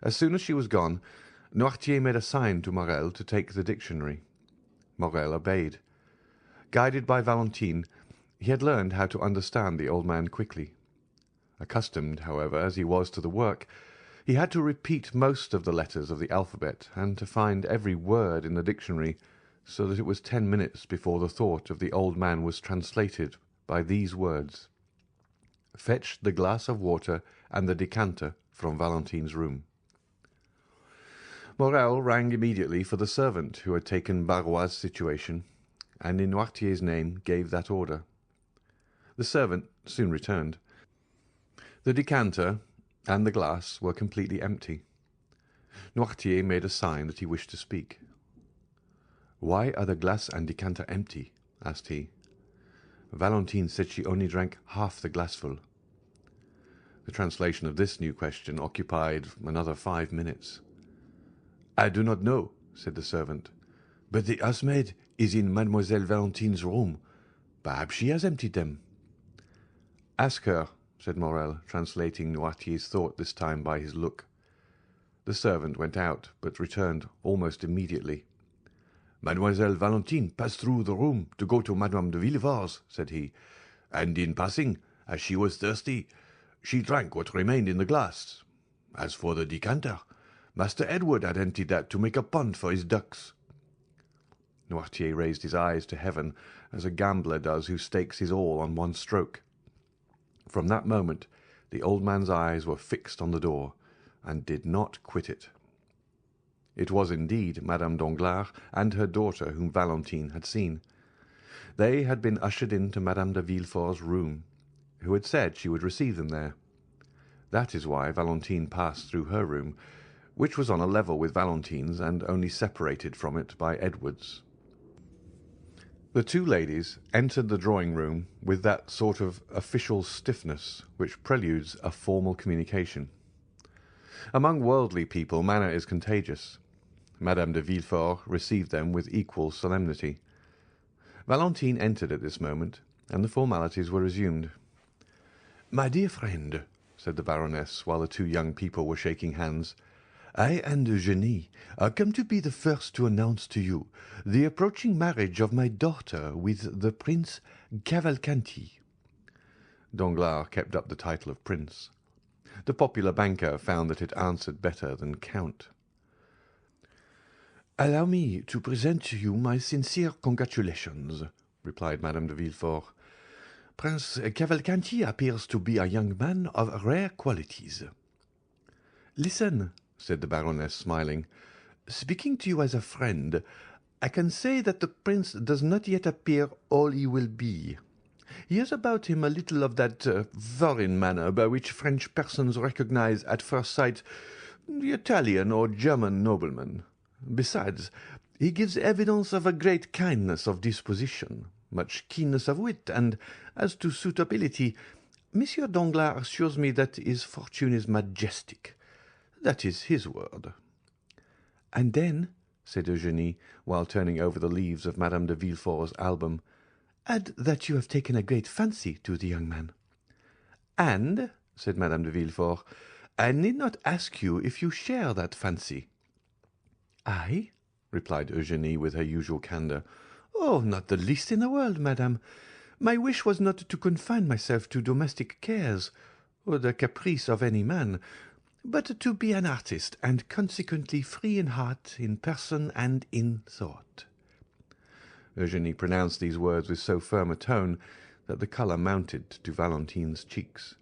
As soon as she was gone, Noirtier made a sign to Morrel to take the dictionary. Morrel obeyed. Guided by Valentine, he had learned how to understand the old man quickly. Accustomed, however, as he was to the work, he had to repeat most of the letters of the alphabet and to find every word in the dictionary, so that it was 10 minutes before the thought of the old man was translated by these words: "Fetch the glass of water and the decanter from Valentine's room." Morrel rang immediately for the servant who had taken Barrois's situation, and in Noirtier's name gave that order. The servant soon returned. The decanter and the glass were completely empty. Noirtier made a sign that he wished to speak. "Why are the glass and decanter empty?" asked he. "Valentine said she only drank half the glassful." The translation of this new question occupied another 5 minutes. "I do not know," said the servant, "but the housemaid is in Mademoiselle Valentine's room. Perhaps she has emptied them." "Ask her," said Morrel, translating Noirtier's thought this time by his look. The servant went out, but returned almost immediately. "Mademoiselle Valentine passed through the room to go to Madame de Villefort's," said he, "and in passing, as she was thirsty, she drank what remained in the glass. As for the decanter, Master Edward had emptied that to make a pond for his ducks." Noirtier raised his eyes to heaven, as a gambler does who stakes his all on one stroke. From that moment the old man's eyes were fixed on the door, and did not quit it. It was indeed Madame Danglars and her daughter whom Valentine had seen. They had been ushered into Madame de Villefort's room, who had said she would receive them there. That is why Valentine passed through her room, which was on a level with Valentine's and only separated from it by Edward's. The two ladies entered the drawing-room with that sort of official stiffness which preludes a formal communication. Among worldly people manner is contagious. Madame de Villefort received them with equal solemnity. Valentine entered at this moment, and the formalities were resumed. "My dear friend," said the Baroness, while the two young people were shaking hands, "I and Eugenie are come to be the first to announce to you the approaching marriage of my daughter with the Prince Cavalcanti." Danglars kept up the title of Prince. The popular banker found that it answered better than Count. "Allow me to present to you my sincere congratulations," replied Madame de Villefort. "Prince Cavalcanti appears to be a young man of rare qualities." "Listen," said the Baroness, smiling. "Speaking to you as a friend, I can say that the Prince does not yet appear all he will be. He has about him a little of that foreign manner by which French persons recognize at first sight the Italian or German nobleman. Besides, he gives evidence of a great kindness of disposition, much keenness of wit, and, as to suitability, Monsieur Danglars assures me that his fortune is majestic. That is his word." "And then," said Eugenie, while turning over the leaves of Madame de Villefort's album, "add that you have taken a great fancy to the young man." "And," said Madame de Villefort, "I need not ask you if you share that fancy." "I?" replied Eugenie with her usual candour. "Oh, not the least in the world, madame. My wish was not to confine myself to domestic cares, or the caprice of any man, but to be an artist, and consequently free in heart, in person, and in thought." Eugenie pronounced these words with so firm a tone that the colour mounted to Valentine's cheeks.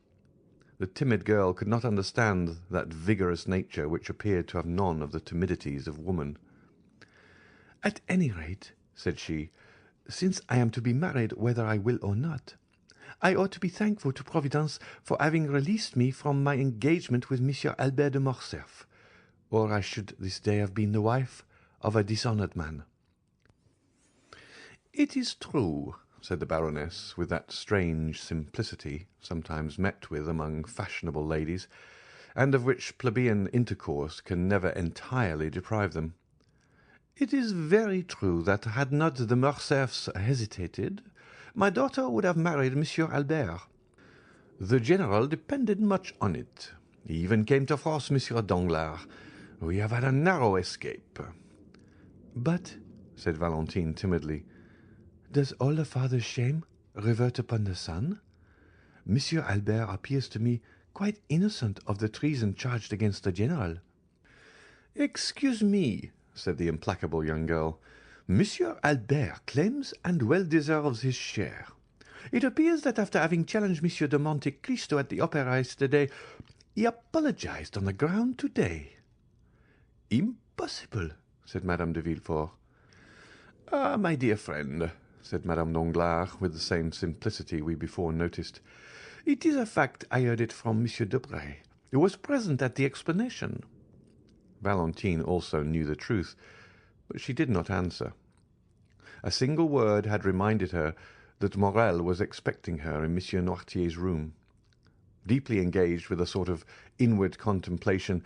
The timid girl could not understand that vigorous nature which appeared to have none of the timidities of woman. "At any rate," said she, "since I am to be married whether I will or not, I ought to be thankful to Providence for having released me from my engagement with Monsieur Albert de Morcerf, or I should this day have been the wife of a dishonoured man." "It is true," said the Baroness, with that strange simplicity sometimes met with among fashionable ladies, and of which plebeian intercourse can never entirely deprive them. "It is very true that had not the Morcerfs hesitated, my daughter would have married Monsieur Albert. The General depended much on it. He even came to force Monsieur Danglars. We have had a narrow escape." "But," said Valentine timidly, "does all the father's shame revert upon the son? Monsieur Albert appears to me quite innocent of the treason charged against the General." "Excuse me," said the implacable young girl. "Monsieur Albert claims and well deserves his share. It appears that after having challenged Monsieur de Monte Cristo at the opera yesterday, he apologized on the ground today." "Impossible," said Madame de Villefort. "Ah, my dear friend," said Madame Danglars, with the same simplicity we before noticed, "it is a fact. I heard it from Monsieur Debray, who was present at the explanation." Valentine also knew the truth, but she did not answer. A single word had reminded her that Morrel was expecting her in Monsieur Noirtier's room. Deeply engaged with a sort of inward contemplation,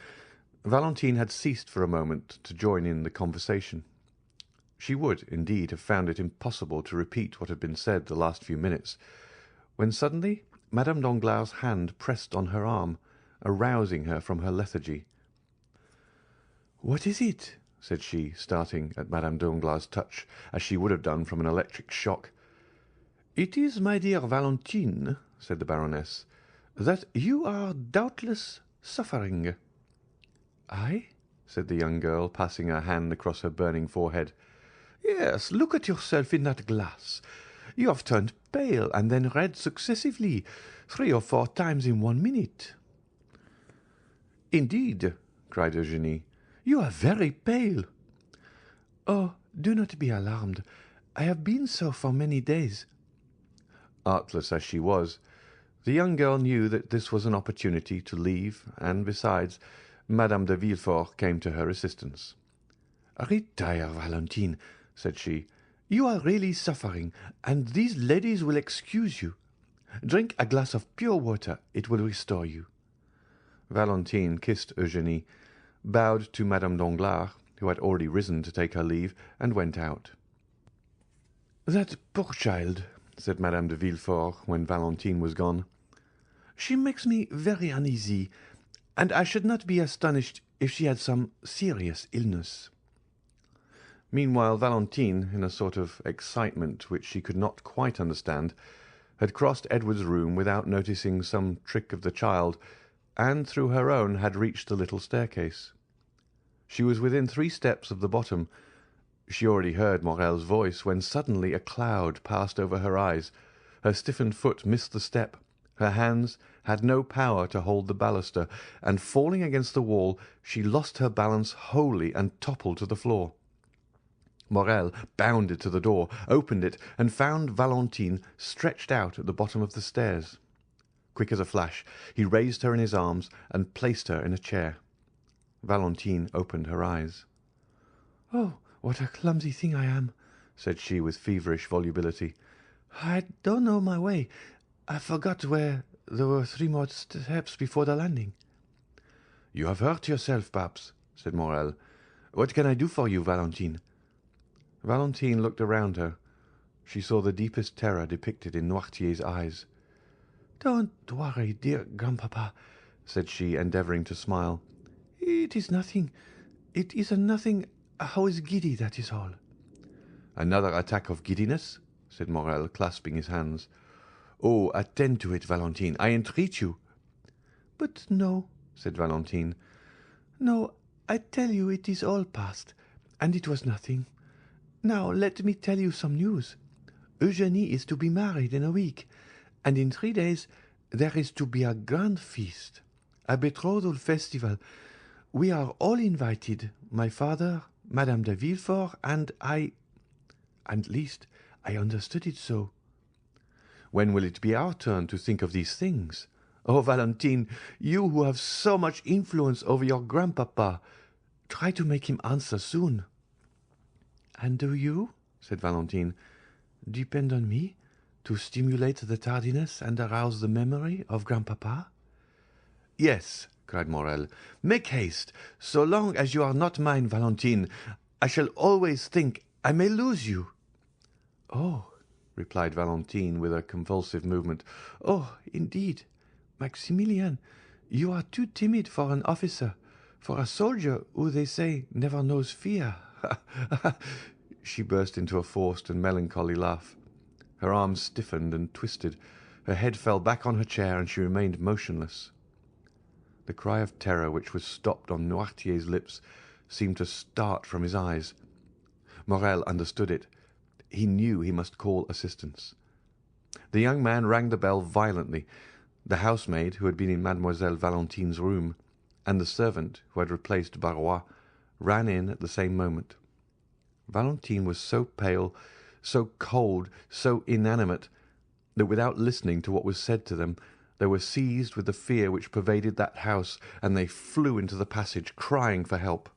Valentine had ceased for a moment to join in the conversation. She would, indeed, have found it impossible to repeat what had been said the last few minutes, when suddenly Madame Danglars' hand pressed on her arm, arousing her from her lethargy. "What is it?" said she, starting at Madame Danglars' touch, as she would have done from an electric shock. "It is, my dear Valentine," said the Baroness, "that you are doubtless suffering." "I?" said the young girl, passing her hand across her burning forehead. "Yes, look at yourself in that glass. You have turned pale and then red successively, 3 or 4 times in 1 minute." "Indeed," cried Eugenie, "you are very pale." "Oh, do not be alarmed. I have been so for many days." Artless as she was, the young girl knew that this was an opportunity to leave, and besides, Madame de Villefort came to her assistance. "Retire, Valentine," said she. You are really suffering, and these ladies will excuse you. Drink a glass of pure water. It will restore you." Valentine kissed Eugénie, bowed to Madame Danglars, who had already risen to take her leave, and went out. "That poor child," said Madame de Villefort, when Valentine was gone. "She makes me very uneasy, and I should not be astonished if she had some serious illness." Meanwhile, Valentine, in a sort of excitement which she could not quite understand, had crossed Edward's room without noticing some trick of the child, and through her own had reached the little staircase. She was within 3 steps of the bottom. She already heard Morrel's voice, when suddenly a cloud passed over her eyes. Her stiffened foot missed the step. Her hands had no power to hold the baluster, and falling against the wall, she lost her balance wholly and toppled to the floor. Morrel bounded to the door, opened it, and found Valentine stretched out at the bottom of the stairs. Quick as a flash, he raised her in his arms and placed her in a chair. Valentine opened her eyes. "Oh, what a clumsy thing I am," said she with feverish volubility. "I don't know my way. I forgot where there were 3 more steps before the landing." "You have hurt yourself, perhaps," said Morrel. "What can I do for you, Valentine?" Valentine looked around her. She saw the deepest terror depicted in Noirtier's eyes. "Don't worry, dear grandpapa," said she, endeavouring to smile. "It is nothing. It is nothing. I was giddy, that is all." "Another attack of giddiness?" said Morrel, clasping his hands. "Oh, attend to it, Valentine, I entreat you." "But no," said Valentine. "No, I tell you it is all past, and it was nothing. Now let me tell you some news. Eugénie is to be married in a week, and in 3 days there is to be a grand feast, a betrothal festival. We are all invited, my father, Madame de Villefort, and I. At least, I understood it so." "When will it be our turn to think of these things?" "Oh, Valentine, you who have so much influence over your grandpapa, try to make him answer soon." "And do you," said Valentine, "depend on me to stimulate the tardiness and arouse the memory of grandpapa?" "Yes," cried Morrel. "Make haste. So long as you are not mine, Valentine, I shall always think I may lose you." "Oh," replied Valentine with a convulsive movement. "Oh, indeed, Maximilian, you are too timid for an officer, for a soldier who, they say, never knows fear." She burst into a forced and melancholy laugh. Her arms stiffened and twisted, her head fell back on her chair, and she remained motionless. The cry of terror which was stopped on Noirtier's lips seemed to start from his eyes. Morrel understood it. He knew he must call assistance. The young man rang the bell violently. The housemaid, who had been in Mademoiselle Valentine's room, and the servant, who had replaced Barrois, ran in at the same moment. Valentine was so pale, so cold, so inanimate, that without listening to what was said to them, they were seized with the fear which pervaded that house, and they flew into the passage, crying for help.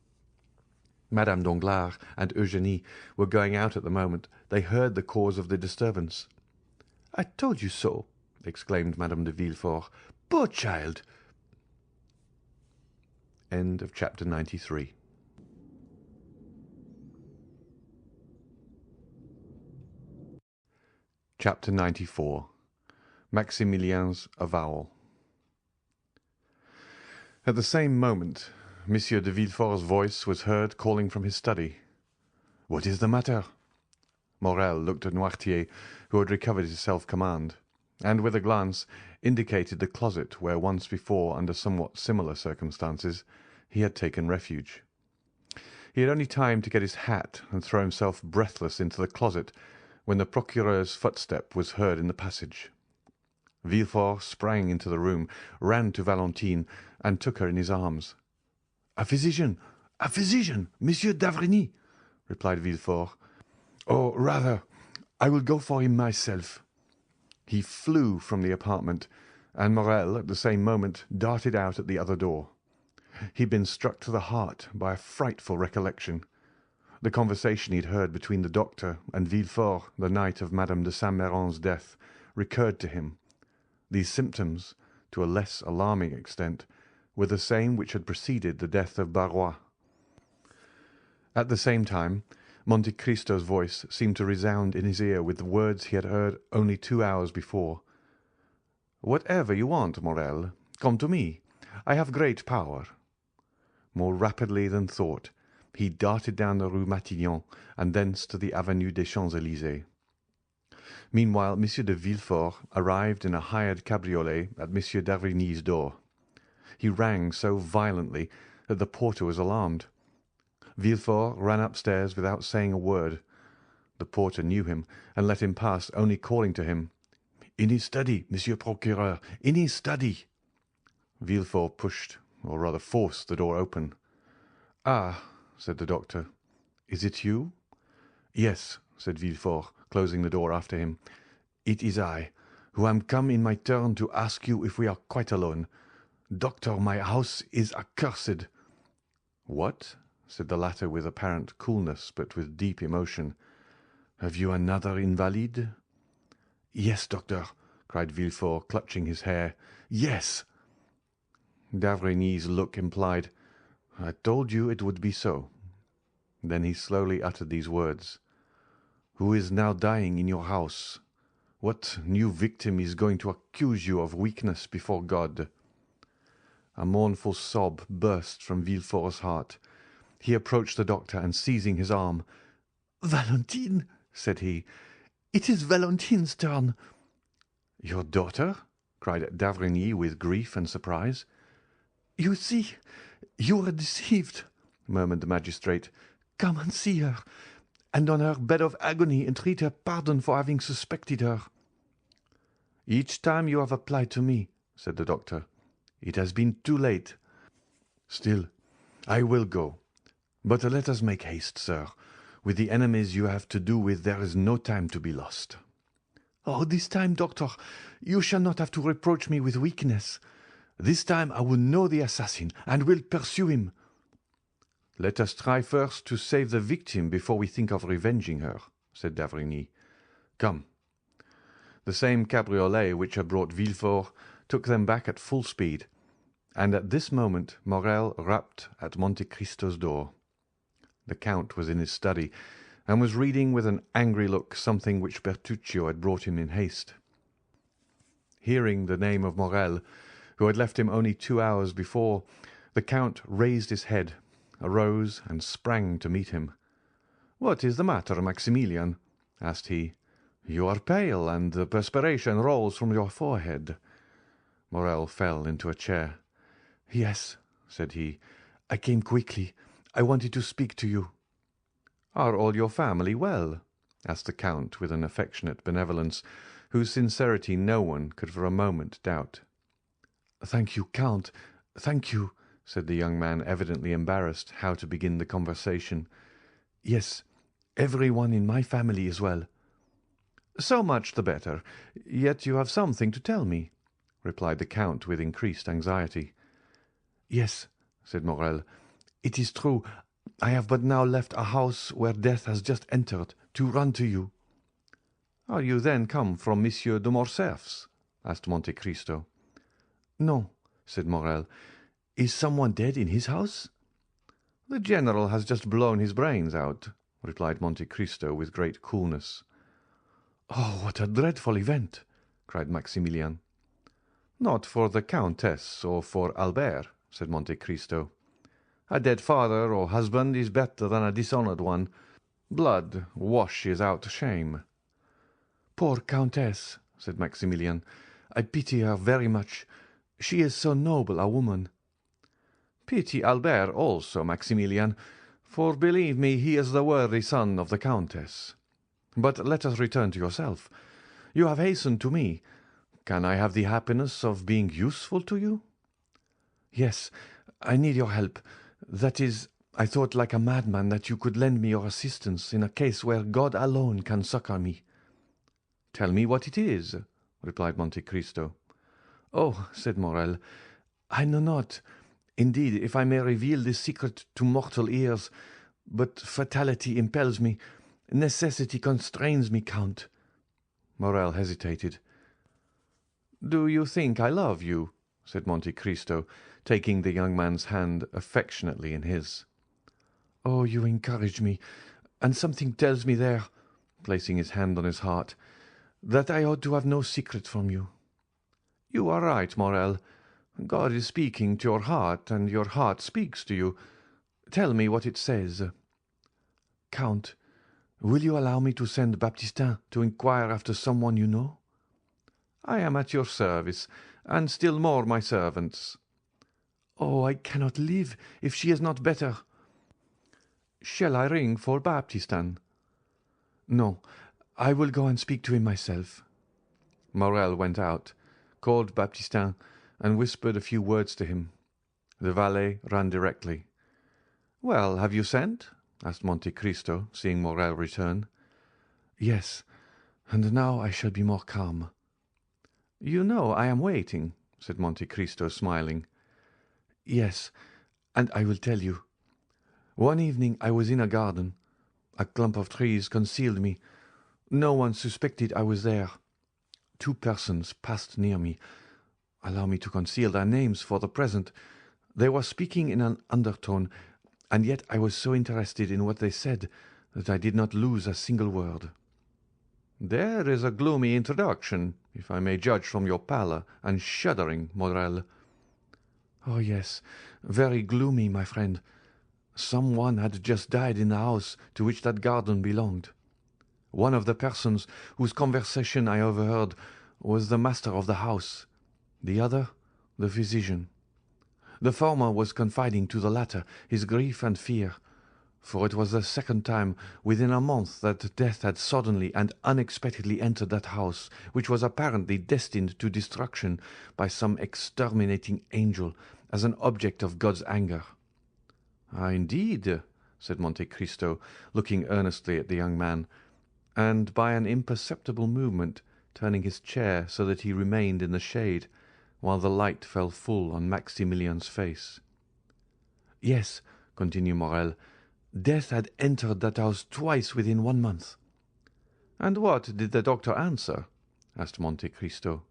Madame Danglars and Eugénie were going out at the moment. They heard the cause of the disturbance. "I told you so," exclaimed Madame de Villefort. "Poor child!" End of chapter 93. Chapter 94. Maximilian's Avowal. At the same moment, Monsieur de Villefort's voice was heard calling from his study. "What is the matter?" Morrel looked at Noirtier, who had recovered his self-command, and with a glance indicated the closet where once before, under somewhat similar circumstances, he had taken refuge. He had only time to get his hat and throw himself breathless into the closet when the procureur's footstep was heard in the passage. Villefort sprang into the room, ran to Valentine, and took her in his arms. "A physician! A physician! Monsieur d'Avrigny!" replied Villefort. "Or rather, I will go for him myself." He flew from the apartment, and Morrel at the same moment darted out at the other door. He had been struck to the heart by a frightful recollection. The conversation he had heard between the doctor and Villefort the night of Madame de Saint-Méran's death recurred to him. These symptoms, to a less alarming extent, were the same which had preceded the death of Barrois. At the same time, Monte Cristo's voice seemed to resound in his ear with the words he had heard only 2 hours before. "Whatever you want, Morel, come to me. I have great power." More rapidly than thought, he darted down the Rue Matignon and thence to the Avenue des Champs-Élysées. Meanwhile, Monsieur de Villefort arrived in a hired cabriolet at Monsieur d'Avrigny's door. He rang so violently that the porter was alarmed. Villefort ran upstairs without saying a word. The porter knew him, and let him pass, only calling to him, "In his study, Monsieur Procureur, in his study." Villefort pushed, or rather forced, the door open. "Ah," said the doctor, "is it you?" "Yes," said Villefort, closing the door after him. "It is I, who am come in my turn to ask you if we are quite alone. Doctor, my house is accursed." "What?" said the latter with apparent coolness, but with deep emotion. "Have you another invalid?" "Yes, doctor," cried Villefort, clutching his hair. "Yes." D'Avrigny's look implied, "I told you it would be so." Then he slowly uttered these words: "Who is now dying in your house? What new victim is going to accuse you of weakness before God?" A mournful sob burst from Villefort's heart. He approached the doctor, and seizing his arm, "Valentine," said he, "it is Valentine's turn." "Your daughter?" cried d'Avrigny with grief and surprise. "You see, you were deceived," murmured the magistrate. "Come and see her, and on her bed of agony entreat her pardon for having suspected her." "Each time you have applied to me," said the doctor, "it has been too late. Still, I will go. But let us make haste, sir. With the enemies you have to do with there is no time to be lost." "Oh, this time, doctor, you shall not have to reproach me with weakness. This time I will know the assassin, and will pursue him." "Let us try first to save the victim before we think of revenging her," said d'Avrigny. "Come." The same cabriolet which had brought Villefort took them back at full speed, and at this moment Morel rapped at Monte Cristo's door. The count was in his study, and was reading with an angry look something which Bertuccio had brought him in haste. Hearing the name of Morel, who had left him only 2 hours before, the count raised his head, arose, and sprang to meet him. "What is the matter, Maximilian?" asked he. "You are pale, and the perspiration rolls from your forehead." Morel fell into a chair. "Yes," said he, "I came quickly. I wanted to speak to you." "Are all your family well?" asked the count with an affectionate benevolence, whose sincerity no one could for a moment doubt. "Thank you, Count, thank you," said the young man, evidently embarrassed how to begin the conversation. "Yes, every one in my family is well." "So much the better. Yet you have something to tell me," replied the count with increased anxiety. "Yes," said Morel, "it is true. I have but now left a house where death has just entered, to run to you." "Are you then come from Monsieur de Morcerf's?" asked Monte Cristo. "No," said Morel. "Is someone dead in his house?" "The general has just blown his brains out," replied Monte Cristo with great coolness. "Oh, what a dreadful event!" cried Maximilian. "Not for the countess or for Albert," said Monte Cristo. "A dead father or husband is better than a dishonoured one. Blood washes out shame." "Poor countess," said Maximilian. "I pity her very much. She is so noble a woman." "Pity Albert also, Maximilian, for believe me he is the worthy son of the countess. But let us return to yourself. You have hastened to me. Can I have the happiness of being useful to you?" "Yes, I need your help. That is, I thought like a madman that you could lend me your assistance in a case where God alone can succour me." "Tell me what it is," replied Monte Cristo. "Oh," said Morel, "I know not. Indeed, if I may reveal this secret to mortal ears, But fatality impels me, necessity constrains me, Count." Morrel hesitated. "Do you think I love you?" said Monte Cristo, taking the young man's hand affectionately in his. "Oh, you encourage me, and something tells me there," placing his hand on his heart, "that I ought to have no secret from you." "You are right, Morrel. God is speaking to your heart, and your heart speaks to you. Tell me what it says." "Count, will you allow me to send Baptistin to inquire after someone you know?" "I am at your service, and still more my servant's." "Oh, I cannot live if she is not better." "Shall I ring for Baptistin?" "No, I will go and speak to him myself." Morrel went out, called Baptistin, and whispered a few words to him. The valet ran directly. "Well, have you sent?" asked Monte Cristo, seeing Morrel return. "Yes, and now I shall be more calm." "You know I am waiting," said Monte Cristo, smiling. "Yes, and I will tell you. One evening I was in a garden. A clump of trees concealed me. No one suspected I was there. 2 persons passed near me. Allow me to conceal their names for the present. They were speaking in an undertone, and yet I was so interested in what they said that I did not lose a single word." "There is a gloomy introduction, if I may judge from your pallor and shuddering, Morrel." "Oh, yes, very gloomy, my friend. Some one had just died in the house to which that garden belonged. One of the persons whose conversation I overheard was the master of the house, the other the physician. The former was confiding to the latter his grief and fear, for it was the second time within a month that death had suddenly and unexpectedly entered that house, which was apparently destined to destruction by some exterminating angel as an object of God's anger." "Ah, indeed," said Monte Cristo, looking earnestly at the young man, and by an imperceptible movement turning his chair so that he remained in the shade, while the light fell full on Maximilian's face. "Yes," continued Morrel, "death had entered that house twice within 1 month." "And what did the doctor answer?" asked Monte Cristo.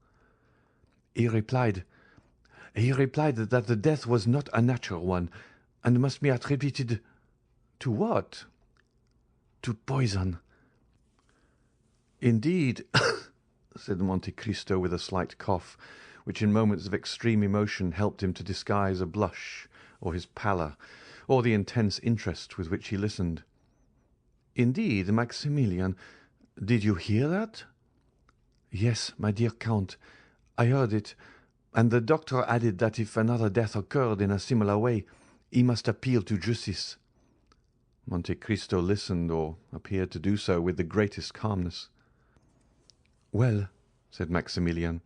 He replied that the death was not a natural one, and must be attributed—" "To what?" "To poison." "Indeed," said Monte Cristo with a slight cough, which in moments of extreme emotion helped him to disguise a blush, or his pallor, or the intense interest with which he listened. "Indeed, Maximilian, did you hear that?" "Yes, my dear Count, I heard it, and the doctor added that if another death occurred in a similar way, he must appeal to justice." Monte Cristo listened, or appeared to do so, with the greatest calmness. "Well," said Maximilian,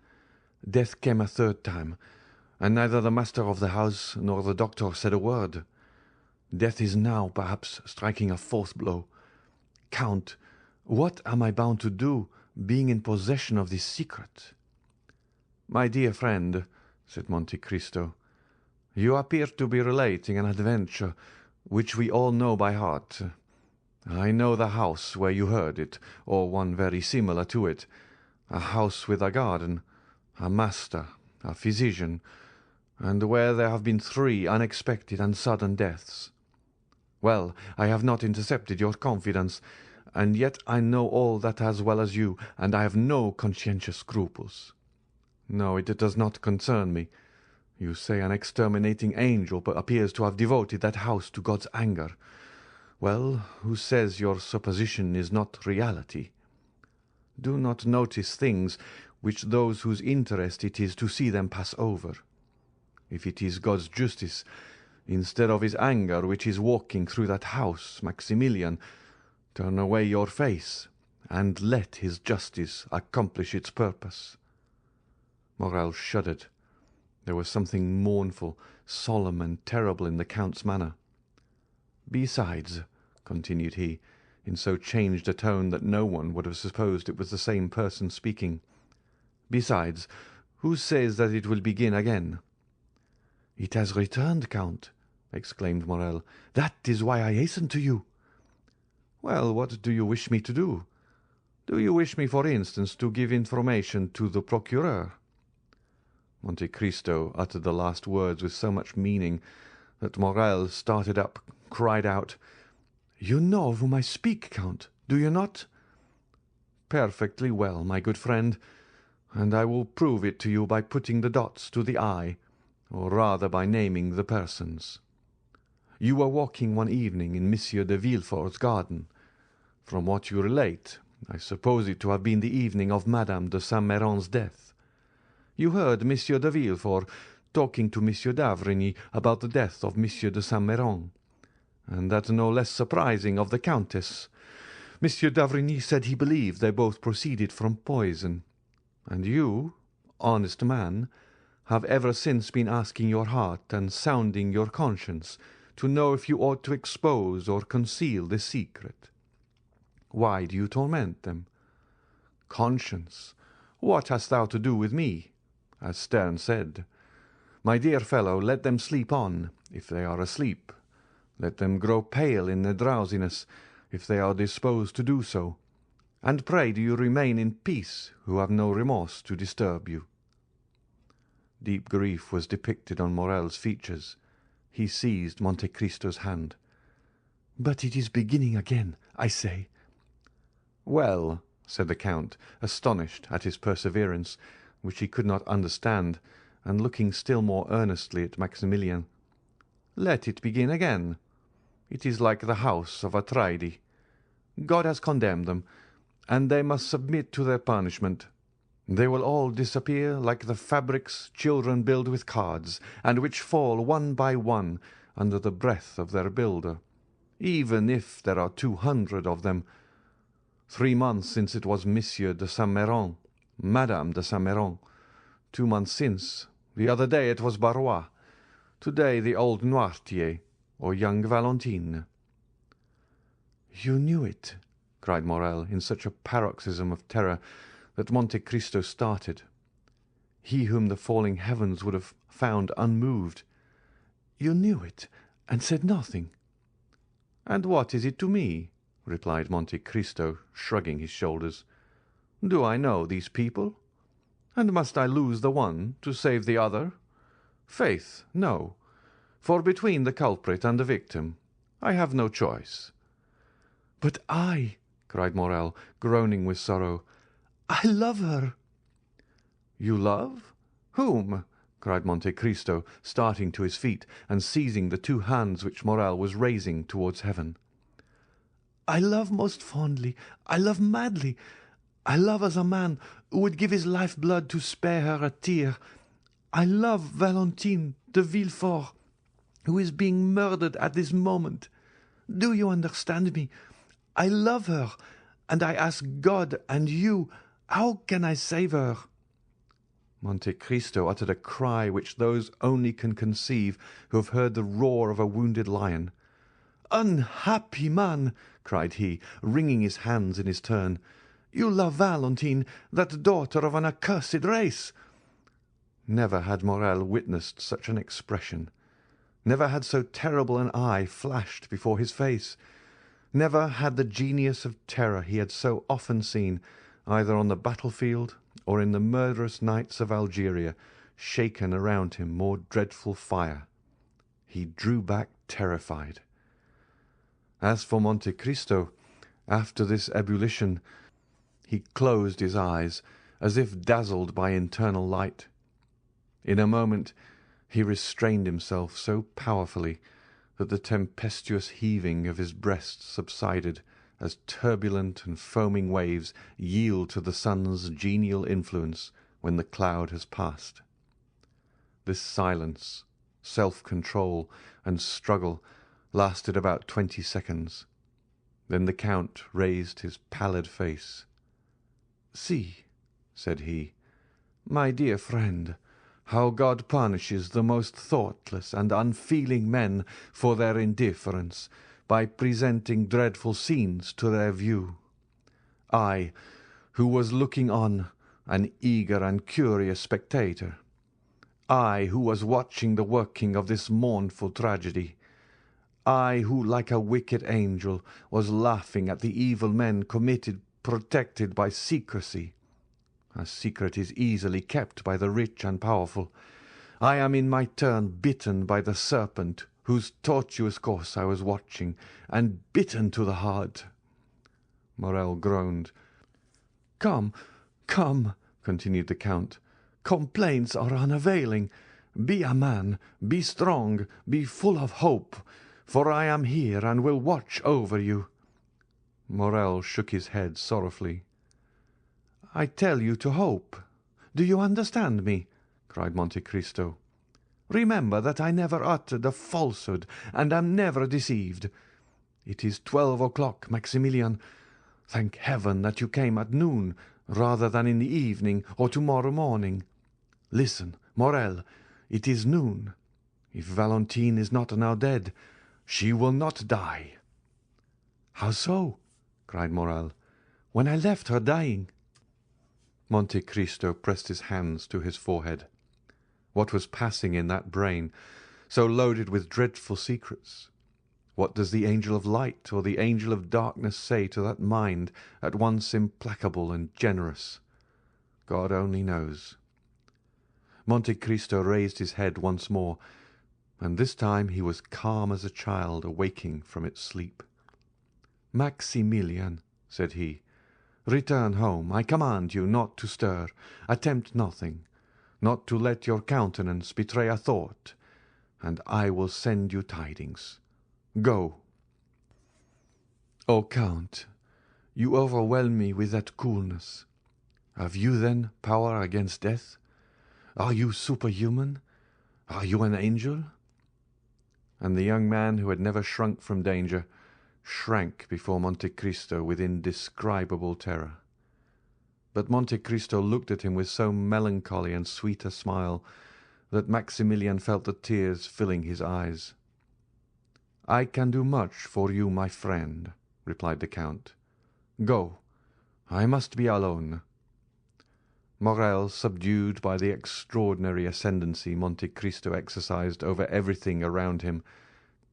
"death came a third time, and neither the master of the house nor the doctor said a word. Death is now, perhaps, striking a fourth blow. Count, what am I bound to do, being in possession of this secret?" "My dear friend," said Monte Cristo, "you appear to be relating an adventure which we all know by heart. I know the house where you heard it, or one very similar to it, a house with a garden, a master, a physician, and where there have been 3 unexpected and sudden deaths. Well, I have not intercepted your confidence, and yet I know all that as well as you, and I have no conscientious scruples. No, it does not concern me. You say an exterminating angel appears to have devoted that house to God's anger. Well, who says your supposition is not reality? Do not notice things which those whose interest it is to see them pass over. If it is God's justice, instead of his anger, which is walking through that house, Maximilian, turn away your face, and let his justice accomplish its purpose." Morrel shuddered. There was something mournful, solemn, and terrible in the count's manner. "Besides," continued he, in so changed a tone that no one would have supposed it was the same person speaking, "besides, who says that it will begin again?" "It has returned, Count," exclaimed Morrel. "That is why I hasten to you." "Well, what do you wish me to do? Do you wish me, for instance, to give information to the procureur?" Monte Cristo uttered the last words with so much meaning that Morrel started up, cried out, "You know of whom I speak, Count, do you not?" "Perfectly well, my good friend, and I will prove it to you by putting the dots to the I, or rather by naming the persons. You were walking one evening in Monsieur de Villefort's garden. From what you relate, I suppose it to have been the evening of Madame de Saint-Méran's death. You heard Monsieur de Villefort talking to Monsieur d'Avrigny about the death of Monsieur de Saint-Méran, and that no less surprising of the Countess. Monsieur d'Avrigny said he believed they both proceeded from poison, and you, honest man, have ever since been asking your heart and sounding your conscience to know if you ought to expose or conceal this secret. Why do you torment them? Conscience, what hast thou to do with me? As Sterne said, my dear fellow, let them sleep on, if they are asleep. Let them grow pale in their drowsiness, if they are disposed to do so. And pray do you remain in peace, who have no remorse to disturb you." Deep grief was depicted on Morrel's features. He seized Monte Cristo's hand. "But it is beginning again, I say." "Well," said the Count, astonished at his perseverance, which he could not understand, and looking still more earnestly at Maximilian, "let it begin again. It is like the house of Atridae. God has condemned them, and they must submit to their punishment. They will all disappear like the fabrics children build with cards, and which fall one by one under the breath of their builder, even if there are 200 of them. 3 months since it was Monsieur de Saint-Méran, Madame de Saint-Méran. 2 months since, the other day, it was Barrois. Today the old Noirtier, or young Valentine." "You knew it," cried Morrel in such a paroxysm of terror that Monte Cristo started. He whom the falling heavens would have found unmoved. "You knew it, and said nothing." "And what is it to me?" replied Monte Cristo, shrugging his shoulders. "Do I know these people? And must I lose the one to save the other? Faith, no, for between the culprit and the victim I have no choice." "But I," cried Morrel, groaning with sorrow, "I love her." "You love? Whom?" cried Monte Cristo, starting to his feet and seizing the 2 hands which Morrel was raising towards heaven. "I love most fondly, I love madly. I love as a man who would give his life-blood to spare her a tear. I love Valentine de Villefort, who is being murdered at this moment. Do you understand me? I love her, and I ask God and you, how can I save her?" Monte Cristo uttered a cry which those only can conceive who have heard the roar of a wounded lion. "Unhappy man!" cried he, wringing his hands in his turn. "You love Valentine, that daughter of an accursed race!" Never had Morrel witnessed such an expression. Never had so terrible an eye flashed before his face. Never had the genius of terror he had so often seen, either on the battlefield or in the murderous nights of Algeria, shaken around him more dreadful fire. He drew back terrified. As for Monte Cristo, after this ebullition, he closed his eyes, as if dazzled by internal light. In a moment he restrained himself so powerfully that the tempestuous heaving of his breast subsided, as turbulent and foaming waves yield to the sun's genial influence when the cloud has passed. This silence, self-control, and struggle lasted about 20 seconds. Then the Count raised his pallid face. "See," said he, "my dear friend, how God punishes the most thoughtless and unfeeling men for their indifference by presenting dreadful scenes to their view. I, who was looking on, an eager and curious spectator. I, who was watching the working of this mournful tragedy, I who, like a wicked angel, was laughing at the evil men committed, protected by secrecy. A secret is easily kept by the rich and powerful. I am in my turn bitten by the serpent, whose tortuous course I was watching, and bitten to the heart." Morel groaned. "Come, come," continued the Count. "Complaints are unavailing. Be a man, be strong, be full of hope, for I am here and will watch over you." Morel shook his head sorrowfully. "I tell you to hope. Do you understand me?" cried Monte Cristo. "Remember that I never uttered a falsehood, and am never deceived. It is 12 o'clock, Maximilian. Thank heaven that you came at noon, rather than in the evening or tomorrow morning. Listen, Morel, it is noon. If Valentine is not now dead, she will not die." "How so?" cried Morel. "When I left her dying." Monte Cristo pressed his hands to his forehead. What was passing in that brain, so loaded with dreadful secrets? What does the angel of light or the angel of darkness say to that mind at once implacable and generous? God only knows. Monte Cristo raised his head once more, and this time he was calm as a child awaking from its sleep. "Maximilian," said he, "return home. I command you not to stir. Attempt nothing, not to let your countenance betray a thought, and I will send you tidings. Go." "O Count, you overwhelm me with that coolness. Have you, then, power against death? Are you superhuman? Are you an angel?" And the young man, who had never shrunk from danger, shrank before Monte Cristo with indescribable terror. But Monte Cristo looked at him with so melancholy and sweet a smile that Maximilian felt the tears filling his eyes. "I can do much for you, my friend," replied the Count. "Go. I must be alone." Morel, subdued by the extraordinary ascendancy Monte Cristo exercised over everything around him,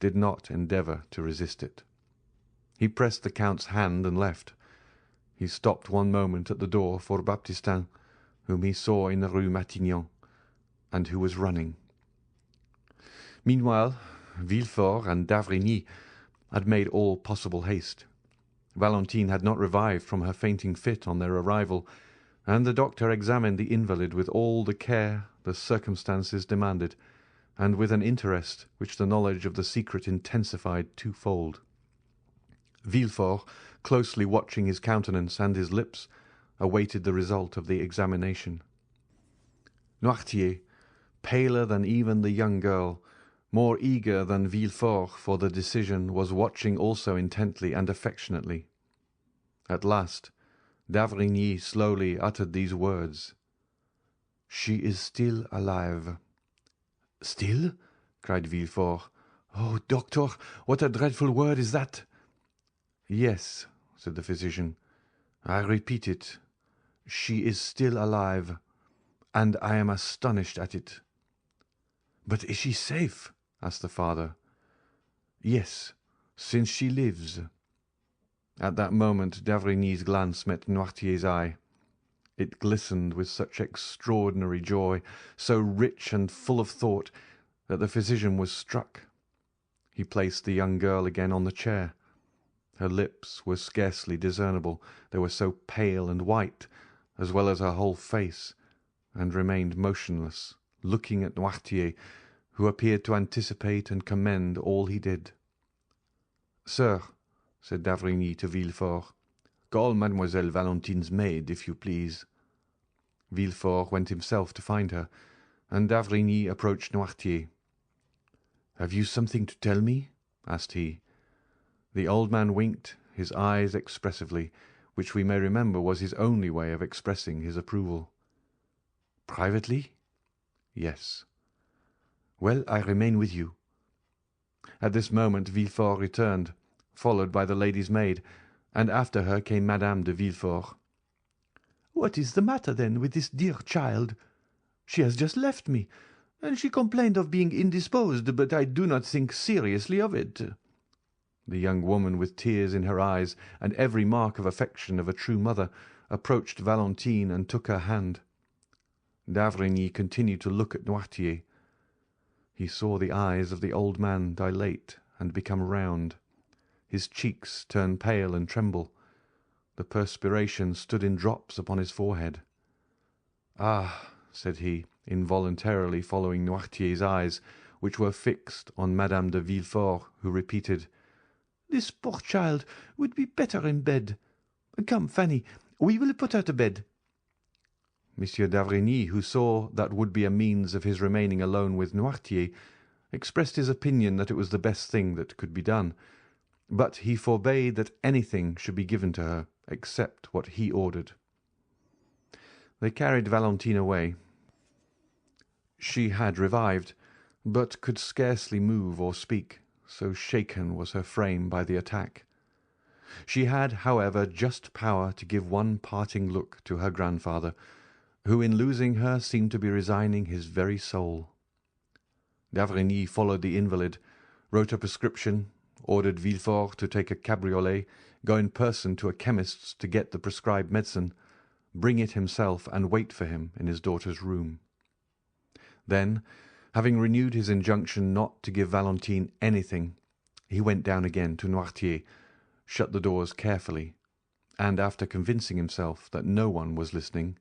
did not endeavour to resist it. He pressed the Count's hand and left. He stopped one moment at the door for Baptistin, whom he saw in the Rue Matignon, and who was running. Meanwhile, Villefort and d'Avrigny had made all possible haste. Valentine had not revived from her fainting fit on their arrival, and the doctor examined the invalid with all the care the circumstances demanded, and with an interest which the knowledge of the secret intensified twofold. Villefort, closely watching his countenance and his lips, awaited the result of the examination. Noirtier, paler than even the young girl, more eager than Villefort for the decision, was watching also intently and affectionately. At last, d'Avrigny slowly uttered these words: "She is still alive." "Still?" cried Villefort. "Oh, doctor, what a dreadful word is that!" "Yes," said the physician, "I repeat it. She is still alive, and I am astonished at it." "But is she safe?" asked the father. "Yes, since she lives." At that moment d'Avrigny's glance met Noirtier's eye. It glistened with such extraordinary joy, so rich and full of thought, that the physician was struck. He placed the young girl again on the chair. Her lips were scarcely discernible, they were so pale and white, as well as her whole face, and remained motionless, looking at Noirtier, who appeared to anticipate and commend all he did. "Sir," said d'Avrigny to Villefort, "call Mademoiselle Valentine's maid, if you please." Villefort went himself to find her, and d'Avrigny approached Noirtier. "Have you something to tell me?" asked he. The old man winked, his eyes expressively, which we may remember was his only way of expressing his approval. "Privately?" "Yes." "Well, I remain with you." At this moment Villefort returned, followed by the lady's maid, and after her came Madame de Villefort. "What is the matter, then, with this dear child? She has just left me, and she complained of being indisposed, but I do not think seriously of it." The young woman, with tears in her eyes and every mark of affection of a true mother, approached Valentine and took her hand. D'Avrigny continued to look at Noirtier. He saw the eyes of the old man dilate and become round. His cheeks turn pale and tremble. The perspiration stood in drops upon his forehead. "Ah," said he, involuntarily following Noirtier's eyes, which were fixed on Madame de Villefort, who repeated, "This poor child would be better in bed. Come, Fanny, we will put her to bed." Monsieur d'Avrigny, who saw that would be a means of his remaining alone with Noirtier, expressed his opinion that it was the best thing that could be done, but he forbade that anything should be given to her except what he ordered. They carried Valentine away. She had revived, but could scarcely move or speak, so shaken was her frame by the attack. She had, however, just power to give one parting look to her grandfather, who in losing her seemed to be resigning his very soul. D'Avrigny followed the invalid, wrote a prescription, ordered Villefort to take a cabriolet, go in person to a chemist's to get the prescribed medicine, bring it himself, and wait for him in his daughter's room. Then, having renewed his injunction not to give Valentine anything, he went down again to Noirtier, shut the doors carefully, and after convincing himself that no one was listening,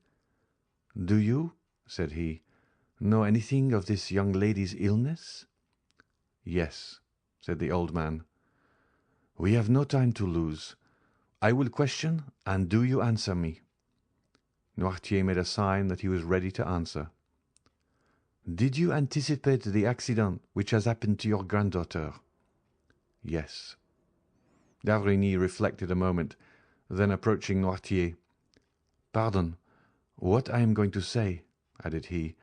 "Do you," said he, "know anything of this young lady's illness?" "Yes," said the old man. "We have no time to lose. I will question, and do you answer me?" Noirtier made a sign that he was ready to answer. "Did you anticipate the accident which has happened to your granddaughter?" "Yes." D'Avrigny reflected a moment, then approaching Noirtier, "Pardon what I am going to say," added he,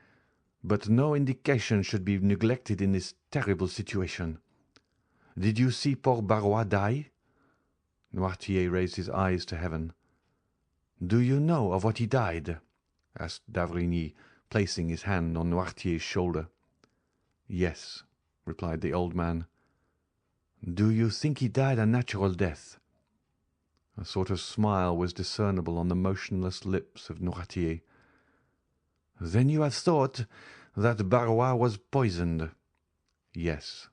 "but no indication should be neglected in this terrible situation. Did you see poor Barrois die?" Noirtier raised his eyes to heaven. "Do you know of what he died?" asked d'Avrigny, placing his hand on Noirtier's shoulder. "Yes," replied the old man. "Do you think he died a natural death?" A sort of smile was discernible on the motionless lips of Noirtier. "Then you have thought that Barrois was poisoned?" "Yes."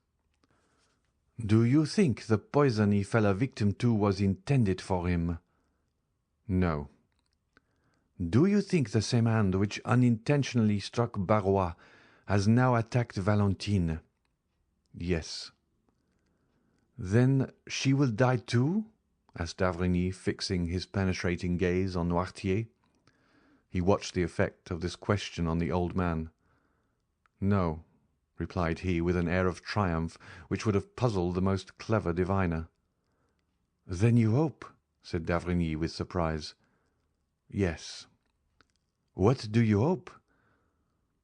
"Do you think the poison he fell a victim to was intended for him?" "No." "Do you think the same hand which unintentionally struck Barrois has now attacked Valentine?" "Yes." "Then she will die too?" asked d'Avrigny, fixing his penetrating gaze on Noirtier. He watched the effect of this question on the old man. "No," replied he, with an air of triumph which would have puzzled the most clever diviner. "Then you hope?" said d'Avrigny with surprise. "Yes." "What do you hope?"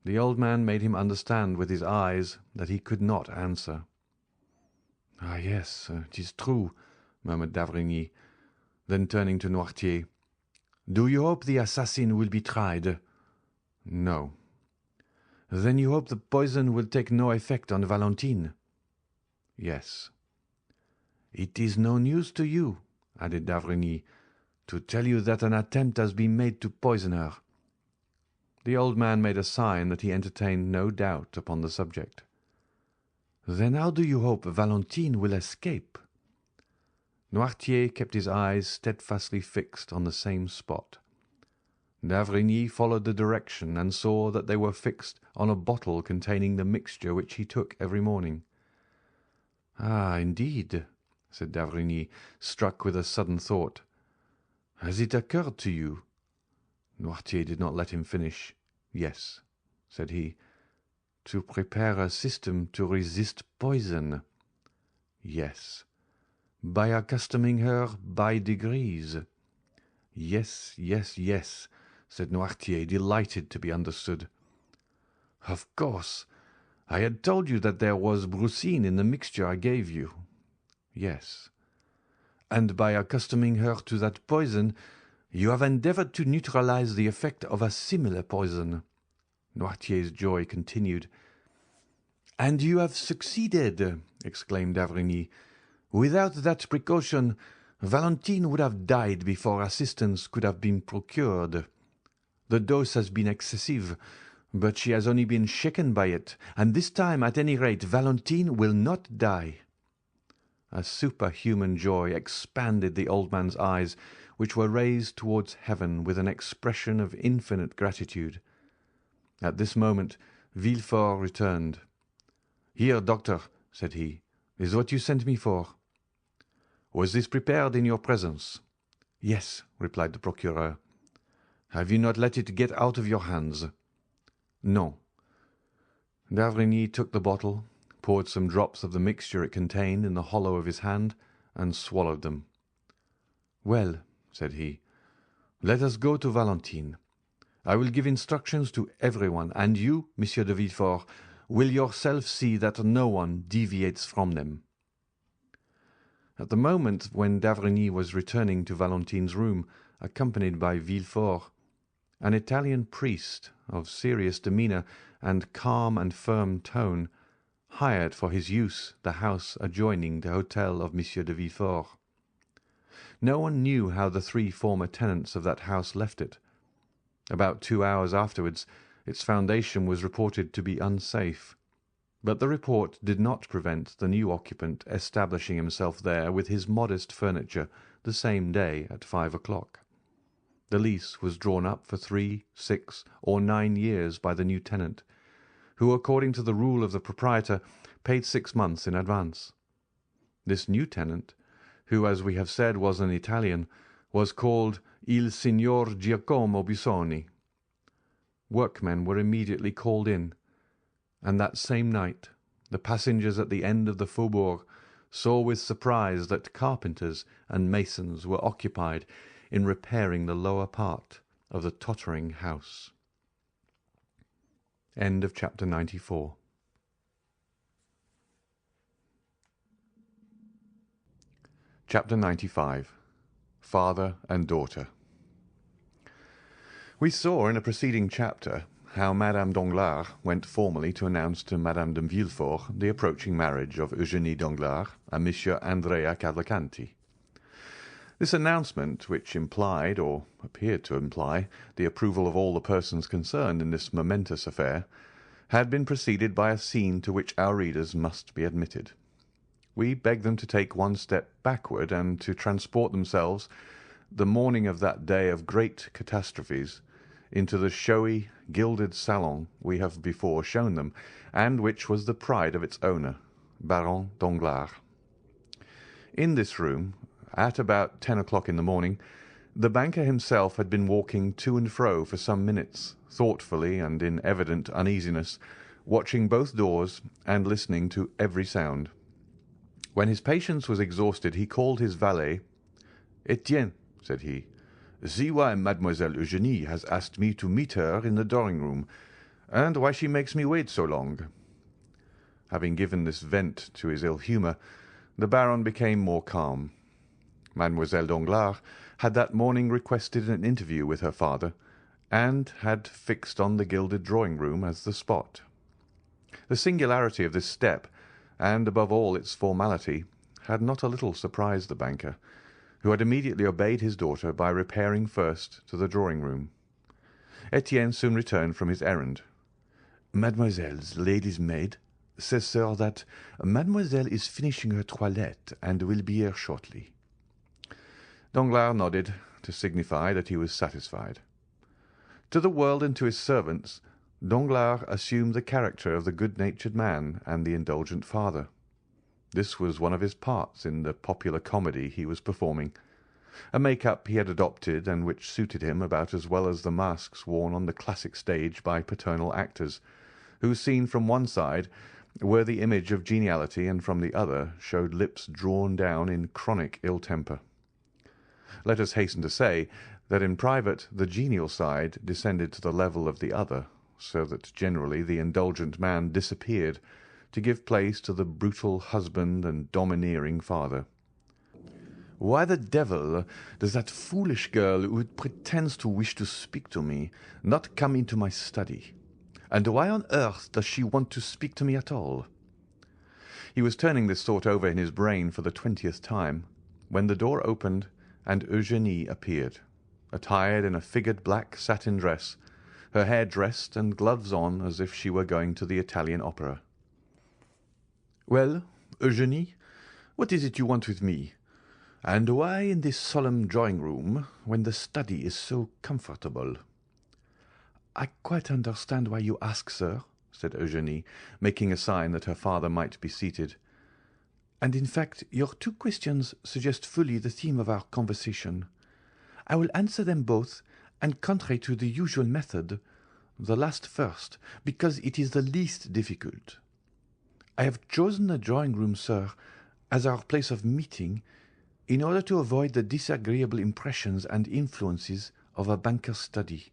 The old man made him understand with his eyes that he could not answer. "Ah, yes, it is true," murmured d'Avrigny. Then turning to Noirtier, "Do you hope the assassin will be tried?" "No." "Then you hope the poison will take no effect on Valentine?" "Yes." "It is no news to you," added d'Avrigny, "to tell you that an attempt has been made to poison her." The old man made a sign that he entertained no doubt upon the subject. "Then how do you hope Valentine will escape?" Noirtier kept his eyes steadfastly fixed on the same spot. D'Avrigny followed the direction and saw that they were fixed on a bottle containing the mixture which he took every morning. "Ah, indeed," said d'Avrigny, struck with a sudden thought. "Has it occurred to you—" Noirtier did not let him finish. "Yes," said he. "To prepare a system to resist poison?" "Yes." "By accustoming her by degrees?" "Yes, yes, yes," said Noirtier, delighted to be understood. "Of course. I had told you that there was brucine in the mixture I gave you." "Yes." "And by accustoming her to that poison, you have endeavoured to neutralize the effect of a similar poison." Noirtier's joy continued. "And you have succeeded!" exclaimed d'Avrigny. Without that precaution, Valentine would have died before assistance could have been procured. The dose has been excessive, but she has only been shaken by it, and this time, at any rate, Valentine will not die." A superhuman joy expanded the old man's eyes, which were raised towards heaven with an expression of infinite gratitude. At this moment Villefort returned. "Here, doctor," said he, "is what you sent me for." "Was this prepared in your presence?" "Yes," replied the procureur. "Have you not let it get out of your hands?" "No." D'Avrigny took the bottle, poured some drops of the mixture it contained in the hollow of his hand, and swallowed them. "Well," said he, "let us go to Valentine. I will give instructions to everyone, and you, Monsieur de Villefort, will yourself see that no one deviates from them." At the moment when d'Avrigny was returning to Valentine's room, accompanied by Villefort, an Italian priest of serious demeanour and calm and firm tone hired for his use the house adjoining the hotel of Monsieur de Villefort. No one knew how the three former tenants of that house left it. About 2 hours afterwards its foundation was reported to be unsafe, but the report did not prevent the new occupant establishing himself there with his modest furniture the same day at 5 o'clock. The lease was drawn up for 3, 6, or 9 years by the new tenant, who, according to the rule of the proprietor, paid 6 months in advance. This new tenant, who, as we have said, was an Italian, was called Il Signor Giacomo Busoni. Workmen were immediately called in, and that same night the passengers at the end of the faubourg saw with surprise that carpenters and masons were occupied in repairing the lower part of the tottering house. End of chapter 94. Chapter 95. Father and Daughter. We saw in a preceding chapter how Madame Danglars went formally to announce to Madame de Villefort the approaching marriage of Eugénie Danglars and Monsieur Andrea Cavalcanti. This announcement, which implied, or appeared to imply, the approval of all the persons concerned in this momentous affair, had been preceded by a scene to which our readers must be admitted. We beg them to take one step backward and to transport themselves, the morning of that day of great catastrophes, into the showy, gilded salon we have before shown them, and which was the pride of its owner, Baron Danglars. In this room, at about 10 o'clock in the morning, the banker himself had been walking to and fro for some minutes, thoughtfully and in evident uneasiness, watching both doors and listening to every sound. When his patience was exhausted, he called his valet. "Etienne," said he, "see why Mademoiselle Eugénie has asked me to meet her in the drawing-room, and why she makes me wait so long." Having given this vent to his ill-humour, the Baron became more calm. Mademoiselle Danglars had that morning requested an interview with her father, and had fixed on the gilded drawing-room as the spot. The singularity of this step, and above all its formality, had not a little surprised the banker, who had immediately obeyed his daughter by repairing first to the drawing-room. Etienne soon returned from his errand. "Mademoiselle's lady's maid says, sir, that mademoiselle is finishing her toilette and will be here shortly." Danglars nodded, to signify that he was satisfied. To the world and to his servants, Danglars assumed the character of the good-natured man and the indulgent father. This was one of his parts in the popular comedy he was performing, a make-up he had adopted and which suited him about as well as the masks worn on the classic stage by paternal actors, who, seen from one side, were the image of geniality, and from the other showed lips drawn down in chronic ill-temper. Let us hasten to say that in private the genial side descended to the level of the other, so that generally the indulgent man disappeared to give place to the brutal husband and domineering father. "Why the devil does that foolish girl who pretends to wish to speak to me not come into my study? And why on earth does she want to speak to me at all? He was turning this thought over in his brain for the 20th time, when the door opened and Eugénie appeared, attired in a figured black satin dress, her hair dressed and gloves on as if she were going to the Italian opera. "Well, Eugénie, what is it you want with me? And why in this solemn drawing-room when the study is so comfortable?" "I quite understand why you ask, sir," said Eugénie, making a sign that her father might be seated. "And in fact your two questions suggest fully the theme of our conversation. I will answer them both, and contrary to the usual method, the last first, because it is the least difficult. I have chosen the drawing-room, sir, as our place of meeting, in order to avoid the disagreeable impressions and influences of a banker's study.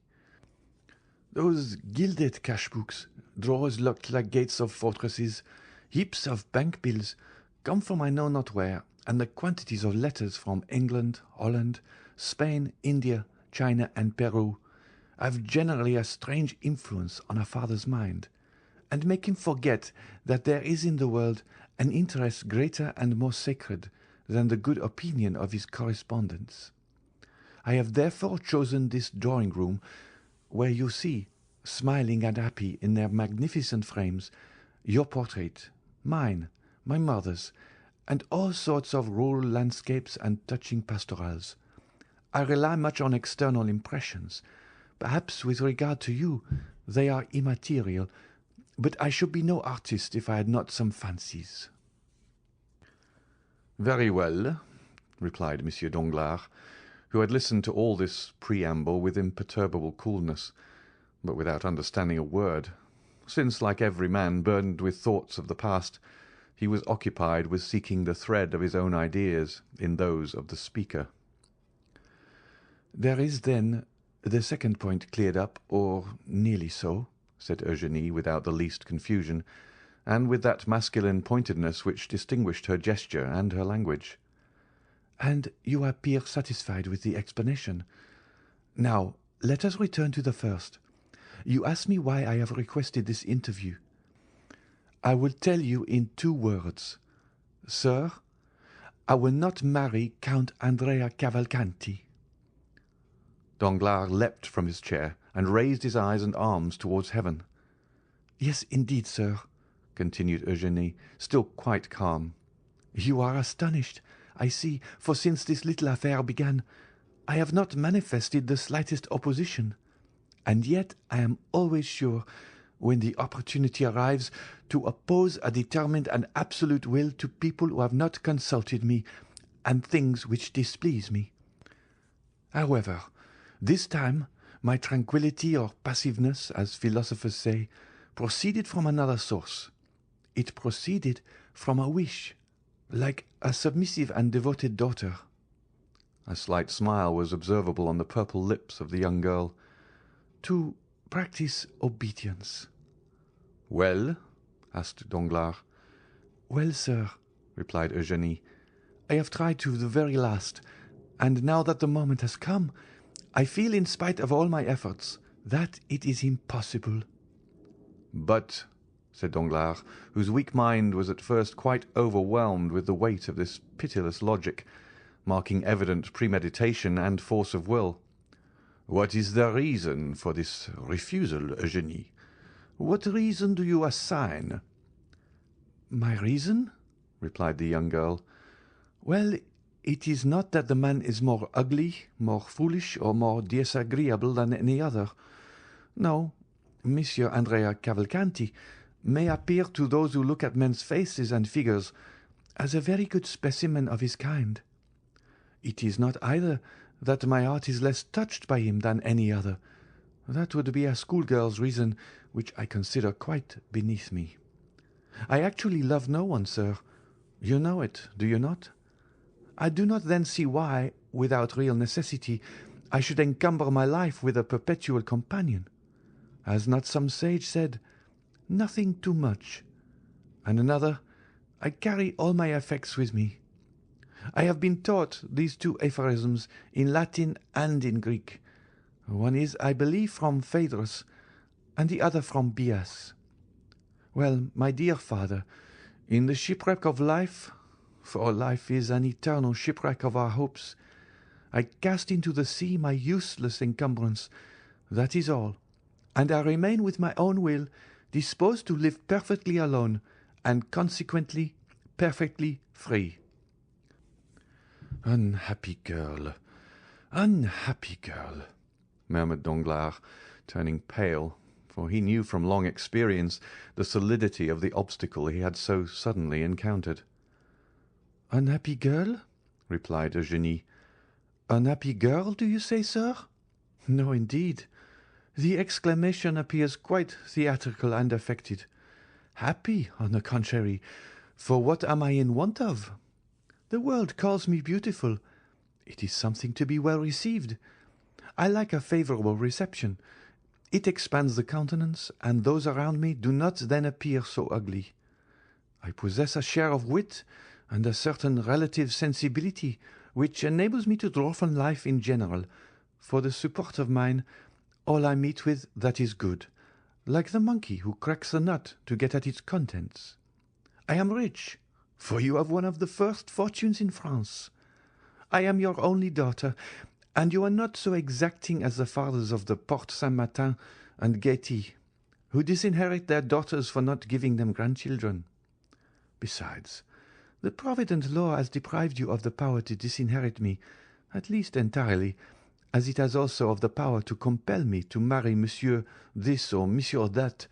Those gilded cash-books, drawers locked like gates of fortresses, heaps of bank bills, come from I know not where, and the quantities of letters from England, Holland, Spain, India, China, and Peru have generally a strange influence on a father's mind, and make him forget that there is in the world an interest greater and more sacred than the good opinion of his correspondents. I have therefore chosen this drawing-room, where you see, smiling and happy in their magnificent frames, your portrait, mine, my mother's, and all sorts of rural landscapes and touching pastorals. I rely much on external impressions. Perhaps with regard to you they are immaterial, but I should be no artist if I had not some fancies." "Very well," replied Monsieur Danglars, who had listened to all this preamble with imperturbable coolness, but without understanding a word, since, like every man burdened with thoughts of the past, he was occupied with seeking the thread of his own ideas in those of the speaker. "There is, then, the second point cleared up, or nearly so," said Eugénie, without the least confusion, and with that masculine pointedness which distinguished her gesture and her language. "And you appear satisfied with the explanation. Now, let us return to the first. You ask me why I have requested this interview. I will tell you in 2 words. Sir, I will not marry Count Andrea Cavalcanti." Danglars leapt from his chair and raised his eyes and arms towards heaven. "Yes, indeed, sir," continued Eugénie, still quite calm. "You are astonished, I see, for since this little affair began, I have not manifested the slightest opposition. And yet I am always sure, when the opportunity arrives, to oppose a determined and absolute will to people who have not consulted me, and things which displease me. However, this time my tranquillity or passiveness, as philosophers say, proceeded from another source. It proceeded from a wish, like a submissive and devoted daughter." A slight smile was observable on the purple lips of the young girl. "To practice obedience." "Well?" asked Danglars. "Well, sir," replied Eugénie, "I have tried to the very last, and now that the moment has come, I feel, in spite of all my efforts, that it is impossible." "But," said Danglars, whose weak mind was at first quite overwhelmed with the weight of this pitiless logic, marking evident premeditation and force of will, "what is the reason for this refusal, Eugénie? What reason do you assign?" "My reason?" replied the young girl. "Well, it is not that the man is more ugly, more foolish, or more disagreeable than any other. No, Monsieur Andrea Cavalcanti may appear to those who look at men's faces and figures as a very good specimen of his kind. It is not either that my heart is less touched by him than any other. That would be a schoolgirl's reason, which I consider quite beneath me. I actually love no one, sir. You know it, do you not? I do not then see why, without real necessity, I should encumber my life with a perpetual companion. Has not some sage said, 'Nothing too much'? And another, 'I carry all my effects with me.' I have been taught these 2 aphorisms in Latin and in Greek. One is, I believe, from Phaedrus, and the other from Bias. Well, my dear father, In the shipwreck of life, for life is an eternal shipwreck of our hopes, I cast into the sea my useless encumbrance, that is all, and I remain with my own will disposed to live perfectly alone, and consequently perfectly free." "Unhappy girl, unhappy girl," murmured Danglars, turning pale, for he knew from long experience the solidity of the obstacle he had so suddenly encountered. "Unhappy girl?" replied Eugénie. "Unhappy girl, do you say, sir? No, indeed. The exclamation appears quite theatrical and affected. Happy, on the contrary, for what am I in want of? The world calls me beautiful. It is something to be well received. I like a favourable reception. It expands the countenance, and those around me do not then appear so ugly. I possess a share of wit and a certain relative sensibility which enables me to draw from life in general, for the support of mine, all I meet with that is good, like the monkey who cracks the nut to get at its contents. I am rich, for you have one of the first fortunes in France. I am your only daughter, and you are not so exacting as the fathers of the Porte Saint-Martin and Gaiety, who disinherit their daughters for not giving them grandchildren. Besides, the provident law has deprived you of the power to disinherit me, at least entirely, as it has also of the power to compel me to marry Monsieur this or Monsieur that,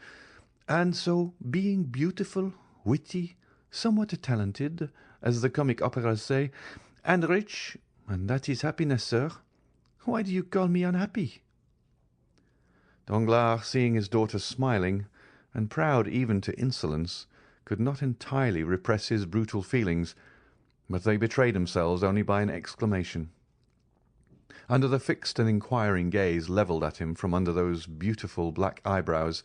and so, being beautiful, witty, somewhat talented, as the comic operas say, and rich, and that is happiness, sir, why do you call me unhappy?" Danglars, seeing his daughter smiling, and proud even to insolence, could not entirely repress his brutal feelings, but they betrayed themselves only by an exclamation. Under the fixed and inquiring gaze levelled at him from under those beautiful black eyebrows,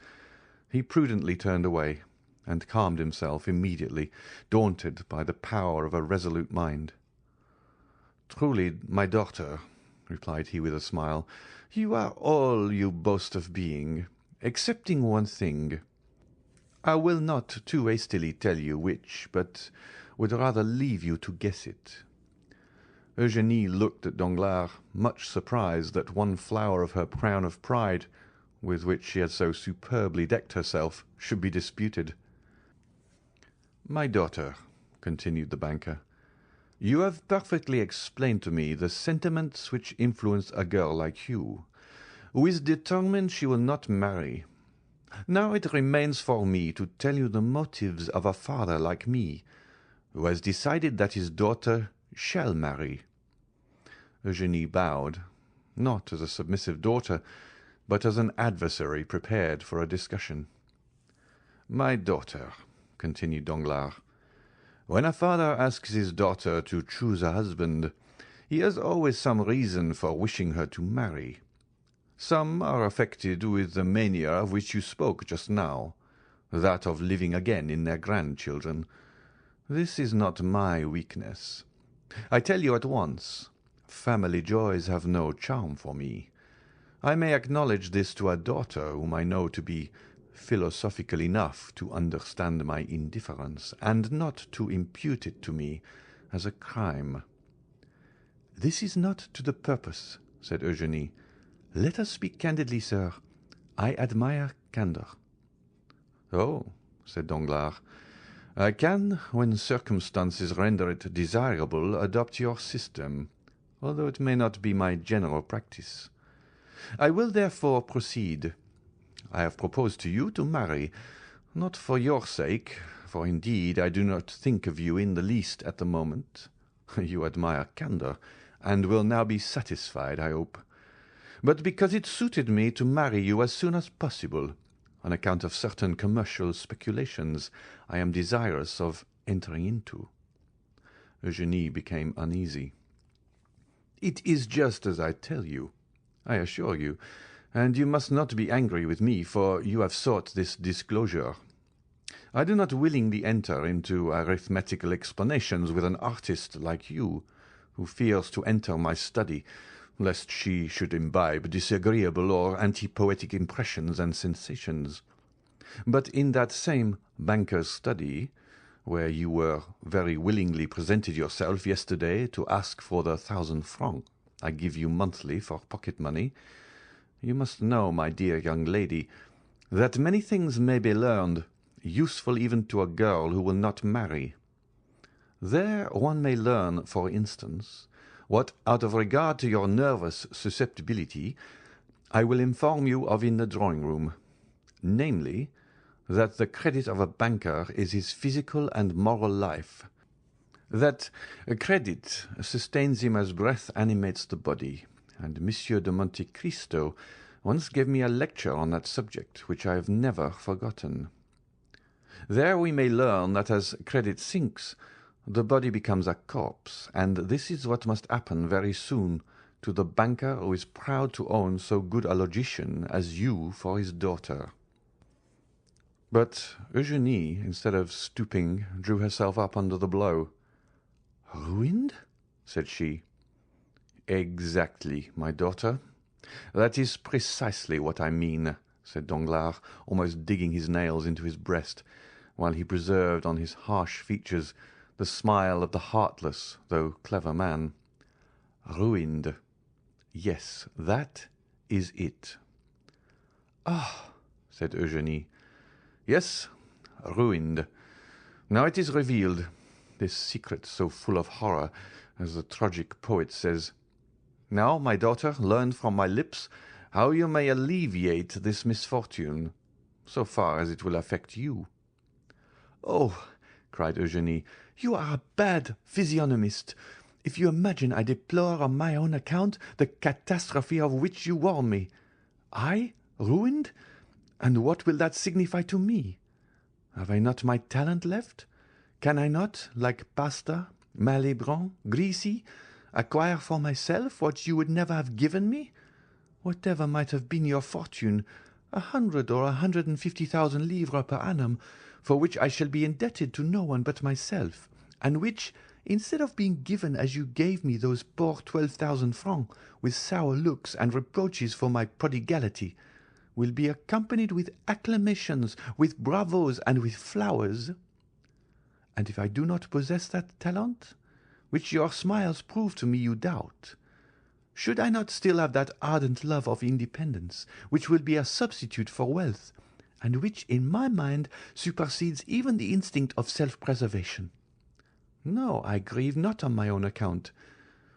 he prudently turned away, and calmed himself immediately, daunted by the power of a resolute mind. "Truly, my daughter," replied he with a smile, "you are all you boast of being, excepting one thing. I will not too hastily tell you which, but would rather leave you to guess it." Eugénie looked at Danglars, much surprised that one flower of her crown of pride, with which she had so superbly decked herself, should be disputed. "My daughter," continued the banker, "you have perfectly explained to me the sentiments which influence a girl like you, who is determined she will not marry. Now it remains for me to tell you the motives of a father like me, who has decided that his daughter shall marry." Eugénie bowed, not as a submissive daughter, but as an adversary prepared for a discussion. "My daughter," continued Danglars, "when a father asks his daughter to choose a husband, he has always some reason for wishing her to marry. Some are affected with the mania of which you spoke just now, that of living again in their grandchildren. This is not my weakness. I tell you at once, family joys have no charm for me. I may acknowledge this to a daughter whom I know to be philosophical enough to understand my indifference, and not to impute it to me as a crime." "This is not to the purpose," said Eugénie. "Let us speak candidly, sir. I admire candour." "Oh," said Danglars, "I can, when circumstances render it desirable, adopt your system, although it may not be my general practice. I will therefore proceed. I have proposed to you to marry, not for your sake, for indeed I do not think of you in the least at the moment. You admire candour, and will now be satisfied, I hope, but because it suited me to marry you as soon as possible, on account of certain commercial speculations I am desirous of entering into." Eugénie became uneasy. "It is just as I tell you, I assure you, and you must not be angry with me, for you have sought this disclosure. I do not willingly enter into arithmetical explanations with an artist like you, who fears to enter my study, lest she should imbibe disagreeable or anti-poetic impressions and sensations. But in that same banker's study, where you were very willingly presented yourself yesterday to ask for the 1,000 francs I give you monthly for pocket money, you must know, my dear young lady, that many things may be learned, useful even to a girl who will not marry. There one may learn, for instance, what, out of regard to your nervous susceptibility, I will inform you of in the drawing-room, namely, that the credit of a banker is his physical and moral life, that credit sustains him as breath animates the body, and Monsieur de Monte Cristo once gave me a lecture on that subject, which I have never forgotten. There we may learn that as credit sinks, the body becomes a corpse, and this is what must happen very soon to the banker who is proud to own so good a logician as you for his daughter. But Eugenie, instead of stooping, drew herself up under the blow. "Ruined?" said she. "Exactly, my daughter. That is precisely what I mean," said Danglars, almost digging his nails into his breast, while he preserved on his harsh features the smile of the heartless though clever man. "Ruined. Yes, that is it." "Ah!" said Eugenie. "Yes, ruined. Now it is revealed, this secret so full of horror, as the tragic poet says. Now, my daughter, learn from my lips how you may alleviate this misfortune, so far as it will affect you." "Oh!" cried Eugenie, "you are a bad physiognomist, if you imagine I deplore on my own account the catastrophe of which you warn me. I ruined? And what will that signify to me? Have I not my talent left? Can I not, like Pasta, Malebranche, Grisi, acquire for myself what you would never have given me? Whatever might have been your fortune, 100 or 150,000 livres per annum, for which I shall be indebted to no one but myself, and which, instead of being given as you gave me those poor 12,000 francs, with sour looks and reproaches for my prodigality, will be accompanied with acclamations, with bravos, and with flowers. And if I do not possess that talent, which your smiles prove to me you doubt, should I not still have that ardent love of independence, which will be a substitute for wealth, and which, in my mind, supersedes even the instinct of self-preservation? No, I grieve not on my own account.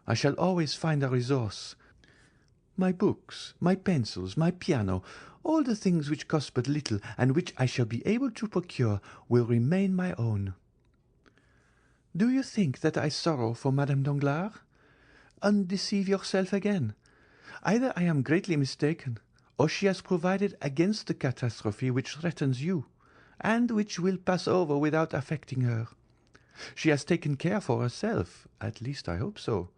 I shall always find a resource. My books, my pencils, my piano, all the things which cost but little and which I shall be able to procure will remain my own. Do you think that I sorrow for Madame Danglars? Undeceive yourself again. Either I am greatly mistaken, or she has provided against the catastrophe which threatens you, and which will pass over without affecting her. She has taken care for herself, at least I hope so,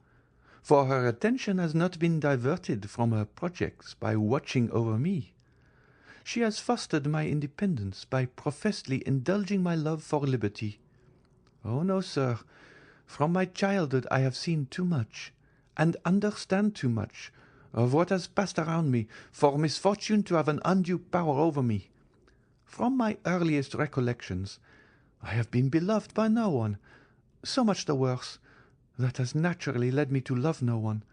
for her attention has not been diverted from her projects by watching over me. She has fostered my independence by professedly indulging my love for liberty. Oh no, sir, from my childhood I have seen too much, and understand too much, of what has passed around me, for misfortune to have an undue power over me. From my earliest recollections, I have been beloved by no one. So much the worse. That has naturally led me to love no one.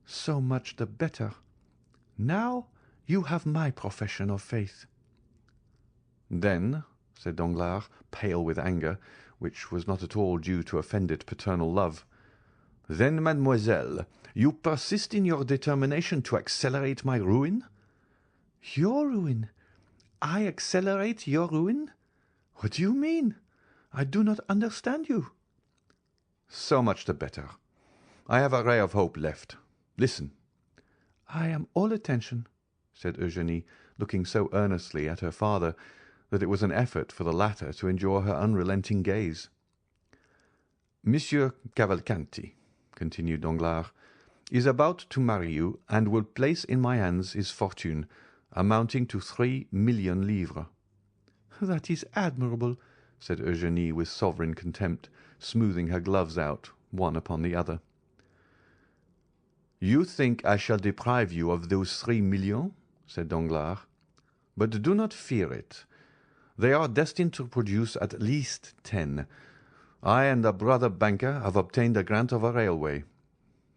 So much the better. Now you have my profession of faith." "Then," said Danglars, pale with anger, which was not at all due to offended paternal love, "then, mademoiselle, you persist in your determination to accelerate my ruin?" "Your ruin? I accelerate your ruin? What do you mean? I do not understand you." "So much the better. I have a ray of hope left. Listen." "I am all attention," said Eugenie, looking so earnestly at her father that it was an effort for the latter to endure her unrelenting gaze. "Monsieur Cavalcanti," continued Danglars, "is about to marry you, and will place in my hands his fortune, amounting to 3,000,000 livres." "That is admirable," said Eugenie with sovereign contempt, smoothing her gloves out, one upon the other. "You think I shall deprive you of those 3,000,000?" said Danglars. "But do not fear it. They are destined to produce at least 10. I and a brother banker have obtained a grant of a railway,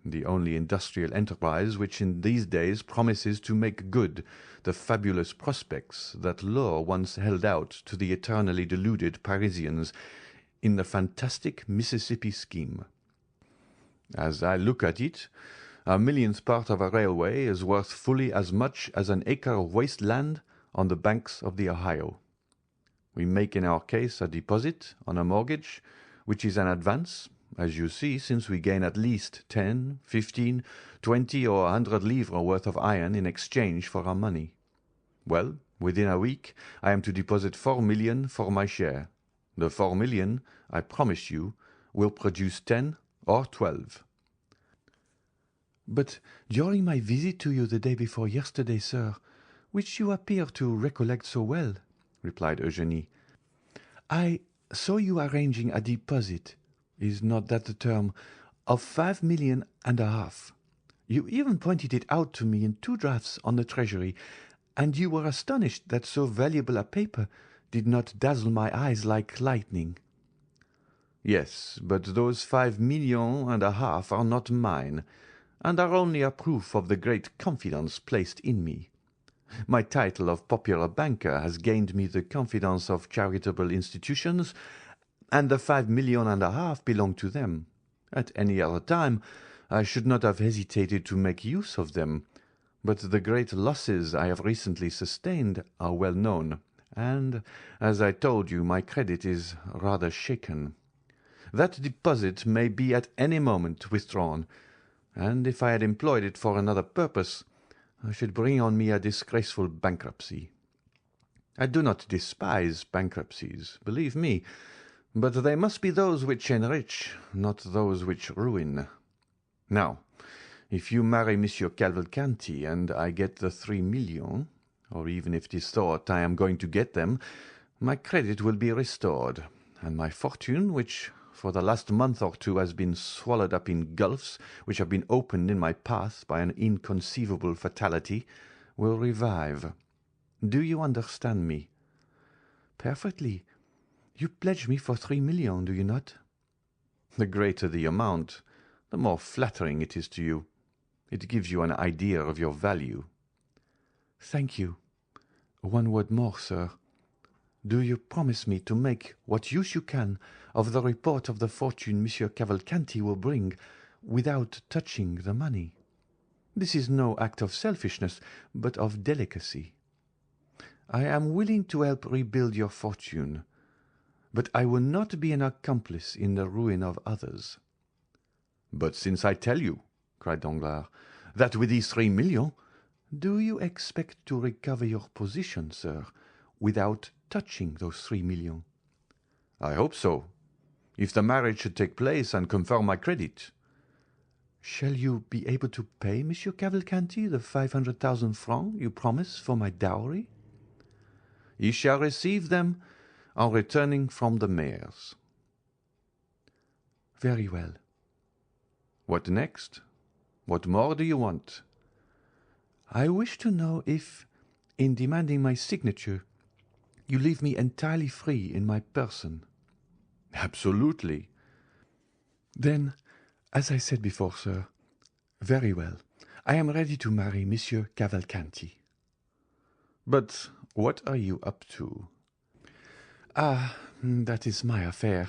the only industrial enterprise which in these days promises to make good the fabulous prospects that lure once held out to the eternally deluded Parisians in the fantastic Mississippi scheme. As I look at it, a millionth part of a railway is worth fully as much as an acre of waste land on the banks of the Ohio. We make in our case a deposit on a mortgage, which is an advance, as you see, since we gain at least 10, 15, 20 or 100 livres worth of iron in exchange for our money. Well, within a week I am to deposit 4 million for my share. The 4 million, I promise you, will produce 10 or 12. But during my visit to you the day before yesterday, sir, which you appear to recollect so well, replied Eugénie, I saw you arranging a deposit, is not that the term, of 5 million and a half. You even pointed it out to me in 2 drafts on the Treasury, and you were astonished that so valuable a paper did not dazzle my eyes like lightning. Yes, but those 5 millions and a half are not mine, and are only a proof of the great confidence placed in me. My title of popular banker has gained me the confidence of charitable institutions, and the 5 millions and a half belong to them. At any other time I should not have hesitated to make use of them, but the great losses I have recently sustained are well known, and, as I told you, my credit is rather shaken. That deposit may be at any moment withdrawn, and if I had employed it for another purpose, I should bring on me a disgraceful bankruptcy. I do not despise bankruptcies, believe me, but they must be those which enrich, not those which ruin. Now, if you marry Monsieur Cavalcanti and I get the 3 millions, or even if it is thought I am going to get them, my credit will be restored, and my fortune, which for the last month or 2 has been swallowed up in gulfs which have been opened in my path by an inconceivable fatality, will revive. Do you understand me? Perfectly. You pledge me for 3 millions, do you not? The greater the amount, the more flattering it is to you. It gives you an idea of your value. Thank you. One word more, sir. Do you promise me to make what use you can of the report of the fortune Monsieur Cavalcanti will bring without touching the money? This is no act of selfishness, but of delicacy. I am willing to help rebuild your fortune, but I will not be an accomplice in the ruin of others. But since I tell you, cried Danglars, that with these 3 millions— Do you expect to recover your position, sir, without touching those 3 millions? I hope so, if the marriage should take place and confirm my credit. Shall you be able to pay Monsieur Cavalcanti the 500,000 francs you promise for my dowry? He shall receive them on returning from the mayor's. Very well. What next? What more do you want? I wish to know if, in demanding my signature, you leave me entirely free in my person. Absolutely. Then, as I said before, sir, very well. I am ready to marry Monsieur Cavalcanti. But what are you up to? Ah, that is my affair.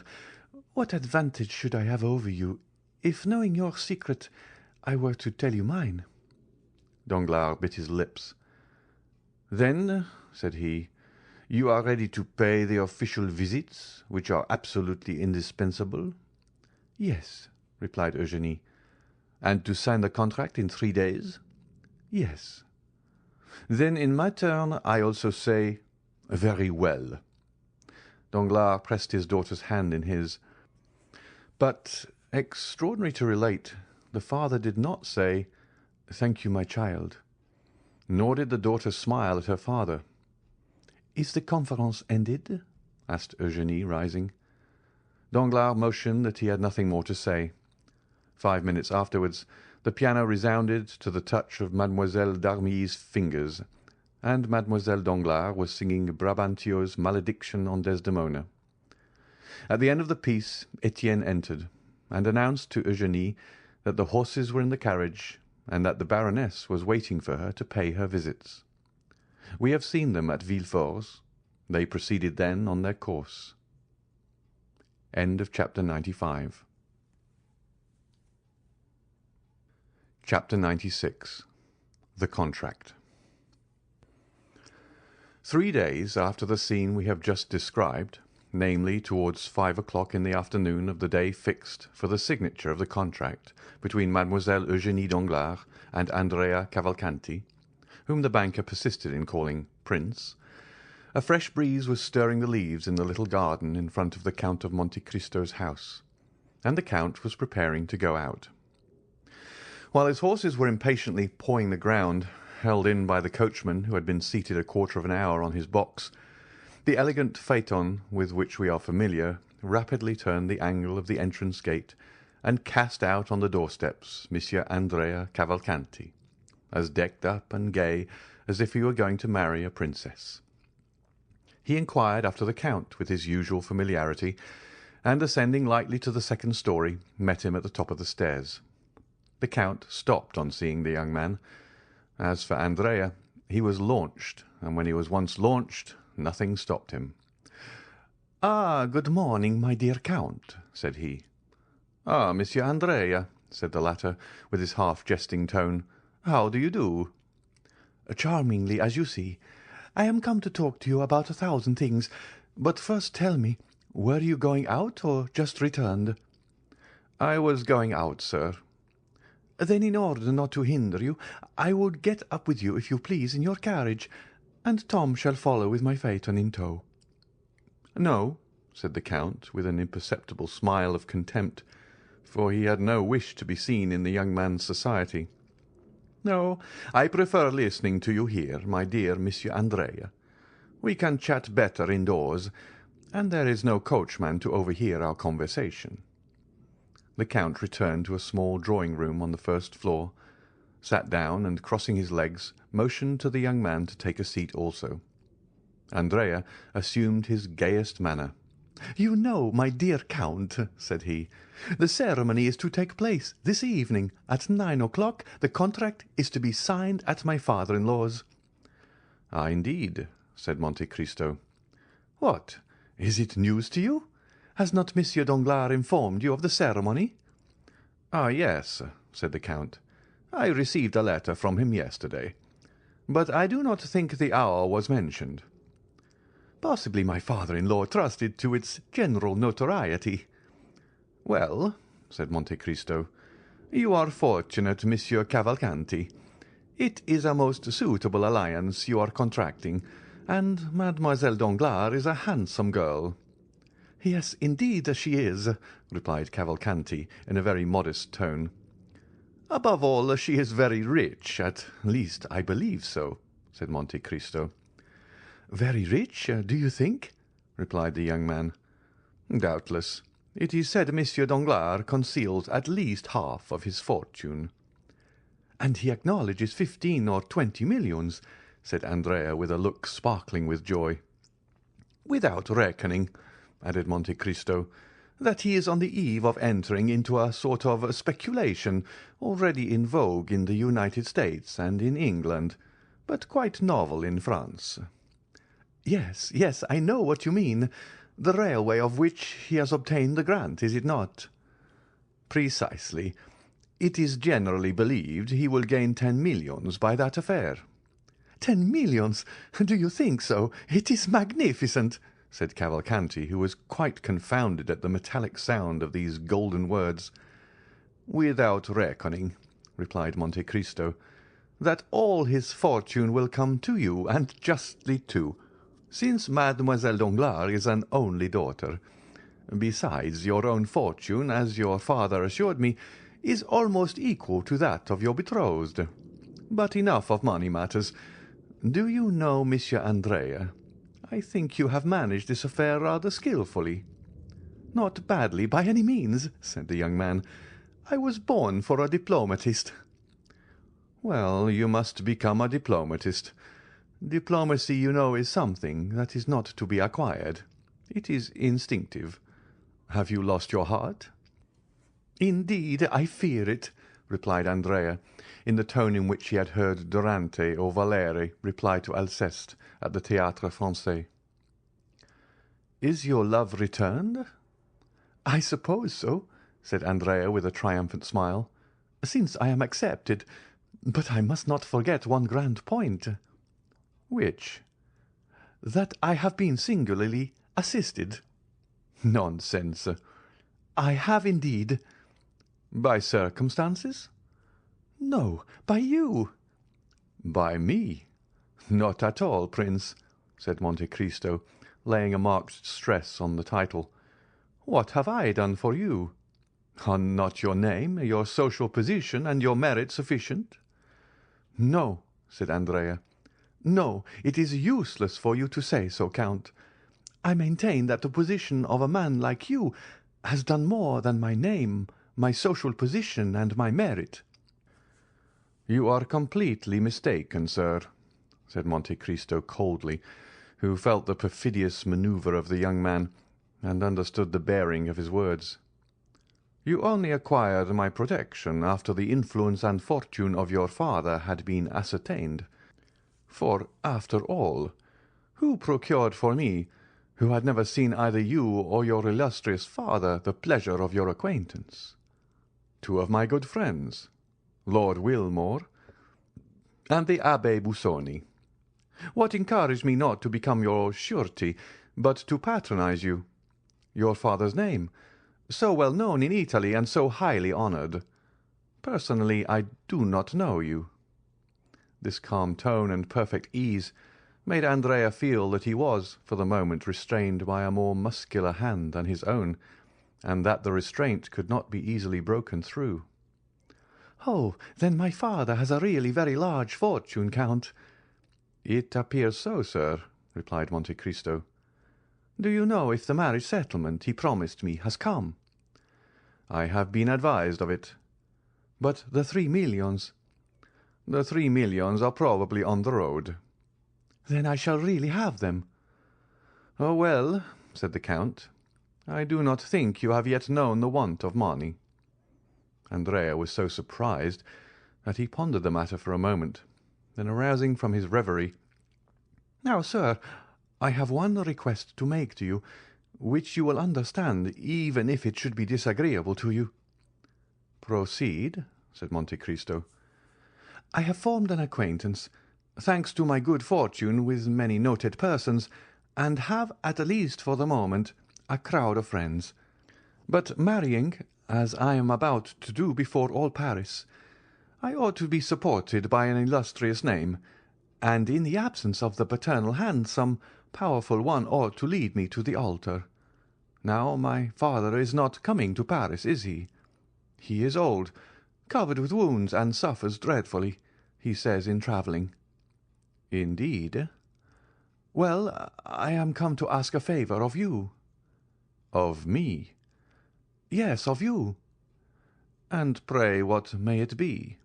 What advantage should I have over you if, knowing your secret, I were to tell you mine? Danglars bit his lips. Then, said he, you are ready to pay the official visits, which are absolutely indispensable? Yes, replied Eugénie. And to sign the contract in 3 days? Yes. Then in my turn I also say, very well. Danglars pressed his daughter's hand in his. But, extraordinary to relate, the father did not say, "Thank you, my child," nor did the daughter smile at her father. "Is the conference ended?" asked Eugénie, rising. Danglars motioned that he had nothing more to say. 5 minutes afterwards the piano resounded to the touch of Mademoiselle d'Armilly's fingers, and Mademoiselle Danglars was singing Brabantio's Malediction on Desdemona. At the end of the piece Etienne entered, and announced to Eugénie that the horses were in the carriage, and that the Baroness was waiting for her to pay her visits. We have seen them at Villefort's. They proceeded then on their course. End of chapter 95. Chapter 96. The Contract. 3 days after the scene we have just described, namely towards 5 o'clock in the afternoon of the day fixed for the signature of the contract between Mademoiselle Eugénie Danglars and Andrea Cavalcanti, whom the banker persisted in calling Prince, a fresh breeze was stirring the leaves in the little garden in front of the Count of Monte Cristo's house, and the Count was preparing to go out. While his horses were impatiently pawing the ground, held in by the coachman who had been seated a quarter of an hour on his box, the elegant phaeton with which we are familiar rapidly turned the angle of the entrance gate and cast out on the doorsteps Monsieur Andrea Cavalcanti, as decked up and gay as if he were going to marry a princess. He inquired after the Count with his usual familiarity, and ascending lightly to the second story, met him at the top of the stairs. The Count stopped on seeing the young man. As for Andrea, he was launched, and when he was once launched, nothing stopped him. "Ah, good morning, my dear Count," said he. "Ah, Monsieur Andrea," said the latter, with his half-jesting tone. "How do you do?" "Charmingly, as you see. I am come to talk to you about 1,000 things. But first tell me, were you going out or just returned?" "I was going out, sir." "Then in order not to hinder you, I would get up with you, if you please, in your carriage, and Tom shall follow with my phaeton in tow." "No," said the Count, with an imperceptible smile of contempt, for he had no wish to be seen in the young man's society. "No, I prefer listening to you here, my dear Monsieur Andrea. We can chat better indoors, and there is no coachman to overhear our conversation." The Count returned to a small drawing-room on the first floor, sat down, and crossing his legs, motioned to the young man to take a seat also. Andrea assumed his gayest manner. "You know, my dear Count," said he, "the ceremony is to take place this evening at 9 o'clock. The contract is to be signed at my father-in-law's." "Ah, indeed," said Monte Cristo. "What, is it news to you? Has not Monsieur Danglars informed you of the ceremony?" "Ah, yes," said the Count. "I received a letter from him yesterday, but I do not think the hour was mentioned." "Possibly my father-in-law trusted to its general notoriety." "Well," said Monte Cristo, "you are fortunate, Monsieur Cavalcanti. It is a most suitable alliance you are contracting, and Mademoiselle Danglars is a handsome girl." "Yes, indeed she is," replied Cavalcanti in a very modest tone. "Above all, she is very rich, at least I believe so," said Monte Cristo. "Very rich, do you think?" replied the young man. "Doubtless. It is said Monsieur Danglars conceals at least half of his fortune." "And he acknowledges 15 or 20 millions," said Andrea with a look sparkling with joy. "Without reckoning," added Monte Cristo, "that he is on the eve of entering into a sort of speculation already in vogue in the United States and in England, but quite novel in France." "Yes, yes, I know what you mean. The railway of which he has obtained the grant, is it not?" "Precisely. It is generally believed he will gain 10 millions by that affair." 10 millions? Do you think so? It is magnificent," said Cavalcanti, who was quite confounded at the metallic sound of these golden words. "Without reckoning," replied Monte Cristo, "that all his fortune will come to you, and justly too, since Mademoiselle Danglars is an only daughter. Besides, your own fortune, as your father assured me, is almost equal to that of your betrothed. But enough of money matters. Do you know, Monsieur Andrea, I think you have managed this affair rather skilfully." "Not badly, by any means," said the young man. "I was born for a diplomatist." "Well, you must become a diplomatist. Diplomacy, you know, is something that is not to be acquired. It is instinctive. Have you lost your heart?" "Indeed, I fear it," replied Andrea, in the tone in which he had heard Durante or Valeri reply to Alceste at the Théâtre Français. "Is your love returned?" "I suppose so," said Andrea with a triumphant smile, "since I am accepted. But I must not forget one grand point." "Which?" "That I have been singularly assisted." "Nonsense." "I have indeed." "By circumstances?" "No, by you." "By me? Not at all, Prince," said Monte Cristo, laying a marked stress on the title. "What have I done for you? Are not your name, your social position, and your merit sufficient?" "No," said Andrea. "No, it is useless for you to say so, Count. I maintain that the position of a man like you has done more than my name, my social position, and my merit." "You are completely mistaken, sir," said Monte Cristo coldly, who felt the perfidious manoeuvre of the young man, and understood the bearing of his words. "You only acquired my protection after the influence and fortune of your father had been ascertained. For, after all, who procured for me, who had never seen either you or your illustrious father, the pleasure of your acquaintance? Two of my good friends, Lord Wilmore and the Abbé Busoni. What encouraged me not to become your surety, but to patronize you? Your father's name, so well known in Italy and so highly honoured. Personally, I do not know you." This calm tone and perfect ease made Andrea feel that he was, for the moment, restrained by a more muscular hand than his own, and that the restraint could not be easily broken through. "Oh, then my father has a really very large fortune, Count." "It appears so, sir," replied Monte Cristo. "Do you know if the marriage settlement he promised me has come?" "I have been advised of it." "But the 3 millions?" "The 3 millions are probably on the road." "Then I shall really have them." "Oh, well," said the Count, "I do not think you have yet known the want of money." Andrea was so surprised that he pondered the matter for a moment, then arousing from his reverie, "Now, sir, I have one request to make to you, which you will understand, even if it should be disagreeable to you." "Proceed," said Monte Cristo. "I have formed an acquaintance, thanks to my good fortune, with many noted persons, and have, at least for the moment, a crowd of friends. But marrying, as I am about to do before all Paris, I ought to be supported by an illustrious name, and in the absence of the paternal hand some powerful one ought to lead me to the altar. Now, my father is not coming to Paris, is he? He is old, covered with wounds, and suffers dreadfully, he says, in travelling." "Indeed?" "Well, I am come to ask a favour of you." "Of me?" "Yes, of you." "And pray what may it be?"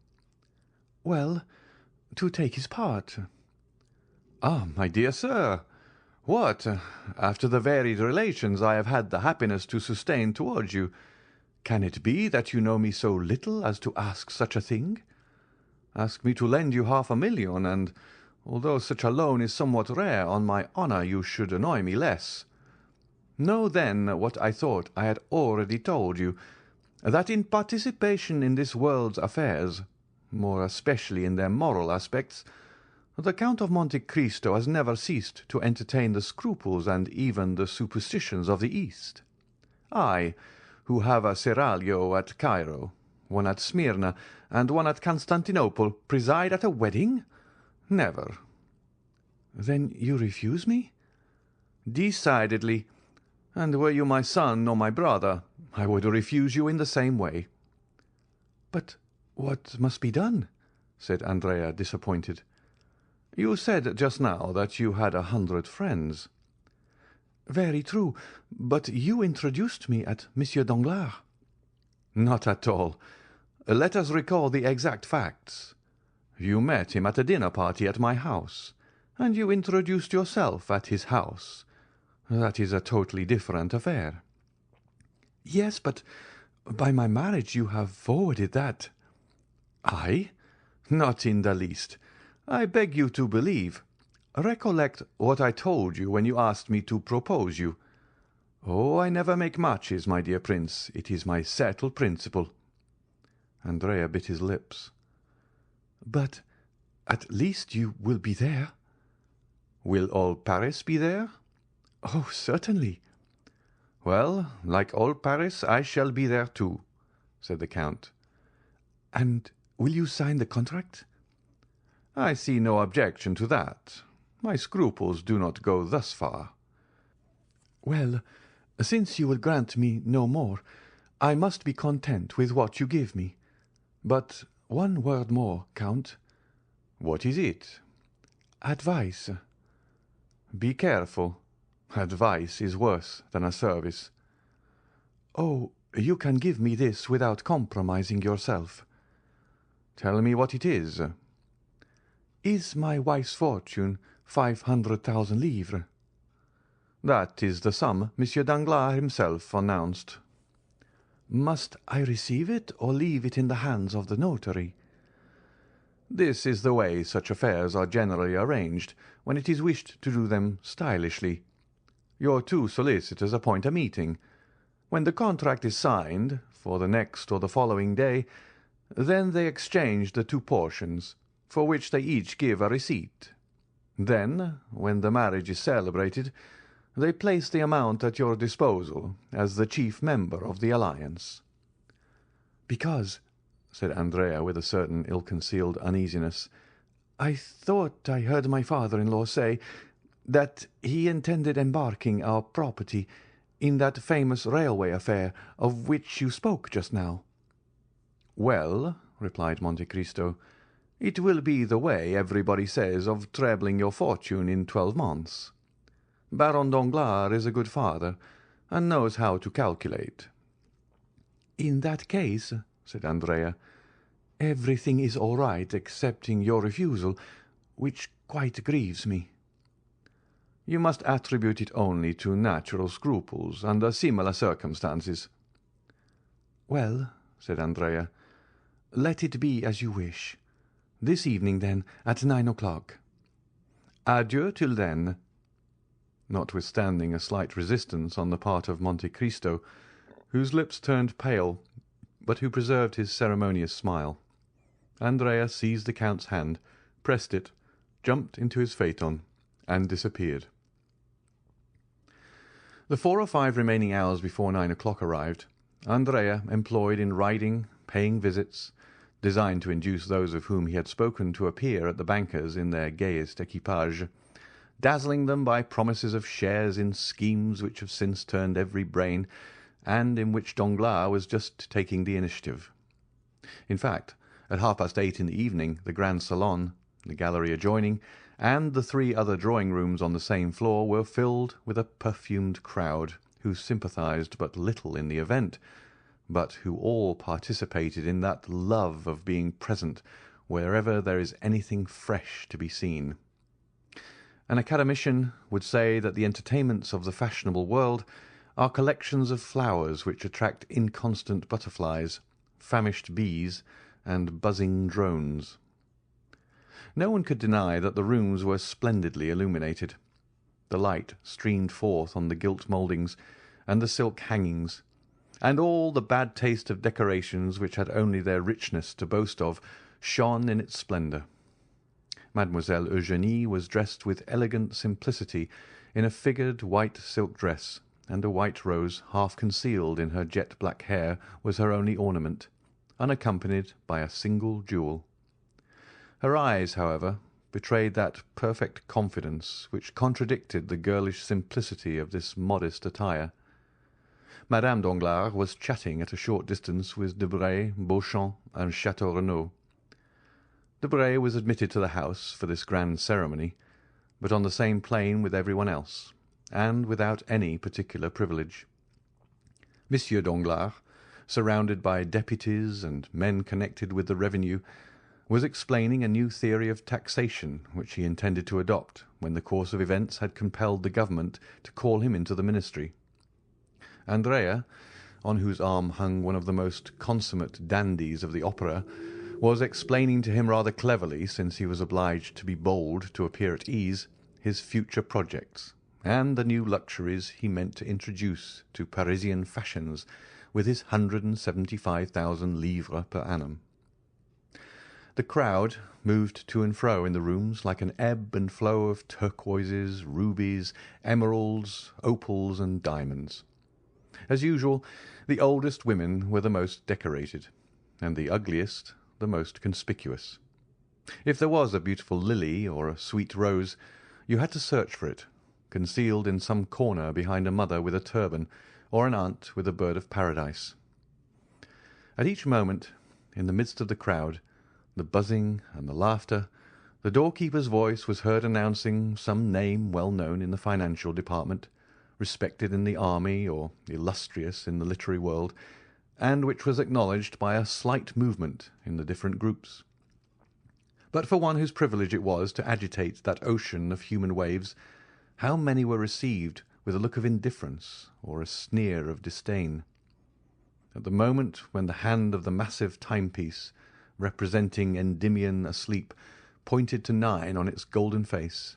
"Well, to take his part." "Ah, my dear sir! What, after the varied relations I have had the happiness to sustain towards you, can it be that you know me so little as to ask such a thing? Ask me to lend you 500,000, and, although such a loan is somewhat rare, on my honour you should annoy me less. Know, then, what I thought I had already told you, that in participation in this world's affairs, more especially in their moral aspects, the Count of Monte Cristo has never ceased to entertain the scruples and even the superstitions of the East. I, who have a seraglio at Cairo, one at Smyrna, and one at Constantinople, preside at a wedding? Never." "Then you refuse me?" "Decidedly. And were you my son or my brother, I would refuse you in the same way." "But what must be done?" said Andrea, disappointed. "You said just now that you had 100 friends." "Very true, but you introduced me at Monsieur Danglars." "Not at all. Let us recall the exact facts. You met him at a dinner party at my house. and you introduced yourself at his house. That is a totally different affair." "Yes, but by my marriage you have forwarded that." "I? Not in the least. I beg you to believe. Recollect what I told you when you asked me to propose you. Oh, I never make matches, my dear Prince. It is my settled principle." Andrea bit his lips. "But at least you will be there?" "Will all Paris be there?" "Oh, certainly." "Well, like all Paris, I shall be there too," said the Count. "And will you sign the contract?" "I see no objection to that. My scruples do not go thus far." "Well, since you will grant me no more, I must be content with what you give me. But one word more, Count." "What is it?" "Advice." "Be careful. Advice is worse than a service." "Oh, you can give me this without compromising yourself." "Tell me what it is." "Is my wife's fortune 500,000 livres?" "That is the sum Monsieur Danglars himself announced." "Must I receive it or leave it in the hands of the notary?" "This is the way such affairs are generally arranged when it is wished to do them stylishly. Your two solicitors appoint a meeting. When the contract is signed, for the next or the following day, then they exchange the two portions, for which they each give a receipt. Then, when the marriage is celebrated, they place the amount at your disposal as the chief member of the alliance." "Because," said Andrea with a certain ill-concealed uneasiness, "I thought I heard my father-in-law say that he intended embarking our property in that famous railway affair of which you spoke just now." "Well," replied Monte Cristo, "it will be the way everybody says of trebling your fortune in 12 months. Baron Danglars is a good father, and knows how to calculate." "In that case," said Andrea, "everything is all right excepting your refusal, which quite grieves me." "You must attribute it only to natural scruples under similar circumstances." "Well," said Andrea, "let it be as you wish. This evening, then, at 9 o'clock." "Adieu till then." Notwithstanding a slight resistance on the part of Monte Cristo, whose lips turned pale, but who preserved his ceremonious smile, Andrea seized the Count's hand, pressed it, jumped into his phaeton, and disappeared. The 4 or 5 remaining hours before 9 o'clock arrived, Andrea employed in riding, paying visits, designed to induce those of whom he had spoken to appear at the banker's in their gayest equipage, dazzling them by promises of shares in schemes which have since turned every brain, and in which Danglars was just taking the initiative. In fact, at 8:30 in the evening, the grand salon, the gallery adjoining, and the 3 other drawing-rooms on the same floor were filled with a perfumed crowd, who sympathized but little in the event, but who all participated in that love of being present wherever there is anything fresh to be seen. An academician would say that the entertainments of the fashionable world are collections of flowers which attract inconstant butterflies, famished bees, and buzzing drones. No one could deny that the rooms were splendidly illuminated. The light streamed forth on the gilt mouldings and the silk hangings, and all the bad taste of decorations which had only their richness to boast of shone in its splendour. Mademoiselle Eugénie was dressed with elegant simplicity in a figured white silk dress, and a white rose half concealed in her jet-black hair was her only ornament, unaccompanied by a single jewel. Her eyes, however, betrayed that perfect confidence which contradicted the girlish simplicity of this modest attire. Madame Danglars was chatting at a short distance with Debray, Beauchamp, and Château Renaud. Debray was admitted to the house for this grand ceremony, but on the same plane with everyone else, and without any particular privilege. Monsieur Danglars, surrounded by deputies and men connected with the revenue, was explaining a new theory of taxation which he intended to adopt when the course of events had compelled the government to call him into the ministry. Andrea, on whose arm hung one of the most consummate dandies of the opera, was explaining to him rather cleverly, since he was obliged to be bold to appear at ease, his future projects, and the new luxuries he meant to introduce to Parisian fashions with his 175,000 livres per annum. The crowd moved to and fro in the rooms like an ebb and flow of turquoises, rubies, emeralds, opals, and diamonds. As usual, the oldest women were the most decorated, and the ugliest the most conspicuous. If there was a beautiful lily or a sweet rose, you had to search for it, concealed in some corner behind a mother with a turban, or an aunt with a bird of paradise. At each moment, in the midst of the crowd, the buzzing and the laughter, the doorkeeper's voice was heard announcing some name well known in the financial department, respected in the army, or illustrious in the literary world, and which was acknowledged by a slight movement in the different groups. But for one whose privilege it was to agitate that ocean of human waves, how many were received with a look of indifference or a sneer of disdain? At the moment when the hand of the massive timepiece, representing Endymion asleep, pointed to 9 on its golden face,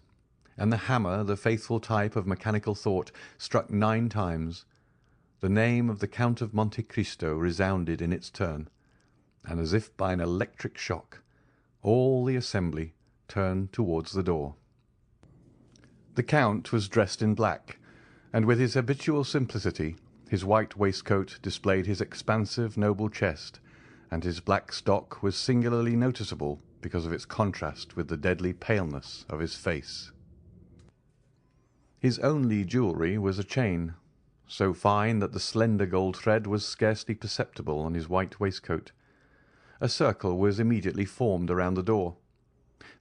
and the hammer, the faithful type of mechanical thought, struck 9 times, the name of the Count of Monte Cristo resounded in its turn, and as if by an electric shock, all the assembly turned towards the door. The Count was dressed in black, and with his habitual simplicity, his white waistcoat displayed his expansive, noble chest, and his black stock was singularly noticeable because of its contrast with the deadly paleness of his face. His only jewellery was a chain, so fine that the slender gold thread was scarcely perceptible on his white waistcoat. A circle was immediately formed around the door.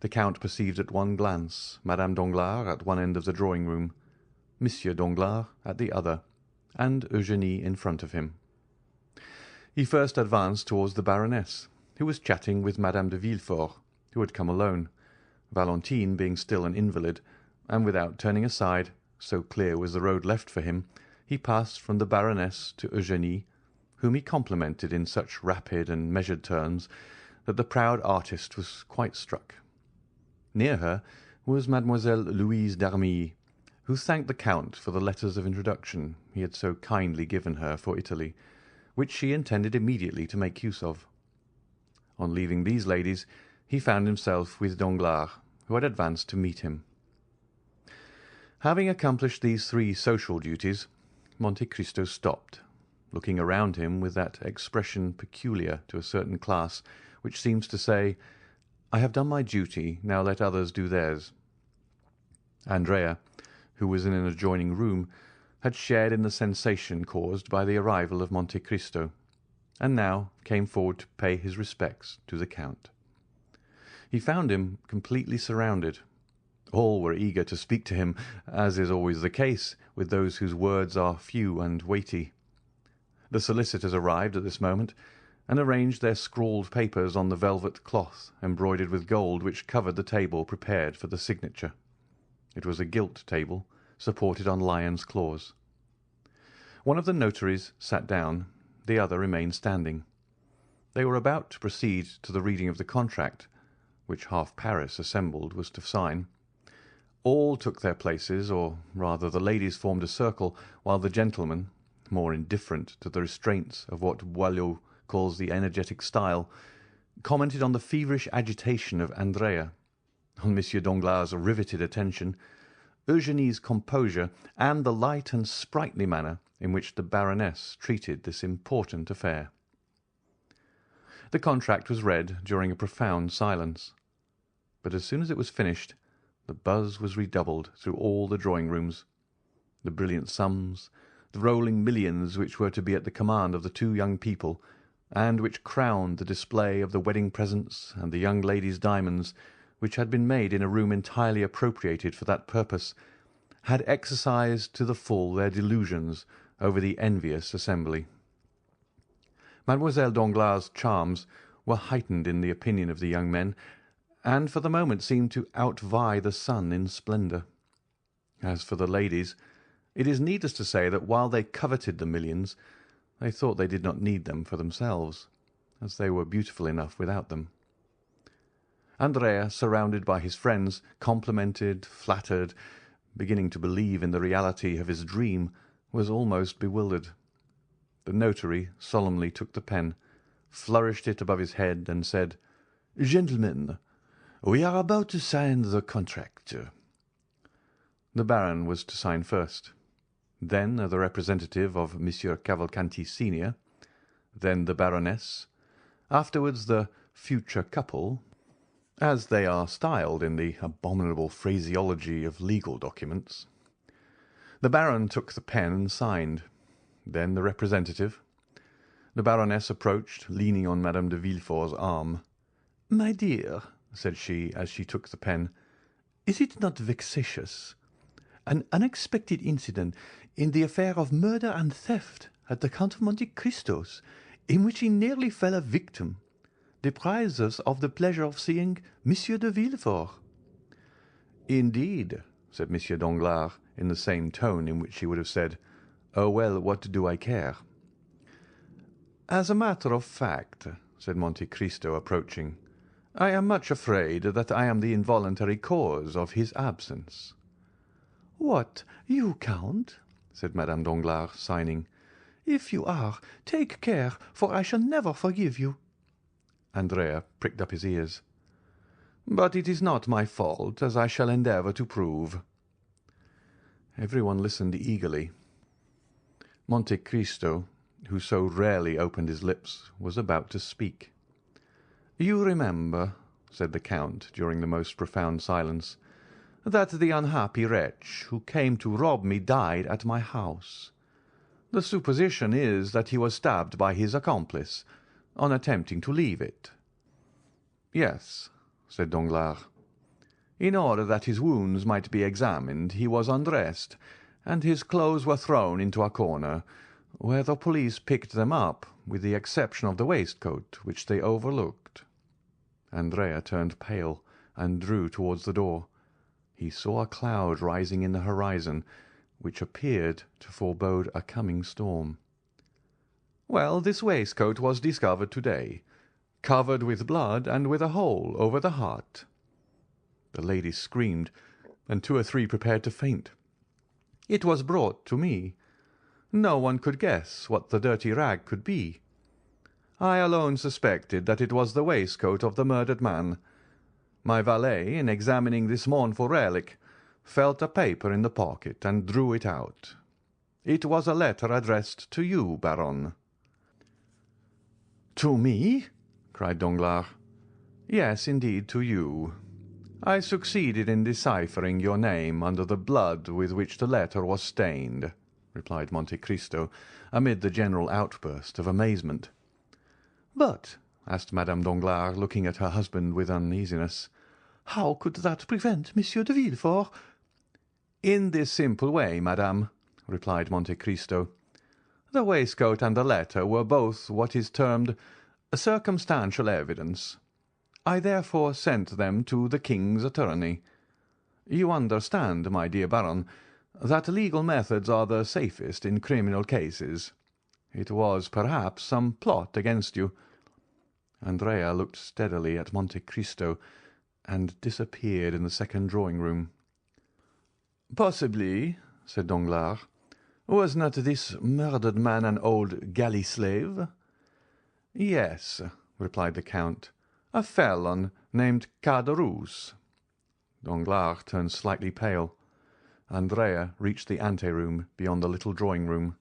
The Count perceived at one glance Madame Danglars at one end of the drawing-room, Monsieur Danglars at the other, and Eugénie in front of him. He first advanced towards the Baroness, who was chatting with Madame de Villefort, who had come alone, Valentine being still an invalid, and without turning aside, so clear was the road left for him, he passed from the Baroness to Eugénie, whom he complimented in such rapid and measured terms that the proud artist was quite struck. Near her was Mademoiselle Louise d'Armilly, who thanked the Count for the letters of introduction he had so kindly given her for Italy, which she intended immediately to make use of. On leaving these ladies, he found himself with Danglars, who had advanced to meet him. Having accomplished these 3 social duties, Monte Cristo stopped, looking around him with that expression peculiar to a certain class, which seems to say, "I have done my duty, now let others do theirs." Andrea, who was in an adjoining room, had shared in the sensation caused by the arrival of Monte Cristo, and now came forward to pay his respects to the Count. He found him completely surrounded. All were eager to speak to him, as is always the case with those whose words are few and weighty. The solicitors arrived at this moment, and arranged their scrawled papers on the velvet cloth embroidered with gold which covered the table prepared for the signature. It was a gilt table, supported on lion's claws. One of the notaries sat down, the other remained standing. They were about to proceed to the reading of the contract, which half Paris assembled was to sign. All took their places, or rather the ladies formed a circle, while the gentlemen, more indifferent to the restraints of what Boileau calls the energetic style, commented on the feverish agitation of Andrea, on Monsieur Danglars' riveted attention, Eugénie's composure, and the light and sprightly manner in which the Baroness treated this important affair. The contract was read during a profound silence, but as soon as it was finished, the buzz was redoubled through all the drawing-rooms. The brilliant sums, the rolling millions which were to be at the command of the 2 young people, and which crowned the display of the wedding presents and the young lady's diamonds, which had been made in a room entirely appropriated for that purpose, had exercised to the full their delusions over the envious assembly. Mademoiselle Danglars' charms were heightened in the opinion of the young men, and for the moment seemed to outvie the sun in splendour. As for the ladies, it is needless to say that while they coveted the millions, they thought they did not need them for themselves, as they were beautiful enough without them. Andrea, surrounded by his friends, complimented, flattered, beginning to believe in the reality of his dream, was almost bewildered. The notary solemnly took the pen, flourished it above his head, and said, "Gentlemen, we are about to sign the contract." The Baron was to sign first, then the representative of Monsieur Cavalcanti senior, then the Baroness, afterwards the future couple, as they are styled in the abominable phraseology of legal documents. The Baron took the pen and signed, then the representative. The Baroness approached, leaning on Madame de Villefort's arm. "My dear," said she, as she took the pen, "is it not vexatious? An unexpected incident in the affair of murder and theft at the Count of Monte Cristo's, in which he nearly fell a victim, deprives us of the pleasure of seeing Monsieur de Villefort." "Indeed," said Monsieur Danglars, in the same tone in which he would have said, "Oh, well, what do I care?" "As a matter of fact," said Monte Cristo, approaching, "I am much afraid that I am the involuntary cause of his absence." "What, you, Count?" said Madame Danglars, signing. "If you are, take care, for I shall never forgive you." Andrea pricked up his ears. "But it is not my fault, as I shall endeavour to prove." Everyone listened eagerly. Monte Cristo, who so rarely opened his lips, was about to speak. "You remember," said the Count, during the most profound silence, "that the unhappy wretch who came to rob me died at my house. The supposition is that he was stabbed by his accomplice on attempting to leave it." "Yes," said Danglars. "In order that his wounds might be examined, he was undressed, and his clothes were thrown into a corner, where the police picked them up, with the exception of the waistcoat, which they overlooked." Andrea turned pale, and drew towards the door. He saw a cloud rising in the horizon, which appeared to forebode a coming storm. "Well, this waistcoat was discovered to-day, covered with blood and with a hole over the heart." The ladies screamed, and two or three prepared to faint. "It was brought to me. No one could guess what the dirty rag could be. I alone suspected that it was the waistcoat of the murdered man. My valet, in examining this mournful relic, felt a paper in the pocket and drew it out. It was a letter addressed to you, Baron." "To me?" cried Danglars. "Yes, indeed, to you. I succeeded in deciphering your name under the blood with which the letter was stained," replied Monte Cristo, amid the general outburst of amazement. "But," asked Madame Danglars, looking at her husband with uneasiness, "how could that prevent Monsieur de Villefort—" "In this simple way, madame," replied Monte Cristo. "The waistcoat and the letter were both what is termed circumstantial evidence. I therefore sent them to the king's attorney. You understand, my dear Baron, that legal methods are the safest in criminal cases. It was, perhaps, some plot against you." Andrea looked steadily at Monte Cristo and disappeared in the second drawing-room. "Possibly," said Danglars. "Was not this murdered man an old galley slave?" "Yes," replied the Count, "a felon named Caderousse." Danglars turned slightly pale. Andrea reached the ante-room beyond the little drawing-room.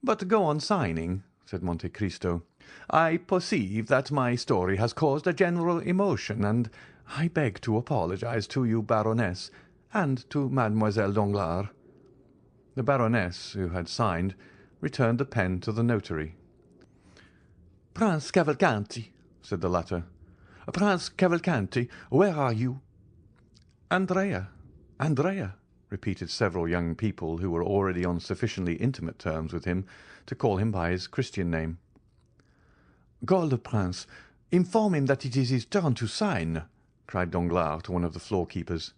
"But go on signing," said Monte Cristo. "I perceive that my story has caused a general emotion, and I beg to apologize to you, Baroness, and to Mademoiselle Danglars." The Baroness, who had signed, returned the pen to the notary. "Prince Cavalcanti," said the latter. "Prince Cavalcanti, where are you?" "Andrea, Andrea," repeated several young people who were already on sufficiently intimate terms with him to call him by his Christian name. "Call the prince, "Inform him that it is his turn to sign," cried Danglars to one of the floor-keepers.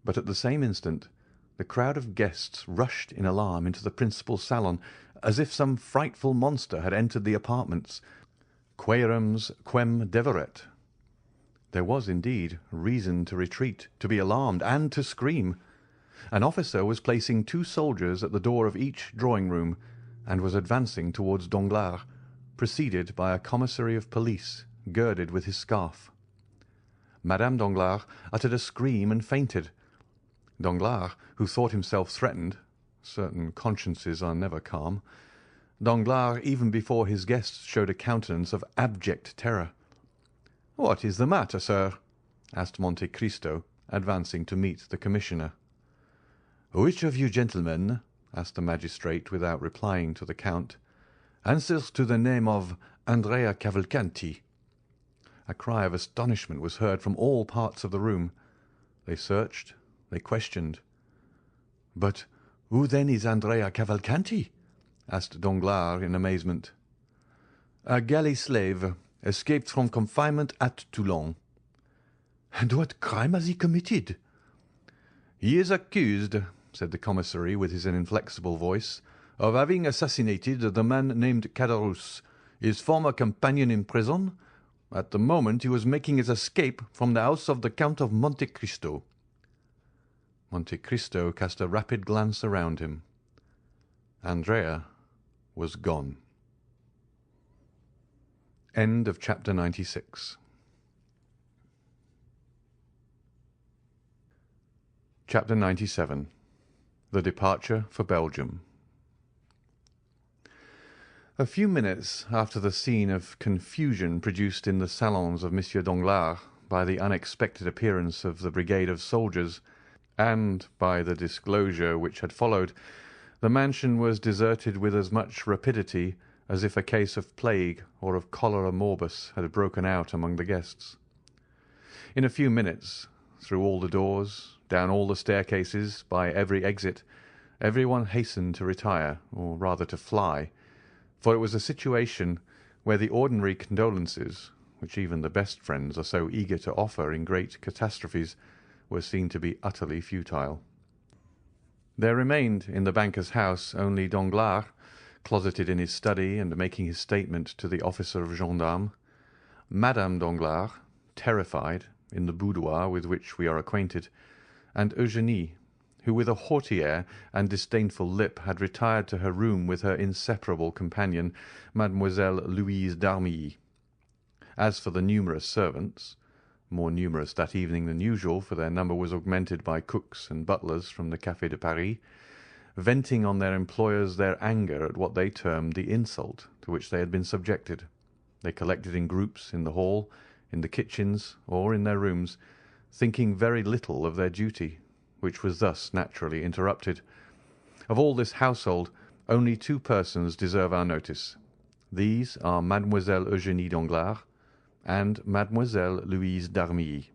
But at the same instant the crowd of guests rushed in alarm into the principal salon, as if some frightful monster had entered the apartments, quærams quem deveret. There was, indeed, reason to retreat, to be alarmed, and to scream. An officer was placing 2 soldiers at the door of each drawing-room, and was advancing towards Danglars, preceded by a commissary of police, girded with his scarf. Madame Danglars uttered a scream and fainted. Danglars, who thought himself threatened, certain consciences are never calm, Danglars, even before his guests, showed a countenance of abject terror. "What is the matter, sir?" asked Monte Cristo, advancing to meet the commissioner. "Which of you gentlemen," asked the magistrate, without replying to the count, "answers to the name of Andrea Cavalcanti?" A cry of astonishment was heard from all parts of the room. They searched, they questioned. "But who then is Andrea Cavalcanti?" asked Danglars in amazement. "A galley slave, escaped from confinement at Toulon." "And what crime has he committed?" "He is accused," said the commissary with his inflexible voice, "of having assassinated the man named Caderousse, his former companion in prison, at the moment he was making his escape from the house of the Count of Monte Cristo." Monte Cristo cast a rapid glance around him. Andrea was gone. End of chapter 96. Chapter 97. The Departure for Belgium. A few minutes after the scene of confusion produced in the salons of Monsieur Danglars by the unexpected appearance of the brigade of soldiers, and by the disclosure which had followed, the mansion was deserted with as much rapidity as if a case of plague or of cholera morbus had broken out among the guests. In a few minutes, through all the doors, down all the staircases, by every exit, everyone hastened to retire, or rather to fly, for it was a situation where the ordinary condolences, which even the best friends are so eager to offer in great catastrophes, were seen to be utterly futile. There remained in the banker's house only Danglars, closeted in his study and making his statement to the officer of gendarmes, Madame Danglars, terrified, in the boudoir with which we are acquainted, and Eugénie, who with a haughty air and disdainful lip had retired to her room with her inseparable companion, Mademoiselle Louise d'Armilly. As for the numerous servants, more numerous that evening than usual, for their number was augmented by cooks and butlers from the Café de Paris, venting on their employers their anger at what they termed the insult to which they had been subjected, they collected in groups in the hall, in the kitchens, or in their rooms, thinking very little of their duty, which was thus naturally interrupted. Of all this household, only 2 persons deserve our notice. These are Mademoiselle Eugénie Danglars and Mademoiselle Louise d'Armilly.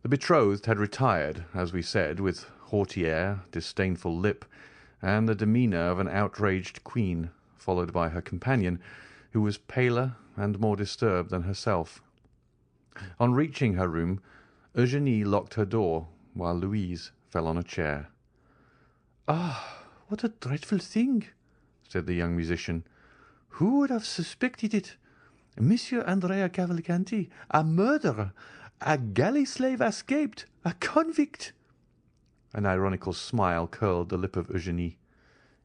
The betrothed had retired, as we said, with haughty air, disdainful lip, and the demeanour of an outraged queen, followed by her companion, who was paler and more disturbed than herself. On reaching her room, Eugénie locked her door, while Louise fell on a chair. "Ah, what a dreadful thing!" said the young musician. "Who would have suspected it? Monsieur Andrea Cavalcanti, a murderer, a galley slave escaped, a convict!" An ironical smile curled the lip of Eugénie.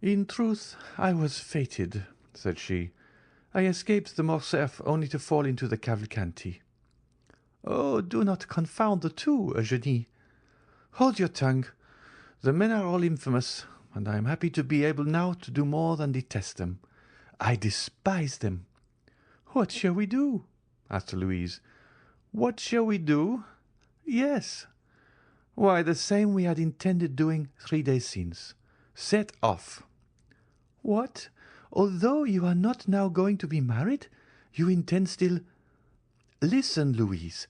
"In truth, I was fated," said she. "I escaped the Morcerf only to fall into the Cavalcanti." "Oh, do not confound the two, Eugénie. Hold your tongue. The men are all infamous, and I am happy to be able now to do more than detest them. I despise them." "What shall we do?" asked Louise. "What shall we do?" "Yes. Why, the same we had intended doing 3 days since. Set off." "What? Although you are not now going to be married, you intend still—" "Listen, Louise.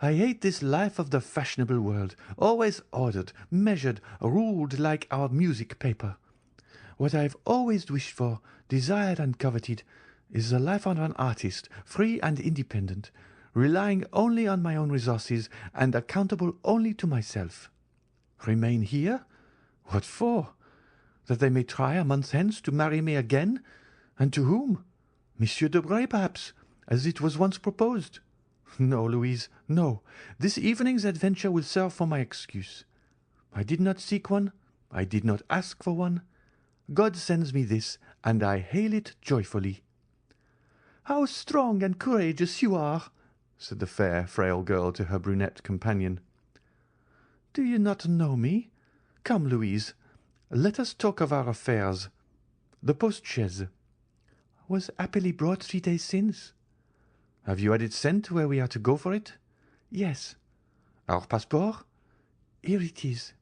I hate this life of the fashionable world, always ordered, measured, ruled like our music paper. What I have always wished for, desired and coveted, is the life of an artist, free and independent, relying only on my own resources and accountable only to myself. Remain here? What for? That they may try a month hence to marry me again? And to whom? Monsieur Debray, perhaps, as it was once proposed. No, Louise, no. This evening's adventure will serve for my excuse. I did not seek one. I did not ask for one. God sends me this, and I hail it joyfully. How strong and courageous you are, said the fair, frail girl to her brunette companion. Do you not know me? Come, Louise, let us talk of our affairs. The post-chaise was happily brought 3 days since. Have you had it sent where we are to go for it? Yes. Our passport? Here it is.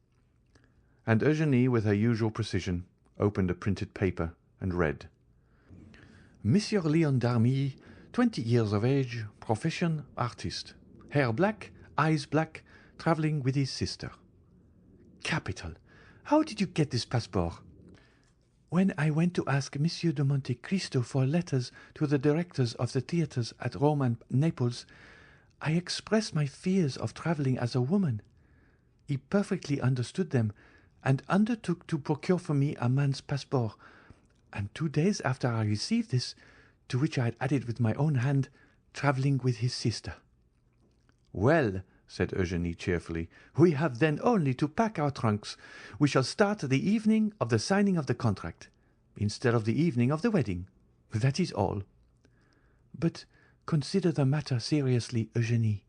And Eugénie, with her usual precision, opened a printed paper and read. Monsieur Léon d'Armilly, 20 years of age, profession artist, hair black, eyes black, travelling with his sister. Capital. How did you get this passport? When I went to ask Monsieur de Monte Cristo for letters to the directors of the theatres at Rome and Naples, I expressed my fears of travelling as a woman. He perfectly understood them, and undertook to procure for me a man's passport, and 2 days after I received this, to which I had added with my own hand, travelling with his sister. Well, said Eugénie cheerfully, we have then only to pack our trunks. We shall start the evening of the signing of the contract, instead of the evening of the wedding. That is all. But consider the matter seriously, Eugénie.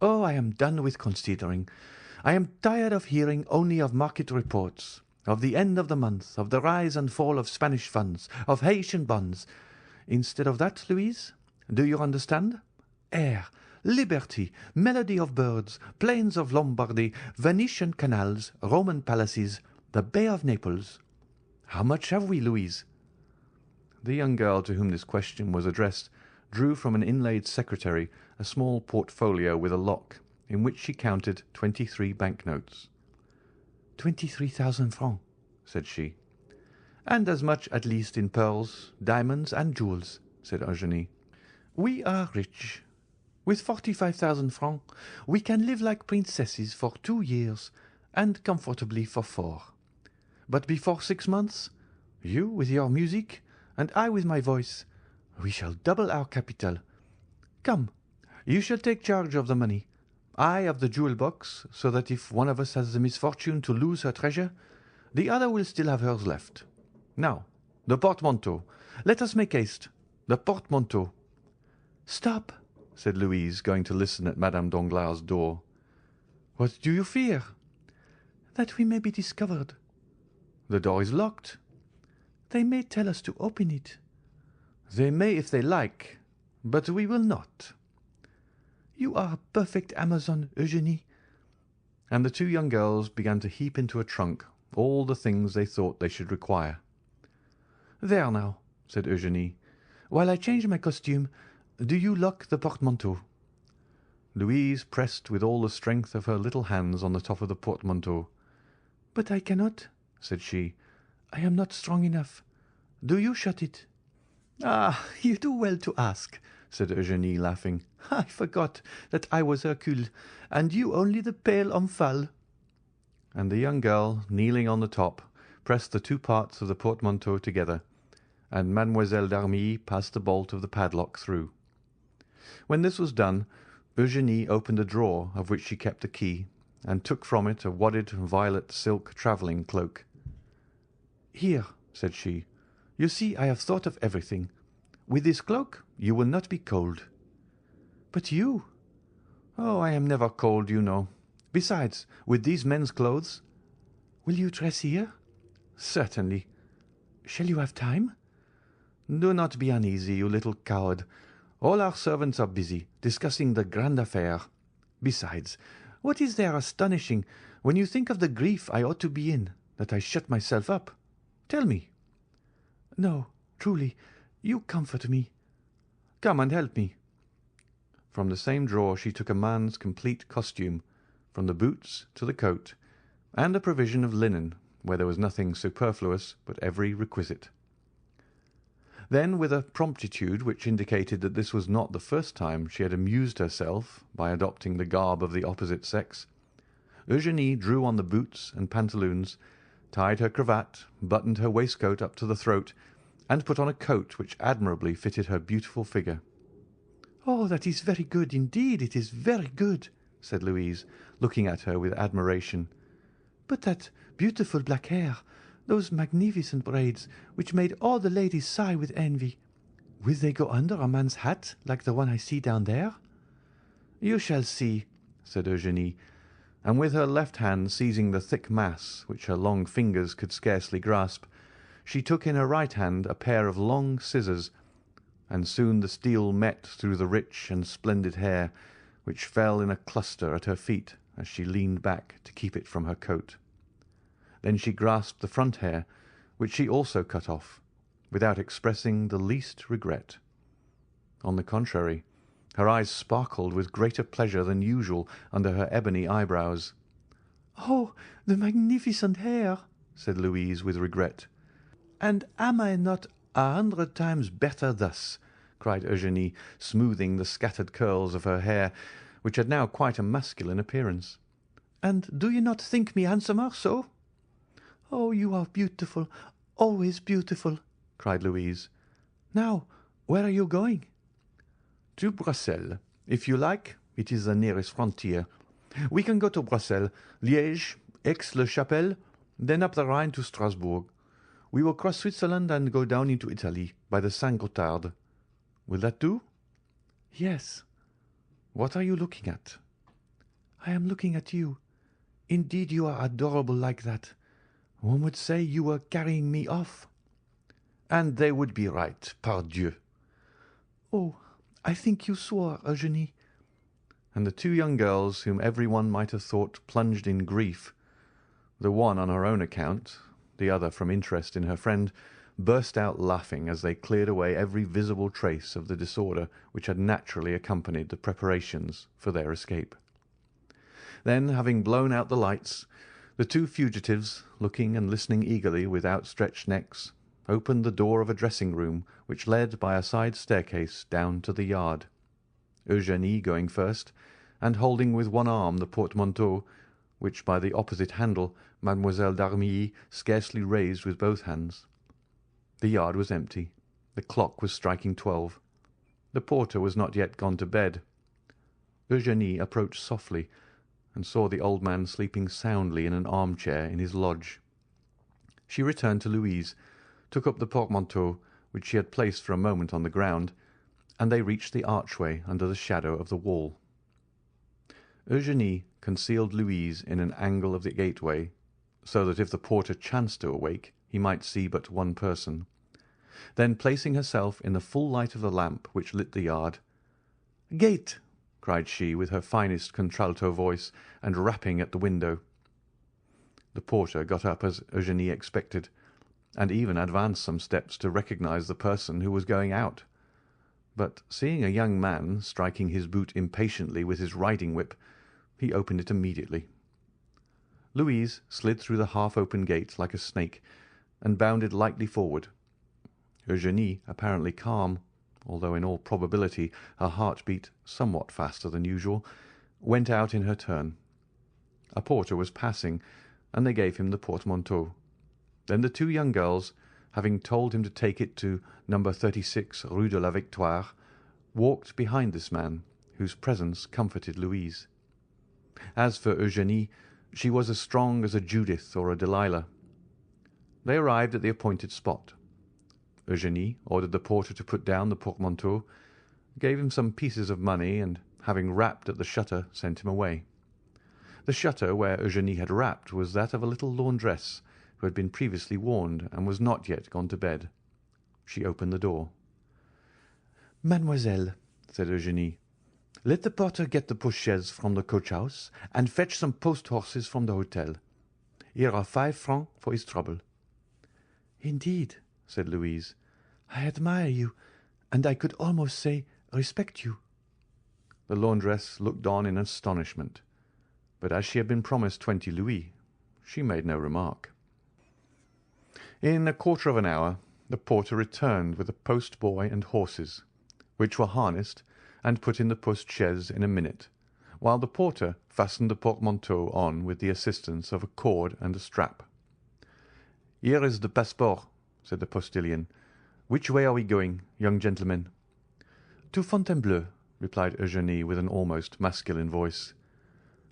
Oh, I am done with considering. I am tired of hearing only of market reports, of the end of the month, of the rise and fall of Spanish funds, of Haitian bonds. Instead of that, Louise, do you understand? Air, liberty, melody of birds, plains of Lombardy, Venetian canals, Roman palaces, the Bay of Naples. How much have we, Louise? The young girl to whom this question was addressed drew from an inlaid secretary a small portfolio with a lock, in which she counted 23 banknotes. 23,000 francs, said she. And as much at least in pearls, diamonds, and jewels, said Eugénie. We are rich. With 45,000 francs, we can live like princesses for 2 years, and comfortably for 4. But before 6 months, you with your music, and I with my voice, we shall double our capital. Come, you shall take charge of the money, I of the jewel box, so that if one of us has the misfortune to lose her treasure, the other will still have hers left. Now, the portmanteau. Let us make haste. The portmanteau. Stop, said Louise, going to listen at Madame Danglars' door. What do you fear? That we may be discovered. The door is locked. They may tell us to open it. They may if they like, but we will not. You are a perfect Amazon, Eugénie. And the 2 young girls began to heap into a trunk all the things they thought they should require. There now, said Eugénie. While I change my costume, do you lock the portmanteau. Louise pressed with all the strength of her little hands on the top of the portmanteau. But I cannot, said she. I am not strong enough. Do you shut it? Ah, you do well to ask, said Eugénie, laughing. I forgot that I was Hercule, and you only the pale Omphale. And the young girl, kneeling on the top, pressed the 2 parts of the portmanteau together, and Mademoiselle d'Armilly passed the bolt of the padlock through. When this was done, Eugénie opened a drawer of which she kept the key, and took from it a wadded violet silk travelling cloak. Here, said she, you see I have thought of everything. With this cloak you will not be cold. But you? Oh, I am never cold, you know. Besides, with these men's clothes— Will you dress here? Certainly. Shall you have time? Do not be uneasy, you little coward. All our servants are busy, discussing the grand affair. Besides, what is there astonishing when you think of the grief I ought to be in, that I shut myself up? Tell me. No, truly, you comfort me. Come and help me. From the same drawer she took a man's complete costume, from the boots to the coat, and a provision of linen, where there was nothing superfluous but every requisite. Then, with a promptitude which indicated that this was not the first time she had amused herself by adopting the garb of the opposite sex, Eugénie drew on the boots and pantaloons, tied her cravat, buttoned her waistcoat up to the throat, and put on a coat which admirably fitted her beautiful figure. "Oh, that is very good indeed, it is very good," said Louise, looking at her with admiration. "But that beautiful black hair, those magnificent braids, which made all the ladies sigh with envy, will they go under a man's hat like the one I see down there?" "You shall see," said Eugénie, and with her left hand seizing the thick mass which her long fingers could scarcely grasp, she took in her right hand a pair of long scissors, and soon the steel met through the rich and splendid hair, which fell in a cluster at her feet as she leaned back to keep it from her coat. Then she grasped the front hair, which she also cut off, without expressing the least regret. On the contrary, her eyes sparkled with greater pleasure than usual under her ebony eyebrows. "Oh, the magnificent hair!" said Louise with regret. "And am I not 100 times better thus?" cried Eugénie, smoothing the scattered curls of her hair, which had now quite a masculine appearance. "And do you not think me handsomer so?" "Oh, you are beautiful, always beautiful," cried Louise. "Now, where are you going?" "To Brussels. If you like, it is the nearest frontier. We can go to Brussels, Liège, Aix-la-Chapelle, then up the Rhine to Strasbourg. We will cross Switzerland and go down into Italy by the Saint-Gothard. Will that do?" "Yes." "What are you looking at?" "I am looking at you. Indeed, you are adorable like that. One would say you were carrying me off." "And they would be right, pardieu." "Oh, I think you swore, Eugénie." And the two young girls, whom every one might have thought plunged in grief, the one on her own account, the other from interest in her friend, burst out laughing as they cleared away every visible trace of the disorder which had naturally accompanied the preparations for their escape. Then, having blown out the lights, the two fugitives, looking and listening eagerly with outstretched necks, opened the door of a dressing-room which led by a side staircase down to the yard, Eugénie going first, and holding with one arm the portmanteau, which by the opposite handle Mademoiselle d'Armilly scarcely raised with both hands. The yard was empty. The clock was striking 12. The porter was not yet gone to bed. Eugénie approached softly, and saw the old man sleeping soundly in an armchair in his lodge. She returned to Louise, took up the portmanteau, which she had placed for a moment on the ground, and they reached the archway under the shadow of the wall. Eugénie concealed Louise in an angle of the gateway, so that if the porter chanced to awake he might see but one person. Then, placing herself in the full light of the lamp which lit the yard, "Gate!" cried she with her finest contralto voice, and rapping at the window. The porter got up as Eugénie expected, and even advanced some steps to recognize the person who was going out. But seeing a young man striking his boot impatiently with his riding-whip, he opened it immediately. Louise slid through the half-open gate like a snake, and bounded lightly forward. Eugénie, apparently calm, although in all probability her heart beat somewhat faster than usual, went out in her turn. A porter was passing, and they gave him the portmanteau. Then the two young girls, having told him to take it to No. 36 Rue de la Victoire, walked behind this man, whose presence comforted Louise. As for Eugénie, she was as strong as a Judith or a Delilah. They arrived at the appointed spot. Eugénie ordered the porter to put down the portmanteau, gave him some pieces of money, and, having rapped at the shutter, sent him away. The shutter where Eugénie had rapped was that of a little laundress who had been previously warned and was not yet gone to bed. She opened the door. "Mademoiselle," said Eugénie, "let the porter get the post-chaise from the coach-house and fetch some post-horses from the hotel. Here are 5 francs for his trouble." "Indeed," said Louise, "I admire you, and I could almost say respect you." The laundress looked on in astonishment, but as she had been promised 20 louis, she made no remark. In a quarter of an hour the porter returned with a post-boy and horses, which were harnessed and put in the post-chaise in a minute, while the porter fastened the portmanteau on with the assistance of a cord and a strap. "Here is the passport," said the postilion. "Which way are we going, young gentlemen?" "To Fontainebleau," replied Eugénie with an almost masculine voice.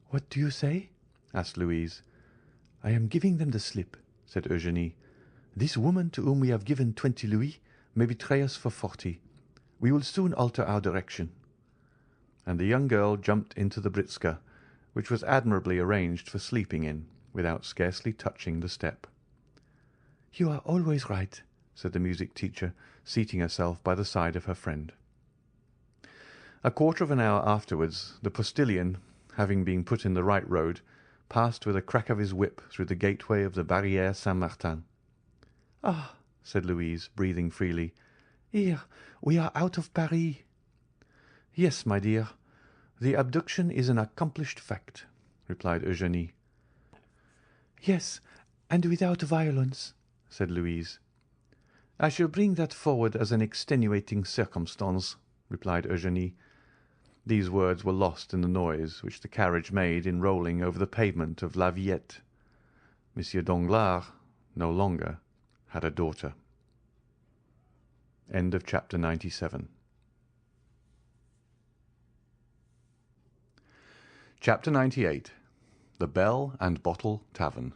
"What do you say?" asked Louise. "I am giving them the slip," said Eugénie. "This woman to whom we have given 20 louis may betray us for 40. We will soon alter our direction." And the young girl jumped into the britska, which was admirably arranged for sleeping in, without scarcely touching the step. "You are always right," said the music teacher, seating herself by the side of her friend. A quarter of an hour afterwards, the postilion, having been put in the right road, passed with a crack of his whip through the gateway of the Barrière Saint-Martin. "Ah," said Louise, breathing freely, "here we are out of Paris." "Yes, my dear, the abduction is an accomplished fact," replied Eugénie. "Yes, and without violence," said Louise. "I shall bring that forward as an extenuating circumstance," replied Eugénie. These words were lost in the noise which the carriage made in rolling over the pavement of La Villette. Monsieur Danglars no longer had a daughter. End of chapter 97. Chapter 98. The Bell and Bottle Tavern.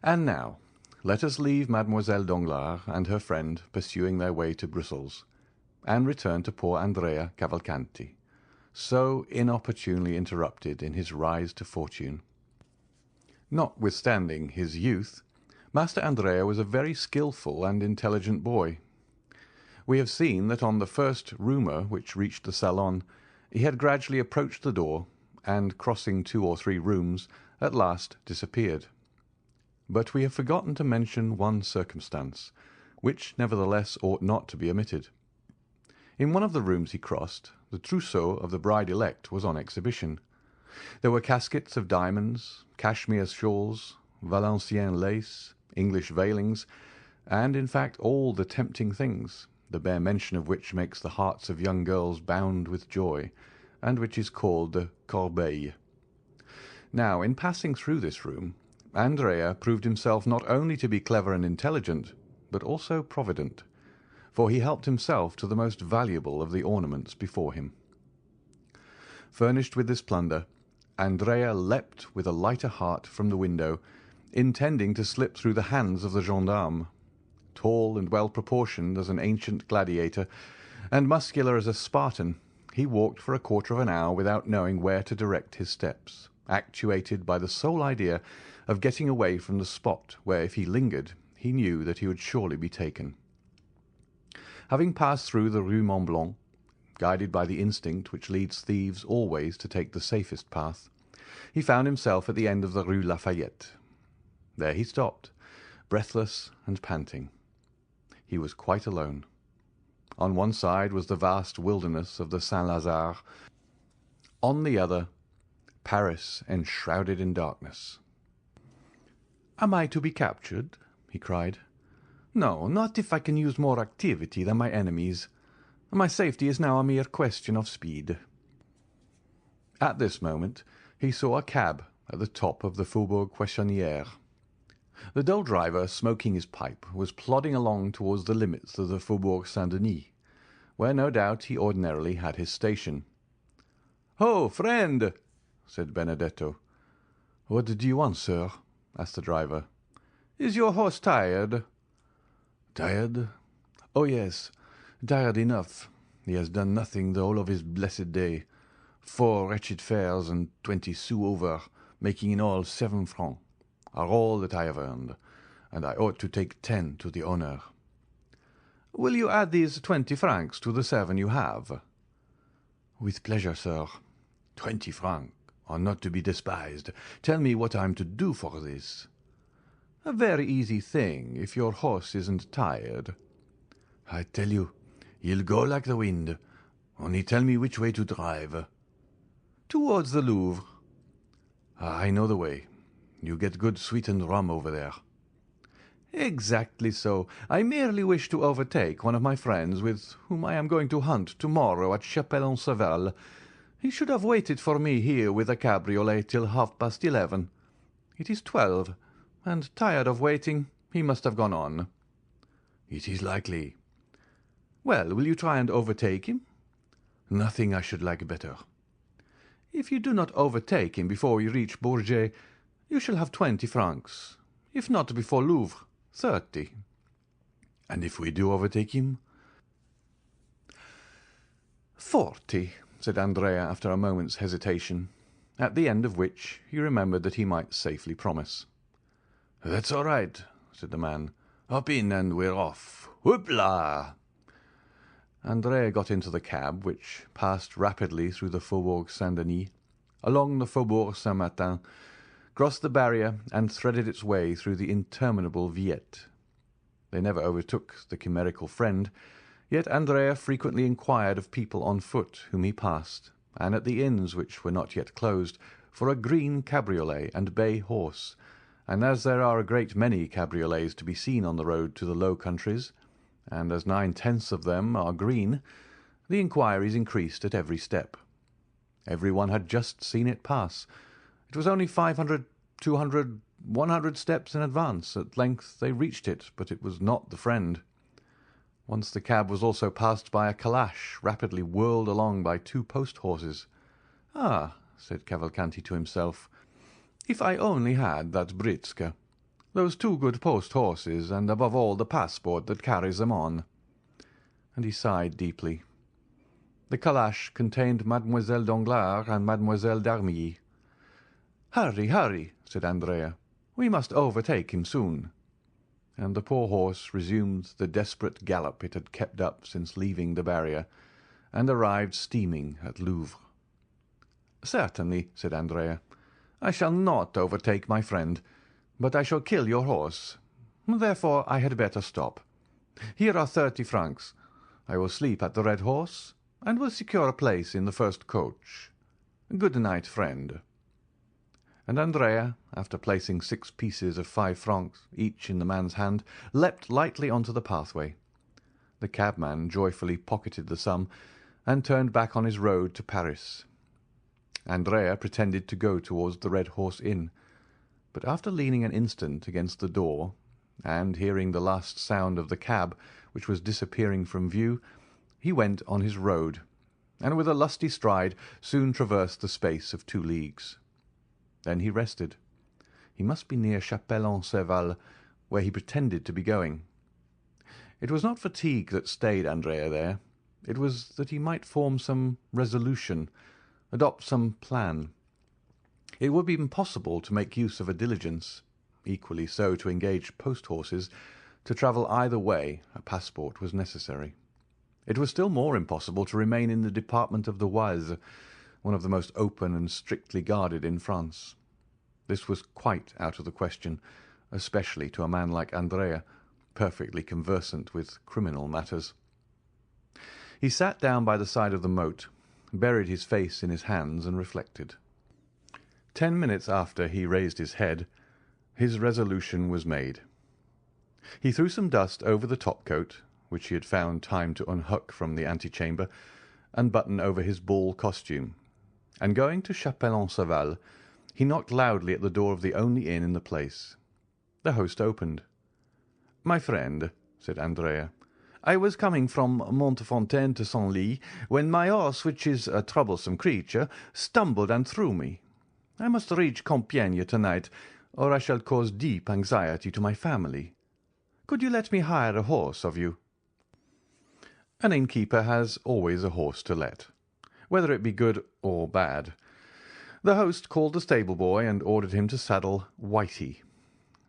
And now, let us leave Mademoiselle Danglars and her friend pursuing their way to Brussels, and return to poor Andrea Cavalcanti, so inopportunely interrupted in his rise to fortune. Notwithstanding his youth, Master Andrea was a very skilful and intelligent boy. We have seen that on the first rumour which reached the salon, he had gradually approached the door, and, crossing 2 or 3 rooms, at last disappeared. But we have forgotten to mention one circumstance, which nevertheless ought not to be omitted. In one of the rooms he crossed, the trousseau of the bride-elect was on exhibition. There were caskets of diamonds, cashmere shawls, Valenciennes lace, English veilings, and, in fact, all the tempting things, the bare mention of which makes the hearts of young girls bound with joy, and which is called the corbeille. Now, in passing through this room, Andrea proved himself not only to be clever and intelligent, but also provident, for he helped himself to the most valuable of the ornaments before him. Furnished with this plunder, Andrea leapt with a lighter heart from the window, intending to slip through the hands of the gendarme. Tall and well-proportioned as an ancient gladiator, and muscular as a Spartan, he walked for a quarter of an hour without knowing where to direct his steps, actuated by the sole idea of getting away from the spot where, if he lingered, he knew that he would surely be taken. Having passed through the Rue Mont Blanc, guided by the instinct which leads thieves always to take the safest path, he found himself at the end of the Rue Lafayette. There he stopped, breathless and panting. He was quite alone. On one side was the vast wilderness of the Saint-Lazare, on the other, Paris enshrouded in darkness. "Am I to be captured?" he cried. "No, not if I can use more activity than my enemies. My safety is now a mere question of speed." At this moment he saw a cab at the top of the Faubourg Poissonnière. The dull driver, smoking his pipe, was plodding along towards the limits of the Faubourg Saint-Denis, where no doubt he ordinarily had his station. "Ho, friend!" said Benedetto. "What do you want, sir?" asked the driver. "Is your horse tired?" "Tired? Oh, yes, tired enough. He has done nothing the whole of his blessed day. 4 wretched fares and 20 sous over, making in all 7 francs, are all that I have earned, and I ought to take 10 to the owner." "Will you add these 20 francs to the 7 you have?" "With pleasure, sir. 20 francs are not to be despised. Tell me what I am to do for this." "A very easy thing, if your horse isn't tired." "I tell you, he'll go like the wind. Only tell me which way to drive." "Towards the Louvre." "I know the way. You get good sweetened rum over there." "Exactly so. I merely wish to overtake one of my friends with whom I am going to hunt to-morrow at Chapelle-en-Saval. He should have waited for me here with a cabriolet till 11:30. It is 12, and, tired of waiting, he must have gone on." "It is likely." "Well, will you try and overtake him?" "Nothing I should like better." "If you do not overtake him before you reach Bourget, you shall have 20 francs. If not before Louvre, 30. "And if we do overtake him?" 40, said Andrea after a moment's hesitation, at the end of which he remembered that he might safely promise. "That's all right," said the man. "Hop in and we're off. Hoopla!" Andrea got into the cab, which passed rapidly through the Faubourg Saint-Denis, along the Faubourg Saint-Martin, crossed the barrier, and threaded its way through the interminable Villette. They never overtook the chimerical friend, yet Andrea frequently inquired of people on foot whom he passed, and at the inns which were not yet closed, for a green cabriolet and bay horse, and as there are a great many cabriolets to be seen on the road to the Low Countries, and as 9/10 of them are green, the inquiries increased at every step. Every one had just seen it pass. It was only 500, 200, 100 steps in advance. At length they reached it, but it was not the friend. Once the cab was also passed by a calash, rapidly whirled along by 2 post-horses. "Ah," said Cavalcanti to himself, "if I only had that britska, those 2 good post-horses, and above all the passport that carries them on." And he sighed deeply. The calash contained Mademoiselle Danglars and Mademoiselle d'Armilly. "Hurry, hurry," said Andrea. "We must overtake him soon." And the poor horse resumed the desperate gallop it had kept up since leaving the barrier, and arrived steaming at Louvre. "Certainly," said Andrea. "I shall not overtake my friend, but I shall kill your horse. Therefore I had better stop. Here are 30 francs. I will sleep at the Red Horse, and will secure a place in the first coach. Good night, friend." And Andrea, after placing 6 pieces of 5 francs each in the man's hand, leapt lightly on to the pathway. The cabman joyfully pocketed the sum, and turned back on his road to Paris. Andrea pretended to go towards the Red Horse Inn, but after leaning an instant against the door, and hearing the last sound of the cab, which was disappearing from view, he went on his road, and with a lusty stride soon traversed the space of 2 leagues. Then he rested. He must be near Chapelle-en-Saval, where he pretended to be going. It was not fatigue that stayed Andrea there. It was that he might form some resolution, adopt some plan. It would be impossible to make use of a diligence, equally so to engage post-horses. To travel either way a passport was necessary. It was still more impossible to remain in the department of the Oise, one of the most open and strictly guarded in France. This was quite out of the question, especially to a man like Andrea, perfectly conversant with criminal matters. He sat down by the side of the moat, buried his face in his hands, and reflected. 10 minutes after he raised his head, his resolution was made. He threw some dust over the top-coat, which he had found time to unhook from the antechamber, and button over his ball costume, and going to Chapelle-en-Saval, he knocked loudly at the door of the only inn in the place. The host opened. "My friend," said Andrea, "I was coming from Montfontaine to Senlis, when my horse, which is a troublesome creature, stumbled and threw me. I must reach Compiègne to-night, or I shall cause deep anxiety to my family. Could you let me hire a horse of you?" An innkeeper has always a horse to let, whether it be good or bad. The host called the stable-boy and ordered him to saddle Whitey.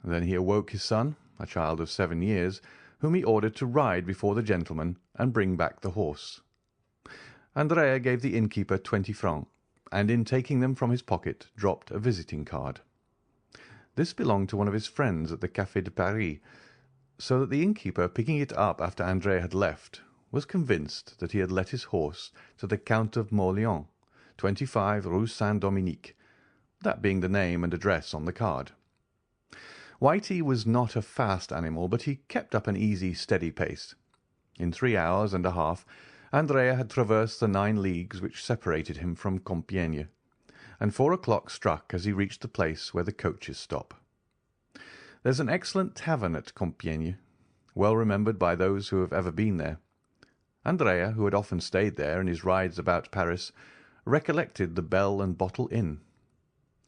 Then he awoke his son, a child of 7 years, whom he ordered to ride before the gentleman and bring back the horse. Andrea gave the innkeeper 20 francs, and in taking them from his pocket dropped a visiting card. This belonged to one of his friends at the Café de Paris, so that the innkeeper, picking it up after Andrea had left, was convinced that he had let his horse to the Count of Monte, 25 Rue Saint-Dominique, that being the name and address on the card. Whitey was not a fast animal, but he kept up an easy, steady pace. In 3 hours and a half Andrea had traversed the 9 leagues which separated him from Compiègne, and 4 o'clock struck as he reached the place where the coaches stop. There's an excellent tavern at Compiègne, well remembered by those who have ever been there. Andrea, who had often stayed there in his rides about Paris, recollected the Bell and Bottle Inn.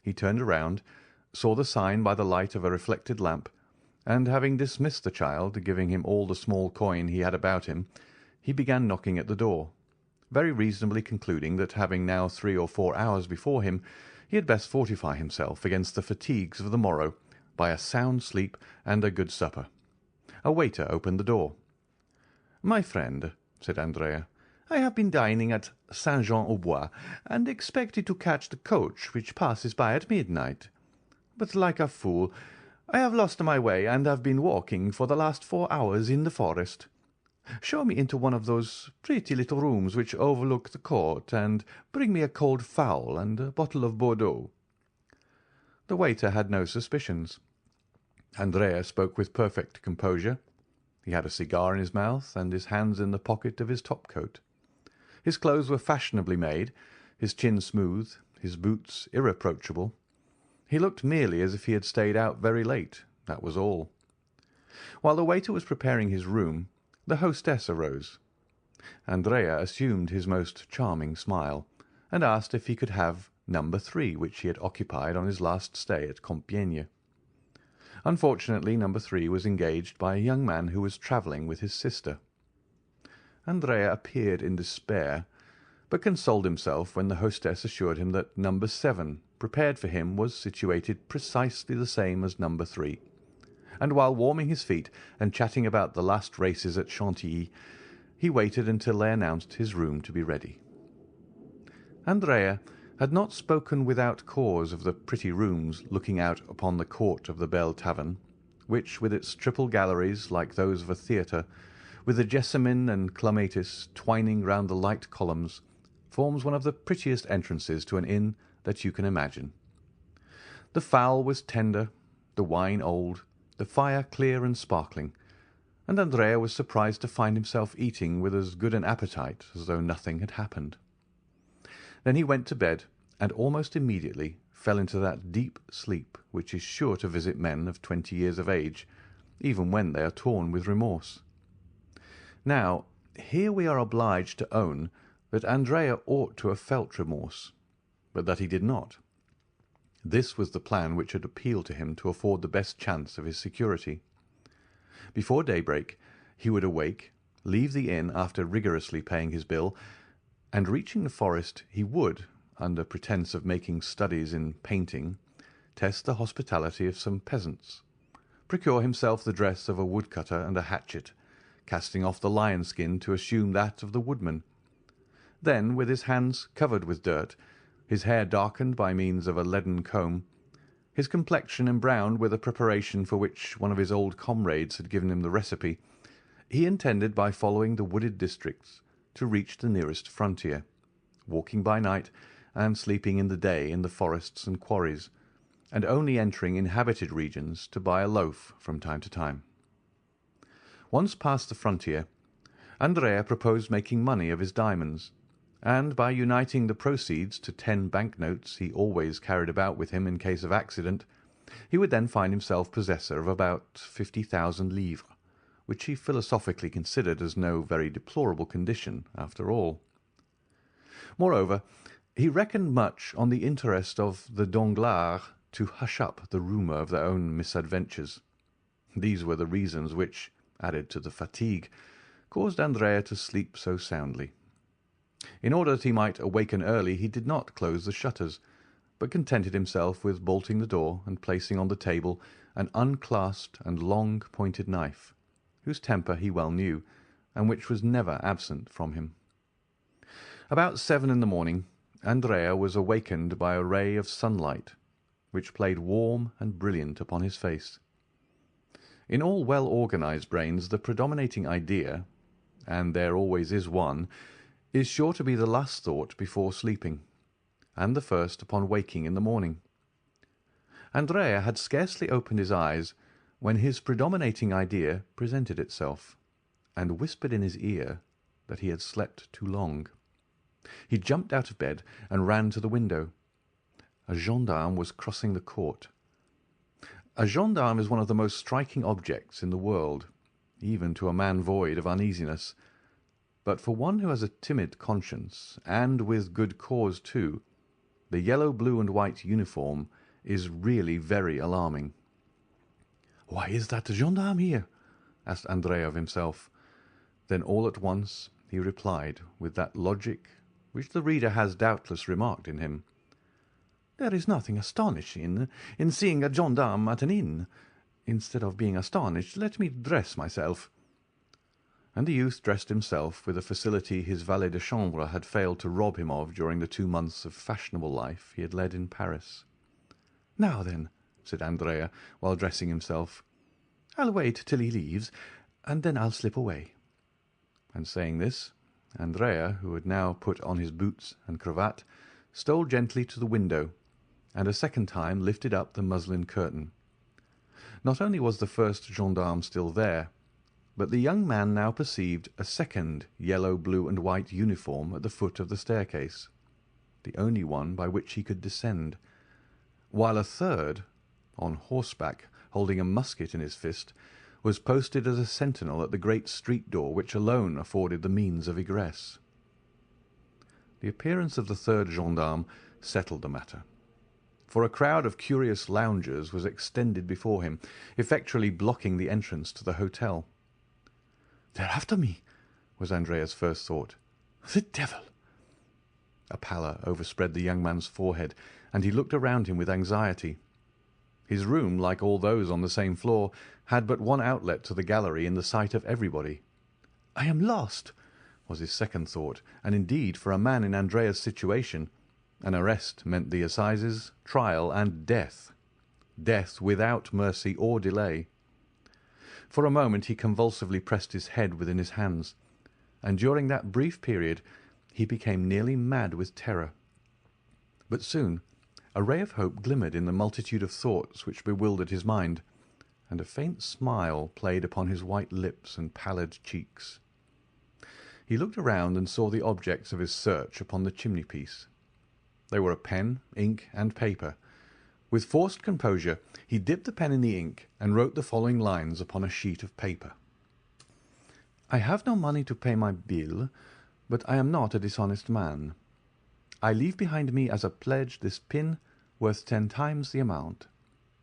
He turned around, saw the sign by the light of a reflected lamp, and having dismissed the child, giving him all the small coin he had about him, he began knocking at the door, very reasonably concluding that having now 3 or 4 hours before him, he had best fortify himself against the fatigues of the morrow by a sound sleep and a good supper. A waiter opened the door. "My friend," said Andrea, "I have been dining at Saint-Jean-au-Bois, and expected to catch the coach which passes by at midnight. But, like a fool, I have lost my way, and have been walking for the last 4 hours in the forest. Show me into one of those pretty little rooms which overlook the court, and bring me a cold fowl and a bottle of Bordeaux." The waiter had no suspicions. Andrea spoke with perfect composure. He had a cigar in his mouth, and his hands in the pocket of his top-coat. His clothes were fashionably made, his chin smooth, his boots irreproachable. He looked merely as if he had stayed out very late, that was all. While the waiter was preparing his room, the hostess arose. Andrea assumed his most charming smile, and asked if he could have number 3, which he had occupied on his last stay at Compiègne. Unfortunately, number 3 was engaged by a young man who was travelling with his sister. Andrea appeared in despair, but consoled himself when the hostess assured him that number 7, prepared for him, was situated precisely the same as number 3, and while warming his feet and chatting about the last races at Chantilly, he waited until they announced his room to be ready. Andrea had not spoken without cause of the pretty rooms looking out upon the court of the Bell Tavern, which, with its triple galleries like those of a theatre, with the jessamine and clematis twining round the light columns, forms one of the prettiest entrances to an inn that you can imagine. The fowl was tender, the wine old, the fire clear and sparkling, and Andrea was surprised to find himself eating with as good an appetite as though nothing had happened. Then he went to bed, and almost immediately fell into that deep sleep which is sure to visit men of 20 years of age, even when they are torn with remorse. Now, here we are obliged to own that Andrea ought to have felt remorse, but that he did not. This was the plan which had appealed to him to afford the best chance of his security. Before daybreak he would awake, leave the inn after rigorously paying his bill, and reaching the forest he would, under pretence of making studies in painting, test the hospitality of some peasants, procure himself the dress of a woodcutter and a hatchet, casting off the lion-skin to assume that of the woodman. Then, with his hands covered with dirt, his hair darkened by means of a leaden comb, his complexion embrowned with a preparation for which one of his old comrades had given him the recipe, he intended, by following the wooded districts, to reach the nearest frontier, walking by night and sleeping in the day in the forests and quarries, and only entering inhabited regions to buy a loaf from time to time. Once past the frontier, Andrea proposed making money of his diamonds, and by uniting the proceeds to 10 bank-notes he always carried about with him in case of accident, he would then find himself possessor of about 50,000 livres, which he philosophically considered as no very deplorable condition after all. Moreover, he reckoned much on the interest of the Danglars to hush up the rumour of their own misadventures. These were the reasons which, added to the fatigue, caused Andrea to sleep so soundly. In order that he might awaken early, he did not close the shutters, but contented himself with bolting the door and placing on the table an unclasped and long-pointed knife, whose temper he well knew, and which was never absent from him. About 7 in the morning, Andrea was awakened by a ray of sunlight, which played warm and brilliant upon his face. In all well-organized brains the predominating idea, and there always is one, is sure to be the last thought before sleeping, and the first upon waking in the morning. Andrea had scarcely opened his eyes when his predominating idea presented itself, and whispered in his ear that he had slept too long. He jumped out of bed and ran to the window. A gendarme was crossing the court. A gendarme is one of the most striking objects in the world, even to a man void of uneasiness. But for one who has a timid conscience, and with good cause too, the yellow, blue, and white uniform is really very alarming. "Why is that gendarme here?" asked Andrea of himself. Then all at once he replied with that logic which the reader has doubtless remarked in him. "There is nothing astonishing in seeing a gendarme at an inn. Instead of being astonished, let me dress myself." And the youth dressed himself with a facility his valet de chambre had failed to rob him of during the 2 months of fashionable life he had led in Paris. "Now then," said Andrea, while dressing himself, "I'll wait till he leaves, and then I'll slip away." And saying this, Andrea, who had now put on his boots and cravat, stole gently to the window, and a second time lifted up the muslin curtain. Not only was the first gendarme still there, but the young man now perceived a second yellow, blue, and white uniform at the foot of the staircase, the only one by which he could descend, while a third, on horseback, holding a musket in his fist, was posted as a sentinel at the great street door which alone afforded the means of egress. The appearance of the third gendarme settled the matter, for a crowd of curious loungers was extended before him, effectually blocking the entrance to the hotel. "They're after me," was Andrea's first thought. "The devil!" A pallor overspread the young man's forehead, and he looked around him with anxiety. His room, like all those on the same floor, had but one outlet to the gallery in the sight of everybody. "I am lost," was his second thought, and indeed, for a man in Andrea's situation, an arrest meant the assizes, trial, and death. Death without mercy or delay. For a moment he convulsively pressed his head within his hands, and during that brief period he became nearly mad with terror. But soon a ray of hope glimmered in the multitude of thoughts which bewildered his mind, and a faint smile played upon his white lips and pallid cheeks. He looked around and saw the objects of his search upon the chimney-piece. They were a pen, ink, and paper. With forced composure he dipped the pen in the ink and wrote the following lines upon a sheet of paper. "I have no money to pay my bill, but I am not a dishonest man. I leave behind me as a pledge this pin worth 10 times the amount.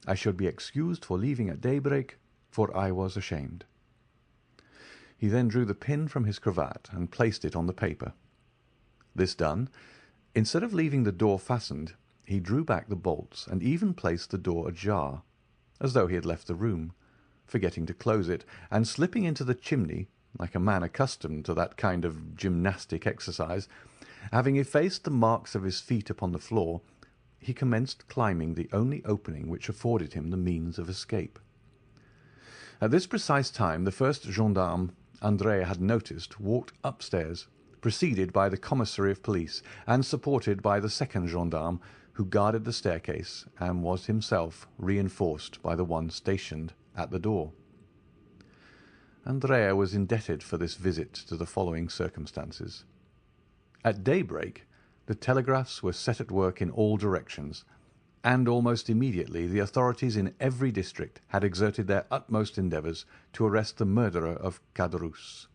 I shall be excused for leaving at daybreak, for I was ashamed." He then drew the pin from his cravat and placed it on the paper. This done, instead of leaving the door fastened, he drew back the bolts and even placed the door ajar, as though he had left the room, forgetting to close it, and slipping into the chimney, like a man accustomed to that kind of gymnastic exercise, having effaced the marks of his feet upon the floor, he commenced climbing the only opening which afforded him the means of escape. At this precise time the first gendarme Andrea had noticed walked upstairs, preceded by the commissary of police, and supported by the second gendarme, who guarded the staircase, and was himself reinforced by the one stationed at the door. Andrea was indebted for this visit to the following circumstances. At daybreak the telegraphs were set at work in all directions, and almost immediately the authorities in every district had exerted their utmost endeavours to arrest the murderer of Caderousse.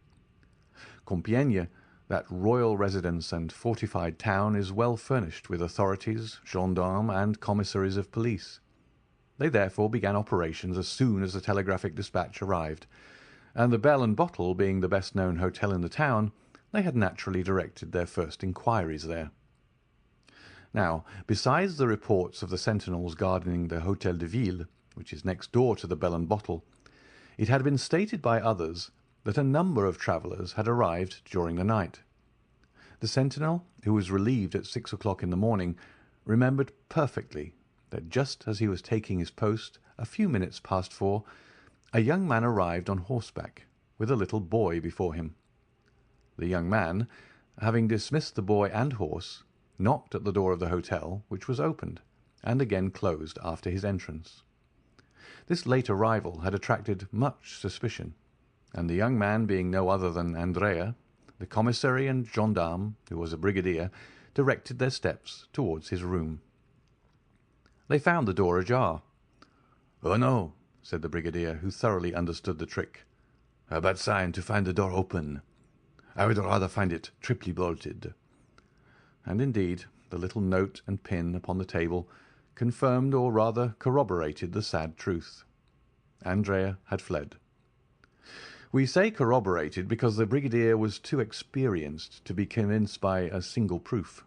Compiègne, that royal residence and fortified town, is well furnished with authorities, gendarmes, and commissaries of police. They therefore began operations as soon as the telegraphic dispatch arrived, and the Bell and Bottle being the best-known hotel in the town, they had naturally directed their first inquiries there. Now, besides the reports of the sentinels guarding the Hôtel de Ville, which is next door to the Bell and Bottle, it had been stated by others that a number of travellers had arrived during the night. The sentinel, who was relieved at 6 o'clock in the morning, remembered perfectly that just as he was taking his post, a few minutes past 4, a young man arrived on horseback, with a little boy before him. The young man, having dismissed the boy and horse, knocked at the door of the hotel, which was opened, and again closed after his entrance. This late arrival had attracted much suspicion, and the young man being no other than Andrea, the commissary and gendarme, who was a brigadier, directed their steps towards his room. They found the door ajar. "Oh, no," said the brigadier, who thoroughly understood the trick. "A bad sign to find the door open. I would rather find it triply bolted." And indeed, the little note and pin upon the table confirmed or rather corroborated the sad truth. Andrea had fled. We say corroborated because the brigadier was too experienced to be convinced by a single proof.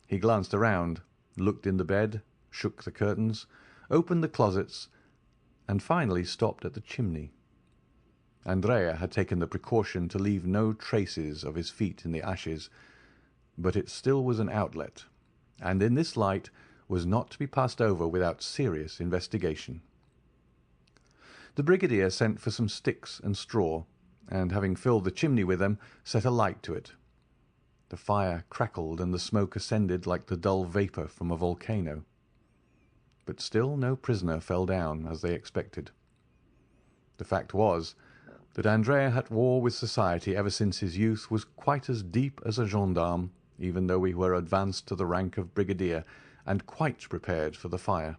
He glanced around, looked in the bed, shook the curtains, opened the closets, and finally stopped at the chimney. Andrea had taken the precaution to leave no traces of his feet in the ashes, but it still was an outlet, and in this light was not to be passed over without serious investigation. The brigadier sent for some sticks and straw, and having filled the chimney with them, set a light to it. The fire crackled and the smoke ascended like the dull vapour from a volcano. But still no prisoner fell down, as they expected. The fact was that Andrea at war with society ever since his youth was quite as deep as a gendarme, even though we were advanced to the rank of brigadier, and quite prepared for the fire.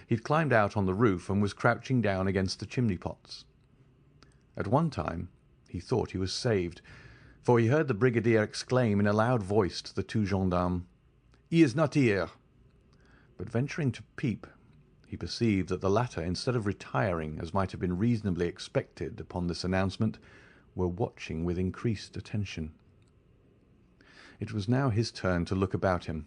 He'd climbed out on the roof and was crouching down against the chimney-pots. At one time he thought he was saved, for he heard the brigadier exclaim in a loud voice to the two gendarmes, "He is not here!" But venturing to peep, he perceived that the latter, instead of retiring, as might have been reasonably expected upon this announcement, were watching with increased attention. It was now his turn to look about him.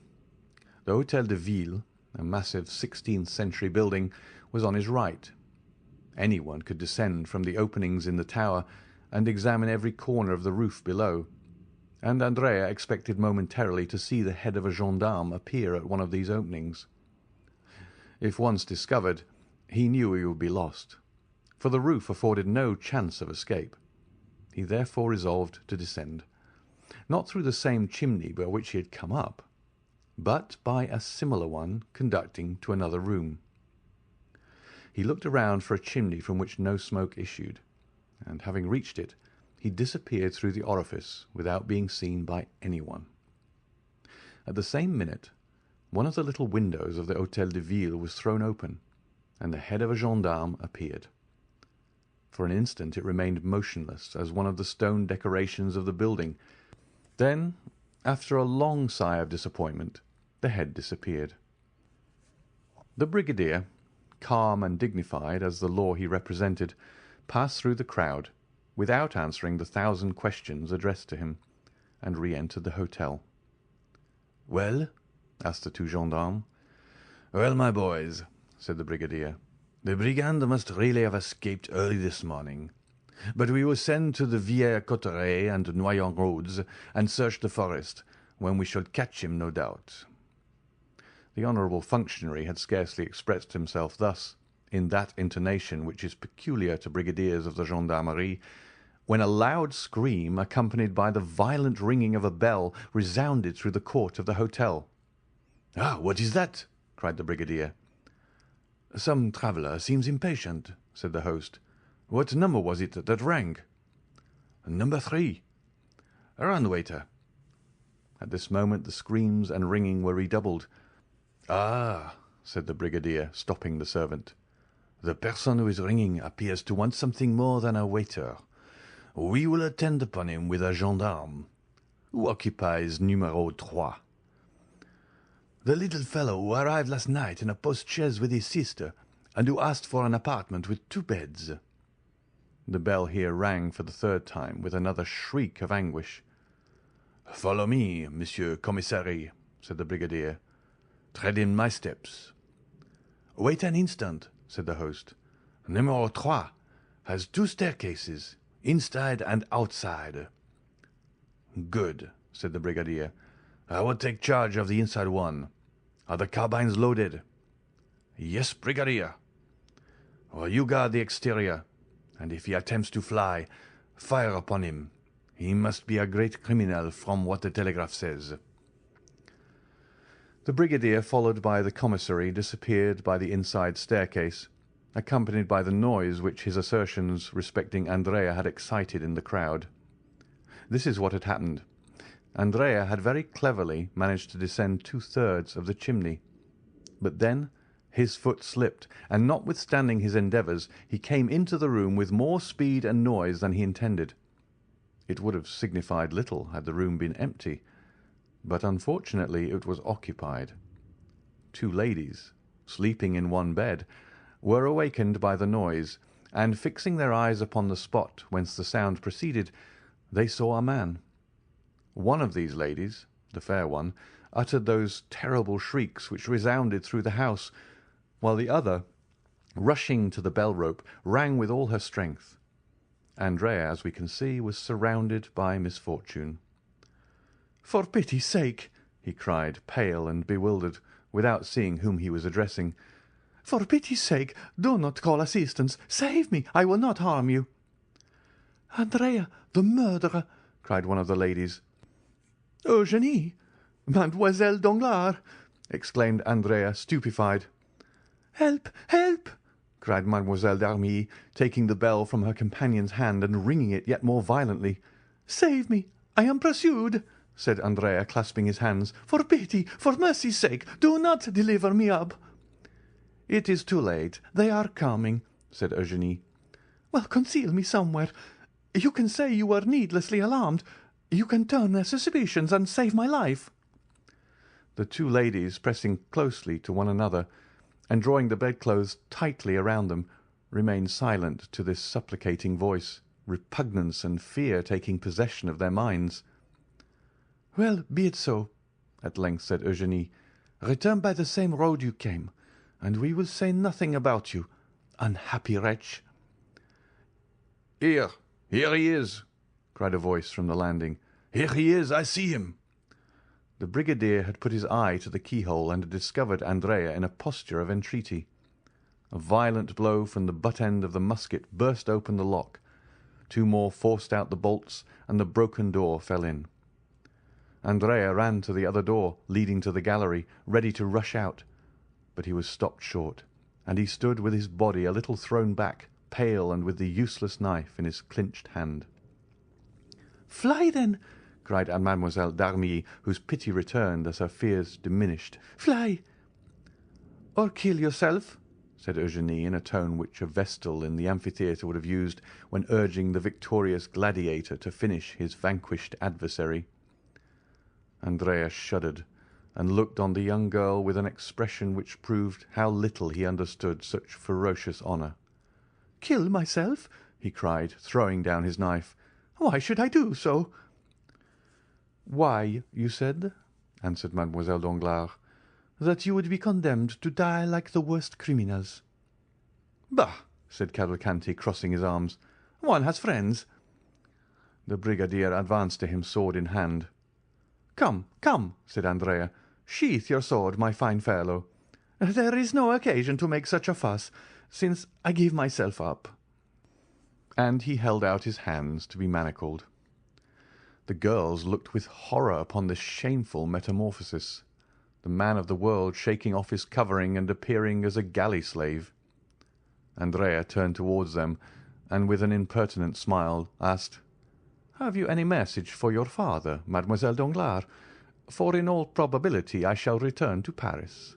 The Hôtel de Ville, a massive 16th-century building, was on his right. Anyone could descend from the openings in the tower and examine every corner of the roof below, and Andrea expected momentarily to see the head of a gendarme appear at one of these openings. If once discovered, he knew he would be lost, for the roof afforded no chance of escape. He therefore resolved to descend, not through the same chimney by which he had come up, but by a similar one conducting to another room. He looked around for a chimney from which no smoke issued, and having reached it, he disappeared through the orifice without being seen by anyone. At the same minute, one of the little windows of the Hôtel de Ville was thrown open, and the head of a gendarme appeared. For an instant it remained motionless as one of the stone decorations of the building. Then, after a long sigh of disappointment, the head disappeared. The brigadier, calm and dignified as the law he represented, passed through the crowd without answering the 1,000 questions addressed to him, and re-entered the hotel. "Well?" asked the two gendarmes. "Well, my boys," said the brigadier, "the brigand must really have escaped early this morning. But we will send to the Villers-Cotterêts and Noyon roads and search the forest, when we shall catch him, no doubt." The honourable functionary had scarcely expressed himself thus, in that intonation which is peculiar to brigadiers of the gendarmerie, when a loud scream, accompanied by the violent ringing of a bell, resounded through the court of the hotel. "Ah, what is that?" cried the brigadier. "Some traveller seems impatient," said the host. "What number was it that rang?" "Number 3. Run, waiter." At this moment the screams and ringing were redoubled. "Ah," said the brigadier, stopping the servant, "the person who is ringing appears to want something more than a waiter. We will attend upon him with a gendarme. Who occupies numéro 3? "The little fellow who arrived last night in a post-chaise with his sister, and who asked for an apartment with 2 beds. The bell here rang for the 3rd time, with another shriek of anguish. "Follow me, Monsieur Commissary," said the brigadier. "Tread in my steps." "Wait an instant," said the host. "Numéro 3 has 2 staircases, inside and outside." "Good," said the brigadier. "I will take charge of the inside one. Are the carbines loaded?" "Yes, brigadier." "Well, you guard the exterior, and if he attempts to fly, fire upon him. He must be a great criminal from what the telegraph says." The brigadier, followed by the commissary, disappeared by the inside staircase, accompanied by the noise which his assertions respecting Andrea had excited in the crowd. This is what had happened. Andrea had very cleverly managed to descend 2/3 of the chimney, but then his foot slipped, and notwithstanding his endeavours, he came into the room with more speed and noise than he intended. It would have signified little had the room been empty, but unfortunately it was occupied. 2 ladies, sleeping in one bed, were awakened by the noise, and fixing their eyes upon the spot whence the sound proceeded, they saw a man. One of these ladies, the fair one, uttered those terrible shrieks which resounded through the house, while the other, rushing to the bell-rope, rang with all her strength. Andrea, as we can see, was surrounded by misfortune. "For pity's sake," he cried, pale and bewildered, without seeing whom he was addressing, "for pity's sake, do not call assistance. Save me. I will not harm you." "Andrea, the murderer!" cried one of the ladies. "Eugénie! Mademoiselle Danglars!" exclaimed Andrea, stupefied. "Help! Help!" cried Mademoiselle d'Armilly, taking the bell from her companion's hand and ringing it yet more violently. "Save me! I am pursued!" said Andrea, clasping his hands. "For pity, for mercy's sake, do not deliver me up!" "It is too late. They are coming," said Eugénie. "Well, conceal me somewhere. You can say you were needlessly alarmed. You can turn their suspicions and save my life." The 2 ladies, pressing closely to one another, and drawing the bedclothes tightly around them, remained silent to this supplicating voice, repugnance and fear taking possession of their minds. "Well, be it so," at length said Eugénie. "Return by the same road you came, and we will say nothing about you, unhappy wretch." Here he is!" cried a voice from the landing. "Here he is! I see him!" The brigadier had put his eye to the keyhole and had discovered Andrea in a posture of entreaty. A violent blow from the butt-end of the musket burst open the lock. 2 more forced out the bolts, and the broken door fell in. Andrea ran to the other door, leading to the gallery, ready to rush out, but he was stopped short, and he stood with his body a little thrown back, pale and with the useless knife in his clinched hand. "Fly, then!" cried Mademoiselle d'Armilly, whose pity returned as her fears diminished. "Fly!" "Or kill yourself," said Eugénie in a tone which a vestal in the amphitheatre would have used when urging the victorious gladiator to finish his vanquished adversary. Andrea shuddered, and looked on the young girl with an expression which proved how little he understood such ferocious honour. "Kill myself!" he cried, throwing down his knife. "Why should I do so?" "Why, you said," answered Mademoiselle Danglars, "that you would be condemned to die like the worst criminals." "Bah!" said Cavalcanti, crossing his arms. "One has friends." The brigadier advanced to him, sword in hand. "Come, come," said Andrea. "Sheath your sword, my fine fellow. There is no occasion to make such a fuss, since I give myself up." And he held out his hands to be manacled. The girls looked with horror upon this shameful metamorphosis, the man of the world shaking off his covering and appearing as a galley slave. Andrea turned towards them, and with an impertinent smile asked, "Have you any message for your father, Mademoiselle Danglars? For in all probability I shall return to Paris."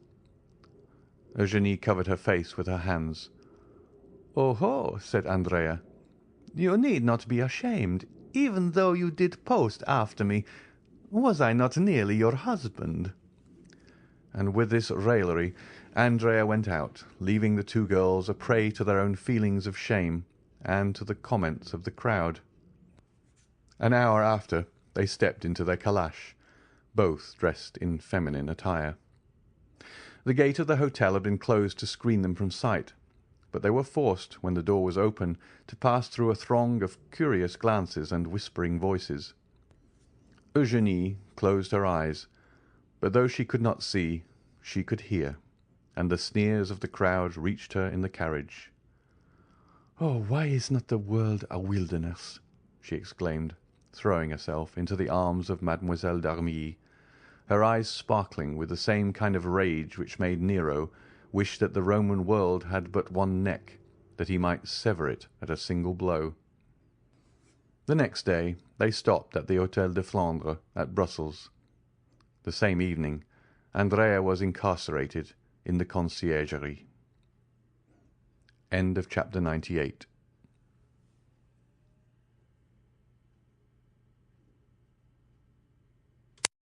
Eugénie covered her face with her hands. "Oh-ho!" said Andrea. "You need not be ashamed, even though you did post after me. Was I not nearly your husband?" And with this raillery Andrea went out, leaving the 2 girls a prey to their own feelings of shame and to the comments of the crowd. An hour after they stepped into their calash, both dressed in feminine attire. The gate of the hotel had been closed to screen them from sight, but they were forced, when the door was open, to pass through a throng of curious glances and whispering voices. Eugénie closed her eyes, but though she could not see, she could hear, and the sneers of the crowd reached her in the carriage. "Oh, why is not the world a wilderness?" she exclaimed, throwing herself into the arms of Mademoiselle d'Armilly, her eyes sparkling with the same kind of rage which made Nero, wished that the Roman world had but one neck, that he might sever it at a single blow. The next day they stopped at the Hôtel de Flandre at Brussels. The same evening Andrea was incarcerated in the Conciergerie. End of chapter 98.